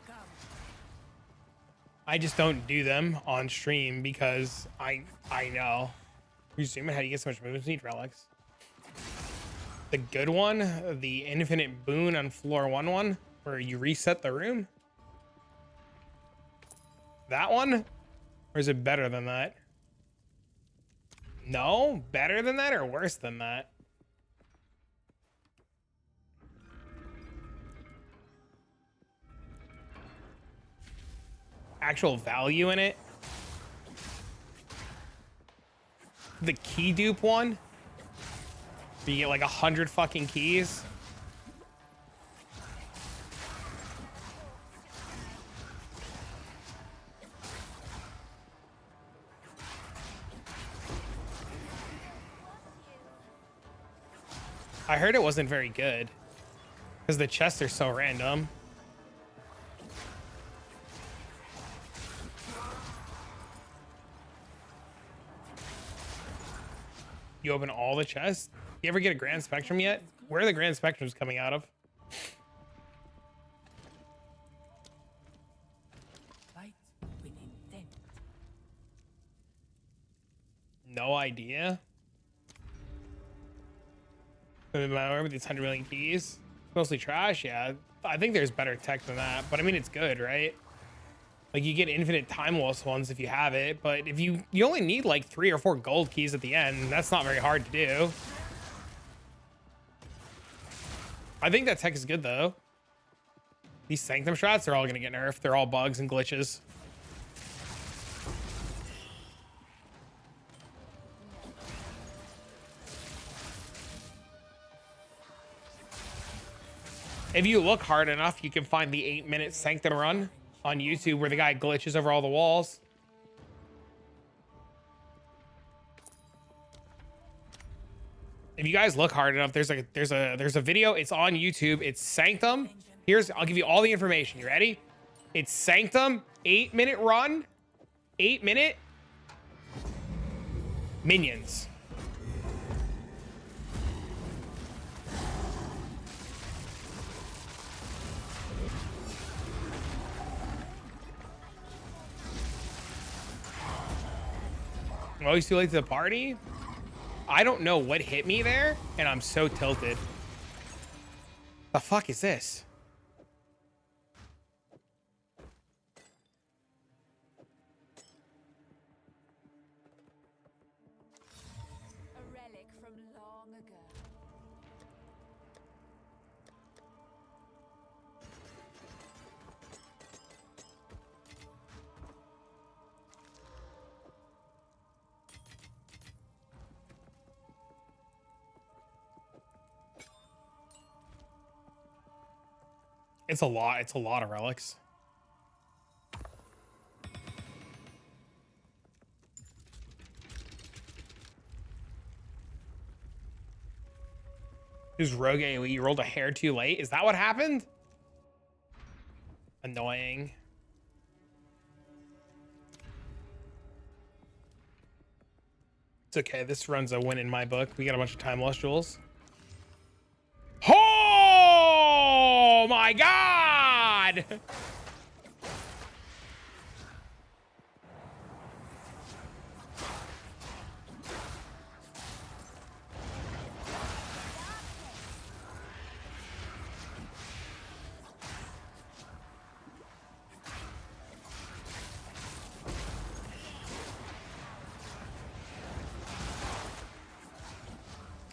I just don't do them on stream because I know. You're streaming, how do you get so much movement speed? Relics. The good one, the infinite boon on floor 1-1, where you reset the room. That one? Or is it better than that? No, better than that or worse than that? Actual value in it. The key dupe one. You get like 100 fucking keys. I heard it wasn't very good because the chests are so random. You open all the chests? You ever get a Grand Spectrum yet? Where are the Grand Spectrums coming out of? Fight with intent. No idea. Remember these 100 million keys? Mostly trash, yeah. I think there's better tech than that, but I mean, it's good, right? Like, you get infinite time loss ones if you have it, but if you only need like 3 or 4 gold keys at the end, that's not very hard to do. I think that tech is good though. These Sanctum strats are all gonna get nerfed. They're all bugs and glitches. If you look hard enough, you can find the 8-minute Sanctum run on YouTube where the guy glitches over all the walls. If you guys look hard enough, there's a video. It's on YouTube. It's Sanctum. I'll give you all the information. You ready? It's Sanctum 8-minute run, 8-minute minions. Oh, he's too late to the party? I don't know what hit me there, and I'm so tilted. The fuck is this? A relic from long ago. It's a lot. It's a lot of relics. Who's rogue AoE? You rolled a hair too late? Is that what happened? Annoying. It's okay. This run's a win in my book. We got a bunch of time lost jewels. Oh my god!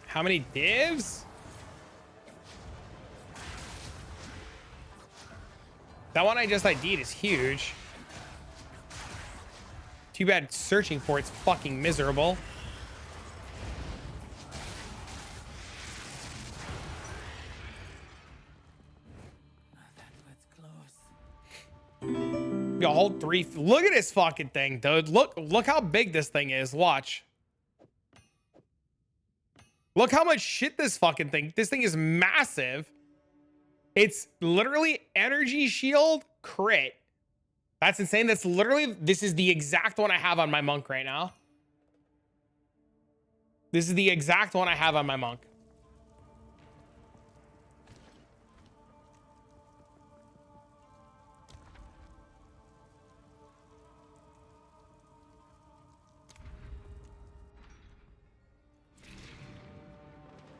How many divs? That one I just ID'd is huge. Too bad searching for it's fucking miserable. That was close. Yo, hold 3. Look at this fucking thing, dude. Look how big this thing is. Watch. Look how much shit this fucking thing. This thing is massive. It's literally energy shield crit. That's insane. That's literally, this is the exact one I have on my monk right now. This is the exact one I have on my monk.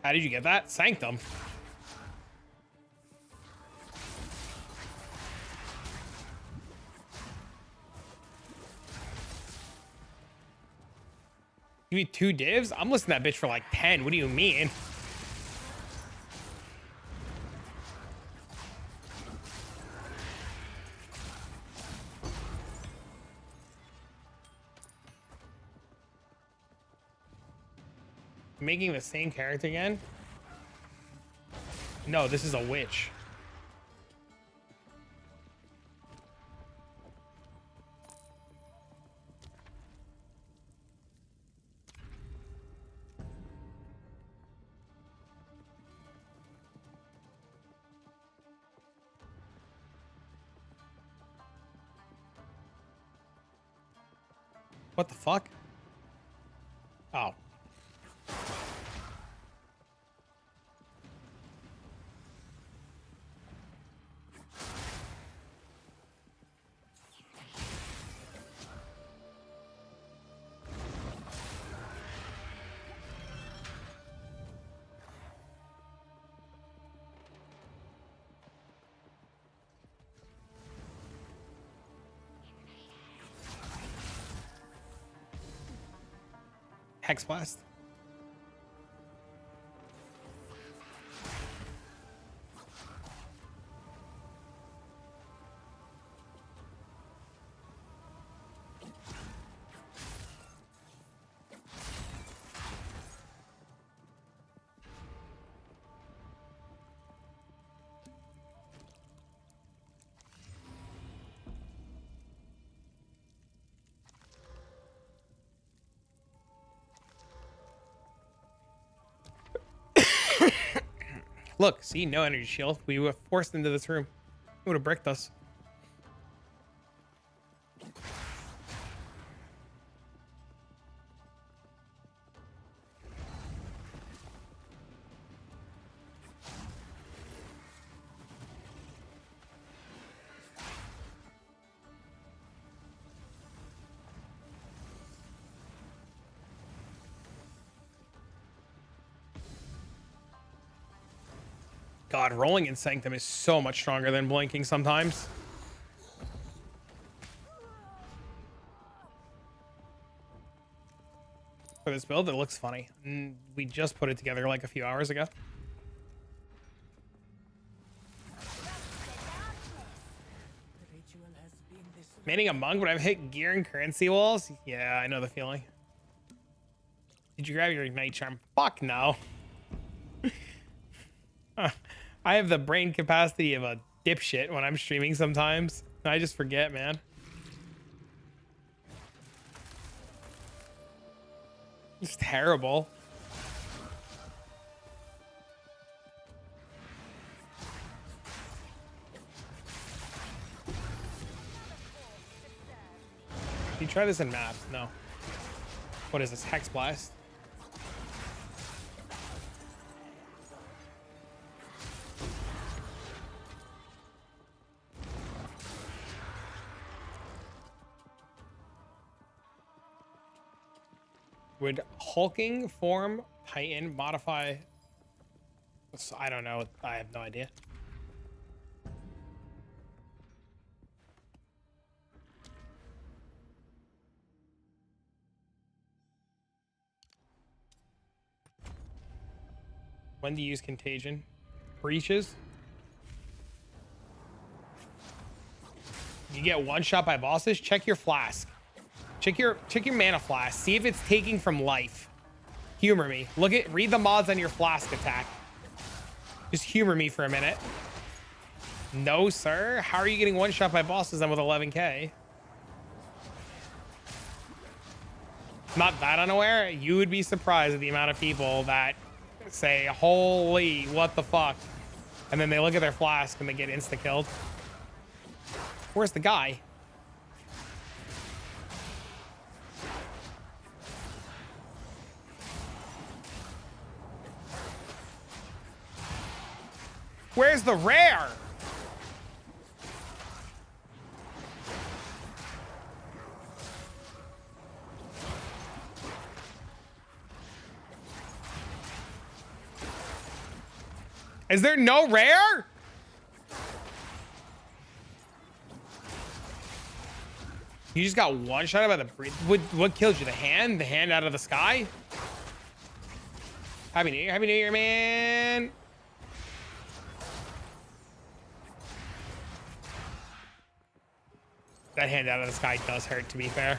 How did you get that? Sanctum. Give me 2 divs? I'm listing that bitch for like 10. What do you mean? Making the same character again? No, this is a witch. What the fuck? Oh. Hexblast. Look, see, no energy shield. We were forced into this room. It would have bricked us. God, rolling in Sanctum is so much stronger than blinking sometimes. For this build, it looks funny. We just put it together like a few hours ago. The ritual has been disrupted. Maining a monk, but I've hit gear and currency walls. Yeah, I know the feeling. Did you grab your ignite charm? Fuck no. I have the brain capacity of a dipshit when I'm streaming sometimes. I just forget, man. It's terrible. You try this in maps? No. What is this? Hexblast? Would hulking form Titan modify? I don't know. I have no idea. When to use contagion? Breaches. You get one shot by bosses. Check your flask. Check your mana flask. See if it's taking from life. Humor me. Read the mods on your flask attack. Just humor me for a minute. No, sir. How are you getting one shot by bosses then with 11k? Not that unaware. You would be surprised at the amount of people that say, holy, what the fuck? And then they look at their flask and they get insta-killed. Where's the guy? Where's the rare? Is there no rare? You just got one shot by the breeze. What killed you? The hand? The hand out of the sky? Happy New Year. Happy New Year, man. That hand out of the sky does hurt, to be fair.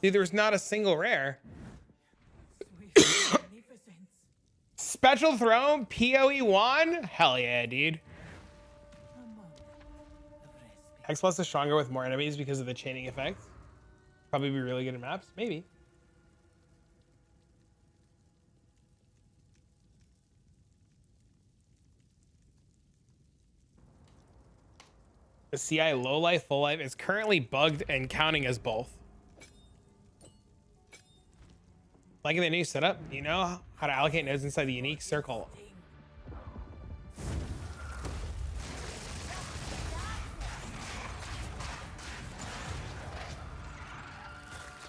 Dude, there's not a single rare. Special throne, PoE 1? Hell yeah, dude. Hexblast is stronger with more enemies because of the chaining effect. Probably be really good in maps. Maybe. The CI low life, full life is currently bugged and counting as both. Liking the new setup, you know how to allocate nodes inside the unique circle.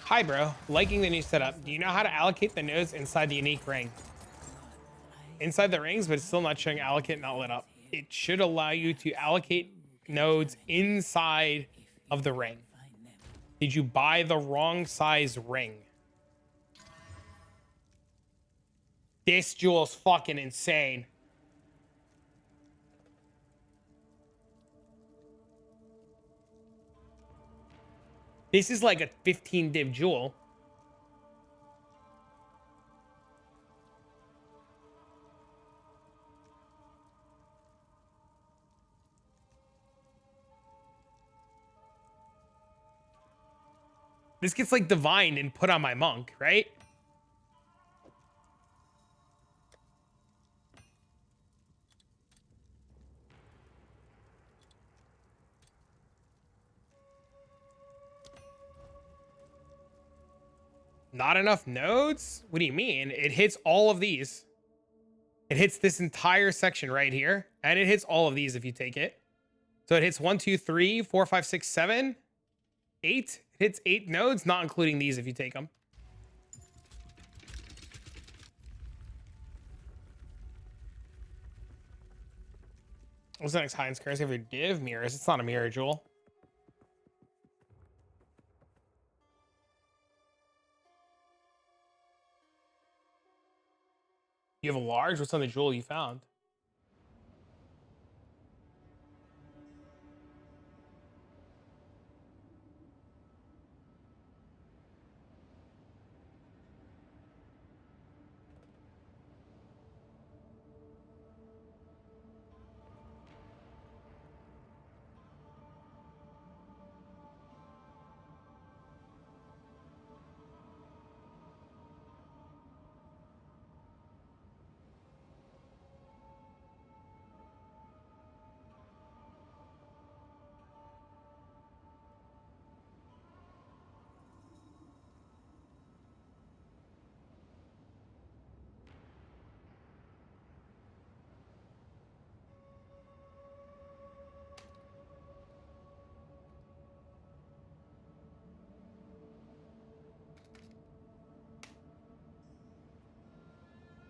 Hi, bro. Liking the new setup. Do you know how to allocate the nodes inside the unique ring? Inside the rings, but it's still not showing allocate not lit up. It should allow you to allocate nodes inside of the ring. Did you buy the wrong size ring? This jewel's fucking insane. This is like a 15 div jewel. This gets like divined and put on my monk, right? Not enough nodes? What do you mean? It hits all of these. It hits this entire section right here. And it hits all of these if you take it. So it hits 1, 2, 3, 4, 5, 6, 7, 8. It hits 8 nodes, not including these if you take them. What's the next high-end currency for div? Mirrors. It's not a mirror jewel. You have a large? What's on the jewel you found?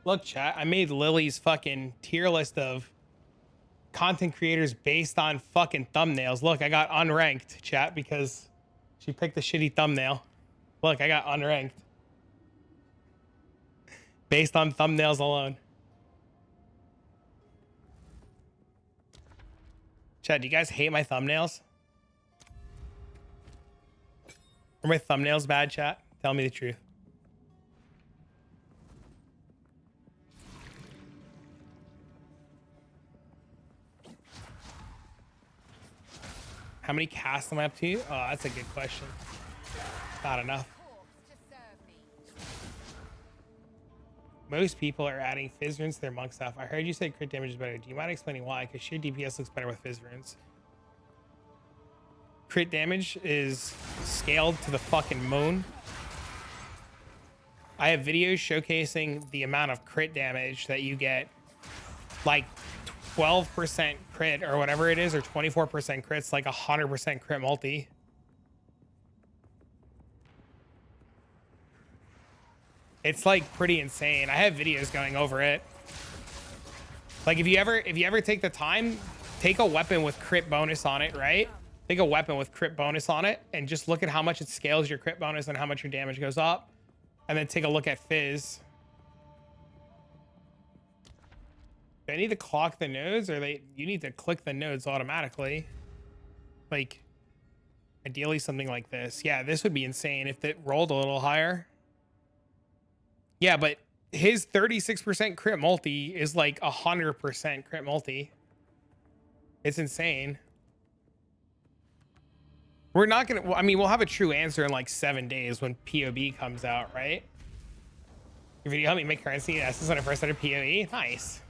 Look, chat, I made Lily's fucking tier list of content creators based on fucking thumbnails. Look, I got unranked, chat, because she picked a shitty thumbnail. Look, I got unranked. Based on thumbnails alone. Chat, do you guys hate my thumbnails? Are my thumbnails bad, chat? Tell me the truth. How many casts am I up to? Oh, that's a good question. Not enough. Most people are adding fizz runes to their monk stuff. I heard you said crit damage is better. Do you mind explaining why? Because sheer DPS looks better with fizz runes. Crit damage is scaled to the fucking moon. I have videos showcasing the amount of crit damage that you get, like 12% crit or whatever it is, or 24% crits, like 100% crit multi. It's like pretty insane. I have videos going over it. Like if you ever take the time, take a weapon with crit bonus on it, right? Take a weapon with crit bonus on it and just look at how much it scales your crit bonus and how much your damage goes up. And then take a look at fizz. Do I need to clock the nodes, or you need to click the nodes automatically? Like ideally something like this. Yeah, this would be insane if it rolled a little higher. Yeah, but his 36% crit multi is like 100% crit multi. It's insane. We're not gonna, I mean, we'll have a true answer in like 7 days when POB comes out, right? Your video helped me make currency. Yes, this is when I first started POE. Nice.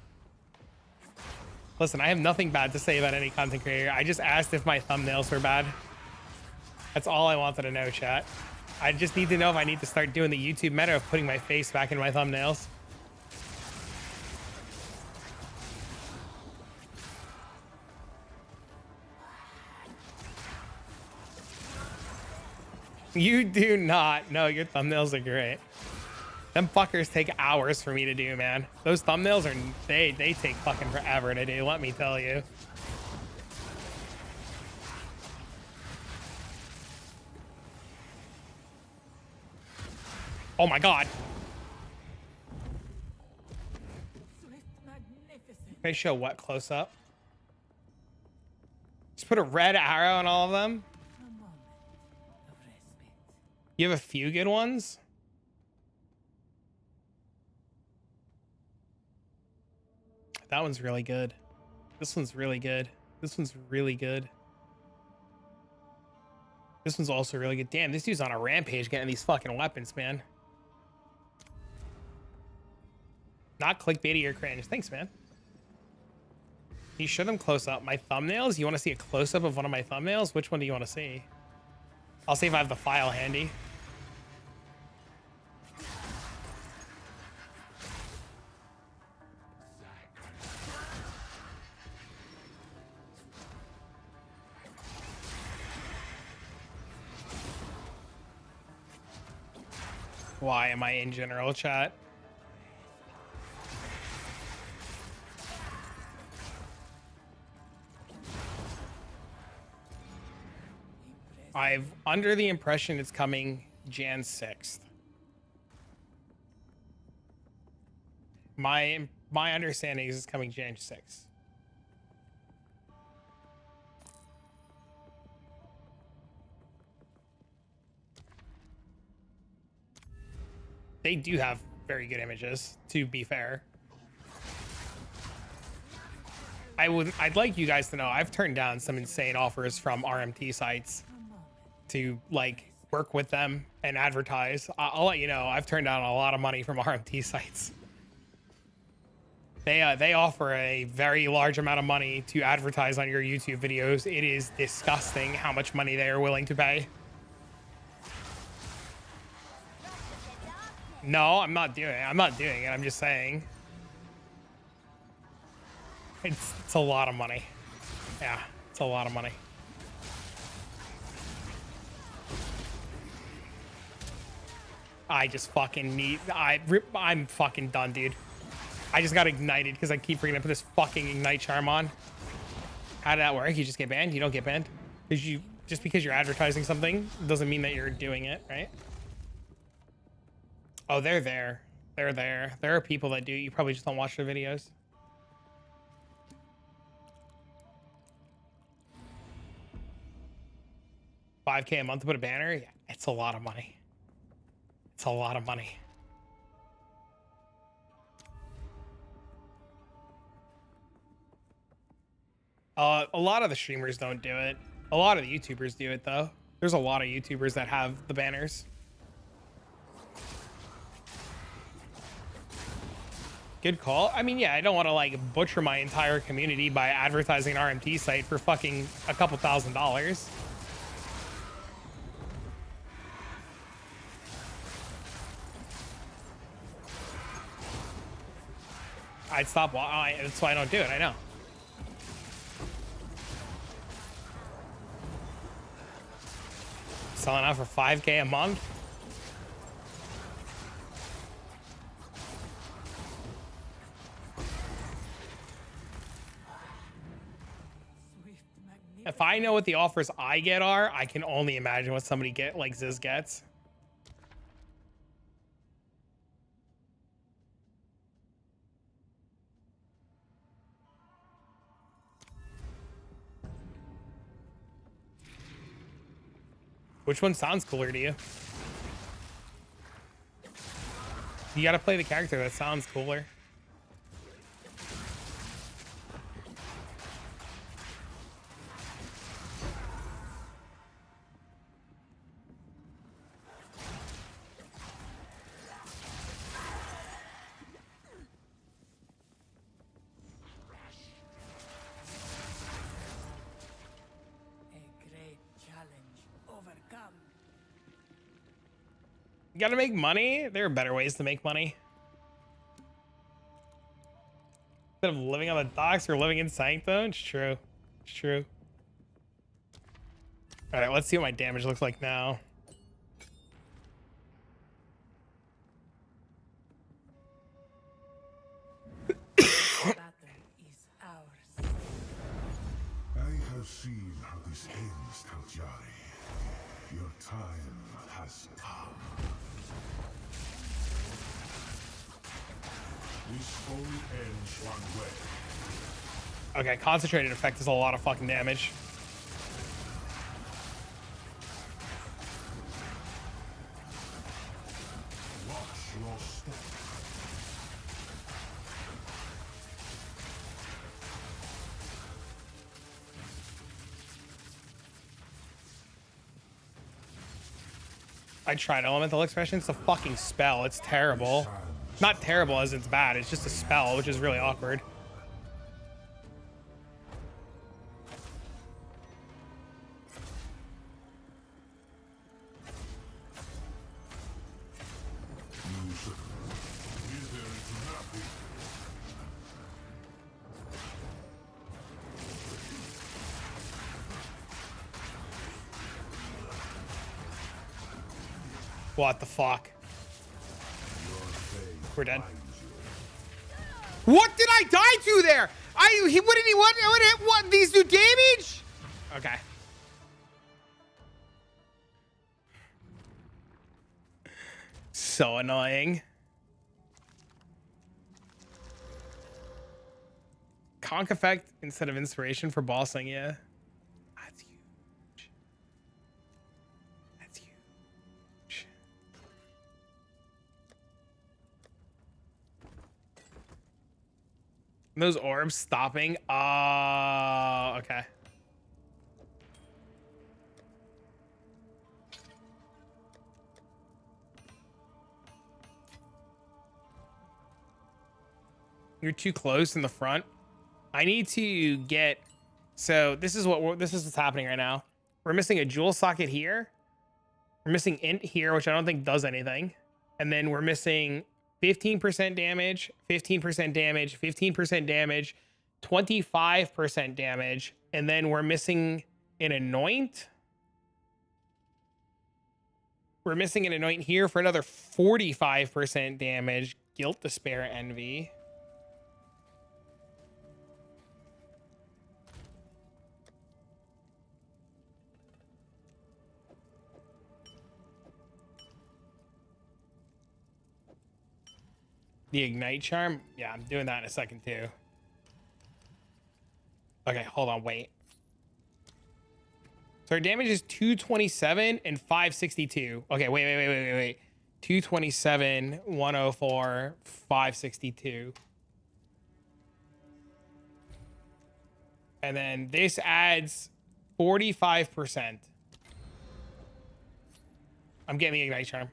Listen, I have nothing bad to say about any content creator. I just asked if my thumbnails were bad. That's all I wanted to know, chat. I just need to know if I need to start doing the YouTube meta of putting my face back in my thumbnails. You do not. No, your thumbnails are great. Them fuckers take hours for me to do, man. Those thumbnails are, they take fucking forever to do, let me tell you. Oh my god. Can I show what close up? Just put a red arrow on all of them. You have a few good ones? That one's really good. This one's really good. This one's really good. This one's also really good. Damn, this dude's on a rampage getting these fucking weapons, man. Not clickbaity or cringe. Thanks, man. You show them close up. My thumbnails? You want to see a close up of one of my thumbnails? Which one do you want to see? I'll see if I have the file handy. Why am I in general chat? I've under the impression it's coming Jan 6th. My understanding is it's coming Jan 6th. They do have very good images, to be fair. I'd like you guys to know I've turned down some insane offers from RMT sites to like work with them and advertise. I'll let you know I've turned down a lot of money from RMT sites. They offer a very large amount of money to advertise on your YouTube videos. It is disgusting how much money they are willing to pay. No, I'm not doing it. I'm not doing it. I'm just saying. It's a lot of money. Yeah, it's a lot of money. I just fucking need... I'm fucking done, dude. I just got ignited because I keep forgetting to put this fucking ignite charm on. How did that work? You just get banned? You don't get banned? Just because you're advertising something doesn't mean that you're doing it, right? Oh, they're there. They're there. There are people that do. You probably just don't watch their videos. $5K a month to put a banner? Yeah, it's a lot of money. It's a lot of money. A lot of the streamers don't do it. A lot of the YouTubers do it though. There's a lot of YouTubers that have the banners. Good call. I mean, yeah, I don't want to like butcher my entire community by advertising an RMT site for fucking a couple $1,000s. I'd stop. That's why I don't do it. I know. Selling out for $5K a month. If I know what the offers I get are, I can only imagine what somebody like Ziz gets. Which one sounds cooler to you? You gotta play the character that sounds cooler. You gotta make money. There are better ways to make money. Instead of living on the docks or living in Sanctum. It's true. It's true. All right, let's see what my damage looks like now. I have seen how this ends, Taljari. Your time has come. This only ends one way. Okay, concentrated effect is a lot of fucking damage. Watch your step. I tried elemental expression. It's a fucking spell. It's terrible. Not terrible as it's bad. It's just a spell, which is really awkward. What the fuck? We're dead. What did I die to there? What did he what these do damage? Okay. So annoying. Conk effect instead of inspiration for bossing, yeah. That's huge. That's huge. Those orbs stopping. Okay. You're too close in the front. I need to get. So this is what's happening right now. We're missing a jewel socket here. We're missing int here, which I don't think does anything. And then we're missing 15% damage, 15% damage, 15% damage, 25% damage, and then we're missing an anoint. We're missing an anoint here for another 45% damage. Guilt, despair, envy. The Ignite Charm? Yeah, I'm doing that in a second too. Okay, hold on, wait. So our damage is 227 and 562. Okay, wait. 227, 104, 562. And then this adds 45%. I'm getting the Ignite Charm.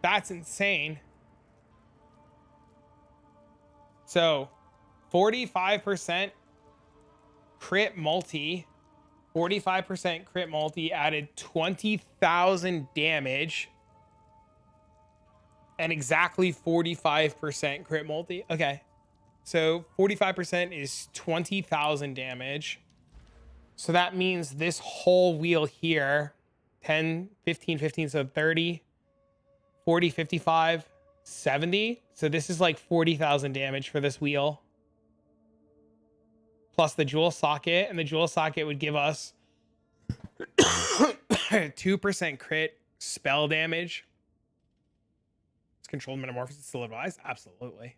That's insane. So 45% crit multi, 45% crit multi added 20,000 damage and exactly 45% crit multi. Okay. So 45% is 20,000 damage. So that means this whole wheel here, 10, 15, 15, so 30, 40, 55, 70. So this is like 40,000 damage for this wheel. Plus the jewel socket, and the jewel socket would give us 2% crit spell damage. It's controlled metamorphosis still advised? Absolutely.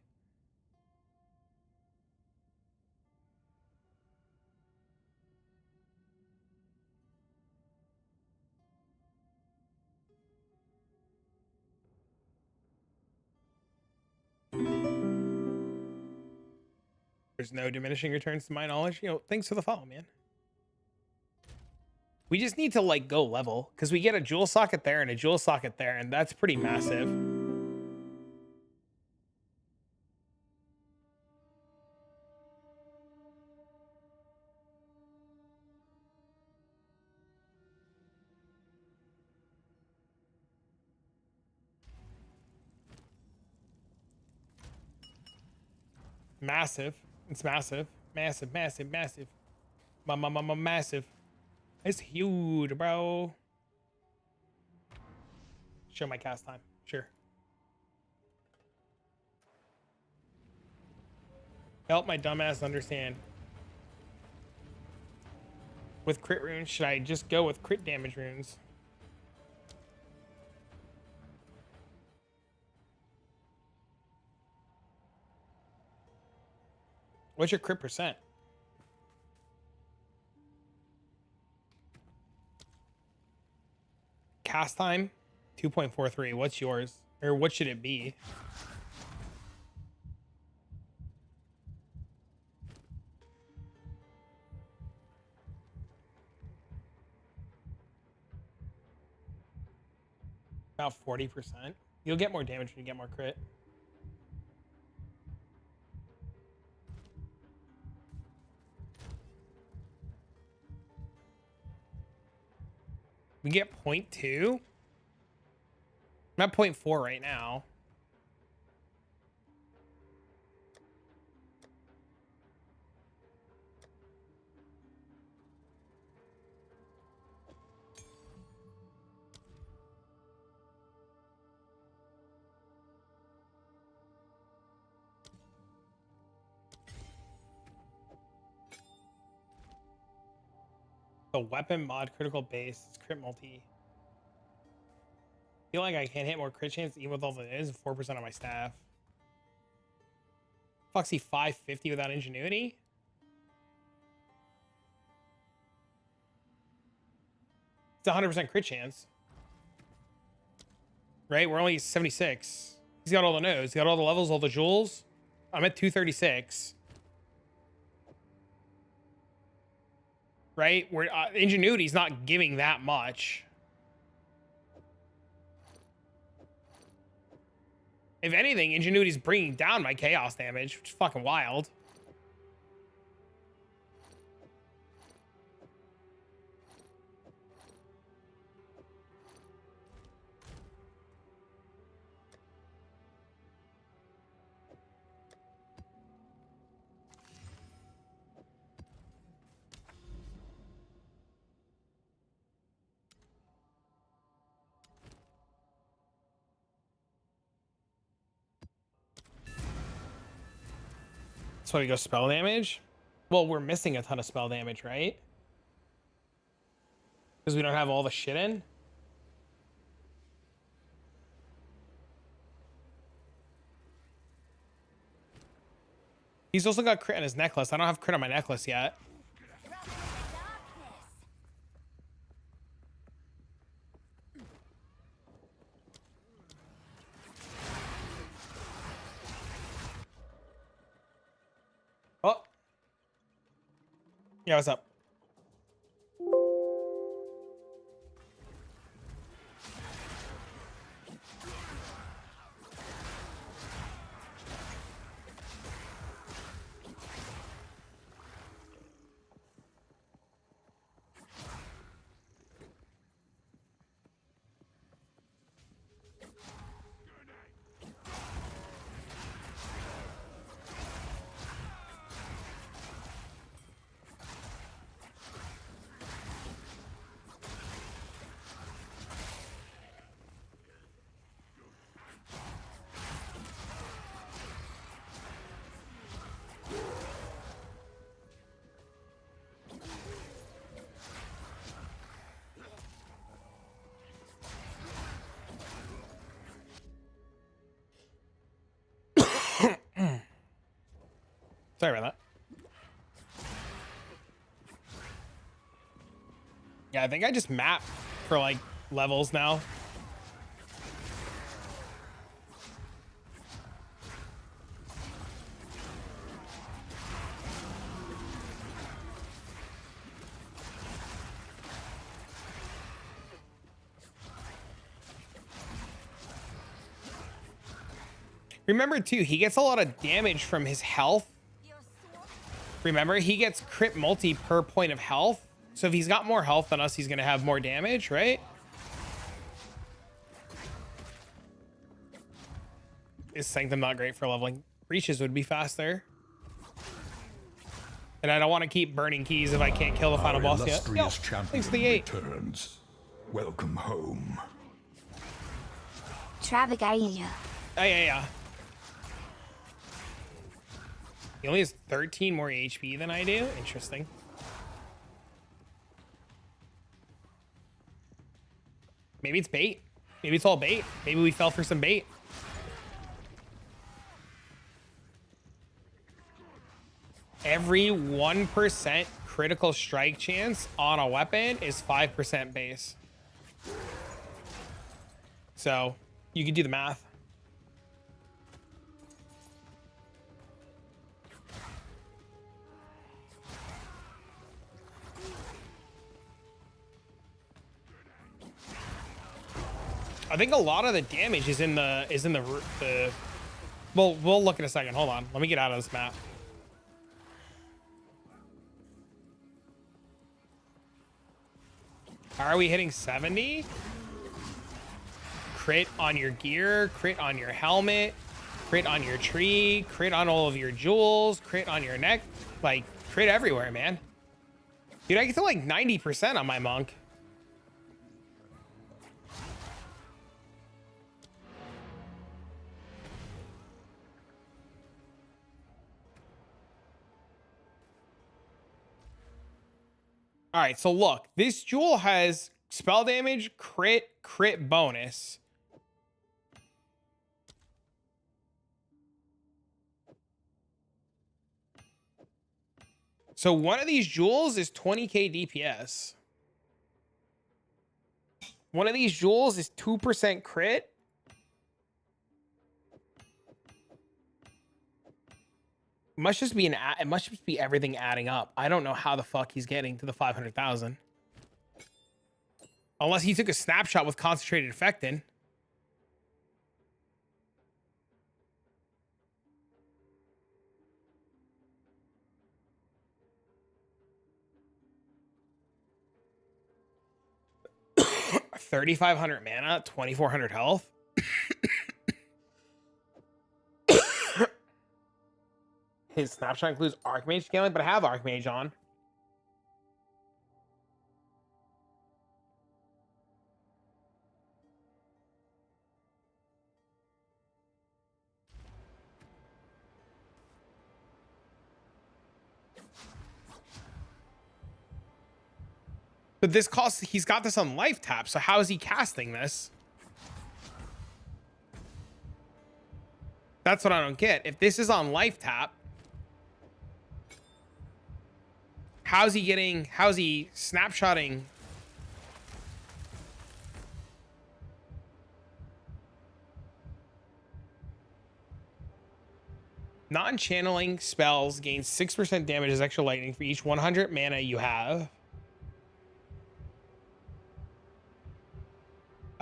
There's no diminishing returns to my knowledge. You know, thanks for the follow, man. We just need to like go level because we get a jewel socket there and a jewel socket there, and that's pretty massive. Massive. It's massive. Massive. Massive. It's huge, bro. Show my cast time. Sure. Help my dumbass understand. With crit runes, should I just go with crit damage runes? What's your crit percent? Cast time 2.43. What's yours? Or what should it be? About 40%. You'll get more damage when you get more crit. We get 0.2. I'm at 0.4 right now. The weapon mod critical base is crit multi. Feel like I can't hit more crit chance even with all the is 4% on my staff. Foxy 550 without ingenuity. It's 100% crit chance. Right? We're only 76. He's got all the nodes. He's got all the levels, all the jewels. I'm at 236. Right? Where ingenuity's not giving that much. If anything, ingenuity's bringing down my chaos damage, which is fucking wild. That's why we go spell damage. Well, we're missing a ton of spell damage, right? Because we don't have all the shit in. He's also got crit on his necklace. I don't have crit on my necklace yet. Oh. Yeah, what's up? Sorry about that. Yeah, I think I just map for like levels now. Remember too, he gets a lot of damage from his health. Remember, he gets crit multi per point of health. So if he's got more health than us, he's going to have more damage, right? Is Sanctum not great for leveling? Breaches would be faster. And I don't want to keep burning keys if I can't kill the final boss yet. Yo, thanks to the 8. Returns. Welcome home. Travagaya. Oh, yeah. He only has 13 more HP than I do. Interesting. Maybe it's bait. Maybe it's all bait. Maybe we fell for some bait. Every 1% critical strike chance on a weapon is 5% base. So you can do the math. I think a lot of the damage is in the well, we'll look in a second. Hold on. Let me get out of this map. How are we hitting 70? Crit on your gear, crit on your helmet, crit on your tree, crit on all of your jewels, crit on your neck. Like, crit everywhere, man. Dude, I get to like 90% on my monk. All right, so look, this jewel has spell damage, crit bonus. So one of these jewels is 20k DPS. One of these jewels is 2% crit. It must just be everything adding up. I don't know how the fuck he's getting to the 500,000. Unless he took a snapshot with concentrated effect in. $3,500 mana, 2,400 health. His snapshot includes Archmage scaling, but I have Archmage on. But this costs, he's got this on life tap, so how is he casting this? That's what I don't get. If this is on life tap, How's he snapshotting? Non-channeling spells gain 6% damage as extra lightning for each 100 mana you have.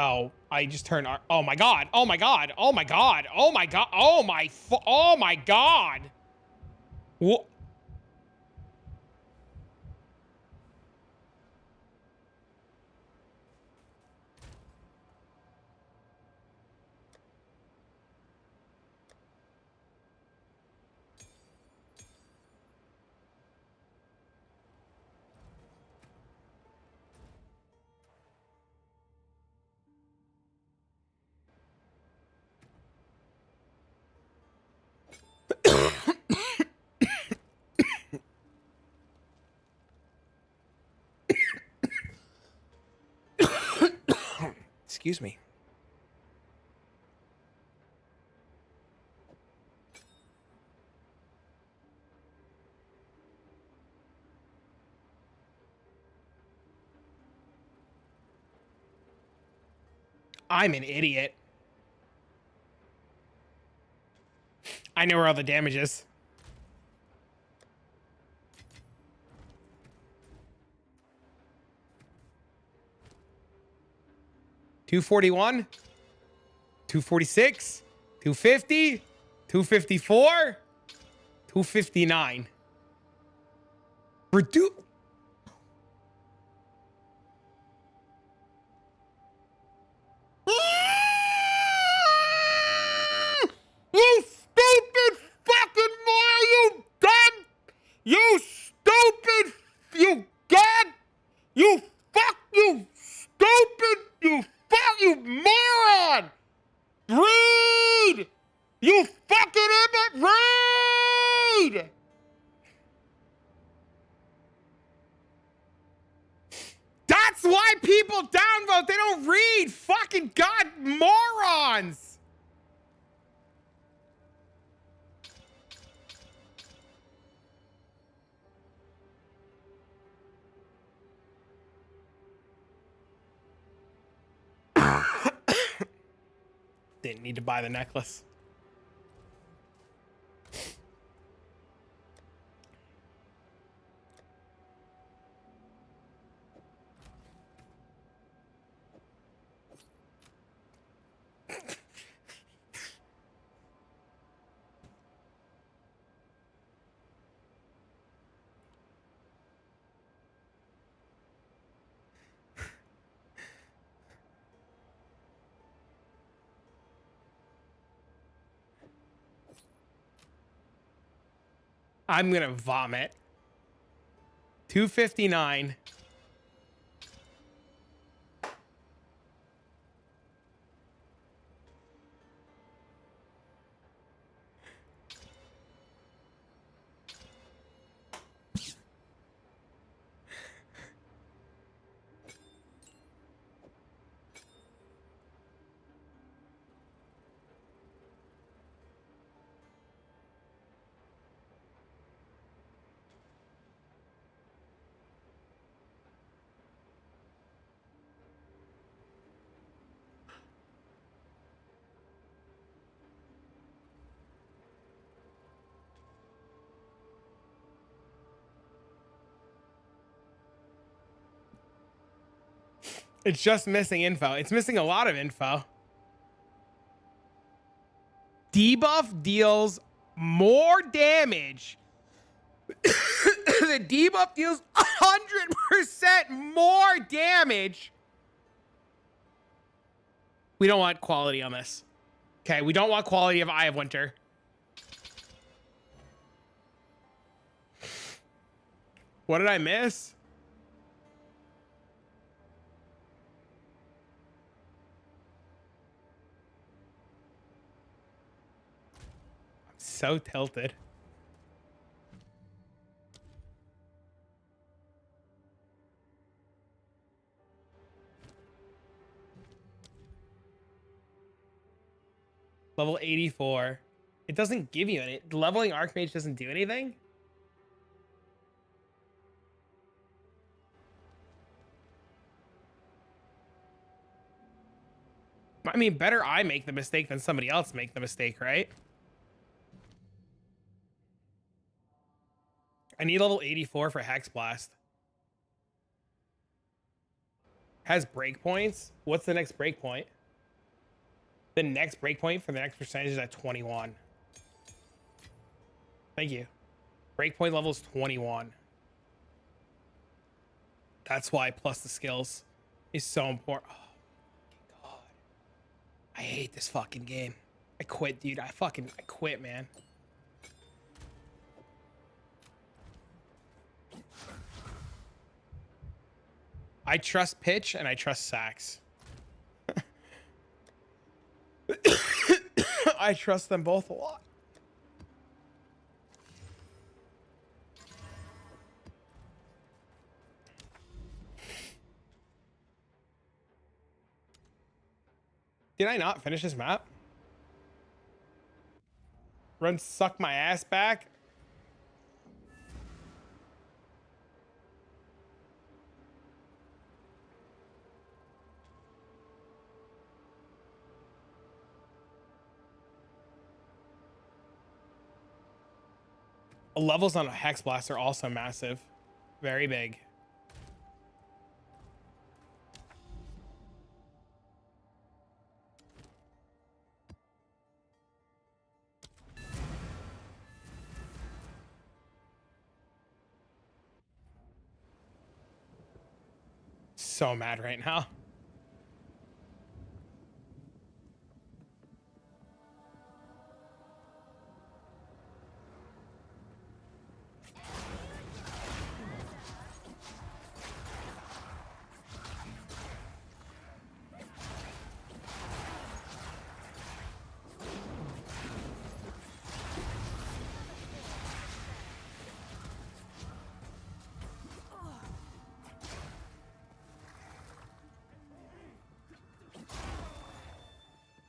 Oh, I just turned. Oh my god! Oh my god! Oh my god! Oh my god! Oh my! Oh my god! What? Excuse me. I'm an idiot. I know where all the damage is. $241, $246, $250, $254, $259. Reduce. You stupid fucking boy, you dumb, you stupid, you god, you fuck, you stupid, you fuck, you moron. Read! You fucking idiot, read! That's why people downvote, they don't read, fucking god, morons! Didn't need to buy the necklace. I'm gonna vomit. 259. It's just missing info. It's missing a lot of info. Debuff deals more damage. The debuff deals 100% more damage. We don't want quality on this. Okay, we don't want quality of Eye of Winter. What did I miss? I'm so tilted. Level 84. It doesn't give you any. Leveling Archmage doesn't do anything? I mean, better I make the mistake than somebody else make the mistake, right? I need level 84 for Hexblast. Has breakpoints. What's the next breakpoint? The next breakpoint for the next percentage is at 21. Thank you. Breakpoint level is 21. That's why plus the skills is so important. Oh, God. I hate this fucking game. I quit, dude. I quit, man. I trust pitch and I trust sacks. I trust them both a lot. Did I not finish this map? Run suck my ass back? Levels on a Hexblast are also massive. Very big. So mad right now.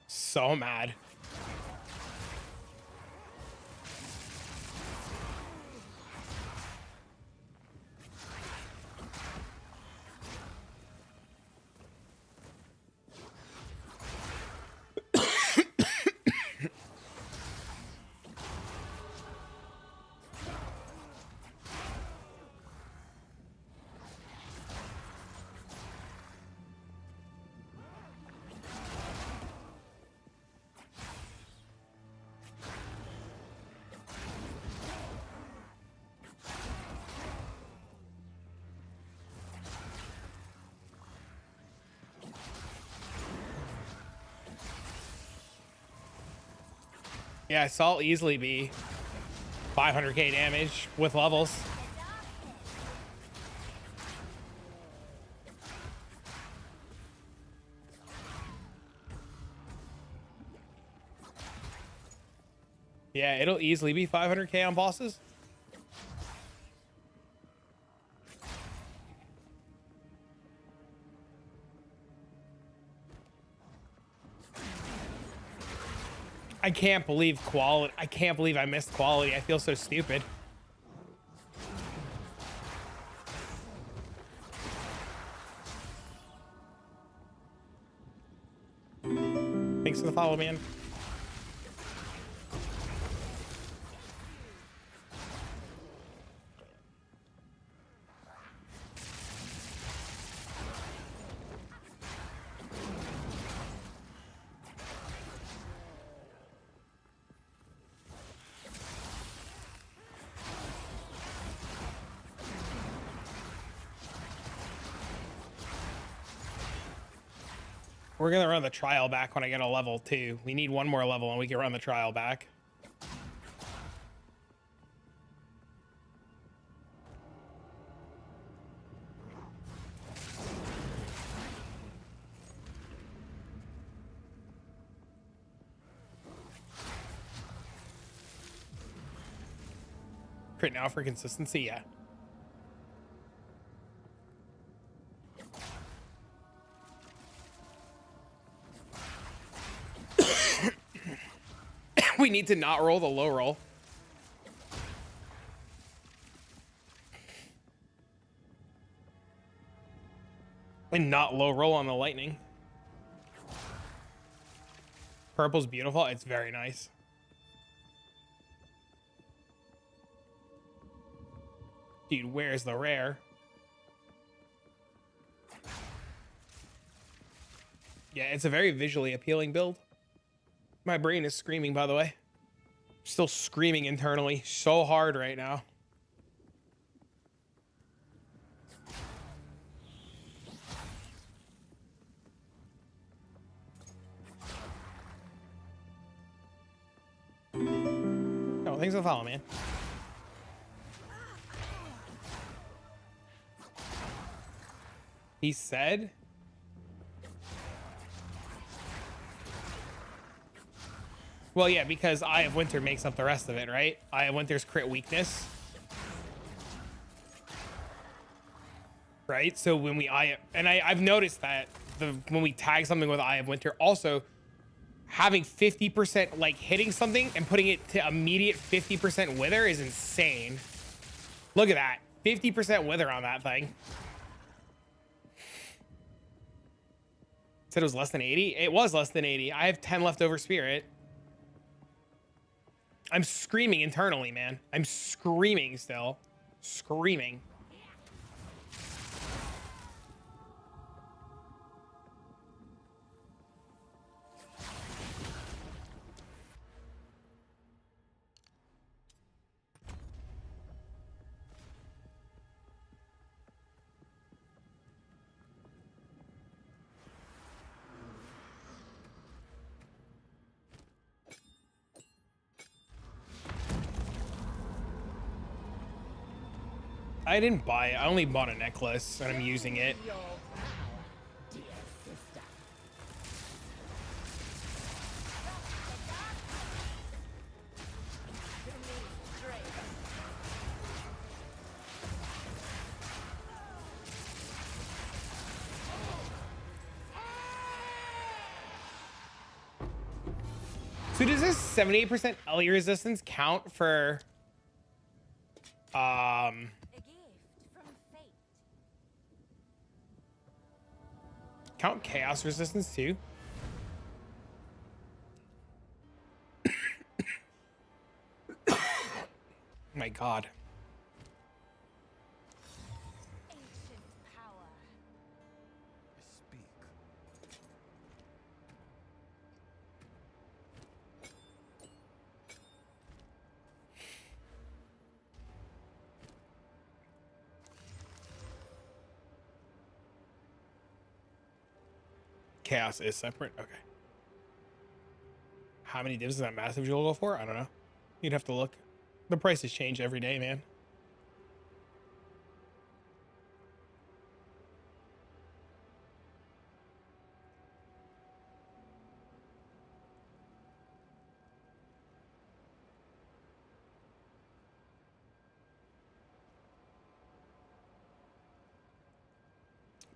So mad. Yeah, Salt easily be 500k damage with levels. Yeah, it'll easily be 500k on bosses. I can't believe quality. I can't believe I missed quality. I feel so stupid. Thanks for the follow, man. We're gonna run the trial back when I get a level 2. We need one more level and we can run the trial back. Crit now for consistency, yeah. We need to not roll the low roll. And not low roll on the lightning. Purple's beautiful. It's very nice. Dude, where's the rare? Yeah, it's a very visually appealing build. My brain is screaming, by the way. Still screaming internally so hard right now. Oh, thanks for the follow, man. He said... Well, yeah, because Eye of Winter makes up the rest of it, right? Eye of Winter's crit weakness. Right? So when we I've noticed that when we tag something with Eye of Winter, also having 50%, like hitting something and putting it to immediate 50% wither is insane. Look at that. 50% wither on that thing. Said it was less than 80? It was less than 80. I have 10 leftover spirit. I'm screaming internally, man. I'm screaming still. Screaming. I didn't buy it. I only bought a necklace and I'm using it. So does this 78% LE resistance count for A gift from fate. count chaos resistance too? My god. Ancient power. Speak. Chaos is separate. Okay. How many divs does that massive jewel go for? I don't know. You'd have to look. The prices change every day, man.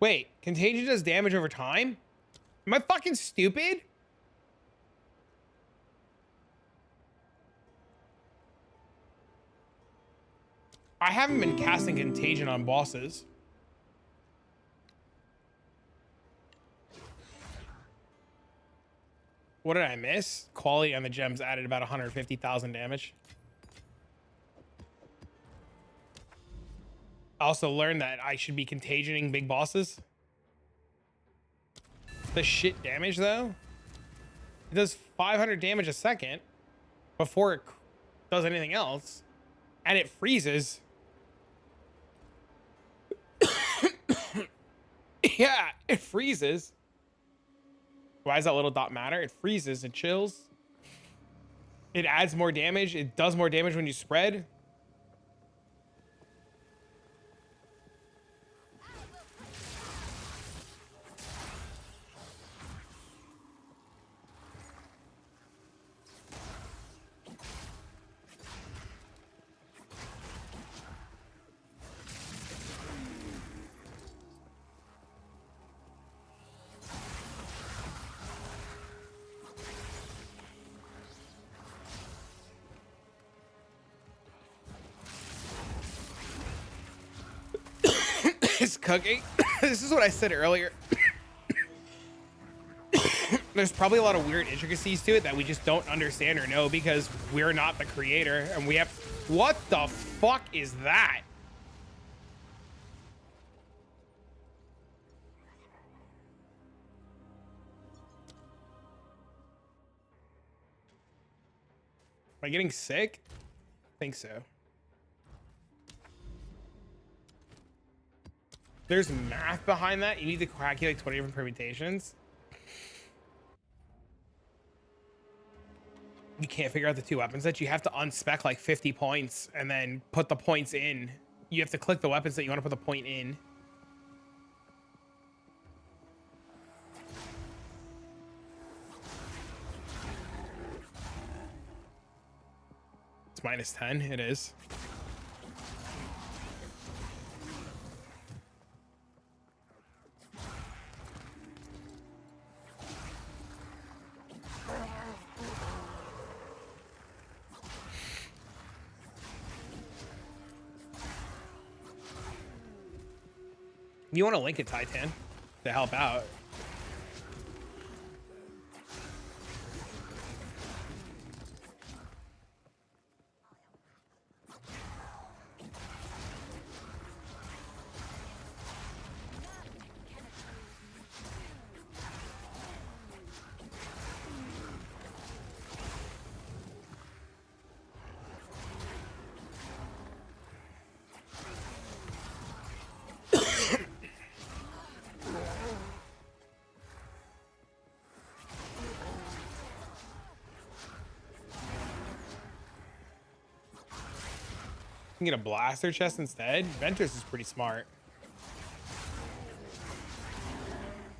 Wait, contagion does damage over time? Am I fucking stupid? I haven't been casting contagion on bosses. What did I miss? Quality on the gems added about 150,000 damage. I also learned that I should be contagioning big bosses. The shit damage though. It does 500 damage a second before it does anything else. And it freezes. Yeah, it freezes. Why does that little dot matter? It freezes, it chills. It adds more damage. It does more damage when you spread. It's cooking. This is what I said earlier. There's probably a lot of weird intricacies to it that we just don't understand or know because we're not the creator and we have. What the fuck is that? Am I getting sick? I think so. There's math behind that. You need to calculate 20 different permutations. You can't figure out the two weapon sets. You have to unspec like 50 points and then put the points in. You have to click the weapons that you want to put the point in. It's minus 10. It is. You want to link it, Titan, to help out. You can get a blaster chest instead. Ventress is pretty smart.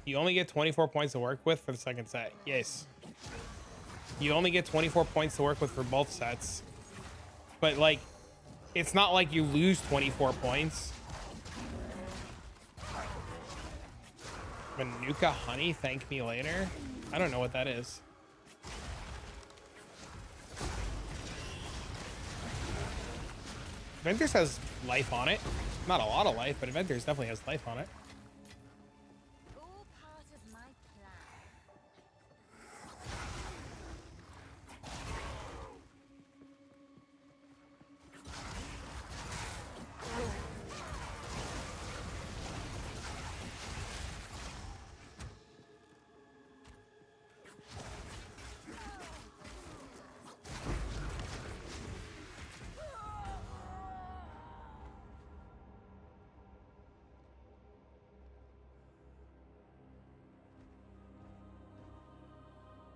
You only get 24 points to work with for the second set. Yes. You only get 24 points to work with for both sets. But like, it's not like you lose 24 points. Manuka honey, thank me later. I don't know what that is. Ventress has life on it. Not a lot of life, but Ventress definitely has life on it. All part of my plan.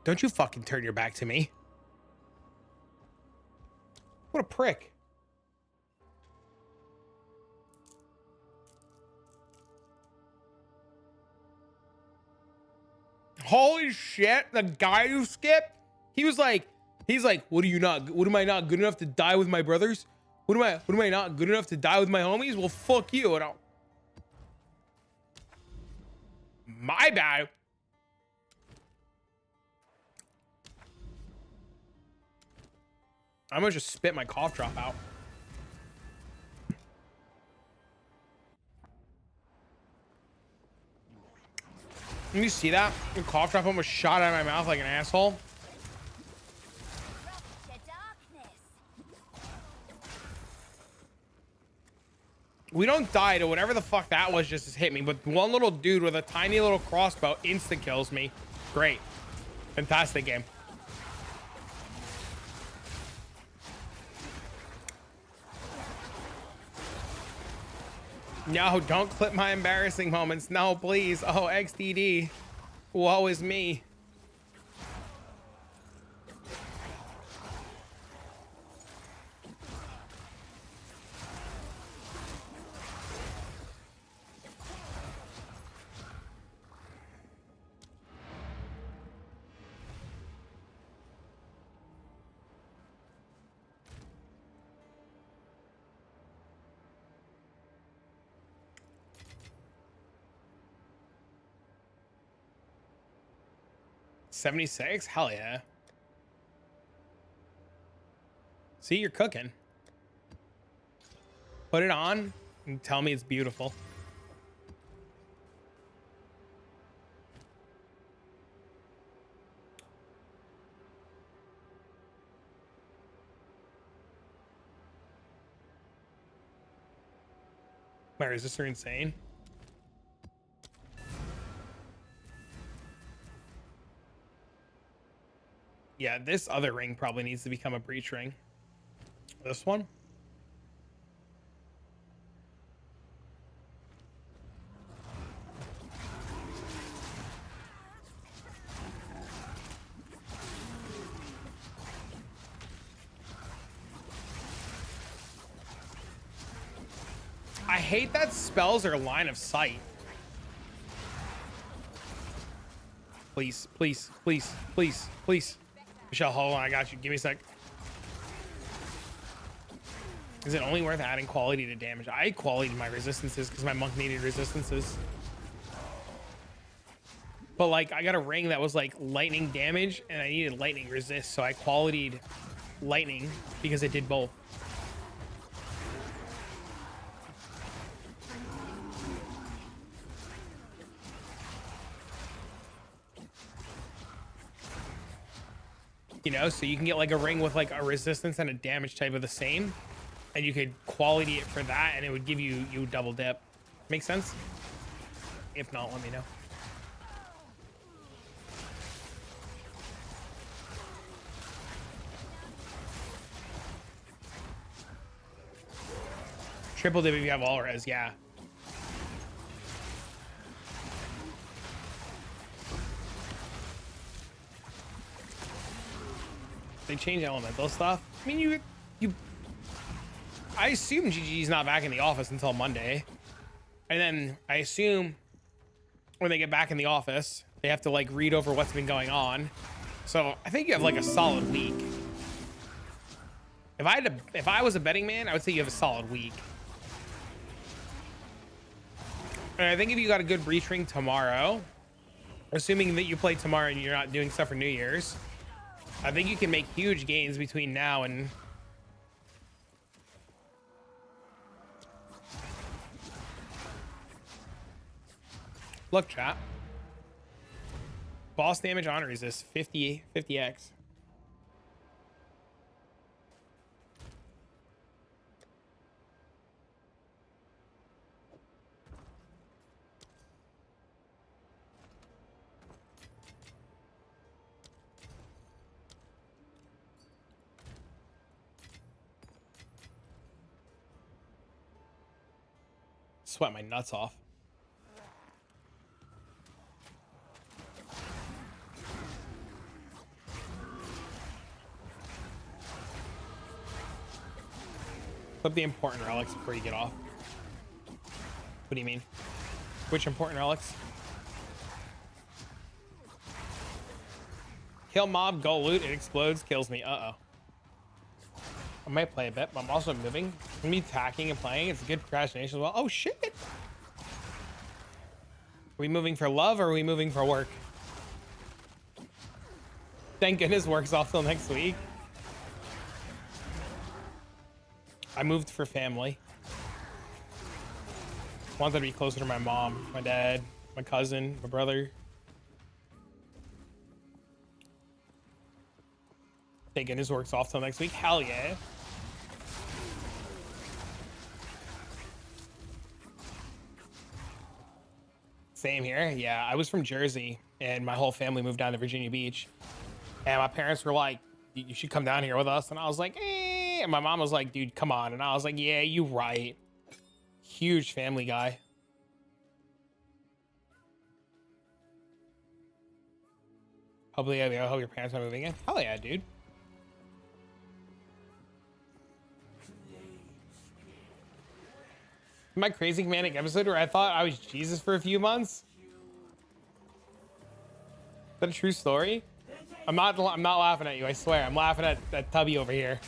Don't you fucking turn your back to me. What a prick. Holy shit, the guy who skipped, he's like, what am I not good enough to die with my brothers? What am I not good enough to die with my homies? Well, fuck you. And my bad. I'm gonna just spit my cough drop out. Can you see that? Your cough drop almost shot out of my mouth like an asshole. We don't die to whatever the fuck that was just hit me, but one little dude with a tiny little crossbow insta kills me. Great. Fantastic game. No, don't clip my embarrassing moments. No, please. Oh, XDD. Woe is me. $76? Hell yeah. See, you're cooking. Put it on and tell me it's beautiful. My resistors are insane. Yeah, this other ring probably needs to become a breach ring. This one? I hate that spells are line of sight. Please, please, please, please, please. Michelle, hold on, I got you. Give me a sec. Is it only worth adding quality to damage? I quality my resistances because my monk needed resistances. But like, I got a ring that was like lightning damage and I needed lightning resist. So I qualityed lightning because it did both. You know, so you can get like a ring with like a resistance and a damage type of the same, and you could quality it for that and it would give you double dip. Make sense? If not, let me know. Triple dip if you have all res, yeah. They change elemental stuff. I mean, I assume GG's not back in the office until Monday. And then I assume when they get back in the office, they have to like read over what's been going on. So I think you have like a solid week. If I was a betting man, I would say you have a solid week. And I think if you got a good breach ring tomorrow, assuming that you play tomorrow and you're not doing stuff for New Year's, I think you can make huge gains between now and... Look, chat. Boss damage on resist 50x. Sweat my nuts off. Flip the important relics before you get off. What do you mean? Which important relics? Kill mob, go loot, it explodes, kills me. Uh-oh. I might play a bit, but I'm also moving. I'm me tacking and playing. It's a good procrastination as well. Oh shit! Are we moving for love or are we moving for work? Thank goodness work's off till next week. I moved for family. Wanted to be closer to my mom, my dad, my cousin, my brother. Thank goodness work's off till next week. Hell yeah. Same here. Yeah, I was from Jersey and my whole family moved down to Virginia Beach. And my parents were like, you should come down here with us. And I was like, eh. And my mom was like, dude, come on. And I was like, yeah, you right. Huge family guy. Hopefully, I hope your parents are moving in. Hell yeah, dude. My crazy manic episode where I thought I was Jesus for a few months. Is that a true story? I'm not laughing at you, I swear. I'm laughing at Tubby over here.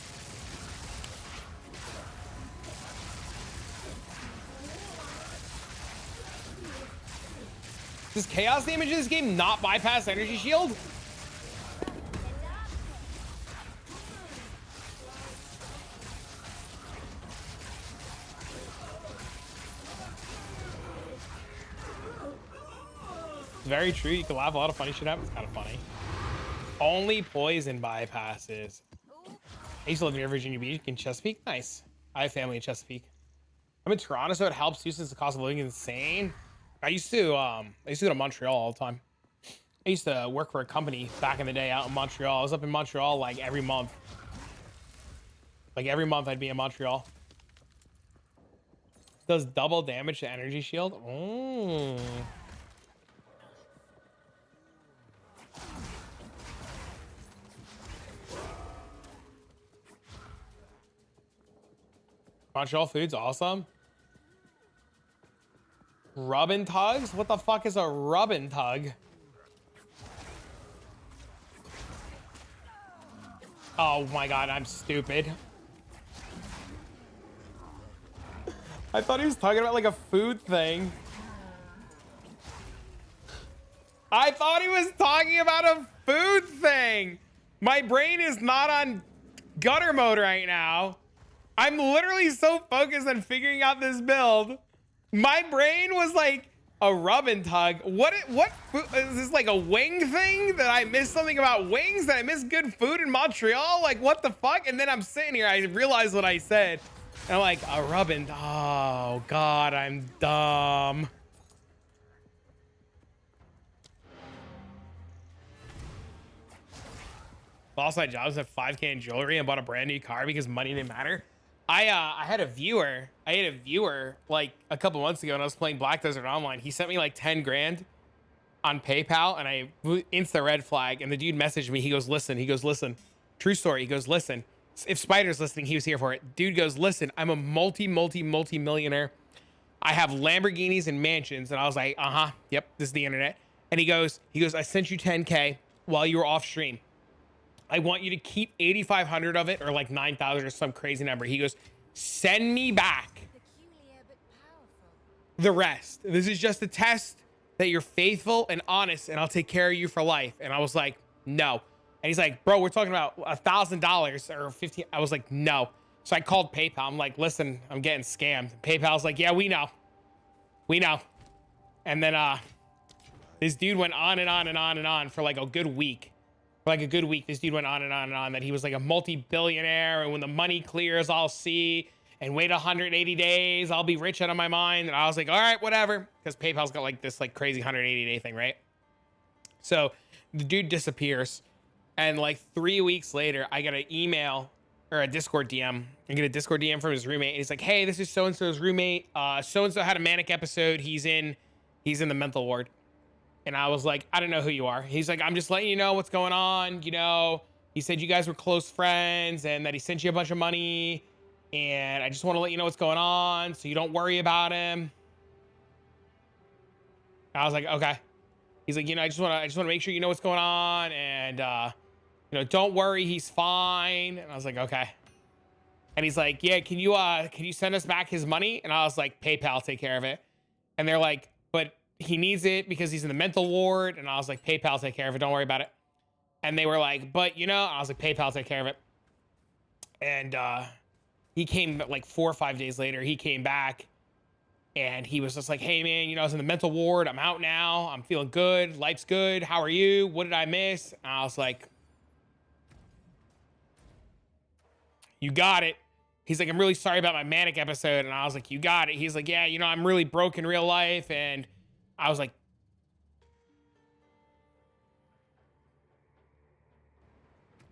Does chaos damage in this game not bypass energy shield? Very true. You can laugh. A lot of funny shit happens. Kind of funny. Only poison bypasses. I used to live near Virginia Beach in Chesapeake. Nice. I have family in Chesapeake. I'm in Toronto, so it helps you since the cost of living is insane. I used to go to Montreal all the time. I used to work for a company back in the day out in Montreal. I was up in Montreal like every month. Like every month I'd be in Montreal. Does double damage to energy shield. Mm. Montreal food's awesome. Rub and tugs? What the fuck is a rub and tug? Oh my god, I'm stupid. I thought he was talking about like a food thing. I thought he was talking about a food thing. My brain is not on gutter mode right now. I'm literally so focused on figuring out this build. My brain was like a rub and tug. What is this, like a wing thing? That I missed something about wings? That I missed good food in Montreal? Like what the fuck? And then I'm sitting here, I realized what I said. And I'm like, a rub and, oh God, I'm dumb. Lost my jobs at 5K in jewelry and bought a brand new car because money didn't matter. I had a viewer like a couple months ago when I was playing Black Desert Online. He sent me like 10 grand on PayPal and I insta red flag. And the dude messaged me. He goes, listen, true story. He goes, listen, if Spider's listening, he was here for it. Dude goes, listen, I'm a multi-millionaire. I have Lamborghinis and mansions. And I was like, yep, this is the internet. And he goes, I sent you 10K while you were off stream. I want you to keep 8,500 of it, or like 9,000 or some crazy number. He goes, send me back the rest. This is just a test that you're faithful and honest, and I'll take care of you for life. And I was like, no. And he's like, bro, we're talking about $1,000 or 15. I was like, no. So I called PayPal. I'm like, listen, I'm getting scammed. PayPal's like, yeah, we know. And then this dude went on and on and on and on for like a good week. This dude went on and on and on that he was like a multi-billionaire, and when the money clears, I'll see, and wait 180 days, I'll be rich out of my mind. And I was like, all right, whatever, because PayPal's got like this like crazy 180-day thing, right? So the dude disappears, and like 3 weeks later, I get an email or a Discord DM. I get a Discord DM from his roommate, and he's like, hey, this is so-and-so's roommate. So-and-so had a manic episode. He's in the mental ward. And I was like, I don't know who you are. He's like, I'm just letting you know what's going on. You know, he said you guys were close friends and that he sent you a bunch of money. And I just want to let you know what's going on so you don't worry about him. I was like, okay. He's like, you know, I just want to make sure you know what's going on. And, you know, don't worry, he's fine. And I was like, okay. And he's like, yeah, can you send us back his money? And I was like, PayPal, take care of it. And they're like, but he needs it because he's in the mental ward. And I was like, PayPal, take care of it. Don't worry about it. And they were like, but you know, I was like, PayPal, take care of it. And he came like 4 or 5 days later. He came back and he was just like, hey man, you know, I was in the mental ward. I'm out now. I'm feeling good. Life's good. How are you? What did I miss? And I was like, you got it. He's like, I'm really sorry about my manic episode. And I was like, you got it. He's like, yeah, you know, I'm really broke in real life. And I was like,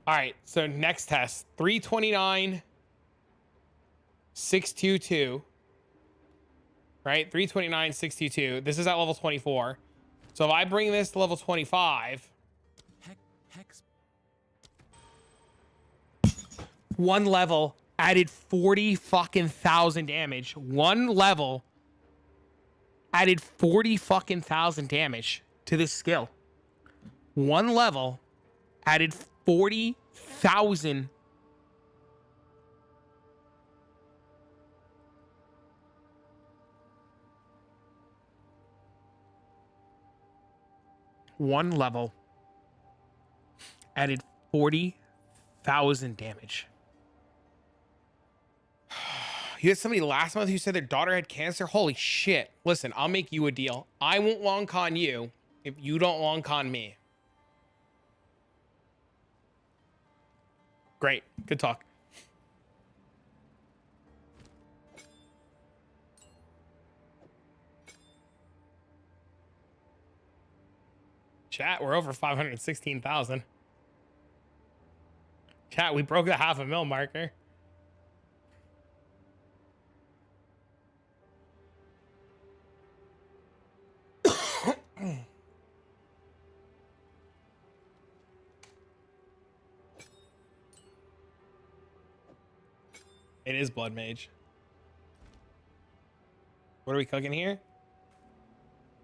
all right, so next test, 329, 622, right? 329, 622. This is at level 24. So if I bring this to level 25, one level added 40 fucking thousand damage. One level added 40 fucking thousand damage to this skill. One level added 40,000. One level added 40,000 damage. You had somebody last month who said their daughter had cancer. Holy shit. Listen, I'll make you a deal. I won't long con you if you don't long con me. Great. Good talk. Chat, we're over 516,000. Chat, we broke the 500,000 marker. It is Blood Mage. What are we cooking here?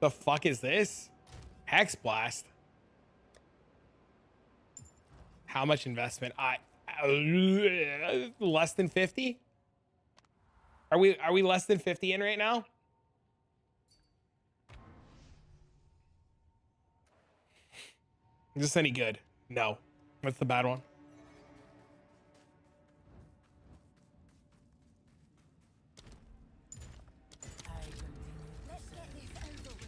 The fuck is this? Hexblast. How much investment? Less than 50? Are we less than 50 in right now? Is this any good? No. What's the bad one? Let's get this over with.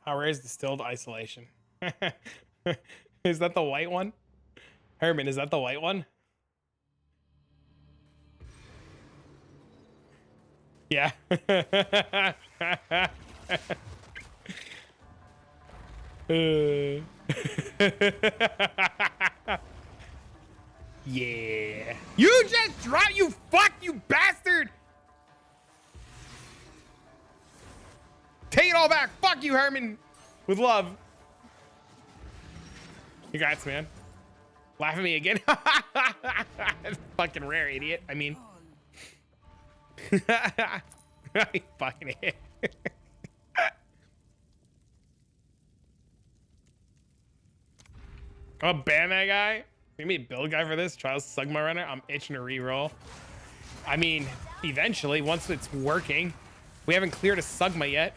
How rare is distilled isolation? Is that the white one? Herman, is that the white one? Yeah. Yeah. You just dropped, you fuck, you bastard! Take it all back. Fuck you, Herman. With love. Congrats, man. Laugh at me again. Fucking rare, idiot. I mean. I fucking hit. Oh, ban that guy. Give me a build guy for this. Trials Sekhemas Runner. I'm itching to reroll. I mean, eventually, once it's working. We haven't cleared a Sugma yet.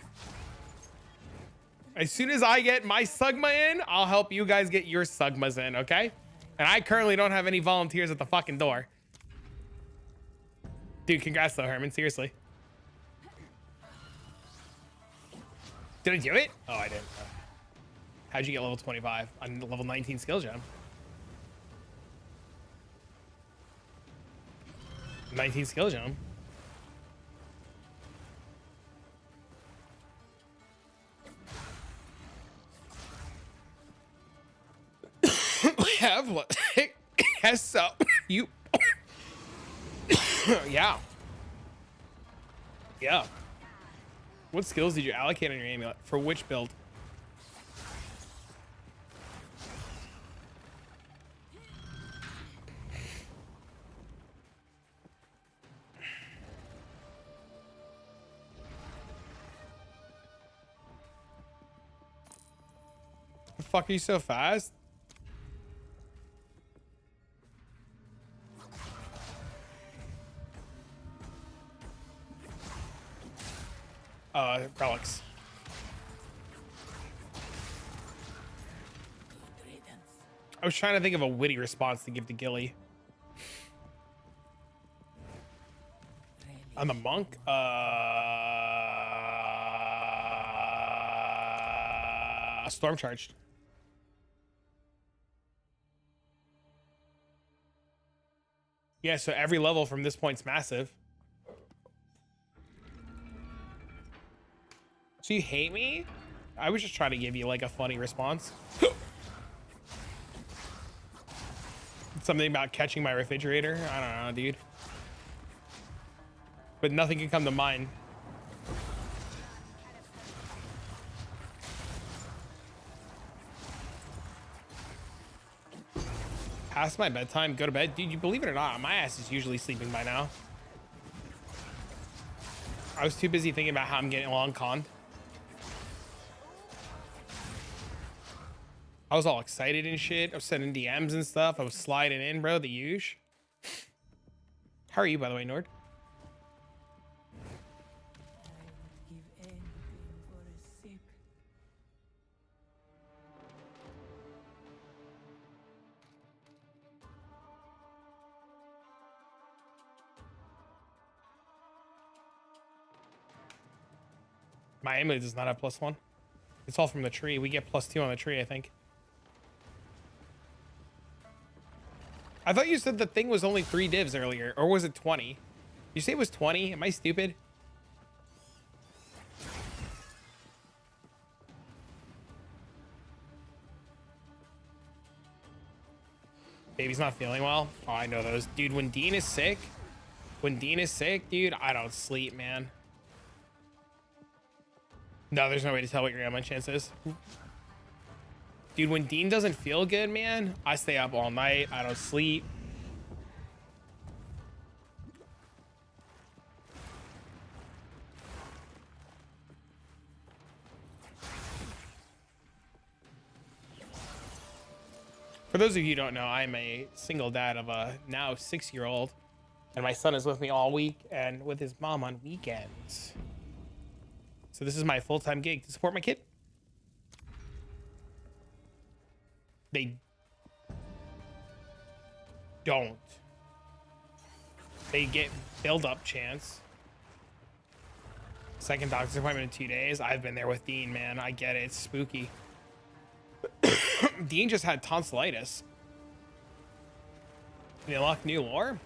As soon as I get my Sugma in, I'll help you guys get your Sugmas in, okay? And I currently don't have any volunteers at the fucking door. Dude, congrats though, Herman. Seriously. Did I do it? Oh, I didn't. How'd you get level 25 on level 19 skill gem? 19 skill gem. Have what? Yes, so you. Yeah. Yeah. What skills did you allocate on your amulet for which build? The fuck are you so fast? Relics. I was trying to think of a witty response to give to Gilly. On the monk? Storm charged. Yeah, so every level from this point's massive. So you hate me? I was just trying to give you like a funny response. Something about catching my refrigerator. I don't know, dude. But nothing can come to mind. Past my bedtime, go to bed. Dude, you believe it or not, my ass is usually sleeping by now. I was too busy thinking about how I'm getting along conned. I was all excited and shit. I was sending DMs and stuff. I was sliding in, bro. The usual. How are you, by the way, Nord? I would give anything for a sip. My amulet does not have +1. It's all from the tree. We get +2 on the tree, I think. I thought you said the thing was only 3 divs earlier, or was it 20? You say it was 20? Am I stupid? Baby's not feeling well. Oh, I know those. Dude, when Dean is sick, dude, I don't sleep, man. No, there's no way to tell what your ammo chance is. Dude, when Dean doesn't feel good, man, I stay up all night. I don't sleep. For those of you who don't know, I'm a single dad of a now 6-year-old, and my son is with me all week and with his mom on weekends. So this is my full-time gig to support my kid. They don't. They get build-up chance. Second doctor's appointment in 2 days. I've been there with Dean, man. I get it. It's spooky. Dean just had tonsillitis. Can you unlock new lore?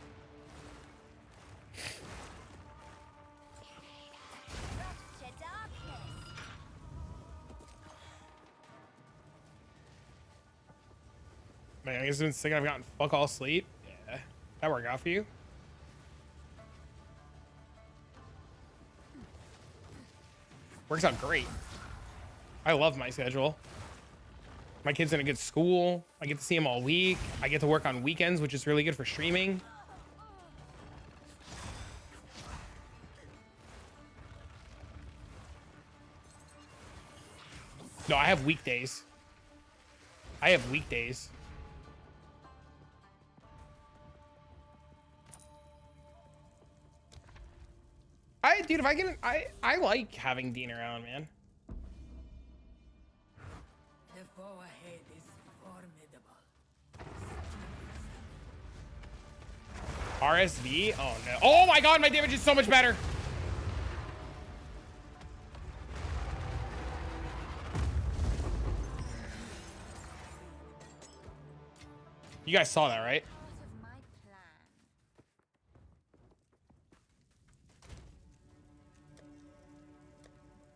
Man, I guess I've been thinking I've gotten fuck all sleep. Yeah, that worked out for you. Works out great. I love my schedule. My kid's in a good school. I get to see him all week. I get to work on weekends, which is really good for streaming. No, I have weekdays. I have weekdays. Dude, if I can, I like having Dean around, man. The foe ahead is formidable. RSV? Oh no. Oh my god, my damage is so much better. You guys saw that, right?